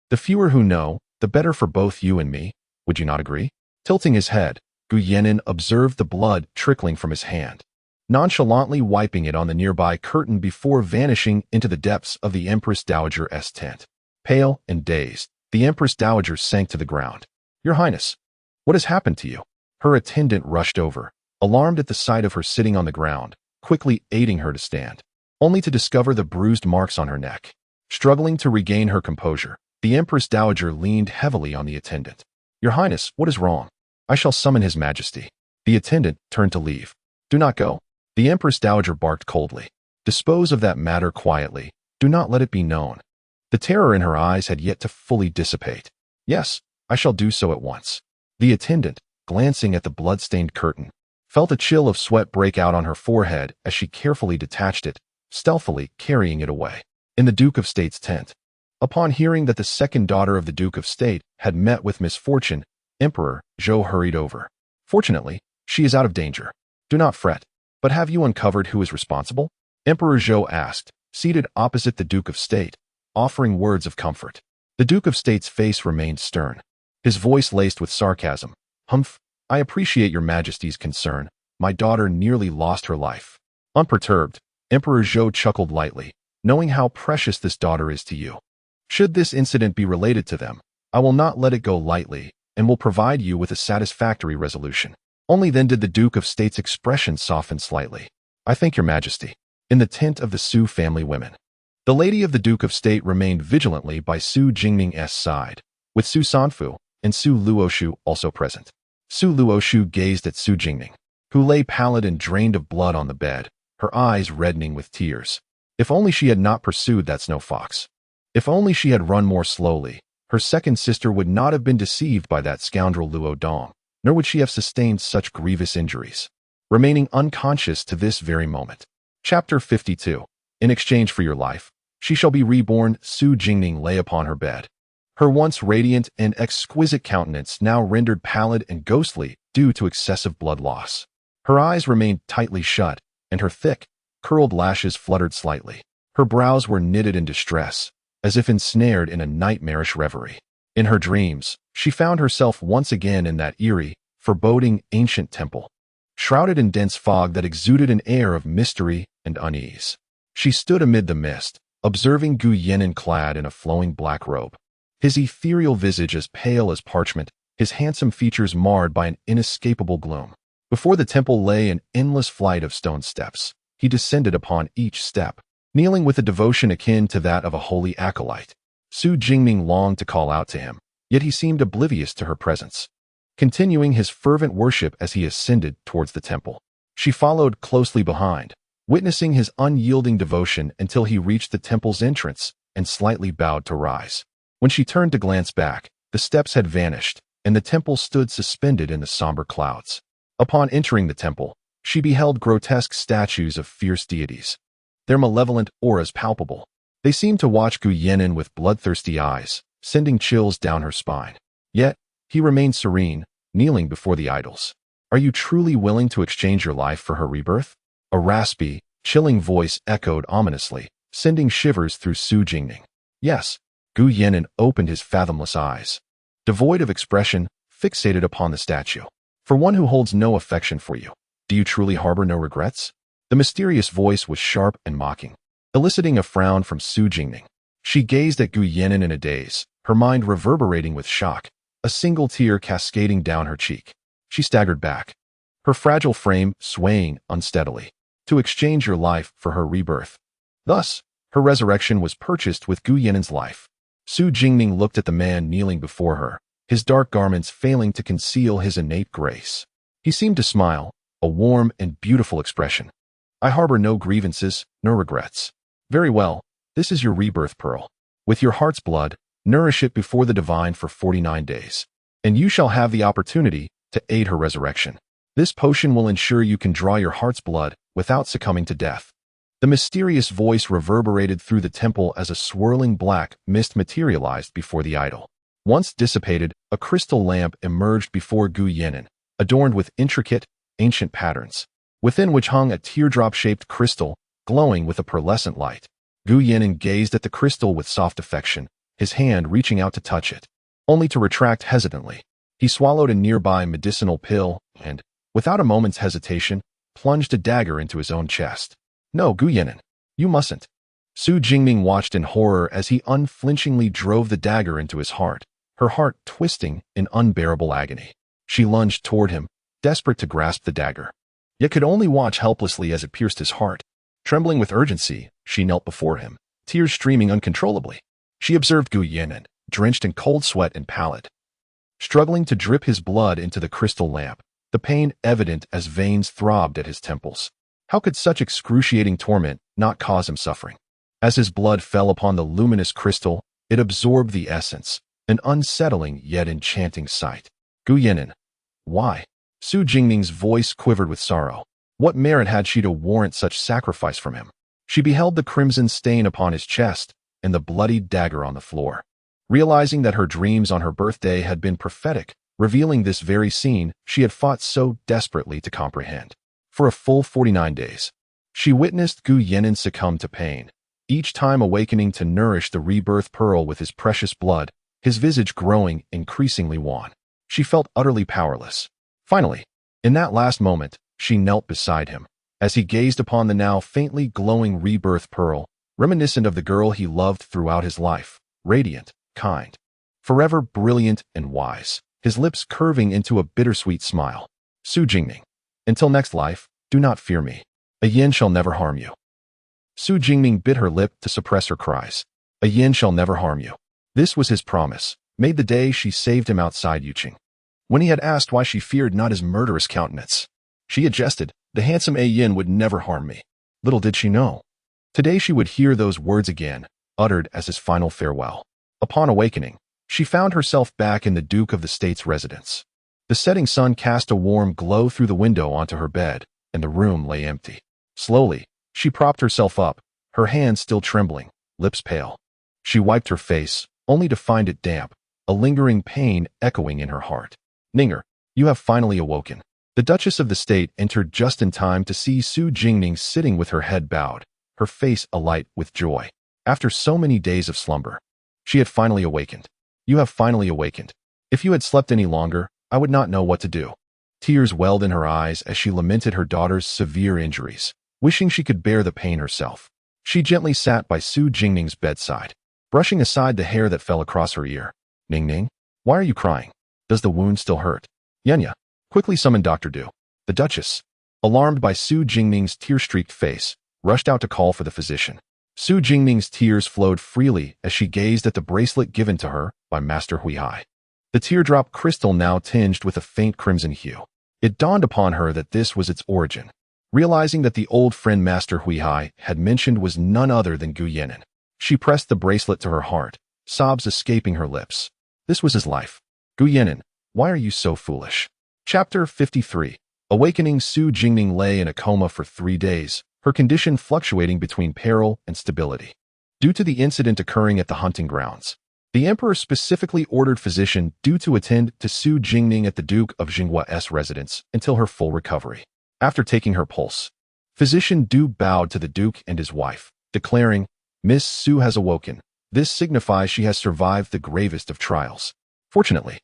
The fewer who know, the better for both you and me. Would you not agree? Tilting his head, Gu Yan'an observed the blood trickling from his hand, nonchalantly wiping it on the nearby curtain before vanishing into the depths of the Empress Dowager's tent. Pale and dazed, the Empress Dowager sank to the ground. Your Highness, what has happened to you? Her attendant rushed over, alarmed at the sight of her sitting on the ground, quickly aiding her to stand, only to discover the bruised marks on her neck. Struggling to regain her composure, the Empress Dowager leaned heavily on the attendant. Your Highness, what is wrong? I shall summon His Majesty. The attendant turned to leave. Do not go. The Empress Dowager barked coldly. Dispose of that matter quietly. Do not let it be known. The terror in her eyes had yet to fully dissipate. Yes, I shall do so at once. The attendant, glancing at the blood-stained curtain, felt a chill of sweat break out on her forehead as she carefully detached it, stealthily carrying it away. In the Duke of State's tent, upon hearing that the second daughter of the Duke of State had met with misfortune, Emperor Zhou hurried over. Fortunately, she is out of danger. Do not fret. But have you uncovered who is responsible? Emperor Zhou asked, seated opposite the Duke of State, offering words of comfort. The Duke of State's face remained stern, his voice laced with sarcasm. Humph, I appreciate your Majesty's concern. My daughter nearly lost her life. Unperturbed, Emperor Zhou chuckled lightly, knowing how precious this daughter is to you. Should this incident be related to them, I will not let it go lightly and will provide you with a satisfactory resolution. Only then did the Duke of State's expression soften slightly. I thank your Majesty. In the tent of the Su family women, the lady of the Duke of State remained vigilantly by Su Jingming's side, with Su Sanfu and Su Luoshu also present. Su Luoshu gazed at Su Jingming, who lay pallid and drained of blood on the bed, her eyes reddening with tears. If only she had not pursued that snow fox. If only she had run more slowly, her second sister would not have been deceived by that scoundrel Luo Dong, nor would she have sustained such grievous injuries, remaining unconscious to this very moment. Chapter 52. In exchange for your life, she shall be reborn. Su Jingming lay upon her bed, her once radiant and exquisite countenance now rendered pallid and ghostly due to excessive blood loss. Her eyes remained tightly shut, and her thick, curled lashes fluttered slightly. Her brows were knitted in distress, as if ensnared in a nightmarish reverie. In her dreams, she found herself once again in that eerie, foreboding ancient temple, shrouded in dense fog that exuded an air of mystery and unease. She stood amid the mist, observing Gu Yan'an clad in a flowing black robe, his ethereal visage as pale as parchment, his handsome features marred by an inescapable gloom. Before the temple lay an endless flight of stone steps. He descended upon each step, kneeling with a devotion akin to that of a holy acolyte. Su Jingming longed to call out to him, yet he seemed oblivious to her presence, continuing his fervent worship as he ascended towards the temple. She followed closely behind, witnessing his unyielding devotion until he reached the temple's entrance and slightly bowed to rise. When she turned to glance back, the steps had vanished, and the temple stood suspended in the somber clouds. Upon entering the temple, she beheld grotesque statues of fierce deities, their malevolent auras palpable. They seemed to watch Gu Yan'an with bloodthirsty eyes, sending chills down her spine. Yet, he remained serene, kneeling before the idols. Are you truly willing to exchange your life for her rebirth? A raspy, chilling voice echoed ominously, sending shivers through Su Jingming. Yes. Gu Yan'an opened his fathomless eyes, devoid of expression, fixated upon the statue. For one who holds no affection for you, do you truly harbor no regrets? The mysterious voice was sharp and mocking, eliciting a frown from Su Jingming. She gazed at Gu Yannin in a daze, her mind reverberating with shock, a single tear cascading down her cheek. She staggered back, her fragile frame swaying unsteadily. To exchange your life for her rebirth. Thus, her resurrection was purchased with Gu Yannin's life. Su Jingning looked at the man kneeling before her, his dark garments failing to conceal his innate grace. He seemed to smile, a warm and beautiful expression. I harbor no grievances, no regrets. Very well, this is your rebirth pearl. With your heart's blood, nourish it before the divine for 49 days, and you shall have the opportunity to aid her resurrection. This potion will ensure you can draw your heart's blood without succumbing to death. The mysterious voice reverberated through the temple as a swirling black mist materialized before the idol. Once dissipated, a crystal lamp emerged before Gu Yannin, adorned with intricate, ancient patterns, within which hung a teardrop-shaped crystal, glowing with a pearlescent light. Gu Yannin gazed at the crystal with soft affection, his hand reaching out to touch it, only to retract hesitantly. He swallowed a nearby medicinal pill and, without a moment's hesitation, plunged a dagger into his own chest. No, Gu Yannin, you mustn't. Su Jingming watched in horror as he unflinchingly drove the dagger into his heart, her heart twisting in unbearable agony. She lunged toward him, desperate to grasp the dagger, yet could only watch helplessly as it pierced his heart. Trembling with urgency, she knelt before him, tears streaming uncontrollably. She observed Gu Yannin, drenched in cold sweat and pallid, struggling to drip his blood into the crystal lamp, the pain evident as veins throbbed at his temples. How could such excruciating torment not cause him suffering? As his blood fell upon the luminous crystal, it absorbed the essence, an unsettling yet enchanting sight. Gu Yannin, why? Su Jingning's voice quivered with sorrow. What merit had she to warrant such sacrifice from him? She beheld the crimson stain upon his chest and the bloodied dagger on the floor. Realizing that her dreams on her birthday had been prophetic, revealing this very scene she had fought so desperately to comprehend. For a full 49 days, she witnessed Gu Yannin succumb to pain, each time awakening to nourish the rebirth pearl with his precious blood, his visage growing increasingly wan. She felt utterly powerless. Finally, in that last moment, she knelt beside him, as he gazed upon the now faintly glowing rebirth pearl, reminiscent of the girl he loved throughout his life, radiant, kind, forever brilliant and wise, his lips curving into a bittersweet smile. Su Jingning, until next life, do not fear me. A yin shall never harm you. Su Jingming bit her lip to suppress her cries. A yin shall never harm you. This was his promise, made the day she saved him outside Yuqing. When he had asked why she feared not his murderous countenance, she had jested, the handsome A Yin would never harm me. Little did she know. Today she would hear those words again, uttered as his final farewell. Upon awakening, she found herself back in the Duke of the State's residence. The setting sun cast a warm glow through the window onto her bed, and the room lay empty. Slowly, she propped herself up, her hands still trembling, lips pale. She wiped her face, only to find it damp, a lingering pain echoing in her heart. Ninger, you have finally awoken. The Duchess of the State entered just in time to see Su Jingning sitting with her head bowed, her face alight with joy. After so many days of slumber, she had finally awakened. You have finally awakened. If you had slept any longer, I would not know what to do. Tears welled in her eyes as she lamented her daughter's severe injuries, wishing she could bear the pain herself. She gently sat by Su Jingning's bedside, brushing aside the hair that fell across her ear. Ning Ning, why are you crying? Does the wound still hurt? Yenya, quickly summon Dr. Du. The Duchess, alarmed by Su Jingning's tear-streaked face, rushed out to call for the physician. Su Jingning's tears flowed freely as she gazed at the bracelet given to her by Master Huihai. The teardrop crystal now tinged with a faint crimson hue. It dawned upon her that this was its origin. Realizing that the old friend Master Huihai had mentioned was none other than Gu Yannin, she pressed the bracelet to her heart, sobs escaping her lips. This was his life. Gu Yannin, why are you so foolish? Chapter 53. Awakening. Su Jingning lay in a coma for 3 days, her condition fluctuating between peril and stability. Due to the incident occurring at the hunting grounds, the emperor specifically ordered physician Du to attend to Su Jingning at the Duke of Jinghua's residence until her full recovery. After taking her pulse, physician Du bowed to the duke and his wife, declaring, Miss Su has awoken. This signifies she has survived the gravest of trials. Fortunately,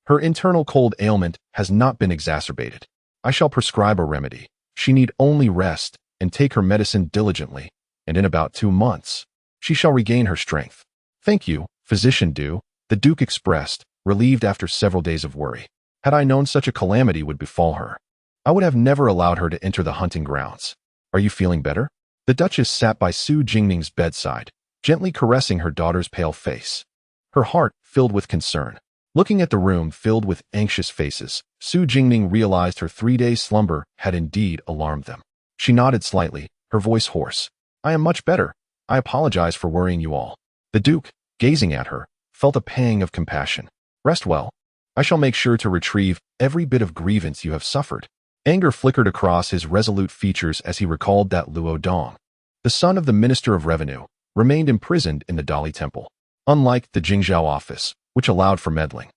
her internal cold ailment has not been exacerbated. I shall prescribe a remedy. She need only rest and take her medicine diligently, and in about 2 months, she shall regain her strength. Thank you, Physician Du, the Duke expressed, relieved after several days of worry. Had I known such a calamity would befall her, I would have never allowed her to enter the hunting grounds. Are you feeling better? The Duchess sat by Su Jingning's bedside, gently caressing her daughter's pale face. Her heart filled with concern. Looking at the room filled with anxious faces, Su Jingning realized her 3-day slumber had indeed alarmed them. She nodded slightly, her voice hoarse. I am much better. I apologize for worrying you all. The Duke, gazing at her, felt a pang of compassion. Rest well. I shall make sure to retrieve every bit of grievance you have suffered. Anger flickered across his resolute features as he recalled that Luo Dong, the son of the Minister of Revenue, remained imprisoned in the Dali Temple. Unlike the Jingzhou office, which allowed for meddling,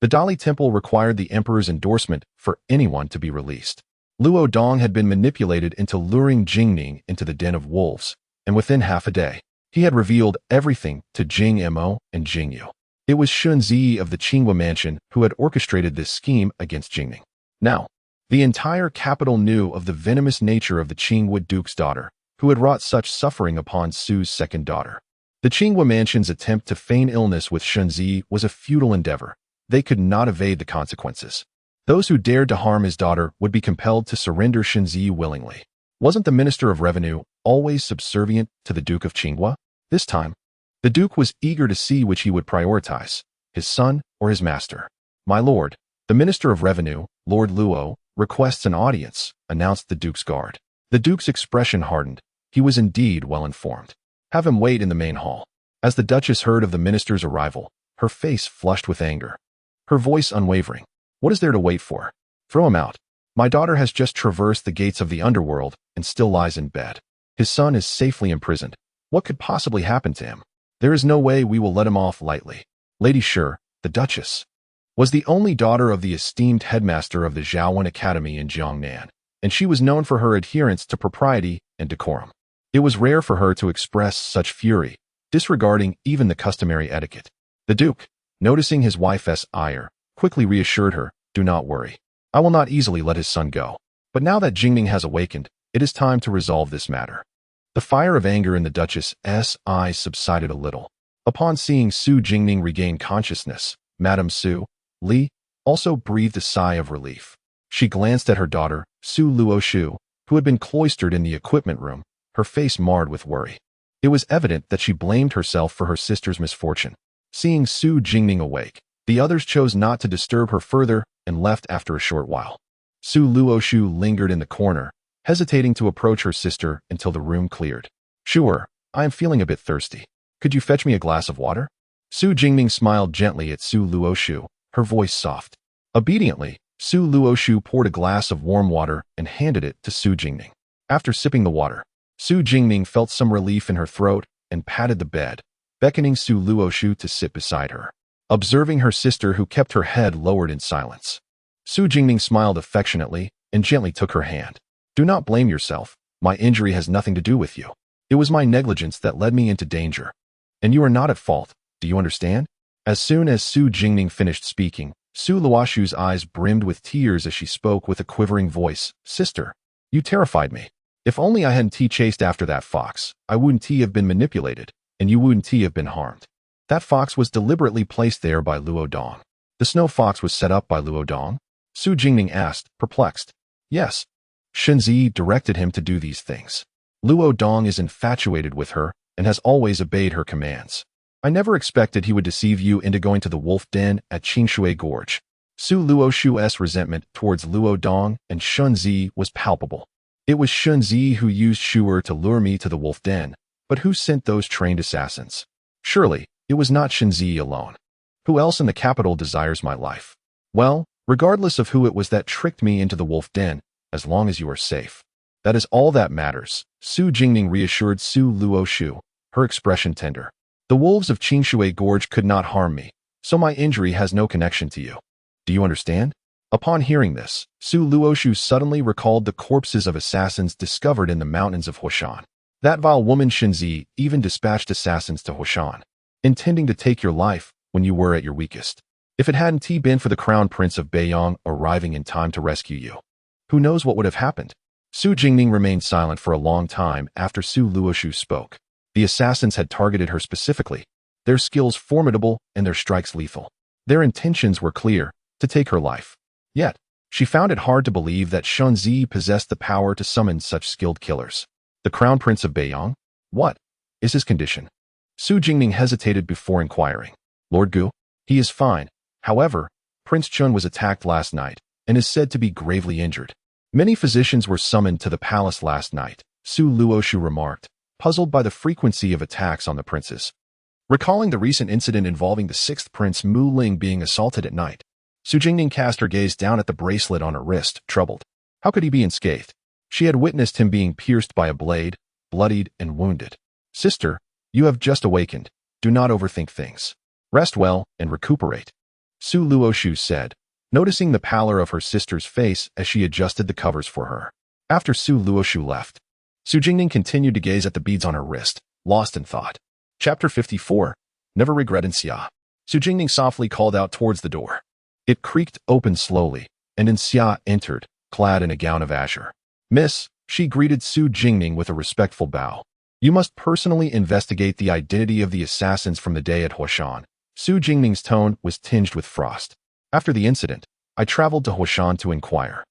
the Dali Temple required the Emperor's endorsement for anyone to be released. Luo Dong had been manipulated into luring Jingning into the den of wolves, and within half a day, he had revealed everything to Jing Mo and Jing Yu. It was Shun Zi of the Qinghua mansion who had orchestrated this scheme against Jingning. Now, the entire capital knew of the venomous nature of the Qinghua Duke's daughter, who had wrought such suffering upon Su's second daughter. The Qinghua mansion's attempt to feign illness with Shun Zi was a futile endeavor. They could not evade the consequences. Those who dared to harm his daughter would be compelled to surrender Shun Zi willingly. Wasn't the Minister of Revenue always subservient to the Duke of Qinghua? This time, the Duke was eager to see which he would prioritize, his son or his master. My lord, the Minister of Revenue, Lord Luo, requests an audience, announced the Duke's guard. The Duke's expression hardened. He was indeed well informed. Have him wait in the main hall. As the Duchess heard of the minister's arrival, her face flushed with anger, her voice unwavering. What is there to wait for? Throw him out. My daughter has just traversed the gates of the underworld and still lies in bed. His son is safely imprisoned. What could possibly happen to him? There is no way we will let him off lightly. Lady Shi, the Duchess, was the only daughter of the esteemed headmaster of the Zhaowen Academy in Jiangnan, and she was known for her adherence to propriety and decorum. It was rare for her to express such fury, disregarding even the customary etiquette. The Duke, noticing his wife's ire, quickly reassured her, do not worry. I will not easily let his son go. But now that Jingning has awakened, it is time to resolve this matter. The fire of anger in the Duchess's eyes subsided a little. Upon seeing Su Jingning regain consciousness, Madame Su, Li, also breathed a sigh of relief. She glanced at her daughter, Su Luoshu, who had been cloistered in the equipment room, her face marred with worry. It was evident that she blamed herself for her sister's misfortune. Seeing Su Jingning awake, the others chose not to disturb her further and left after a short while. Su Luoshu lingered in the corner, hesitating to approach her sister until the room cleared. Sure, I am feeling a bit thirsty. Could you fetch me a glass of water? Su Jingning smiled gently at Su Luoshu, her voice soft. Obediently, Su Luoshu poured a glass of warm water and handed it to Su Jingning. After sipping the water, Su Jingning felt some relief in her throat and patted the bed, beckoning Su Luoshu to sit beside her. Observing her sister who kept her head lowered in silence, Su Jingning smiled affectionately and gently took her hand. Do not blame yourself. My injury has nothing to do with you. It was my negligence that led me into danger. And you are not at fault. Do you understand? As soon as Su Jingning finished speaking, Su Luoshu's eyes brimmed with tears as she spoke with a quivering voice. Sister, you terrified me. If only I hadn't chased after that fox, I wouldn't have been manipulated, and you wouldn't have been harmed. That fox was deliberately placed there by Luo Dong. The snow fox was set up by Luo Dong? Su Jingning asked, perplexed. Yes. Shun Zi directed him to do these things. Luo Dong is infatuated with her and has always obeyed her commands. I never expected he would deceive you into going to the wolf den at Qingshui Gorge. Su Luoshu's resentment towards Luo Dong and Shun Zi was palpable. It was Shun Zi who used Shu'er to lure me to the wolf den, but who sent those trained assassins? Surely, it was not Shun Zi alone. Who else in the capital desires my life? Well, regardless of who it was that tricked me into the wolf den, as long as you are safe. That is all that matters, Su Jingning reassured Su Luoshu, her expression tender. The wolves of Qingshui Gorge could not harm me, so my injury has no connection to you. Do you understand? Upon hearing this, Su Luoshu suddenly recalled the corpses of assassins discovered in the mountains of Hoshan. That vile woman Shun Zi even dispatched assassins to Hoshan, intending to take your life when you were at your weakest. If it hadn't been for the Crown Prince of Beiyang arriving in time to rescue you, who knows what would have happened? Su Jingning remained silent for a long time after Su Luoshu spoke. The assassins had targeted her specifically. their skills formidable and their strikes lethal. Their intentions were clear, to take her life. Yet, she found it hard to believe that Shunzi possessed the power to summon such skilled killers. The Crown Prince of Beiyang? What is his condition? Su Jingning hesitated before inquiring. Lord Gu? He is fine. However, Prince Chun was attacked last night and is said to be gravely injured. Many physicians were summoned to the palace last night, Su Luoshu remarked, puzzled by the frequency of attacks on the princes. Recalling the recent incident involving the 6th Prince Mu Ling being assaulted at night, Su Jingning cast her gaze down at the bracelet on her wrist, troubled. How could he be unscathed? She had witnessed him being pierced by a blade, bloodied and wounded. Sister, you have just awakened. Do not overthink things. Rest well and recuperate, Su Luoshu said, noticing the pallor of her sister's face as she adjusted the covers for her. After Su Luoshu left, Su Jingning continued to gaze at the beads on her wrist, lost in thought. Chapter 54. Never regret Xia. Su Jingning softly called out towards the door. It creaked open slowly, and Xia entered, clad in a gown of azure. Miss, she greeted Su Jingning with a respectful bow. You must personally investigate the identity of the assassins from the day at Huashan. Su Jingning's tone was tinged with frost. After the incident, I traveled to Huashan to inquire.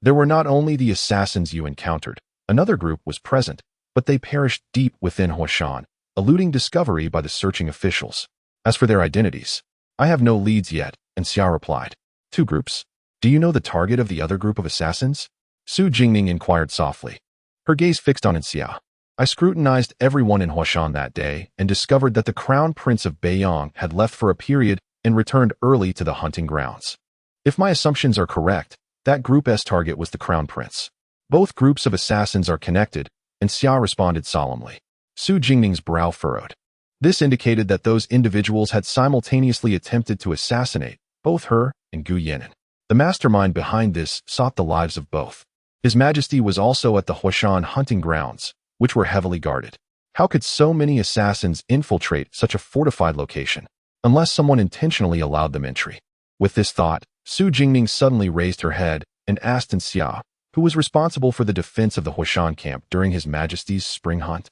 There were not only the assassins you encountered, another group was present, but they perished deep within Huashan, eluding discovery by the searching officials. As for their identities, I have no leads yet, and Xia replied. 2 groups? Do you know the target of the other group of assassins? Su Jingning inquired softly. Her gaze fixed on Xia. I scrutinized everyone in Huashan that day and discovered that the Crown Prince of Beiyang had left for a period and returned early to the hunting grounds. If my assumptions are correct, that group's target was the Crown Prince. Both groups of assassins are connected, and Xia responded solemnly. Su Jingning's brow furrowed. This indicated that those individuals had simultaneously attempted to assassinate both her and Gu Yan'an. The mastermind behind this sought the lives of both. His Majesty was also at the Huashan hunting grounds, which were heavily guarded. How could so many assassins infiltrate such a fortified location, unless someone intentionally allowed them entry? With this thought, Su Jingning suddenly raised her head and asked Xia, who was responsible for the defense of the Huashan camp during His Majesty's spring hunt.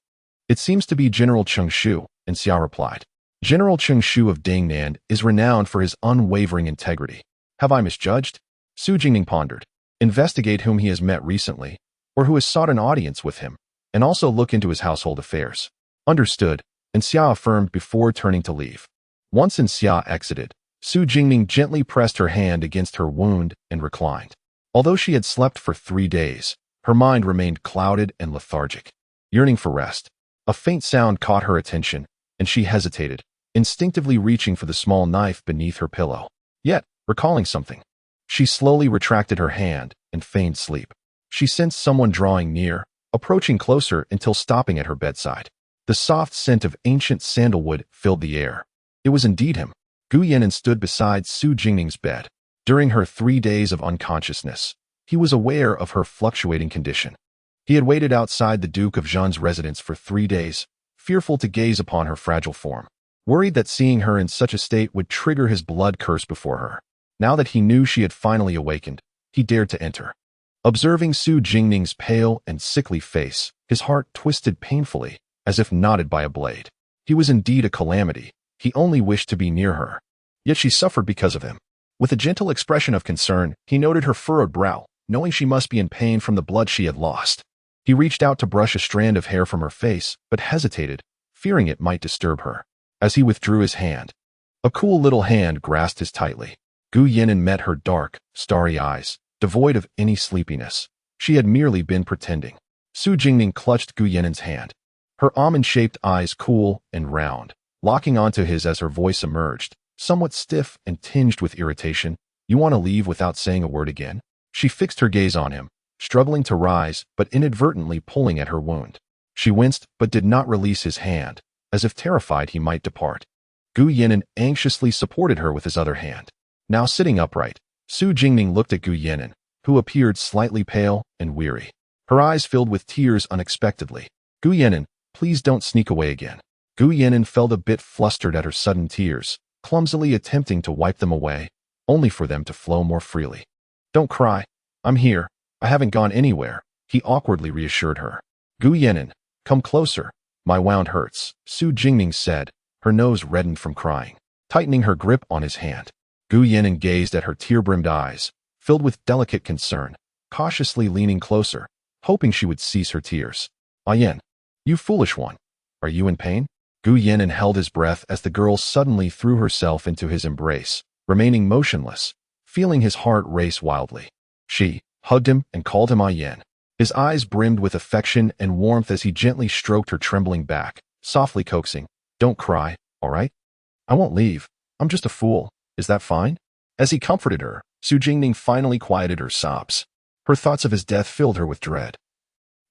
It seems to be General Cheng Shu, and Xia replied. General Cheng Shu of Dingnan is renowned for his unwavering integrity. Have I misjudged? Su Jingning pondered. Investigate whom he has met recently, or who has sought an audience with him, and also look into his household affairs. Understood, and Xia affirmed before turning to leave. Once Xia exited, Su Jingning gently pressed her hand against her wound and reclined. Although she had slept for 3 days, her mind remained clouded and lethargic, yearning for rest. A faint sound caught her attention, and she hesitated, instinctively reaching for the small knife beneath her pillow. Yet, recalling something, she slowly retracted her hand and feigned sleep. She sensed someone drawing near, approaching closer until stopping at her bedside. The soft scent of ancient sandalwood filled the air. It was indeed him. Gu Yan'an stood beside Su Jingning's bed. During her 3 days of unconsciousness, he was aware of her fluctuating condition. He had waited outside the Duke of Zhan's residence for 3 days, fearful to gaze upon her fragile form, worried that seeing her in such a state would trigger his blood curse before her. Now that he knew she had finally awakened, he dared to enter. Observing Su Jingning's pale and sickly face, his heart twisted painfully, as if knotted by a blade. He was indeed a calamity. He only wished to be near her. Yet she suffered because of him. With a gentle expression of concern, he noted her furrowed brow, knowing she must be in pain from the blood she had lost. He reached out to brush a strand of hair from her face, but hesitated, fearing it might disturb her. As he withdrew his hand, a cool little hand grasped his tightly. Gu Yan'an met her dark, starry eyes, devoid of any sleepiness. She had merely been pretending. Su Jingning clutched Gu Yan'an's hand. Her almond-shaped eyes cool and round, locking onto his as her voice emerged, somewhat stiff and tinged with irritation. You want to leave without saying a word again? She fixed her gaze on him, struggling to rise but inadvertently pulling at her wound. She winced but did not release his hand, as if terrified he might depart. Gu Yan'an anxiously supported her with his other hand. Now sitting upright, Su Jingning looked at Gu Yan'an, who appeared slightly pale and weary. Her eyes filled with tears unexpectedly. Gu Yan'an, please don't sneak away again. Gu Yan'an felt a bit flustered at her sudden tears, clumsily attempting to wipe them away, only for them to flow more freely. Don't cry. I'm here. I haven't gone anywhere, he awkwardly reassured her. Gu Yan'an, come closer. My wound hurts, Su Jingning said, Her nose reddened from crying, tightening her grip on his hand. Gu Yinan gazed at her tear-brimmed eyes, filled with delicate concern, cautiously leaning closer, hoping she would cease her tears. Yin, you foolish one. Are you in pain? Gu Yinan held his breath as the girl suddenly threw herself into his embrace, remaining motionless, feeling his heart race wildly. She hugged him and called him Yin. His eyes brimmed with affection and warmth as he gently stroked her trembling back, softly coaxing, "Don't cry, all right? I won't leave. I'm just a fool. Is that fine?" As he comforted her, Su Jingning finally quieted her sobs. Her thoughts of his death filled her with dread.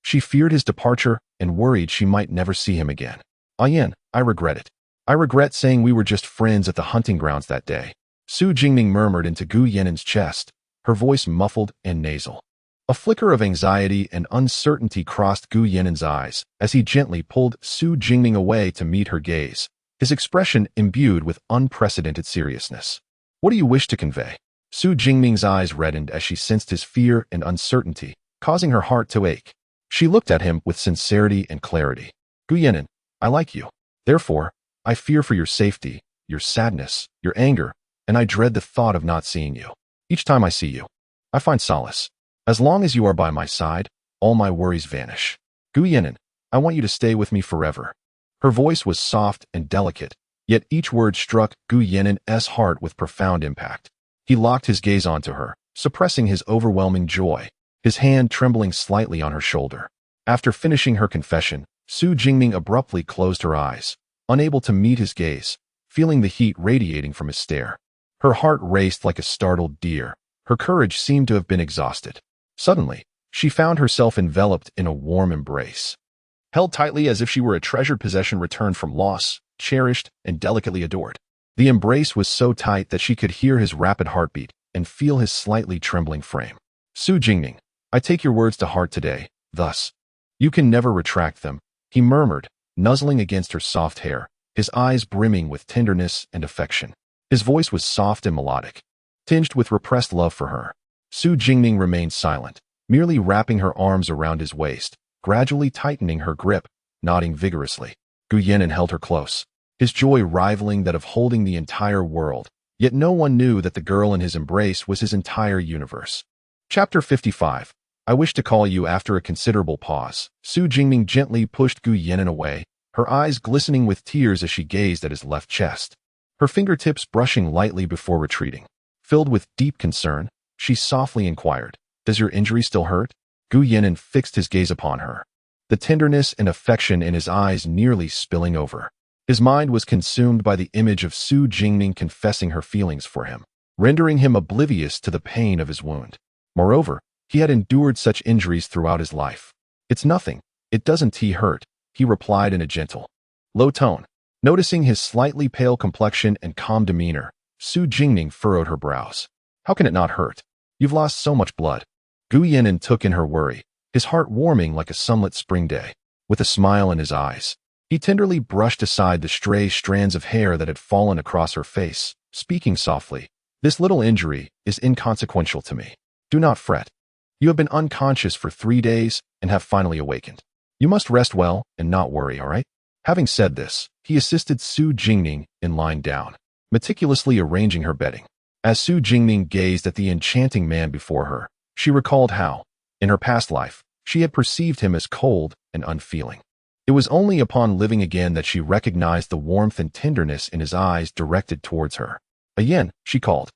She feared his departure and worried she might never see him again. Yin, I regret it. I regret saying we were just friends at the hunting grounds that day. Su Jingning murmured into Gu Yinan's chest, her voice muffled and nasal. A flicker of anxiety and uncertainty crossed Gu Yinan's eyes as he gently pulled Su Jingning away to meet her gaze, his expression imbued with unprecedented seriousness. What do you wish to convey? Su Jingning's eyes reddened as she sensed his fear and uncertainty, causing her heart to ache. She looked at him with sincerity and clarity. Gu Yinan, I like you. Therefore, I fear for your safety, your sadness, your anger, and I dread the thought of not seeing you. Each time I see you, I find solace. As long as you are by my side, all my worries vanish. Gu Yinan, I want you to stay with me forever. Her voice was soft and delicate, yet each word struck Gu Yinan's heart with profound impact. He locked his gaze onto her, suppressing his overwhelming joy, his hand trembling slightly on her shoulder. After finishing her confession, Su Jingning abruptly closed her eyes, unable to meet his gaze, feeling the heat radiating from his stare. Her heart raced like a startled deer. Her courage seemed to have been exhausted. Suddenly, she found herself enveloped in a warm embrace. Held tightly as if she were a treasured possession returned from loss, cherished, and delicately adored. The embrace was so tight that she could hear his rapid heartbeat and feel his slightly trembling frame. Su Jingning, I take your words to heart today, thus. You can never retract them, he murmured, nuzzling against her soft hair, his eyes brimming with tenderness and affection. His voice was soft and melodic, tinged with repressed love for her. Su Jingning remained silent, merely wrapping her arms around his waist, gradually tightening her grip, nodding vigorously. Gu Yinan held her close, his joy rivaling that of holding the entire world, yet no one knew that the girl in his embrace was his entire universe. Chapter 55. I wish to call you. After a considerable pause, Su Jingning gently pushed Gu Yinan away, her eyes glistening with tears as she gazed at his left chest, her fingertips brushing lightly before retreating. Filled with deep concern, she softly inquired, Does your injury still hurt? Gu Yinan fixed his gaze upon her, the tenderness and affection in his eyes nearly spilling over. His mind was consumed by the image of Su Jingning confessing her feelings for him, rendering him oblivious to the pain of his wound. Moreover, he had endured such injuries throughout his life. It's nothing. It doesn't hurt, he replied in a gentle, low tone. Noticing his slightly pale complexion and calm demeanor, Su Jingning furrowed her brows. How can it not hurt? You've lost so much blood. Gu Yinan took in her worry, his heart warming like a sunlit spring day. With a smile in his eyes, he tenderly brushed aside the stray strands of hair that had fallen across her face, speaking softly, This little injury is inconsequential to me. Do not fret. You have been unconscious for 3 days and have finally awakened. You must rest well and not worry, all right? Having said this, he assisted Su Jingning in lying down, meticulously arranging her bedding. As Su Jingning gazed at the enchanting man before her, she recalled how, in her past life, she had perceived him as cold and unfeeling. It was only upon living again that she recognized the warmth and tenderness in his eyes directed towards her. Yin, she called.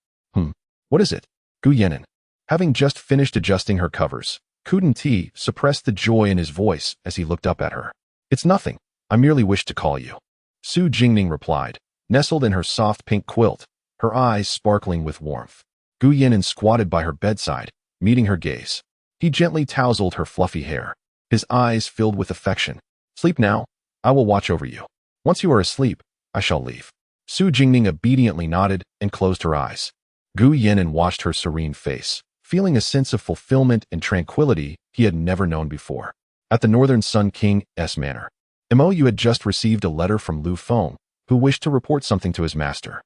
What is it? Gu Yinan. Having just finished adjusting her covers, Kuden Ti suppressed the joy in his voice as he looked up at her. It's nothing. I merely wished to call you. Su Jingning replied, nestled in her soft pink quilt, her eyes sparkling with warmth. Gu Yinan squatted by her bedside, meeting her gaze. He gently tousled her fluffy hair, his eyes filled with affection. Sleep now. I will watch over you. Once you are asleep, I shall leave. Su Jingning obediently nodded and closed her eyes. Gu Yinan watched her serene face, feeling a sense of fulfillment and tranquility he had never known before. At the Northern Sun King's manor, Mou had just received a letter from Lu Feng, who wished to report something to his master.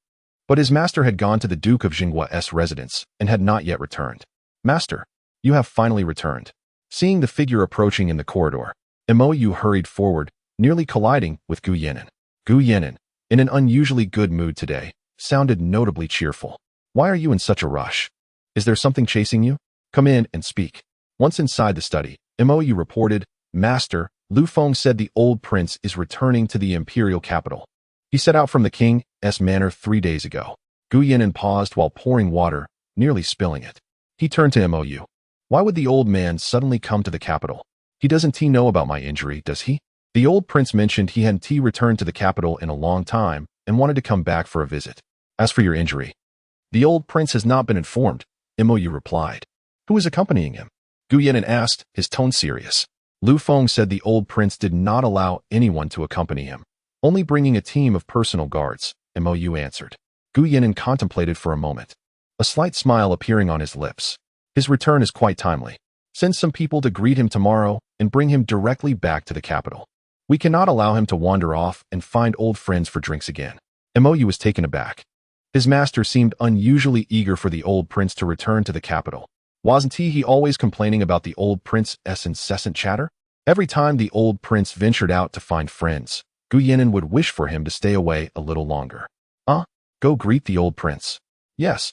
But his master had gone to the Duke of Jinghua's residence and had not yet returned. Master, you have finally returned. Seeing the figure approaching in the corridor, Mou hurried forward, nearly colliding with Gu Yinan. Gu Yinan, in an unusually good mood today, sounded notably cheerful. Why are you in such a rush? Is there something chasing you? Come in and speak. Once inside the study, Mou reported, Master, Lu Feng said the old prince is returning to the imperial capital. He set out from the king's manor 3 days ago. Gu Yinan paused while pouring water, nearly spilling it. He turned to Mou. Why would the old man suddenly come to the capital? He doesn't know about my injury, does he? The old prince mentioned he hadn't returned to the capital in a long time and wanted to come back for a visit. As for your injury, the old prince has not been informed, Mou replied. Who is accompanying him? Gu Yinan asked, his tone serious. Lu Feng said the old prince did not allow anyone to accompany him, only bringing a team of personal guards, Mou answered. Gu Yinan contemplated for a moment, a slight smile appearing on his lips. His return is quite timely. Send some people to greet him tomorrow and bring him directly back to the capital. We cannot allow him to wander off and find old friends for drinks again. Mou was taken aback. His master seemed unusually eager for the old prince to return to the capital. Wasn't he always complaining about the old prince's incessant chatter? Every time the old prince ventured out to find friends, Gu Yinan would wish for him to stay away a little longer. Go greet the old prince. Yes.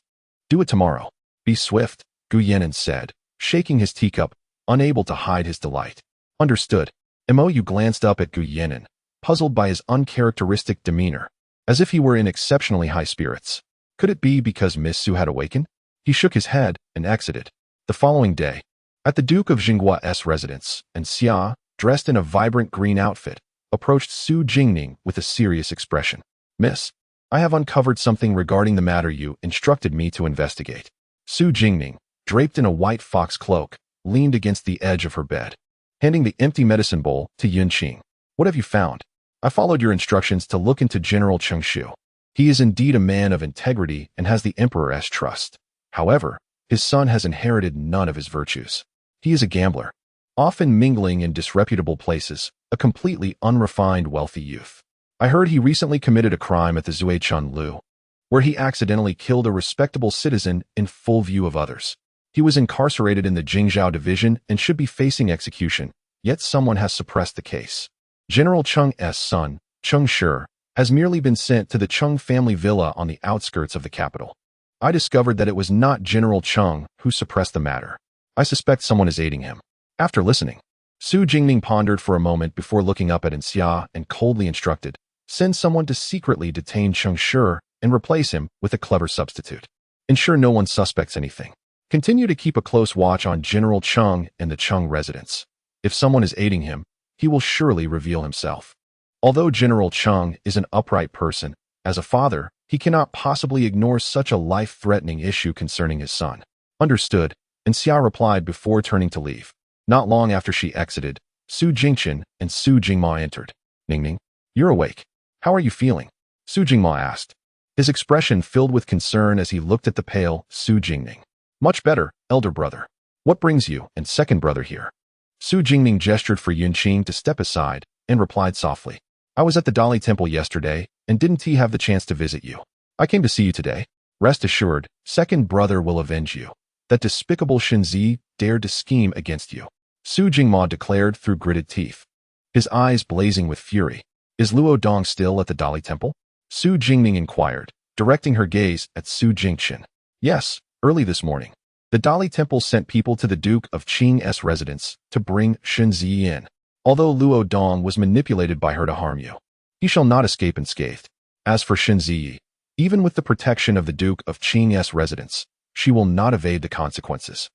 Do it tomorrow. Be swift, Gu Yinan said, shaking his teacup, unable to hide his delight. Understood. Mou glanced up at Gu Yinan, puzzled by his uncharacteristic demeanor, as if he were in exceptionally high spirits. Could it be because Miss Su had awakened? He shook his head and exited. The following day, at the Duke of Jinghua's residence, and Xia, dressed in a vibrant green outfit, approached Su Jingning with a serious expression. Miss, I have uncovered something regarding the matter you instructed me to investigate. Su Jingning, draped in a white fox cloak, leaned against the edge of her bed, handing the empty medicine bowl to Yunqing. What have you found? I followed your instructions to look into General Cheng Shu. He is indeed a man of integrity and has the emperor's trust. However, his son has inherited none of his virtues. He is a gambler, often mingling in disreputable places, a completely unrefined wealthy youth. I heard he recently committed a crime at the Zuichun Lu, where he accidentally killed a respectable citizen in full view of others. He was incarcerated in the Jingzhou division and should be facing execution, yet someone has suppressed the case. General Cheng's son, Cheng Shi, has merely been sent to the Cheng family villa on the outskirts of the capital. I discovered that it was not General Cheng who suppressed the matter. I suspect someone is aiding him. After listening, Su Jingning pondered for a moment before looking up at Xia and coldly instructed, send someone to secretly detain Cheng Shi and replace him with a clever substitute. Ensure no one suspects anything. Continue to keep a close watch on General Cheng and the Cheng residence. If someone is aiding him, he will surely reveal himself. Although General Cheng is an upright person, as a father, he cannot possibly ignore such a life-threatening issue concerning his son. Understood, and Xia replied before turning to leave. Not long after she exited, Su Jingchen and Su Jingma entered. Ningning, you're awake. How are you feeling? Su Jingma asked, his expression filled with concern as he looked at the pale Su Jingning. Much better, elder brother. What brings you and second brother here? Su Jingning gestured for Yunqing to step aside and replied softly. I was at the Dali Temple yesterday and didn't have the chance to visit you. I came to see you today. Rest assured, second brother will avenge you. That despicable Shenzi dared to scheme against you, Su Jingma declared through gritted teeth, his eyes blazing with fury. Is Luo Dong still at the Dali Temple? Su Jingning inquired, directing her gaze at Su Jingchen. Yes, early this morning. The Dali Temple sent people to the Duke of Qing's residence to bring Shenzi in. Although Luo Dong was manipulated by her to harm you, he shall not escape unscathed. As for Shenzi, even with the protection of the Duke of Qing's residence, she will not evade the consequences.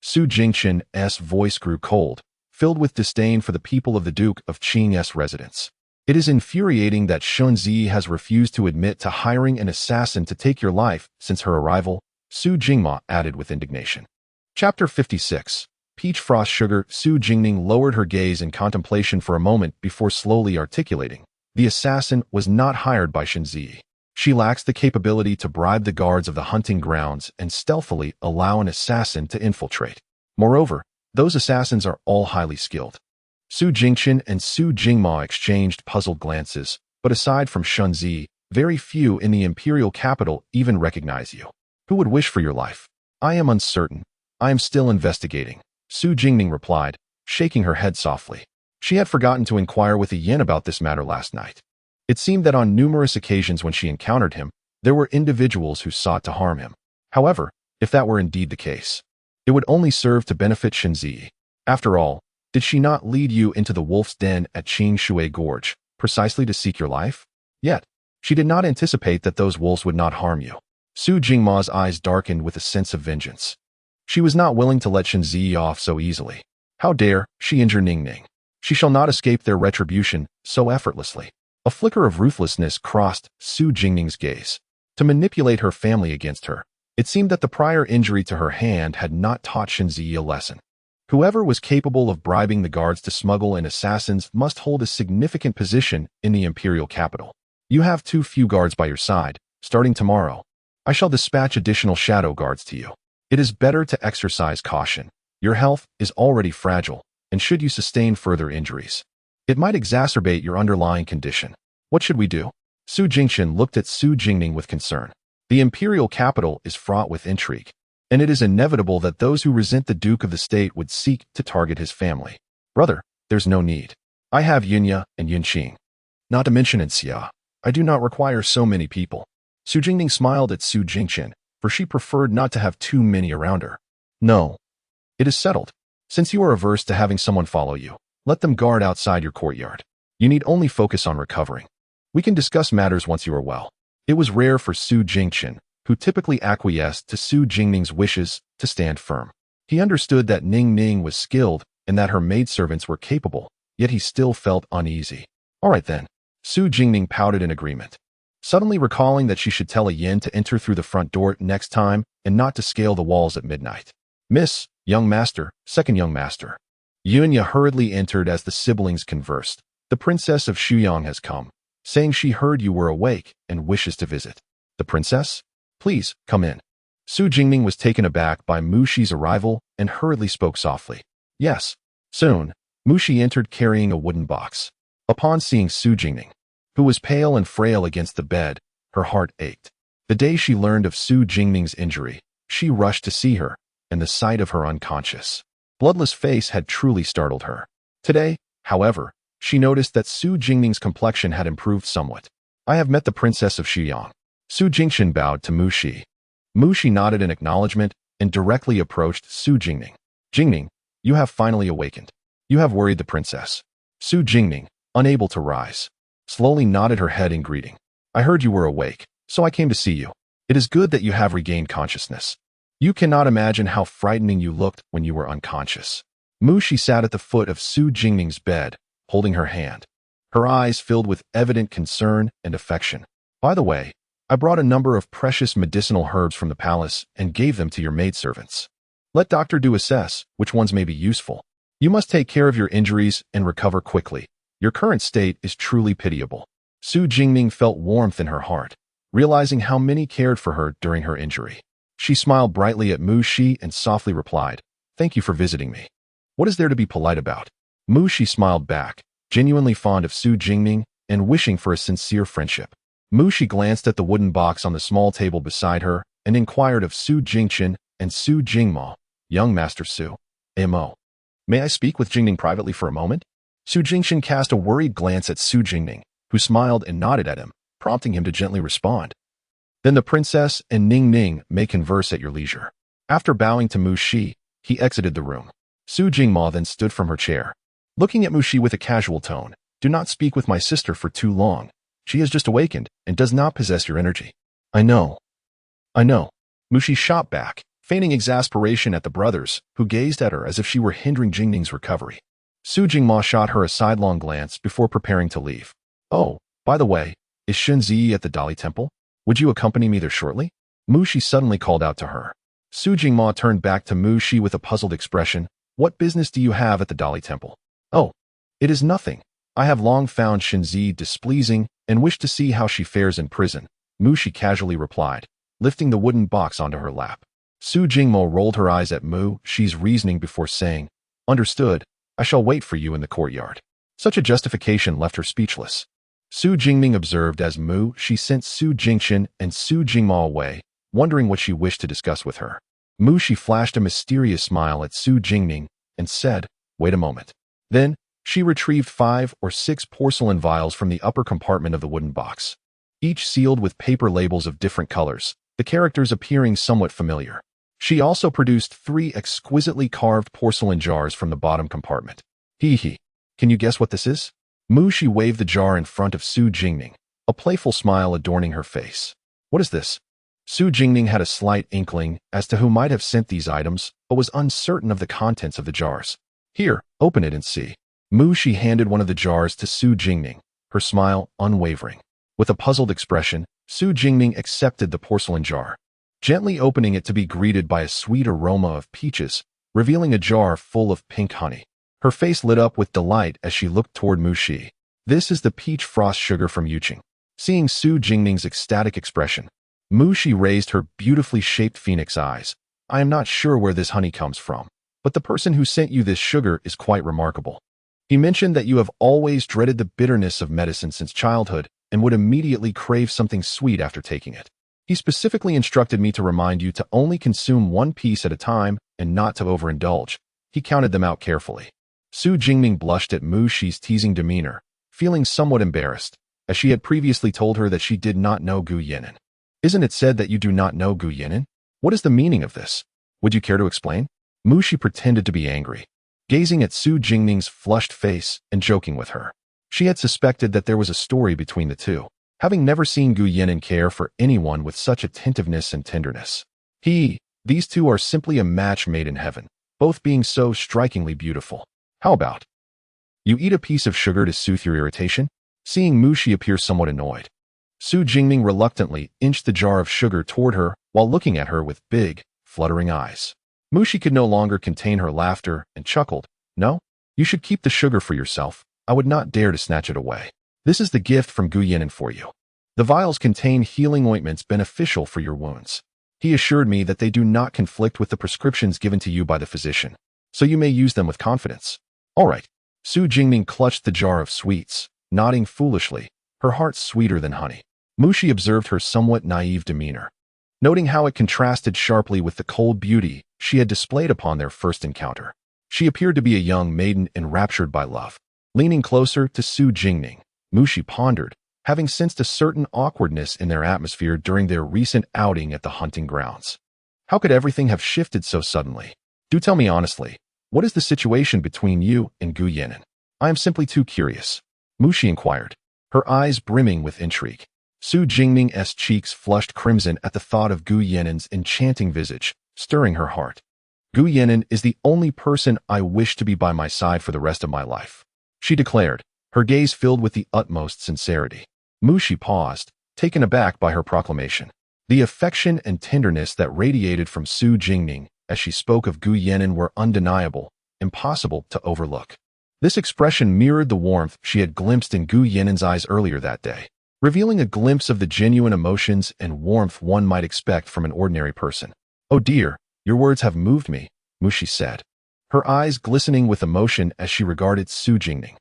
Su Jingchen's voice grew cold, filled with disdain for the people of the Duke of Qing's residence. It is infuriating that Shenzi has refused to admit to hiring an assassin to take your life since her arrival, Su Jingma added with indignation. Chapter 56. Peach Frost Sugar. Su Jingning lowered her gaze in contemplation for a moment before slowly articulating. The assassin was not hired by Shenzi. She lacks the capability to bribe the guards of the hunting grounds and stealthily allow an assassin to infiltrate. Moreover, those assassins are all highly skilled. Su Jingchen and Su Jingma exchanged puzzled glances, but aside from Shenzi, very few in the imperial capital even recognize you. Who would wish for your life? I am uncertain. I am still investigating, Su Jingning replied, shaking her head softly. She had forgotten to inquire with the yin about this matter last night. It seemed that on numerous occasions when she encountered him, there were individuals who sought to harm him. However, if that were indeed the case, it would only serve to benefit Shinzi. After all, did she not lead you into the wolf's den at Qing Shui Gorge, precisely to seek your life? Yet, she did not anticipate that those wolves would not harm you. Su Jingma's eyes darkened with a sense of vengeance. She was not willing to let Shinzi off so easily. How dare she injure Ning Ning? She shall not escape their retribution so effortlessly. A flicker of ruthlessness crossed Su Jingning's gaze. To manipulate her family against her, it seemed that the prior injury to her hand had not taught Shinzi a lesson. Whoever was capable of bribing the guards to smuggle in assassins must hold a significant position in the imperial capital. You have too few guards by your side. Starting tomorrow, I shall dispatch additional shadow guards to you. It is better to exercise caution. Your health is already fragile, and should you sustain further injuries, it might exacerbate your underlying condition. What should we do? Su Jingchen looked at Su Jingning with concern. The imperial capital is fraught with intrigue, and it is inevitable that those who resent the Duke of the State would seek to target his family. Brother, there's no need. I have Yunya and Yunqing. Not to mention Xia. I do not require so many people. Su Jingning smiled at Su Jingchen, for she preferred not to have too many around her. No. It is settled. Since you are averse to having someone follow you, let them guard outside your courtyard. You need only focus on recovering. We can discuss matters once you are well. It was rare for Su Jingchen, who typically acquiesced to Su Jingning's wishes, to stand firm. He understood that Ning Ning was skilled and that her maidservants were capable, yet he still felt uneasy. All right then. Su Jingning pouted in agreement, suddenly recalling that she should tell a yin to enter through the front door next time and not to scale the walls at midnight. Miss, young master, second young master. Yunya hurriedly entered as the siblings conversed. The princess of Shuyang has come, saying she heard you were awake and wishes to visit. The princess? Please, come in. Su Jingning was taken aback by Mu Shi's arrival and hurriedly spoke softly. Yes. Soon, Mu Shi entered carrying a wooden box. Upon seeing Su Jingning, who was pale and frail against the bed, her heart ached. The day she learned of Su Jingning's injury, she rushed to see her, and the sight of her unconscious, bloodless face had truly startled her. Today, however, she noticed that Su Jingning's complexion had improved somewhat. I have met the princess of Shuyang. Su Jingchen bowed to Mu Shi. Mu Shi nodded in acknowledgement and directly approached Su Jingning. Jingning, you have finally awakened. You have worried the princess. Su Jingning, unable to rise, slowly nodded her head in greeting. I heard you were awake, so I came to see you. It is good that you have regained consciousness. You cannot imagine how frightening you looked when you were unconscious. Mu Shi sat at the foot of Su Jingning's bed, holding her hand, her eyes filled with evident concern and affection. By the way, I brought a number of precious medicinal herbs from the palace and gave them to your maidservants. Let Dr. Du assess which ones may be useful. You must take care of your injuries and recover quickly. Your current state is truly pitiable. Su Jingning felt warmth in her heart, realizing how many cared for her during her injury. She smiled brightly at Mu Shi and softly replied, Thank you for visiting me. What is there to be polite about? Mu Shi smiled back, genuinely fond of Su Jingning and wishing for a sincere friendship. Mu Shi glanced at the wooden box on the small table beside her and inquired of Su Jingchen and Su Jingmo. Young Master Su, M.O. May I speak with Jingning privately for a moment? Su Jingchen cast a worried glance at Su Jingning, who smiled and nodded at him, prompting him to gently respond. Then the princess and Ning Ning may converse at your leisure. After bowing to Mu Shi, he exited the room. Su Jingmo then stood from her chair, looking at Mu Shi with a casual tone. Do not speak with my sister for too long. She has just awakened and does not possess your energy. I know. Mu Shi shot back, feigning exasperation at the brothers, who gazed at her as if she were hindering Jingning's recovery. Su Jingmo shot her a sidelong glance before preparing to leave. Oh, by the way, is Shunzi at the Dali Temple? Would you accompany me there shortly? Mu Shi suddenly called out to her. Su Jingmo turned back to Mu Shi with a puzzled expression. What business do you have at the Dali Temple? Oh, it is nothing. I have long found Shunzi displeasing and wish to see how she fares in prison, Mu Shi casually replied, lifting the wooden box onto her lap. Su Jingmo rolled her eyes at Mu Shi's reasoning before saying, Understood. I shall wait for you in the courtyard. Such a justification left her speechless. Su Jingming observed as Mu Shi sent Su Jingchen and Su Jingmo away, wondering what she wished to discuss with her. Mu Shi flashed a mysterious smile at Su Jingming and said, Wait a moment. Then, She retrieved 5 or 6 porcelain vials from the upper compartment of the wooden box, each sealed with paper labels of different colors, the characters appearing somewhat familiar. She also produced 3 exquisitely carved porcelain jars from the bottom compartment. Hee. Can you guess what this is? Shi waved the jar in front of Su Jingning, a playful smile adorning her face. What is this? Su Jingning had a slight inkling as to who might have sent these items, but was uncertain of the contents of the jars. Here, open it and see. Shi handed one of the jars to Su Jingning, her smile unwavering. With a puzzled expression, Su Jingning accepted the porcelain jar, gently opening it to be greeted by a sweet aroma of peaches, revealing a jar full of pink honey. Her face lit up with delight as she looked toward Shi. This is the peach frost sugar from Yuqing. Seeing Su Jingning's ecstatic expression, Shi raised her beautifully shaped phoenix eyes. I am not sure where this honey comes from, but the person who sent you this sugar is quite remarkable. He mentioned that you have always dreaded the bitterness of medicine since childhood and would immediately crave something sweet after taking it. He specifically instructed me to remind you to only consume 1 piece at a time and not to overindulge. He counted them out carefully. Su Jingning blushed at Shi's teasing demeanor, feeling somewhat embarrassed, as she had previously told her that she did not know Gu Yinan. Isn't it said that you do not know Gu Yinan? What is the meaning of this? Would you care to explain? Shi pretended to be angry, gazing at Su Jingning's flushed face and joking with her. She had suspected that there was a story between the two, having never seen Gu Yinan care for anyone with such attentiveness and tenderness. These two are simply a match made in heaven, both being so strikingly beautiful. How about you eat a piece of sugar to soothe your irritation? Seeing Shi appear somewhat annoyed, Su Jingning reluctantly inched the jar of sugar toward her while looking at her with big, fluttering eyes. Shi could no longer contain her laughter and chuckled. No, you should keep the sugar for yourself. I would not dare to snatch it away. This is the gift from Gu Yinan for you. The vials contain healing ointments beneficial for your wounds. He assured me that they do not conflict with the prescriptions given to you by the physician, so you may use them with confidence. All right. Su Jingning clutched the jar of sweets, nodding foolishly, her heart sweeter than honey. Shi observed her somewhat naive demeanor, noting how it contrasted sharply with the cold beauty she had displayed upon their first encounter. She appeared to be a young maiden enraptured by love. Leaning closer to Su Jingning, Shi pondered, having sensed a certain awkwardness in their atmosphere during their recent outing at the hunting grounds. How could everything have shifted so suddenly? Do tell me honestly, what is the situation between you and Gu Yinan? I am simply too curious. Shi inquired, her eyes brimming with intrigue. Su Jingning's cheeks flushed crimson at the thought of Gu Yinan's enchanting visage, stirring her heart. Gu Yinan is the only person I wish to be by my side for the rest of my life, she declared, her gaze filled with the utmost sincerity. Shi paused, taken aback by her proclamation. The affection and tenderness that radiated from Su Jingning as she spoke of Gu Yinan were undeniable, impossible to overlook. This expression mirrored the warmth she had glimpsed in Gu Yinan's eyes earlier that day, revealing a glimpse of the genuine emotions and warmth one might expect from an ordinary person. Oh dear, your words have moved me, Shi said, her eyes glistening with emotion as she regarded Su Jingning.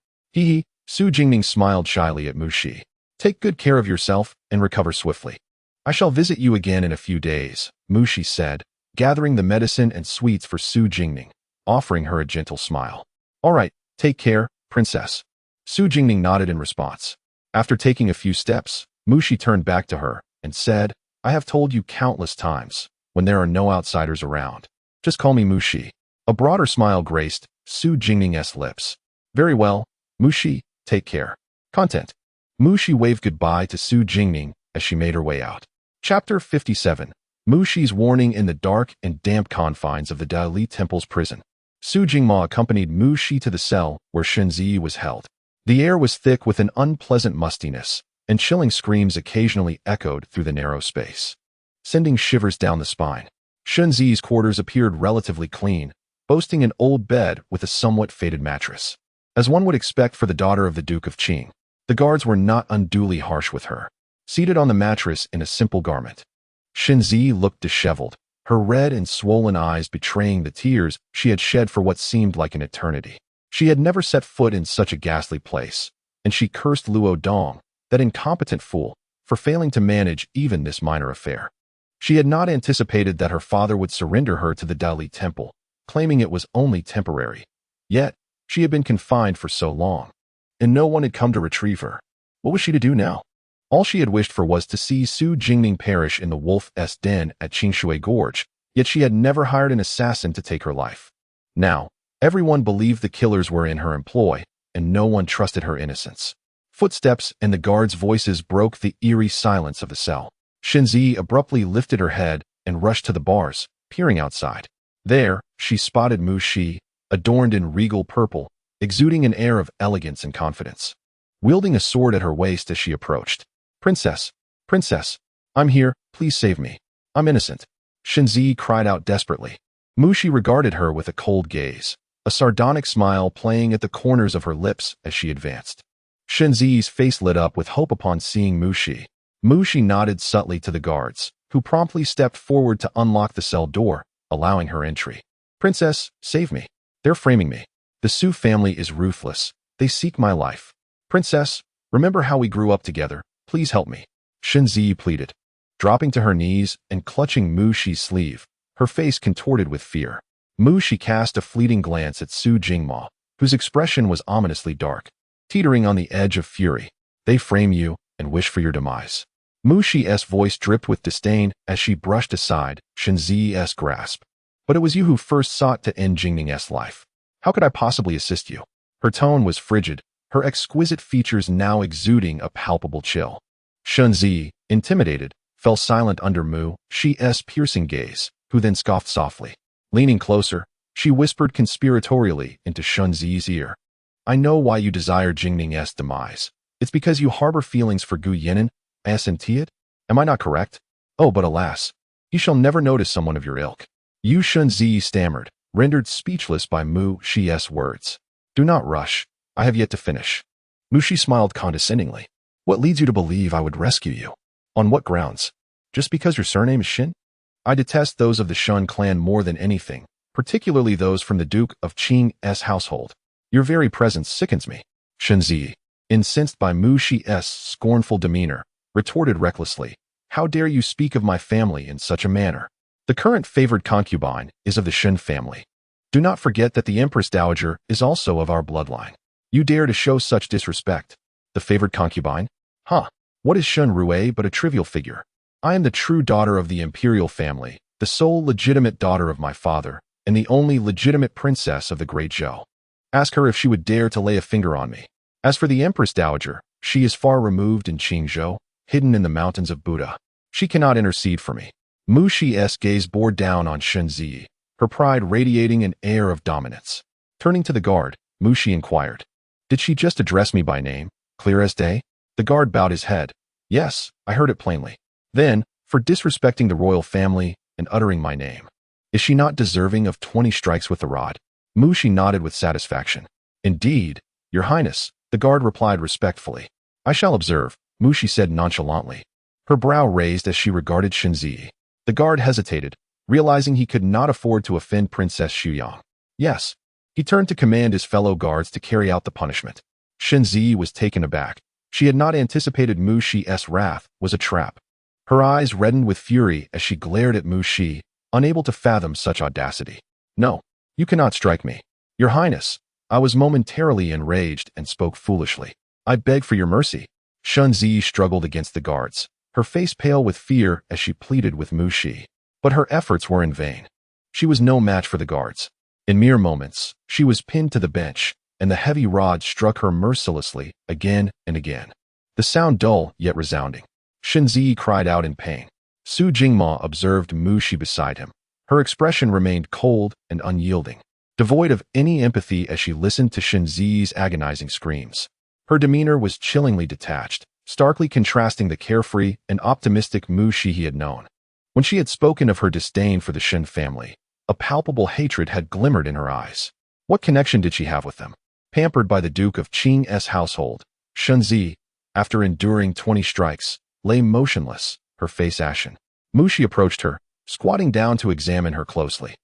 Su Jingning smiled shyly at Shi. Take good care of yourself and recover swiftly. I shall visit you again in a few days, Shi said, gathering the medicine and sweets for Su Jingning, offering her a gentle smile. All right, take care, princess. Su Jingning nodded in response. After taking a few steps, Shi turned back to her and said, I have told you countless times, when there are no outsiders around, just call me Shi. A broader smile graced Su Jingning's lips. Very well, Shi, take care. Content. Shi waved goodbye to Su Jingning as she made her way out. Chapter 57. Shi's warning in the dark and damp confines of the Dali Temple's prison. Su Jingma accompanied Shi to the cell where Shenzi was held. The air was thick with an unpleasant mustiness, and chilling screams occasionally echoed through the narrow space, sending shivers down the spine. Shenzi's quarters appeared relatively clean, boasting an old bed with a somewhat faded mattress. As one would expect for the daughter of the Duke of Qing, the guards were not unduly harsh with her, seated on the mattress in a simple garment. Shenzi looked disheveled, her red and swollen eyes betraying the tears she had shed for what seemed like an eternity. She had never set foot in such a ghastly place, and she cursed Luo Dong, that incompetent fool, for failing to manage even this minor affair. She had not anticipated that her father would surrender her to the Dali Temple, claiming it was only temporary. Yet, She had been confined for so long, and no one had come to retrieve her. What was she to do now? All she had wished for was to see Su Jingning perish in the wolf's den at Qingshui Gorge, yet she had never hired an assassin to take her life. Now, everyone believed the killers were in her employ, and no one trusted her innocence. Footsteps and the guards' voices broke the eerie silence of the cell. Shenzi abruptly lifted her head and rushed to the bars, peering outside. There, she spotted Mu Shi, adorned in regal purple, exuding an air of elegance and confidence. Wielding a sword at her waist as she approached. Princess, princess, I'm here, please save me. I'm innocent. Shenzi cried out desperately. Mu Shi regarded her with a cold gaze, a sardonic smile playing at the corners of her lips as she advanced. Shenzi's face lit up with hope upon seeing Mu Shi. Mu Shi nodded subtly to the guards, who promptly stepped forward to unlock the cell door, allowing her entry. Princess, save me. They're framing me. The Su family is ruthless. They seek my life. Princess, remember how we grew up together. Please help me. Shenzi pleaded. Dropping to her knees and clutching Mu Shi's sleeve, her face contorted with fear. Mu Shi cast a fleeting glance at Su Jingma, whose expression was ominously dark, teetering on the edge of fury. They frame you and wish for your demise. Mu Shi's voice dripped with disdain as she brushed aside Shenzi's grasp. But it was you who first sought to end Jingning's life. How could I possibly assist you? Her tone was frigid, her exquisite features now exuding a palpable chill. Shenzi, intimidated, fell silent under Mu Shi's piercing gaze, who then scoffed softly. Leaning closer, she whispered conspiratorially into Shenzi's ear. I know why you desire Jingning's demise. It's because you harbor feelings for Gu Yinan, and Tiet? Am I not correct? Oh, but alas, he shall never notice someone of your ilk. Yu Shenzi stammered, rendered speechless by Mu Shi's words. Do not rush. I have yet to finish. Mu Shi smiled condescendingly. What leads you to believe I would rescue you? On what grounds? Just because your surname is Shin? I detest those of the Shun clan more than anything, particularly those from the Duke of Qing's household. Your very presence sickens me. Shenzi, incensed by Mu Shi's scornful demeanor, retorted recklessly. How dare you speak of my family in such a manner? The current favored concubine is of the Shen family. Do not forget that the Empress Dowager is also of our bloodline. You dare to show such disrespect. The favored concubine? Huh. What is Shen Rue but a trivial figure? I am the true daughter of the imperial family, the sole legitimate daughter of my father, and the only legitimate princess of the Great Zhou. Ask her if she would dare to lay a finger on me. As for the Empress Dowager, she is far removed in Qingzhou, hidden in the mountains of Buddha. She cannot intercede for me. Mu Shi's gaze bore down on Shenzi, her pride radiating an air of dominance. Turning to the guard, Mu Shi inquired, Did she just address me by name, clear as day? The guard bowed his head. Yes, I heard it plainly. Then, for disrespecting the royal family and uttering my name. Is she not deserving of 20 strikes with the rod? Mu Shi nodded with satisfaction. Indeed, Your Highness, the guard replied respectfully. I shall observe, Mu Shi said nonchalantly. Her brow raised as she regarded Shenzi. The guard hesitated, realizing he could not afford to offend Princess Xuyang. Yes. He turned to command his fellow guards to carry out the punishment. Shenzi was taken aback. She had not anticipated Mu Shi's wrath was a trap. Her eyes reddened with fury as she glared at Mu Shi, unable to fathom such audacity. No, you cannot strike me. Your Highness, I was momentarily enraged and spoke foolishly. I beg for your mercy. Shenzi struggled against the guards, her face pale with fear as she pleaded with Mu Shi. But her efforts were in vain. She was no match for the guards. In mere moments, she was pinned to the bench, and the heavy rod struck her mercilessly again and again. The sound dull yet resounding. Shenzi cried out in pain. Su Jingma observed Mu Shi beside him. Her expression remained cold and unyielding, devoid of any empathy as she listened to Shenzi's agonizing screams. Her demeanor was chillingly detached, starkly contrasting the carefree and optimistic Mu Shi he had known. When she had spoken of her disdain for the Shen family, a palpable hatred had glimmered in her eyes. What connection did she have with them? Pampered by the Duke of Qing's household, Shenzi, after enduring 20 strikes, lay motionless, her face ashen. Mu Shi approached her, squatting down to examine her closely.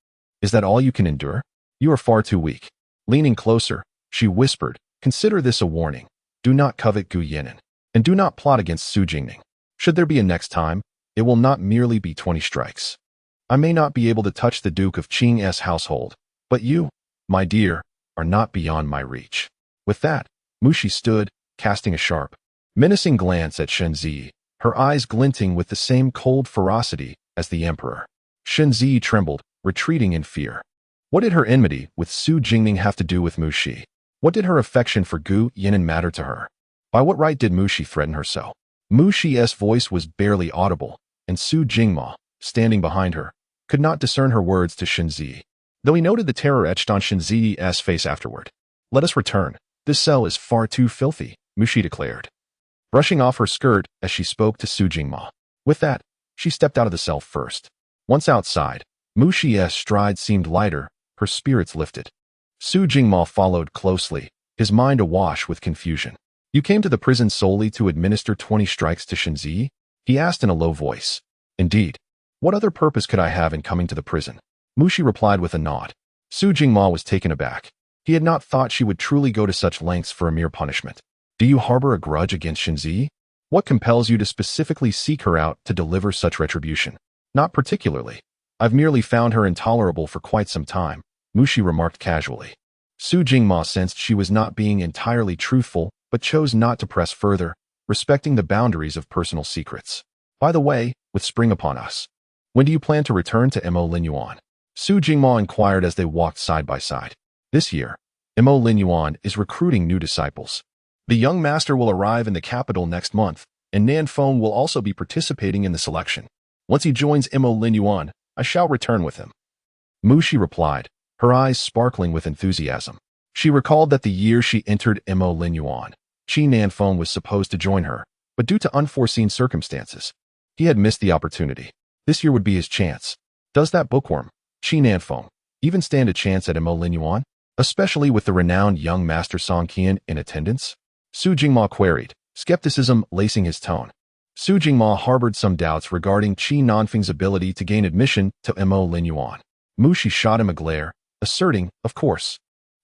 Is that all you can endure? You are far too weak. Leaning closer, she whispered, Consider this a warning. Do not covet Gu Yinan, and do not plot against Su Jingning. Should there be a next time, it will not merely be 20 strikes. I may not be able to touch the Duke of Qing's household, but you, my dear, are not beyond my reach. With that, Mushi stood, casting a sharp, menacing glance at Shenzi, her eyes glinting with the same cold ferocity as the emperor. Shenzi trembled, retreating in fear. What did her enmity with Su Jingming have to do with Mushi? What did her affection for Gu Yinan matter to her? By what right did Mushi threaten her so? Mushi's voice was barely audible, and Su Jingma, standing behind her, could not discern her words to Shenzi, though he noted the terror etched on Shenzi's face afterward. Let us return. This cell is far too filthy, Mushi declared, brushing off her skirt as she spoke to Su Jingma. With that, she stepped out of the cell first. Once outside, Mushi's stride seemed lighter, her spirits lifted. Su Jingma followed closely, his mind awash with confusion. You came to the prison solely to administer 20 strikes to Shenzi? He asked in a low voice. Indeed. What other purpose could I have in coming to the prison? Mushi replied with a nod. Su Jingma was taken aback. He had not thought she would truly go to such lengths for a mere punishment. Do you harbor a grudge against Shenzi? What compels you to specifically seek her out to deliver such retribution? Not particularly. I've merely found her intolerable for quite some time, Mushi remarked casually. Su Jingma sensed she was not being entirely truthful, but chose not to press further, respecting the boundaries of personal secrets. By the way, with spring upon us, when do you plan to return to Mo Linyuan? Su Jingma inquired as they walked side by side. This year, Mo Linyuan is recruiting new disciples. The young master will arrive in the capital next month, and Nanfeng will also be participating in the selection. Once he joins Mo Linyuan, I shall return with him. Mushi replied, her eyes sparkling with enthusiasm. She recalled that the year she entered Mo Linyuan, Qi Nanfeng was supposed to join her, but due to unforeseen circumstances, he had missed the opportunity. This year would be his chance. Does that bookworm, Qi Nanfeng, even stand a chance at Mo Linyuan, especially with the renowned young master Song Qian in attendance? Su Jingma queried, skepticism lacing his tone. Su Jingma harbored some doubts regarding Qi Nanfeng's ability to gain admission to Mo Linyuan. Mushi shot him a glare, asserting, of course.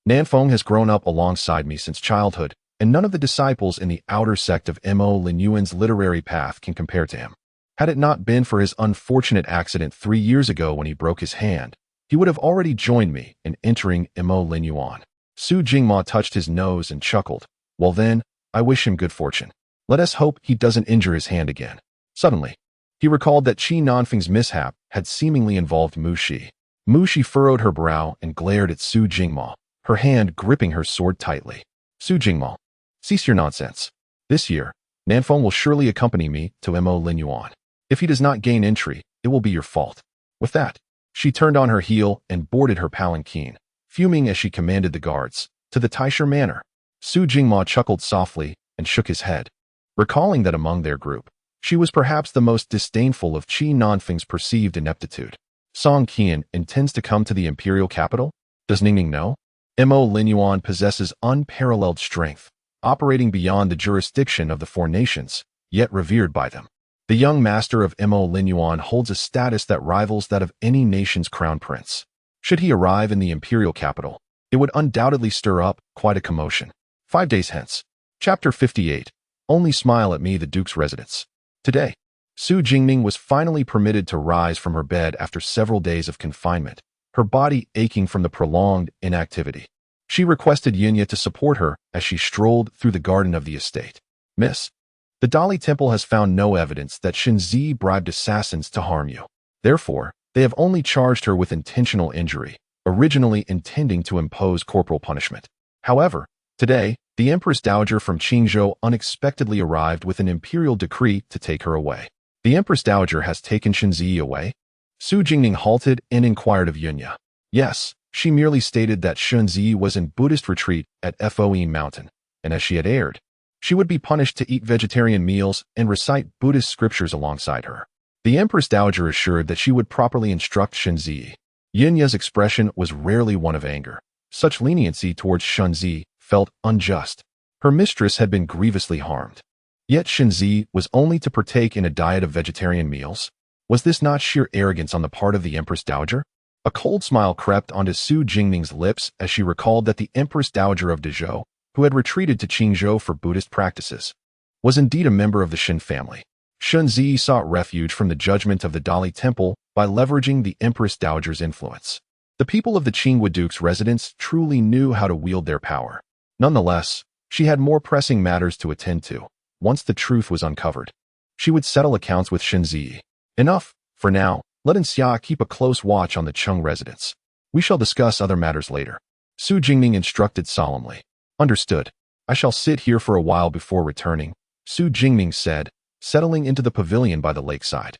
Nanfeng has grown up alongside me since childhood, and none of the disciples in the outer sect of Mo Linyuan's literary path can compare to him. Had it not been for his unfortunate accident 3 years ago when he broke his hand, he would have already joined me in entering Mo Linyuan. Su Jingma touched his nose and chuckled. Well then, I wish him good fortune. Let us hope he doesn't injure his hand again. Suddenly, he recalled that Qi Nanfeng's mishap had seemingly involved Mushi. Mushi furrowed her brow and glared at Su Jingma, her hand gripping her sword tightly. Su Jingma, cease your nonsense. This year, Nanfeng will surely accompany me to Mo Linyuan. If he does not gain entry, it will be your fault. With that, she turned on her heel and boarded her palanquin, fuming as she commanded the guards, to the Taisher manor. Su Jingma chuckled softly and shook his head, recalling that among their group, she was perhaps the most disdainful of Qi Nanfeng's perceived ineptitude. Song Qian intends to come to the imperial capital? Does Ningning know? Mo Linyuan possesses unparalleled strength, operating beyond the jurisdiction of the 4 nations, yet revered by them. The young master of Mo Linyuan holds a status that rivals that of any nation's crown prince. Should he arrive in the imperial capital, it would undoubtedly stir up quite a commotion. 5 days hence. Chapter 58. Only smile at me, the Duke's residence. Today, Su Jingming was finally permitted to rise from her bed after several days of confinement, her body aching from the prolonged inactivity. She requested Yunya to support her as she strolled through the garden of the estate. Miss, the Dali Temple has found no evidence that Shenzi bribed assassins to harm you. Therefore, they have only charged her with intentional injury, originally intending to impose corporal punishment. However, today, the Empress Dowager from Qingzhou unexpectedly arrived with an imperial decree to take her away. The Empress Dowager has taken Shenzi away? Su Jingming halted and inquired of Yunya. Yes, she merely stated that Shenzi was in Buddhist retreat at Foe Mountain, and as she had erred, she would be punished to eat vegetarian meals and recite Buddhist scriptures alongside her. The Empress Dowager assured that she would properly instruct Shenzi. Yunya's expression was rarely one of anger. Such leniency towards Shenzi felt unjust. Her mistress had been grievously harmed. Yet Shenzi was only to partake in a diet of vegetarian meals. Was this not sheer arrogance on the part of the Empress Dowager? A cold smile crept onto Su Jingming's lips as she recalled that the Empress Dowager of Dezhou, who had retreated to Qingzhou for Buddhist practices, was indeed a member of the Shen family. Shenzi sought refuge from the judgment of the Dali Temple by leveraging the Empress Dowager's influence. The people of the Qingwu Duke's residence truly knew how to wield their power. Nonetheless, she had more pressing matters to attend to. Once the truth was uncovered, she would settle accounts with Shenzi. Enough, for now. Let Xia keep a close watch on the Cheng residence. We shall discuss other matters later. Su Jingming instructed solemnly. Understood. I shall sit here for a while before returning, Su Jingming said, settling into the pavilion by the lakeside.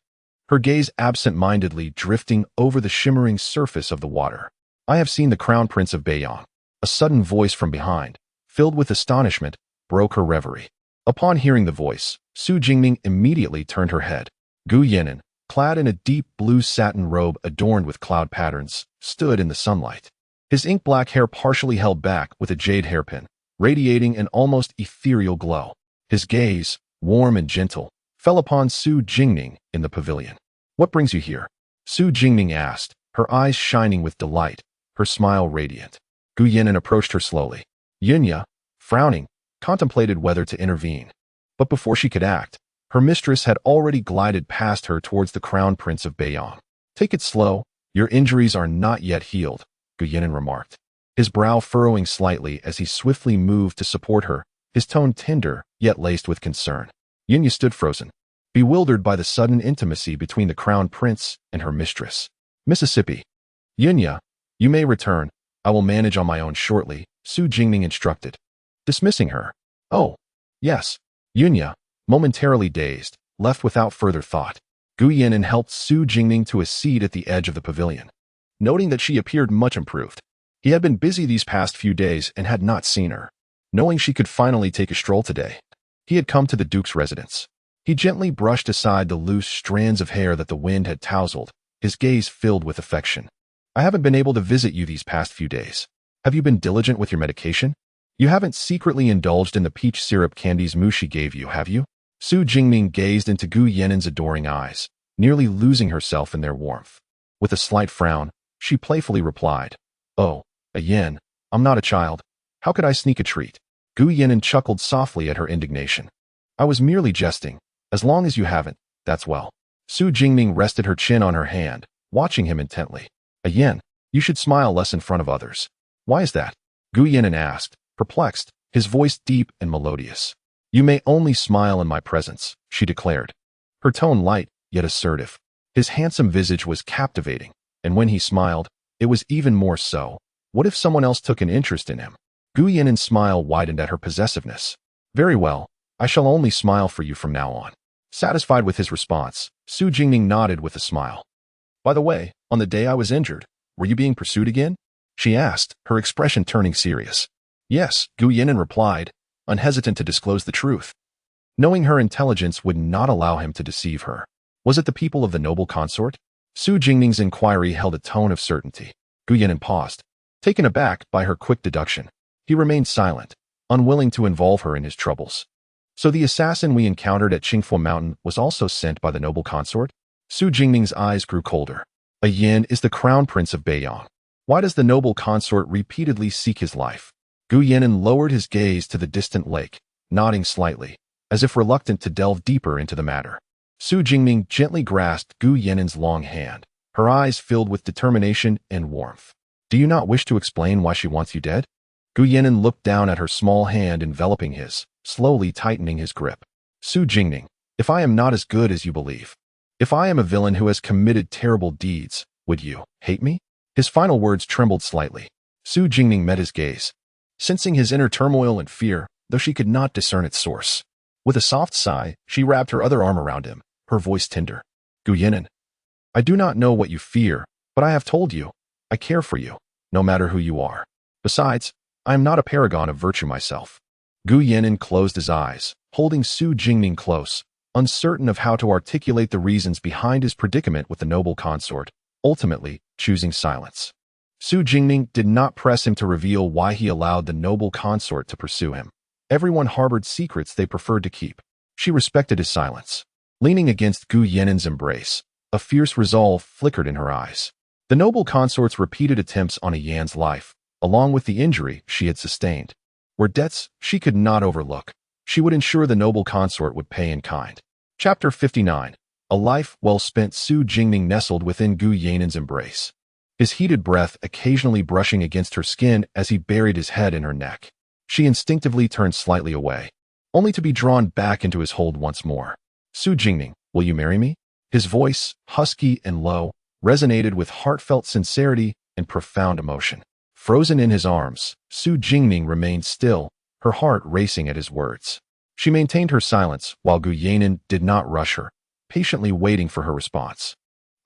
Her gaze absent-mindedly drifting over the shimmering surface of the water. I have seen the Crown Prince of Beiyang. A sudden voice from behind, filled with astonishment, broke her reverie. Upon hearing the voice, Su Jingming immediately turned her head. Gu Yinan, clad in a deep blue satin robe adorned with cloud patterns, stood in the sunlight. His ink-black hair partially held back with a jade hairpin, radiating an almost ethereal glow. His gaze, warm and gentle, fell upon Su Jingming in the pavilion. What brings you here? Su Jingming asked, her eyes shining with delight, her smile radiant. Gu Yinan approached her slowly. Yunya, frowning, contemplated whether to intervene. But before she could act, her mistress had already glided past her towards the Crown Prince of Beiyang. Take it slow, your injuries are not yet healed, Gu Yinan remarked, his brow furrowing slightly as he swiftly moved to support her, his tone tender, yet laced with concern. Yunya stood frozen, bewildered by the sudden intimacy between the Crown Prince and her mistress. Mississippi. Yunya, you may return. I will manage on my own shortly, Su Jingming instructed. Dismissing her. Oh, yes. Yunya, momentarily dazed, left without further thought. Gu Yinan helped Su Jingming to a seat at the edge of the pavilion. Noting that she appeared much improved, he had been busy these past few days and had not seen her. Knowing she could finally take a stroll today, he had come to the Duke's residence. He gently brushed aside the loose strands of hair that the wind had tousled, his gaze filled with affection. I haven't been able to visit you these past few days. Have you been diligent with your medication? You haven't secretly indulged in the peach syrup candies Mushi gave you, have you? Su Jingming gazed into Gu Yinan's adoring eyes, nearly losing herself in their warmth. With a slight frown, she playfully replied, Oh, a yen, I'm not a child. How could I sneak a treat? Gu Yinan chuckled softly at her indignation. I was merely jesting. As long as you haven't, that's well. Su Jingming rested her chin on her hand, watching him intently. A yen, you should smile less in front of others. Why is that? Gu Yinan asked, perplexed, his voice deep and melodious. You may only smile in my presence, she declared. Her tone light, yet assertive. His handsome visage was captivating, and when he smiled, it was even more so. What if someone else took an interest in him? Gu Yinan's smile widened at her possessiveness. Very well, I shall only smile for you from now on. Satisfied with his response, Su Jingming nodded with a smile. By the way, on the day I was injured, were you being pursued again? She asked, her expression turning serious. Yes, Gu Yinan replied, unhesitant to disclose the truth. Knowing her intelligence would not allow him to deceive her. Was it the people of the noble consort? Su Jingming's inquiry held a tone of certainty. Gu Yinan paused, taken aback by her quick deduction. He remained silent, unwilling to involve her in his troubles. So the assassin we encountered at Qingfu Mountain was also sent by the noble consort? Su Jingming's eyes grew colder. A yin is the crown prince of Beiyang. Why does the noble consort repeatedly seek his life? Gu Yinan lowered his gaze to the distant lake, nodding slightly, as if reluctant to delve deeper into the matter. Su Jingming gently grasped Gu Yinan's long hand, her eyes filled with determination and warmth. Do you not wish to explain why she wants you dead? Gu Yinan looked down at her small hand enveloping his, slowly tightening his grip. Su Jingming, if I am not as good as you believe, if I am a villain who has committed terrible deeds, would you hate me? His final words trembled slightly. Su Jingming met his gaze, sensing his inner turmoil and fear, though she could not discern its source. With a soft sigh, she wrapped her other arm around him, her voice tender. Gu Yinan, I do not know what you fear, but I have told you, I care for you, no matter who you are. Besides, I am not a paragon of virtue myself. Gu Yinan closed his eyes, holding Su Jingming close, uncertain of how to articulate the reasons behind his predicament with the noble consort, ultimately choosing silence. Su Jingming did not press him to reveal why he allowed the noble consort to pursue him. Everyone harbored secrets they preferred to keep. She respected his silence. Leaning against Gu Yinan's embrace, a fierce resolve flickered in her eyes. The noble consort's repeated attempts on a Yan's life, along with the injury she had sustained, were debts she could not overlook. She would ensure the noble consort would pay in kind. Chapter 59. A life well spent. Su Jingming nestled within Gu Yinan's embrace. his heated breath occasionally brushing against her skin as he buried his head in her neck. She instinctively turned slightly away, only to be drawn back into his hold once more. Su Jingning, will you marry me? His voice, husky and low, resonated with heartfelt sincerity and profound emotion. Frozen in his arms, Su Jingning remained still, her heart racing at his words. She maintained her silence while Gu Yanin did not rush her, patiently waiting for her response.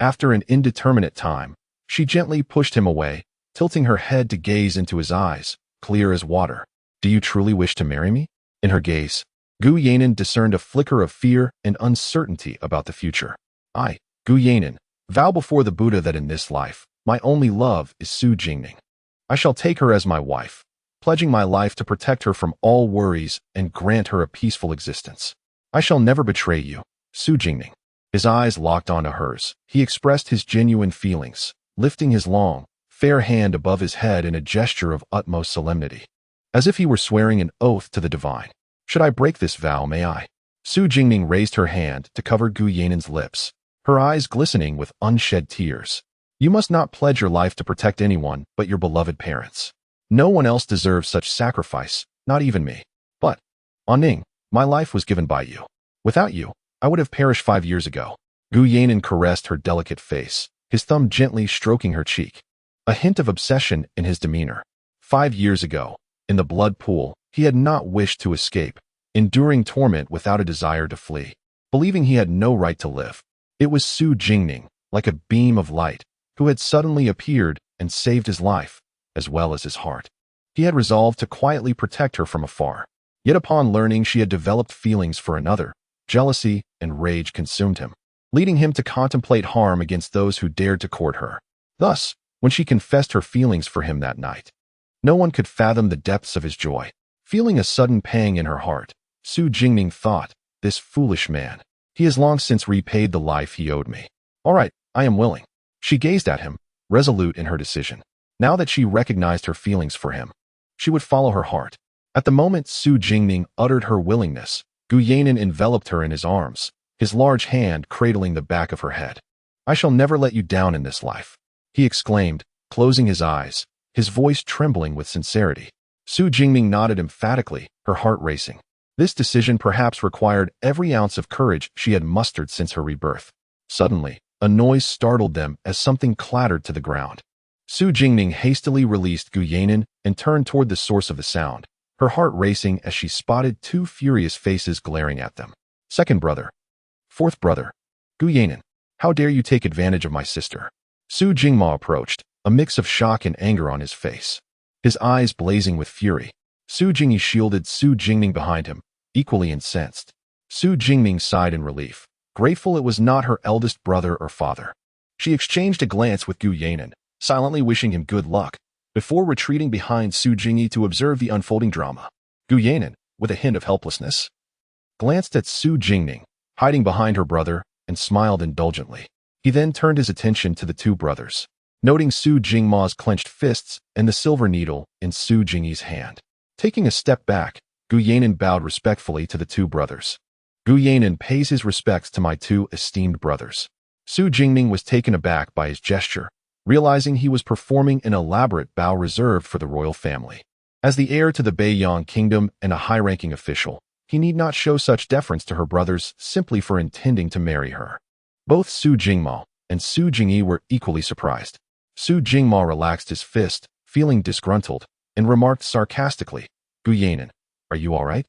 After an indeterminate time, she gently pushed him away, tilting her head to gaze into his eyes, clear as water. Do you truly wish to marry me? In her gaze, Gu Yanin discerned a flicker of fear and uncertainty about the future. I, Gu Yanin, vow before the Buddha that in this life, my only love is Su Jingning. I shall take her as my wife, pledging my life to protect her from all worries and grant her a peaceful existence. I shall never betray you, Su Jingning. His eyes locked onto hers. He expressed his genuine feelings, lifting his long, fair hand above his head in a gesture of utmost solemnity, as if he were swearing an oath to the divine. Should I break this vow, may I? Su Jingning raised her hand to cover Gu Yanin's lips, her eyes glistening with unshed tears. You must not pledge your life to protect anyone but your beloved parents. No one else deserves such sacrifice, not even me. But, Ning, my life was given by you. Without you, I would have perished 5 years ago. Gu Yanin caressed her delicate face, his thumb gently stroking her cheek. A hint of obsession in his demeanor. 5 years ago, in the blood pool, he had not wished to escape, enduring torment without a desire to flee, believing he had no right to live. It was Su Jingning, like a beam of light, who had suddenly appeared and saved his life, as well as his heart. He had resolved to quietly protect her from afar. Yet upon learning she had developed feelings for another, jealousy and rage consumed him, leading him to contemplate harm against those who dared to court her. Thus, when she confessed her feelings for him that night, no one could fathom the depths of his joy. Feeling a sudden pang in her heart, Su Jingning thought, this foolish man. He has long since repaid the life he owed me. All right, I am willing. She gazed at him, resolute in her decision. Now that she recognized her feelings for him, she would follow her heart. At the moment Su Jingning uttered her willingness, Gu Yanin enveloped her in his arms, his large hand cradling the back of her head. I shall never let you down in this life, he exclaimed, closing his eyes, his voice trembling with sincerity. Su Jingning nodded emphatically, her heart racing. This decision perhaps required every ounce of courage she had mustered since her rebirth. Suddenly, a noise startled them as something clattered to the ground. Su Jingning hastily released Gu Yanin and turned toward the source of the sound, her heart racing as she spotted 2 furious faces glaring at them. Second brother. Fourth brother. Gu Yanin, how dare you take advantage of my sister? Su Jingma approached, a mix of shock and anger on his face, his eyes blazing with fury. Su Jingyi shielded Su Jingning behind him, equally incensed. Su Jingning sighed in relief, grateful it was not her eldest brother or father. She exchanged a glance with Gu Yanin, silently wishing him good luck, before retreating behind Su Jingyi to observe the unfolding drama. Gu Yanin, with a hint of helplessness, glanced at Su Jingning, hiding behind her brother, and smiled indulgently. He then turned his attention to the 2 brothers, noting Su Jingma's clenched fists and the silver needle in Su Jingyi's hand. Taking a step back, Gu Yanin bowed respectfully to the 2 brothers. Gu Yanin pays his respects to my 2 esteemed brothers. Su Jingning was taken aback by his gesture, realizing he was performing an elaborate bow reserved for the royal family. As the heir to the Beiyang kingdom and a high-ranking official, he need not show such deference to her brothers simply for intending to marry her. Both Su Jingma and Su Jingyi were equally surprised. Su Jingma relaxed his fist, feeling disgruntled, and remarked sarcastically, Gu Yanin, are you all right?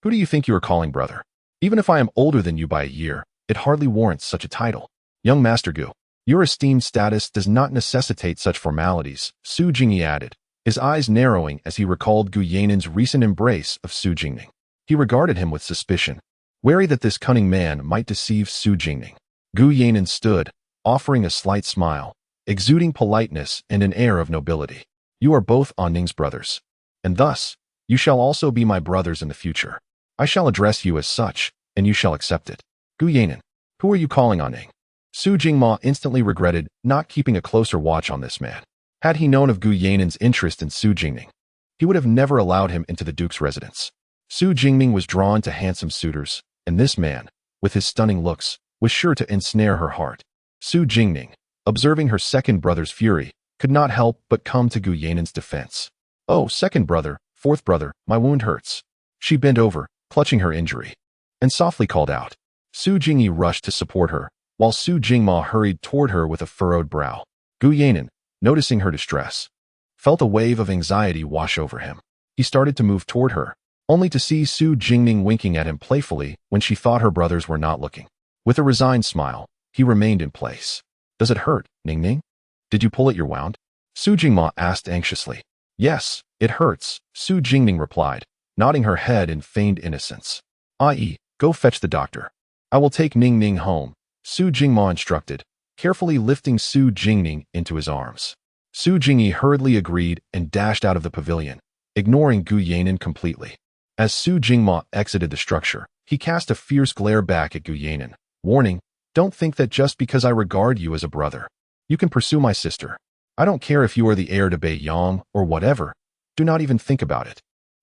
Who do you think you are calling brother? Even if I am older than you by a year, it hardly warrants such a title. Young Master Gu, your esteemed status does not necessitate such formalities, Su Jingyi added, his eyes narrowing as he recalled Gu Yanin's recent embrace of Su Jingning. He regarded him with suspicion, wary that this cunning man might deceive Su Jingning. Gu Yanin stood, offering a slight smile, exuding politeness and an air of nobility. You are both Ning's brothers, and thus, you shall also be my brothers in the future. I shall address you as such, and you shall accept it. Gu Yanin, who are you calling Ning? Su Jingma instantly regretted not keeping a closer watch on this man. Had he known of Gu Yanin's interest in Su Jingning, he would have never allowed him into the duke's residence. Su Jingming was drawn to handsome suitors, and this man, with his stunning looks, was sure to ensnare her heart. Su Jingning, observing her second brother's fury, could not help but come to Gu Yanen's defense. "Oh, second brother, fourth brother, my wound hurts." She bent over, clutching her injury, and softly called out. Su Jingyi rushed to support her, while Su Jingma hurried toward her with a furrowed brow. Gu Yanen, noticing her distress, felt a wave of anxiety wash over him. He started to move toward her, only to see Su Jingning winking at him playfully when she thought her brothers were not looking. With a resigned smile, he remained in place. "Does it hurt, Ningning? Did you pull at your wound?" Su Jingma asked anxiously. "Yes, it hurts," Su Jingning replied, nodding her head in feigned innocence. "I.e., go fetch the doctor. I will take Ningning home," Su Jingma instructed, carefully lifting Su Jingning into his arms. Su Jingyi hurriedly agreed and dashed out of the pavilion, ignoring Gu Yanen completely. As Su Jingma exited the structure, he cast a fierce glare back at Gu Yanen, warning, "Don't think that just because I regard you as a brother, you can pursue my sister. I don't care if you are the heir to Bei Yang or whatever. Do not even think about it.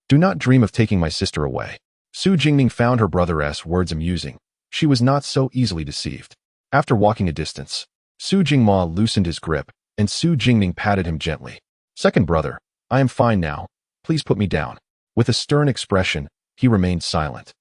Do not dream of taking my sister away." Su Jingning found her brother's words amusing. She was not so easily deceived. After walking a distance, Su Jingma loosened his grip, and Su Jingning patted him gently. "Second brother, I am fine now. Please put me down." With a stern expression, he remained silent.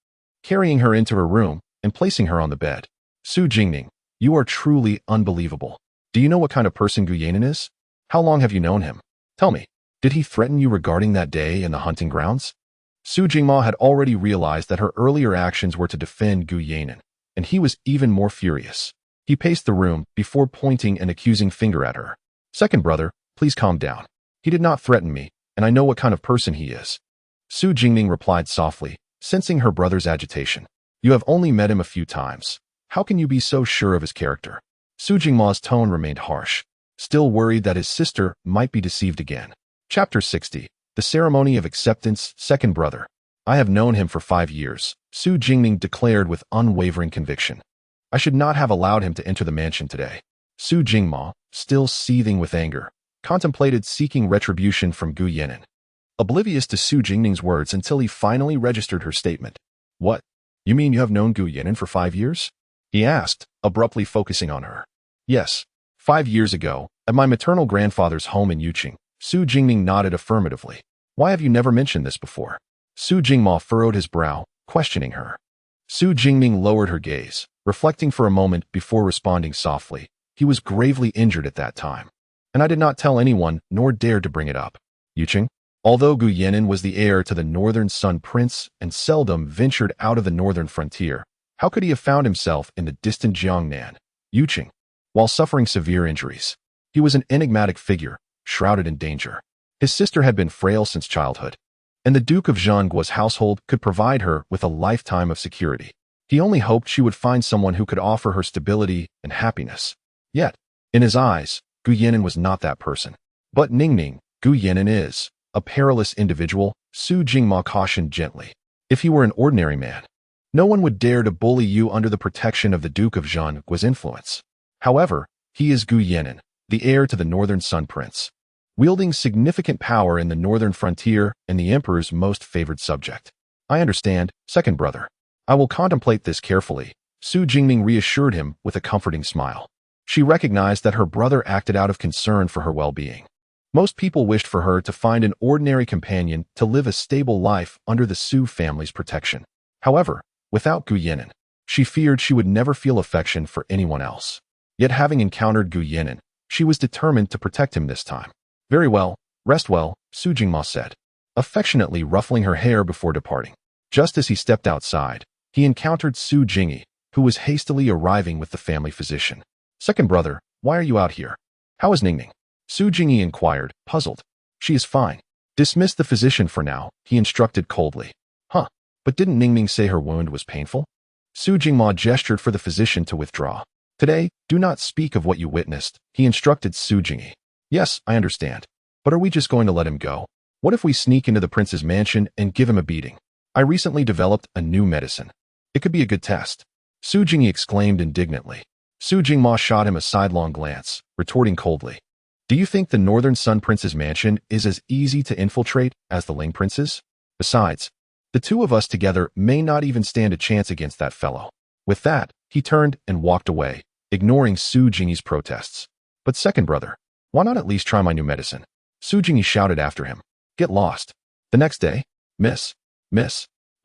Carrying her into her room and placing her on the bed. "Su Jingning, you are truly unbelievable. Do you know what kind of person Gu Yanen is? How long have you known him? Tell me, did he threaten you regarding that day in the hunting grounds?" Su Jingma had already realized that her earlier actions were to defend Gu Yanen, and he was even more furious. He paced the room before pointing an accusing finger at her. "Second brother, please calm down. He did not threaten me, and I know what kind of person he is." Su Jingning replied softly, sensing her brother's agitation. "You have only met him a few times. How can you be so sure of his character?" Su Jingma's tone remained harsh, still worried that his sister might be deceived again. Chapter 60. The Ceremony of Acceptance. Second brother. "I have known him for 5 years, Su Jingning declared with unwavering conviction. "I should not have allowed him to enter the mansion today." Su Jingma, still seething with anger, contemplated seeking retribution from Gu Yanen, oblivious to Su Jingning's words until he finally registered her statement. "What? You mean you have known Gu Yanen for 5 years?" he asked, abruptly focusing on her. "Yes. 5 years ago, at my maternal grandfather's home in Yuqing." Su Jingning nodded affirmatively. "Why have you never mentioned this before?" Su Jingma furrowed his brow, questioning her. Su Jingning lowered her gaze, reflecting for a moment before responding softly. "He was gravely injured at that time, and I did not tell anyone nor dared to bring it up." Yuqing? Although Gu Yanen was the heir to the Northern Sun Prince and seldom ventured out of the northern frontier, how could he have found himself in the distant Jiangnan, Yuqing, while suffering severe injuries? He was an enigmatic figure, shrouded in danger. His sister had been frail since childhood, and the Duke of Zhangguo's household could provide her with a lifetime of security. He only hoped she would find someone who could offer her stability and happiness. Yet, in his eyes, Gu Yanen was not that person. "But Ningning, Gu Yanen is a perilous individual," Su Jingma cautioned gently. "If he were an ordinary man, no one would dare to bully you under the protection of the Duke of Zhangguo's influence. However, he is Gu Yanen, the heir to the Northern Sun Prince, wielding significant power in the northern frontier and the Emperor's most favored subject." "I understand, second brother. I will contemplate this carefully," Su Jingning reassured him with a comforting smile. She recognized that her brother acted out of concern for her well-being. Most people wished for her to find an ordinary companion to live a stable life under the Su family's protection. However, without Gu Yanen, she feared she would never feel affection for anyone else. Yet having encountered Gu Yanen, she was determined to protect him this time. "Very well, rest well," Su Jingma said, affectionately ruffling her hair before departing. Just as he stepped outside, he encountered Su Jingyi, who was hastily arriving with the family physician. "Second brother, why are you out here? How is Ningning?" Su Jingyi inquired, puzzled. "She is fine. Dismiss the physician for now," he instructed coldly. "Huh, but didn't Ningning say her wound was painful?" Su Jingma gestured for the physician to withdraw. "Today, do not speak of what you witnessed," he instructed Su Jingyi. "Yes, I understand. But are we just going to let him go? What if we sneak into the prince's mansion and give him a beating? I recently developed a new medicine. It could be a good test." Su Jingyi exclaimed indignantly. Su Jingma shot him a sidelong glance, retorting coldly. "Do you think the Northern Sun Prince's mansion is as easy to infiltrate as the Ling Prince's? Besides, the two of us together may not even stand a chance against that fellow." With that, he turned and walked away, ignoring Su Jingyi's protests. "But second brother, Why not at least try my new medicine? Su Jingyi shouted after him. Get lost. The next day, Miss.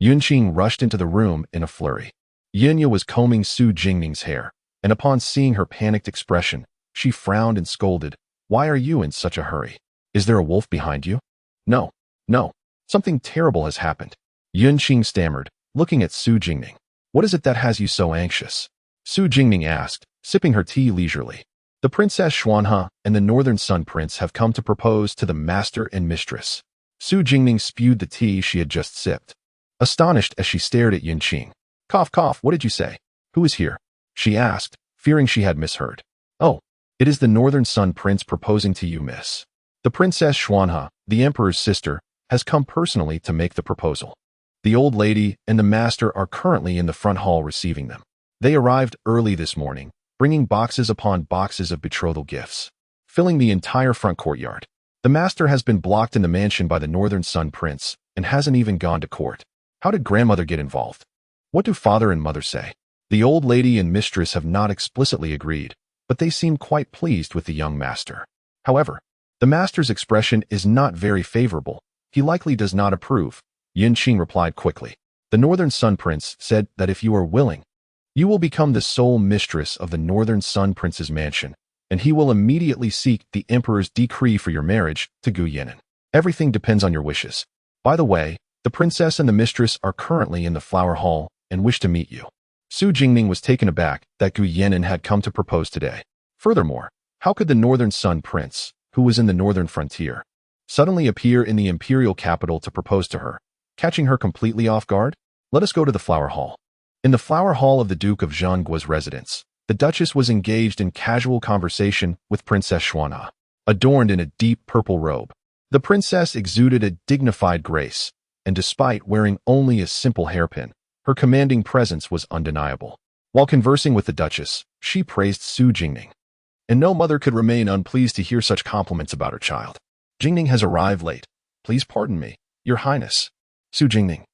Yunqing rushed into the room in a flurry. Yinya was combing Su Jingning's hair, and upon seeing her panicked expression, she frowned and scolded. Why are you in such a hurry? Is there a wolf behind you? No. Something terrible has happened. Yunqing stammered, looking at Su Jingning. What is it that has you so anxious? Su Jingning asked, sipping her tea leisurely. The Princess Xuanhe and the Northern Sun Prince have come to propose to the master and mistress. Su Jingning spewed the tea she had just sipped, astonished as she stared at Yunqing. Cough, what did you say? Who is here? She asked, fearing she had misheard. Oh, it is the Northern Sun Prince proposing to you, miss. The Princess Xuanhe, the Emperor's sister, has come personally to make the proposal. The old lady and the master are currently in the front hall receiving them. They arrived early this morning, bringing boxes upon boxes of betrothal gifts, filling the entire front courtyard. The master has been blocked in the mansion by the Northern Sun Prince and hasn't even gone to court. How did grandmother get involved? What do father and mother say? The old lady and mistress have not explicitly agreed, but they seem quite pleased with the young master. However, the master's expression is not very favorable. He likely does not approve. Yunqing replied quickly. The Northern Sun Prince said that if you are willing, you will become the sole mistress of the Northern Sun Prince's mansion, and he will immediately seek the Emperor's decree for your marriage to Gu Yan'an. Everything depends on your wishes. By the way, the princess and the mistress are currently in the flower hall and wish to meet you. Su Jingning was taken aback that Gu Yan'an had come to propose today. Furthermore, how could the Northern Sun Prince, who was in the northern frontier, suddenly appear in the imperial capital to propose to her, catching her completely off guard? Let us go to the flower hall. In the flower hall of the Duke of Zhengguo's residence, the Duchess was engaged in casual conversation with Princess Xuanhe, adorned in a deep purple robe. The princess exuded a dignified grace, and despite wearing only a simple hairpin, her commanding presence was undeniable. While conversing with the Duchess, she praised Su Jingning. And no mother could remain unpleased to hear such compliments about her child. Jingning has arrived late. Please pardon me, Your Highness. Su Jingning,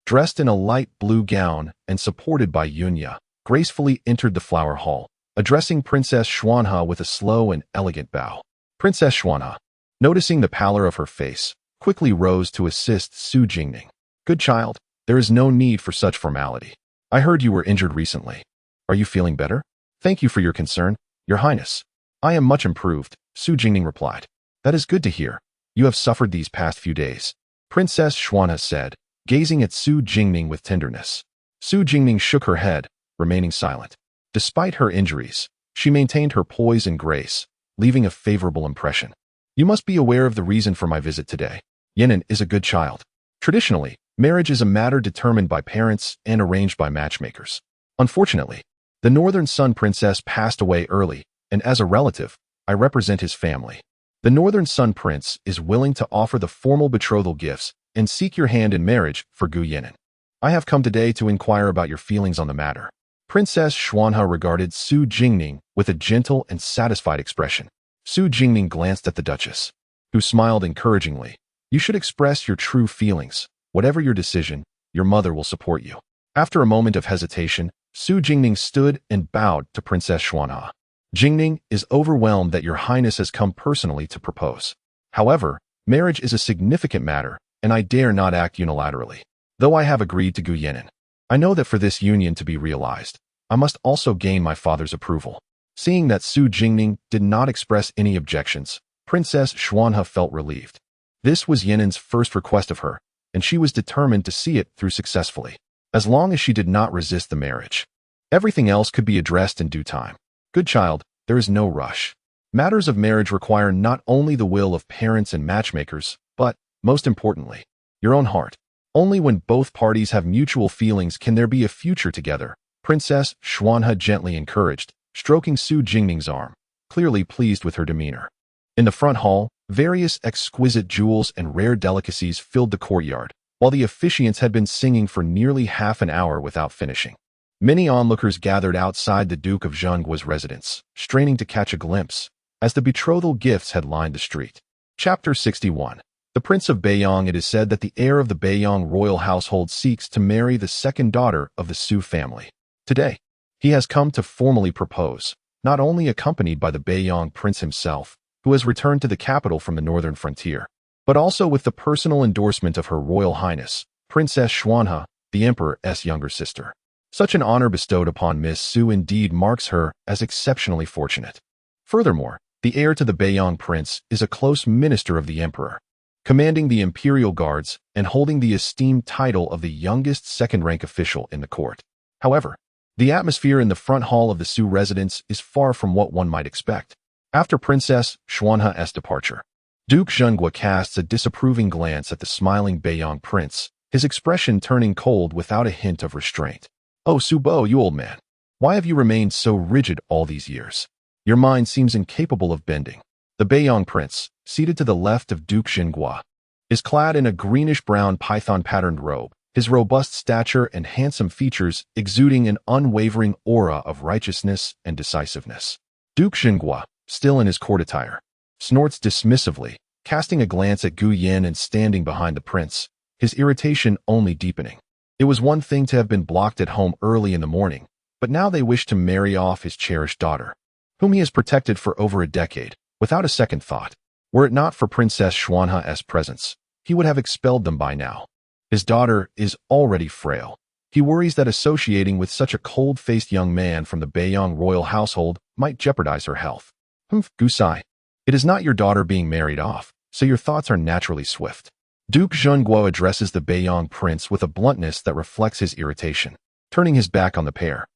dressed in a light blue gown and supported by Yunya, gracefully entered the flower hall, addressing Princess Xuanhe with a slow and elegant bow. Princess Xuanhe, noticing the pallor of her face, quickly rose to assist Su Jingning. Good child, there is no need for such formality. I heard you were injured recently. Are you feeling better? Thank you for your concern, Your Highness. I am much improved, Su Jingning replied. That is good to hear. You have suffered these past few days, Princess Xuanhe said, gazing at Su Jingning with tenderness. Su Jingning shook her head, remaining silent. Despite her injuries, she maintained her poise and grace, leaving a favorable impression. You must be aware of the reason for my visit today. Yan'an is a good child. Traditionally, marriage is a matter determined by parents and arranged by matchmakers. Unfortunately, the Northern Sun Princess passed away early, and as a relative, I represent his family. The Northern Sun Prince is willing to offer the formal betrothal gifts and seek your hand in marriage for Gu Yan'an. I have come today to inquire about your feelings on the matter. Princess Xuanhe regarded Su Jingning with a gentle and satisfied expression. Su Jingning glanced at the Duchess, who smiled encouragingly. You should express your true feelings. Whatever your decision, your mother will support you. After a moment of hesitation, Su Jingning stood and bowed to Princess Xuanhe. Jingning is overwhelmed that Your Highness has come personally to propose. However, marriage is a significant matter, and I dare not act unilaterally. Though I have agreed to Gu Yan'an, I know that for this union to be realized, I must also gain my father's approval. Seeing that Su Jingning did not express any objections, Princess Xuanhe felt relieved. This was Yan'an's first request of her, and she was determined to see it through successfully, as long as she did not resist the marriage. Everything else could be addressed in due time. Good child, there is no rush. Matters of marriage require not only the will of parents and matchmakers, but, most importantly, your own heart. Only when both parties have mutual feelings can there be a future together, Princess Xuanhe gently encouraged, stroking Su Jingning's arm, clearly pleased with her demeanor. In the front hall, various exquisite jewels and rare delicacies filled the courtyard, while the officiants had been singing for nearly half an hour without finishing. Many onlookers gathered outside the Duke of Zhengguo's residence, straining to catch a glimpse, as the betrothal gifts had lined the street. Chapter 61. The Prince of Beiyang. It is said that the heir of the Beiyang royal household seeks to marry the second daughter of the Su family. Today, he has come to formally propose, not only accompanied by the Beiyang prince himself, who has returned to the capital from the northern frontier, but also with the personal endorsement of Her Royal Highness, Princess Xuanhe, the Emperor's younger sister. Such an honor bestowed upon Miss Su indeed marks her as exceptionally fortunate. Furthermore, the heir to the Beiyang Prince is a close minister of the Emperor, commanding the Imperial Guards and holding the esteemed title of the youngest second-rank official in the court. However, the atmosphere in the front hall of the Su residence is far from what one might expect. After Princess Xuanhe's departure, Duke Zhenghua casts a disapproving glance at the smiling Beiyang Prince, his expression turning cold without a hint of restraint. "Oh, Su Bo, you old man. Why have you remained so rigid all these years? Your mind seems incapable of bending." The Beiyang Prince, seated to the left of Duke Zhenghua, is clad in a greenish-brown python-patterned robe, his robust stature and handsome features exuding an unwavering aura of righteousness and decisiveness. Duke Zhenghua, still in his court attire, snorts dismissively, casting a glance at Gu Yin and standing behind the prince, his irritation only deepening. It was one thing to have been blocked at home early in the morning, but now they wish to marry off his cherished daughter, whom he has protected for over a decade, without a second thought. Were it not for Princess Xuanhe's presence, he would have expelled them by now. His daughter is already frail. He worries that associating with such a cold-faced young man from the Beiyang royal household might jeopardize her health. Gusai, it is not your daughter being married off, so your thoughts are naturally swift. Duke Zhenghua addresses the Beiyang Prince with a bluntness that reflects his irritation, turning his back on the pair.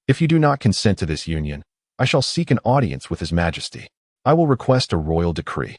If you do not consent to this union, I shall seek an audience with His Majesty. I will request a royal decree."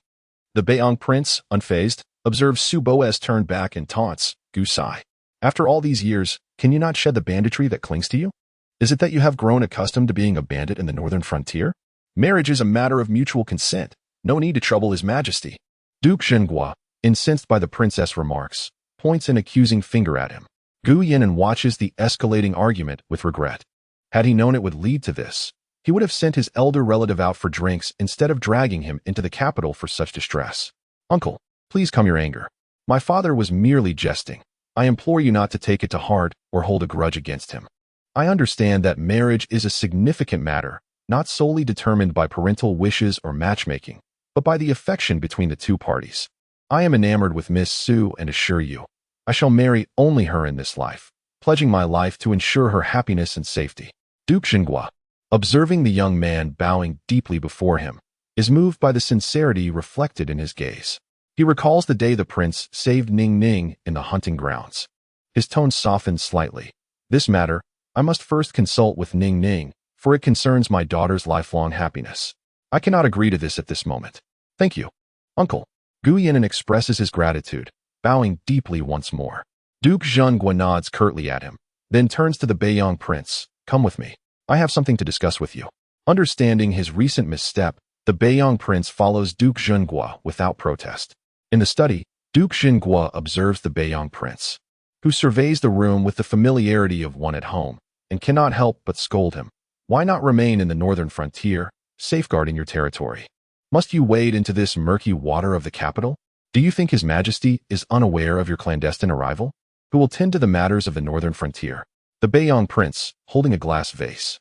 The Beiyang Prince, unfazed, observes Su Bo's turned back and taunts, "Gusai, after all these years, can you not shed the banditry that clings to you? Is it that you have grown accustomed to being a bandit in the northern frontier? Marriage is a matter of mutual consent. No need to trouble His Majesty." Duke Zhenghua, incensed by the princess' remarks, points an accusing finger at him. Gu Yin watches the escalating argument with regret. Had he known it would lead to this, he would have sent his elder relative out for drinks instead of dragging him into the capital for such distress. "Uncle, please calm your anger. My father was merely jesting. I implore you not to take it to heart or hold a grudge against him. I understand that marriage is a significant matter, not solely determined by parental wishes or matchmaking, but by the affection between the two parties. I am enamored with Miss Su and assure you, I shall marry only her in this life, pledging my life to ensure her happiness and safety." Duke Zhenghua, observing the young man bowing deeply before him, is moved by the sincerity reflected in his gaze. He recalls the day the prince saved Ning Ning in the hunting grounds. His tone softens slightly. "This matter, I must first consult with Ning Ning, for it concerns my daughter's lifelong happiness. I cannot agree to this at this moment." "Thank you, Uncle." Gu Yin expresses his gratitude, bowing deeply once more. Duke Zhenghua nods curtly at him, then turns to the Beiyang Prince. "Come with me. I have something to discuss with you." Understanding his recent misstep, the Beiyang Prince follows Duke Zhenghua without protest. In the study, Duke Zhenghua observes the Beiyang Prince, who surveys the room with the familiarity of one at home, and cannot help but scold him. "Why not remain in the northern frontier, safeguarding your territory? Must you wade into this murky water of the capital? Do you think His Majesty is unaware of your clandestine arrival? Who will tend to the matters of the northern frontier?" The Beiyang Prince, holding a glass vase,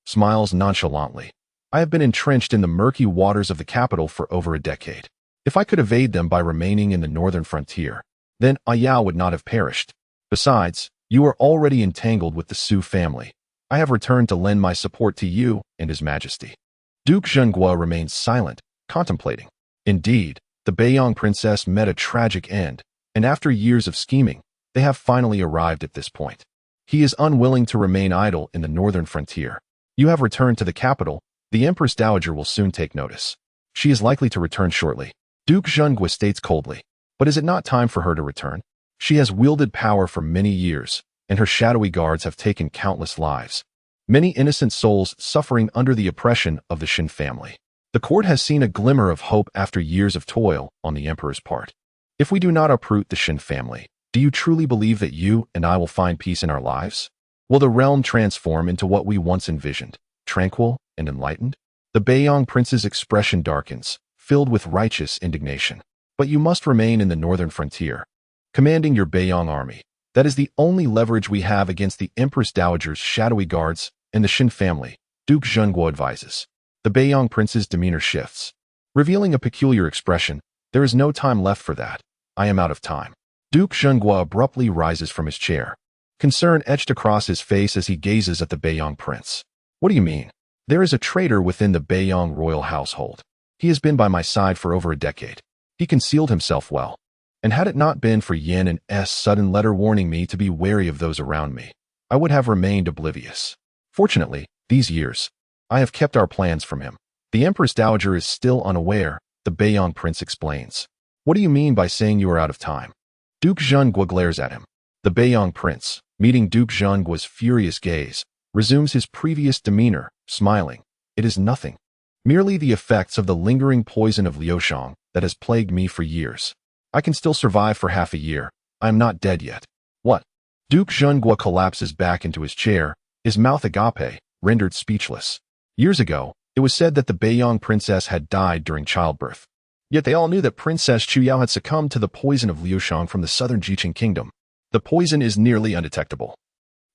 smiles nonchalantly. "I have been entrenched in the murky waters of the capital for over a decade. If I could evade them by remaining in the northern frontier, then Ayao would not have perished. Besides, you are already entangled with the Su family. I have returned to lend my support to you and His Majesty." Duke Zhenghua remains silent, contemplating. Indeed, the Beiyang Princess met a tragic end, and after years of scheming, they have finally arrived at this point. He is unwilling to remain idle in the northern frontier. "You have returned to the capital. The Empress Dowager will soon take notice. She is likely to return shortly." Duke Zhenghua states coldly. "But is it not time for her to return? She has wielded power for many years, and her shadowy guards have taken countless lives. Many innocent souls suffering under the oppression of the Shin family. The court has seen a glimmer of hope after years of toil on the Emperor's part. If we do not uproot the Shin family, do you truly believe that you and I will find peace in our lives? Will the realm transform into what we once envisioned, tranquil and enlightened?" The Beiyang Prince's expression darkens, filled with righteous indignation. "But you must remain in the northern frontier, commanding your Beiyang army. That is the only leverage we have against the Empress Dowager's shadowy guards and the Shin family," Duke Zhenghua advises. The Beiyang Prince's demeanor shifts. revealing a peculiar expression. There is no time left for that. I am out of time. Duke Zhenghua abruptly rises from his chair. Concern etched across his face as he gazes at the Beiyang prince. What do you mean? There is a traitor within the Beiyang royal household. He has been by my side for over a decade. He concealed himself well. And had it not been for Yin and S' sudden letter warning me to be wary of those around me, I would have remained oblivious. Fortunately, these years, I have kept our plans from him. The Empress Dowager is still unaware, the Beiyang prince explains. What do you mean by saying you are out of time? Duke Zhenghua glares at him. The Beiyang prince, meeting Duke Zhenghua's furious gaze, resumes his previous demeanor, smiling. It is nothing. Merely the effects of the lingering poison of Liushang that has plagued me for years. I can still survive for half a year. I am not dead yet. What? Duke Zhenghua collapses back into his chair, his mouth agape, rendered speechless. Years ago, it was said that the Beiyang princess had died during childbirth. Yet they all knew that Princess Chuyao had succumbed to the poison of Liushang from the southern Jiqing kingdom. The poison is nearly undetectable,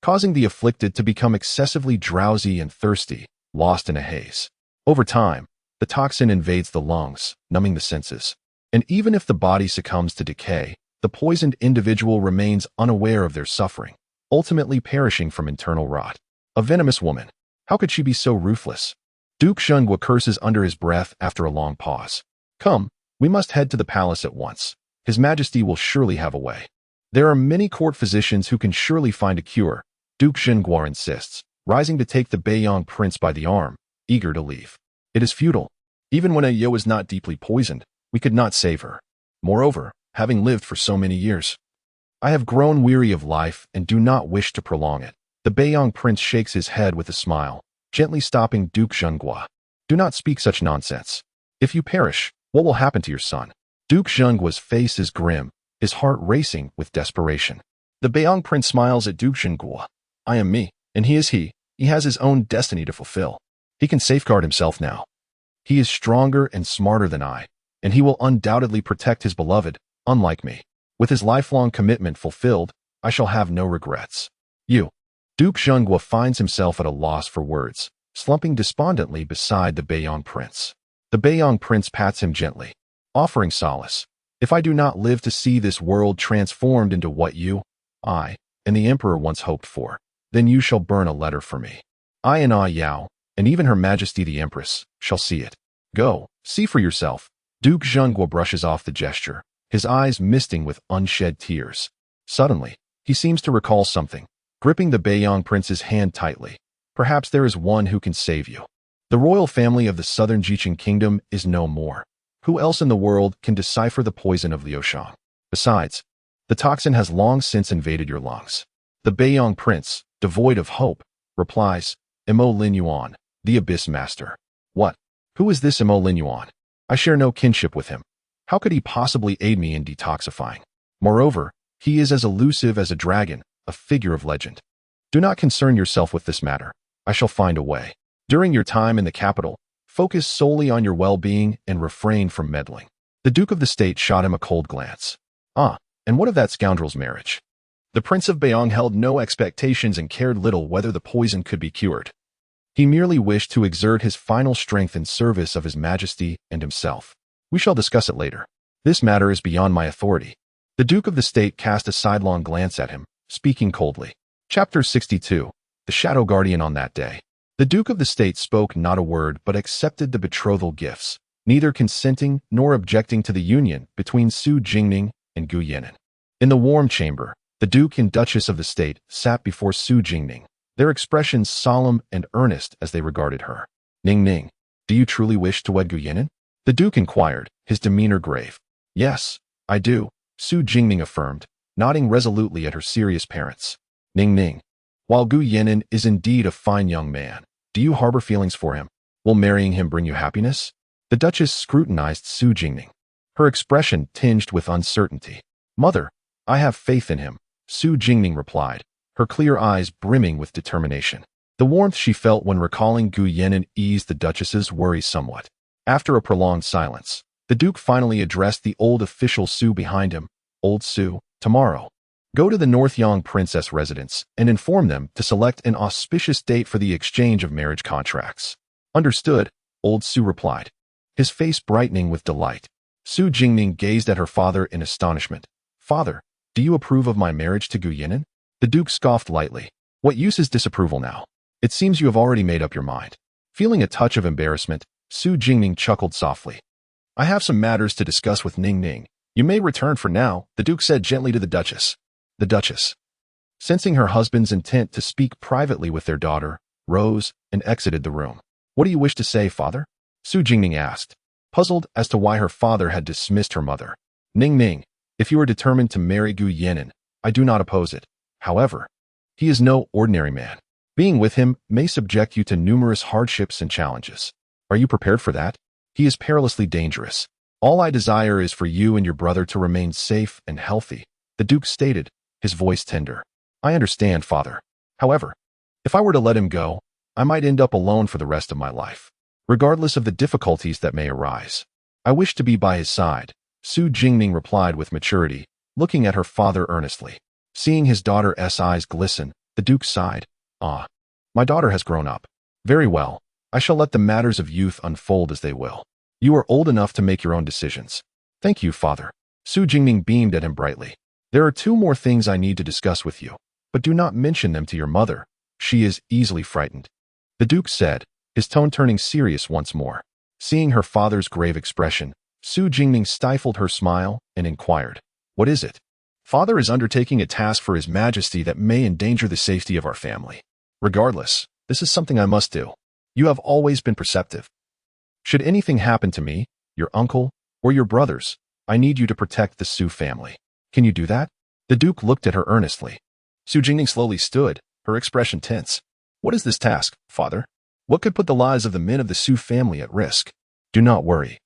causing the afflicted to become excessively drowsy and thirsty, lost in a haze. Over time, the toxin invades the lungs, numbing the senses. And even if the body succumbs to decay, the poisoned individual remains unaware of their suffering, ultimately perishing from internal rot. A venomous woman. How could she be so ruthless? Duke Zhenghua curses under his breath after a long pause. Come, we must head to the palace at once. His Majesty will surely have a way. There are many court physicians who can surely find a cure, Duke Zhenghua insists, rising to take the Beiyang prince by the arm, eager to leave. It is futile. Even when Ayo is not deeply poisoned, we could not save her. Moreover, having lived for so many years, I have grown weary of life and do not wish to prolong it. The Beiyang prince shakes his head with a smile, gently stopping Duke Zhenghua. Do not speak such nonsense. If you perish, what will happen to your son? Duke Zhenghua's face is grim, his heart racing with desperation. The Beiyang prince smiles at Duke Zhenghua. I am me, and he is he. He has his own destiny to fulfill. He can safeguard himself now. He is stronger and smarter than I, and he will undoubtedly protect his beloved, unlike me. With his lifelong commitment fulfilled, I shall have no regrets. You. Duke Zhenghua finds himself at a loss for words, slumping despondently beside the Beiyang prince. The Beiyang prince pats him gently, offering solace. If I do not live to see this world transformed into what you, I, and the emperor once hoped for, then you shall burn a letter for me. I and Yao, and even Her Majesty the Empress, shall see it. Go, see for yourself. Duke Zhenghua brushes off the gesture, his eyes misting with unshed tears. Suddenly, he seems to recall something, gripping the Beiyang prince's hand tightly. Perhaps there is one who can save you. The royal family of the southern Jiqing kingdom is no more. Who else in the world can decipher the poison of Liushang? Besides, the toxin has long since invaded your lungs. The Beiyang prince, devoid of hope, replies, Imo Lin Yuan, the Abyss Master. What? Who is this Imo Lin Yuan? I share no kinship with him. How could he possibly aid me in detoxifying? Moreover, he is as elusive as a dragon, a figure of legend. Do not concern yourself with this matter. I shall find a way. During your time in the capital, focus solely on your well-being and refrain from meddling. The Duke of the State shot him a cold glance. Ah, and what of that scoundrel's marriage? The Prince of Beiyang held no expectations and cared little whether the poison could be cured. He merely wished to exert his final strength in service of His Majesty and himself. We shall discuss it later. This matter is beyond my authority. The Duke of the State cast a sidelong glance at him, speaking coldly. Chapter 62. The Shadow Guardian on that day. The Duke of the State spoke not a word but accepted the betrothal gifts, neither consenting nor objecting to the union between Su Jingning and Gu Yinan. In the warm chamber, the Duke and Duchess of the State sat before Su Jingning, their expressions solemn and earnest as they regarded her. Ning Ning, do you truly wish to wed Gu Yinan? The Duke inquired, his demeanor grave. Yes, I do, Su Jingning affirmed, nodding resolutely at her serious parents. Ning Ning, while Gu Yinan is indeed a fine young man, do you harbor feelings for him? Will marrying him bring you happiness? The Duchess scrutinized Su Jingning, her expression tinged with uncertainty. Mother, I have faith in him, Su Jingning replied, her clear eyes brimming with determination. The warmth she felt when recalling Gu Yinan eased the Duchess's worry somewhat. After a prolonged silence, the Duke finally addressed the old official Su behind him. Old Su, tomorrow, go to the Northyang Princess residence and inform them to select an auspicious date for the exchange of marriage contracts. Understood, Old Su replied. his face brightening with delight. Su Jingming gazed at her father in astonishment. "Father, do you approve of my marriage to Gu Yinan?" The Duke scoffed lightly. "What use is disapproval now? It seems you have already made up your mind." Feeling a touch of embarrassment, Su Jingming chuckled softly. "I have some matters to discuss with Ning Ning. You may return for now," the Duke said gently to the Duchess. The Duchess, sensing her husband's intent to speak privately with their daughter, rose and exited the room. "What do you wish to say, father?" Su Jingming asked, puzzled as to why her father had dismissed her mother. "Ning Ning, if you are determined to marry Gu Yinan, I do not oppose it. However, he is no ordinary man. Being with him may subject you to numerous hardships and challenges. Are you prepared for that? He is perilously dangerous. All I desire is for you and your brother to remain safe and healthy," the Duke stated, his voice tender. "I understand, father. However, if I were to let him go, I might end up alone for the rest of my life, regardless of the difficulties that may arise. I wish to be by his side," Su Jingming replied with maturity, looking at her father earnestly. Seeing his daughter's eyes glisten, the Duke sighed. "Ah, my daughter has grown up. Very well, I shall let the matters of youth unfold as they will. You are old enough to make your own decisions." "Thank you, father." Su Jingming beamed at him brightly. "There are two more things I need to discuss with you, but do not mention them to your mother. She is easily frightened," the Duke said, his tone turning serious once more. Seeing her father's grave expression, Su Jingming stifled her smile and inquired, "What is it?" "Father is undertaking a task for His Majesty that may endanger the safety of our family. Regardless, this is something I must do. You have always been perceptive. Should anything happen to me, your uncle, or your brothers, I need you to protect the Su family. Can you do that?" The Duke looked at her earnestly. Su Jingming slowly stood, her expression tense. "What is this task, father? What could put the lives of the men of the Su family at risk?" "Do not worry.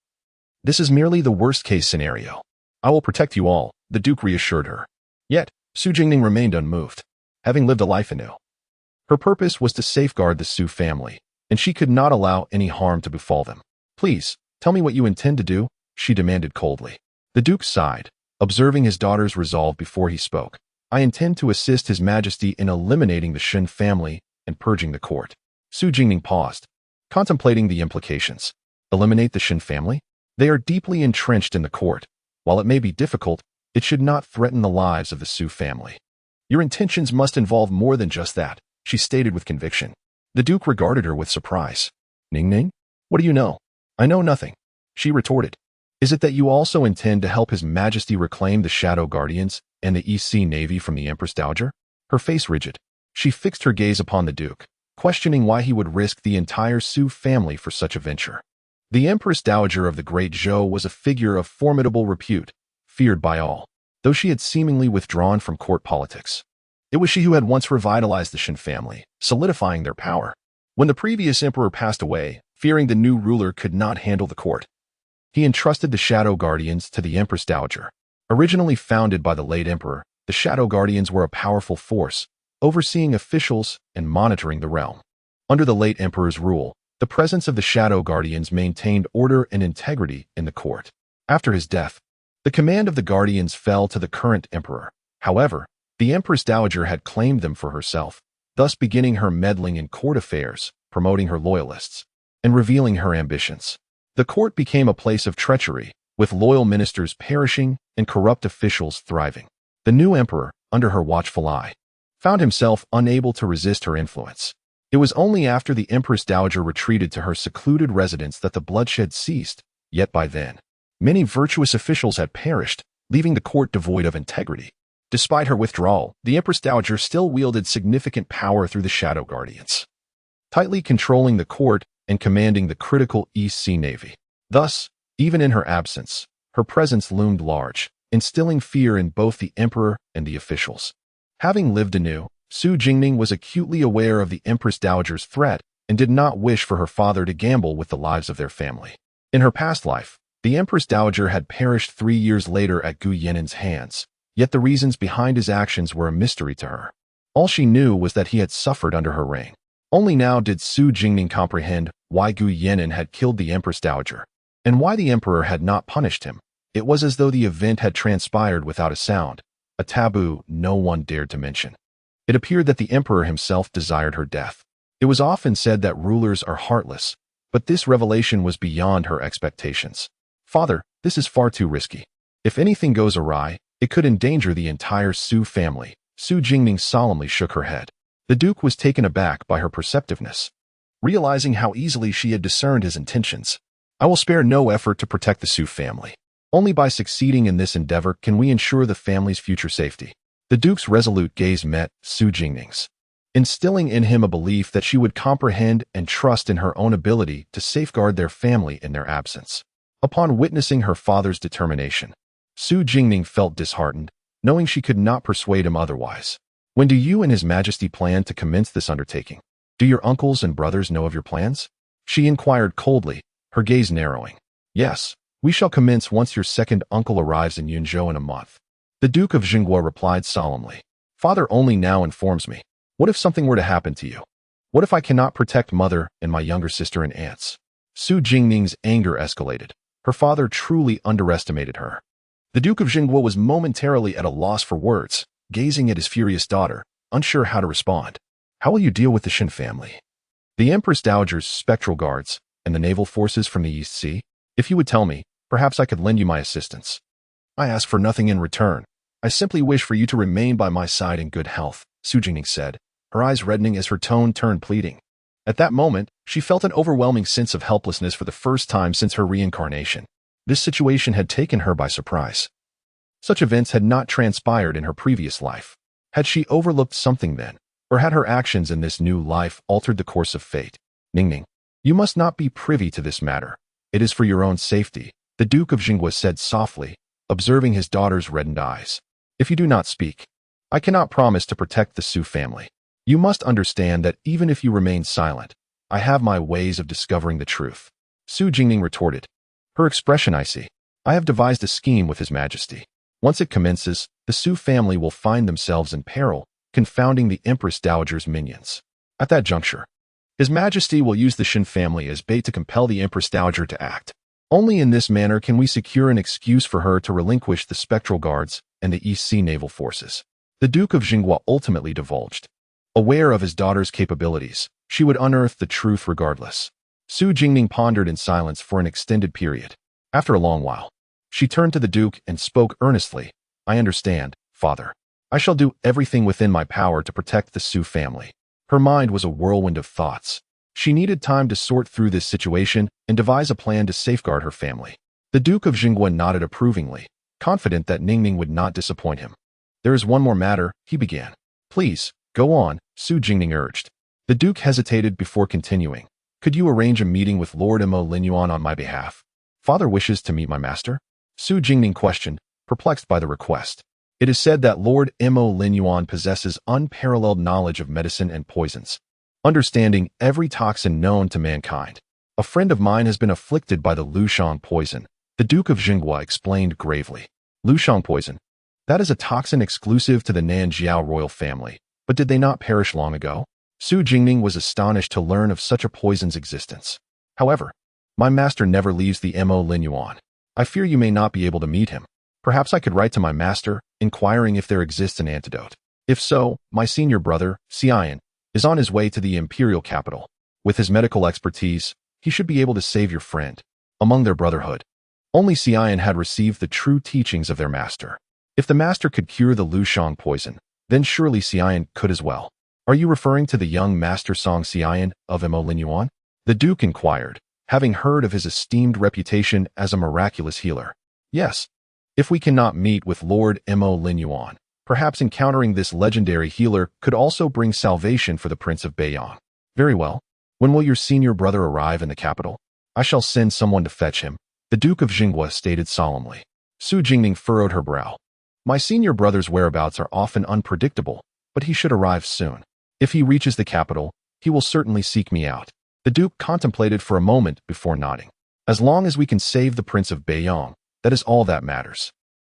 This is merely the worst-case scenario. I will protect you all," the Duke reassured her. Yet, Su Jingming remained unmoved, having lived a life anew. Her purpose was to safeguard the Su family, and she could not allow any harm to befall them. "Please, tell me what you intend to do," she demanded coldly. The Duke sighed, observing his daughter's resolve before he spoke. "I intend to assist His Majesty in eliminating the Shen family and purging the court." Su Jingming paused, contemplating the implications. Eliminate the Shen family? They are deeply entrenched in the court. While it may be difficult, it should not threaten the lives of the Su family. "Your intentions must involve more than just that," she stated with conviction. The Duke regarded her with surprise. "Ning Ning, what do you know?" "I know nothing," she retorted. "Is it that you also intend to help His Majesty reclaim the Shadow Guardians and the East Sea Navy from the Empress Dowager?" Her face rigid, she fixed her gaze upon the Duke, questioning why he would risk the entire Su family for such a venture. The Empress Dowager of the Great Zhou was a figure of formidable repute, feared by all, though she had seemingly withdrawn from court politics. It was she who had once revitalized the Shen family, solidifying their power. When the previous emperor passed away, fearing the new ruler could not handle the court, he entrusted the Shadow Guardians to the Empress Dowager. Originally founded by the late emperor, the Shadow Guardians were a powerful force, overseeing officials and monitoring the realm. Under the late emperor's rule, the presence of the Shadow Guardians maintained order and integrity in the court. After his death, the command of the Guardians fell to the current emperor. However, the Empress Dowager had claimed them for herself, thus beginning her meddling in court affairs, promoting her loyalists, and revealing her ambitions. The court became a place of treachery, with loyal ministers perishing and corrupt officials thriving. The new emperor, under her watchful eye, found himself unable to resist her influence. It was only after the Empress Dowager retreated to her secluded residence that the bloodshed ceased, yet by then, many virtuous officials had perished, leaving the court devoid of integrity. Despite her withdrawal, the Empress Dowager still wielded significant power through the Shadow Guardians, tightly controlling the court and commanding the critical East Sea Navy. Thus, even in her absence, her presence loomed large, instilling fear in both the emperor and the officials. Having lived anew, Su Jingming was acutely aware of the Empress Dowager's threat and did not wish for her father to gamble with the lives of their family. In her past life, the Empress Dowager had perished 3 years later at Gu Yinan's hands, yet the reasons behind his actions were a mystery to her. All she knew was that he had suffered under her reign. Only now did Su Jingming comprehend why Gu Yinan had killed the Empress Dowager, and why the emperor had not punished him. It was as though the event had transpired without a sound, a taboo no one dared to mention. It appeared that the emperor himself desired her death. It was often said that rulers are heartless, But this revelation was beyond her expectations. "Father, this is far too risky. If anything goes awry, it could endanger the entire Su family." Su Jingning solemnly shook her head. The Duke was taken aback by her perceptiveness, realizing how easily she had discerned his intentions. "I will spare no effort to protect the Su family. Only by succeeding in this endeavor can we ensure the family's future safety." The Duke's resolute gaze met Su Jingning's, instilling in him a belief that she would comprehend and trust in her own ability to safeguard their family in their absence. Upon witnessing her father's determination, Su Jingning felt disheartened, knowing she could not persuade him otherwise. "When do you and His Majesty plan to commence this undertaking? Do your uncles and brothers know of your plans?" she inquired coldly, her gaze narrowing. "Yes, we shall commence once your second uncle arrives in Yunzhou in a month." The Duke of Jinghua replied solemnly. "Father only now informs me. What if something were to happen to you? What if I cannot protect mother and my younger sister and aunts?" Su Jingning's anger escalated. Her father truly underestimated her. The Duke of Jinghua was momentarily at a loss for words, gazing at his furious daughter, unsure how to respond. "How will you deal with the Shin family? The Empress Dowager's spectral guards and the naval forces from the East Sea? If you would tell me, perhaps I could lend you my assistance." "I ask for nothing in return. I simply wish for you to remain by my side in good health," Su Jingning said, her eyes reddening as her tone turned pleading. At that moment, she felt an overwhelming sense of helplessness for the first time since her reincarnation. This situation had taken her by surprise. Such events had not transpired in her previous life. Had she overlooked something then? Or had her actions in this new life altered the course of fate? "Ningning, you must not be privy to this matter. It is for your own safety," the Duke of Jinghua said softly, observing his daughter's reddened eyes. "If you do not speak, I cannot promise to protect the Su family. You must understand that even if you remain silent, I have my ways of discovering the truth." Su Jingning retorted, her expression icy. "I have devised a scheme with His Majesty. Once it commences, the Su family will find themselves in peril, confounding the Empress Dowager's minions. At that juncture, His Majesty will use the Shin family as bait to compel the Empress Dowager to act. Only in this manner can we secure an excuse for her to relinquish the spectral guards and the East Sea naval forces." The Duke of Jinghua ultimately divulged. Aware of his daughter's capabilities, she would unearth the truth regardless. Su Jingning pondered in silence for an extended period. After a long while, she turned to the Duke and spoke earnestly. "I understand, Father. I shall do everything within my power to protect the Su family." Her mind was a whirlwind of thoughts. She needed time to sort through this situation and devise a plan to safeguard her family. The Duke of Jinghua nodded approvingly, confident that Ningning would not disappoint him. "There is one more matter," he began. "Please, go on," Su Jingning urged. The Duke hesitated before continuing. "Could you arrange a meeting with Lord Mo Linyuan on my behalf? Father wishes to meet my master?" Su Jingning questioned, perplexed by the request. It is said that Lord Mo Linyuan possesses unparalleled knowledge of medicine and poisons, understanding every toxin known to mankind. "A friend of mine has been afflicted by the Lushang poison," the Duke of Jinghua explained gravely. "Lushang poison? That is a toxin exclusive to the Nanjiao royal family. But did they not perish long ago?" Su Jingning was astonished to learn of such a poison's existence. "However, my master never leaves the Mo Linyuan. I fear you may not be able to meet him. Perhaps I could write to my master, inquiring if there exists an antidote. If so, my senior brother, Xian, is on his way to the imperial capital. With his medical expertise, he should be able to save your friend." Among their brotherhood, only Xian had received the true teachings of their master. If the master could cure the Lushang poison, then surely Xian could as well. "Are you referring to the young Master Song Xian of Mo Linyuan?" the Duke inquired, having heard of his esteemed reputation as a miraculous healer. "Yes. If we cannot meet with Lord Mo Linyuan, perhaps encountering this legendary healer could also bring salvation for the Prince of Beiyang." "Very well. When will your senior brother arrive in the capital?" "I shall send someone to fetch him," the Duke of Jinghua stated solemnly. Su Jingning furrowed her brow. "My senior brother's whereabouts are often unpredictable, but he should arrive soon. If he reaches the capital, he will certainly seek me out." The Duke contemplated for a moment before nodding. "As long as we can save the Prince of Beiyang, that is all that matters."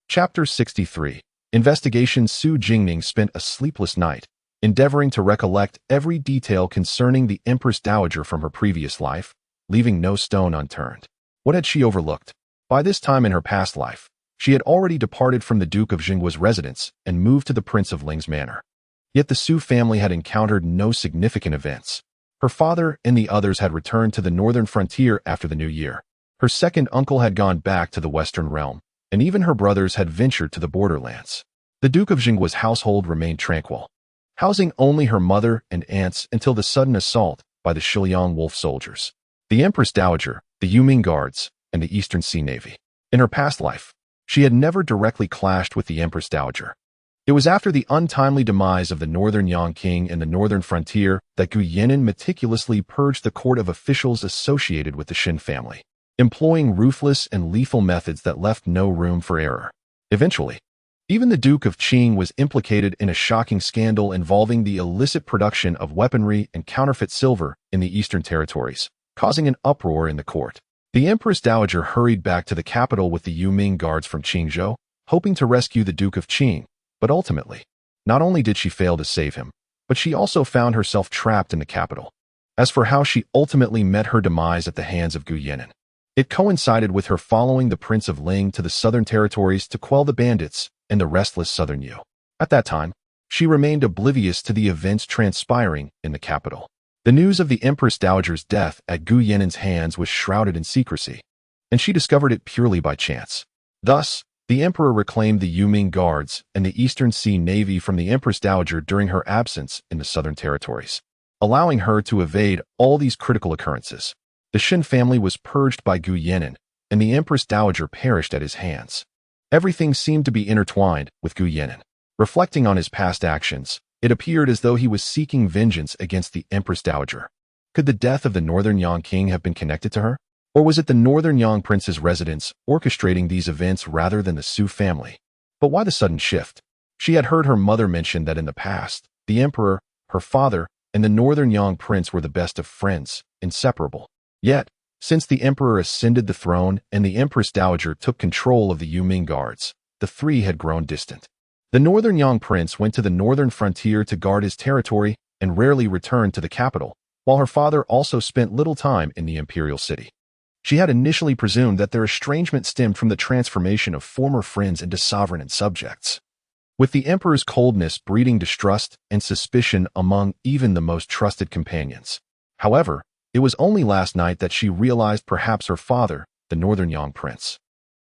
Chapter 63. Investigation. Su Jingning spent a sleepless night, endeavoring to recollect every detail concerning the Empress Dowager from her previous life, leaving no stone unturned. What had she overlooked? By this time in her past life, she had already departed from the Duke of Jinghua's residence and moved to the Prince of Ling's manor. Yet the Su family had encountered no significant events. Her father and the others had returned to the northern frontier after the new year. Her second uncle had gone back to the western realm, and even her brothers had ventured to the borderlands. The Duke of Jingguo's household remained tranquil, housing only her mother and aunts until the sudden assault by the Shiliang Wolf soldiers, the Empress Dowager, the Yuming Guards, and the Eastern Sea Navy. In her past life, she had never directly clashed with the Empress Dowager. It was after the untimely demise of the Northern Yang King and the northern frontier that Gu Yan'an meticulously purged the court of officials associated with the Shin family, employing ruthless and lethal methods that left no room for error. Eventually, even the Duke of Qing was implicated in a shocking scandal involving the illicit production of weaponry and counterfeit silver in the Eastern Territories, causing an uproar in the court. The Empress Dowager hurried back to the capital with the Yuming Guards from Qingzhou, hoping to rescue the Duke of Qing. But ultimately, not only did she fail to save him, but she also found herself trapped in the capital. As for how she ultimately met her demise at the hands of Gu Yan'an, it coincided with her following the Prince of Ling to the southern territories to quell the bandits and the restless southern Yu. At that time, she remained oblivious to the events transpiring in the capital. The news of the Empress Dowager's death at Gu Yan'an's hands was shrouded in secrecy, and she discovered it purely by chance. Thus, the emperor reclaimed the Yuming Guards and the Eastern Sea Navy from the Empress Dowager during her absence in the southern territories, allowing her to evade all these critical occurrences. The Shin family was purged by Gu Yan'an, and the Empress Dowager perished at his hands. Everything seemed to be intertwined with Gu Yan'an. Reflecting on his past actions, it appeared as though he was seeking vengeance against the Empress Dowager. Could the death of the Northern Yang King have been connected to her? Or was it the Northern Yang Prince's residence orchestrating these events rather than the Su family? But why the sudden shift? She had heard her mother mention that in the past, the emperor, her father, and the Northern Yang Prince were the best of friends, inseparable. Yet, since the emperor ascended the throne and the Empress Dowager took control of the Yuming Guards, the three had grown distant. The Northern Yang Prince went to the northern frontier to guard his territory and rarely returned to the capital, while her father also spent little time in the imperial city. She had initially presumed that their estrangement stemmed from the transformation of former friends into sovereign and subjects, with the emperor's coldness breeding distrust and suspicion among even the most trusted companions. However, it was only last night that she realized perhaps her father, the Northern Yang Prince,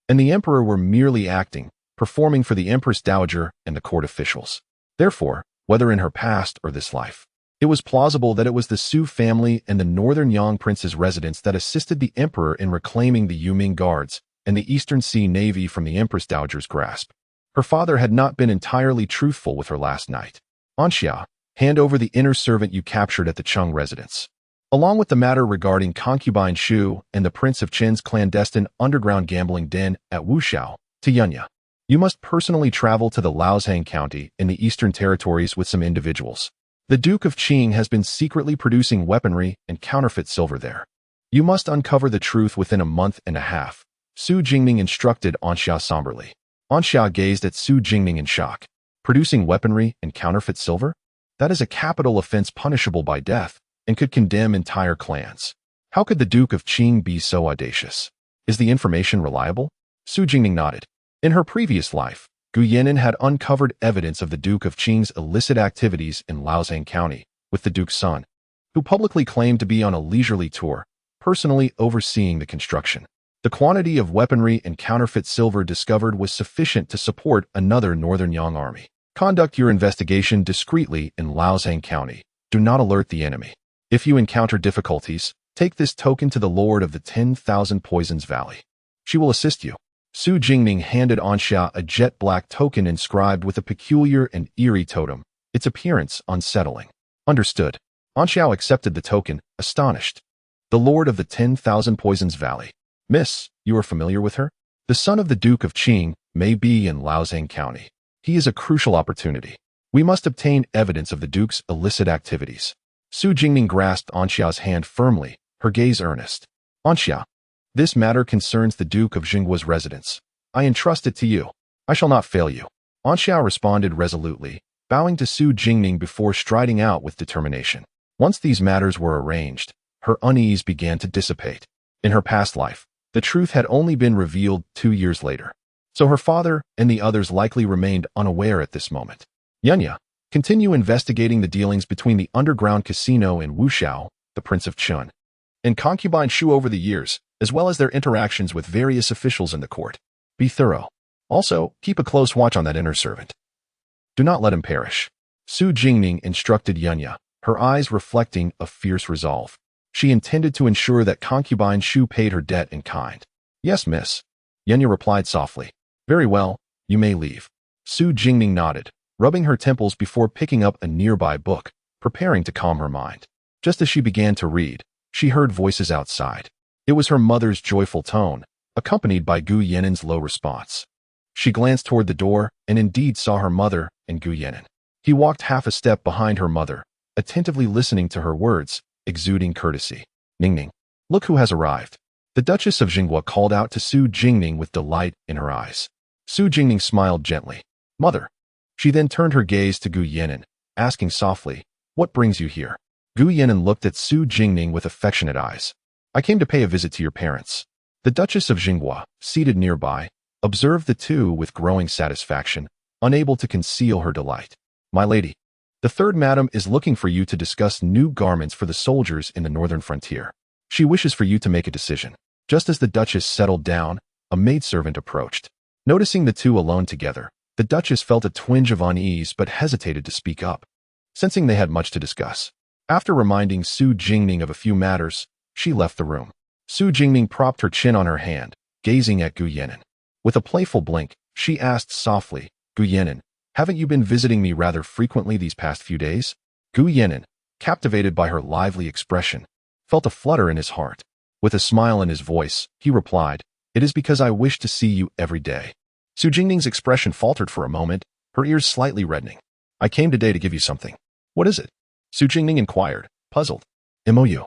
and the emperor were merely acting, performing for the Empress Dowager and the court officials. Therefore, whether in her past or this life, it was plausible that it was the Su family and the Northern Yang Prince's residence that assisted the emperor in reclaiming the Yuming Guards and the Eastern Sea Navy from the Empress Dowager's grasp. Her father had not been entirely truthful with her last night. Anxia, hand over the inner servant you captured at the Chung residence, along with the matter regarding concubine Shu and the Prince of Qin's clandestine underground gambling den at Wuxiao, to Yunya. You must personally travel to the Laoshang County in the Eastern Territories with some individuals. The Duke of Qing has been secretly producing weaponry and counterfeit silver there. You must uncover the truth within a month and a half, Su Jingming instructed Anxia somberly. Anxia gazed at Su Jingming in shock. Producing weaponry and counterfeit silver? That is a capital offense punishable by death and could condemn entire clans. How could the Duke of Qing be so audacious? Is the information reliable? Su Jingming nodded. In her previous life, Gu Yan'an had uncovered evidence of the Duke of Qing's illicit activities in Laoshang County with the Duke's son, who publicly claimed to be on a leisurely tour, personally overseeing the construction. The quantity of weaponry and counterfeit silver discovered was sufficient to support another Northern Yang army. Conduct your investigation discreetly in Laoshang County. Do not alert the enemy. If you encounter difficulties, take this token to the Lord of the 10,000 Poisons Valley. She will assist you. Su Jingming handed Anxia a jet-black token inscribed with a peculiar and eerie totem, its appearance unsettling. Understood. Anxiao accepted the token, astonished. The Lord of the 10,000 Poisons Valley. Miss, you are familiar with her? The son of the Duke of Qing may be in Laoshang County. He is a crucial opportunity. We must obtain evidence of the Duke's illicit activities. Su Jingming grasped Anxia's hand firmly, her gaze earnest. Anxia, this matter concerns the Duke of Jingguo's residence. I entrust it to you. I shall not fail you. Anxia responded resolutely, bowing to Su Jingming before striding out with determination. Once these matters were arranged, her unease began to dissipate. In her past life, the truth had only been revealed 2 years later, so her father and the others likely remained unaware at this moment. Yunya, continue investigating the dealings between the underground casino in Wuxiao the Prince of Chun, and concubine Shu over the years, as well as their interactions with various officials in the court. Be thorough. Also, keep a close watch on that inner servant. Do not let him perish. Su Jingning instructed Yunya, her eyes reflecting a fierce resolve. She intended to ensure that concubine Shu paid her debt in kind. Yes, miss. Yunya replied softly. Very well, you may leave. Su Jingning nodded, rubbing her temples before picking up a nearby book, preparing to calm her mind. Just as she began to read, she heard voices outside. It was her mother's joyful tone, accompanied by Gu Yenin's low response. She glanced toward the door and indeed saw her mother and Gu Yenin. He walked half a step behind her mother, attentively listening to her words, exuding courtesy. Ningning, look who has arrived. The Duchess of Jinghua called out to Su Jingning with delight in her eyes. Su Jingning smiled gently. Mother. She then turned her gaze to Gu Yenin, asking softly, what brings you here? Gu Yenin looked at Su Jingning with affectionate eyes. I came to pay a visit to your parents. The Duchess of Jinghua, seated nearby, observed the two with growing satisfaction, unable to conceal her delight. My lady, the third madam is looking for you to discuss new garments for the soldiers in the northern frontier. She wishes for you to make a decision. Just as the Duchess settled down, a maidservant approached. Noticing the two alone together, the Duchess felt a twinge of unease but hesitated to speak up, sensing they had much to discuss. After reminding Su Jingning of a few matters, she left the room. Su Jingning propped her chin on her hand, gazing at Gu Yenin. With a playful blink, she asked softly, Gu Yenin, haven't you been visiting me rather frequently these past few days? Gu Yenin, captivated by her lively expression, felt a flutter in his heart. With a smile in his voice, he replied, it is because I wish to see you every day. Su Jingning's expression faltered for a moment, her ears slightly reddening. I came today to give you something. What is it? Su Jingning inquired, puzzled. MOU.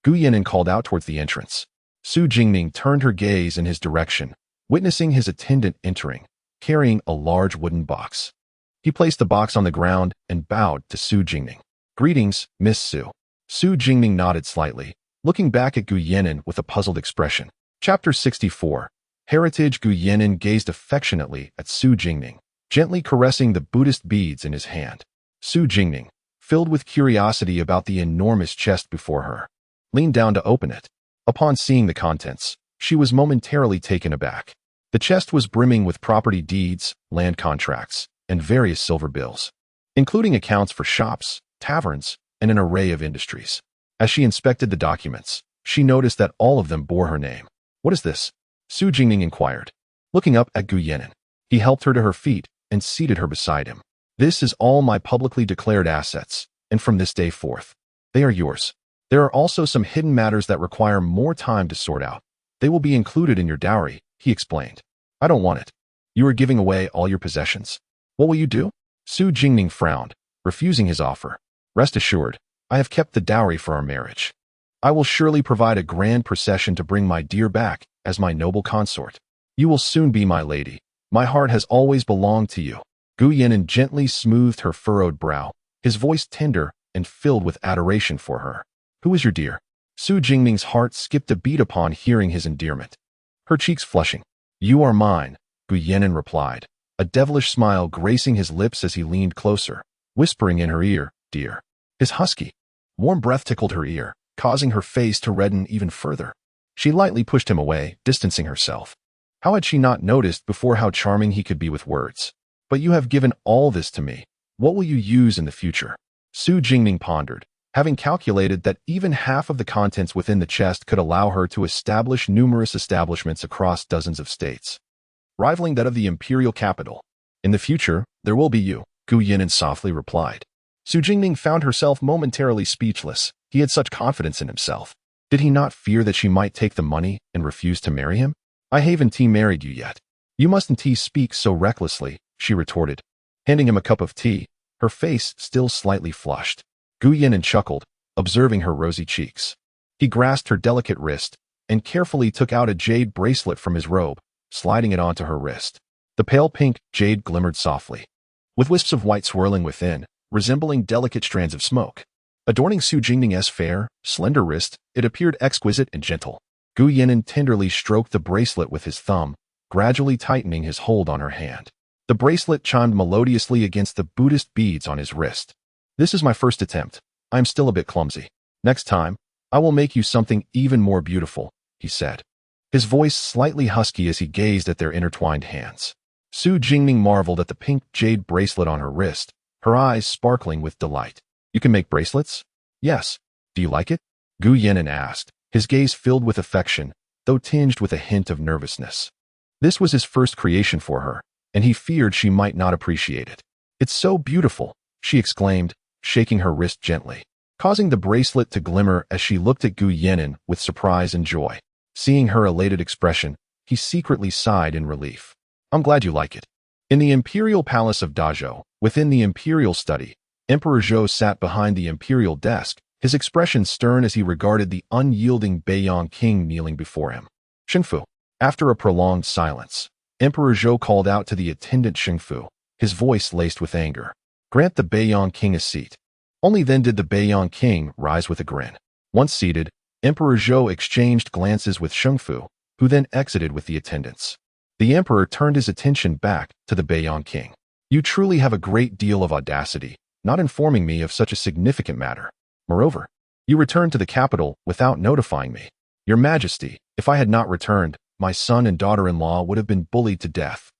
Gu Yenin called out towards the entrance. Su Jingning turned her gaze in his direction, witnessing his attendant entering, carrying a large wooden box. He placed the box on the ground and bowed to Su Jingning. Greetings, Miss Su. Su Jingning nodded slightly, looking back at Gu Yenin with a puzzled expression. Chapter 64. Heritage. Gu Yenin gazed affectionately at Su Jingning, gently caressing the Buddhist beads in his hand. Su Jingning, filled with curiosity about the enormous chest before her, leaned down to open it. Upon seeing the contents, she was momentarily taken aback. The chest was brimming with property deeds, land contracts, and various silver bills, including accounts for shops, taverns, and an array of industries. As she inspected the documents, she noticed that all of them bore her name. What is this? Su Jingning inquired, looking up at Gu Yenin. He helped her to her feet and seated her beside him. This is all my publicly declared assets, and from this day forth, they are yours. There are also some hidden matters that require more time to sort out. They will be included in your dowry, he explained. I don't want it. You are giving away all your possessions. What will you do? Su Jingning frowned, refusing his offer. Rest assured, I have kept the dowry for our marriage. I will surely provide a grand procession to bring my dear back as my noble consort. You will soon be my lady. My heart has always belonged to you. Gu Yenin gently smoothed her furrowed brow, his voice tender and filled with adoration for her. Who is your dear? Su Jingning's heart skipped a beat upon hearing his endearment, her cheeks flushing. You are mine, Gu Yenin replied, a devilish smile gracing his lips as he leaned closer, whispering in her ear, dear. His husky, warm breath tickled her ear, causing her face to redden even further. She lightly pushed him away, distancing herself. How had she not noticed before how charming he could be with words? But you have given all this to me. What will you use in the future? Su Jingning pondered, having calculated that even half of the contents within the chest could allow her to establish numerous establishments across dozens of states, rivaling that of the imperial capital. In the future, there will be you, Gu Yenin softly replied. Su Jingning found herself momentarily speechless. He had such confidence in himself. Did he not fear that she might take the money and refuse to marry him? I haven't married you yet. You mustn't speak so recklessly, she retorted, handing him a cup of tea, her face still slightly flushed. Gu Yenin chuckled, observing her rosy cheeks. He grasped her delicate wrist and carefully took out a jade bracelet from his robe, sliding it onto her wrist. The pale pink jade glimmered softly, with wisps of white swirling within, resembling delicate strands of smoke. Adorning Su Jingning's fair, slender wrist, it appeared exquisite and gentle. Gu Yenin tenderly stroked the bracelet with his thumb, gradually tightening his hold on her hand. The bracelet chimed melodiously against the Buddhist beads on his wrist. This is my first attempt. I am still a bit clumsy. Next time, I will make you something even more beautiful, he said, his voice slightly husky as he gazed at their intertwined hands. Su Jingming marveled at the pink jade bracelet on her wrist, her eyes sparkling with delight. You can make bracelets? Yes. Do you like it? Gu Yan'an asked, his gaze filled with affection, though tinged with a hint of nervousness. This was his first creation for her, and he feared she might not appreciate it. It's so beautiful, she exclaimed, shaking her wrist gently, causing the bracelet to glimmer as she looked at Gu Yan'an with surprise and joy. Seeing her elated expression, he secretly sighed in relief. I'm glad you like it. In the imperial palace of Dazhou, within the imperial study, Emperor Zhou sat behind the imperial desk, his expression stern as he regarded the unyielding Beiyang king kneeling before him. Shengfu. After a prolonged silence, Emperor Zhou called out to the attendant Shengfu, his voice laced with anger. Grant the Beiyang king a seat. Only then did the Beiyang king rise with a grin. Once seated, Emperor Zhou exchanged glances with Shengfu, who then exited with the attendants. The emperor turned his attention back to the Beiyang king. You truly have a great deal of audacity, not informing me of such a significant matter. Moreover, you returned to the capital without notifying me. Your Majesty, if I had not returned, my son and daughter-in-law would have been bullied to death.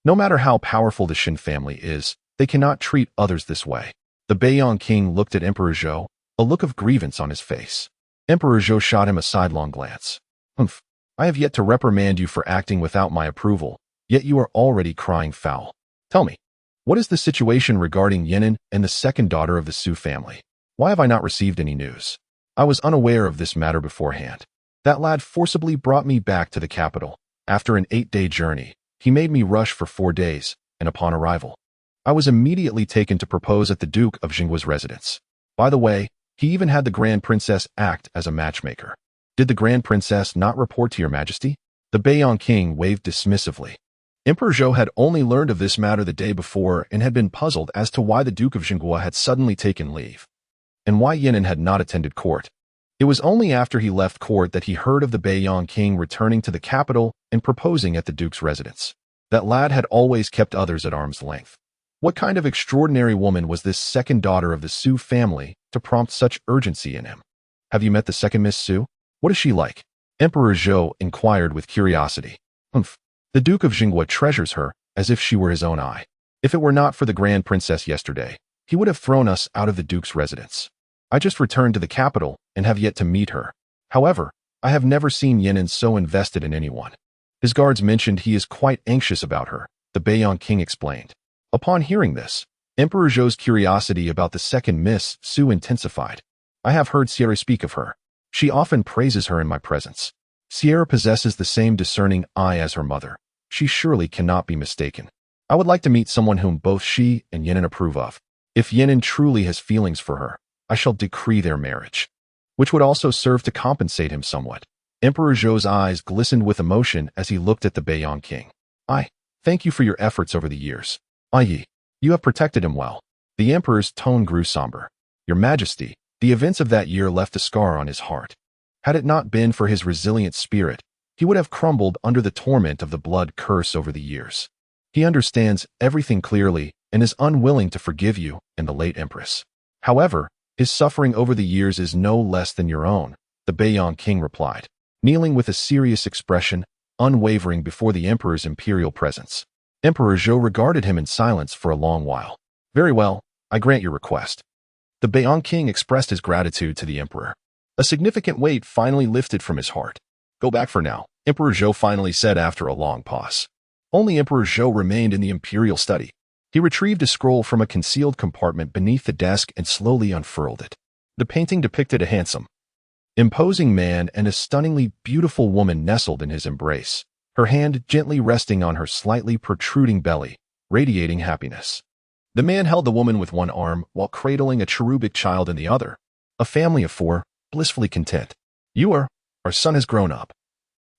No matter how powerful the Shin family is, they cannot treat others this way. The Beiyang king looked at Emperor Zhou, a look of grievance on his face. Emperor Zhou shot him a sidelong glance. Humph. I have yet to reprimand you for acting without my approval, yet you are already crying foul. Tell me, what is the situation regarding Yan'an and the second daughter of the Su family? Why have I not received any news? I was unaware of this matter beforehand. That lad forcibly brought me back to the capital. After an 8-day journey, he made me rush for 4 days, and upon arrival, I was immediately taken to propose at the Duke of Jinggua's residence. By the way, he even had the Grand Princess act as a matchmaker. Did the Grand Princess not report to your Majesty? The Beiyang king waved dismissively. Emperor Zhou had only learned of this matter the day before and had been puzzled as to why the Duke of Jinghua had suddenly taken leave, and why Yan'an had not attended court. It was only after he left court that he heard of the Beiyang king returning to the capital and proposing at the Duke's residence. That lad had always kept others at arm's length. What kind of extraordinary woman was this second daughter of the Su family to prompt such urgency in him? Have you met the second Miss Su? What is she like? Emperor Zhou inquired with curiosity. Humph. The Duke of Jinghua treasures her as if she were his own eye. If it were not for the Grand Princess yesterday, he would have thrown us out of the Duke's residence. I just returned to the capital and have yet to meet her. However, I have never seen Yan'an so invested in anyone. His guards mentioned he is quite anxious about her, the Beiyang king explained. Upon hearing this, Emperor Zhou's curiosity about the second Miss Su intensified. I have heard Sierra speak of her. She often praises her in my presence. Sierra possesses the same discerning eye as her mother. She surely cannot be mistaken. I would like to meet someone whom both she and Yan'an approve of. If Yan'an truly has feelings for her, I shall decree their marriage, which would also serve to compensate him somewhat. Emperor Zhou's eyes glistened with emotion as he looked at the Beiyang king. I thank you for your efforts over the years. Yi, you have protected him well. The emperor's tone grew somber. Your Majesty, the events of that year left a scar on his heart. Had it not been for his resilient spirit, he would have crumbled under the torment of the blood curse over the years. He understands everything clearly and is unwilling to forgive you and the late empress. However, his suffering over the years is no less than your own, the Beiyang king replied, kneeling with a serious expression, unwavering before the emperor's imperial presence. Emperor Zhou regarded him in silence for a long while. Very well, I grant your request. The Beiyang king expressed his gratitude to the emperor. A significant weight finally lifted from his heart. Go back for now, Emperor Zhou finally said after a long pause. Only Emperor Zhou remained in the imperial study. He retrieved a scroll from a concealed compartment beneath the desk and slowly unfurled it. The painting depicted a handsome, imposing man and a stunningly beautiful woman nestled in his embrace, her hand gently resting on her slightly protruding belly, radiating happiness. The man held the woman with one arm while cradling a cherubic child in the other, a family of 4, blissfully content. Our son has grown up.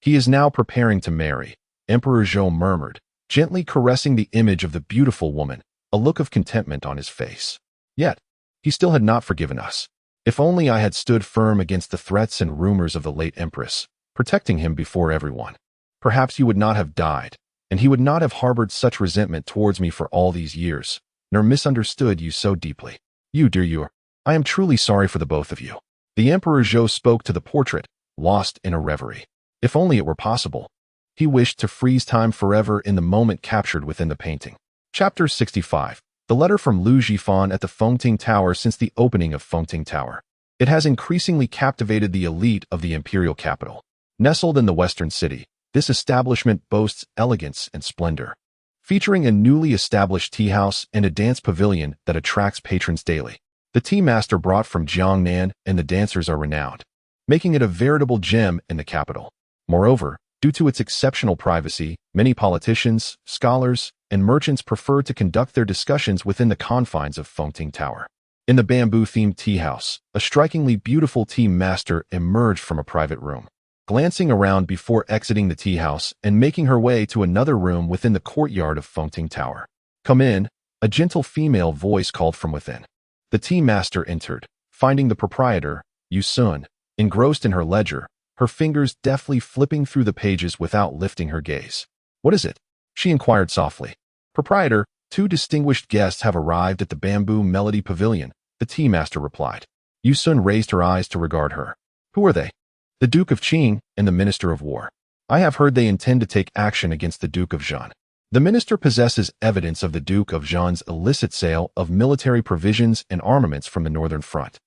He is now preparing to marry, Emperor Zhou murmured, gently caressing the image of the beautiful woman, a look of contentment on his face. Yet, he still had not forgiven us. If only I had stood firm against the threats and rumors of the late empress, protecting him before everyone. Perhaps you would not have died, and he would not have harbored such resentment towards me for all these years, nor misunderstood you so deeply. I am truly sorry for the both of you. The Emperor Zhou spoke to the portrait, lost in a reverie. If only it were possible. He wished to freeze time forever in the moment captured within the painting. Chapter 65. The letter from Lu Jifan at the Fengting Tower. Since the opening of Fengting Tower, it has increasingly captivated the elite of the imperial capital. Nestled in the western city, this establishment boasts elegance and splendor, featuring a newly established tea house and a dance pavilion that attracts patrons daily. The tea master brought from Jiangnan and the dancers are renowned, making it a veritable gem in the capital. Moreover, due to its exceptional privacy, many politicians, scholars, and merchants prefer to conduct their discussions within the confines of Fengting Tower. In the bamboo-themed tea house, a strikingly beautiful tea master emerged from a private room, glancing around before exiting the tea house and making her way to another room within the courtyard of Fengting Tower. "Come in," a gentle female voice called from within. The tea master entered, finding the proprietor, Yu Sun, engrossed in her ledger, her fingers deftly flipping through the pages without lifting her gaze. "What is it?" she inquired softly. "Proprietor, 2 distinguished guests have arrived at the Bamboo Melody Pavilion," the tea master replied. Yu Sun raised her eyes to regard her. "Who are they?" "The Duke of Qing and the Minister of War. I have heard they intend to take action against the Duke of Zhan. The minister possesses evidence of the Duke of Zhan's illicit sale of military provisions and armaments from the Northern Front.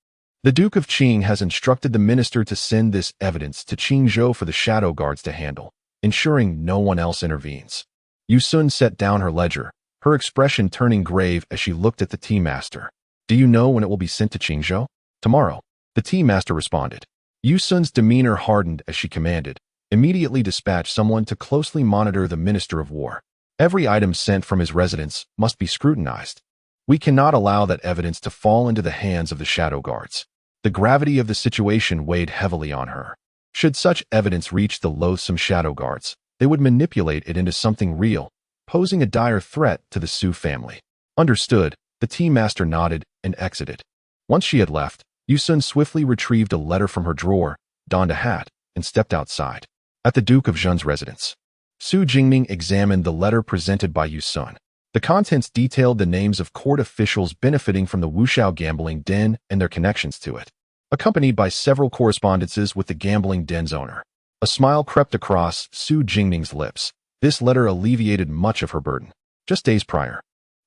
The Duke of Qing has instructed the minister to send this evidence to Qingzhou for the shadow guards to handle, ensuring no one else intervenes." Yu Sun set down her ledger, her expression turning grave as she looked at the tea master. "Do you know when it will be sent to Qingzhou?" "Tomorrow," the tea master responded. Yu Sun's demeanor hardened as she commanded, "Immediately dispatch someone to closely monitor the Minister of War. Every item sent from his residence must be scrutinized. We cannot allow that evidence to fall into the hands of the shadow guards." The gravity of the situation weighed heavily on her. Should such evidence reach the loathsome shadow guards, they would manipulate it into something real, posing a dire threat to the Su family. "Understood," the tea master nodded and exited. Once she had left, Yu Sun swiftly retrieved a letter from her drawer, donned a hat, and stepped outside. At the Duke of Zhan's residence, Su Jingming examined the letter presented by Yu Sun. The contents detailed the names of court officials benefiting from the Wuxiao gambling den and their connections to it, accompanied by several correspondences with the gambling den's owner. A smile crept across Su Jingming's lips. This letter alleviated much of her burden. Just days prior,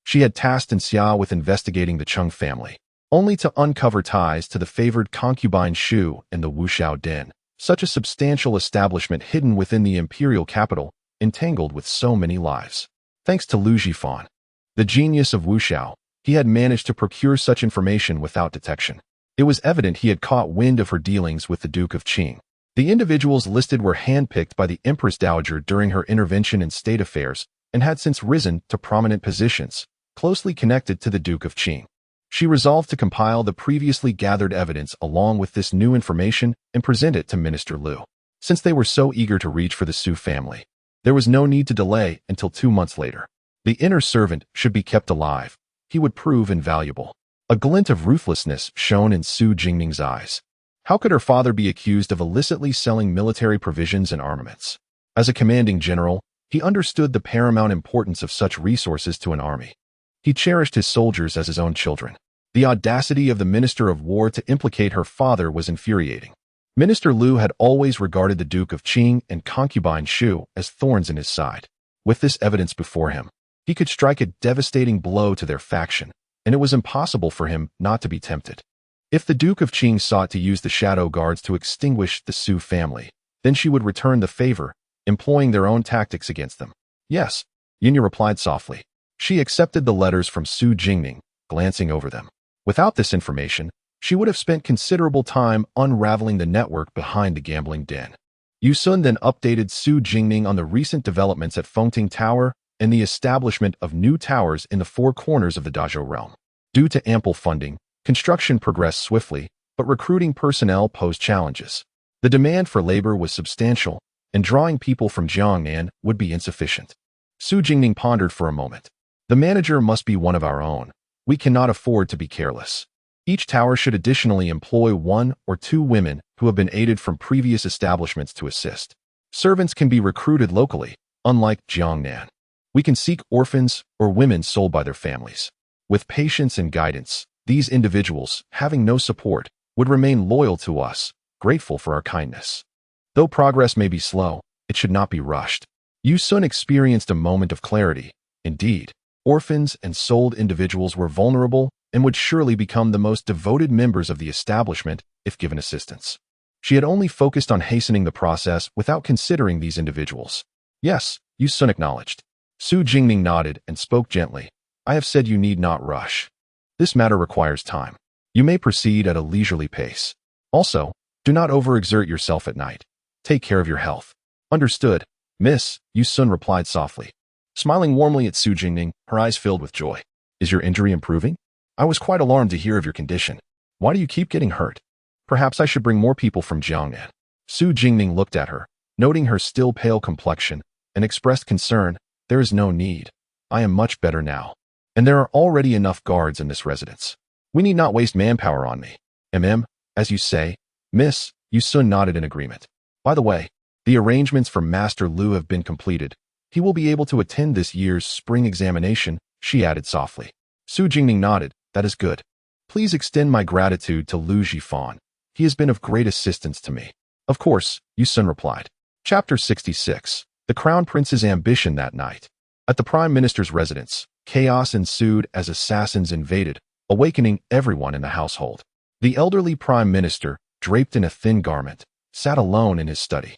she had tasked Xia with investigating the Cheng family, only to uncover ties to the favored concubine Shu and the Wuxiao den, such a substantial establishment hidden within the imperial capital, entangled with so many lives. Thanks to Lu Jifan, the genius of Wuxiao, he had managed to procure such information without detection. It was evident he had caught wind of her dealings with the Duke of Qing. The individuals listed were handpicked by the Empress Dowager during her intervention in state affairs and had since risen to prominent positions, closely connected to the Duke of Qing. She resolved to compile the previously gathered evidence along with this new information and present it to Minister Lu. Since they were so eager to reach for the Su family, there was no need to delay until 2 months later. The inner servant should be kept alive. He would prove invaluable. A glint of ruthlessness shone in Su Jingming's eyes. How could her father be accused of illicitly selling military provisions and armaments? As a commanding general, he understood the paramount importance of such resources to an army. He cherished his soldiers as his own children. The audacity of the Minister of War to implicate her father was infuriating. Minister Lu had always regarded the Duke of Qing and concubine Shu as thorns in his side. With this evidence before him, he could strike a devastating blow to their faction, and it was impossible for him not to be tempted. If the Duke of Qing sought to use the shadow guards to extinguish the Su family, then she would return the favor, employing their own tactics against them. "Yes," Yunya replied softly. She accepted the letters from Su Jingming, glancing over them. Without this information, she would have spent considerable time unraveling the network behind the gambling den. Yu Sun then updated Su Jingming on the recent developments at Fengting Tower and the establishment of new towers in the 4 corners of the Dazhou realm. Due to ample funding, construction progressed swiftly, but recruiting personnel posed challenges. The demand for labor was substantial, and drawing people from Jiangnan would be insufficient. Su Jingming pondered for a moment. "The manager must be one of our own. We cannot afford to be careless. Each tower should additionally employ 1 or 2 women who have been aided from previous establishments to assist. Servants can be recruited locally, unlike Jiangnan. We can seek orphans or women sold by their families. With patience and guidance, these individuals, having no support, would remain loyal to us, grateful for our kindness. Though progress may be slow, it should not be rushed. Yu Sun experienced a moment of clarity. Indeed, orphans and sold individuals were vulnerable and would surely become the most devoted members of the establishment if given assistance. She had only focused on hastening the process without considering these individuals. Yes, Yu Sun acknowledged. Su Jingning nodded and spoke gently. I have said you need not rush. This matter requires time. You may proceed at a leisurely pace. Also, do not overexert yourself at night. Take care of your health. Understood, Miss, Yu Sun replied softly. Smiling warmly at Su Jingning, her eyes filled with joy. Is your injury improving? I was quite alarmed to hear of your condition. Why do you keep getting hurt? Perhaps I should bring more people from Jiangnan. Su Jingning looked at her, noting her still pale complexion, and expressed concern. There is no need. I am much better now. And there are already enough guards in this residence. We need not waste manpower on me. As you say, Miss, Yu Sun nodded in agreement. By the way, the arrangements for Master Lu have been completed. He will be able to attend this year's spring examination, she added softly. Su Jingning nodded. That is good. Please extend my gratitude to Lu Jifan. He has been of great assistance to me. Of course, Yu Sun replied. Chapter 66. The Crown Prince's Ambition that night. At the Prime Minister's residence, chaos ensued as assassins invaded, awakening everyone in the household. The elderly Prime Minister, draped in a thin garment, sat alone in his study,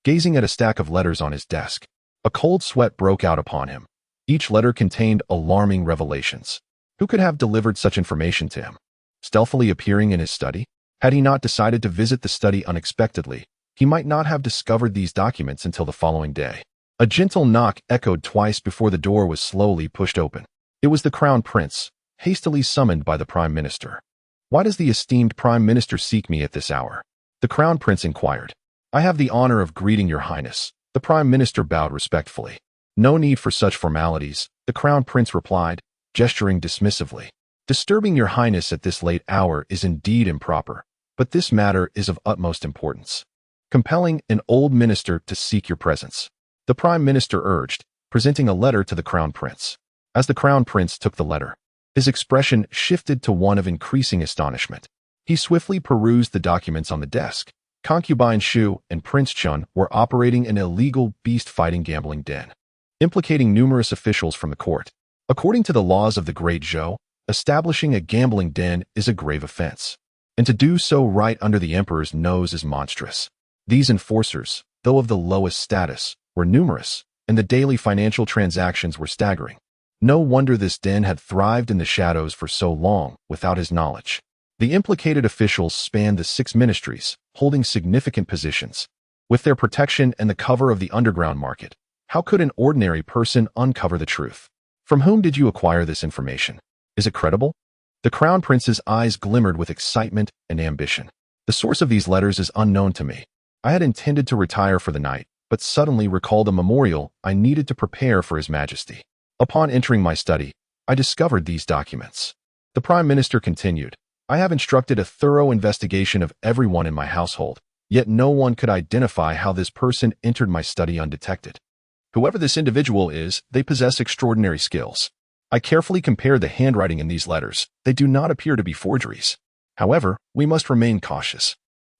gazing at a stack of letters on his desk. A cold sweat broke out upon him. Each letter contained alarming revelations. Who could have delivered such information to him? Stealthily appearing in his study? Had he not decided to visit the study unexpectedly, he might not have discovered these documents until the following day. A gentle knock echoed twice before the door was slowly pushed open. It was the Crown Prince, hastily summoned by the Prime Minister. Why does the esteemed Prime Minister seek me at this hour? The Crown Prince inquired. I have the honor of greeting your Highness. The Prime Minister bowed respectfully. No need for such formalities, the Crown Prince replied, gesturing dismissively. Disturbing your Highness at this late hour is indeed improper, but this matter is of utmost importance. Compelling an old minister to seek your presence. The Prime Minister urged, presenting a letter to the Crown Prince. As the Crown Prince took the letter, his expression shifted to one of increasing astonishment. He swiftly perused the documents on the desk. Concubine Shu and Prince Chun were operating an illegal beast-fighting gambling den, implicating numerous officials from the court. According to the laws of the Great Zhou, establishing a gambling den is a grave offense, and to do so right under the emperor's nose is monstrous. These enforcers, though of the lowest status, were numerous, and the daily financial transactions were staggering. No wonder this den had thrived in the shadows for so long without his knowledge. The implicated officials spanned the 6 ministries, holding significant positions. With their protection and the cover of the underground market, how could an ordinary person uncover the truth? From whom did you acquire this information? Is it credible? The Crown Prince's eyes glimmered with excitement and ambition. The source of these letters is unknown to me. I had intended to retire for the night, but suddenly recalled a memorial I needed to prepare for His Majesty. Upon entering my study, I discovered these documents. The Prime Minister continued, I have instructed a thorough investigation of everyone in my household, yet no one could identify how this person entered my study undetected. Whoever this individual is, they possess extraordinary skills. I carefully compared the handwriting in these letters. They do not appear to be forgeries. However, we must remain cautious.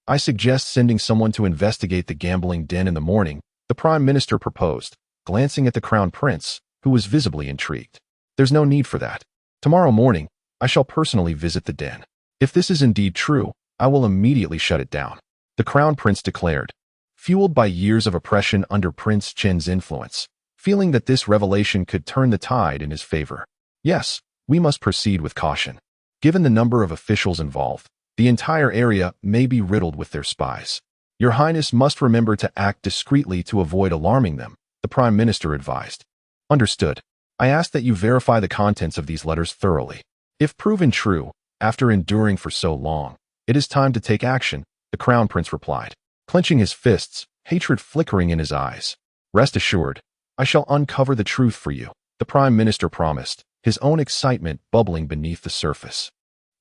I suggest sending someone to investigate the gambling den in the morning, the Prime Minister proposed, glancing at the Crown Prince, who was visibly intrigued. There's no need for that. Tomorrow morning, I shall personally visit the den. If this is indeed true, I will immediately shut it down. The Crown Prince declared, fueled by years of oppression under Prince Chen's influence, feeling that this revelation could turn the tide in his favor. Yes, we must proceed with caution. Given the number of officials involved, the entire area may be riddled with their spies. Your Highness must remember to act discreetly to avoid alarming them, the Prime Minister advised. Understood. I ask that you verify the contents of these letters thoroughly. If proven true, after enduring for so long, it is time to take action, the Crown Prince replied, clenching his fists, hatred flickering in his eyes. Rest assured, I shall uncover the truth for you, the Prime Minister promised, his own excitement bubbling beneath the surface.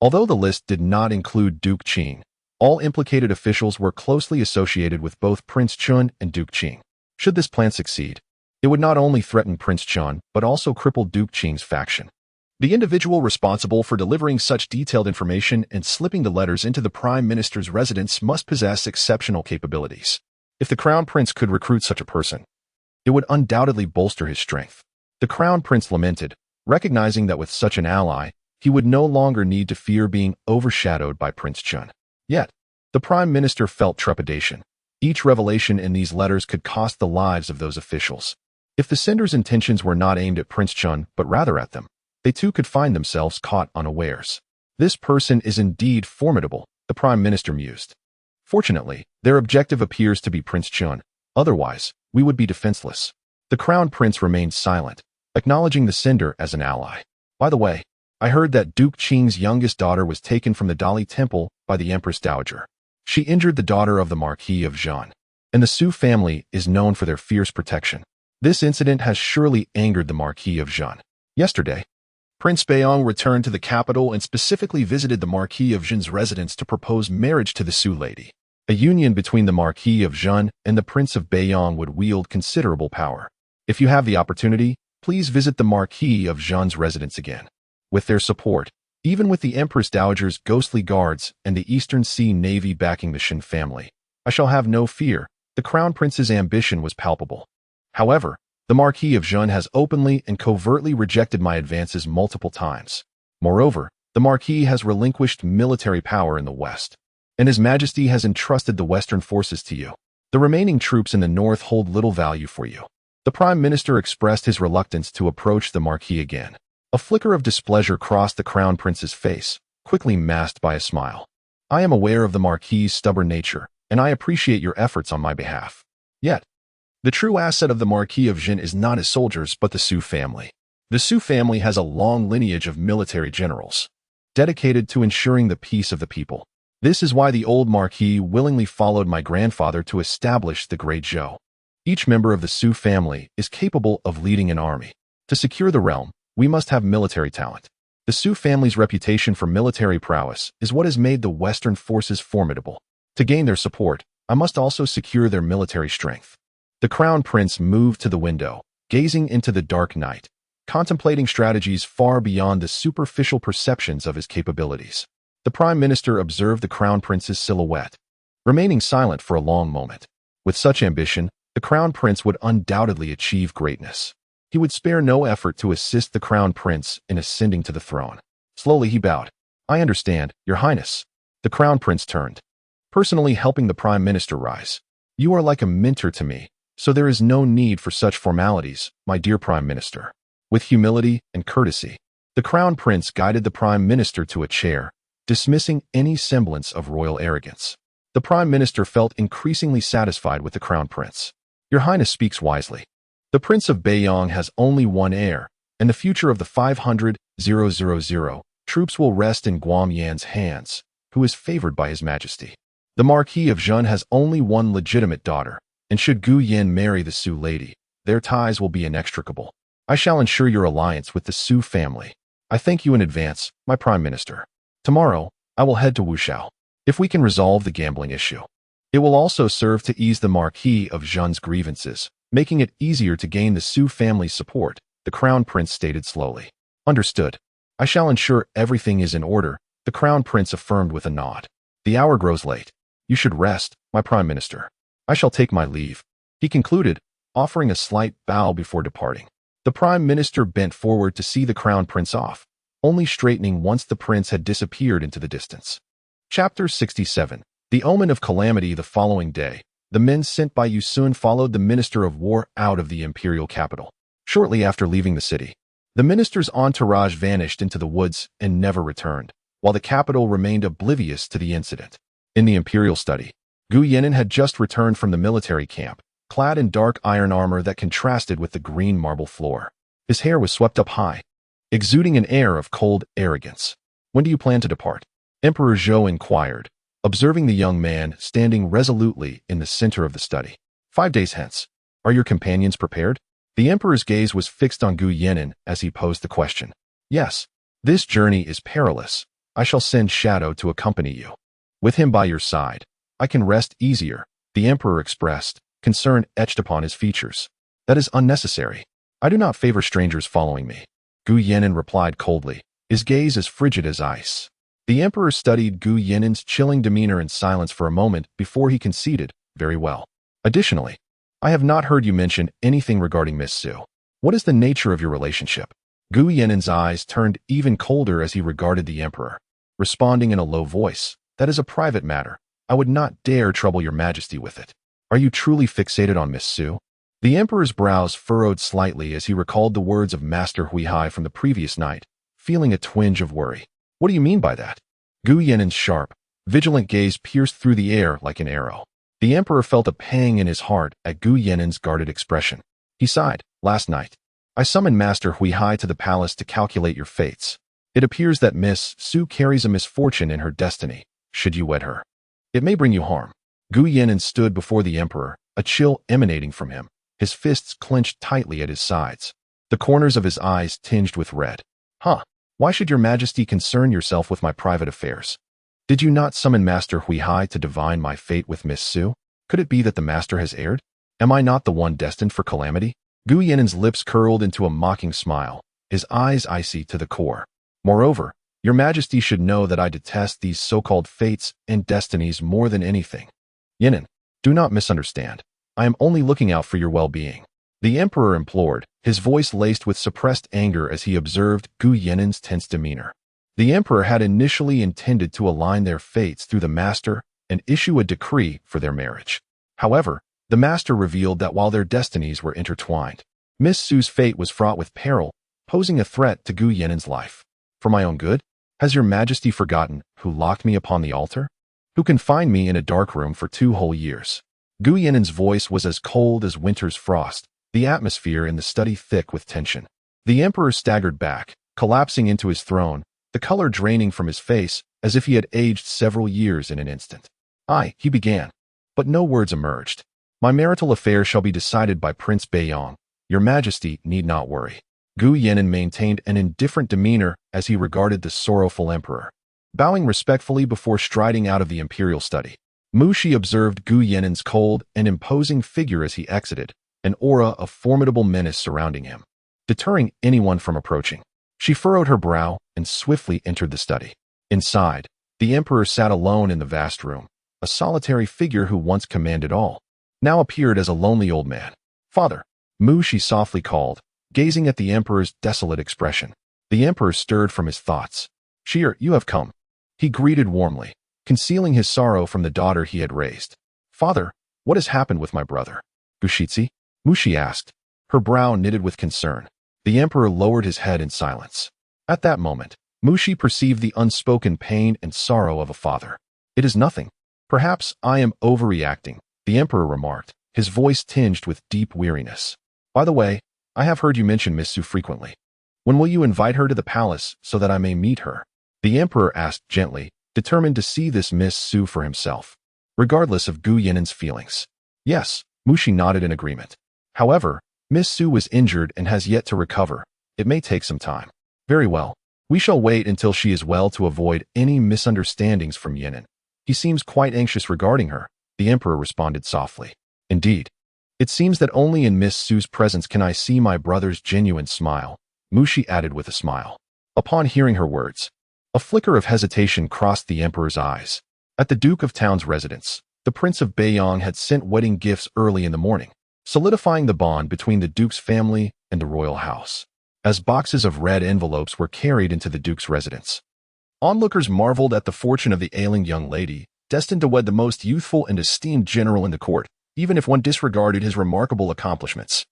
Although the list did not include Duke Qing, all implicated officials were closely associated with both Prince Chun and Duke Qing. Should this plan succeed, it would not only threaten Prince Chun, but also cripple Duke Qing's faction. The individual responsible for delivering such detailed information and slipping the letters into the Prime Minister's residence must possess exceptional capabilities. If the Crown Prince could recruit such a person, it would undoubtedly bolster his strength. The Crown Prince lamented, recognizing that with such an ally, he would no longer need to fear being overshadowed by Prince Chun. Yet, the Prime Minister felt trepidation. Each revelation in these letters could cost the lives of those officials. If the sender's intentions were not aimed at Prince Chun, but rather at them, they too could find themselves caught unawares. This person is indeed formidable, the Prime Minister mused. Fortunately, their objective appears to be Prince Chun. Otherwise, we would be defenseless. The Crown Prince remained silent, acknowledging the sender as an ally. By the way, I heard that Duke Qing's youngest daughter was taken from the Dali Temple by the Empress Dowager. She injured the daughter of the Marquis of Zhan, and the Su family is known for their fierce protection. This incident has surely angered the Marquis of Zhan. Yesterday, Prince Baiyong returned to the capital and specifically visited the Marquis of Zhan's residence to propose marriage to the Su lady. A union between the Marquis of Zhan and the Prince of Baiyong would wield considerable power. If you have the opportunity, please visit the Marquis of Zhan's residence again. With their support, even with the Empress Dowager's ghostly guards and the Eastern Sea Navy backing the Shin family, I shall have no fear. The Crown Prince's ambition was palpable. However, the Marquis of Zhan has openly and covertly rejected my advances multiple times. Moreover, the Marquis has relinquished military power in the West, and His Majesty has entrusted the Western forces to you. The remaining troops in the North hold little value for you. The Prime Minister expressed his reluctance to approach the Marquis again. A flicker of displeasure crossed the Crown Prince's face, quickly masked by a smile. I am aware of the Marquis's stubborn nature, and I appreciate your efforts on my behalf. Yet, the true asset of the Marquis of Zhan is not his soldiers but the Su family. The Su family has a long lineage of military generals, dedicated to ensuring the peace of the people. This is why the old Marquis willingly followed my grandfather to establish the Great Zhou. Each member of the Su family is capable of leading an army. To secure the realm, we must have military talent. The Su family's reputation for military prowess is what has made the Western forces formidable. To gain their support, I must also secure their military strength. The Crown Prince moved to the window, gazing into the dark night, contemplating strategies far beyond the superficial perceptions of his capabilities. The Prime Minister observed the Crown Prince's silhouette, remaining silent for a long moment. With such ambition, the Crown Prince would undoubtedly achieve greatness. He would spare no effort to assist the Crown Prince in ascending to the throne. Slowly he bowed. I understand, Your Highness. The Crown Prince turned, personally helping the Prime Minister rise. You are like a mentor to me, so there is no need for such formalities, my dear Prime Minister. With humility and courtesy, the Crown Prince guided the Prime Minister to a chair, dismissing any semblance of royal arrogance. The Prime Minister felt increasingly satisfied with the Crown Prince. Your Highness speaks wisely. The Prince of Baiyong has only one heir, and the future of the 500,000 troops will rest in Guam Yan's hands, who is favored by His Majesty. The Marquis of Zhan has only one legitimate daughter, and should Gu Yan marry the Su lady, their ties will be inextricable. I shall ensure your alliance with the Su family. I thank you in advance, my Prime Minister. Tomorrow, I will head to Wushao. If we can resolve the gambling issue, it will also serve to ease the Marquis of Zhan's grievances, making it easier to gain the Su family's support, the Crown Prince stated slowly. Understood. I shall ensure everything is in order, the Crown Prince affirmed with a nod. The hour grows late. You should rest, my Prime Minister. I shall take my leave, he concluded, offering a slight bow before departing. The Prime Minister bent forward to see the Crown Prince off, only straightening once the prince had disappeared into the distance. Chapter 67. The Omen of Calamity. The following day, the men sent by Yusun followed the Minister of War out of the imperial capital. Shortly after leaving the city, the minister's entourage vanished into the woods and never returned, while the capital remained oblivious to the incident. In the imperial study, Gu Yanin had just returned from the military camp, clad in dark iron armor that contrasted with the green marble floor. His hair was swept up high, exuding an air of cold arrogance. When do you plan to depart? Emperor Zhou inquired, observing the young man standing resolutely in the center of the study. 5 days hence. Are your companions prepared? The emperor's gaze was fixed on Gu Yanin as he posed the question. Yes. This journey is perilous. I shall send Shadow to accompany you. With him by your side, I can rest easier, the emperor expressed, concern etched upon his features. That is unnecessary. I do not favor strangers following me. Gu Yan'an replied coldly, his gaze as frigid as ice. The emperor studied Gu Yan'an's chilling demeanor in silence for a moment before he conceded, very well. Additionally, I have not heard you mention anything regarding Miss Su. What is the nature of your relationship? Gu Yan'an's eyes turned even colder as he regarded the emperor, responding in a low voice, that is a private matter. I would not dare trouble your majesty with it. Are you truly fixated on Miss Su? The emperor's brows furrowed slightly as he recalled the words of Master Huihai from the previous night, feeling a twinge of worry. What do you mean by that? Gu Yan'an's sharp, vigilant gaze pierced through the air like an arrow. The emperor felt a pang in his heart at Gu Yan'an's guarded expression. He sighed. Last night, I summoned Master Huihai to the palace to calculate your fates. It appears that Miss Su carries a misfortune in her destiny, should you wed her. It may bring you harm. Gu Yan'an stood before the emperor, a chill emanating from him, his fists clenched tightly at his sides, the corners of his eyes tinged with red. Why should your majesty concern yourself with my private affairs? Did you not summon Master Huihai to divine my fate with Miss Su? Could it be that the master has erred? Am I not the one destined for calamity? Gu Yan'an's lips curled into a mocking smile, his eyes icy to the core. Moreover, your majesty should know that I detest these so-called fates and destinies more than anything. Yan'an, do not misunderstand. I am only looking out for your well-being. The emperor implored, his voice laced with suppressed anger as he observed Gu Yan'an's tense demeanor. The emperor had initially intended to align their fates through the master and issue a decree for their marriage. However, the master revealed that while their destinies were intertwined, Miss Su's fate was fraught with peril, posing a threat to Gu Yan'an's life. For my own good, has your majesty forgotten who locked me upon the altar? Who confined me in a dark room for 2 whole years? Gu Yan'an's voice was as cold as winter's frost, the atmosphere in the study thick with tension. The emperor staggered back, collapsing into his throne, the color draining from his face as if he had aged several years in an instant. He began. But no words emerged. My marital affair shall be decided by Prince Beiyang. Your majesty need not worry. Gu Yan'an maintained an indifferent demeanor as he regarded the sorrowful emperor. Bowing respectfully before striding out of the imperial study, Mu Shi observed Gu Yan'an's cold and imposing figure as he exited, an aura of formidable menace surrounding him, deterring anyone from approaching. She furrowed her brow and swiftly entered the study. Inside, the emperor sat alone in the vast room. A solitary figure who once commanded all, now appeared as a lonely old man. Father, Mu Shi softly called, gazing at the emperor's desolate expression. The emperor stirred from his thoughts. Shier, you have come. He greeted warmly, concealing his sorrow from the daughter he had raised. Father, what has happened with my brother? Gushitsi? Mu Shi asked, her brow knitted with concern. The emperor lowered his head in silence. At that moment, Mu Shi perceived the unspoken pain and sorrow of a father. It is nothing. Perhaps I am overreacting, the emperor remarked, his voice tinged with deep weariness. By the way, I have heard you mention Miss Su frequently. When will you invite her to the palace so that I may meet her? The emperor asked gently, determined to see this Miss Su for himself, regardless of Gu Yan'an's feelings. Yes, Mu Shi nodded in agreement. However, Miss Su was injured and has yet to recover. It may take some time. Very well. We shall wait until she is well to avoid any misunderstandings from Yan'an. He seems quite anxious regarding her, the emperor responded softly. Indeed. It seems that only in Miss Su's presence can I see my brother's genuine smile, Mu Shi added with a smile. Upon hearing her words, a flicker of hesitation crossed the emperor's eyes. At the Duke of Town's residence, the Prince of Beiyang had sent wedding gifts early in the morning, solidifying the bond between the Duke's family and the royal house. As boxes of red envelopes were carried into the Duke's residence, onlookers marveled at the fortune of the ailing young lady, destined to wed the most youthful and esteemed general in the court, even if one disregarded his remarkable accomplishments.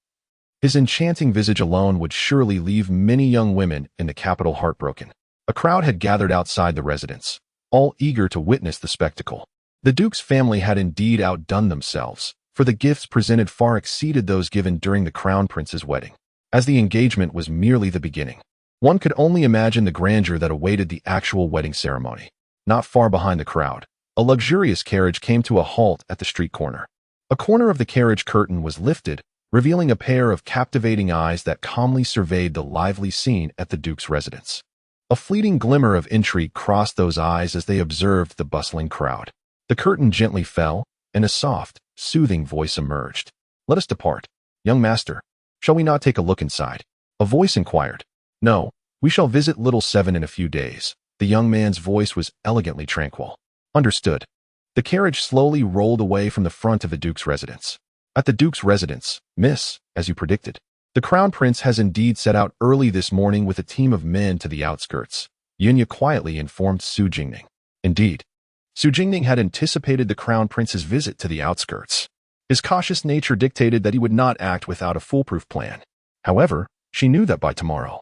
His enchanting visage alone would surely leave many young women in the capital heartbroken. A crowd had gathered outside the residence, all eager to witness the spectacle. The Duke's family had indeed outdone themselves, for the gifts presented far exceeded those given during the Crown Prince's wedding. As the engagement was merely the beginning, one could only imagine the grandeur that awaited the actual wedding ceremony. Not far behind the crowd, a luxurious carriage came to a halt at the street corner. A corner of the carriage curtain was lifted, revealing a pair of captivating eyes that calmly surveyed the lively scene at the Duke's residence. A fleeting glimmer of intrigue crossed those eyes as they observed the bustling crowd. The curtain gently fell, and a soft, soothing voice emerged. Let us depart. Young master, shall we not take a look inside? A voice inquired. No, we shall visit Little Seven in a few days. The young man's voice was elegantly tranquil. Understood. The carriage slowly rolled away from the front of the Duke's residence. At the Duke's residence, Miss, as you predicted, the Crown Prince has indeed set out early this morning with a team of men to the outskirts, Yunya quietly informed Su Jingning. Indeed, Su Jingning had anticipated the Crown Prince's visit to the outskirts. His cautious nature dictated that he would not act without a foolproof plan. However, she knew that by tomorrow,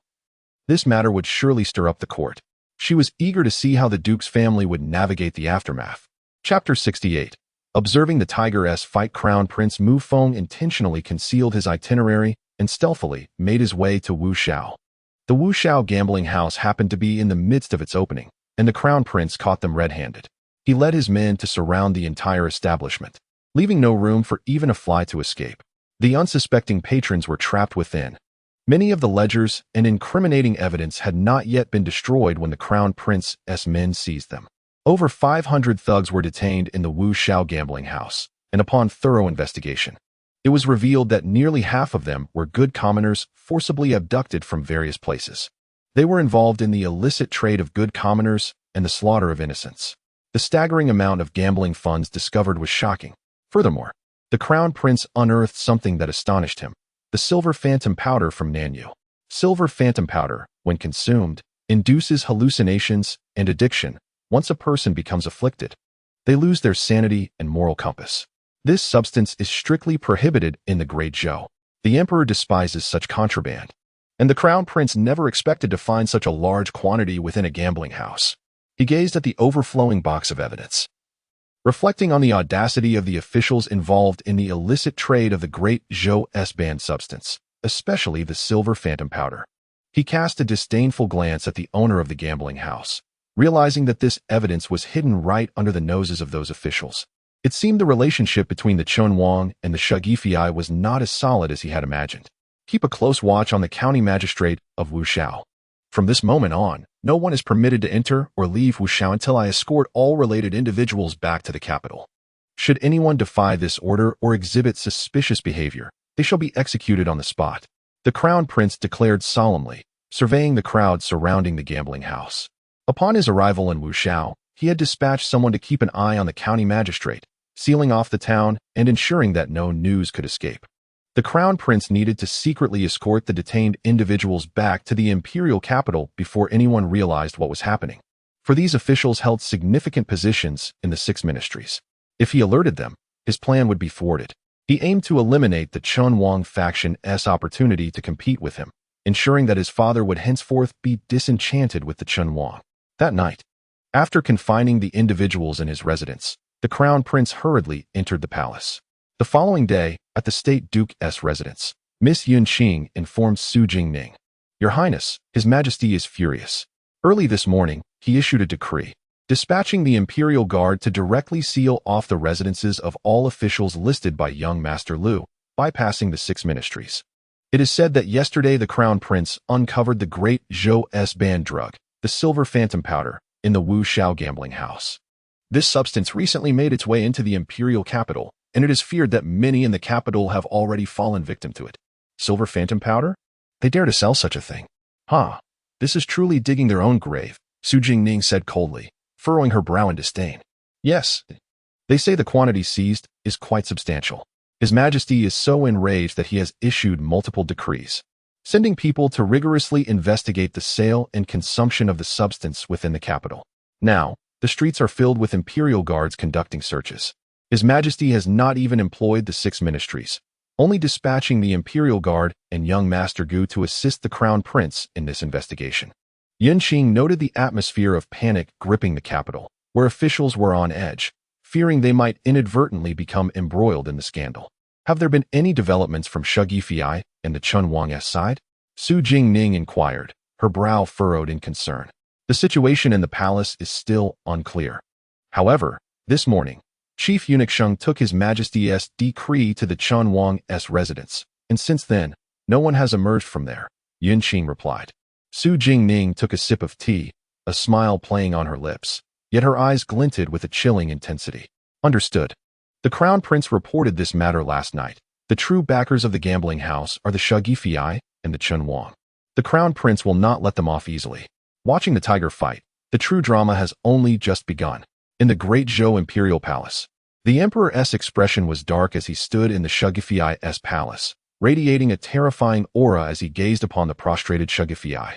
this matter would surely stir up the court. She was eager to see how the Duke's family would navigate the aftermath. Chapter 68. Observing the Tiger-S fight, Crown Prince Mu Feng intentionally concealed his itinerary and stealthily made his way to Wu Xiao. The Wu Xiao gambling house happened to be in the midst of its opening, and the Crown Prince caught them red-handed. He led his men to surround the entire establishment, leaving no room for even a fly to escape. The unsuspecting patrons were trapped within. Many of the ledgers and incriminating evidence had not yet been destroyed when the Crown Prince's men seized them. Over 500 thugs were detained in the Wu Xiao gambling house, and upon thorough investigation, it was revealed that nearly half of them were good commoners forcibly abducted from various places. They were involved in the illicit trade of good commoners and the slaughter of innocents. The staggering amount of gambling funds discovered was shocking. Furthermore, the Crown Prince unearthed something that astonished him: the silver phantom powder from Nanyu. Silver phantom powder, when consumed, induces hallucinations and addiction. Once a person becomes afflicted, they lose their sanity and moral compass. This substance is strictly prohibited in the Great Zhou. The Emperor despises such contraband, and the Crown Prince never expected to find such a large quantity within a gambling house. He gazed at the overflowing box of evidence, reflecting on the audacity of the officials involved in the illicit trade of the Great Zhou's banned substance, especially the silver phantom powder. He cast a disdainful glance at the owner of the gambling house, realizing that this evidence was hidden right under the noses of those officials. It seemed the relationship between the Chunwang and the Shugifei was not as solid as he had imagined. Keep a close watch on the county magistrate of Wu Xiao. From this moment on, no one is permitted to enter or leave Wu Xiao until I escort all related individuals back to the capital. Should anyone defy this order or exhibit suspicious behavior, they shall be executed on the spot, the Crown Prince declared solemnly, surveying the crowd surrounding the gambling house. Upon his arrival in Wu Xiao, he had dispatched someone to keep an eye on the county magistrate, sealing off the town and ensuring that no news could escape. The Crown Prince needed to secretly escort the detained individuals back to the imperial capital before anyone realized what was happening, for these officials held significant positions in the 6 ministries. If he alerted them, his plan would be thwarted. He aimed to eliminate the Chunwang faction's opportunity to compete with him, ensuring that his father would henceforth be disenchanted with the Chunwang. That night, after confining the individuals in his residence, the Crown Prince hurriedly entered the palace. The following day, at the State Duke's residence, Miss Yunqing informed Su Jingning, "Your Highness, His Majesty is furious." Early this morning, he issued a decree, dispatching the Imperial Guard to directly seal off the residences of all officials listed by young Master Lu, bypassing the 6 ministries. It is said that yesterday the Crown Prince uncovered the Great Zhou's banned drug, the silver phantom powder, in the Wu Xiao gambling house. This substance recently made its way into the imperial capital, and it is feared that many in the capital have already fallen victim to it. Silver phantom powder? They dare to sell such a thing. This is truly digging their own grave, Su Jingning said coldly, furrowing her brow in disdain. Yes, they say the quantity seized is quite substantial. His Majesty is so enraged that he has issued multiple decrees, sending people to rigorously investigate the sale and consumption of the substance within the capital. Now, the streets are filled with imperial guards conducting searches. His Majesty has not even employed the 6 ministries, only dispatching the Imperial Guard and young Master Gu to assist the Crown Prince in this investigation. Yunqing noted the atmosphere of panic gripping the capital, where officials were on edge, fearing they might inadvertently become embroiled in the scandal. Have there been any developments from Shugifei and the Chunwang's side? Su Jingning inquired, her brow furrowed in concern. The situation in the palace is still unclear. However, this morning, Chief Eunuch Sheng took His Majesty's decree to the Chunwang's residence, and since then, no one has emerged from there, Yunqing replied. Su Jingning took a sip of tea, a smile playing on her lips, yet her eyes glinted with a chilling intensity. Understood. The Crown Prince reported this matter last night. The true backers of the gambling house are the Shugifei and the Chunwang. The Crown Prince will not let them off easily. Watching the tiger fight, the true drama has only just begun. In the Great Zhou Imperial Palace, the Emperor's expression was dark as he stood in the Shugifei's palace, radiating a terrifying aura as he gazed upon the prostrated Shugifei,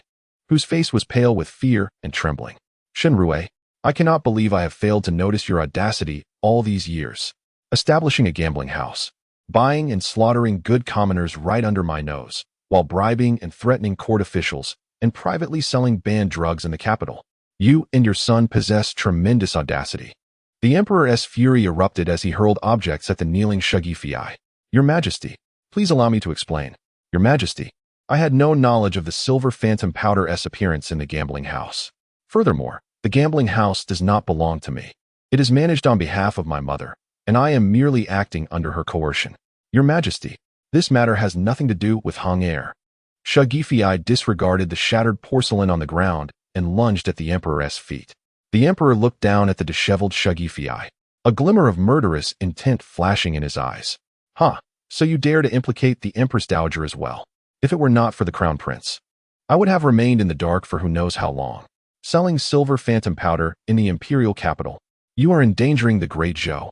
whose face was pale with fear and trembling. Shenrue, I cannot believe I have failed to notice your audacity all these years. Establishing a gambling house, buying and slaughtering good commoners right under my nose, while bribing and threatening court officials, and privately selling banned drugs in the capital. You and your son possess tremendous audacity. The Emperor's fury erupted as he hurled objects at the kneeling Shugifei. Your Majesty, please allow me to explain. Your Majesty, I had no knowledge of the silver phantom powder's appearance in the gambling house. Furthermore, the gambling house does not belong to me. It is managed on behalf of my mother, and I am merely acting under her coercion. Your Majesty, this matter has nothing to do with Hung Heir. Shugifei disregarded the shattered porcelain on the ground and lunged at the Emperor's feet. The Emperor looked down at the disheveled Shugifei, a glimmer of murderous intent flashing in his eyes. Huh, so you dare to implicate the Empress Dowager as well. If it were not for the Crown Prince, I would have remained in the dark for who knows how long. Selling silver phantom powder in the imperial capital, you are endangering the Great Zhou.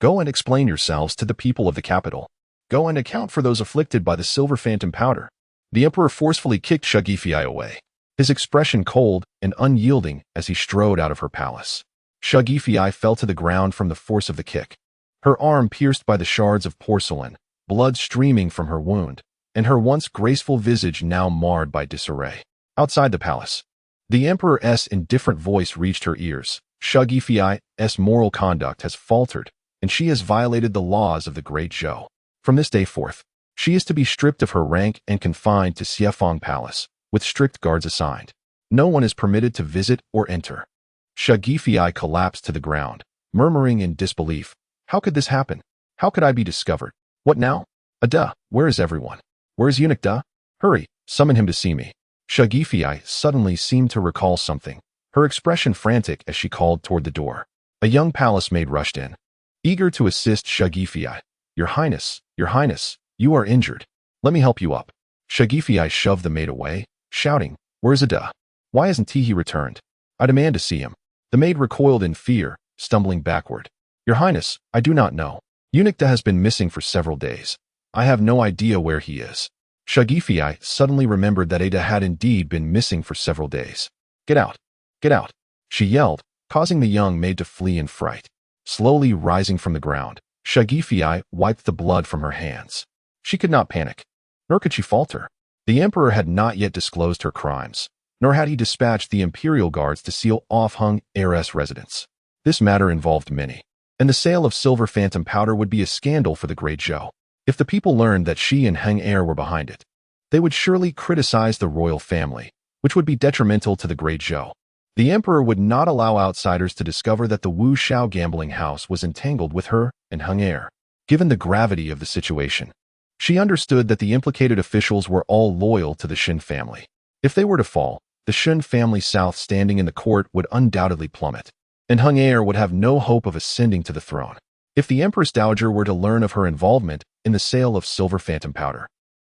Go and explain yourselves to the people of the capital. Go and account for those afflicted by the silver phantom powder. The Emperor forcefully kicked Shugifei away, his expression cold and unyielding as he strode out of her palace. Shugifei fell to the ground from the force of the kick, her arm pierced by the shards of porcelain, blood streaming from her wound, and her once graceful visage now marred by disarray. Outside the palace, the Emperor's indifferent voice reached her ears. Shugifei's moral conduct has faltered, and she has violated the laws of the Great Zhou. From this day forth, she is to be stripped of her rank and confined to Xiefeng Palace, with strict guards assigned. No one is permitted to visit or enter. Shugifei collapsed to the ground, murmuring in disbelief. How could this happen? How could I be discovered? What now? Ada, where is everyone? Where is Eunuch Da? Hurry, summon him to see me. Shugifei suddenly seemed to recall something, her expression frantic as she called toward the door. A young palace maid rushed in, eager to assist Shugifei. Your Highness, you are injured. Let me help you up. Shugifei shoved the maid away, shouting, Where's Ada? Why hasn't he returned? I demand to see him. The maid recoiled in fear, stumbling backward. Your Highness, I do not know. Eunuch Da has been missing for several days. I have no idea where he is. Shugifei suddenly remembered that Ada had indeed been missing for several days. Get out! Get out! She yelled, causing the young maid to flee in fright. Slowly rising from the ground, Shugifei wiped the blood from her hands. She could not panic, nor could she falter. The Emperor had not yet disclosed her crimes, nor had he dispatched the imperial guards to seal off Hung Heir's residence. This matter involved many, and the sale of silver phantom powder would be a scandal for the Great Zhou. If the people learned that she and Hung Heir were behind it, they would surely criticize the royal family, which would be detrimental to the Great Zhou. The Emperor would not allow outsiders to discover that the Wu Shao gambling house was entangled with her and Hung Heir. Given the gravity of the situation, she understood that the implicated officials were all loyal to the Shen family. If they were to fall, the Shen family's south standing in the court would undoubtedly plummet, and Hung Heir would have no hope of ascending to the throne. If the Empress Dowager were to learn of her involvement in the sale of silver phantom powder,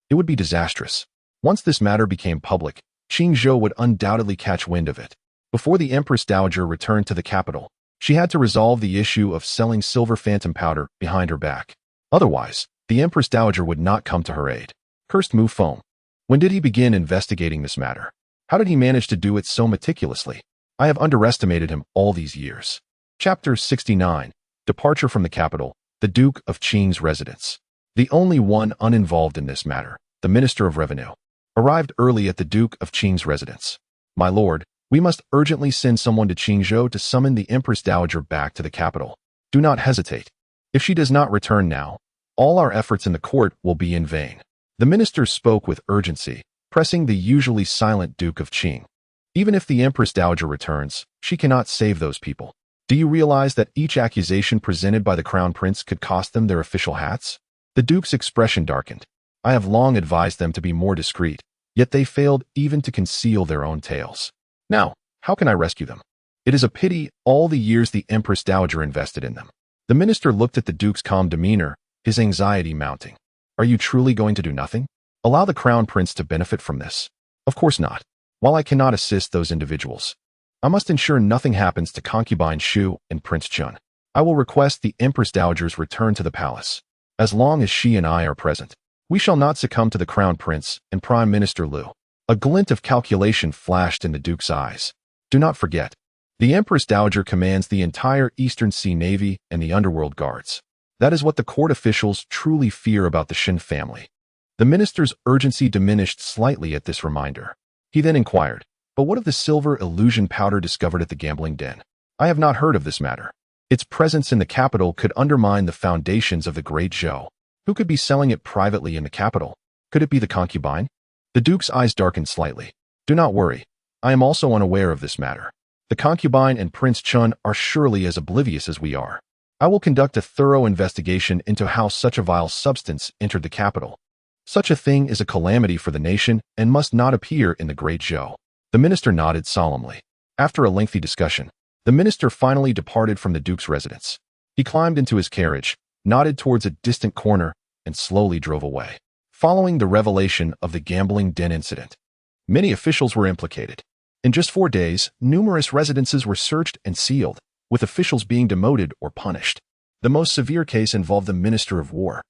it would be disastrous. Once this matter became public, Qingzhou would undoubtedly catch wind of it. Before the Empress Dowager returned to the capital, she had to resolve the issue of selling silver phantom powder behind her back. Otherwise, the Empress Dowager would not come to her aid. Cursed Mu Feng. When did he begin investigating this matter? How did he manage to do it so meticulously? I have underestimated him all these years. Chapter 69. Departure from the capital, the Duke of Qing's residence. The only one uninvolved in this matter, the Minister of Revenue, arrived early at the Duke of Qing's residence. My lord, we must urgently send someone to Qingzhou to summon the Empress Dowager back to the capital. Do not hesitate. If she does not return now, all our efforts in the court will be in vain. The minister spoke with urgency, pressing the usually silent Duke of Qing. Even if the Empress Dowager returns, she cannot save those people. Do you realize that each accusation presented by the Crown Prince could cost them their official hats? The Duke's expression darkened. I have long advised them to be more discreet, yet they failed even to conceal their own tales. Now, how can I rescue them? It is a pity all the years the Empress Dowager invested in them. The minister looked at the Duke's calm demeanor, his anxiety mounting. Are you truly going to do nothing? Allow the Crown Prince to benefit from this. Of course not. While I cannot assist those individuals, I must ensure nothing happens to concubine Shu and Prince Chun. I will request the Empress Dowager's return to the palace. As long as she and I are present, we shall not succumb to the Crown Prince and Prime Minister Liu. A glint of calculation flashed in the Duke's eyes. Do not forget, the Empress Dowager commands the entire Eastern Sea Navy and the Underworld Guards. That is what the court officials truly fear about the Shin family. The minister's urgency diminished slightly at this reminder. He then inquired, but what of the silver illusion powder discovered at the gambling den? I have not heard of this matter. Its presence in the capital could undermine the foundations of the Great Zhou. Who could be selling it privately in the capital? Could it be the concubine? The Duke's eyes darkened slightly. Do not worry. I am also unaware of this matter. The concubine and Prince Chun are surely as oblivious as we are. I will conduct a thorough investigation into how such a vile substance entered the capital. Such a thing is a calamity for the nation and must not appear in the Great Zhou. The minister nodded solemnly. After a lengthy discussion, the minister finally departed from the Duke's residence. He climbed into his carriage, nodded towards a distant corner, and slowly drove away. Following the revelation of the gambling den incident, many officials were implicated. In just 4 days, numerous residences were searched and sealed, with officials being demoted or punished. The most severe case involved the Minister of War,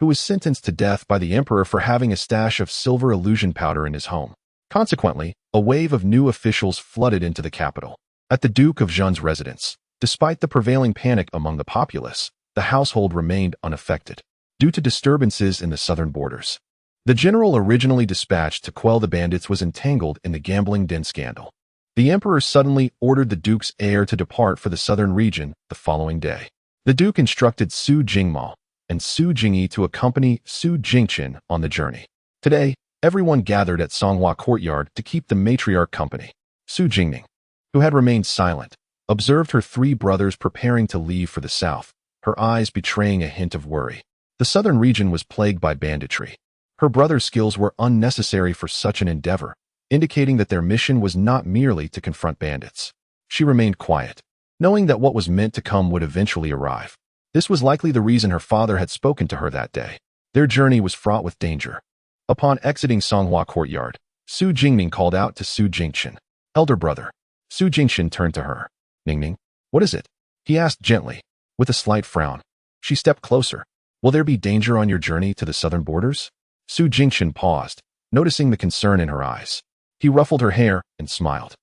who was sentenced to death by the emperor for having a stash of silver illusion powder in his home. Consequently, a wave of new officials flooded into the capital. At the Duke of Zhen's residence, despite the prevailing panic among the populace, the household remained unaffected. Due to disturbances in the southern borders, the general originally dispatched to quell the bandits was entangled in the gambling den scandal. The emperor suddenly ordered the Duke's heir to depart for the southern region the following day. The Duke instructed Su Jingmao and Su Jingyi to accompany Su Jingchen on the journey. Today, everyone gathered at Songhua courtyard to keep the matriarch company. Su Jingning, who had remained silent, observed her 3 brothers preparing to leave for the south, her eyes betraying a hint of worry. The southern region was plagued by banditry. Her brothers' skills were unnecessary for such an endeavor, indicating that their mission was not merely to confront bandits. She remained quiet, knowing that what was meant to come would eventually arrive. This was likely the reason her father had spoken to her that day. Their journey was fraught with danger. Upon exiting Songhua courtyard, Su Jingning called out to Su Jingchen, elder brother. Su Jingchen turned to her. Ningning, what is it? He asked gently, with a slight frown. She stepped closer. Will there be danger on your journey to the southern borders? Su Jingchen paused, noticing the concern in her eyes. He ruffled her hair and smiled.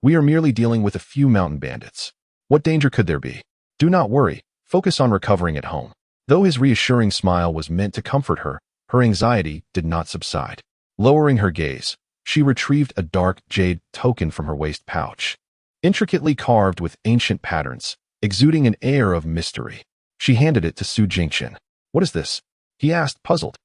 We are merely dealing with a few mountain bandits. What danger could there be? Do not worry, focus on recovering at home. Though his reassuring smile was meant to comfort her, her anxiety did not subside. Lowering her gaze, she retrieved a dark jade token from her waist pouch. Intricately carved with ancient patterns, exuding an air of mystery. She handed it to Su Jingchen. What is this? He asked, puzzled.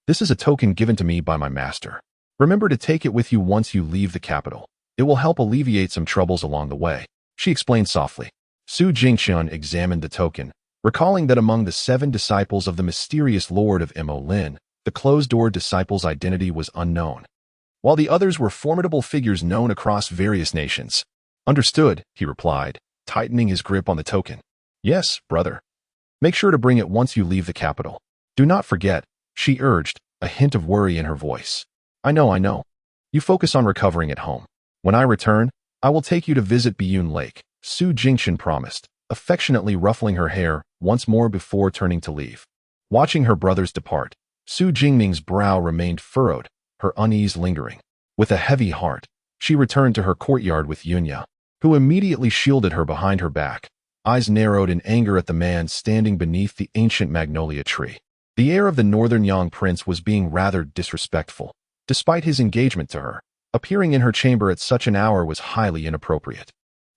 This is a token given to me by my master. Remember to take it with you once you leave the capital. It will help alleviate some troubles along the way, she explained softly. Su Jingchen examined the token, recalling that among the 7 disciples of the mysterious Lord of Mo Lin, the closed-door disciple's identity was unknown, while the others were formidable figures known across various nations. Understood, he replied, tightening his grip on the token. Yes, brother. Make sure to bring it once you leave the capital. Do not forget, she urged, a hint of worry in her voice. I know. You focus on recovering at home. When I return, I will take you to visit Biyun Lake, Su Jingchen promised, affectionately ruffling her hair once more before turning to leave. Watching her brothers depart, Su Jingning's brow remained furrowed, her unease lingering. With a heavy heart, she returned to her courtyard with Yunya, who immediately shielded her behind her back, eyes narrowed in anger at the man standing beneath the ancient magnolia tree. The heir of the northern Yang prince was being rather disrespectful. Despite his engagement to her, appearing in her chamber at such an hour was highly inappropriate.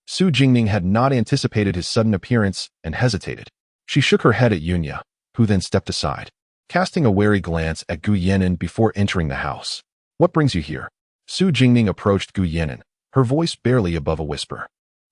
Su Jingning had not anticipated his sudden appearance and hesitated. She shook her head at Yunya, who then stepped aside, casting a wary glance at Gu Yenin before entering the house. What brings you here? Su Jingning approached Gu Yenin, her voice barely above a whisper.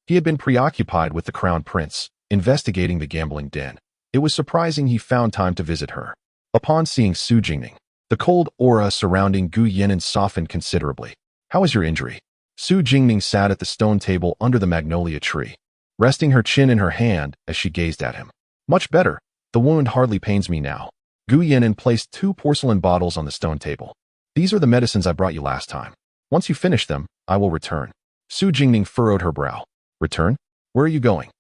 He had been preoccupied with the crown prince, investigating the gambling den. It was surprising he found time to visit her. Upon seeing Su Jingning, the cold aura surrounding Gu Yenin softened considerably. How is your injury? Su Jingning sat at the stone table under the magnolia tree, resting her chin in her hand as she gazed at him. Much better. The wound hardly pains me now. Gu Yenin placed 2 porcelain bottles on the stone table. These are the medicines I brought you last time. Once you finish them, I will return. Su Jingning furrowed her brow. Return? Where are you going?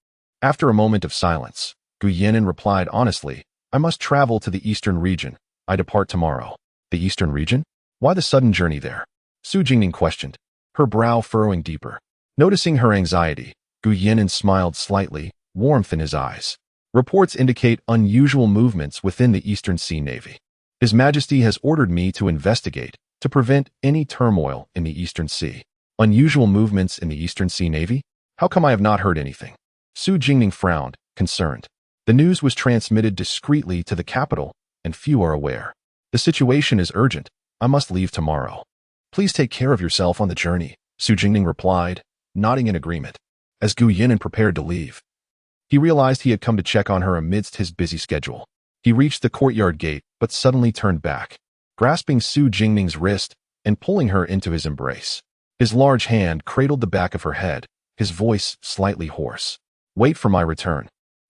After a moment of silence, Gu Yinan replied honestly, I must travel to the eastern region. I depart tomorrow. The eastern region? Why the sudden journey there? Su Jingning questioned, her brow furrowing deeper. Noticing her anxiety, Gu Yinan smiled slightly, warmth in his eyes. Reports indicate unusual movements within the Eastern Sea Navy. His Majesty has ordered me to investigate, to prevent any turmoil in the Eastern Sea. Unusual movements in the Eastern Sea Navy? How come I have not heard anything? Su Jingning frowned, concerned. The news was transmitted discreetly to the capital, and few are aware. The situation is urgent. I must leave tomorrow. Please take care of yourself on the journey, Su Jingning replied, nodding in agreement. As Gu Yinan prepared to leave, he realized he had come to check on her amidst his busy schedule. He reached the courtyard gate, but suddenly turned back, grasping Su Jingning's wrist and pulling her into his embrace. His large hand cradled the back of her head, his voice slightly hoarse. Wait for my return.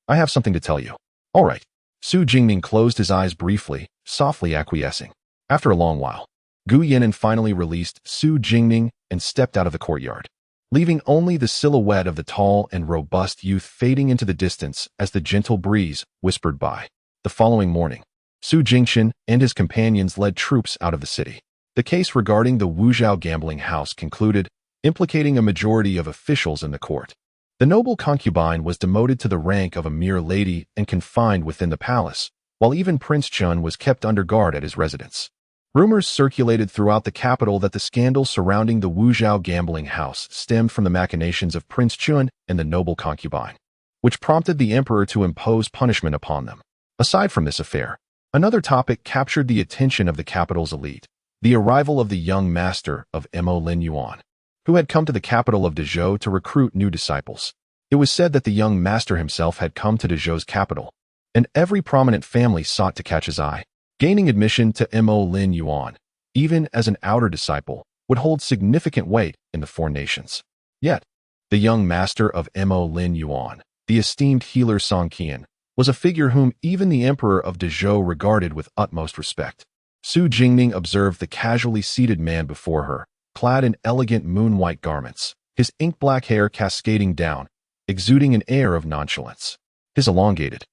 I have something to tell you. All right. Su Jingning closed his eyes briefly, softly acquiescing. After a long while, Gu Yinan finally released Su Jingning and stepped out of the courtyard, leaving only the silhouette of the tall and robust youth fading into the distance as the gentle breeze whispered by. The following morning, Su Jingchen and his companions led troops out of the city. The case regarding the Wuzhou gambling house concluded, implicating a majority of officials in the court. The noble concubine was demoted to the rank of a mere lady and confined within the palace, while even Prince Chun was kept under guard at his residence. Rumors circulated throughout the capital that the scandal surrounding the Wuzhou gambling house stemmed from the machinations of Prince Chun and the noble concubine, which prompted the emperor to impose punishment upon them. Aside from this affair, another topic captured the attention of the capital's elite: the arrival of the young master of Mo Lin Yuan, who had come to the capital of Dezhou to recruit new disciples. It was said that the young master himself had come to Dezhou's capital, and every prominent family sought to catch his eye. Gaining admission to Mo Lin Yuan, even as an outer disciple, would hold significant weight in the four nations. Yet, the young master of Mo Lin Yuan, the esteemed healer Song Qian, was a figure whom even the emperor of Dezhou regarded with utmost respect. Su Jingning observed the casually seated man before her, clad in elegant moon-white garments, his ink-black hair cascading down, exuding an air of nonchalance. His elongated,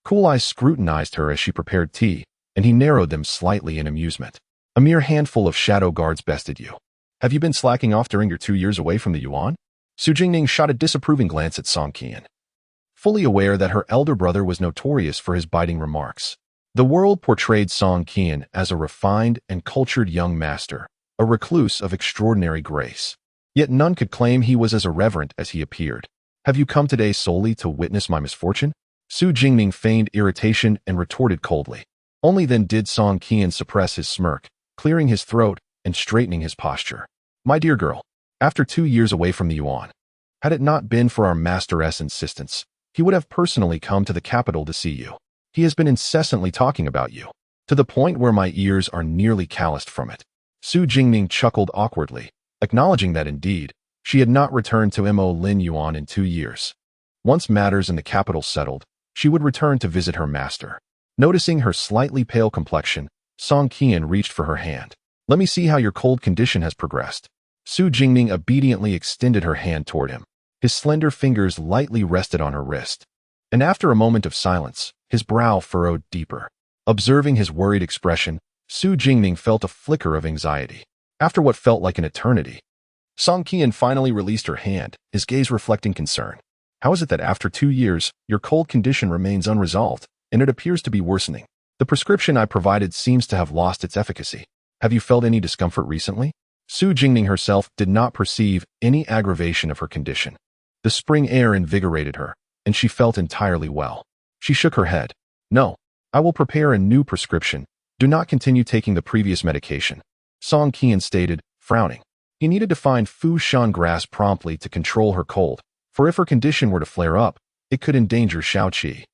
cool eyes scrutinized her as she prepared tea, and he narrowed them slightly in amusement. A mere handful of shadow guards bested you. Have you been slacking off during your 2 years away from the Yuan? Su Jingning shot a disapproving glance at Song Qian, fully aware that her elder brother was notorious for his biting remarks. The world portrayed Song Qian as a refined and cultured young master, a recluse of extraordinary grace. Yet none could claim he was as irreverent as he appeared. Have you come today solely to witness my misfortune? Su Jingning feigned irritation and retorted coldly. Only then did Song Qian suppress his smirk, clearing his throat and straightening his posture. My dear girl, after 2 years away from the Yuan, had it not been for our master's insistence, he would have personally come to the capital to see you. He has been incessantly talking about you, to the point where my ears are nearly calloused from it. Su Jingning chuckled awkwardly, acknowledging that indeed, she had not returned to Mo Lin Yuan in 2 years. Once matters in the capital settled, she would return to visit her master. Noticing her slightly pale complexion, Song Qian reached for her hand. Let me see how your cold condition has progressed. Su Jingning obediently extended her hand toward him. His slender fingers lightly rested on her wrist. And after a moment of silence, his brow furrowed deeper. Observing his worried expression, Su Jingning felt a flicker of anxiety. After what felt like an eternity, Song Qian finally released her hand, his gaze reflecting concern. How is it that after 2 years, your cold condition remains unresolved, and it appears to be worsening? The prescription I provided seems to have lost its efficacy. Have you felt any discomfort recently? Su Jingning herself did not perceive any aggravation of her condition. The spring air invigorated her, and she felt entirely well. She shook her head. No, I will prepare a new prescription. Do not continue taking the previous medication, Song Qian stated, frowning. He needed to find Fu Shan grass promptly to control her cold, for if her condition were to flare up, it could endanger Shaoqi.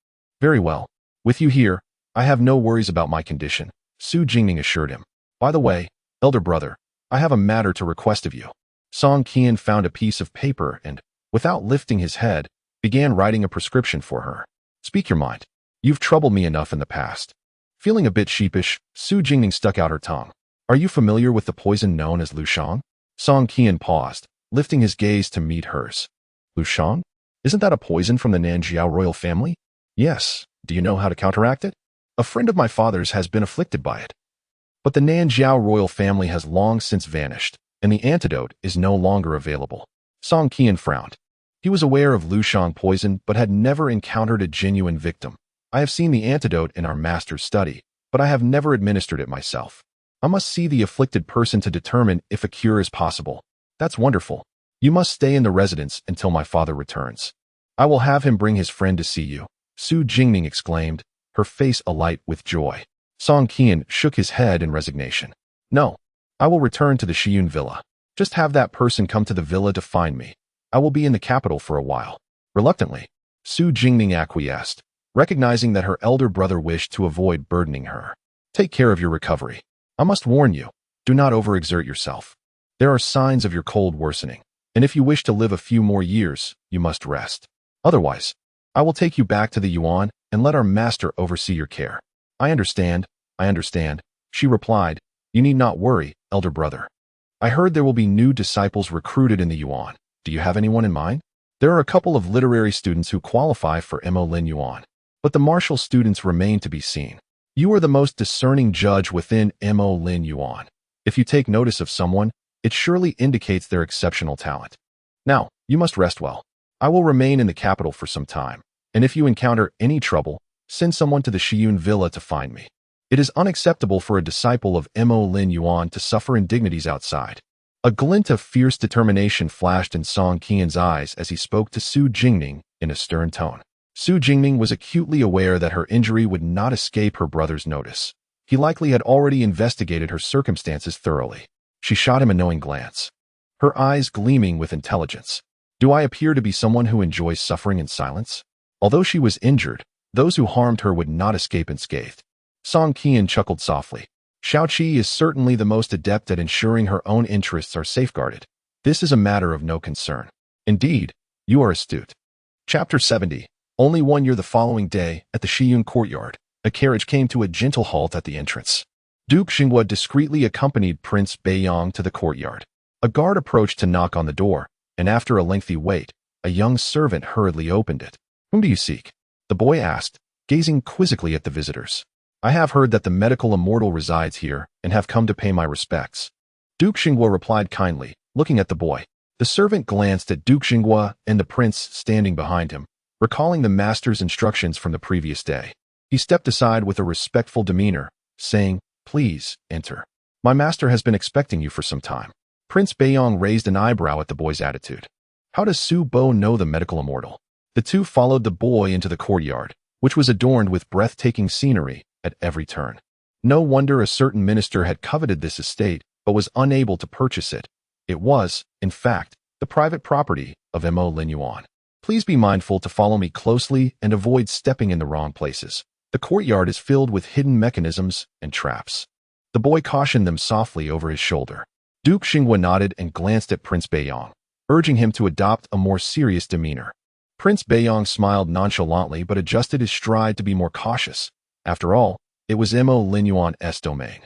Very well. With you here, I have no worries about my condition, Su Jingning assured him. By the way, elder brother, I have a matter to request of you. Song Qian found a piece of paper and, without lifting his head, began writing a prescription for her. Speak your mind. You've troubled me enough in the past. Feeling a bit sheepish, Su Jingning stuck out her tongue. Are you familiar with the poison known as Lu Shang? Song Qian paused, lifting his gaze to meet hers. Lu Shang? Isn't that a poison from the Nanjiao royal family? Yes. Do you know how to counteract it? A friend of my father's has been afflicted by it. But the Nanjiao royal family has long since vanished, and the antidote is no longer available. Song Qian frowned. He was aware of Lu Shang poison, but had never encountered a genuine victim. I have seen the antidote in our master's study, but I have never administered it myself. I must see the afflicted person to determine if a cure is possible. That's wonderful. You must stay in the residence until my father returns. I will have him bring his friend to see you, Su Jingning exclaimed, her face alight with joy. Song Qian shook his head in resignation. No, I will return to the Shiyun villa. Just have that person come to the villa to find me. I will be in the capital for a while. Reluctantly, Su Jingning acquiesced, recognizing that her elder brother wished to avoid burdening her. Take care of your recovery. I must warn you, do not overexert yourself. There are signs of your cold worsening, and if you wish to live a few more years, you must rest. Otherwise, I will take you back to the Yuan and let our master oversee your care. I understand, she replied. You need not worry, elder brother. I heard there will be new disciples recruited in the Yuan. Do you have anyone in mind? There are a couple of literary students who qualify for Mo Lin Yuan, but the martial students remain to be seen. You are the most discerning judge within Mo Lin Yuan. If you take notice of someone, it surely indicates their exceptional talent. Now, you must rest well. I will remain in the capital for some time, and if you encounter any trouble, send someone to the Shiyun villa to find me. It is unacceptable for a disciple of Mo Lin Yuan to suffer indignities outside. A glint of fierce determination flashed in Song Qian's eyes as he spoke to Su Jingning in a stern tone. Su Jingning was acutely aware that her injury would not escape her brother's notice. He likely had already investigated her circumstances thoroughly. She shot him a knowing glance, her eyes gleaming with intelligence. Do I appear to be someone who enjoys suffering in silence? Although she was injured, those who harmed her would not escape unscathed. Song Qian chuckled softly. Xiaoqi is certainly the most adept at ensuring her own interests are safeguarded. This is a matter of no concern. Indeed, you are astute. Chapter 70. Only 1 year the following day, at the Shiyun courtyard, a carriage came to a gentle halt at the entrance. Duke Xinghua discreetly accompanied Prince Beiyang to the courtyard. A guard approached to knock on the door, and after a lengthy wait, a young servant hurriedly opened it. Whom do you seek? The boy asked, gazing quizzically at the visitors. I have heard that the medical immortal resides here and have come to pay my respects. Duke Xinghua replied kindly, looking at the boy. The servant glanced at Duke Xinghua and the prince standing behind him, recalling the master's instructions from the previous day. He stepped aside with a respectful demeanor, saying, Please, enter. My master has been expecting you for some time. Prince Beiyang raised an eyebrow at the boy's attitude. How does Su Bo know the medical immortal? The two followed the boy into the courtyard, which was adorned with breathtaking scenery at every turn. No wonder a certain minister had coveted this estate, but was unable to purchase it. It was, in fact, the private property of Mo Lin Yuan. Please be mindful to follow me closely and avoid stepping in the wrong places. The courtyard is filled with hidden mechanisms and traps. The boy cautioned them softly over his shoulder. Duke Xinghua nodded and glanced at Prince Beiyang, urging him to adopt a more serious demeanor. Prince Beiyang smiled nonchalantly but adjusted his stride to be more cautious. After all, it was Mo Lin Yuan's domain.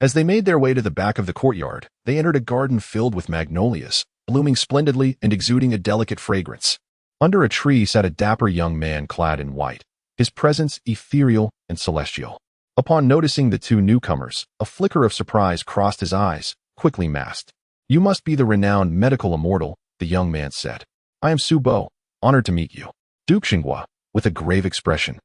As they made their way to the back of the courtyard, they entered a garden filled with magnolias, blooming splendidly and exuding a delicate fragrance. Under a tree sat a dapper young man clad in white, his presence ethereal and celestial. Upon noticing the two newcomers, a flicker of surprise crossed his eyes, quickly masked. You must be the renowned medical immortal, the young man said. I am Su Bo, honored to meet you. Duke Xinghua, with a grave expression,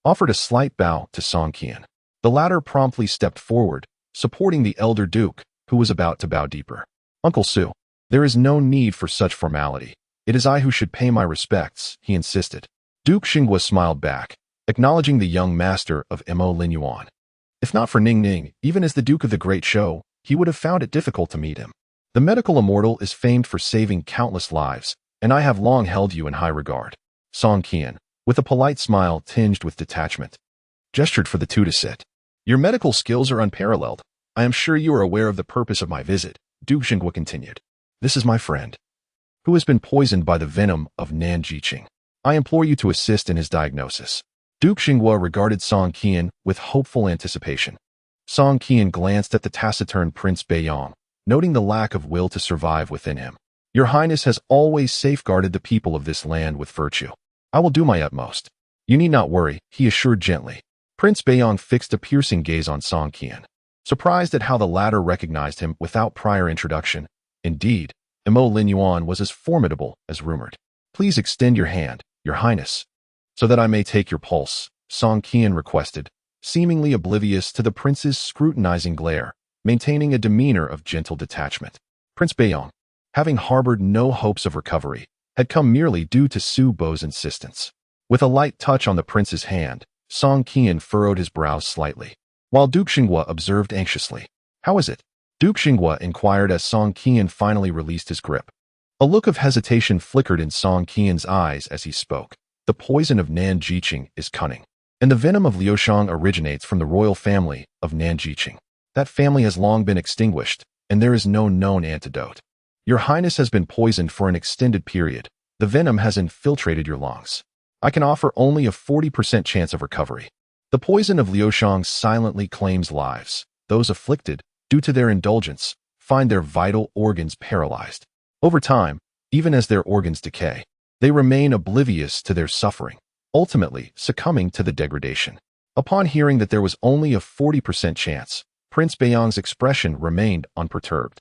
offered a slight bow to Song Qian. The latter promptly stepped forward, supporting the elder duke, who was about to bow deeper. Uncle Su, there is no need for such formality. It is I who should pay my respects, he insisted. Duke Xinghua smiled back, acknowledging the young master of Mo Lin Yuan. If not for Ning Ning, even as the Duke of the Great Show, he would have found it difficult to meet him. The medical immortal is famed for saving countless lives, and I have long held you in high regard. Song Qian, with a polite smile tinged with detachment, gestured for the two to sit. Your medical skills are unparalleled. I am sure you are aware of the purpose of my visit, Duke Xinghua continued. This is my friend, who has been poisoned by the venom of Nan Jiqing. I implore you to assist in his diagnosis. Duke Xinghua regarded Song Qian with hopeful anticipation. Song Qian glanced at the taciturn Prince Beiyang, noting the lack of will to survive within him. Your Highness has always safeguarded the people of this land with virtue. I will do my utmost. You need not worry, he assured gently. Prince Beiyang fixed a piercing gaze on Song Qian, surprised at how the latter recognized him without prior introduction. Indeed, Mo Lin Yuan was as formidable as rumored. Please extend your hand, Your Highness, so that I may take your pulse, Song Qian requested, seemingly oblivious to the prince's scrutinizing glare, maintaining a demeanor of gentle detachment. Prince Beiyang, having harbored no hopes of recovery, had come merely due to Su Bo's insistence. With a light touch on the prince's hand, Song Qian furrowed his brows slightly, while Duke Xinghua observed anxiously. How is it? Duke Xinghua inquired as Song Qian finally released his grip. A look of hesitation flickered in Song Qian's eyes as he spoke. The poison of Nan Jiqing is cunning, and the venom of Liushang originates from the royal family of Nan Jiqing. That family has long been extinguished, and there is no known antidote. Your Highness has been poisoned for an extended period. The venom has infiltrated your lungs. I can offer only a 40% chance of recovery. The poison of Liushang silently claims lives. Those afflicted, due to their indulgence, find their vital organs paralyzed. Over time, even as their organs decay, they remain oblivious to their suffering, ultimately succumbing to the degradation. Upon hearing that there was only a 40% chance, Prince Beiyang's expression remained unperturbed.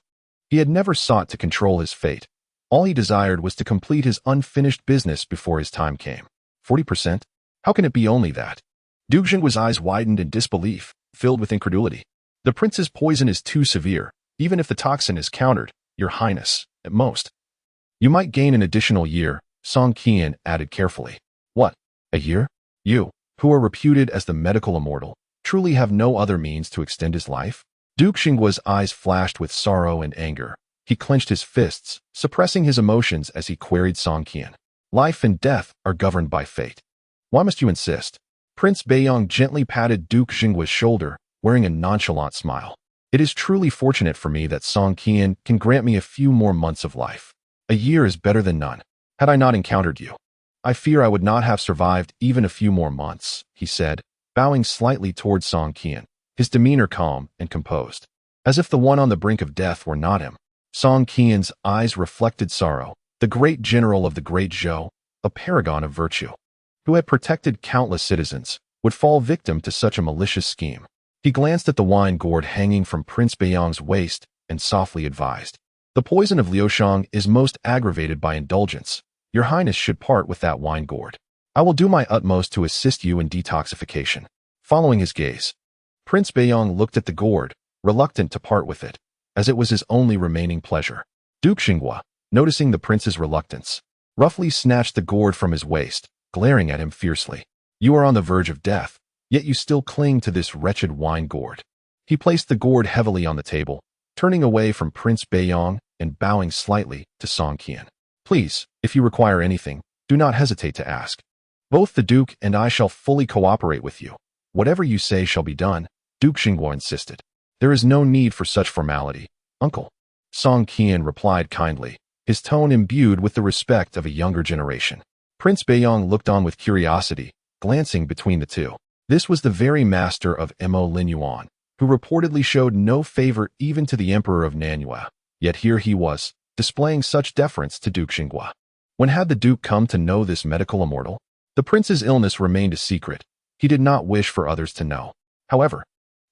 He had never sought to control his fate. All he desired was to complete his unfinished business before his time came. 40%? How can it be only that? Duke Xinghua's eyes widened in disbelief, filled with incredulity. The prince's poison is too severe, even if the toxin is countered, Your Highness, at most. You might gain an additional year, Song Qian added carefully. What? A year? You, who are reputed as the medical immortal, truly have no other means to extend his life? Duke Xinghua's eyes flashed with sorrow and anger. He clenched his fists, suppressing his emotions as he queried Song Qian. Life and death are governed by fate. Why must you insist? Prince Beiyang gently patted Duke Xinghua's shoulder, wearing a nonchalant smile. It is truly fortunate for me that Song Qian can grant me a few more months of life. A year is better than none. Had I not encountered you, I fear I would not have survived even a few more months, he said, bowing slightly towards Song Qian, his demeanor calm and composed, as if the one on the brink of death were not him. Song Qian's eyes reflected sorrow. The great general of the great Zhou, a paragon of virtue, who had protected countless citizens, would fall victim to such a malicious scheme. He glanced at the wine gourd hanging from Prince Beiyang's waist and softly advised. The poison of Liushang is most aggravated by indulgence. Your Highness should part with that wine gourd. I will do my utmost to assist you in detoxification. Following his gaze, Prince Beiyang looked at the gourd, reluctant to part with it, as it was his only remaining pleasure. Duke Xinghua, noticing the prince's reluctance, roughly snatched the gourd from his waist, glaring at him fiercely. You are on the verge of death, yet you still cling to this wretched wine gourd. He placed the gourd heavily on the table, turning away from Prince Beiyang and bowing slightly to Song Qian. Please, if you require anything, do not hesitate to ask. Both the Duke and I shall fully cooperate with you. Whatever you say shall be done, Duke Xinghua insisted. There is no need for such formality, uncle. Song Qian replied kindly, his tone imbued with the respect of a younger generation. Prince Beiyang looked on with curiosity, glancing between the two. This was the very master of Mo Lin Yuan, who reportedly showed no favor even to the emperor of Nanyue. Yet here he was, displaying such deference to Duke Xinghua. When had the Duke come to know this medical immortal? The prince's illness remained a secret. He did not wish for others to know. However,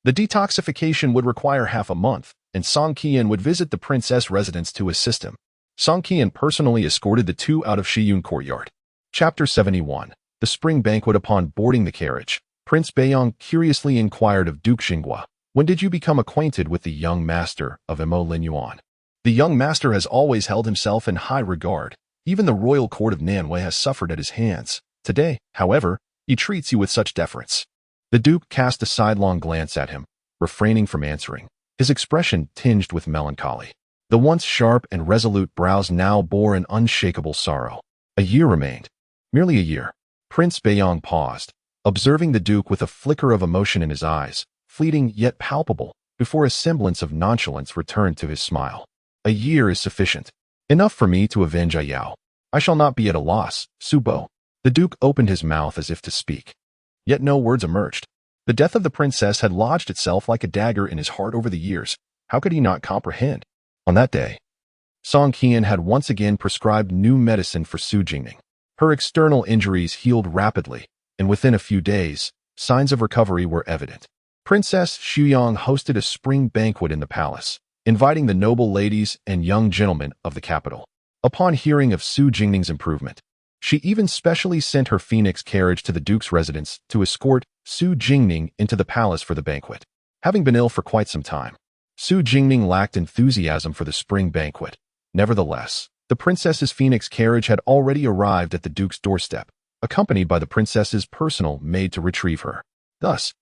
the detoxification would require half a month, and Song Qian would visit the princess' residence to assist him. Song Qian personally escorted the two out of Shiyun courtyard. Chapter 71. The spring banquet. Upon boarding the carriage, Prince Beiyang curiously inquired of Duke Xinghua, when did you become acquainted with the young master of Mo Lin Yuan? The young master has always held himself in high regard. Even the royal court of Nanyue has suffered at his hands. Today, however, he treats you with such deference. The Duke cast a sidelong glance at him, refraining from answering, his expression tinged with melancholy. The once sharp and resolute brows now bore an unshakable sorrow. A year remained. Merely a year. Prince Beiyang paused, observing the Duke with a flicker of emotion in his eyes, fleeting yet palpable, before a semblance of nonchalance returned to his smile. A year is sufficient. Enough for me to avenge Ayao. I shall not be at a loss, Su Bo. The Duke opened his mouth as if to speak. Yet no words emerged. The death of the princess had lodged itself like a dagger in his heart over the years. How could he not comprehend? On that day, Song Qian had once again prescribed new medicine for Su Jingning. Her external injuries healed rapidly, and within a few days, signs of recovery were evident. Princess Xuyang hosted a spring banquet in the palace, inviting the noble ladies and young gentlemen of the capital. Upon hearing of Su Jingning's improvement, she even specially sent her phoenix carriage to the duke's residence to escort Su Jingning into the palace for the banquet. Having been ill for quite some time, Su Jingning lacked enthusiasm for the spring banquet. Nevertheless, the princess's phoenix carriage had already arrived at the duke's doorstep, accompanied by the princess's personal maid to retrieve her. Thus,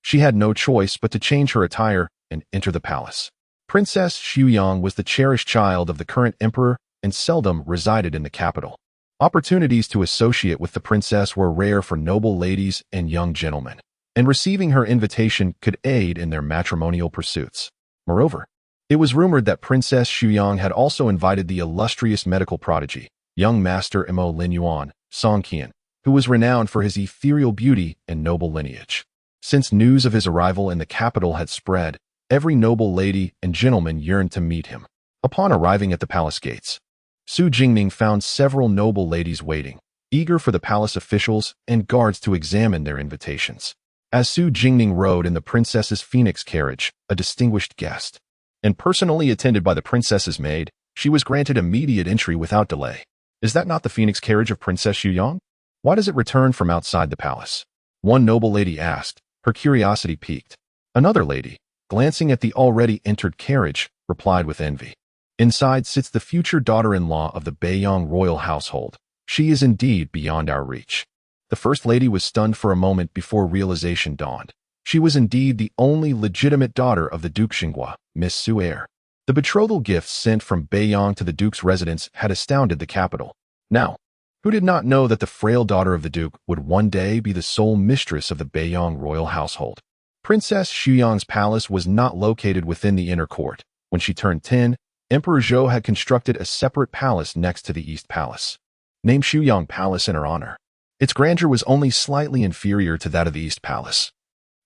she had no choice but to change her attire and enter the palace. Princess Xuyang was the cherished child of the current emperor and seldom resided in the capital. Opportunities to associate with the princess were rare for noble ladies and young gentlemen, and receiving her invitation could aid in their matrimonial pursuits. Moreover, it was rumored that Princess Xuyang had also invited the illustrious medical prodigy, young Master Mo Lin Yuan, Song Qian, who was renowned for his ethereal beauty and noble lineage. Since news of his arrival in the capital had spread, every noble lady and gentleman yearned to meet him. Upon arriving at the palace gates, Su Jingning found several noble ladies waiting, eager for the palace officials and guards to examine their invitations. As Su Jingning rode in the princess's phoenix carriage, a distinguished guest, and personally attended by the princess's maid, she was granted immediate entry without delay. Is that not the phoenix carriage of Princess Xuyang? Why does it return from outside the palace? One noble lady asked, her curiosity piqued. Another lady, glancing at the already entered carriage, replied with envy. Inside sits the future daughter-in-law of the Beiyang royal household. She is indeed beyond our reach. The first lady was stunned for a moment before realization dawned. She was indeed the only legitimate daughter of the Duke Xinghua, Miss Su Er. The betrothal gifts sent from Beiyang to the Duke's residence had astounded the capital. Now, who did not know that the frail daughter of the Duke would one day be the sole mistress of the Beiyang royal household? Princess Xuyang's palace was not located within the inner court. When she turned 10, Emperor Zhou had constructed a separate palace next to the East Palace, named Xuyang Palace in her honor. Its grandeur was only slightly inferior to that of the East Palace.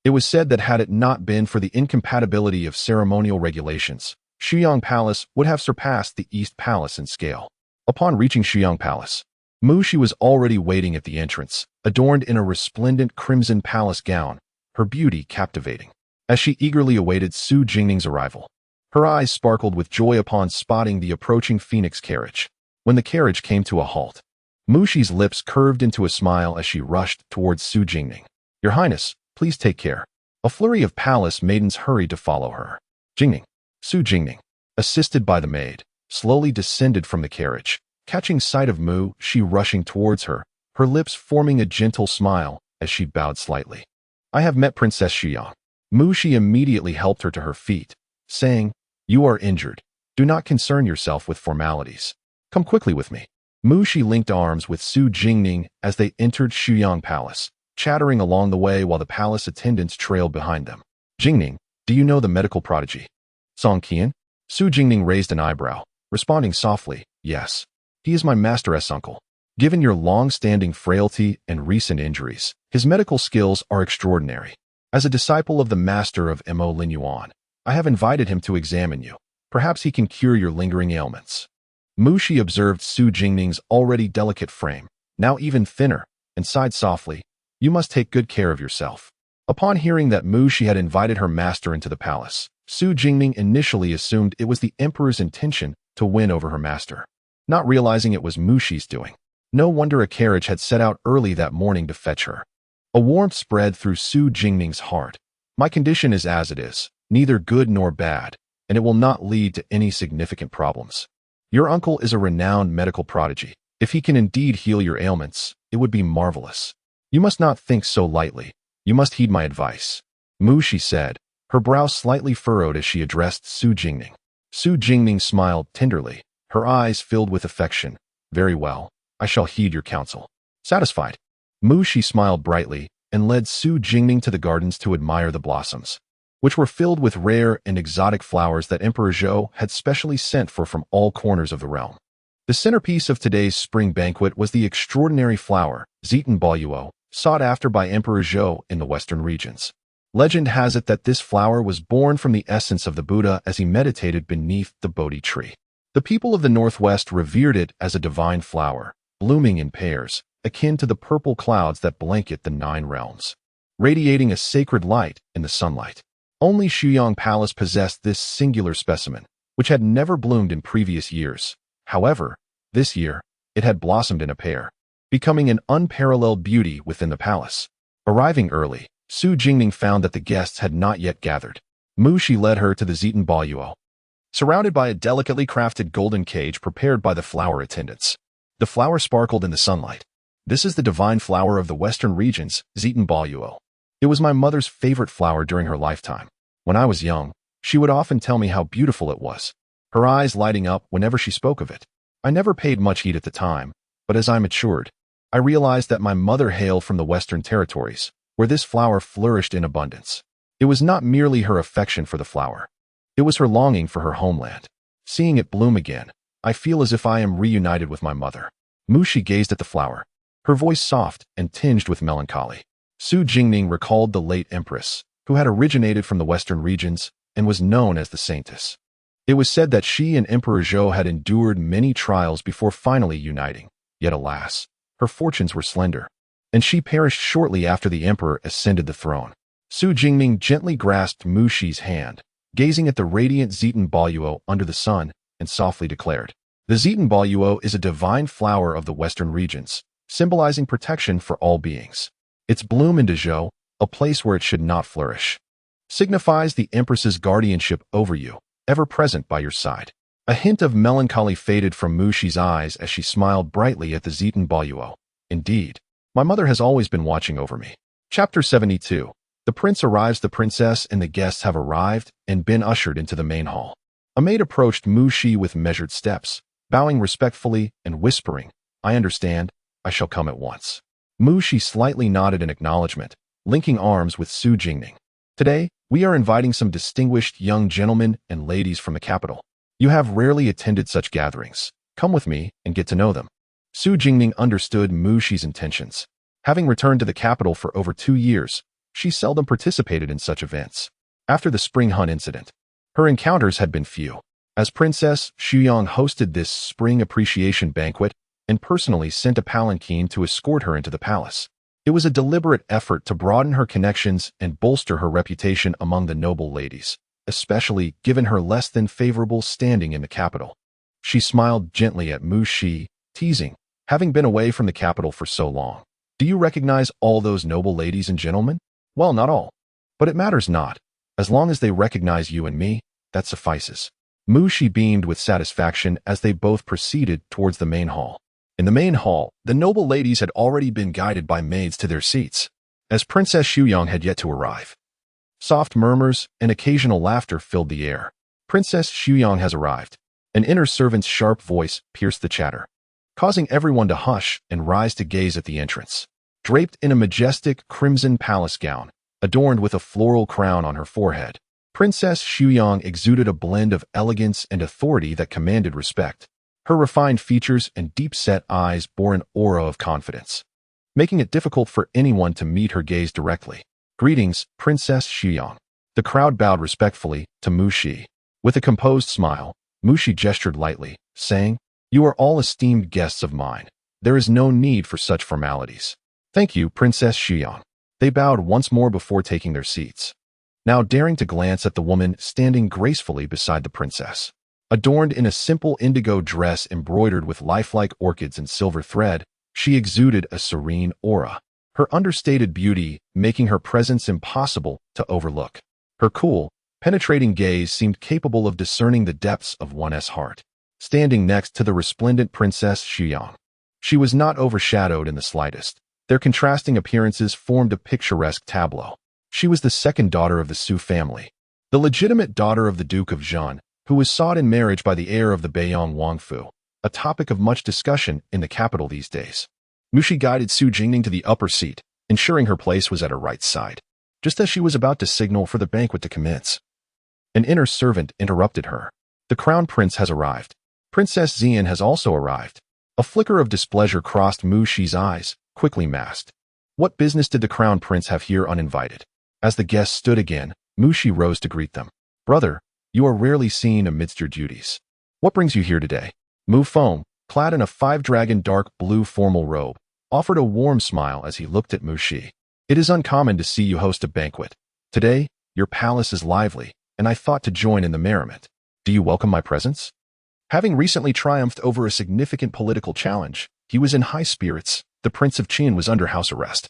It was said that had it not been for the incompatibility of ceremonial regulations, Xuyang Palace would have surpassed the East Palace in scale. Upon reaching Xuyang Palace, Mu Shi was already waiting at the entrance, adorned in a resplendent crimson palace gown, her beauty captivating. As she eagerly awaited Su Jingning's arrival, her eyes sparkled with joy upon spotting the approaching phoenix carriage. When the carriage came to a halt, Mu Shi's lips curved into a smile as she rushed towards Su Jingning. Your Highness, please take care. A flurry of palace maidens hurried to follow her. Jingning. Su Jingning, assisted by the maid, slowly descended from the carriage. Catching sight of Mu Shi rushing towards her, her lips forming a gentle smile as she bowed slightly. I have met Princess Xuyang. Mu Shi immediately helped her to her feet, saying, You are injured. Do not concern yourself with formalities. Come quickly with me. Mu Shi linked arms with Su Jingning as they entered Xuyang Palace, chattering along the way while the palace attendants trailed behind them. Jingning, do you know the medical prodigy? Song Qian? Su Jingning raised an eyebrow, responding softly, Yes. He is my master's uncle. Given your long-standing frailty and recent injuries, his medical skills are extraordinary. As a disciple of the master of Mo Lin Yuan, I have invited him to examine you. Perhaps he can cure your lingering ailments. Mu Shi observed Su Jingning's already delicate frame, now even thinner, and sighed softly, You must take good care of yourself. Upon hearing that Mu Shi had invited her master into the palace, Su Jingning initially assumed it was the emperor's intention to win over her master, not realizing it was Mu Shi's doing. No wonder a carriage had set out early that morning to fetch her. A warmth spread through Su Jingning's heart. My condition is as it is, neither good nor bad, and it will not lead to any significant problems. Your uncle is a renowned medical prodigy. If he can indeed heal your ailments, it would be marvelous. You must not think so lightly. You must heed my advice. Mu Shi said, her brow slightly furrowed as she addressed Su Jingning. Su Jingning smiled tenderly, her eyes filled with affection. Very well, I shall heed your counsel. Satisfied, Mu Shi smiled brightly and led Su Jingning to the gardens to admire the blossoms, which were filled with rare and exotic flowers that Emperor Zhou had specially sent for from all corners of the realm. The centerpiece of today's spring banquet was the extraordinary flower, Zitan Baoyuo, sought after by Emperor Zhou in the western regions. Legend has it that this flower was born from the essence of the Buddha as he meditated beneath the Bodhi tree. The people of the Northwest revered it as a divine flower, blooming in pairs, akin to the purple clouds that blanket the 9 realms, radiating a sacred light in the sunlight. Only Shuyang Palace possessed this singular specimen, which had never bloomed in previous years. However, this year, it had blossomed in a pair, becoming an unparalleled beauty within the palace. Arriving early, Su Jingning found that the guests had not yet gathered. Mu Shi led her to the Zitan Baoyuo, surrounded by a delicately crafted golden cage prepared by the flower attendants. The flower sparkled in the sunlight. This is the divine flower of the western regions, Zitan Baoyuo. It was my mother's favorite flower during her lifetime. When I was young, she would often tell me how beautiful it was, her eyes lighting up whenever she spoke of it. I never paid much heed at the time, but as I matured, I realized that my mother hailed from the Western territories, where this flower flourished in abundance. It was not merely her affection for the flower. It was her longing for her homeland. Seeing it bloom again, I feel as if I am reunited with my mother. Mu Shi gazed at the flower, her voice soft and tinged with melancholy. Su Jingning recalled the late empress, who had originated from the western regions and was known as the Saintess. It was said that she and Emperor Zhou had endured many trials before finally uniting, yet alas, her fortunes were slender, and she perished shortly after the emperor ascended the throne. Su Jingning gently grasped Mu Shi's hand, gazing at the radiant Zitan Baoyuo under the sun, and softly declared, "The Zitan Baoyuo is a divine flower of the western regions, symbolizing protection for all beings. Its bloom in Dezhou, a place where it should not flourish, signifies the Empress's guardianship over you, ever present by your side." A hint of melancholy faded from Mu Shi's eyes as she smiled brightly at the Zitan Baoyuo. "Indeed, my mother has always been watching over me." Chapter 72. The prince arrives. The princess and the guests have arrived and been ushered into the main hall. A maid approached Mu Shi with measured steps, bowing respectfully and whispering, "I understand, I shall come at once." Mu Shi slightly nodded in acknowledgement, linking arms with Su Jingning. "Today, we are inviting some distinguished young gentlemen and ladies from the capital. You have rarely attended such gatherings. Come with me and get to know them." Su Jingning understood Mu Shi's intentions. Having returned to the capital for over 2 years, she seldom participated in such events. After the spring hunt incident, her encounters had been few. As Princess, Shuyang hosted this spring appreciation banquet and personally sent a palanquin to escort her into the palace. It was a deliberate effort to broaden her connections and bolster her reputation among the noble ladies, especially given her less than favorable standing in the capital. She smiled gently at Mu Shi, teasing, "Having been away from the capital for so long, do you recognize all those noble ladies and gentlemen?" "Well, not all. But it matters not. As long as they recognize you and me, that suffices." Mu Shi beamed with satisfaction as they both proceeded towards the main hall. In the main hall, the noble ladies had already been guided by maids to their seats, as Princess Shuyang had yet to arrive. Soft murmurs and occasional laughter filled the air. "Princess Shuyang has arrived." An inner servant's sharp voice pierced the chatter, causing everyone to hush and rise to gaze at the entrance. Draped in a majestic crimson palace gown, adorned with a floral crown on her forehead, Princess Shuyang exuded a blend of elegance and authority that commanded respect. Her refined features and deep-set eyes bore an aura of confidence, making it difficult for anyone to meet her gaze directly. "Greetings, Princess Shuyang." The crowd bowed respectfully to Mu Shi. With a composed smile, Mu Shi gestured lightly, saying, "You are all esteemed guests of mine. There is no need for such formalities." "Thank you, Princess Shuyang." They bowed once more before taking their seats, now daring to glance at the woman standing gracefully beside the princess. Adorned in a simple indigo dress embroidered with lifelike orchids and silver thread, she exuded a serene aura, her understated beauty making her presence impossible to overlook. Her cool, penetrating gaze seemed capable of discerning the depths of one's heart. Standing next to the resplendent Princess Shuyang, she was not overshadowed in the slightest. Their contrasting appearances formed a picturesque tableau. She was the second daughter of the Su family, the legitimate daughter of the Duke of Zhan, who was sought in marriage by the heir of the Beiyang Wangfu, a topic of much discussion in the capital these days. Mu Shi guided Su Jingning to the upper seat, ensuring her place was at her right side, just as she was about to signal for the banquet to commence. An inner servant interrupted her. "The crown prince has arrived. Princess Xian has also arrived." A flicker of displeasure crossed Mu Shi's eyes, quickly masked. What business did the crown prince have here uninvited? As the guests stood again, Mushi rose to greet them. Brother, you are rarely seen amidst your duties. What brings you here today? Mu Feng, clad in a five-dragon dark blue formal robe, offered a warm smile as he looked at Mushi. It is uncommon to see you host a banquet. Today, your palace is lively, and I thought to join in the merriment. Do you welcome my presence? Having recently triumphed over a significant political challenge, he was in high spirits. The Prince of Qin was under house arrest,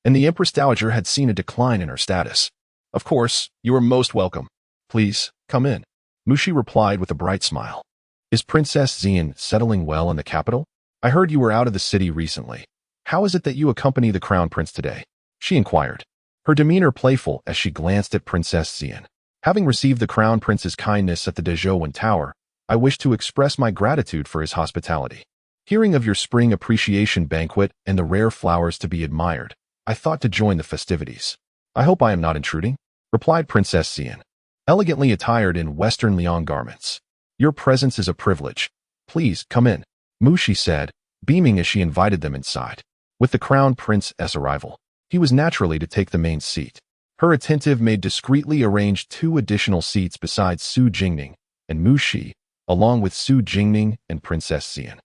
and the Empress Dowager had seen a decline in her status. Of course, you are most welcome. Please, come in. Mushi replied with a bright smile. Is Princess Xian settling well in the capital? I heard you were out of the city recently. How is it that you accompany the Crown Prince today? She inquired, her demeanor playful as she glanced at Princess Xian. Having received the Crown Prince's kindness at the Dezhouwen Tower, I wish to express my gratitude for his hospitality. Hearing of your spring appreciation banquet and the rare flowers to be admired, I thought to join the festivities. I hope I am not intruding, replied Princess Xian, elegantly attired in Western Liang garments. Your presence is a privilege. Please, come in, Mushi said, beaming as she invited them inside. With the Crown Prince's arrival, he was naturally to take the main seat. Her attentive maid discreetly arranged 2 additional seats beside Su Jingning and Mushi, along with Su Jingning and Princess Xian,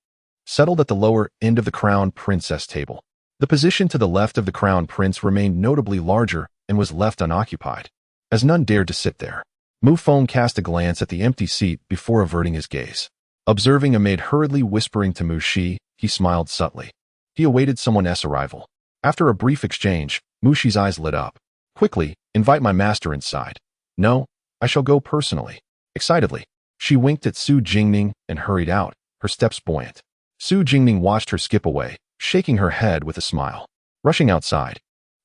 settled at the lower end of the Crown Princess table. The position to the left of the Crown Prince remained notably larger and was left unoccupied, as none dared to sit there. Mu Feng cast a glance at the empty seat before averting his gaze. Observing a maid hurriedly whispering to Mushi, he smiled subtly. He awaited someone's arrival. After a brief exchange, Mushi's eyes lit up. Quickly, invite my master inside. No, I shall go personally. Excitedly, she winked at Su Jingning and hurried out, her steps buoyant. Su Jingning watched her skip away, shaking her head with a smile. Rushing outside,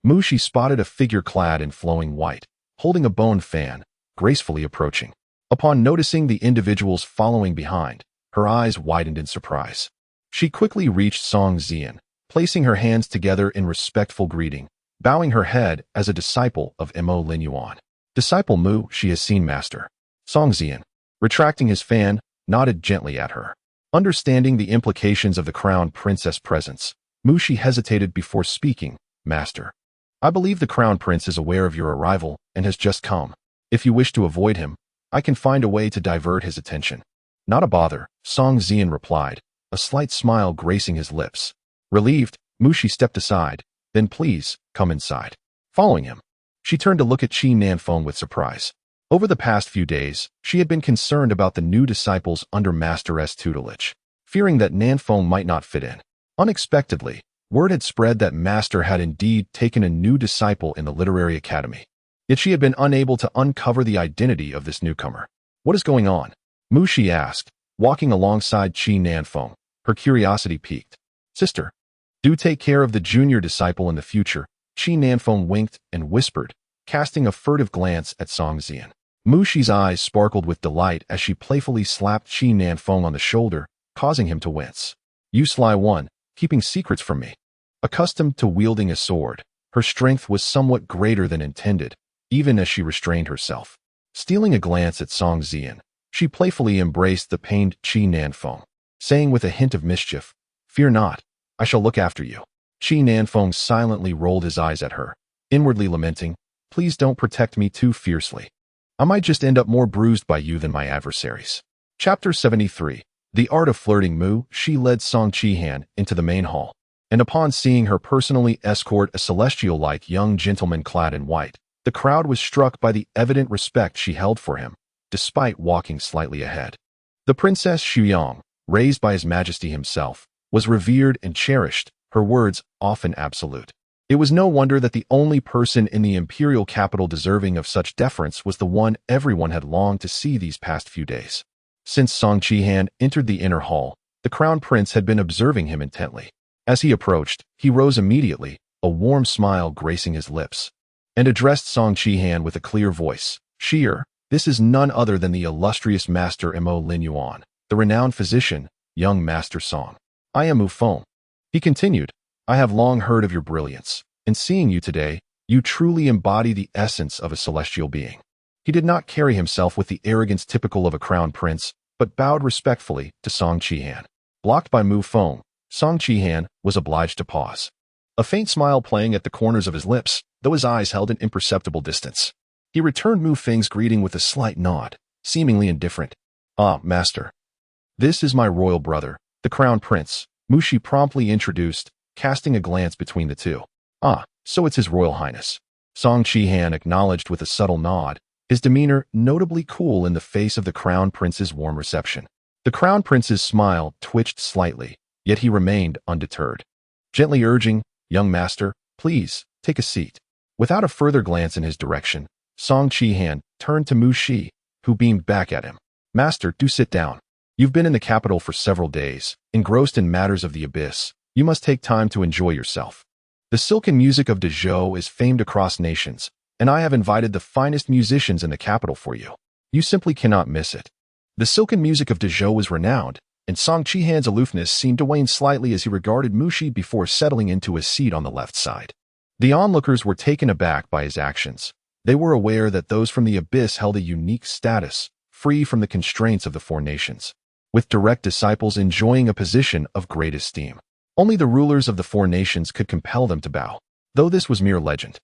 Mushi spotted a figure clad in flowing white, holding a bone fan, gracefully approaching. Upon noticing the individuals following behind, her eyes widened in surprise. She quickly reached Song Xian, placing her hands together in respectful greeting, bowing her head as a disciple of Mo Lin Yuan. Disciple Mu, she has seen master. Song Xian, retracting his fan, nodded gently at her. Understanding the implications of the Crown Princess' presence, Mushi hesitated before speaking. Master, I believe the Crown Prince is aware of your arrival and has just come. If you wish to avoid him, I can find a way to divert his attention. Not a bother, Song Xian replied, a slight smile gracing his lips. Relieved, Mushi stepped aside. Then please, come inside. Following him, she turned to look at Qi Nanfeng with surprise. Over the past few days, she had been concerned about the new disciples under Master's tutelage, fearing that Nanfeng might not fit in. Unexpectedly, word had spread that Master had indeed taken a new disciple in the Literary Academy. Yet she had been unable to uncover the identity of this newcomer. What is going on? Mushi asked, walking alongside Qi Nanfeng, her curiosity piqued. Sister, do take care of the junior disciple in the future, Qi Nanfeng winked and whispered, casting a furtive glance at Song Xian. Mushi's eyes sparkled with delight as she playfully slapped Qi Nanfeng on the shoulder, causing him to wince. You sly one, keeping secrets from me. Accustomed to wielding a sword, her strength was somewhat greater than intended, even as she restrained herself. Stealing a glance at Song Xian, she playfully embraced the pained Qi Nanfeng, saying with a hint of mischief, Fear not, I shall look after you. Qi Nanfeng silently rolled his eyes at her, inwardly lamenting, Please don't protect me too fiercely. I might just end up more bruised by you than my adversaries. Chapter 73. The Art of Flirting Mu. She led Song Qihan into the main hall, and upon seeing her personally escort a celestial-like young gentleman clad in white, the crowd was struck by the evident respect she held for him, despite walking slightly ahead. The Princess Xuyang, raised by His Majesty himself, was revered and cherished, her words often absolute. It was no wonder that the only person in the imperial capital deserving of such deference was the one everyone had longed to see these past few days. Since Song Qihan entered the inner hall, the Crown Prince had been observing him intently. As he approached, he rose immediately, a warm smile gracing his lips, and addressed Song Qihan with a clear voice. Sheer, this is none other than the illustrious Master Mo Lin Yuan, the renowned physician, young Master Song. I am Mu Feng. He continued, I have long heard of your brilliance, and seeing you today, you truly embody the essence of a celestial being. He did not carry himself with the arrogance typical of a crown prince, but bowed respectfully to Song Qihan. Blocked by Mu Feng, Song Qihan was obliged to pause. a faint smile playing at the corners of his lips, though his eyes held an imperceptible distance. He returned Mu Feng's greeting with a slight nod, seemingly indifferent. "Ah, master. This is my royal brother, the crown prince," Mu Shi promptly introduced, casting a glance between the two. "Ah, so it's his royal highness." Song Qihan acknowledged with a subtle nod, his demeanor notably cool in the face of the crown prince's warm reception. The crown prince's smile twitched slightly, yet he remained undeterred. Gently urging, "Young master, please, take a seat." Without a further glance in his direction, Song Qihan turned to Mu Shi, who beamed back at him. "Master, do sit down. You've been in the capital for several days, engrossed in matters of the abyss. You must take time to enjoy yourself. The silken music of Dezhou is famed across nations, and I have invited the finest musicians in the capital for you. You simply cannot miss it." The silken music of Dezhou was renowned, and Song Qihan's aloofness seemed to wane slightly as he regarded Mu Shi before settling into his seat on the left side. The onlookers were taken aback by his actions. They were aware that those from the abyss held a unique status, free from the constraints of the four nations, with direct disciples enjoying a position of great esteem. Only the rulers of the four nations could compel them to bow, though this was mere legend.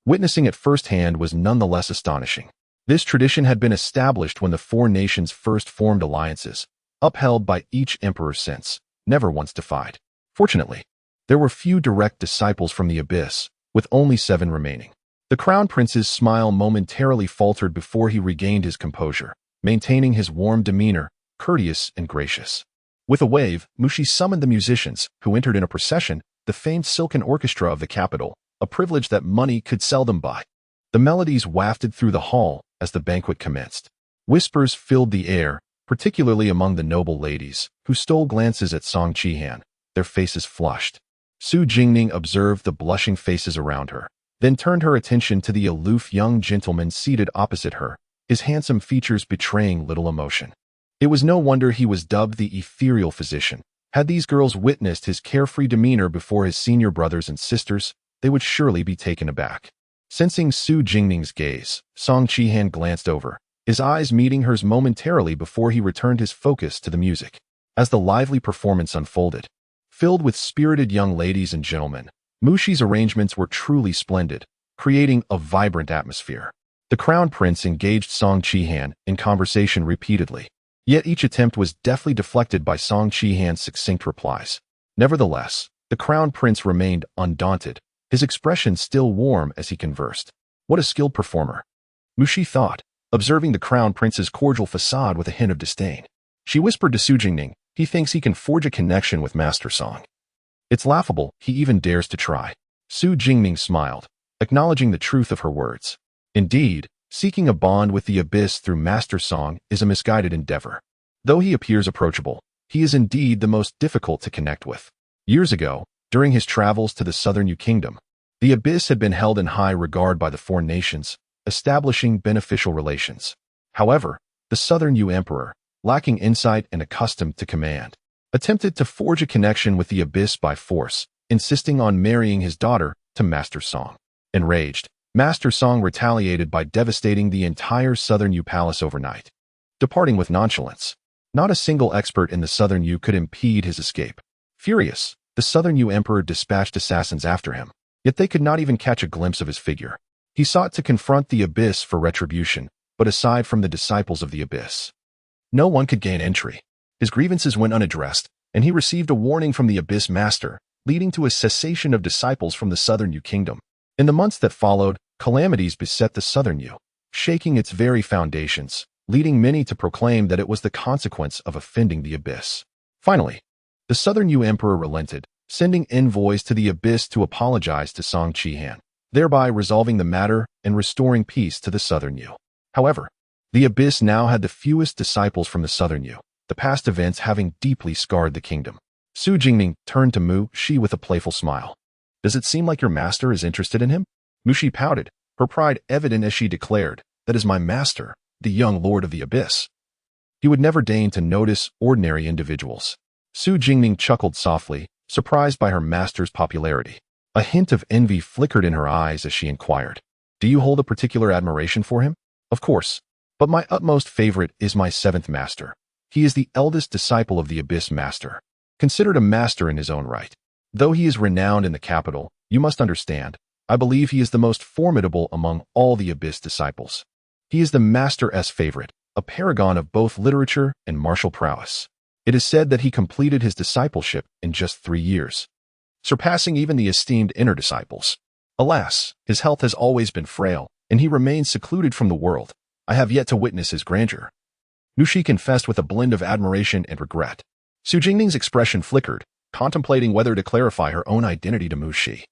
Witnessing it firsthand was nonetheless astonishing. This tradition had been established when the four nations first formed alliances, upheld by each emperor since, never once defied. Fortunately, there were few direct disciples from the abyss, with only 7 remaining. The crown prince's smile momentarily faltered before he regained his composure, maintaining his warm demeanor, courteous and gracious. With a wave, Mu Shi summoned the musicians, who entered in a procession, the famed silken orchestra of the capital, a privilege that money could seldom buy. The melodies wafted through the hall as the banquet commenced. Whispers filled the air, particularly among the noble ladies, who stole glances at Song Qihan, their faces flushed. Su Jingning observed the blushing faces around her, then turned her attention to the aloof young gentleman seated opposite her, his handsome features betraying little emotion. It was no wonder he was dubbed the ethereal physician. Had these girls witnessed his carefree demeanor before his senior brothers and sisters, they would surely be taken aback. Sensing Su Jingning's gaze, Song Qihan glanced over, his eyes meeting hers momentarily before he returned his focus to the music. As the lively performance unfolded, filled with spirited young ladies and gentlemen, Mu Shi's arrangements were truly splendid, creating a vibrant atmosphere. The crown prince engaged Song Qihan in conversation repeatedly, yet each attempt was deftly deflected by Song Qihan's succinct replies. Nevertheless, the crown prince remained undaunted, his expression still warm as he conversed. What a skilled performer, Mu Shi thought, observing the crown prince's cordial facade with a hint of disdain. She whispered to Su Jingning, "He thinks he can forge a connection with Master Song. It's laughable he even dares to try." Su Jingning smiled, acknowledging the truth of her words. Indeed, seeking a bond with the abyss through Master Song is a misguided endeavor. Though he appears approachable, he is indeed the most difficult to connect with. Years ago, during his travels to the Southern Yu Kingdom, the abyss had been held in high regard by the four nations, establishing beneficial relations. However, the Southern Yu Emperor, lacking insight and accustomed to command, attempted to forge a connection with the abyss by force, insisting on marrying his daughter to Master Song. Enraged, Master Song retaliated by devastating the entire Southern Yu palace overnight, departing with nonchalance. Not a single expert in the Southern Yu could impede his escape. Furious, the Southern Yu Emperor dispatched assassins after him, yet they could not even catch a glimpse of his figure. He sought to confront the abyss for retribution, but aside from the disciples of the abyss, no one could gain entry. His grievances went unaddressed, and he received a warning from the abyss master, leading to a cessation of disciples from the Southern Yu Kingdom. In the months that followed, calamities beset the Southern Yu, shaking its very foundations, leading many to proclaim that it was the consequence of offending the abyss. Finally, the Southern Yu Emperor relented, sending envoys to the abyss to apologize to Song Qihan, thereby resolving the matter and restoring peace to the Southern Yu. However, the abyss now had the fewest disciples from the Southern Yu, the past events having deeply scarred the kingdom. Su Jingning turned to Mu Shi with a playful smile. "Does it seem like your master is interested in him?" Mu Shi pouted, her pride evident as she declared, "That is my master, the young lord of the abyss. He would never deign to notice ordinary individuals." Su Jingning chuckled softly, surprised by her master's popularity. A hint of envy flickered in her eyes as she inquired, "Do you hold a particular admiration for him?" "Of course, but my utmost favorite is my 7th master. He is the eldest disciple of the abyss master, considered a master in his own right. Though he is renowned in the capital, You must understand, I believe he is the most formidable among all the Abyss disciples. He is the Master's favorite, a paragon of both literature and martial prowess. It is said that he completed his discipleship in just 3 years, surpassing even the esteemed inner disciples. Alas, his health has always been frail, and he remains secluded from the world. I have yet to witness his grandeur. Nushi confessed with a blend of admiration and regret. Su Jingning's expression flickered, contemplating whether to clarify her own identity to Mushi,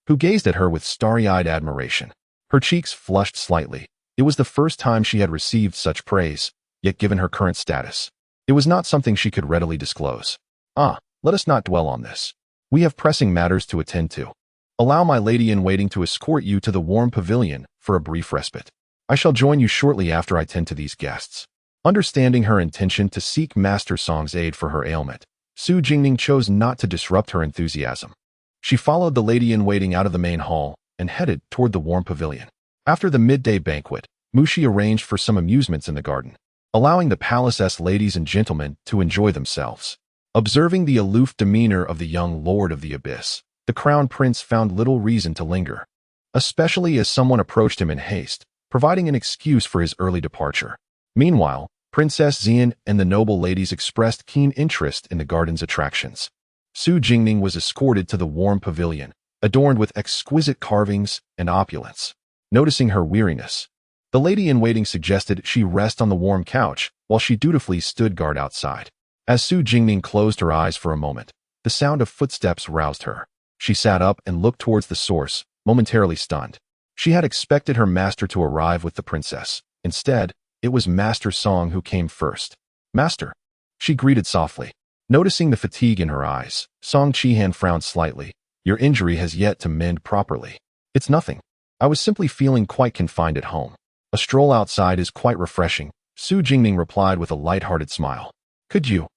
who gazed at her with starry-eyed admiration. Her cheeks flushed slightly. It was the first time she had received such praise, yet given her current status, it was not something she could readily disclose. Let us not dwell on this. We have pressing matters to attend to. Allow my lady-in-waiting to escort you to the warm pavilion for a brief respite. I shall join you shortly after I tend to these guests. Understanding her intention to seek Master Song's aid for her ailment, Su Jingning chose not to disrupt her enthusiasm. She followed the lady-in-waiting out of the main hall and headed toward the warm pavilion. After the midday banquet, Mushi arranged for some amusements in the garden, allowing the palace's ladies and gentlemen to enjoy themselves. Observing the aloof demeanor of the young Lord of the Abyss, the Crown Prince found little reason to linger, especially as someone approached him in haste, providing an excuse for his early departure. Meanwhile, Princess Xian and the noble ladies expressed keen interest in the garden's attractions. Su Jingning was escorted to the warm pavilion, adorned with exquisite carvings and opulence. Noticing her weariness, the lady-in-waiting suggested she rest on the warm couch while she dutifully stood guard outside. As Su Jingning closed her eyes for a moment, the sound of footsteps roused her. She sat up and looked towards the source, momentarily stunned. She had expected her master to arrive with the princess. Instead, it was Master Song who came first. "Master," she greeted softly. Noticing the fatigue in her eyes, Song Qihan frowned slightly. "Your injury has yet to mend properly." "It's nothing. I was simply feeling quite confined at home. A stroll outside is quite refreshing," Su Jingning replied with a light-hearted smile. "Could you,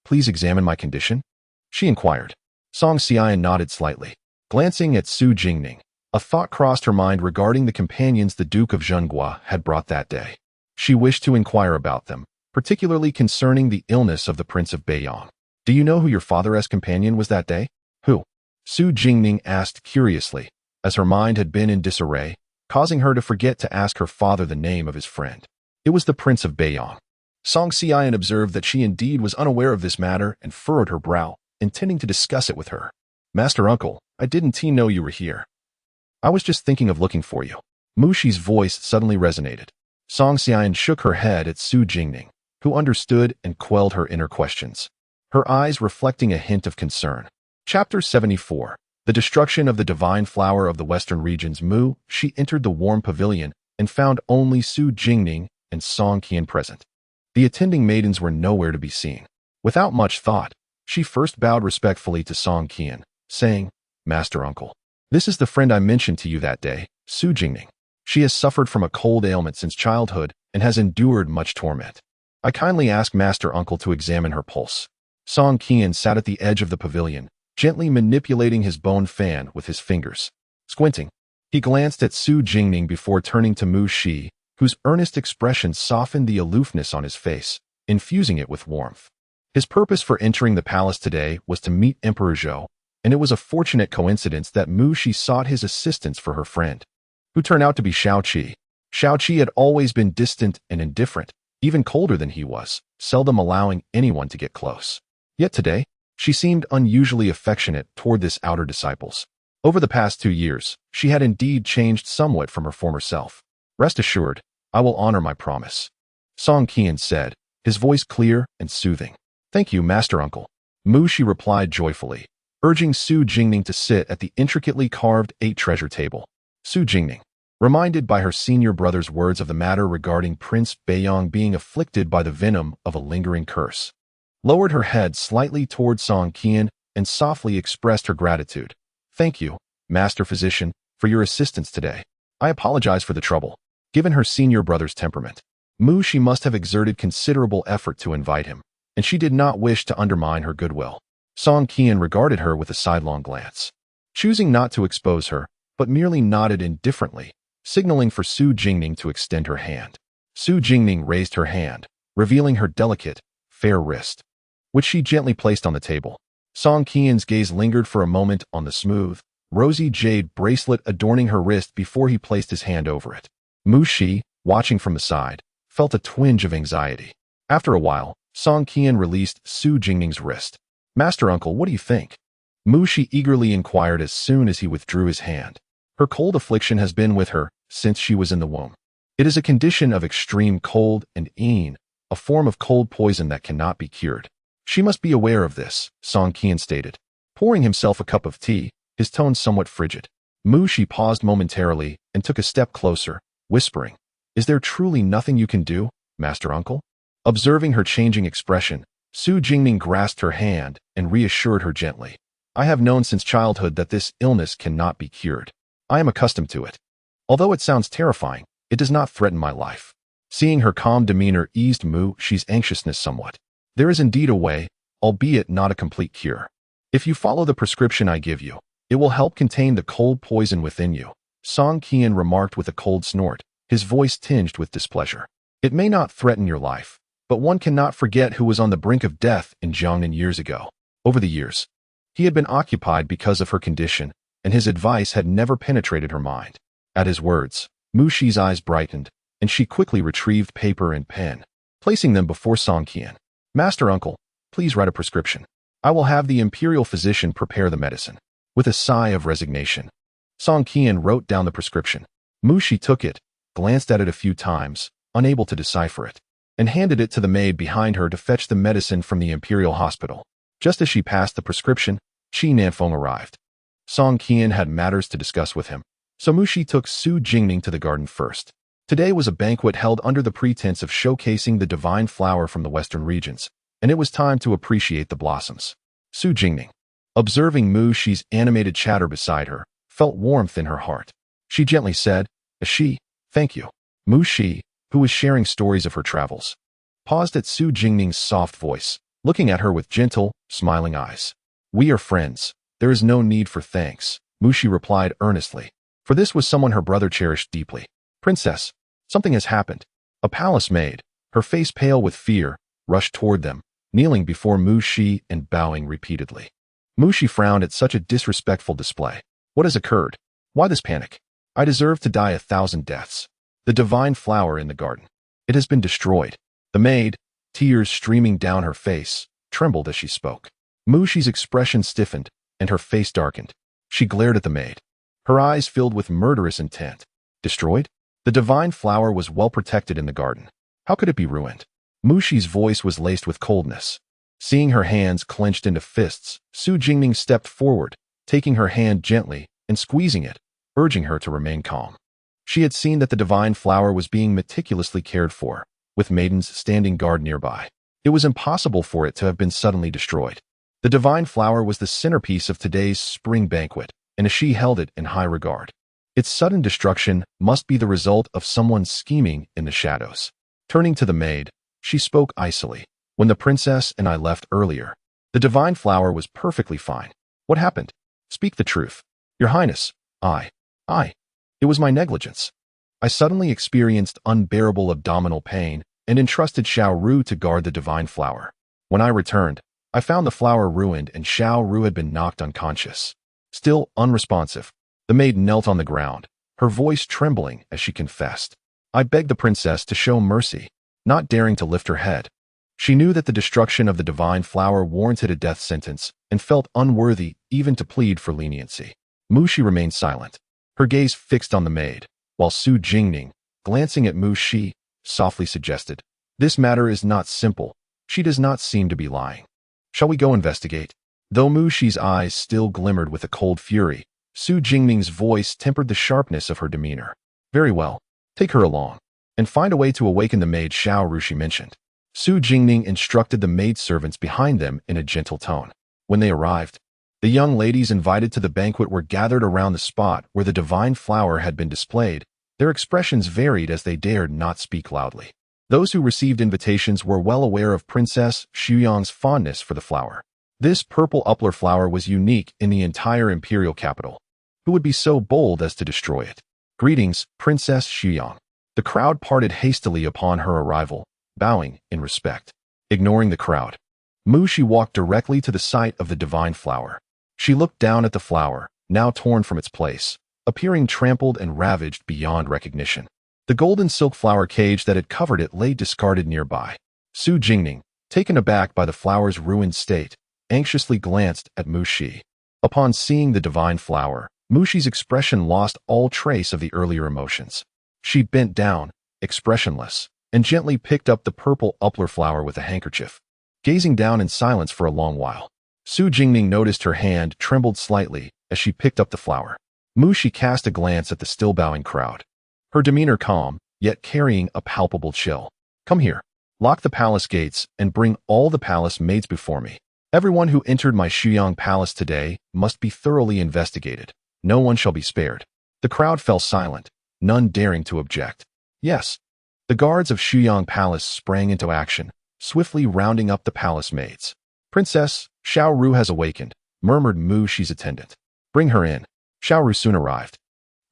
please examine my condition?" she inquired. Song Xian nodded slightly. Glancing at Su Jingning, a thought crossed her mind regarding the companions the Duke of Zhenghua had brought that day. She wished to inquire about them, particularly concerning the illness of the Prince of Beiyang. "Do you know who your father's companion was that day?" "Who?" Su Jingning asked curiously, as her mind had been in disarray, causing her to forget to ask her father the name of his friend. "It was the Prince of Beiyang." Song Xian observed that she indeed was unaware of this matter and furrowed her brow, intending to discuss it with her. "Master Uncle, I didn't know you were here. I was just thinking of looking for you." Mushi's voice suddenly resonated. Song Xian shook her head at Su Jingning, who understood and quelled her inner questions, her eyes reflecting a hint of concern. Chapter 74. The destruction of the divine flower of the western regions. She entered the warm pavilion and found only Su Jingning and Song Qian present. The attending maidens were nowhere to be seen. Without much thought, she first bowed respectfully to Song Qian, saying, "Master Uncle, this is the friend I mentioned to you that day, Su Jingning. She has suffered from a cold ailment since childhood and has endured much torment. I kindly ask Master Uncle to examine her pulse." Song Qian sat at the edge of the pavilion, gently manipulating his bone fan with his fingers. Squinting, he glanced at Su Jingning before turning to Mu Shi, whose earnest expression softened the aloofness on his face, infusing it with warmth. His purpose for entering the palace today was to meet Emperor Zhou, and it was a fortunate coincidence that Mu Shi sought his assistance for her friend, who turned out to be Shao Qi. Shao Qi had always been distant and indifferent, even colder than he was, seldom allowing anyone to get close. Yet today, she seemed unusually affectionate toward this outer disciples. Over the past 2 years, she had indeed changed somewhat from her former self. "Rest assured, I will honor my promise," Song Qian said, his voice clear and soothing. "Thank you, Master Uncle," Mu Shi replied joyfully, urging Su Jingning to sit at the intricately carved 8-treasure table. Su Jingning, reminded by her senior brother's words of the matter regarding Prince Beiyang being afflicted by the venom of a lingering curse, lowered her head slightly toward Song Qian and softly expressed her gratitude. "Thank you, Master Physician, for your assistance today. I apologize for the trouble." Given her senior brother's temperament, Mu Shi must have exerted considerable effort to invite him, and she did not wish to undermine her goodwill. Song Qian regarded her with a sidelong glance, choosing not to expose her, but merely nodded indifferently, signaling for Su Jingning to extend her hand. Su Jingning raised her hand, revealing her delicate, fair wrist, which she gently placed on the table. Song Qian's gaze lingered for a moment on the smooth, rosy jade bracelet adorning her wrist before he placed his hand over it. Mu Shi, watching from the side, felt a twinge of anxiety. After a while, Song Qian released Su Jingning's wrist. "Master Uncle, what do you think?" Mu Shi eagerly inquired as soon as he withdrew his hand. Her cold affliction has been with her since she was in the womb. It is a condition of extreme cold and een, a form of cold poison that cannot be cured. She must be aware of this, Song Qian stated, pouring himself a cup of tea, his tone somewhat frigid. Mu Shi paused momentarily and took a step closer, whispering, "Is there truly nothing you can do, Master Uncle?" Observing her changing expression, Su Jingning grasped her hand and reassured her gently. "I have known since childhood that this illness cannot be cured. I am accustomed to it. Although it sounds terrifying, it does not threaten my life." Seeing her calm demeanor eased Mu Shi's anxiousness somewhat. "There is indeed a way, albeit not a complete cure. If you follow the prescription I give you, it will help contain the cold poison within you," Song Qian remarked with a cold snort, his voice tinged with displeasure. "It may not threaten your life, but one cannot forget who was on the brink of death in Jiangnan years ago. Over the years, he had been occupied because of her condition, and his advice had never penetrated her mind." At his words, Mu Shi's eyes brightened, and she quickly retrieved paper and pen, placing them before Song Qian. "Master Uncle, please write a prescription. I will have the imperial physician prepare the medicine." With a sigh of resignation, Song Qian wrote down the prescription. Mu Shi took it, glanced at it a few times, unable to decipher it, and handed it to the maid behind her to fetch the medicine from the imperial hospital. Just as she passed the prescription, Qi Nanfeng arrived. Song Qian had matters to discuss with him, so Mu Shi took Su Jingning to the garden first. Today was a banquet held under the pretense of showcasing the divine flower from the western regions, and it was time to appreciate the blossoms. Su Jingning, observing Mu Shi's animated chatter beside her, felt warmth in her heart. She gently said, "Shi, thank you." Mu Shi, who was sharing stories of her travels, paused at Su Jingning's soft voice, looking at her with gentle, smiling eyes. "We are friends. There is no need for thanks," Mu Shi replied earnestly, for this was someone her brother cherished deeply. "Princess, something has happened." A palace maid, her face pale with fear, rushed toward them, kneeling before Mu Shi and bowing repeatedly. Mu Shi frowned at such a disrespectful display. "What has occurred? Why this panic? I deserve to die 1,000 deaths. The divine flower in the garden. It has been destroyed." The maid, tears streaming down her face, trembled as she spoke. Mu Shi's expression stiffened, and her face darkened. She glared at the maid, her eyes filled with murderous intent. "Destroyed? The divine flower was well protected in the garden. How could it be ruined?" Mu Shi's voice was laced with coldness. Seeing her hands clenched into fists, Su Jingning stepped forward, taking her hand gently and squeezing it, urging her to remain calm. She had seen that the divine flower was being meticulously cared for, with maidens standing guard nearby. It was impossible for it to have been suddenly destroyed. The divine flower was the centerpiece of today's spring banquet, and she held it in high regard. Its sudden destruction must be the result of someone scheming in the shadows. Turning to the maid, she spoke icily. "When the princess and I left earlier, the divine flower was perfectly fine. What happened? Speak the truth." "Your Highness, it was my negligence. I suddenly experienced unbearable abdominal pain and entrusted Xiao Ru to guard the divine flower. When I returned, I found the flower ruined and Xiao Ru had been knocked unconscious." Still unresponsive, the maid knelt on the ground, her voice trembling as she confessed. "I begged the princess to show mercy, not daring to lift her head. She knew that the destruction of the divine flower warranted a death sentence and felt unworthy even to plead for leniency." Mu Shi remained silent, her gaze fixed on the maid, while Su Jingning, glancing at Mu Shi, softly suggested, "This matter is not simple. She does not seem to be lying. Shall we go investigate?" Though Mu Shi's eyes still glimmered with a cold fury, Su Jingning's voice tempered the sharpness of her demeanor. "Very well, take her along, and find a way to awaken the maid Xiao Ru she mentioned." Su Jingning instructed the maidservants behind them in a gentle tone. When they arrived, the young ladies invited to the banquet were gathered around the spot where the divine flower had been displayed. Their expressions varied as they dared not speak loudly. Those who received invitations were well aware of Princess Xuyang's fondness for the flower. This purple uplar flower was unique in the entire imperial capital. Who would be so bold as to destroy it? "Greetings, Princess Xuyang." The crowd parted hastily upon her arrival, bowing in respect. Ignoring the crowd, Mu Shi walked directly to the site of the divine flower. She looked down at the flower, now torn from its place, appearing trampled and ravaged beyond recognition. The golden silk flower cage that had covered it lay discarded nearby. Su Jingning, taken aback by the flower's ruined state, anxiously glanced at Mu Shi. Upon seeing the divine flower, Mu Shi's expression lost all trace of the earlier emotions. She bent down, expressionless, and gently picked up the purple uplar flower with a handkerchief, gazing down in silence for a long while. Su Jingning noticed her hand trembled slightly as she picked up the flower. Mu Shi cast a glance at the still bowing crowd, her demeanor calm, yet carrying a palpable chill. Come here. Lock the palace gates and bring all the palace maids before me. Everyone who entered my Shuyang palace today must be thoroughly investigated. No one shall be spared. The crowd fell silent, none daring to object. Yes. The guards of Shuyang Palace sprang into action, swiftly rounding up the palace maids. Princess, Xiao Ru has awakened, murmured Mu Shi's attendant. Bring her in. Xiao Ru soon arrived,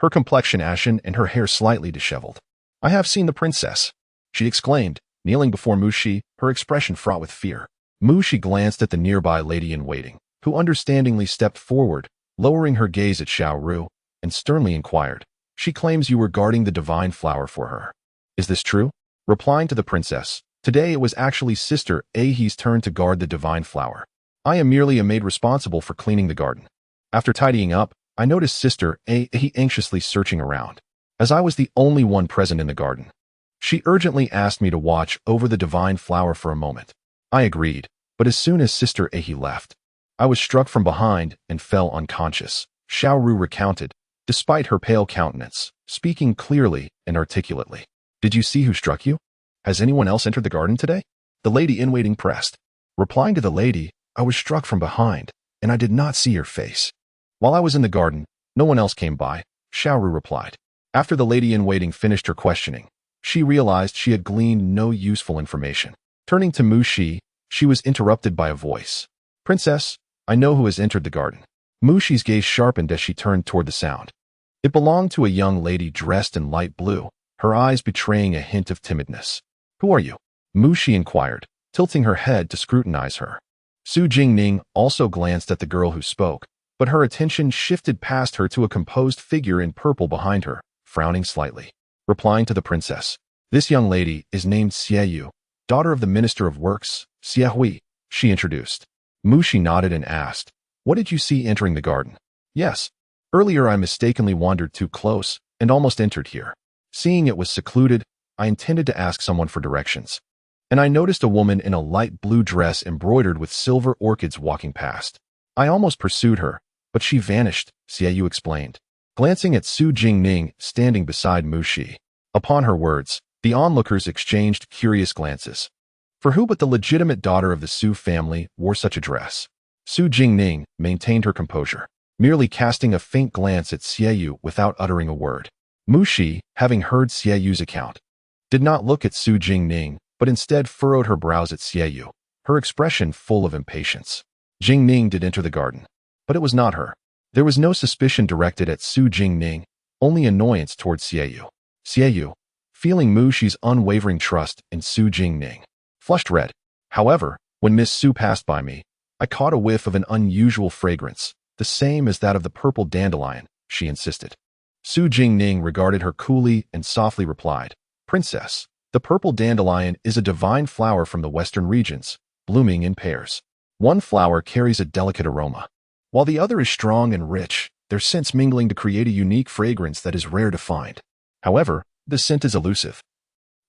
her complexion ashen and her hair slightly disheveled. I have seen the princess, she exclaimed, kneeling before Mu Shi, her expression fraught with fear. Mu Shi glanced at the nearby lady-in-waiting, who understandingly stepped forward, lowering her gaze at Xiao Ru, and sternly inquired, She claims you were guarding the divine flower for her. Is this true? Replying to the princess, today it was actually Sister Ahi's turn to guard the divine flower. I am merely a maid responsible for cleaning the garden. After tidying up, I noticed Sister Ahi anxiously searching around, as I was the only one present in the garden. She urgently asked me to watch over the divine flower for a moment. I agreed, but as soon as Sister Ahi left, I was struck from behind and fell unconscious. Xiao Ru recounted, despite her pale countenance, speaking clearly and articulately. Did you see who struck you? Has anyone else entered the garden today? The lady-in-waiting pressed. Replying to the lady, I was struck from behind, and I did not see your face. While I was in the garden, no one else came by, Xiao Ru replied. After the lady-in-waiting finished her questioning, she realized she had gleaned no useful information. Turning to Mu Shi, she was interrupted by a voice. Princess, I know who has entered the garden. Mu Shi's gaze sharpened as she turned toward the sound. It belonged to a young lady dressed in light blue, her eyes betraying a hint of timidness. Who are you? Mu Shi inquired, tilting her head to scrutinize her. Su Jingning also glanced at the girl who spoke, but her attention shifted past her to a composed figure in purple behind her, frowning slightly. Replying to the princess, this young lady is named Xie Yu, daughter of the Minister of Works, Xie Hui, she introduced. Mu Shi nodded and asked, what did you see entering the garden? Yes. Earlier I mistakenly wandered too close and almost entered here. Seeing it was secluded, I intended to ask someone for directions. And I noticed a woman in a light blue dress embroidered with silver orchids walking past. I almost pursued her, but she vanished, Xie Yu explained, glancing at Su Jingning standing beside Mu Shi. Upon her words, the onlookers exchanged curious glances. For who but the legitimate daughter of the Su family wore such a dress? Su Jingning maintained her composure, merely casting a faint glance at Xie Yu without uttering a word. Mu Shi, having heard Xie Yu's account, did not look at Su Jingning, but instead furrowed her brows at Xie Yu, her expression full of impatience. Jingning did enter the garden, but it was not her. There was no suspicion directed at Su Jingning, only annoyance towards Xie Yu. Xie Yu, feeling Mu Shi's unwavering trust in Su Jingning, flushed red. However, when Miss Su passed by me, I caught a whiff of an unusual fragrance, the same as that of the purple dandelion, she insisted. Su Jingning regarded her coolly and softly replied, Princess, the purple dandelion is a divine flower from the western regions, blooming in pairs. One flower carries a delicate aroma, while the other is strong and rich, their scents mingling to create a unique fragrance that is rare to find. However, the scent is elusive.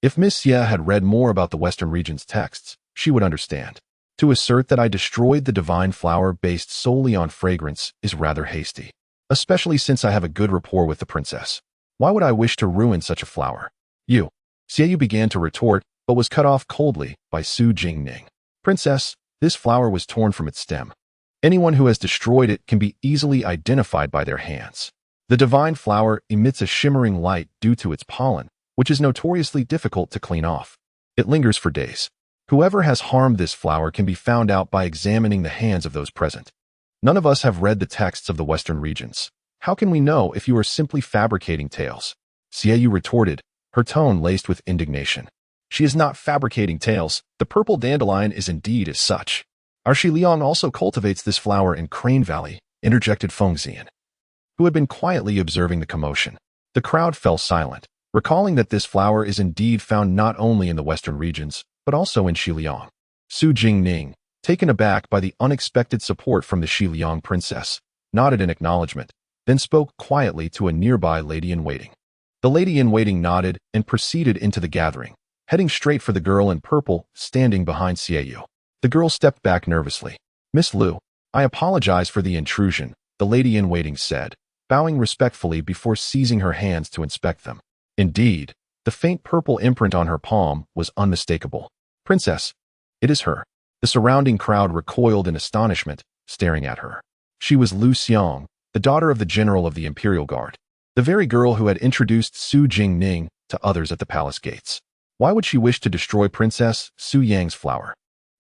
If Miss Xie had read more about the western region's texts, she would understand. To assert that I destroyed the divine flower based solely on fragrance is rather hasty, especially since I have a good rapport with the princess. Why would I wish to ruin such a flower? Xie Yu began to retort, but was cut off coldly by Su Jingning. Princess, this flower was torn from its stem. Anyone who has destroyed it can be easily identified by their hands. The divine flower emits a shimmering light due to its pollen, which is notoriously difficult to clean off. It lingers for days. Whoever has harmed this flower can be found out by examining the hands of those present. None of us have read the texts of the western regions. How can we know if you are simply fabricating tales? Xie Yu retorted, her tone laced with indignation. She is not fabricating tales. The purple dandelion is indeed as such. Our Shi Liang also cultivates this flower in Crane Valley, interjected Feng Xian. who had been quietly observing the commotion. The crowd fell silent, recalling that this flower is indeed found not only in the western regions, but also in Xiliang. Su Jingning, taken aback by the unexpected support from the Xiliang princess, nodded in acknowledgement, then spoke quietly to a nearby lady-in-waiting. The lady-in-waiting nodded and proceeded into the gathering, heading straight for the girl in purple standing behind Xiaoyu. The girl stepped back nervously. "Miss Liu, I apologize for the intrusion," the lady-in-waiting said, bowing respectfully before seizing her hands to inspect them. Indeed, the faint purple imprint on her palm was unmistakable. "Princess, it is her." The surrounding crowd recoiled in astonishment, staring at her. She was Lu Xiang, the daughter of the general of the Imperial Guard, the very girl who had introduced Su Jingning to others at the palace gates. Why would she wish to destroy Princess Su Yang's flower?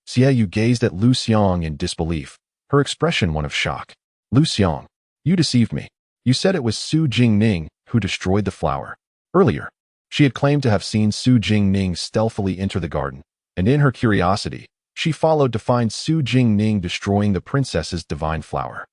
Xiaoyu gazed at Lu Xiang in disbelief, her expression one of shock. "Lu Xiang, you deceived me. You said it was Su Jingning who destroyed the flower." Earlier, she had claimed to have seen Su Jingning stealthily enter the garden, and in her curiosity, she followed to find Su Jingning destroying the princess's divine flower.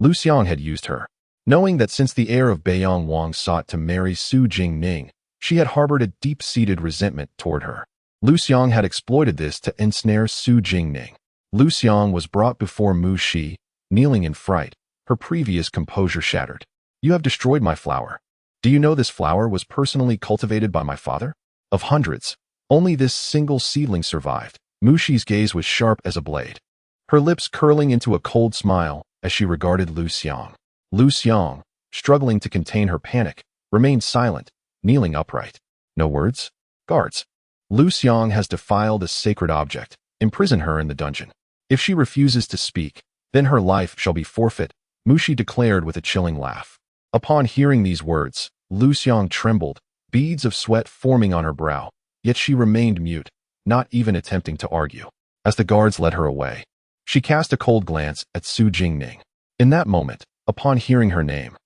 Lu Xiang had used her, knowing that since the heir of Beiyang Wang sought to marry Su Jingning, she had harbored a deep-seated resentment toward her. Lu Xiang had exploited this to ensnare Su Jingning. Lu Xiang was brought before Mu Shi, kneeling in fright, her previous composure shattered. "You have destroyed my flower. Do you know this flower was personally cultivated by my father? Of hundreds, only this single seedling survived." Mu Shi's gaze was sharp as a blade, her lips curling into a cold smile as she regarded Lu Xiang. Lu Xiang, struggling to contain her panic, remained silent, kneeling upright. "No words? Guards. Lu Xiang has defiled a sacred object. Imprison her in the dungeon. If she refuses to speak, then her life shall be forfeit," Mu Shi declared with a chilling laugh. Upon hearing these words, Lu Xiang trembled, beads of sweat forming on her brow, yet she remained mute, not even attempting to argue. As the guards led her away, she cast a cold glance at Su Jingning. In that moment, upon hearing her name,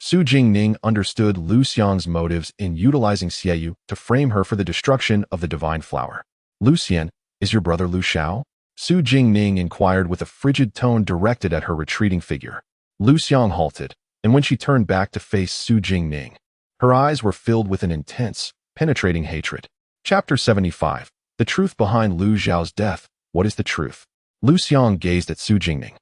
Su Jingning understood Lu Xiang's motives in utilizing Xiaoyu to frame her for the destruction of the divine flower. "Lu Xian, is your brother Lu Xiao?" Su Jingning inquired with a frigid tone directed at her retreating figure. Lu Xiang halted, and when she turned back to face Su Jingning, her eyes were filled with an intense, penetrating hatred. Chapter 75. The truth behind Lu Xiao's death. What is the truth? Lu Xiang gazed at Su Jingning,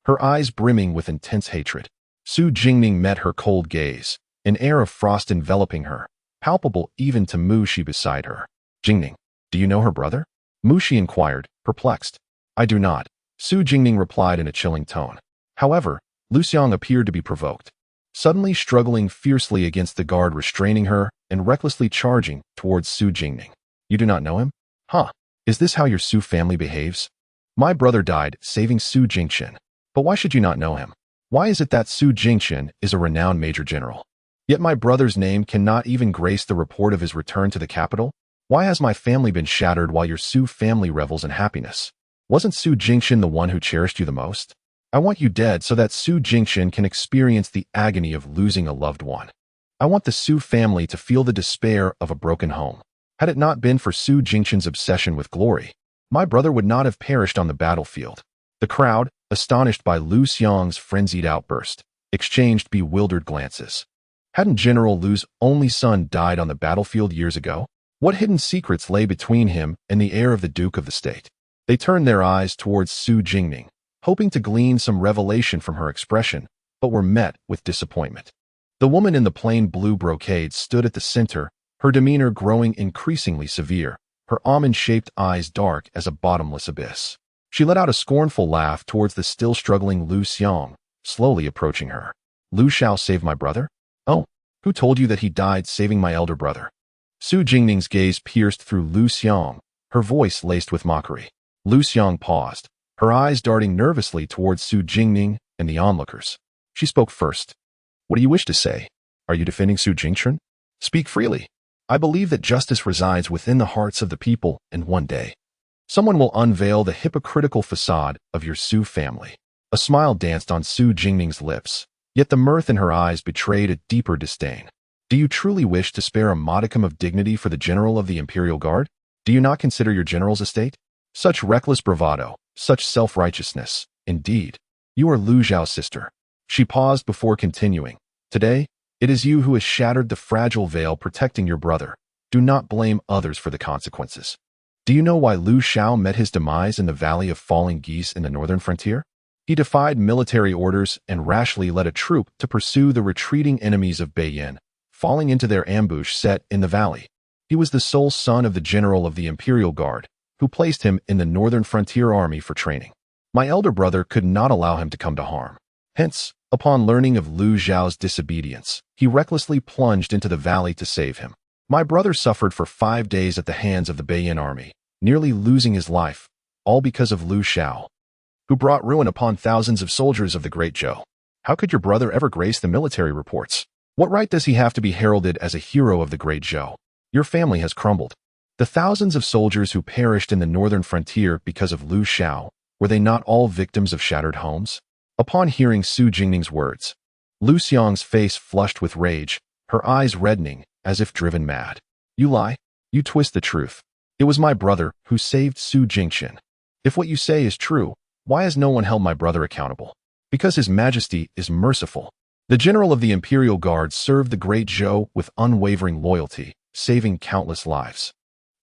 her eyes brimming with intense hatred. Su Jingning met her cold gaze, an air of frost enveloping her, palpable even to Mu Shi beside her. "Jingning, do you know her brother?" Mu Shi inquired, perplexed. "I do not," Su Jingning replied in a chilling tone. However, Lu Xiang appeared to be provoked, suddenly struggling fiercely against the guard restraining her and recklessly charging towards Su Jingning. "You do not know him? Huh? Is this how your Su family behaves? My brother died saving Su Jingchen. But why should you not know him? Why is it that Su Jingchen is a renowned major general? Yet my brother's name cannot even grace the report of his return to the capital? Why has my family been shattered while your Su family revels in happiness? Wasn't Su Jingchen the one who cherished you the most? I want you dead so that Su Jingchen can experience the agony of losing a loved one. I want the Su family to feel the despair of a broken home. Had it not been for Su Jingchen's obsession with glory, my brother would not have perished on the battlefield." The crowd, astonished by Lu Xiang's frenzied outburst, exchanged bewildered glances. Hadn't General Lu's only son died on the battlefield years ago? What hidden secrets lay between him and the heir of the Duke of the State? They turned their eyes towards Su Jingning, hoping to glean some revelation from her expression, but were met with disappointment. The woman in the plain blue brocade stood at the center, her demeanor growing increasingly severe, her almond-shaped eyes dark as a bottomless abyss. She let out a scornful laugh towards the still struggling Lu Xiang, slowly approaching her. "Lu Xiao saved my brother? Oh, who told you that he died saving my elder brother?" Su Jingning's gaze pierced through Lu Xiang, her voice laced with mockery. Lu Xiang paused, her eyes darting nervously towards Su Jingning and the onlookers. She spoke first. "What do you wish to say? Are you defending Su Jingchen? Speak freely. I believe that justice resides within the hearts of the people, and one day, someone will unveil the hypocritical facade of your Su family." A smile danced on Su Jingning's lips, yet the mirth in her eyes betrayed a deeper disdain. "Do you truly wish to spare a modicum of dignity for the general of the Imperial Guard? Do you not consider your general's estate? Such reckless bravado, such self-righteousness. Indeed, you are Lu Zhao's sister." She paused before continuing, Today, it is you who has shattered the fragile veil protecting your brother. Do not blame others for the consequences. Do you know why Lu Xiao met his demise in the Valley of Falling Geese in the northern frontier? He defied military orders and rashly led a troop to pursue the retreating enemies of Beiyin, falling into their ambush set in the valley. He was the sole son of the general of the Imperial Guard, who placed him in the northern frontier army for training. My elder brother could not allow him to come to harm. Hence, upon learning of Lu Xiao's disobedience, he recklessly plunged into the valley to save him. My brother suffered for 5 days at the hands of the Beiyin army, nearly losing his life, all because of Lu Xiao, who brought ruin upon thousands of soldiers of the Great Zhou. How could your brother ever grace the military reports? What right does he have to be heralded as a hero of the Great Zhou? Your family has crumbled. The thousands of soldiers who perished in the northern frontier because of Lu Xiao, were they not all victims of shattered homes? Upon hearing Su Jingning's words, Lu Xiang's face flushed with rage, her eyes reddening, as if driven mad. You lie. You twist the truth. It was my brother who saved Su Jingxin. If what you say is true, why has no one held my brother accountable? Because His Majesty is merciful. The general of the Imperial Guard served the Great Zhou with unwavering loyalty, saving countless lives.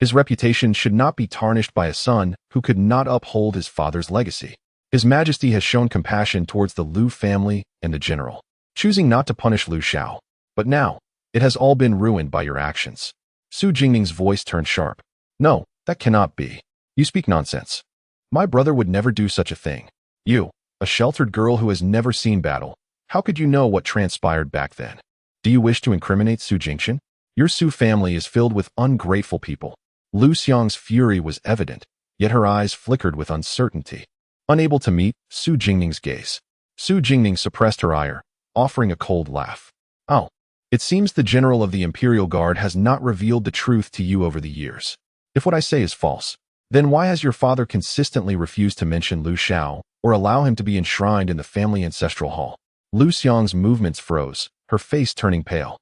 His reputation should not be tarnished by a son who could not uphold his father's legacy. His Majesty has shown compassion towards the Lu family and the general, choosing not to punish Lu Xiao. But now, it has all been ruined by your actions. Su Jingning's voice turned sharp. No, that cannot be. You speak nonsense. My brother would never do such a thing. You, a sheltered girl who has never seen battle, how could you know what transpired back then? Do you wish to incriminate Su Jingxin? Your Su family is filled with ungrateful people. Lu Xiang's fury was evident, yet her eyes flickered with uncertainty. Unable to meet Su Jingning's gaze, Su Jingning suppressed her ire, offering a cold laugh. Oh, it seems the general of the Imperial Guard has not revealed the truth to you over the years. If what I say is false, then why has your father consistently refused to mention Lu Xiao or allow him to be enshrined in the family ancestral hall? Lu Xiang's movements froze, her face turning pale.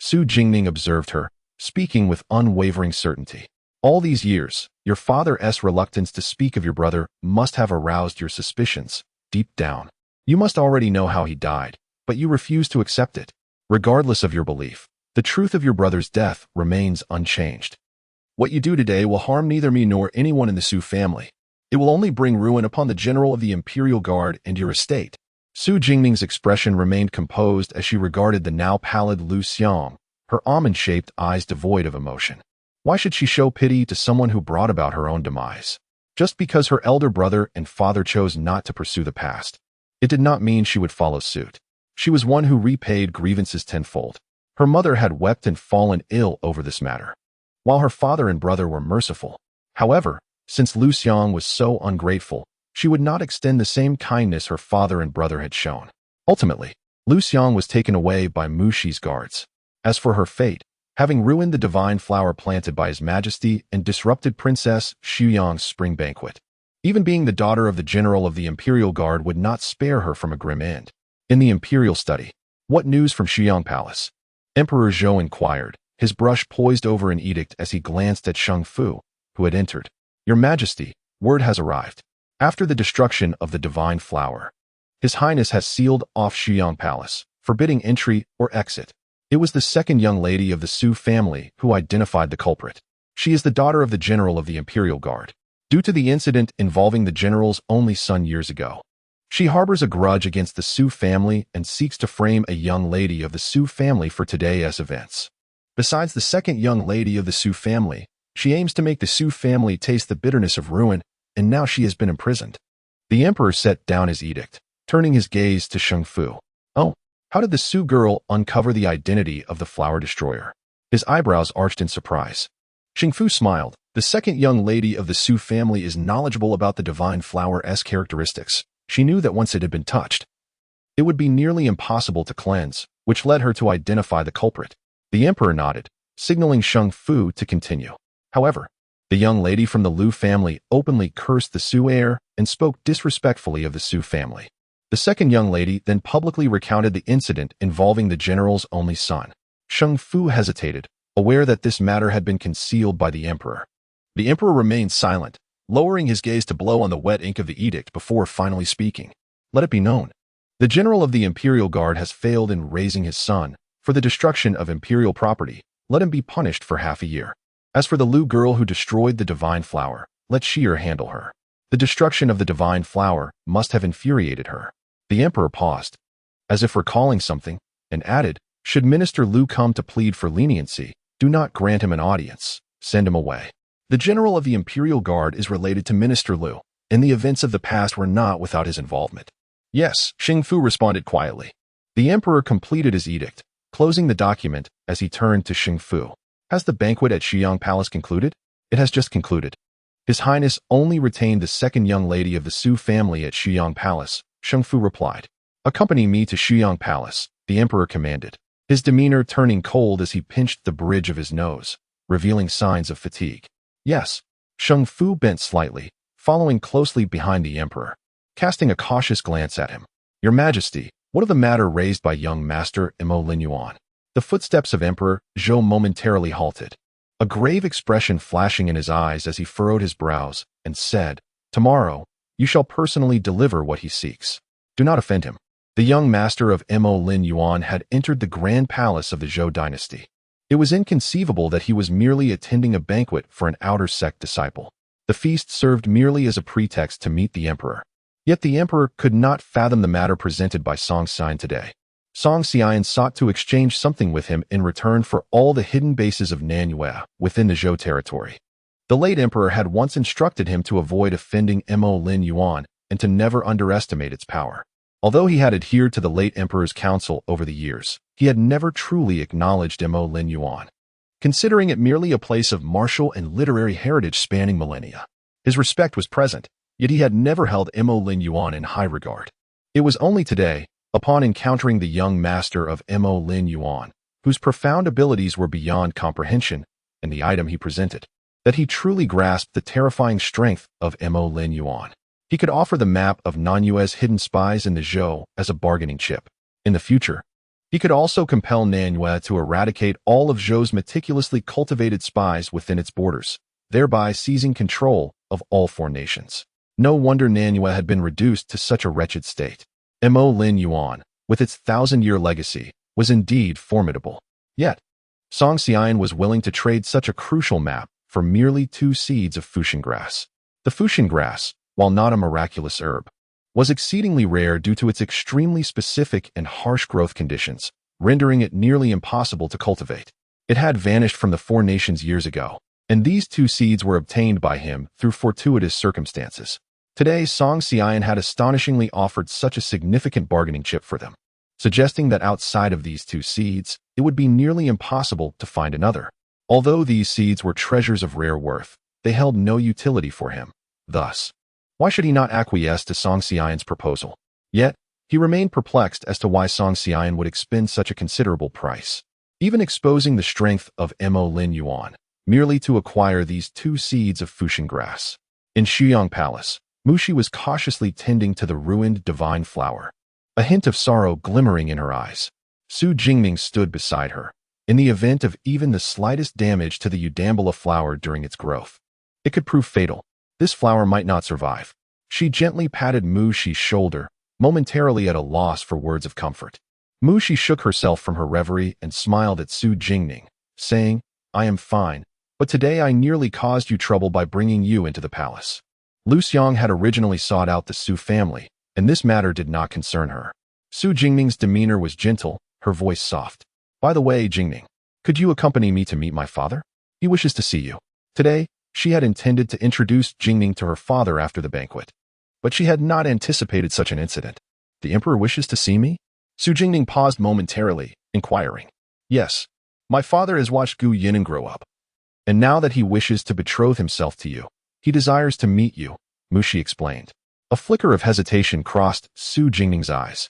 Su Jingning observed her, speaking with unwavering certainty. All these years, your father's reluctance to speak of your brother must have aroused your suspicions, deep down. You must already know how he died, but you refuse to accept it. Regardless of your belief, the truth of your brother's death remains unchanged. What you do today will harm neither me nor anyone in the Su family. It will only bring ruin upon the general of the Imperial Guard and your estate. Su Jingning's expression remained composed as she regarded the now pallid Lu Xiang, her almond-shaped eyes devoid of emotion. Why should she show pity to someone who brought about her own demise? Just because her elder brother and father chose not to pursue the past, it did not mean she would follow suit. She was one who repaid grievances tenfold. Her mother had wept and fallen ill over this matter, while her father and brother were merciful. However, since Lu Xiang was so ungrateful, she would not extend the same kindness her father and brother had shown. Ultimately, Lu Xiang was taken away by Mu Shi's guards. As for her fate, having ruined the divine flower planted by His Majesty and disrupted Princess Xuyang's spring banquet, even being the daughter of the general of the Imperial Guard would not spare her from a grim end. In the Imperial study, what news from Xuyang Palace? Emperor Zhou inquired, his brush poised over an edict as he glanced at Sheng Fu, who had entered. Your Majesty, word has arrived. After the destruction of the divine flower, His Highness has sealed off Xuyang Palace, forbidding entry or exit. It was the second young lady of the Su family who identified the culprit. She is the daughter of the general of the Imperial Guard. Due to the incident involving the general's only son years ago, she harbors a grudge against the Su family and seeks to frame a young lady of the Su family for today's events. Besides the second young lady of the Su family, she aims to make the Su family taste the bitterness of ruin, and now she has been imprisoned. The emperor set down his edict, turning his gaze to Sheng Fu. Oh, how did the Su girl uncover the identity of the flower destroyer? His eyebrows arched in surprise. Sheng Fu smiled. The second young lady of the Su family is knowledgeable about the divine flower's characteristics. She knew that once it had been touched, it would be nearly impossible to cleanse, which led her to identify the culprit. The emperor nodded, signaling Sheng Fu to continue. However, the young lady from the Lu family openly cursed the Su heir and spoke disrespectfully of the Su family. The second young lady then publicly recounted the incident involving the general's only son. Sheng Fu hesitated, aware that this matter had been concealed by the emperor. The emperor remained silent, lowering his gaze to blow on the wet ink of the edict before finally speaking. Let it be known. The general of the Imperial Guard has failed in raising his son. For the destruction of imperial property, let him be punished for half a year. As for the Lu girl who destroyed the divine flower, let Sheer handle her. The destruction of the divine flower must have infuriated her. The emperor paused, as if recalling something, and added, should Minister Lu come to plead for leniency, do not grant him an audience. Send him away. The general of the Imperial Guard is related to Minister Lu, and the events of the past were not without his involvement. Yes, Xing Fu responded quietly. The emperor completed his edict, closing the document as he turned to Xing Fu. Has the banquet at Xiyang Palace concluded? It has just concluded. His Highness only retained the second young lady of the Su family at Xiyang Palace, Xing Fu replied. Accompany me to Xiyang Palace, the emperor commanded, his demeanor turning cold as he pinched the bridge of his nose, revealing signs of fatigue. Yes. Xing Fu bent slightly, following closely behind the emperor, casting a cautious glance at him. Your Majesty, what of the matter raised by young Master Mo Lin Yuan? The footsteps of Emperor Zhou momentarily halted, a grave expression flashing in his eyes as he furrowed his brows and said, tomorrow, you shall personally deliver what he seeks. Do not offend him. The young master of Mo Lin Yuan had entered the grand palace of the Zhou dynasty. It was inconceivable that he was merely attending a banquet for an outer sect disciple. The feast served merely as a pretext to meet the emperor. Yet the emperor could not fathom the matter presented by Song Xian today. Song Xian sought to exchange something with him in return for all the hidden bases of Nanyue within the Zhou territory. The late emperor had once instructed him to avoid offending Mo Lin Yuan and to never underestimate its power. Although he had adhered to the late emperor's counsel over the years, he had never truly acknowledged Mo Lin Yuan, considering it merely a place of martial and literary heritage spanning millennia. His respect was present, yet he had never held Mo Lin Yuan in high regard. It was only today, upon encountering the young master of Mo Lin Yuan, whose profound abilities were beyond comprehension, and the item he presented, that he truly grasped the terrifying strength of Mo Lin Yuan. He could offer the map of Nanyue's hidden spies in the Zhou as a bargaining chip. In the future, he could also compel Nanyue to eradicate all of Zhou's meticulously cultivated spies within its borders, thereby seizing control of all four nations. No wonder Nanyue had been reduced to such a wretched state. Mo Lin Yuan, with its 1,000-year legacy, was indeed formidable. Yet, Song Xian was willing to trade such a crucial map for merely 2 seeds of Fuxian grass. The Fuxian grass, while not a miraculous herb, was exceedingly rare due to its extremely specific and harsh growth conditions, rendering it nearly impossible to cultivate. It had vanished from the 4 nations years ago, and these 2 seeds were obtained by him through fortuitous circumstances. Today, Song Xian had astonishingly offered such a significant bargaining chip for them, suggesting that outside of these 2 seeds, it would be nearly impossible to find another. Although these seeds were treasures of rare worth, they held no utility for him. Thus, why should he not acquiesce to Song Xian's proposal? Yet, he remained perplexed as to why Song Xian would expend such a considerable price, even exposing the strength of Mo Lin Yuan, merely to acquire these 2 seeds of Fuxian grass. In Xiyang Palace, Mushi was cautiously tending to the ruined divine flower, a hint of sorrow glimmering in her eyes. Su Jingming stood beside her. In the event of even the slightest damage to the Udambula flower during its growth, it could prove fatal. This flower might not survive. She gently patted Mushi's shoulder, momentarily at a loss for words of comfort. Mushi shook herself from her reverie and smiled at Su Jingming, saying, I am fine, but today I nearly caused you trouble by bringing you into the palace. Lu Xiang had originally sought out the Su family, and this matter did not concern her. Su Jingming's demeanor was gentle, her voice soft. By the way, Jingming, could you accompany me to meet my father? He wishes to see you. Today, she had intended to introduce Jingming to her father after the banquet, but she had not anticipated such an incident. The emperor wishes to see me? Su Jingming paused momentarily, inquiring. Yes, my father has watched Gu Yinan grow up, and now that he wishes to betroth himself to you, he desires to meet you, Mushi explained. A flicker of hesitation crossed Su Jingming's eyes.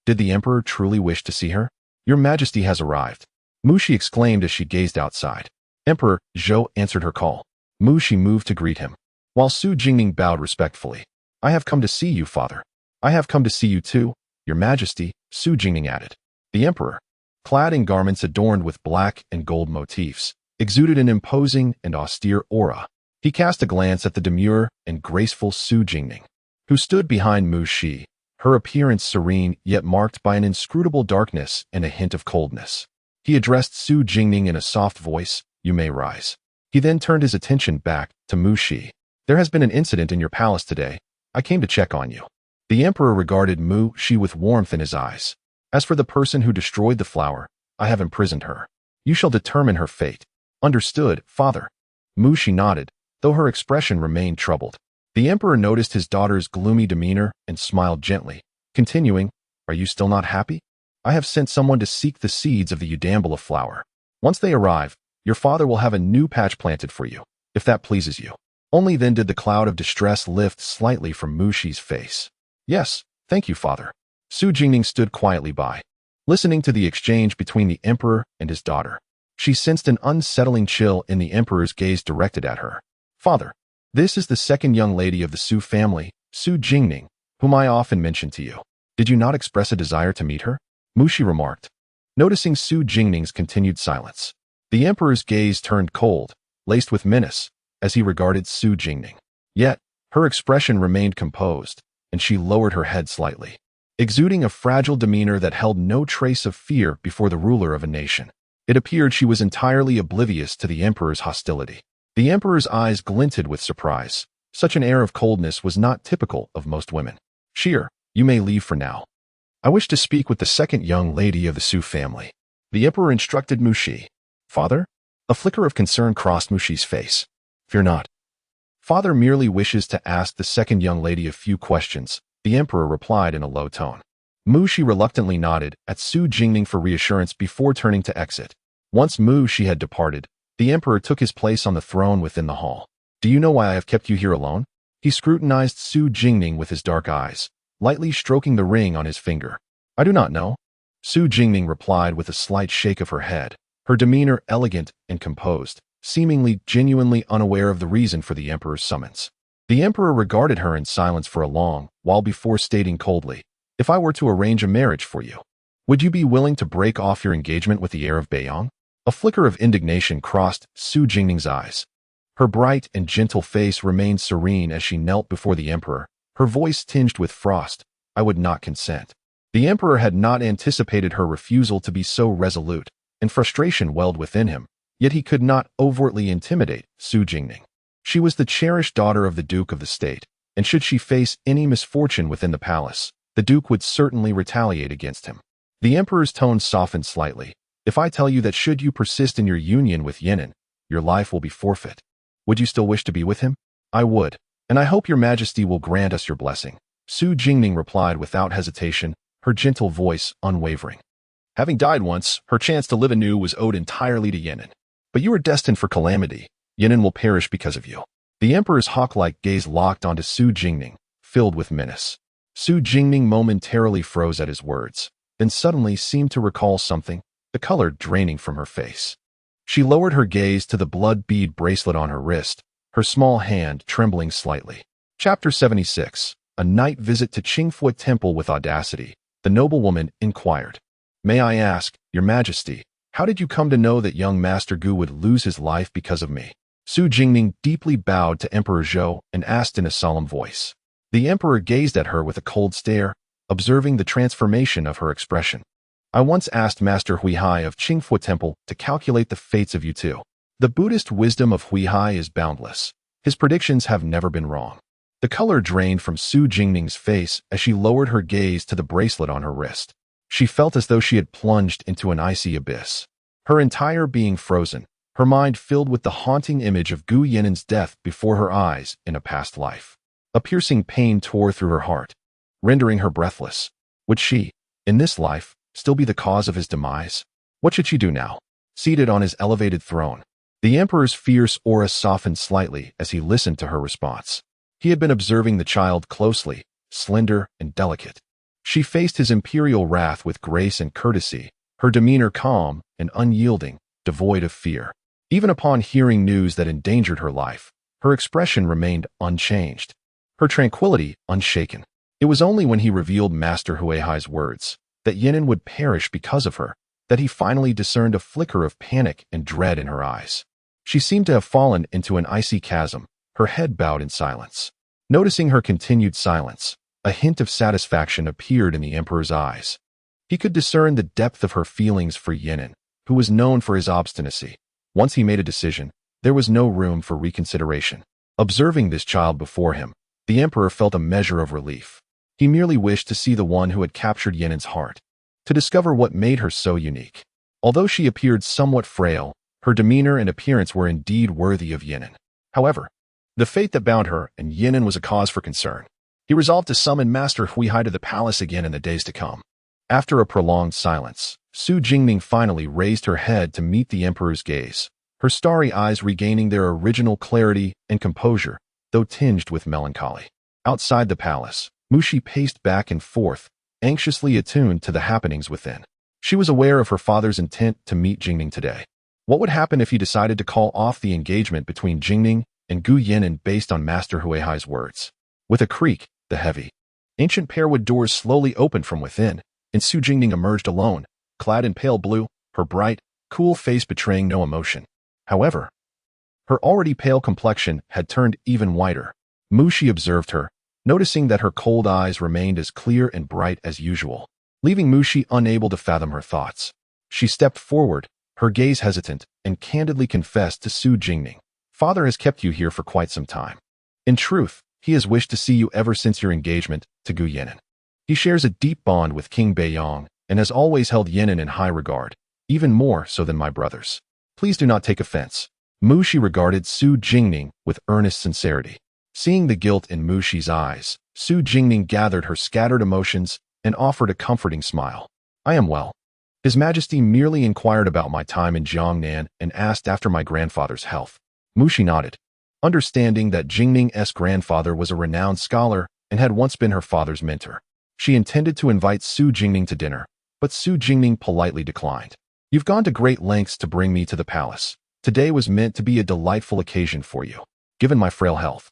Did the emperor truly wish to see her? Your Majesty has arrived, Mushi exclaimed as she gazed outside. Emperor Zhou answered her call. Mushi moved to greet him, while Su Jingming bowed respectfully. I have come to see you, father. I have come to see you too, Your Majesty, Su Jingming added. The emperor, clad in garments adorned with black and gold motifs, exuded an imposing and austere aura. He cast a glance at the demure and graceful Su Jingming, who stood behind Mushi, her appearance serene yet marked by an inscrutable darkness and a hint of coldness. He addressed Su Jingning in a soft voice, "You may rise." He then turned his attention back to Mu Shi. "There has been an incident in your palace today. I came to check on you." The emperor regarded Mu Shi with warmth in his eyes. "As for the person who destroyed the flower, I have imprisoned her. You shall determine her fate." "Understood, father." Mu Shi nodded, though her expression remained troubled. The emperor noticed his daughter's gloomy demeanor and smiled gently, continuing, "Are you still not happy? I have sent someone to seek the seeds of the Udambula flower. Once they arrive, your father will have a new patch planted for you, if that pleases you." Only then did the cloud of distress lift slightly from Mu Shi's face. "Yes, thank you, father." Su Jingning stood quietly by, listening to the exchange between the emperor and his daughter. She sensed an unsettling chill in the emperor's gaze directed at her. "Father, this is the second young lady of the Su family, Su Jingning, whom I often mention to you. Did you not express a desire to meet her?" Mu Shi remarked, noticing Su Jingning's continued silence. The emperor's gaze turned cold, laced with menace, as he regarded Su Jingning. Yet, her expression remained composed, and she lowered her head slightly, exuding a fragile demeanor that held no trace of fear before the ruler of a nation. It appeared she was entirely oblivious to the emperor's hostility. The emperor's eyes glinted with surprise. Such an air of coldness was not typical of most women. "Sheer, you may leave for now. I wish to speak with the second young lady of the Su family." The emperor instructed Mu Shi. "Father?" A flicker of concern crossed Mu Shi's face. "Fear not. Father merely wishes to ask the second young lady a few questions," the emperor replied in a low tone. Mu Shi reluctantly nodded at Su Jingning for reassurance before turning to exit. Once Mu Shi had departed, the emperor took his place on the throne within the hall. "Do you know why I have kept you here alone?" He scrutinized Su Jingning with his dark eyes, lightly stroking the ring on his finger. "I do not know." Su Jingning replied with a slight shake of her head, her demeanor elegant and composed, seemingly genuinely unaware of the reason for the emperor's summons. The emperor regarded her in silence for a long while before stating coldly, "If I were to arrange a marriage for you, would you be willing to break off your engagement with the heir of Beiyang?" A flicker of indignation crossed Su Jingning's eyes. Her bright and gentle face remained serene as she knelt before the emperor, her voice tinged with frost. "I would not consent." The emperor had not anticipated her refusal to be so resolute, and frustration welled within him, yet he could not overtly intimidate Su Jingning. She was the cherished daughter of the Duke of the state, and should she face any misfortune within the palace, the Duke would certainly retaliate against him. The emperor's tone softened slightly. "If I tell you that should you persist in your union with Yinan, your life will be forfeit, would you still wish to be with him?" "I would, and I hope your majesty will grant us your blessing," Su Jingning replied without hesitation, her gentle voice unwavering. Having died once, her chance to live anew was owed entirely to Yinan. But you are destined for calamity. Yinan will perish because of you. The emperor's hawk-like gaze locked onto Su Jingning, filled with menace. Su Jingning momentarily froze at his words, then suddenly seemed to recall something, the color draining from her face. She lowered her gaze to the blood bead bracelet on her wrist, her small hand trembling slightly. Chapter 76. A night visit to Qingfu Temple with audacity. The noblewoman inquired, "May I ask, your majesty, how did you come to know that young Master Gu would lose his life because of me?" Su Jingning deeply bowed to Emperor Zhou and asked in a solemn voice. The emperor gazed at her with a cold stare, observing the transformation of her expression. "I once asked Master Huihai of Qingfu Temple to calculate the fates of you two. The Buddhist wisdom of Huihai is boundless. His predictions have never been wrong." The color drained from Su Jingning's face as she lowered her gaze to the bracelet on her wrist. She felt as though she had plunged into an icy abyss. Her entire being frozen, her mind filled with the haunting image of Gu Yinan's death before her eyes in a past life. A piercing pain tore through her heart, rendering her breathless. Would she, in this life, still be the cause of his demise? What should she do now? Seated on his elevated throne, the emperor's fierce aura softened slightly as he listened to her response. He had been observing the child closely, slender and delicate. She faced his imperial wrath with grace and courtesy, her demeanor calm and unyielding, devoid of fear. Even upon hearing news that endangered her life, her expression remained unchanged, her tranquility unshaken. It was only when he revealed Master Huihai's words, that Yinan would perish because of her, that he finally discerned a flicker of panic and dread in her eyes. She seemed to have fallen into an icy chasm, her head bowed in silence. Noticing her continued silence, A hint of satisfaction appeared in the emperor's eyes. He could discern the depth of her feelings for Yinan, who was known for his obstinacy. Once he made a decision, there was no room for reconsideration. Observing this child before him, the emperor felt a measure of relief. He merely wished to see the one who had captured Yinan's heart, to discover what made her so unique. Although she appeared somewhat frail, her demeanor and appearance were indeed worthy of Yinan. However, the fate that bound her and Yinan was a cause for concern. He resolved to summon Master Huihai to the palace again in the days to come. After a prolonged silence, Su Jingning finally raised her head to meet the emperor's gaze, her starry eyes regaining their original clarity and composure, though tinged with melancholy. Outside the palace, Mushi paced back and forth, anxiously attuned to the happenings within. She was aware of her father's intent to meet Jingning today. What would happen if he decided to call off the engagement between Jingning and Gu Yinan based on Master Huihai's words? With a creak, the heavy, ancient pearwood doors slowly opened from within, and Su Jingning emerged alone, clad in pale blue, her bright, cool face betraying no emotion. However, her already pale complexion had turned even whiter. Mushi observed her, noticing that her cold eyes remained as clear and bright as usual, leaving Mushi unable to fathom her thoughts. She stepped forward, her gaze hesitant, and candidly confessed to Su Jingning, "Father has kept you here for quite some time. In truth, he has wished to see you ever since your engagement to Gu Yinan. He shares a deep bond with King Beiyang and has always held Yinan in high regard, even more so than my brothers. Please do not take offense." Mushi regarded Su Jingning with earnest sincerity. Seeing the guilt in Mushi's eyes, Su Jingning gathered her scattered emotions and offered a comforting smile. "I am well. His Majesty merely inquired about my time in Jiangnan and asked after my grandfather's health." Mushi nodded, understanding that Jingning's grandfather was a renowned scholar and had once been her father's mentor. She intended to invite Su Jingning to dinner, but Su Jingning politely declined. "You've gone to great lengths to bring me to the palace. Today was meant to be a delightful occasion for you. Given my frail health,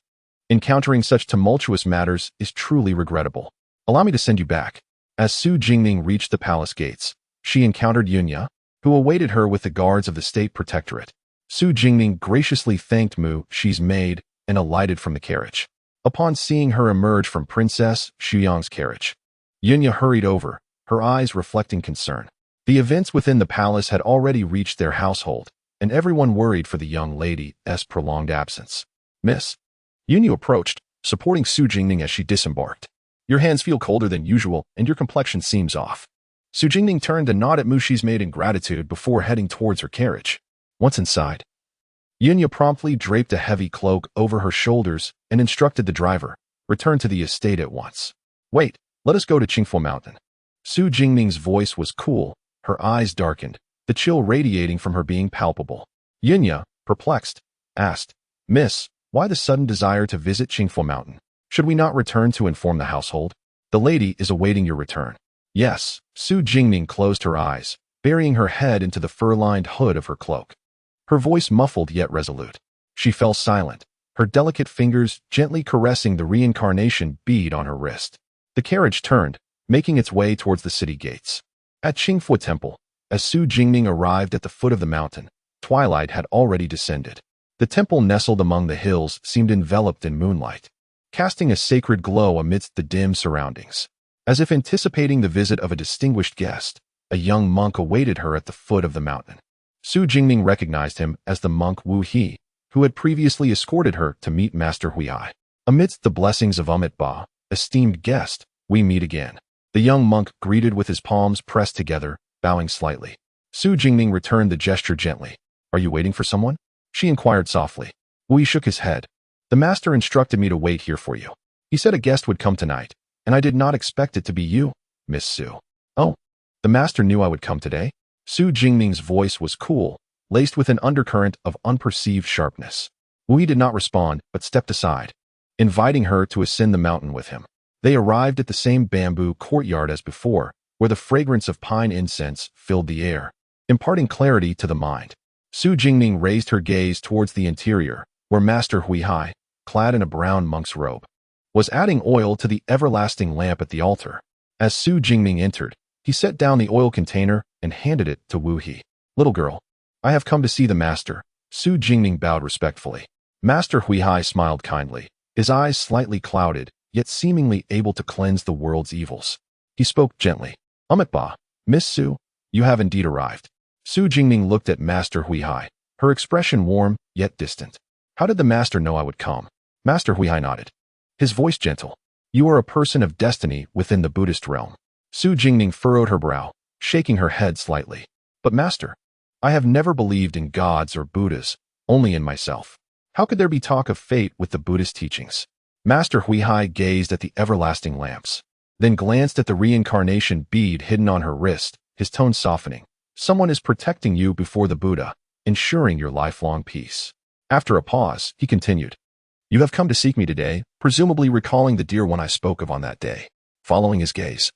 encountering such tumultuous matters is truly regrettable. Allow me to send you back." As Su Jingning reached the palace gates, she encountered Yunya, who awaited her with the guards of the state protectorate. Su Jingning graciously thanked Mushi's maid and alighted from the carriage. Upon seeing her emerge from Princess Xuyang's carriage, Yunya hurried over, her eyes reflecting concern. The events within the palace had already reached their household, and everyone worried for the young lady's prolonged absence. "Miss." Yunya approached, supporting Su Jingning as she disembarked. "Your hands feel colder than usual, and your complexion seems off." Su Jingning turned to nod at Mushi's maid in gratitude before heading towards her carriage. Once inside, Yunya promptly draped a heavy cloak over her shoulders and instructed the driver, "Return to the estate at once. Wait, let us go to Qingfu Mountain." Su Jingning's voice was cool, her eyes darkened, the chill radiating from her being palpable. Yunya, perplexed, asked, "Miss, why the sudden desire to visit Qingfu Mountain? Should we not return to inform the household? The lady is awaiting your return." "Yes." Su Jingning closed her eyes, burying her head into the fur-lined hood of her cloak. Her voice muffled yet resolute. She fell silent, her delicate fingers gently caressing the reincarnation bead on her wrist. The carriage turned, making its way towards the city gates. At Qingfu Temple, as Su Jingning arrived at the foot of the mountain, twilight had already descended. The temple nestled among the hills seemed enveloped in moonlight, casting a sacred glow amidst the dim surroundings. As if anticipating the visit of a distinguished guest, a young monk awaited her at the foot of the mountain. Su Jingning recognized him as the monk Wu He, who had previously escorted her to meet Master Huihai. "Amidst the blessings of Ba, esteemed guest, we meet again." The young monk greeted with his palms pressed together, bowing slightly. Su Jingning returned the gesture gently. "Are you waiting for someone?" she inquired softly. Wu shook his head. "The master instructed me to wait here for you. He said a guest would come tonight, and I did not expect it to be you, Miss Su." "Oh, the master knew I would come today?" Su Jingning's voice was cool, laced with an undercurrent of unperceived sharpness. Wu did not respond, but stepped aside, inviting her to ascend the mountain with him. They arrived at the same bamboo courtyard as before, where the fragrance of pine incense filled the air, imparting clarity to the mind. Su Jingning raised her gaze towards the interior, where Master Huihai, clad in a brown monk's robe, was adding oil to the everlasting lamp at the altar. As Su Jingning entered, he set down the oil container and handed it to Wu He. "Little girl, I have come to see the master." Su Jingning bowed respectfully. Master Huihai smiled kindly, his eyes slightly clouded, yet seemingly able to cleanse the world's evils. He spoke gently. Ba, Miss Su, you have indeed arrived. Su Jingning looked at Master Huihai, her expression warm yet distant. How did the master know I would come? Master Huihai nodded, his voice gentle. You are a person of destiny within the Buddhist realm. Su Jingning furrowed her brow, shaking her head slightly. But master, I have never believed in gods or Buddhas, only in myself. How could there be talk of fate with the Buddhist teachings? Master Huihai gazed at the everlasting lamps, then glanced at the reincarnation bead hidden on her wrist, his tone softening. Someone is protecting you before the Buddha, ensuring your lifelong peace. After a pause, he continued. You have come to seek me today, presumably recalling the dear one I spoke of on that day. Following his gaze,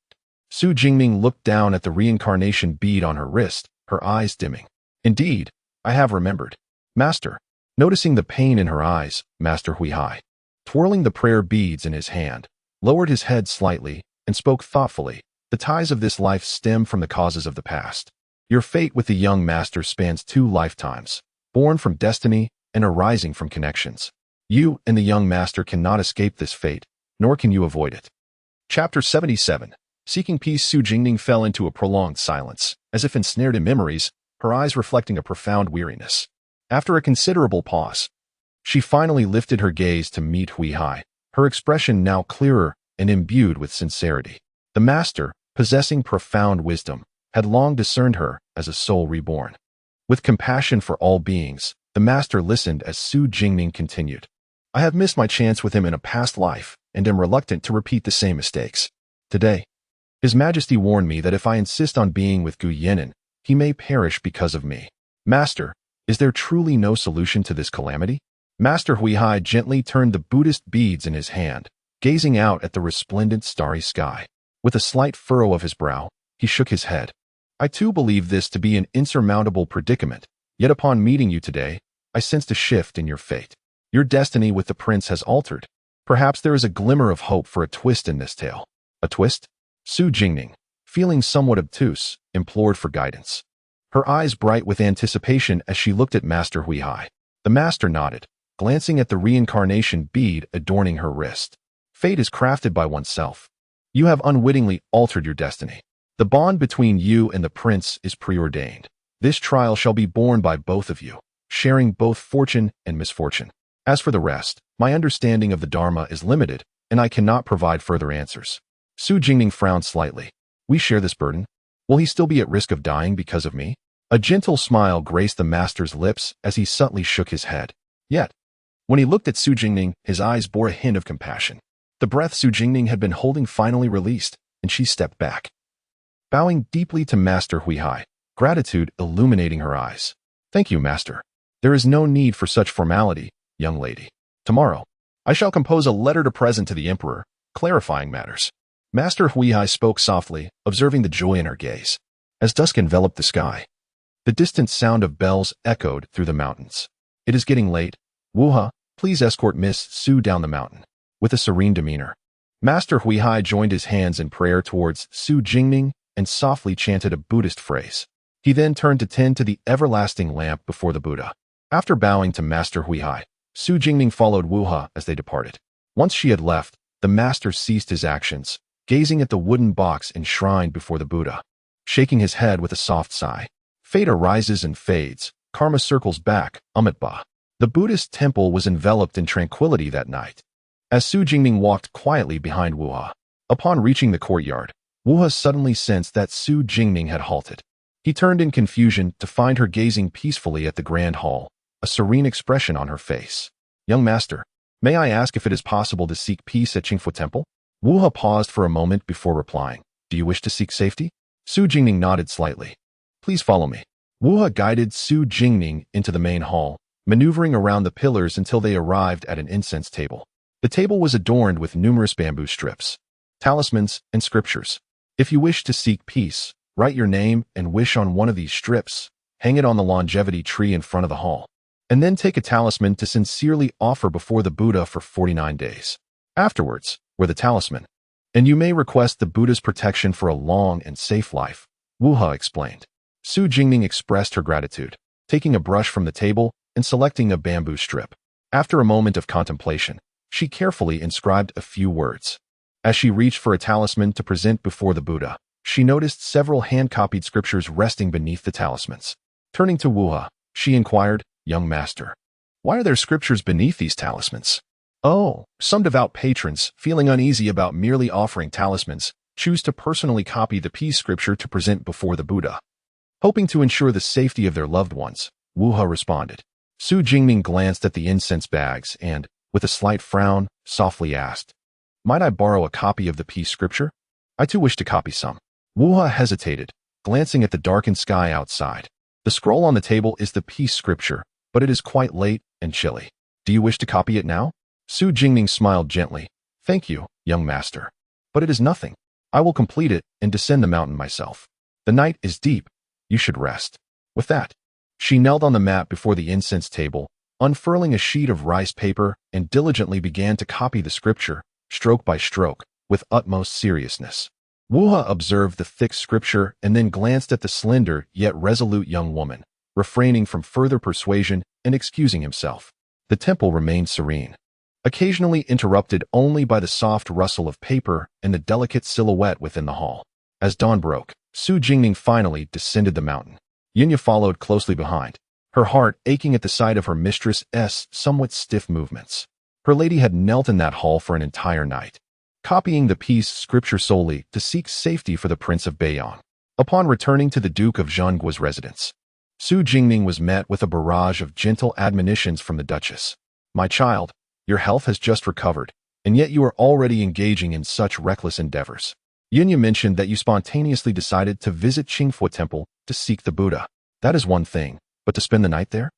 Su Jingning looked down at the reincarnation bead on her wrist, her eyes dimming. Indeed, I have remembered. Master. Noticing the pain in her eyes, Master Huihai, twirling the prayer beads in his hand, lowered his head slightly and spoke thoughtfully. The ties of this life stem from the causes of the past. Your fate with the young master spans 2 lifetimes, born from destiny and arising from connections. You and the young master cannot escape this fate, nor can you avoid it. Chapter 77. Seeking peace. Su Jingning fell into a prolonged silence, as if ensnared in memories, her eyes reflecting a profound weariness. After a considerable pause, she finally lifted her gaze to meet Huihai, her expression now clearer and imbued with sincerity. The master, possessing profound wisdom, had long discerned her as a soul reborn. With compassion for all beings, the master listened as Su Jingning continued. I have missed my chance with him in a past life and am reluctant to repeat the same mistakes. Today, His Majesty warned me that if I insist on being with Gu Yenin, he may perish because of me. Master, is there truly no solution to this calamity? Master Huihai gently turned the Buddhist beads in his hand, gazing out at the resplendent starry sky. With a slight furrow of his brow, he shook his head. I too believe this to be an insurmountable predicament, yet upon meeting you today, I sensed a shift in your fate. Your destiny with the prince has altered. Perhaps there is a glimmer of hope for a twist in this tale. A twist? Su Jingning, feeling somewhat obtuse, implored for guidance. Her eyes bright with anticipation as she looked at Master Huihai. The master nodded, glancing at the reincarnation bead adorning her wrist. Fate is crafted by oneself. You have unwittingly altered your destiny. The bond between you and the prince is preordained. This trial shall be borne by both of you, sharing both fortune and misfortune. As for the rest, my understanding of the Dharma is limited, and I cannot provide further answers. Su Jingning frowned slightly. We share this burden. Will he still be at risk of dying because of me? A gentle smile graced the master's lips as he subtly shook his head. Yet, when he looked at Su Jingning, his eyes bore a hint of compassion. The breath Su Jingning had been holding finally released, and she stepped back, bowing deeply to Master Huihai, gratitude illuminating her eyes. Thank you, Master. There is no need for such formality, young lady. Tomorrow, I shall compose a letter to present to the emperor, clarifying matters. Master Huihai spoke softly, observing the joy in her gaze. As dusk enveloped the sky, the distant sound of bells echoed through the mountains. It is getting late. Wuha, please escort Miss Su down the mountain. With a serene demeanor, Master Huihai joined his hands in prayer towards Su Jingning and softly chanted a Buddhist phrase. He then turned to tend to the everlasting lamp before the Buddha. After bowing to Master Huihai, Su Jingning followed Wuha as they departed. Once she had left, the master ceased his actions, gazing at the wooden box enshrined before the Buddha. Shaking his head with a soft sigh. Fate arises and fades, karma circles back, Ba. The Buddhist temple was enveloped in tranquility that night. As Su Jingning walked quietly behind Wuha, upon reaching the courtyard, Wuha suddenly sensed that Su Jingning had halted. He turned in confusion to find her gazing peacefully at the grand hall, a serene expression on her face. Young master, may I ask if it is possible to seek peace at Qingfu Temple? Wuha paused for a moment before replying. Do you wish to seek safety? Su Jingning nodded slightly. Please follow me. Wuha guided Su Jingning into the main hall, maneuvering around the pillars until they arrived at an incense table. The table was adorned with numerous bamboo strips, talismans, and scriptures. If you wish to seek peace, write your name and wish on one of these strips, hang it on the longevity tree in front of the hall, and then take a talisman to sincerely offer before the Buddha for 49 days. Afterwards, wear the talisman, and you may request the Buddha's protection for a long and safe life, Wuha explained. Su Jingning expressed her gratitude, taking a brush from the table and selecting a bamboo strip. After a moment of contemplation, She carefully inscribed a few words. As she reached for a talisman to present before the Buddha, she noticed several hand-copied scriptures resting beneath the talismans. Turning to Wuha, she inquired, "Young master, why are there scriptures beneath these talismans?" "Oh, some devout patrons, feeling uneasy about merely offering talismans, choose to personally copy the peace scripture to present before the Buddha, hoping to ensure the safety of their loved ones," Wuha responded. Su Jingming glanced at the incense bags and, with a slight frown, softly asked, "Might I borrow a copy of the peace scripture? I too wish to copy some." Wuha hesitated, glancing at the darkened sky outside. "The scroll on the table is the peace scripture, but it is quite late and chilly. Do you wish to copy it now?" Su Jingming smiled gently. "Thank you, young master. But it is nothing. I will complete it and descend the mountain myself. The night is deep. You should rest." With that, she knelt on the mat before the incense table, unfurling a sheet of rice paper, and diligently began to copy the scripture, stroke by stroke, with utmost seriousness. Wuha observed the thick scripture and then glanced at the slender yet resolute young woman, refraining from further persuasion and excusing himself. The temple remained serene, occasionally interrupted only by the soft rustle of paper and the delicate silhouette within the hall. As dawn broke, Su Jingming finally descended the mountain. Yinya followed closely behind, her heart aching at the sight of her mistress's somewhat stiff movements. Her lady had knelt in that hall for an entire night, copying the peace scripture solely to seek safety for the Prince of Beiyang. Upon returning to the Duke of Zhengguo's residence, Su Jingming was met with a barrage of gentle admonitions from the Duchess. "My child, your health has just recovered, and yet you are already engaging in such reckless endeavors. Yinya mentioned that you spontaneously decided to visit Qingfu Temple to seek the Buddha. That is one thing, but to spend the night there?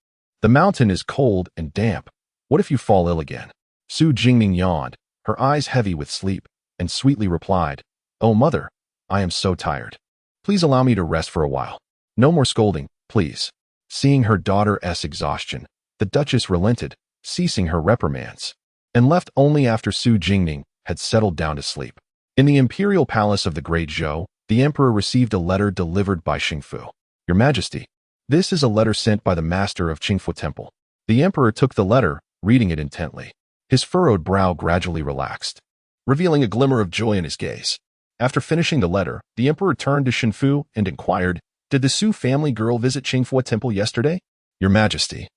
The mountain is cold and damp. What if you fall ill again?" Su Jingming yawned, her eyes heavy with sleep, and sweetly replied, "Oh, mother, I am so tired. Please allow me to rest for a while. No more scolding, please." Seeing her daughter's exhaustion, the Duchess relented, ceasing her reprimands, and left only after Su Jingming had settled down to sleep. In the imperial palace of the Great Zhou, the emperor received a letter delivered by Xingfu. "Your Majesty, this is a letter sent by the master of Qingfu Temple." The emperor took the letter, reading it intently. His furrowed brow gradually relaxed, revealing a glimmer of joy in his gaze. After finishing the letter, the emperor turned to Xingfu and inquired, "Did the Su family girl visit Qingfu Temple yesterday?" "Your Majesty,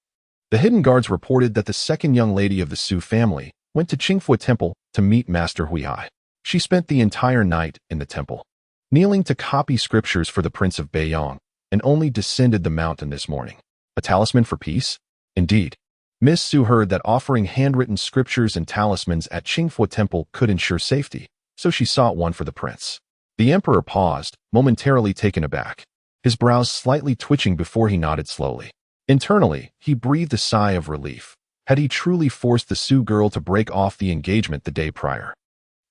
the hidden guards reported that the second young lady of the Su family went to Qingfu Temple to meet Master Huihai. She spent the entire night in the temple, kneeling to copy scriptures for the Prince of Beiyang, and only descended the mountain this morning." "A talisman for peace?" "Indeed. Miss Su heard that offering handwritten scriptures and talismans at Qingfu Temple could ensure safety, so she sought one for the prince." The emperor paused, momentarily taken aback, his brows slightly twitching before he nodded slowly. Internally, he breathed a sigh of relief. Had he truly forced the Su girl to break off the engagement the day prior,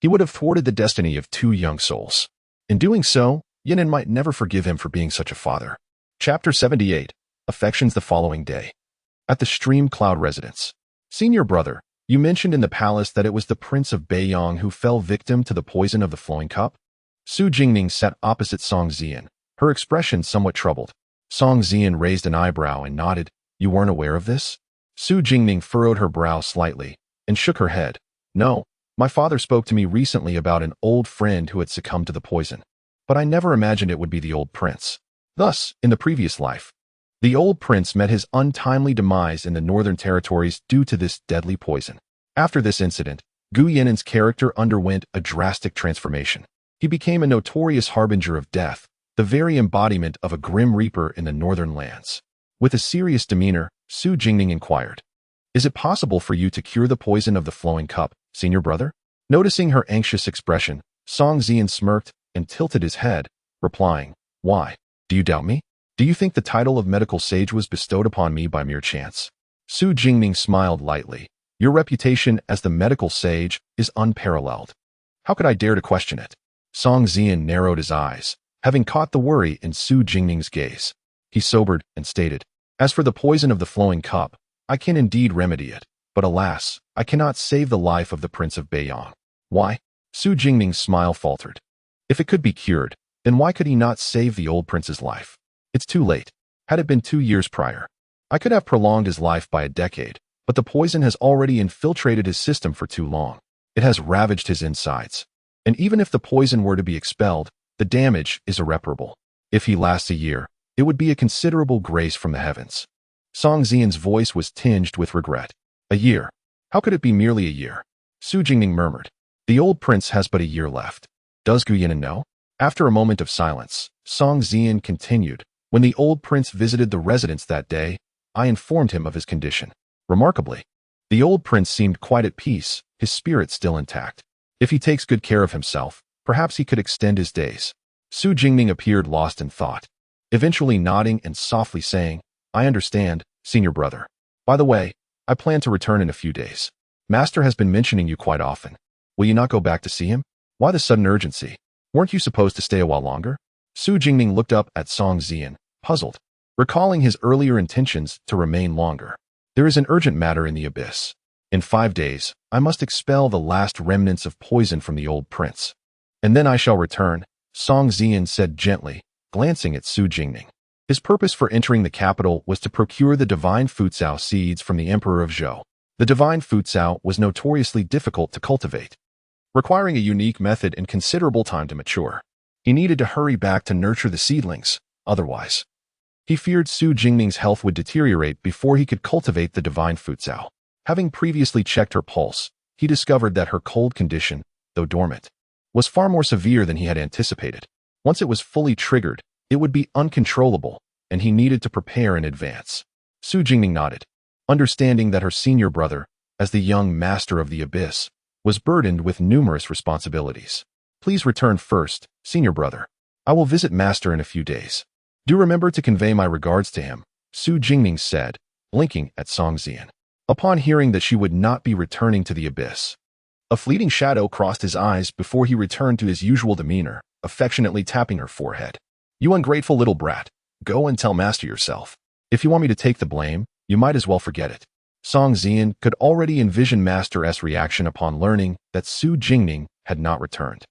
he would have thwarted the destiny of two young souls. In doing so, Yinan might never forgive him for being such a father. Chapter 78. Affections the following day. At the Stream Cloud residence. "Senior brother, you mentioned in the palace that it was the Prince of Beiyang who fell victim to the poison of the flowing cup?" Su Jingming sat opposite Song Zian, her expression somewhat troubled. Song Zian raised an eyebrow and nodded. "You weren't aware of this?" Su Jingming furrowed her brow slightly and shook her head. "No, my father spoke to me recently about an old friend who had succumbed to the poison, but I never imagined it would be the old prince. Thus, in the previous life, the old prince met his untimely demise in the northern territories due to this deadly poison. After this incident, Gu Yinan's character underwent a drastic transformation. He became a notorious harbinger of death, the very embodiment of a grim reaper in the northern lands." With a serious demeanor, Su Jingming inquired, "Is it possible for you to cure the poison of the flowing cup, senior brother?" Noticing her anxious expression, Song Zian smirked and tilted his head, replying, "Why? Do you doubt me? Do you think the title of medical sage was bestowed upon me by mere chance?" Su Jingming smiled lightly. "Your reputation as the medical sage is unparalleled. How could I dare to question it?" Song Zian narrowed his eyes, having caught the worry in Su Jingming's gaze. He sobered and stated, "As for the poison of the flowing cup, I can indeed remedy it, but alas, I cannot save the life of the Prince of Beiyang." "Why?" Su Jingming's smile faltered. "If it could be cured, then why could he not save the old prince's life? It's too late. Had it been 2 years prior, I could have prolonged his life by a decade, but the poison has already infiltrated his system for too long. It has ravaged his insides. And even if the poison were to be expelled, the damage is irreparable. If he lasts a year, it would be a considerable grace from the heavens. Song Xian's voice was tinged with regret. A year? How could it be merely a year? Su Jingning murmured. The old prince has but a year left. Does Gu Yinan know? After a moment of silence, Song Xian continued. When the old prince visited the residence that day, I informed him of his condition. Remarkably, the old prince seemed quite at peace, his spirit still intact. If he takes good care of himself, perhaps he could extend his days. Su Jingning appeared lost in thought, eventually nodding and softly saying, I understand, senior brother. By the way, I plan to return in a few days. Master has been mentioning you quite often. Will you not go back to see him? Why the sudden urgency? Weren't you supposed to stay a while longer? Su Jingning looked up at Song Xian, puzzled, recalling his earlier intentions to remain longer. There is an urgent matter in the abyss. In 5 days, I must expel the last remnants of poison from the old prince. And then I shall return, Song Xian said gently, glancing at Su Jingning. His purpose for entering the capital was to procure the divine Futsao seeds from the Emperor of Zhou. The divine Futsao was notoriously difficult to cultivate, requiring a unique method and considerable time to mature. He needed to hurry back to nurture the seedlings, otherwise, he feared Su Jingning's health would deteriorate before he could cultivate the divine Futsao. Having previously checked her pulse, he discovered that her cold condition, though dormant, was far more severe than he had anticipated. Once it was fully triggered, it would be uncontrollable, and he needed to prepare in advance. Su Jingning nodded, understanding that her senior brother, as the young master of the abyss, was burdened with numerous responsibilities. Please return first, senior brother. I will visit master in a few days. Do remember to convey my regards to him, Su Jingning said, blinking at Song Xian. Upon hearing that she would not be returning to the abyss, a fleeting shadow crossed his eyes before he returned to his usual demeanor, affectionately tapping her forehead. You ungrateful little brat, go and tell master yourself. If you want me to take the blame, you might as well forget it. Song Xian could already envision master's reaction upon learning that Su Jingning had not returned.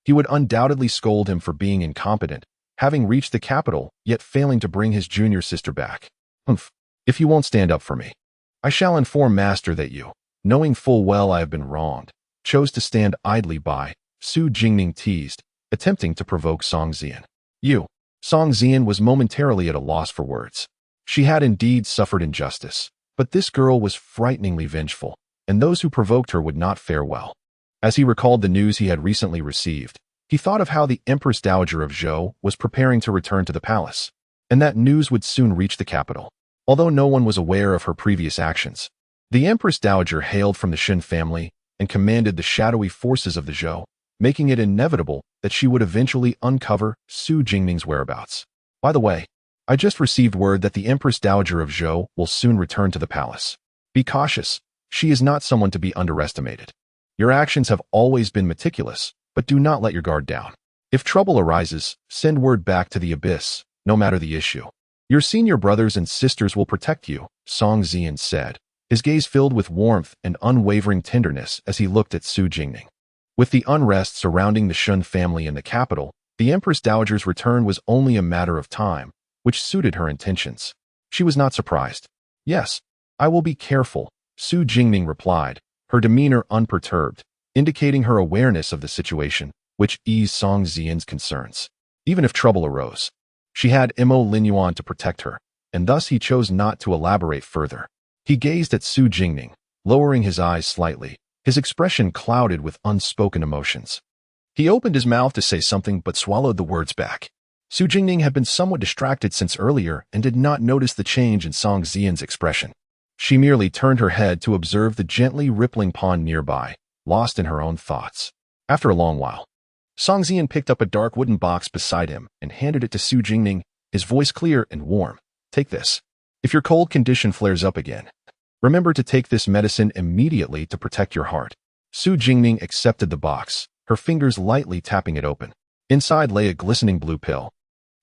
He would undoubtedly scold him for being incompetent, having reached the capital, yet failing to bring his junior sister back. Humph, if you won't stand up for me, I shall inform master that you, knowing full well I have been wronged, chose to stand idly by, Su Jingning teased, attempting to provoke Song Xian. Song Xian was momentarily at a loss for words. She had indeed suffered injustice, but this girl was frighteningly vengeful, and those who provoked her would not fare well. As he recalled the news he had recently received, he thought of how the Empress Dowager of Zhou was preparing to return to the palace, and that news would soon reach the capital. Although no one was aware of her previous actions, the Empress Dowager hailed from the Shen family and commanded the shadowy forces of the Zhou, making it inevitable that she would eventually uncover Su Jingning's whereabouts. By the way, I just received word that the Empress Dowager of Zhou will soon return to the palace. Be cautious, she is not someone to be underestimated. Your actions have always been meticulous, but do not let your guard down. If trouble arises, send word back to the abyss, no matter the issue. Your senior brothers and sisters will protect you, Song Xian said, his gaze filled with warmth and unwavering tenderness as he looked at Su Jingning. With the unrest surrounding the Shun family in the capital, the Empress Dowager's return was only a matter of time, which suited her intentions. She was not surprised. Yes, I will be careful, Su Jingning replied, her demeanor unperturbed, indicating her awareness of the situation, which eased Song Xian's concerns. Even if trouble arose, she had Mo Linyuan to protect her, and thus he chose not to elaborate further. He gazed at Su Jingning, lowering his eyes slightly, his expression clouded with unspoken emotions. He opened his mouth to say something but swallowed the words back. Su Jingning had been somewhat distracted since earlier and did not notice the change in Song Xian's expression. She merely turned her head to observe the gently rippling pond nearby, lost in her own thoughts. After a long while, Song Xian picked up a dark wooden box beside him and handed it to Su Jingning, his voice clear and warm. Take this. If your cold condition flares up again, remember to take this medicine immediately to protect your heart. Su Jingning accepted the box, her fingers lightly tapping it open. Inside lay a glistening blue pill,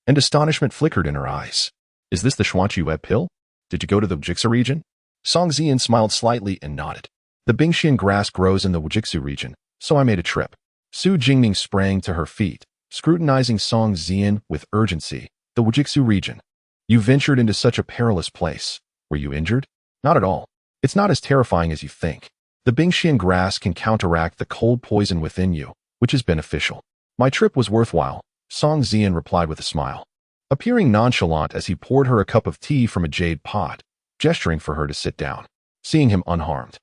and astonishment flickered in her eyes. Is this the Xuanqi pill? Did you go to the Wujixia region? Song Xian smiled slightly and nodded. The Bingxian grass grows in the Wujixia region, so I made a trip. Su Jingning sprang to her feet, scrutinizing Song Xian with urgency. The Wujixia region. You ventured into such a perilous place. Were you injured? Not at all. It's not as terrifying as you think. The Bingxian grass can counteract the cold poison within you, which is beneficial. My trip was worthwhile, Song Zian replied with a smile, appearing nonchalant as he poured her a cup of tea from a jade pot, gesturing for her to sit down. Seeing him unharmed,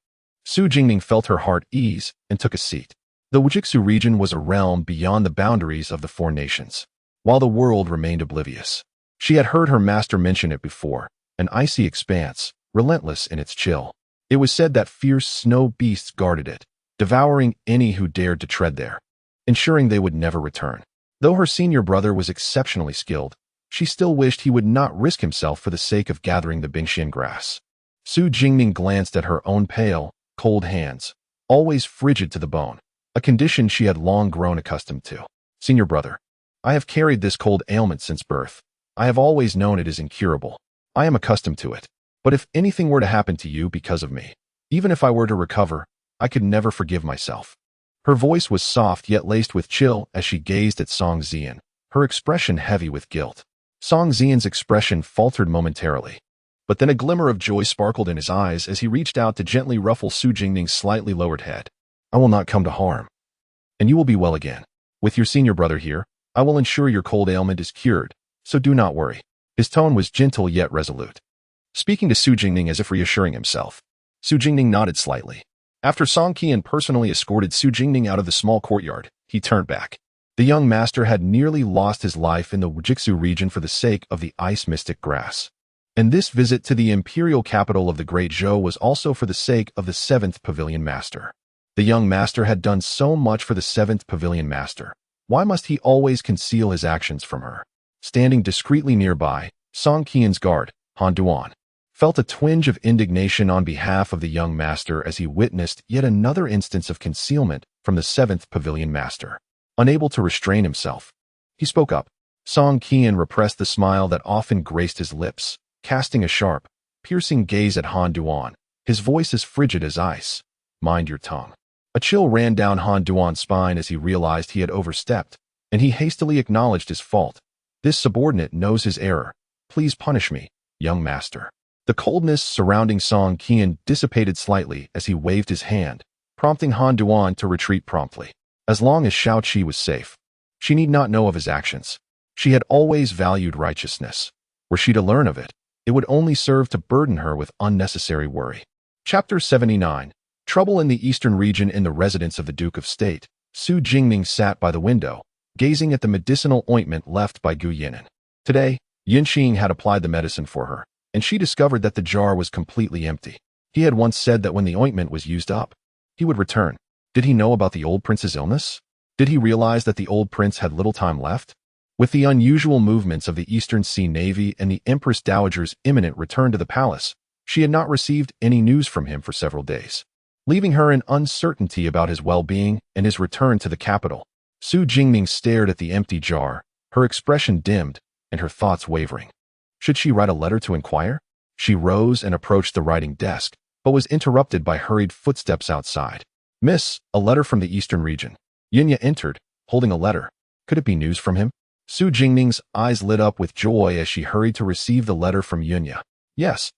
Su Jingning felt her heart ease and took a seat. The Wujixu region was a realm beyond the boundaries of the four nations, while the world remained oblivious. She had heard her master mention it before, an icy expanse, relentless in its chill. It was said that fierce snow beasts guarded it, devouring any who dared to tread there, ensuring they would never return. Though her senior brother was exceptionally skilled, she still wished he would not risk himself for the sake of gathering the Bingxian grass. Su Jingning glanced at her own pale, cold hands, always frigid to the bone, a condition she had long grown accustomed to. Senior brother, I have carried this cold ailment since birth. I have always known it is incurable. I am accustomed to it. But if anything were to happen to you because of me, even if I were to recover, I could never forgive myself. Her voice was soft yet laced with chill as she gazed at Song Zian, her expression heavy with guilt. Song Zian's expression faltered momentarily, but then a glimmer of joy sparkled in his eyes as he reached out to gently ruffle Su Jingning's slightly lowered head. I will not come to harm, and you will be well again. With your senior brother here, I will ensure your cold ailment is cured, so do not worry. His tone was gentle yet resolute, speaking to Su Jingning as if reassuring himself. Su Jingning nodded slightly. After Song Qian personally escorted Su Jingning out of the small courtyard, he turned back. The young master had nearly lost his life in the Wujixu region for the sake of the ice mystic grass. And this visit to the imperial capital of the Great Zhou was also for the sake of the 7th Pavilion Master. The young master had done so much for the 7th Pavilion Master. Why must he always conceal his actions from her? Standing discreetly nearby, Song Qian's guard, Han Duan, felt a twinge of indignation on behalf of the young master as he witnessed yet another instance of concealment from the 7th Pavilion Master. Unable to restrain himself, he spoke up. Song Qian repressed the smile that often graced his lips, casting a sharp, piercing gaze at Han Duan, his voice as frigid as ice. Mind your tongue. A chill ran down Han Duan's spine as he realized he had overstepped, and he hastily acknowledged his fault. This subordinate knows his error. Please punish me, young master. The coldness surrounding Song Qian dissipated slightly as he waved his hand, prompting Han Duan to retreat promptly. As long as Shao Qi was safe, she need not know of his actions. She had always valued righteousness. Were she to learn of it, it would only serve to burden her with unnecessary worry. Chapter 79. Trouble in the eastern region. In the residence of the Duke of State, Su Jingning sat by the window, gazing at the medicinal ointment left by Gu Yinan. Today, Yin Xing had applied the medicine for her, and she discovered that the jar was completely empty. He had once said that when the ointment was used up, he would return. Did he know about the old prince's illness? Did he realize that the old prince had little time left? With the unusual movements of the Eastern Sea Navy and the Empress Dowager's imminent return to the palace, she had not received any news from him for several days, leaving her in uncertainty about his well-being and his return to the capital. Su Jingning stared at the empty jar, her expression dimmed and her thoughts wavering. Should she write a letter to inquire? She rose and approached the writing desk, but was interrupted by hurried footsteps outside. Miss, a letter from the eastern region. Yinya entered, holding a letter. Could it be news from him? Su Jingning's eyes lit up with joy as she hurried to receive the letter from Yinya. Yes,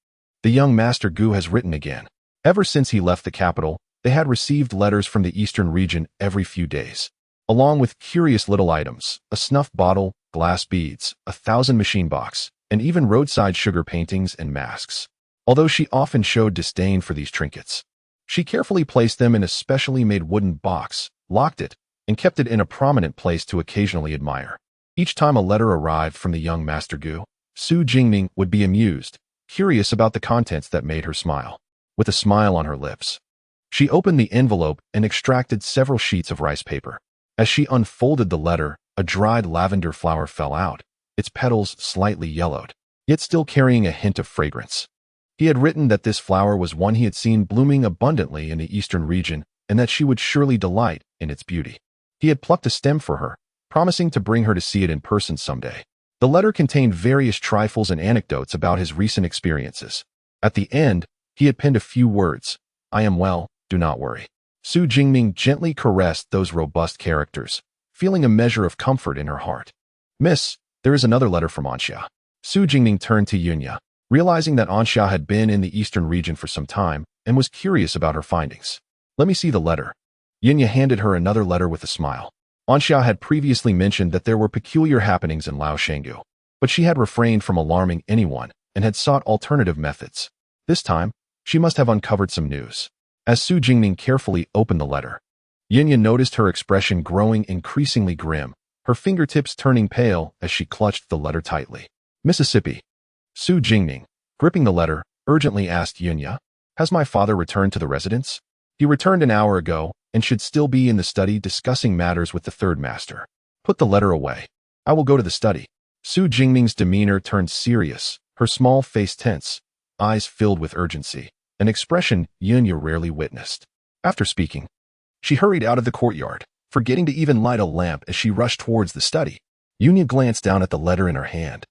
the young master Gu has written again. Ever since he left the capital, they had received letters from the eastern region every few days, along with curious little items, a snuff bottle, glass beads, 1,000 machine box, and even roadside sugar paintings and masks. Although she often showed disdain for these trinkets, she carefully placed them in a specially made wooden box, locked it, and kept it in a prominent place to occasionally admire. Each time a letter arrived from the young Master Gu, Su Jingning would be amused, curious about the contents that made her smile. With a smile on her lips, she opened the envelope and extracted several sheets of rice paper. As she unfolded the letter, a dried lavender flower fell out, its petals slightly yellowed, yet still carrying a hint of fragrance. He had written that this flower was one he had seen blooming abundantly in the eastern region and that she would surely delight in its beauty. He had plucked a stem for her, promising to bring her to see it in person someday. The letter contained various trifles and anecdotes about his recent experiences. At the end, he had penned a few words. I am well, do not worry. Su Jingning gently caressed those robust characters, feeling a measure of comfort in her heart. Miss, there is another letter from Anxia. Su Jingning turned to Yunya. Realizing that Anxia had been in the eastern region for some time, and was curious about her findings. Let me see the letter. Yinya handed her another letter with a smile. Anxia had previously mentioned that there were peculiar happenings in Lao Shanggu, but she had refrained from alarming anyone and had sought alternative methods. This time, she must have uncovered some news. As Su Jingning carefully opened the letter, Yinya noticed her expression growing increasingly grim, her fingertips turning pale as she clutched the letter tightly. Mississippi. Su Jingning, gripping the letter, urgently asked Yinya, "Has my father returned to the residence?" "He returned an hour ago and should still be in the study discussing matters with the third master." "Put the letter away. I will go to the study." Su Jingning's demeanor turned serious, her small face tense, eyes filled with urgency, an expression Yinya rarely witnessed. After speaking, she hurried out of the courtyard, forgetting to even light a lamp as she rushed towards the study. Yinya glanced down at the letter in her hand,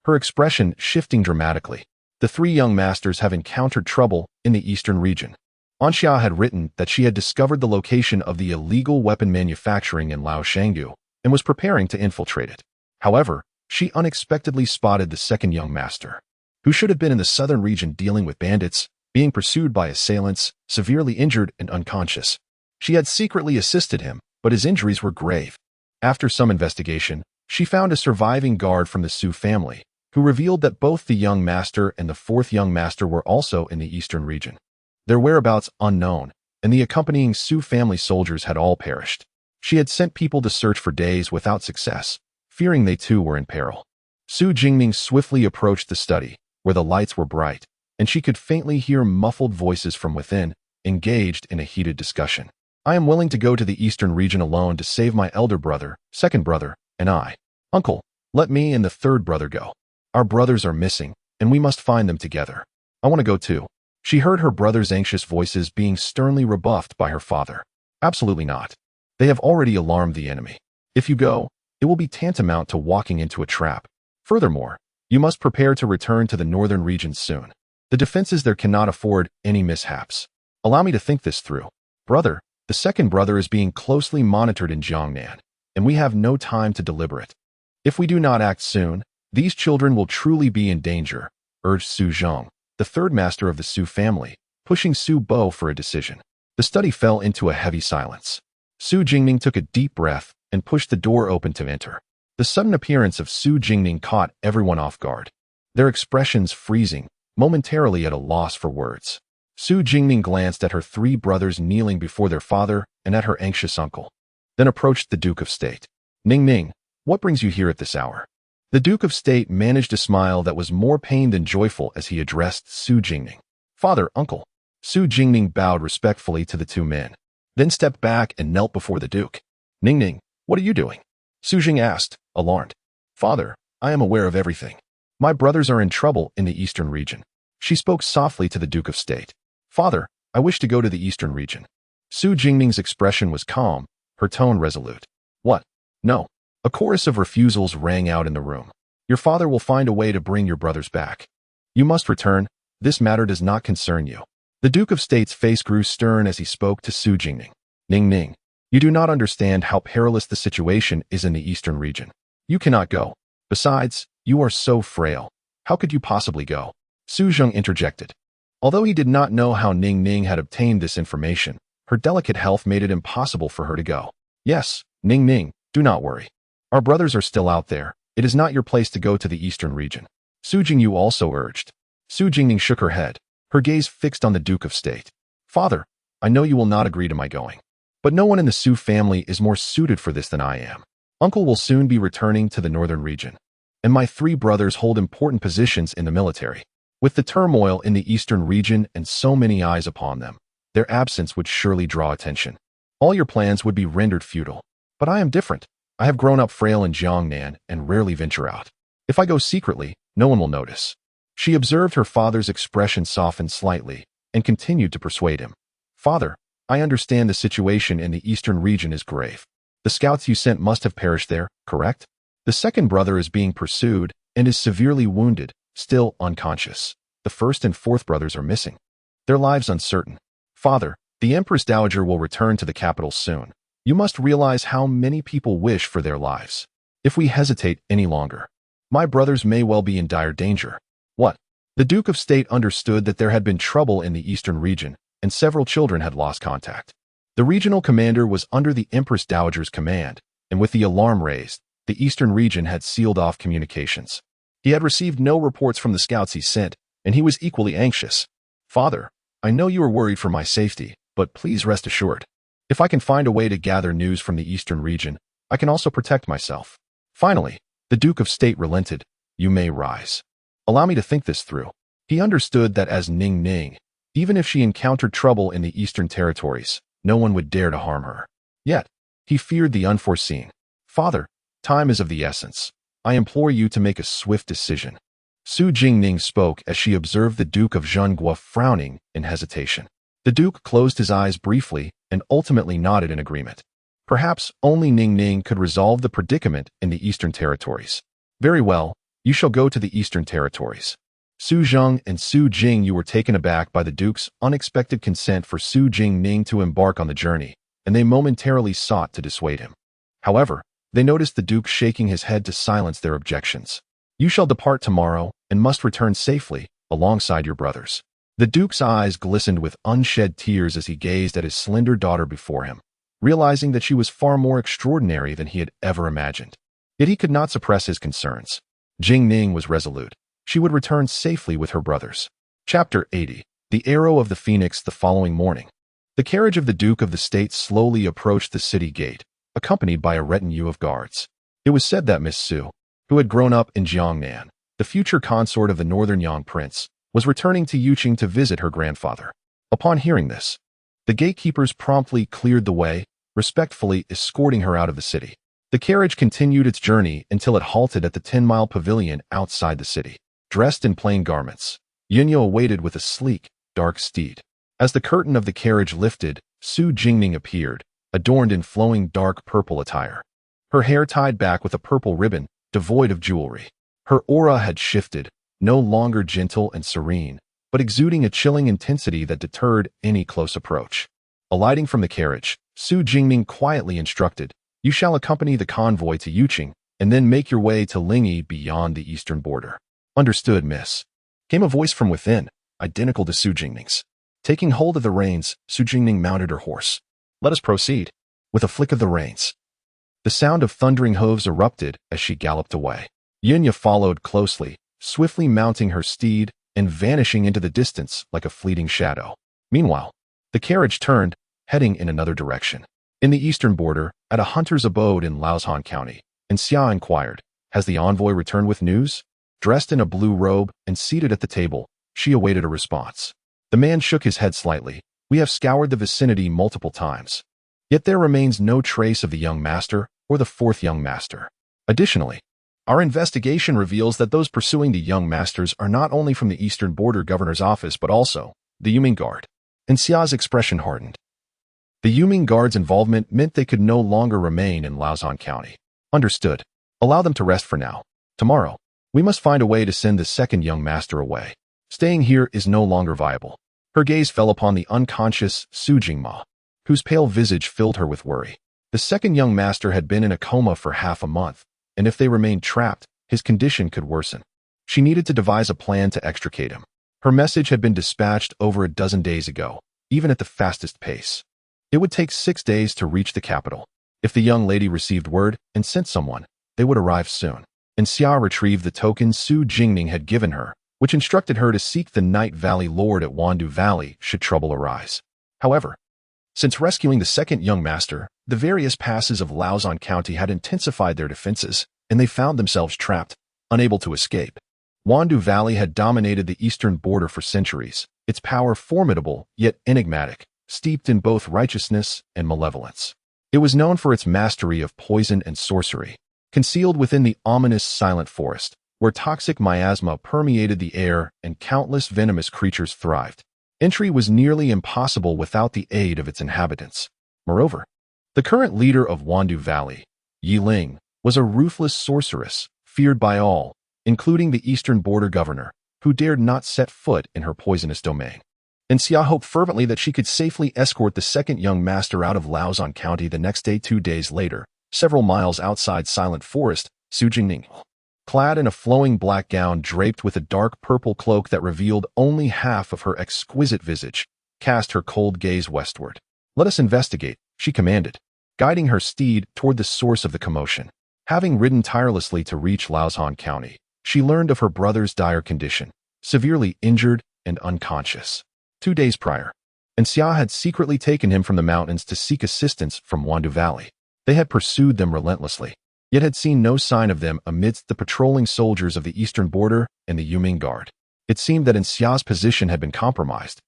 her expression shifting dramatically. The three young masters have encountered trouble in the eastern region. Anxia had written that she had discovered the location of the illegal weapon manufacturing in Lao Shanggu and was preparing to infiltrate it. However, she unexpectedly spotted the second young master, who should have been in the southern region dealing with bandits, being pursued by assailants, severely injured and unconscious. She had secretly assisted him, but his injuries were grave. After some investigation, she found a surviving guard from the Su family, who revealed that both the young master and the fourth young master were also in the eastern region. Their whereabouts unknown, and the accompanying Su family soldiers had all perished. She had sent people to search for days without success, fearing they too were in peril. Su Jingning swiftly approached the study, where the lights were bright, and she could faintly hear muffled voices from within, engaged in a heated discussion. "I am willing to go to the eastern region alone to save my elder brother, second brother, and I. Uncle, let me and the third brother go. Our brothers are missing, and we must find them together. I want to go too." She heard her brother's anxious voices being sternly rebuffed by her father. "Absolutely not. They have already alarmed the enemy. If you go, it will be tantamount to walking into a trap. Furthermore, you must prepare to return to the northern regions soon. The defenses there cannot afford any mishaps. Allow me to think this through. Brother, the second brother is being closely monitored in Jiangnan, and we have no time to deliberate. If we do not act soon, these children will truly be in danger," urged Su Zhong, the third master of the Su family, pushing Su Bo for a decision. The study fell into a heavy silence. Su Jingning took a deep breath and pushed the door open to enter. The sudden appearance of Su Jingning caught everyone off guard, their expressions freezing, momentarily at a loss for words. Su Jingning glanced at her three brothers kneeling before their father and at her anxious uncle, then approached the Duke of State. "Ning Ning, what brings you here at this hour?" The Duke of State managed a smile that was more pained than joyful as he addressed Su Jingning. "Father, uncle." Su Jingning bowed respectfully to the two men, then stepped back and knelt before the Duke. "Ning Ning, what are you doing?" Su Jing asked, alarmed. "Father, I am aware of everything. My brothers are in trouble in the eastern region." She spoke softly to the Duke of State. "Father, I wish to go to the eastern region." Su Jingning's expression was calm, her tone resolute. "What? No." A chorus of refusals rang out in the room. "Your father will find a way to bring your brothers back. You must return. This matter does not concern you." The Duke of State's face grew stern as he spoke to Su Jingning. "Ning Ning, you do not understand how perilous the situation is in the eastern region. You cannot go. Besides, you are so frail. How could you possibly go?" Su Zheng interjected. Although he did not know how Ning Ning had obtained this information, her delicate health made it impossible for her to go. "Yes, Ning Ning, do not worry. Our brothers are still out there. It is not your place to go to the eastern region," Su Jingyu also urged. Su Jingning shook her head, her gaze fixed on the Duke of State. "Father, I know you will not agree to my going, but no one in the Su family is more suited for this than I am. Uncle will soon be returning to the northern region, and my three brothers hold important positions in the military. With the turmoil in the eastern region and so many eyes upon them, their absence would surely draw attention. All your plans would be rendered futile. But I am different. I have grown up frail in Jiangnan and rarely venture out. If I go secretly, no one will notice." She observed her father's expression soften slightly and continued to persuade him. "Father, I understand the situation in the eastern region is grave. The scouts you sent must have perished there, correct? The second brother is being pursued and is severely wounded, still unconscious. The first and fourth brothers are missing. Their lives uncertain. Father, the Empress Dowager will return to the capital soon. You must realize how many people wish for their lives. If we hesitate any longer, my brothers may well be in dire danger." "What?" The Duke of State understood that there had been trouble in the eastern region, and several children had lost contact. The regional commander was under the Empress Dowager's command, and with the alarm raised, the eastern region had sealed off communications. He had received no reports from the scouts he sent, and he was equally anxious. "Father, I know you are worried for my safety, but please rest assured. If I can find a way to gather news from the eastern region, I can also protect myself." Finally, the Duke of State relented. "You may rise. Allow me to think this through." He understood that as Ning Ning, even if she encountered trouble in the eastern territories, no one would dare to harm her. Yet, he feared the unforeseen. "Father, time is of the essence. I implore you to make a swift decision." Su Jingning spoke as she observed the Duke of Zhenghua frowning in hesitation. The Duke closed his eyes briefly and ultimately nodded in agreement. Perhaps only Ning Ning could resolve the predicament in the eastern territories. "Very well, you shall go to the eastern territories." Su Zheng and Su Jing were taken aback by the Duke's unexpected consent for Su Jingning to embark on the journey, and they momentarily sought to dissuade him. However, they noticed the Duke shaking his head to silence their objections. "You shall depart tomorrow and must return safely, alongside your brothers." The Duke's eyes glistened with unshed tears as he gazed at his slender daughter before him, realizing that she was far more extraordinary than he had ever imagined. Yet he could not suppress his concerns. Jing Ning was resolute. She would return safely with her brothers. Chapter 80. The Arrow of the Phoenix. The following morning, the carriage of the Duke of the State slowly approached the city gate, accompanied by a retinue of guards. It was said that Miss Su, who had grown up in Jiangnan, the future consort of the Northern Yang Prince, was returning to Yuqing to visit her grandfather. Upon hearing this, the gatekeepers promptly cleared the way, respectfully escorting her out of the city. The carriage continued its journey until it halted at the 10-mile pavilion outside the city. Dressed in plain garments, Yunya awaited with a sleek, dark steed. As the curtain of the carriage lifted, Su Jingning appeared, adorned in flowing dark purple attire. Her hair tied back with a purple ribbon, devoid of jewelry. Her aura had shifted, no longer gentle and serene, but exuding a chilling intensity that deterred any close approach. Alighting from the carriage, Su Jingning quietly instructed, "You shall accompany the convoy to Yuqing, and then make your way to Lingyi beyond the eastern border." "Understood, miss," came a voice from within, identical to Su Jingning's. Taking hold of the reins, Su Jingning mounted her horse. "Let us proceed." With a flick of the reins, the sound of thundering hooves erupted as she galloped away. Yunya followed closely, swiftly mounting her steed and vanishing into the distance like a fleeting shadow. Meanwhile, the carriage turned, heading in another direction. In the eastern border, at a hunter's abode in Laozhan County, and Xia inquired, "Has the envoy returned with news?" Dressed in a blue robe and seated at the table, she awaited a response. The man shook his head slightly. "We have scoured the vicinity multiple times. Yet there remains no trace of the young master or the fourth young master. Additionally, our investigation reveals that those pursuing the young masters are not only from the eastern border governor's office but also the Yuming Guard." And Xia's expression hardened. The Yuming Guard's involvement meant they could no longer remain in Laozhan County. "Understood. Allow them to rest for now. Tomorrow, we must find a way to send the second young master away. Staying here is no longer viable." Her gaze fell upon the unconscious Su Jingma, whose pale visage filled her with worry. The second young master had been in a coma for half a month, and if they remained trapped, his condition could worsen. She needed to devise a plan to extricate him. Her message had been dispatched over a dozen days ago, even at the fastest pace. It would take 6 days to reach the capital. If the young lady received word and sent someone, they would arrive soon. And Xia retrieved the token Su Jingning had given her, which instructed her to seek the Night Valley Lord at Wandu Valley should trouble arise. However, since rescuing the second young master, the various passes of Laozhan County had intensified their defenses, and they found themselves trapped, unable to escape. Wandu Valley had dominated the eastern border for centuries, its power formidable yet enigmatic, steeped in both righteousness and malevolence. It was known for its mastery of poison and sorcery. Concealed within the ominous silent forest, where toxic miasma permeated the air and countless venomous creatures thrived, entry was nearly impossible without the aid of its inhabitants. Moreover, the current leader of Wandu Valley, Yi Ling, was a ruthless sorceress, feared by all, including the eastern border governor, who dared not set foot in her poisonous domain. And Xia hoped fervently that she could safely escort the second young master out of Laozhan County the next day. 2 days later, several miles outside Silent Forest, Su Jingning clad in a flowing black gown draped with a dark purple cloak that revealed only half of her exquisite visage, cast her cold gaze westward. "Let us investigate," she commanded, guiding her steed toward the source of the commotion. Having ridden tirelessly to reach Lauzhan County, she learned of her brother's dire condition, severely injured and unconscious. 2 days prior, Xia had secretly taken him from the mountains to seek assistance from Wandu Valley. They had pursued them relentlessly, yet had seen no sign of them amidst the patrolling soldiers of the eastern border and the Yuming Guard. It seemed that Xia's position had been compromised,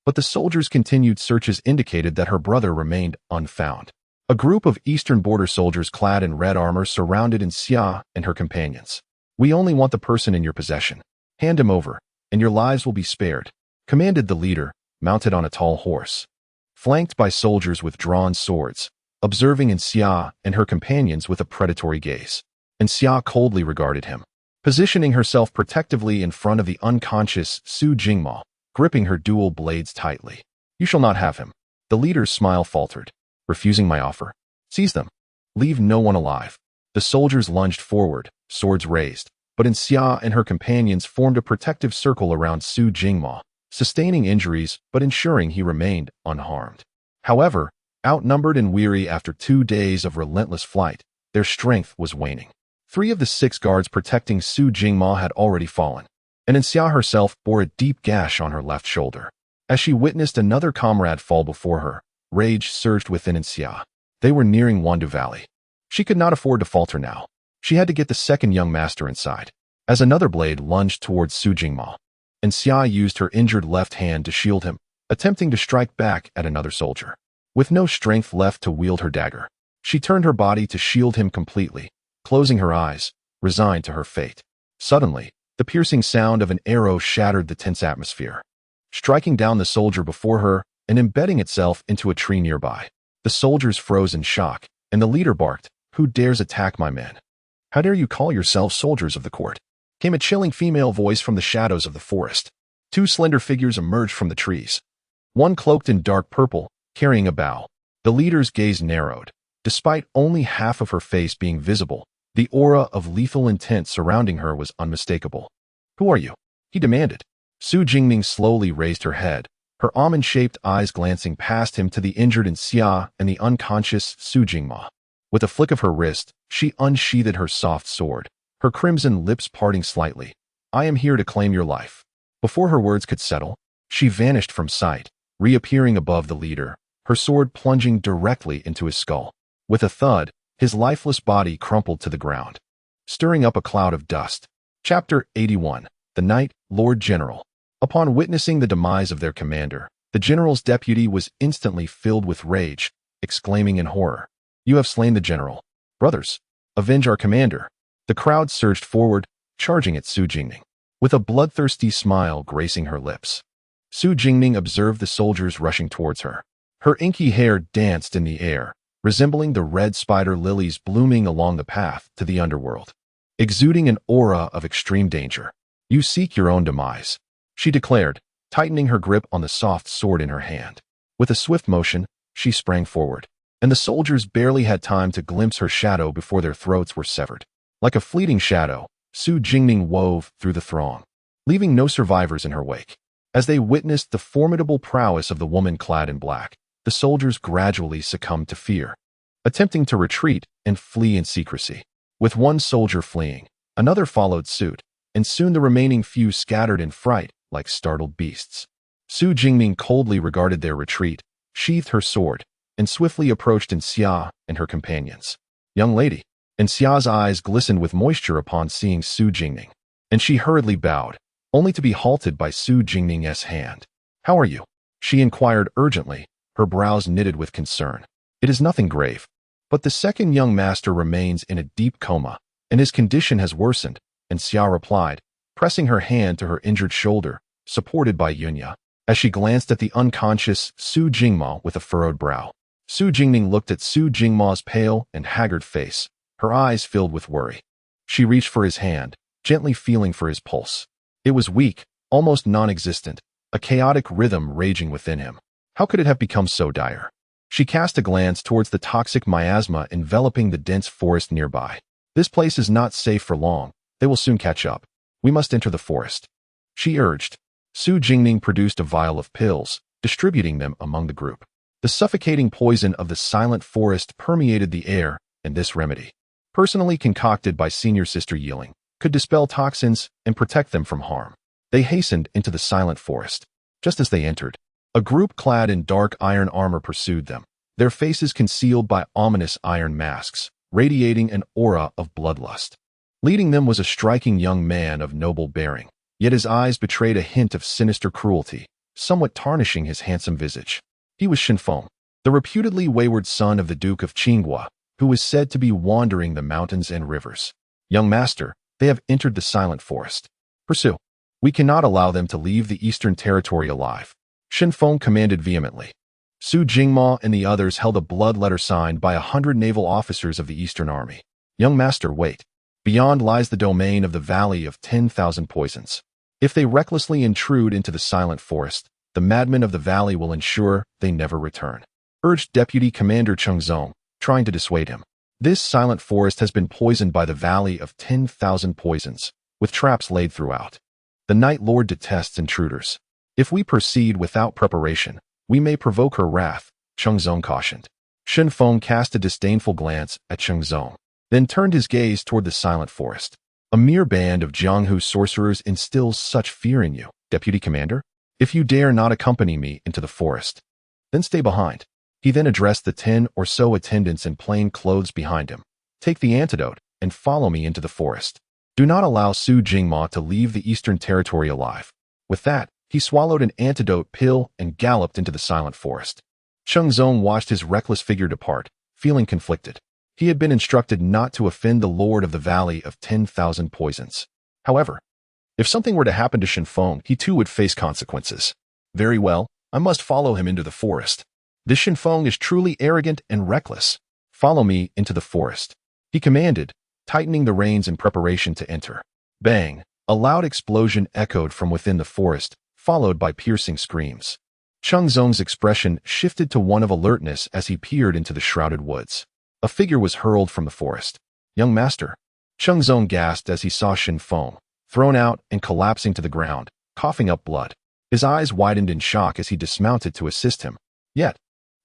but the soldiers' continued searches indicated that her brother remained unfound. A group of eastern border soldiers clad in red armor surrounded Xia and her companions. "We only want the person in your possession. Hand him over, and your lives will be spared," commanded the leader, mounted on a tall horse. Flanked by soldiers with drawn swords, observing Xia and her companions with a predatory gaze. Xia coldly regarded him, positioning herself protectively in front of the unconscious Su Jingma, gripping her dual blades tightly. "You shall not have him." The leader's smile faltered. "Refusing my offer. Seize them. Leave no one alive." The soldiers lunged forward, swords raised, but Xia and her companions formed a protective circle around Su Jingma, sustaining injuries but ensuring he remained unharmed. However, outnumbered and weary after 2 days of relentless flight, their strength was waning. 3 of the 6 guards protecting Su Jingma had already fallen, and Xia herself bore a deep gash on her left shoulder. As she witnessed another comrade fall before her, rage surged within Xia. They were nearing Wandu Valley. She could not afford to falter now. She had to get the second young master inside. As another blade lunged towards Su Jingma, Xia used her injured left hand to shield him, attempting to strike back at another soldier. With no strength left to wield her dagger, she turned her body to shield him completely, closing her eyes, resigned to her fate. Suddenly, the piercing sound of an arrow shattered the tense atmosphere, striking down the soldier before her and embedding itself into a tree nearby. The soldiers froze in shock, and the leader barked, "Who dares attack my men? How dare you call yourselves soldiers of the court?" Came a chilling female voice from the shadows of the forest. 2 slender figures emerged from the trees, one cloaked in dark purple, carrying a bow. The leader's gaze narrowed. Despite only half of her face being visible, the aura of lethal intent surrounding her was unmistakable. "Who are you?" he demanded. Su Jingming slowly raised her head, her almond-shaped eyes glancing past him to the injured Xia and the unconscious Su Jingma. With a flick of her wrist, she unsheathed her soft sword, her crimson lips parting slightly. "I am here to claim your life." Before her words could settle, she vanished from sight, reappearing above the leader, her sword plunging directly into his skull. With a thud, his lifeless body crumpled to the ground, stirring up a cloud of dust. Chapter 81. The Night Lord General. Upon witnessing the demise of their commander, the general's deputy was instantly filled with rage, exclaiming in horror, "You have slain the general. Brothers, avenge our commander." The crowd surged forward, charging at Su Jingming, with a bloodthirsty smile gracing her lips. Su Jingming observed the soldiers rushing towards her. Her inky hair danced in the air, resembling the red spider lilies blooming along the path to the underworld, exuding an aura of extreme danger. "You seek your own demise," she declared, tightening her grip on the soft sword in her hand. With a swift motion, she sprang forward, and the soldiers barely had time to glimpse her shadow before their throats were severed. Like a fleeting shadow, Su Jingming wove through the throng, leaving no survivors in her wake. As they witnessed the formidable prowess of the woman clad in black, the soldiers gradually succumbed to fear, attempting to retreat and flee in secrecy. With one soldier fleeing, another followed suit, and soon the remaining few scattered in fright like startled beasts. Su Jingming coldly regarded their retreat, sheathed her sword, and swiftly approached Xia and her companions. "Young lady." Xia's eyes glistened with moisture upon seeing Su Jingming, and she hurriedly bowed, only to be halted by Su Jingming's hand. "How are you?" she inquired urgently, her brows knitted with concern. "It is nothing grave, but the second young master remains in a deep coma, and his condition has worsened," Xia replied, pressing her hand to her injured shoulder, supported by Yunya, as she glanced at the unconscious Su Jingma with a furrowed brow. Su Jingming looked at Su Jingma's pale and haggard face, her eyes filled with worry. She reached for his hand, gently feeling for his pulse. It was weak, almost non-existent, a chaotic rhythm raging within him. How could it have become so dire? She cast a glance towards the toxic miasma enveloping the dense forest nearby. "This place is not safe for long," They will soon catch up. We must enter the forest, she urged. Su Jingning produced a vial of pills, distributing them among the group. The suffocating poison of the silent forest permeated the air, and this remedy, personally concocted by Senior Sister Yiling, could dispel toxins and protect them from harm. They hastened into the silent forest. Just as they entered, a group clad in dark iron armor pursued them, their faces concealed by ominous iron masks, radiating an aura of bloodlust. Leading them was a striking young man of noble bearing, yet his eyes betrayed a hint of sinister cruelty, somewhat tarnishing his handsome visage. He was Shinfeng, the reputedly wayward son of the Duke of Qinghua, who was said to be wandering the mountains and rivers. Young master, they have entered the silent forest. Pursue. We cannot allow them to leave the eastern territory alive, Shinfeng commanded vehemently. Su Jingma and the others held a blood letter signed by 100 naval officers of the Eastern Army. Young master, wait. Beyond lies the domain of the Valley of 10,000 Poisons. If they recklessly intrude into the silent forest, the madmen of the valley will ensure they never return, urged Deputy Commander Chengzong, trying to dissuade him. This silent forest has been poisoned by the Valley of 10,000 Poisons, with traps laid throughout. The Night Lord detests intruders. If we proceed without preparation, we may provoke her wrath, Chengzong cautioned. Shinfeng cast a disdainful glance at Chengzong, then turned his gaze toward the silent forest. A mere band of Jianghu sorcerers instills such fear in you, Deputy Commander? If you dare not accompany me into the forest, then stay behind. He then addressed the 10 or so attendants in plain clothes behind him. Take the antidote and follow me into the forest. Do not allow Su Jingma to leave the eastern territory alive. With that, he swallowed an antidote pill and galloped into the silent forest. Chengzong watched his reckless figure depart, feeling conflicted. He had been instructed not to offend the Lord of the Valley of 10,000 Poisons. However, if something were to happen to Shinfeng, he too would face consequences. Very well, I must follow him into the forest. This Shinfeng is truly arrogant and reckless. Follow me into the forest, he commanded, tightening the reins in preparation to enter. Bang! A loud explosion echoed from within the forest, followed by piercing screams. Chengzong's expression shifted to one of alertness as he peered into the shrouded woods. A figure was hurled from the forest. Young master, Chengzong gasped as he saw Shinfeng, thrown out and collapsing to the ground, coughing up blood. His eyes widened in shock as he dismounted to assist him. Yet,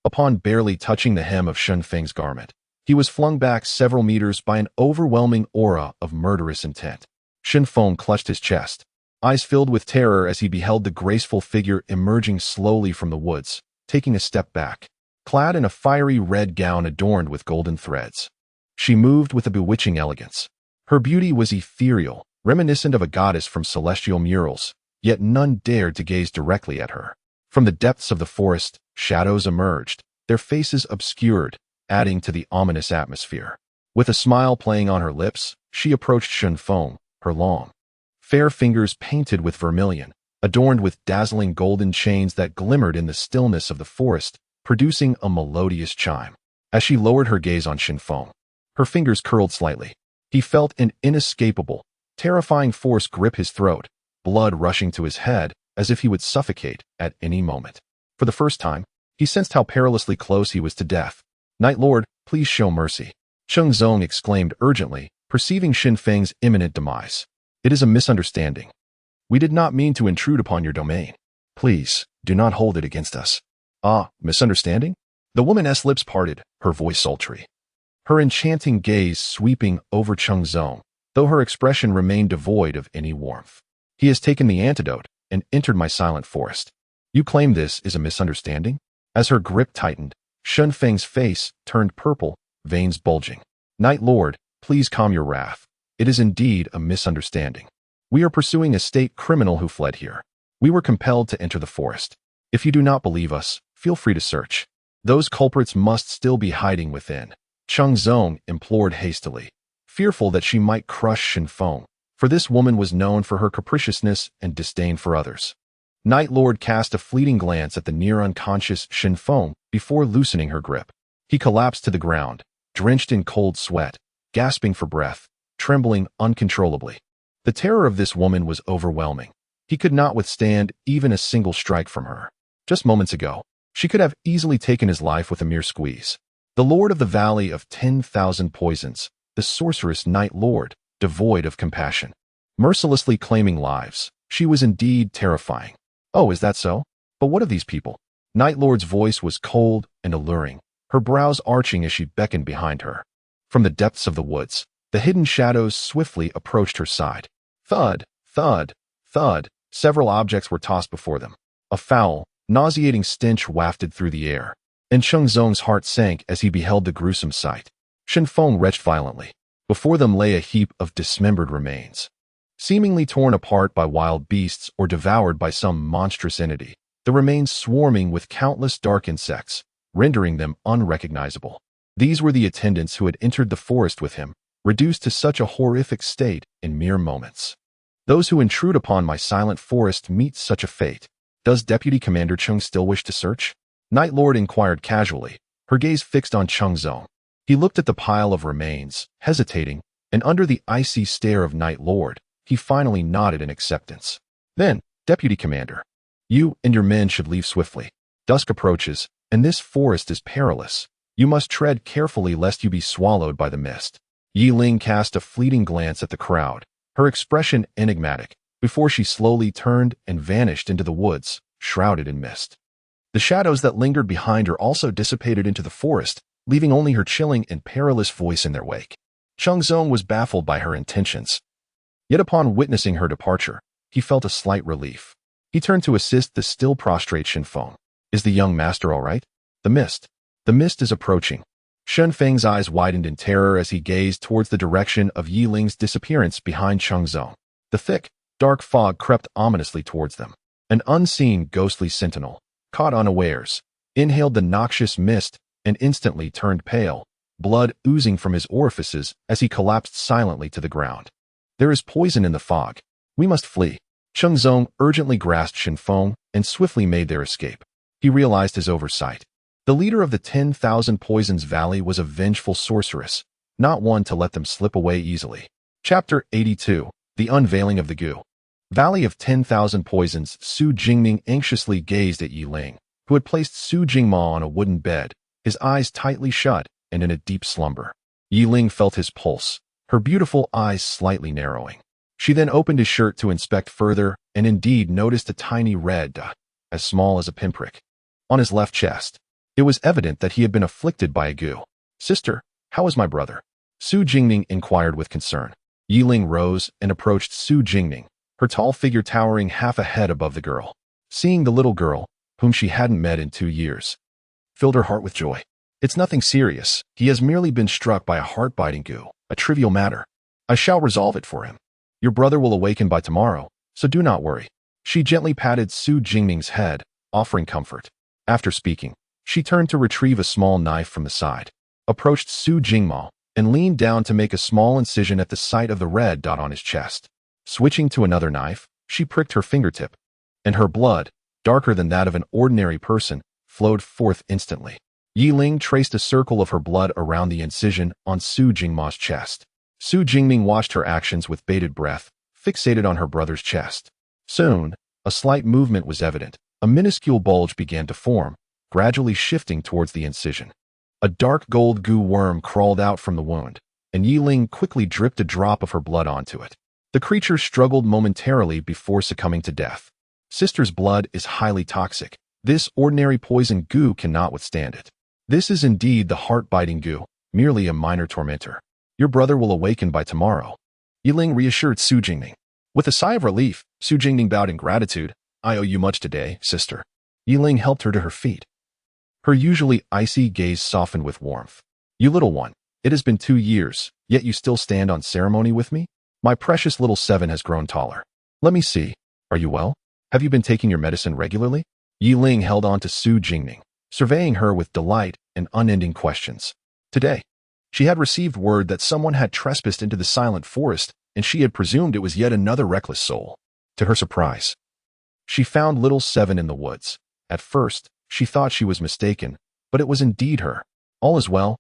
upon barely touching the hem of Shinfeng's garment, he was flung back several meters by an overwhelming aura of murderous intent. Shinfeng clutched his chest, eyes filled with terror as he beheld the graceful figure emerging slowly from the woods, taking a step back. Clad in a fiery red gown adorned with golden threads, she moved with a bewitching elegance. Her beauty was ethereal, reminiscent of a goddess from celestial murals, yet none dared to gaze directly at her. From the depths of the forest, shadows emerged, their faces obscured, adding to the ominous atmosphere. With a smile playing on her lips, she approached Shinfeng, her long, fair fingers painted with vermilion, adorned with dazzling golden chains that glimmered in the stillness of the forest, producing a melodious chime. As she lowered her gaze on Shinfeng, her fingers curled slightly. He felt an inescapable, terrifying force grip his throat, blood rushing to his head as if he would suffocate at any moment. For the first time, he sensed how perilously close he was to death. Night Lord, please show mercy, Chengzong exclaimed urgently, perceiving Shinfeng's imminent demise. It is a misunderstanding. We did not mean to intrude upon your domain. Please, do not hold it against us. Ah, misunderstanding? The woman's lips parted, her voice sultry. Her enchanting gaze sweeping over Chengzong, though her expression remained devoid of any warmth. He has taken the antidote and entered my silent forest. You claim this is a misunderstanding? As her grip tightened, Shinfeng's face turned purple, veins bulging. Night Lord, please calm your wrath. It is indeed a misunderstanding. We are pursuing a state criminal who fled here. We were compelled to enter the forest. If you do not believe us, feel free to search. Those culprits must still be hiding within, Chengzong implored hastily, fearful that she might crush Shinfeng, for this woman was known for her capriciousness and disdain for others. Night Lord cast a fleeting glance at the near-unconscious Shinfeng before loosening her grip. He collapsed to the ground, drenched in cold sweat, gasping for breath, trembling uncontrollably. The terror of this woman was overwhelming. He could not withstand even a single strike from her. Just moments ago, she could have easily taken his life with a mere squeeze. The Lord of the Valley of 10,000 Poisons, the sorceress Night Lord, devoid of compassion. Mercilessly claiming lives, she was indeed terrifying. Oh, is that so? But what of these people? Night Lord's voice was cold and alluring, her brows arching as she beckoned behind her. From the depths of the woods, the hidden shadows swiftly approached her side. Thud, thud, thud, several objects were tossed before them. A foul, nauseating stench wafted through the air, and Cheng Zong's heart sank as he beheld the gruesome sight. Shen Feng retched violently. Before them lay a heap of dismembered remains, seemingly torn apart by wild beasts or devoured by some monstrous entity, the remains swarming with countless dark insects, rendering them unrecognizable. These were the attendants who had entered the forest with him, reduced to such a horrific state in mere moments. Those who intrude upon my silent forest meet such a fate. Does Deputy Commander Cheng still wish to search? Night Lord inquired casually, her gaze fixed on Cheng Zong. He looked at the pile of remains, hesitating, and under the icy stare of Night Lord, he finally nodded in acceptance. Then, Deputy Commander, you and your men should leave swiftly. Dusk approaches, and this forest is perilous. You must tread carefully lest you be swallowed by the mist. Yi Ling cast a fleeting glance at the crowd, her expression enigmatic, before she slowly turned and vanished into the woods, shrouded in mist. The shadows that lingered behind her also dissipated into the forest, leaving only her chilling and perilous voice in their wake. Cheng Zong was baffled by her intentions. Yet upon witnessing her departure, he felt a slight relief. He turned to assist the still prostrate Shen Feng. Is the young master all right? The mist is approaching. Shen Feng's eyes widened in terror as he gazed towards the direction of Yi Ling's disappearance behind Cheng Zong. The thick, dark fog crept ominously towards them. An unseen, ghostly sentinel, caught unawares, inhaled the noxious mist and instantly turned pale, blood oozing from his orifices as he collapsed silently to the ground. There is poison in the fog. We must flee. Cheng Zong urgently grasped Shen Feng and swiftly made their escape. He realized his oversight. The leader of the 10,000 Poisons Valley was a vengeful sorceress, not one to let them slip away easily. Chapter 82. The Unveiling of the Goo. Valley of 10,000 Poisons. Su Jingming anxiously gazed at Yi Ling, who had placed Su Jingma on a wooden bed, his eyes tightly shut and in a deep slumber. Yi Ling felt his pulse, her beautiful eyes slightly narrowing. She then opened his shirt to inspect further and indeed noticed a tiny red dot, as small as a pinprick, on his left chest. It was evident that he had been afflicted by a goo. Sister, how is my brother? Su Jingming inquired with concern. Yi Ling rose and approached Su Jingming, her tall figure towering half a head above the girl. Seeing the little girl, whom she hadn't met in 2 years, filled her heart with joy. It's nothing serious. He has merely been struck by a heart-biting goo, a trivial matter. I shall resolve it for him. Your brother will awaken by tomorrow, so do not worry. She gently patted Su Jingming's head, offering comfort. After speaking, she turned to retrieve a small knife from the side, approached Su Jingma, and leaned down to make a small incision at the site of the red dot on his chest. Switching to another knife, she pricked her fingertip, and her blood, darker than that of an ordinary person, flowed forth instantly. Yi Ling traced a circle of her blood around the incision on Su Jingma's chest. Su Jingming watched her actions with bated breath, fixated on her brother's chest. Soon, a slight movement was evident. A minuscule bulge began to form, gradually shifting towards the incision. A dark gold goo worm crawled out from the wound, and Yi Ling quickly dripped a drop of her blood onto it. The creature struggled momentarily before succumbing to death. Sister's blood is highly toxic. This ordinary poison goo cannot withstand it. This is indeed the heart-biting goo, merely a minor tormentor. Your brother will awaken by tomorrow. Yi Ling reassured Su Jingming. With a sigh of relief, Su Jingming bowed in gratitude. I owe you much today, sister. Yi Ling helped her to her feet. Her usually icy gaze softened with warmth. You little one, it has been 2 years, yet you still stand on ceremony with me? My precious little seven has grown taller. Let me see. Are you well? Have you been taking your medicine regularly? Yi Ling held on to Su Jingming, surveying her with delight and unending questions. Today, she had received word that someone had trespassed into the silent forest, and she had presumed it was yet another reckless soul. To her surprise, she found little Seven in the woods. At first, she thought she was mistaken, but it was indeed her. All is well,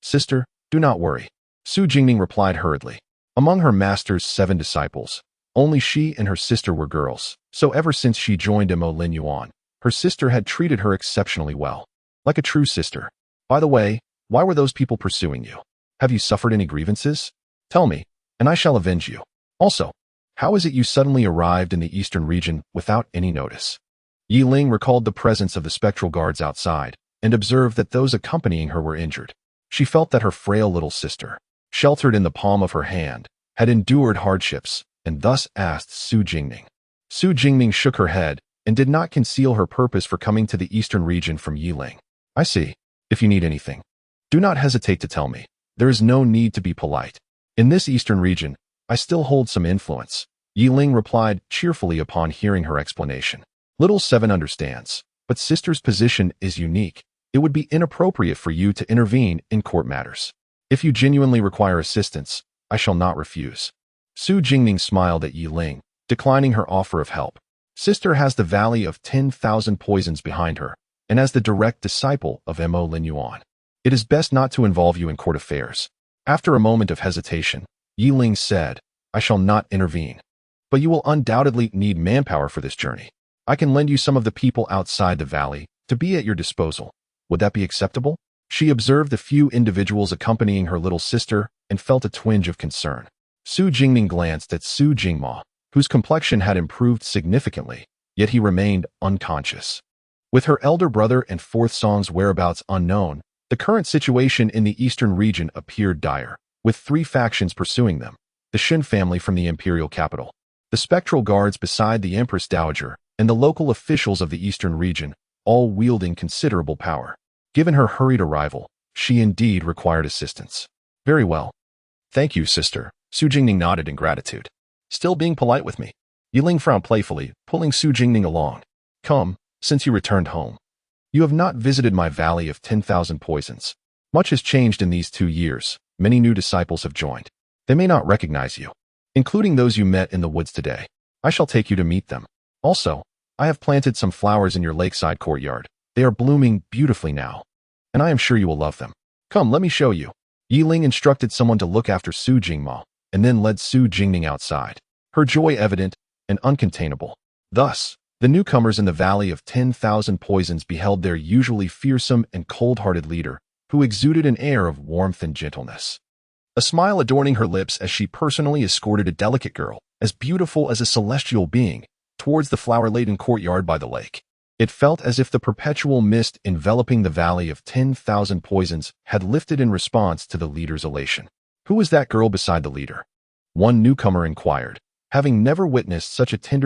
sister, do not worry. Su Jingming replied hurriedly. Among her master's 7 disciples, only she and her sister were girls, so ever since she joined Mo Lin Yuan, her sister had treated her exceptionally well. Like a true sister. By the way, why were those people pursuing you? Have you suffered any grievances? Tell me, and I shall avenge you. Also, how is it you suddenly arrived in the eastern region without any notice? Yi Ling recalled the presence of the spectral guards outside and observed that those accompanying her were injured. She felt that her frail little sister, sheltered in the palm of her hand, had endured hardships and thus asked Su Jingning. Su Jingning shook her head and did not conceal her purpose for coming to the eastern region from Yi Ling. I see. If you need anything, do not hesitate to tell me. There is no need to be polite. In this eastern region, I still hold some influence. Yi Ling replied cheerfully upon hearing her explanation. Little Seven understands, but sister's position is unique. It would be inappropriate for you to intervene in court matters. If you genuinely require assistance, I shall not refuse. Su Jingning smiled at Yi Ling, declining her offer of help. Sister has the Valley of 10,000 Poisons behind her, and as the direct disciple of Mo Lin Yuan, it is best not to involve you in court affairs. After a moment of hesitation, Yi Ling said, I shall not intervene. But you will undoubtedly need manpower for this journey. I can lend you some of the people outside the valley to be at your disposal. Would that be acceptable? She observed the few individuals accompanying her little sister and felt a twinge of concern. Su Jingning glanced at Su Jingma, whose complexion had improved significantly, yet he remained unconscious. With her elder brother and fourth song's whereabouts unknown, the current situation in the eastern region appeared dire, with 3 factions pursuing them: the Shin family from the imperial capital, the spectral guards beside the Empress Dowager, and the local officials of the eastern region, all wielding considerable power. Given her hurried arrival, she indeed required assistance. Very well. Thank you, sister. Su Jingning nodded in gratitude. Still being polite with me. Yi Ling frowned playfully, pulling Su Jingning along. Come, since you returned home. You have not visited my Valley of 10,000 Poisons. Much has changed in these 2 years. Many new disciples have joined. They may not recognize you, including those you met in the woods today. I shall take you to meet them. Also, I have planted some flowers in your lakeside courtyard. They are blooming beautifully now, and I am sure you will love them. Come, let me show you. Yi Ling instructed someone to look after Su Jingma, and then led Su Jingning outside, her joy evident and uncontainable. Thus, the newcomers in the Valley of 10,000 Poisons beheld their usually fearsome and cold-hearted leader, who exuded an air of warmth and gentleness, a smile adorning her lips as she personally escorted a delicate girl, as beautiful as a celestial being, towards the flower-laden courtyard by the lake. It felt as if the perpetual mist enveloping the Valley of 10,000 Poisons had lifted in response to the leader's elation. Who was that girl beside the leader? One newcomer inquired, having never witnessed such a tender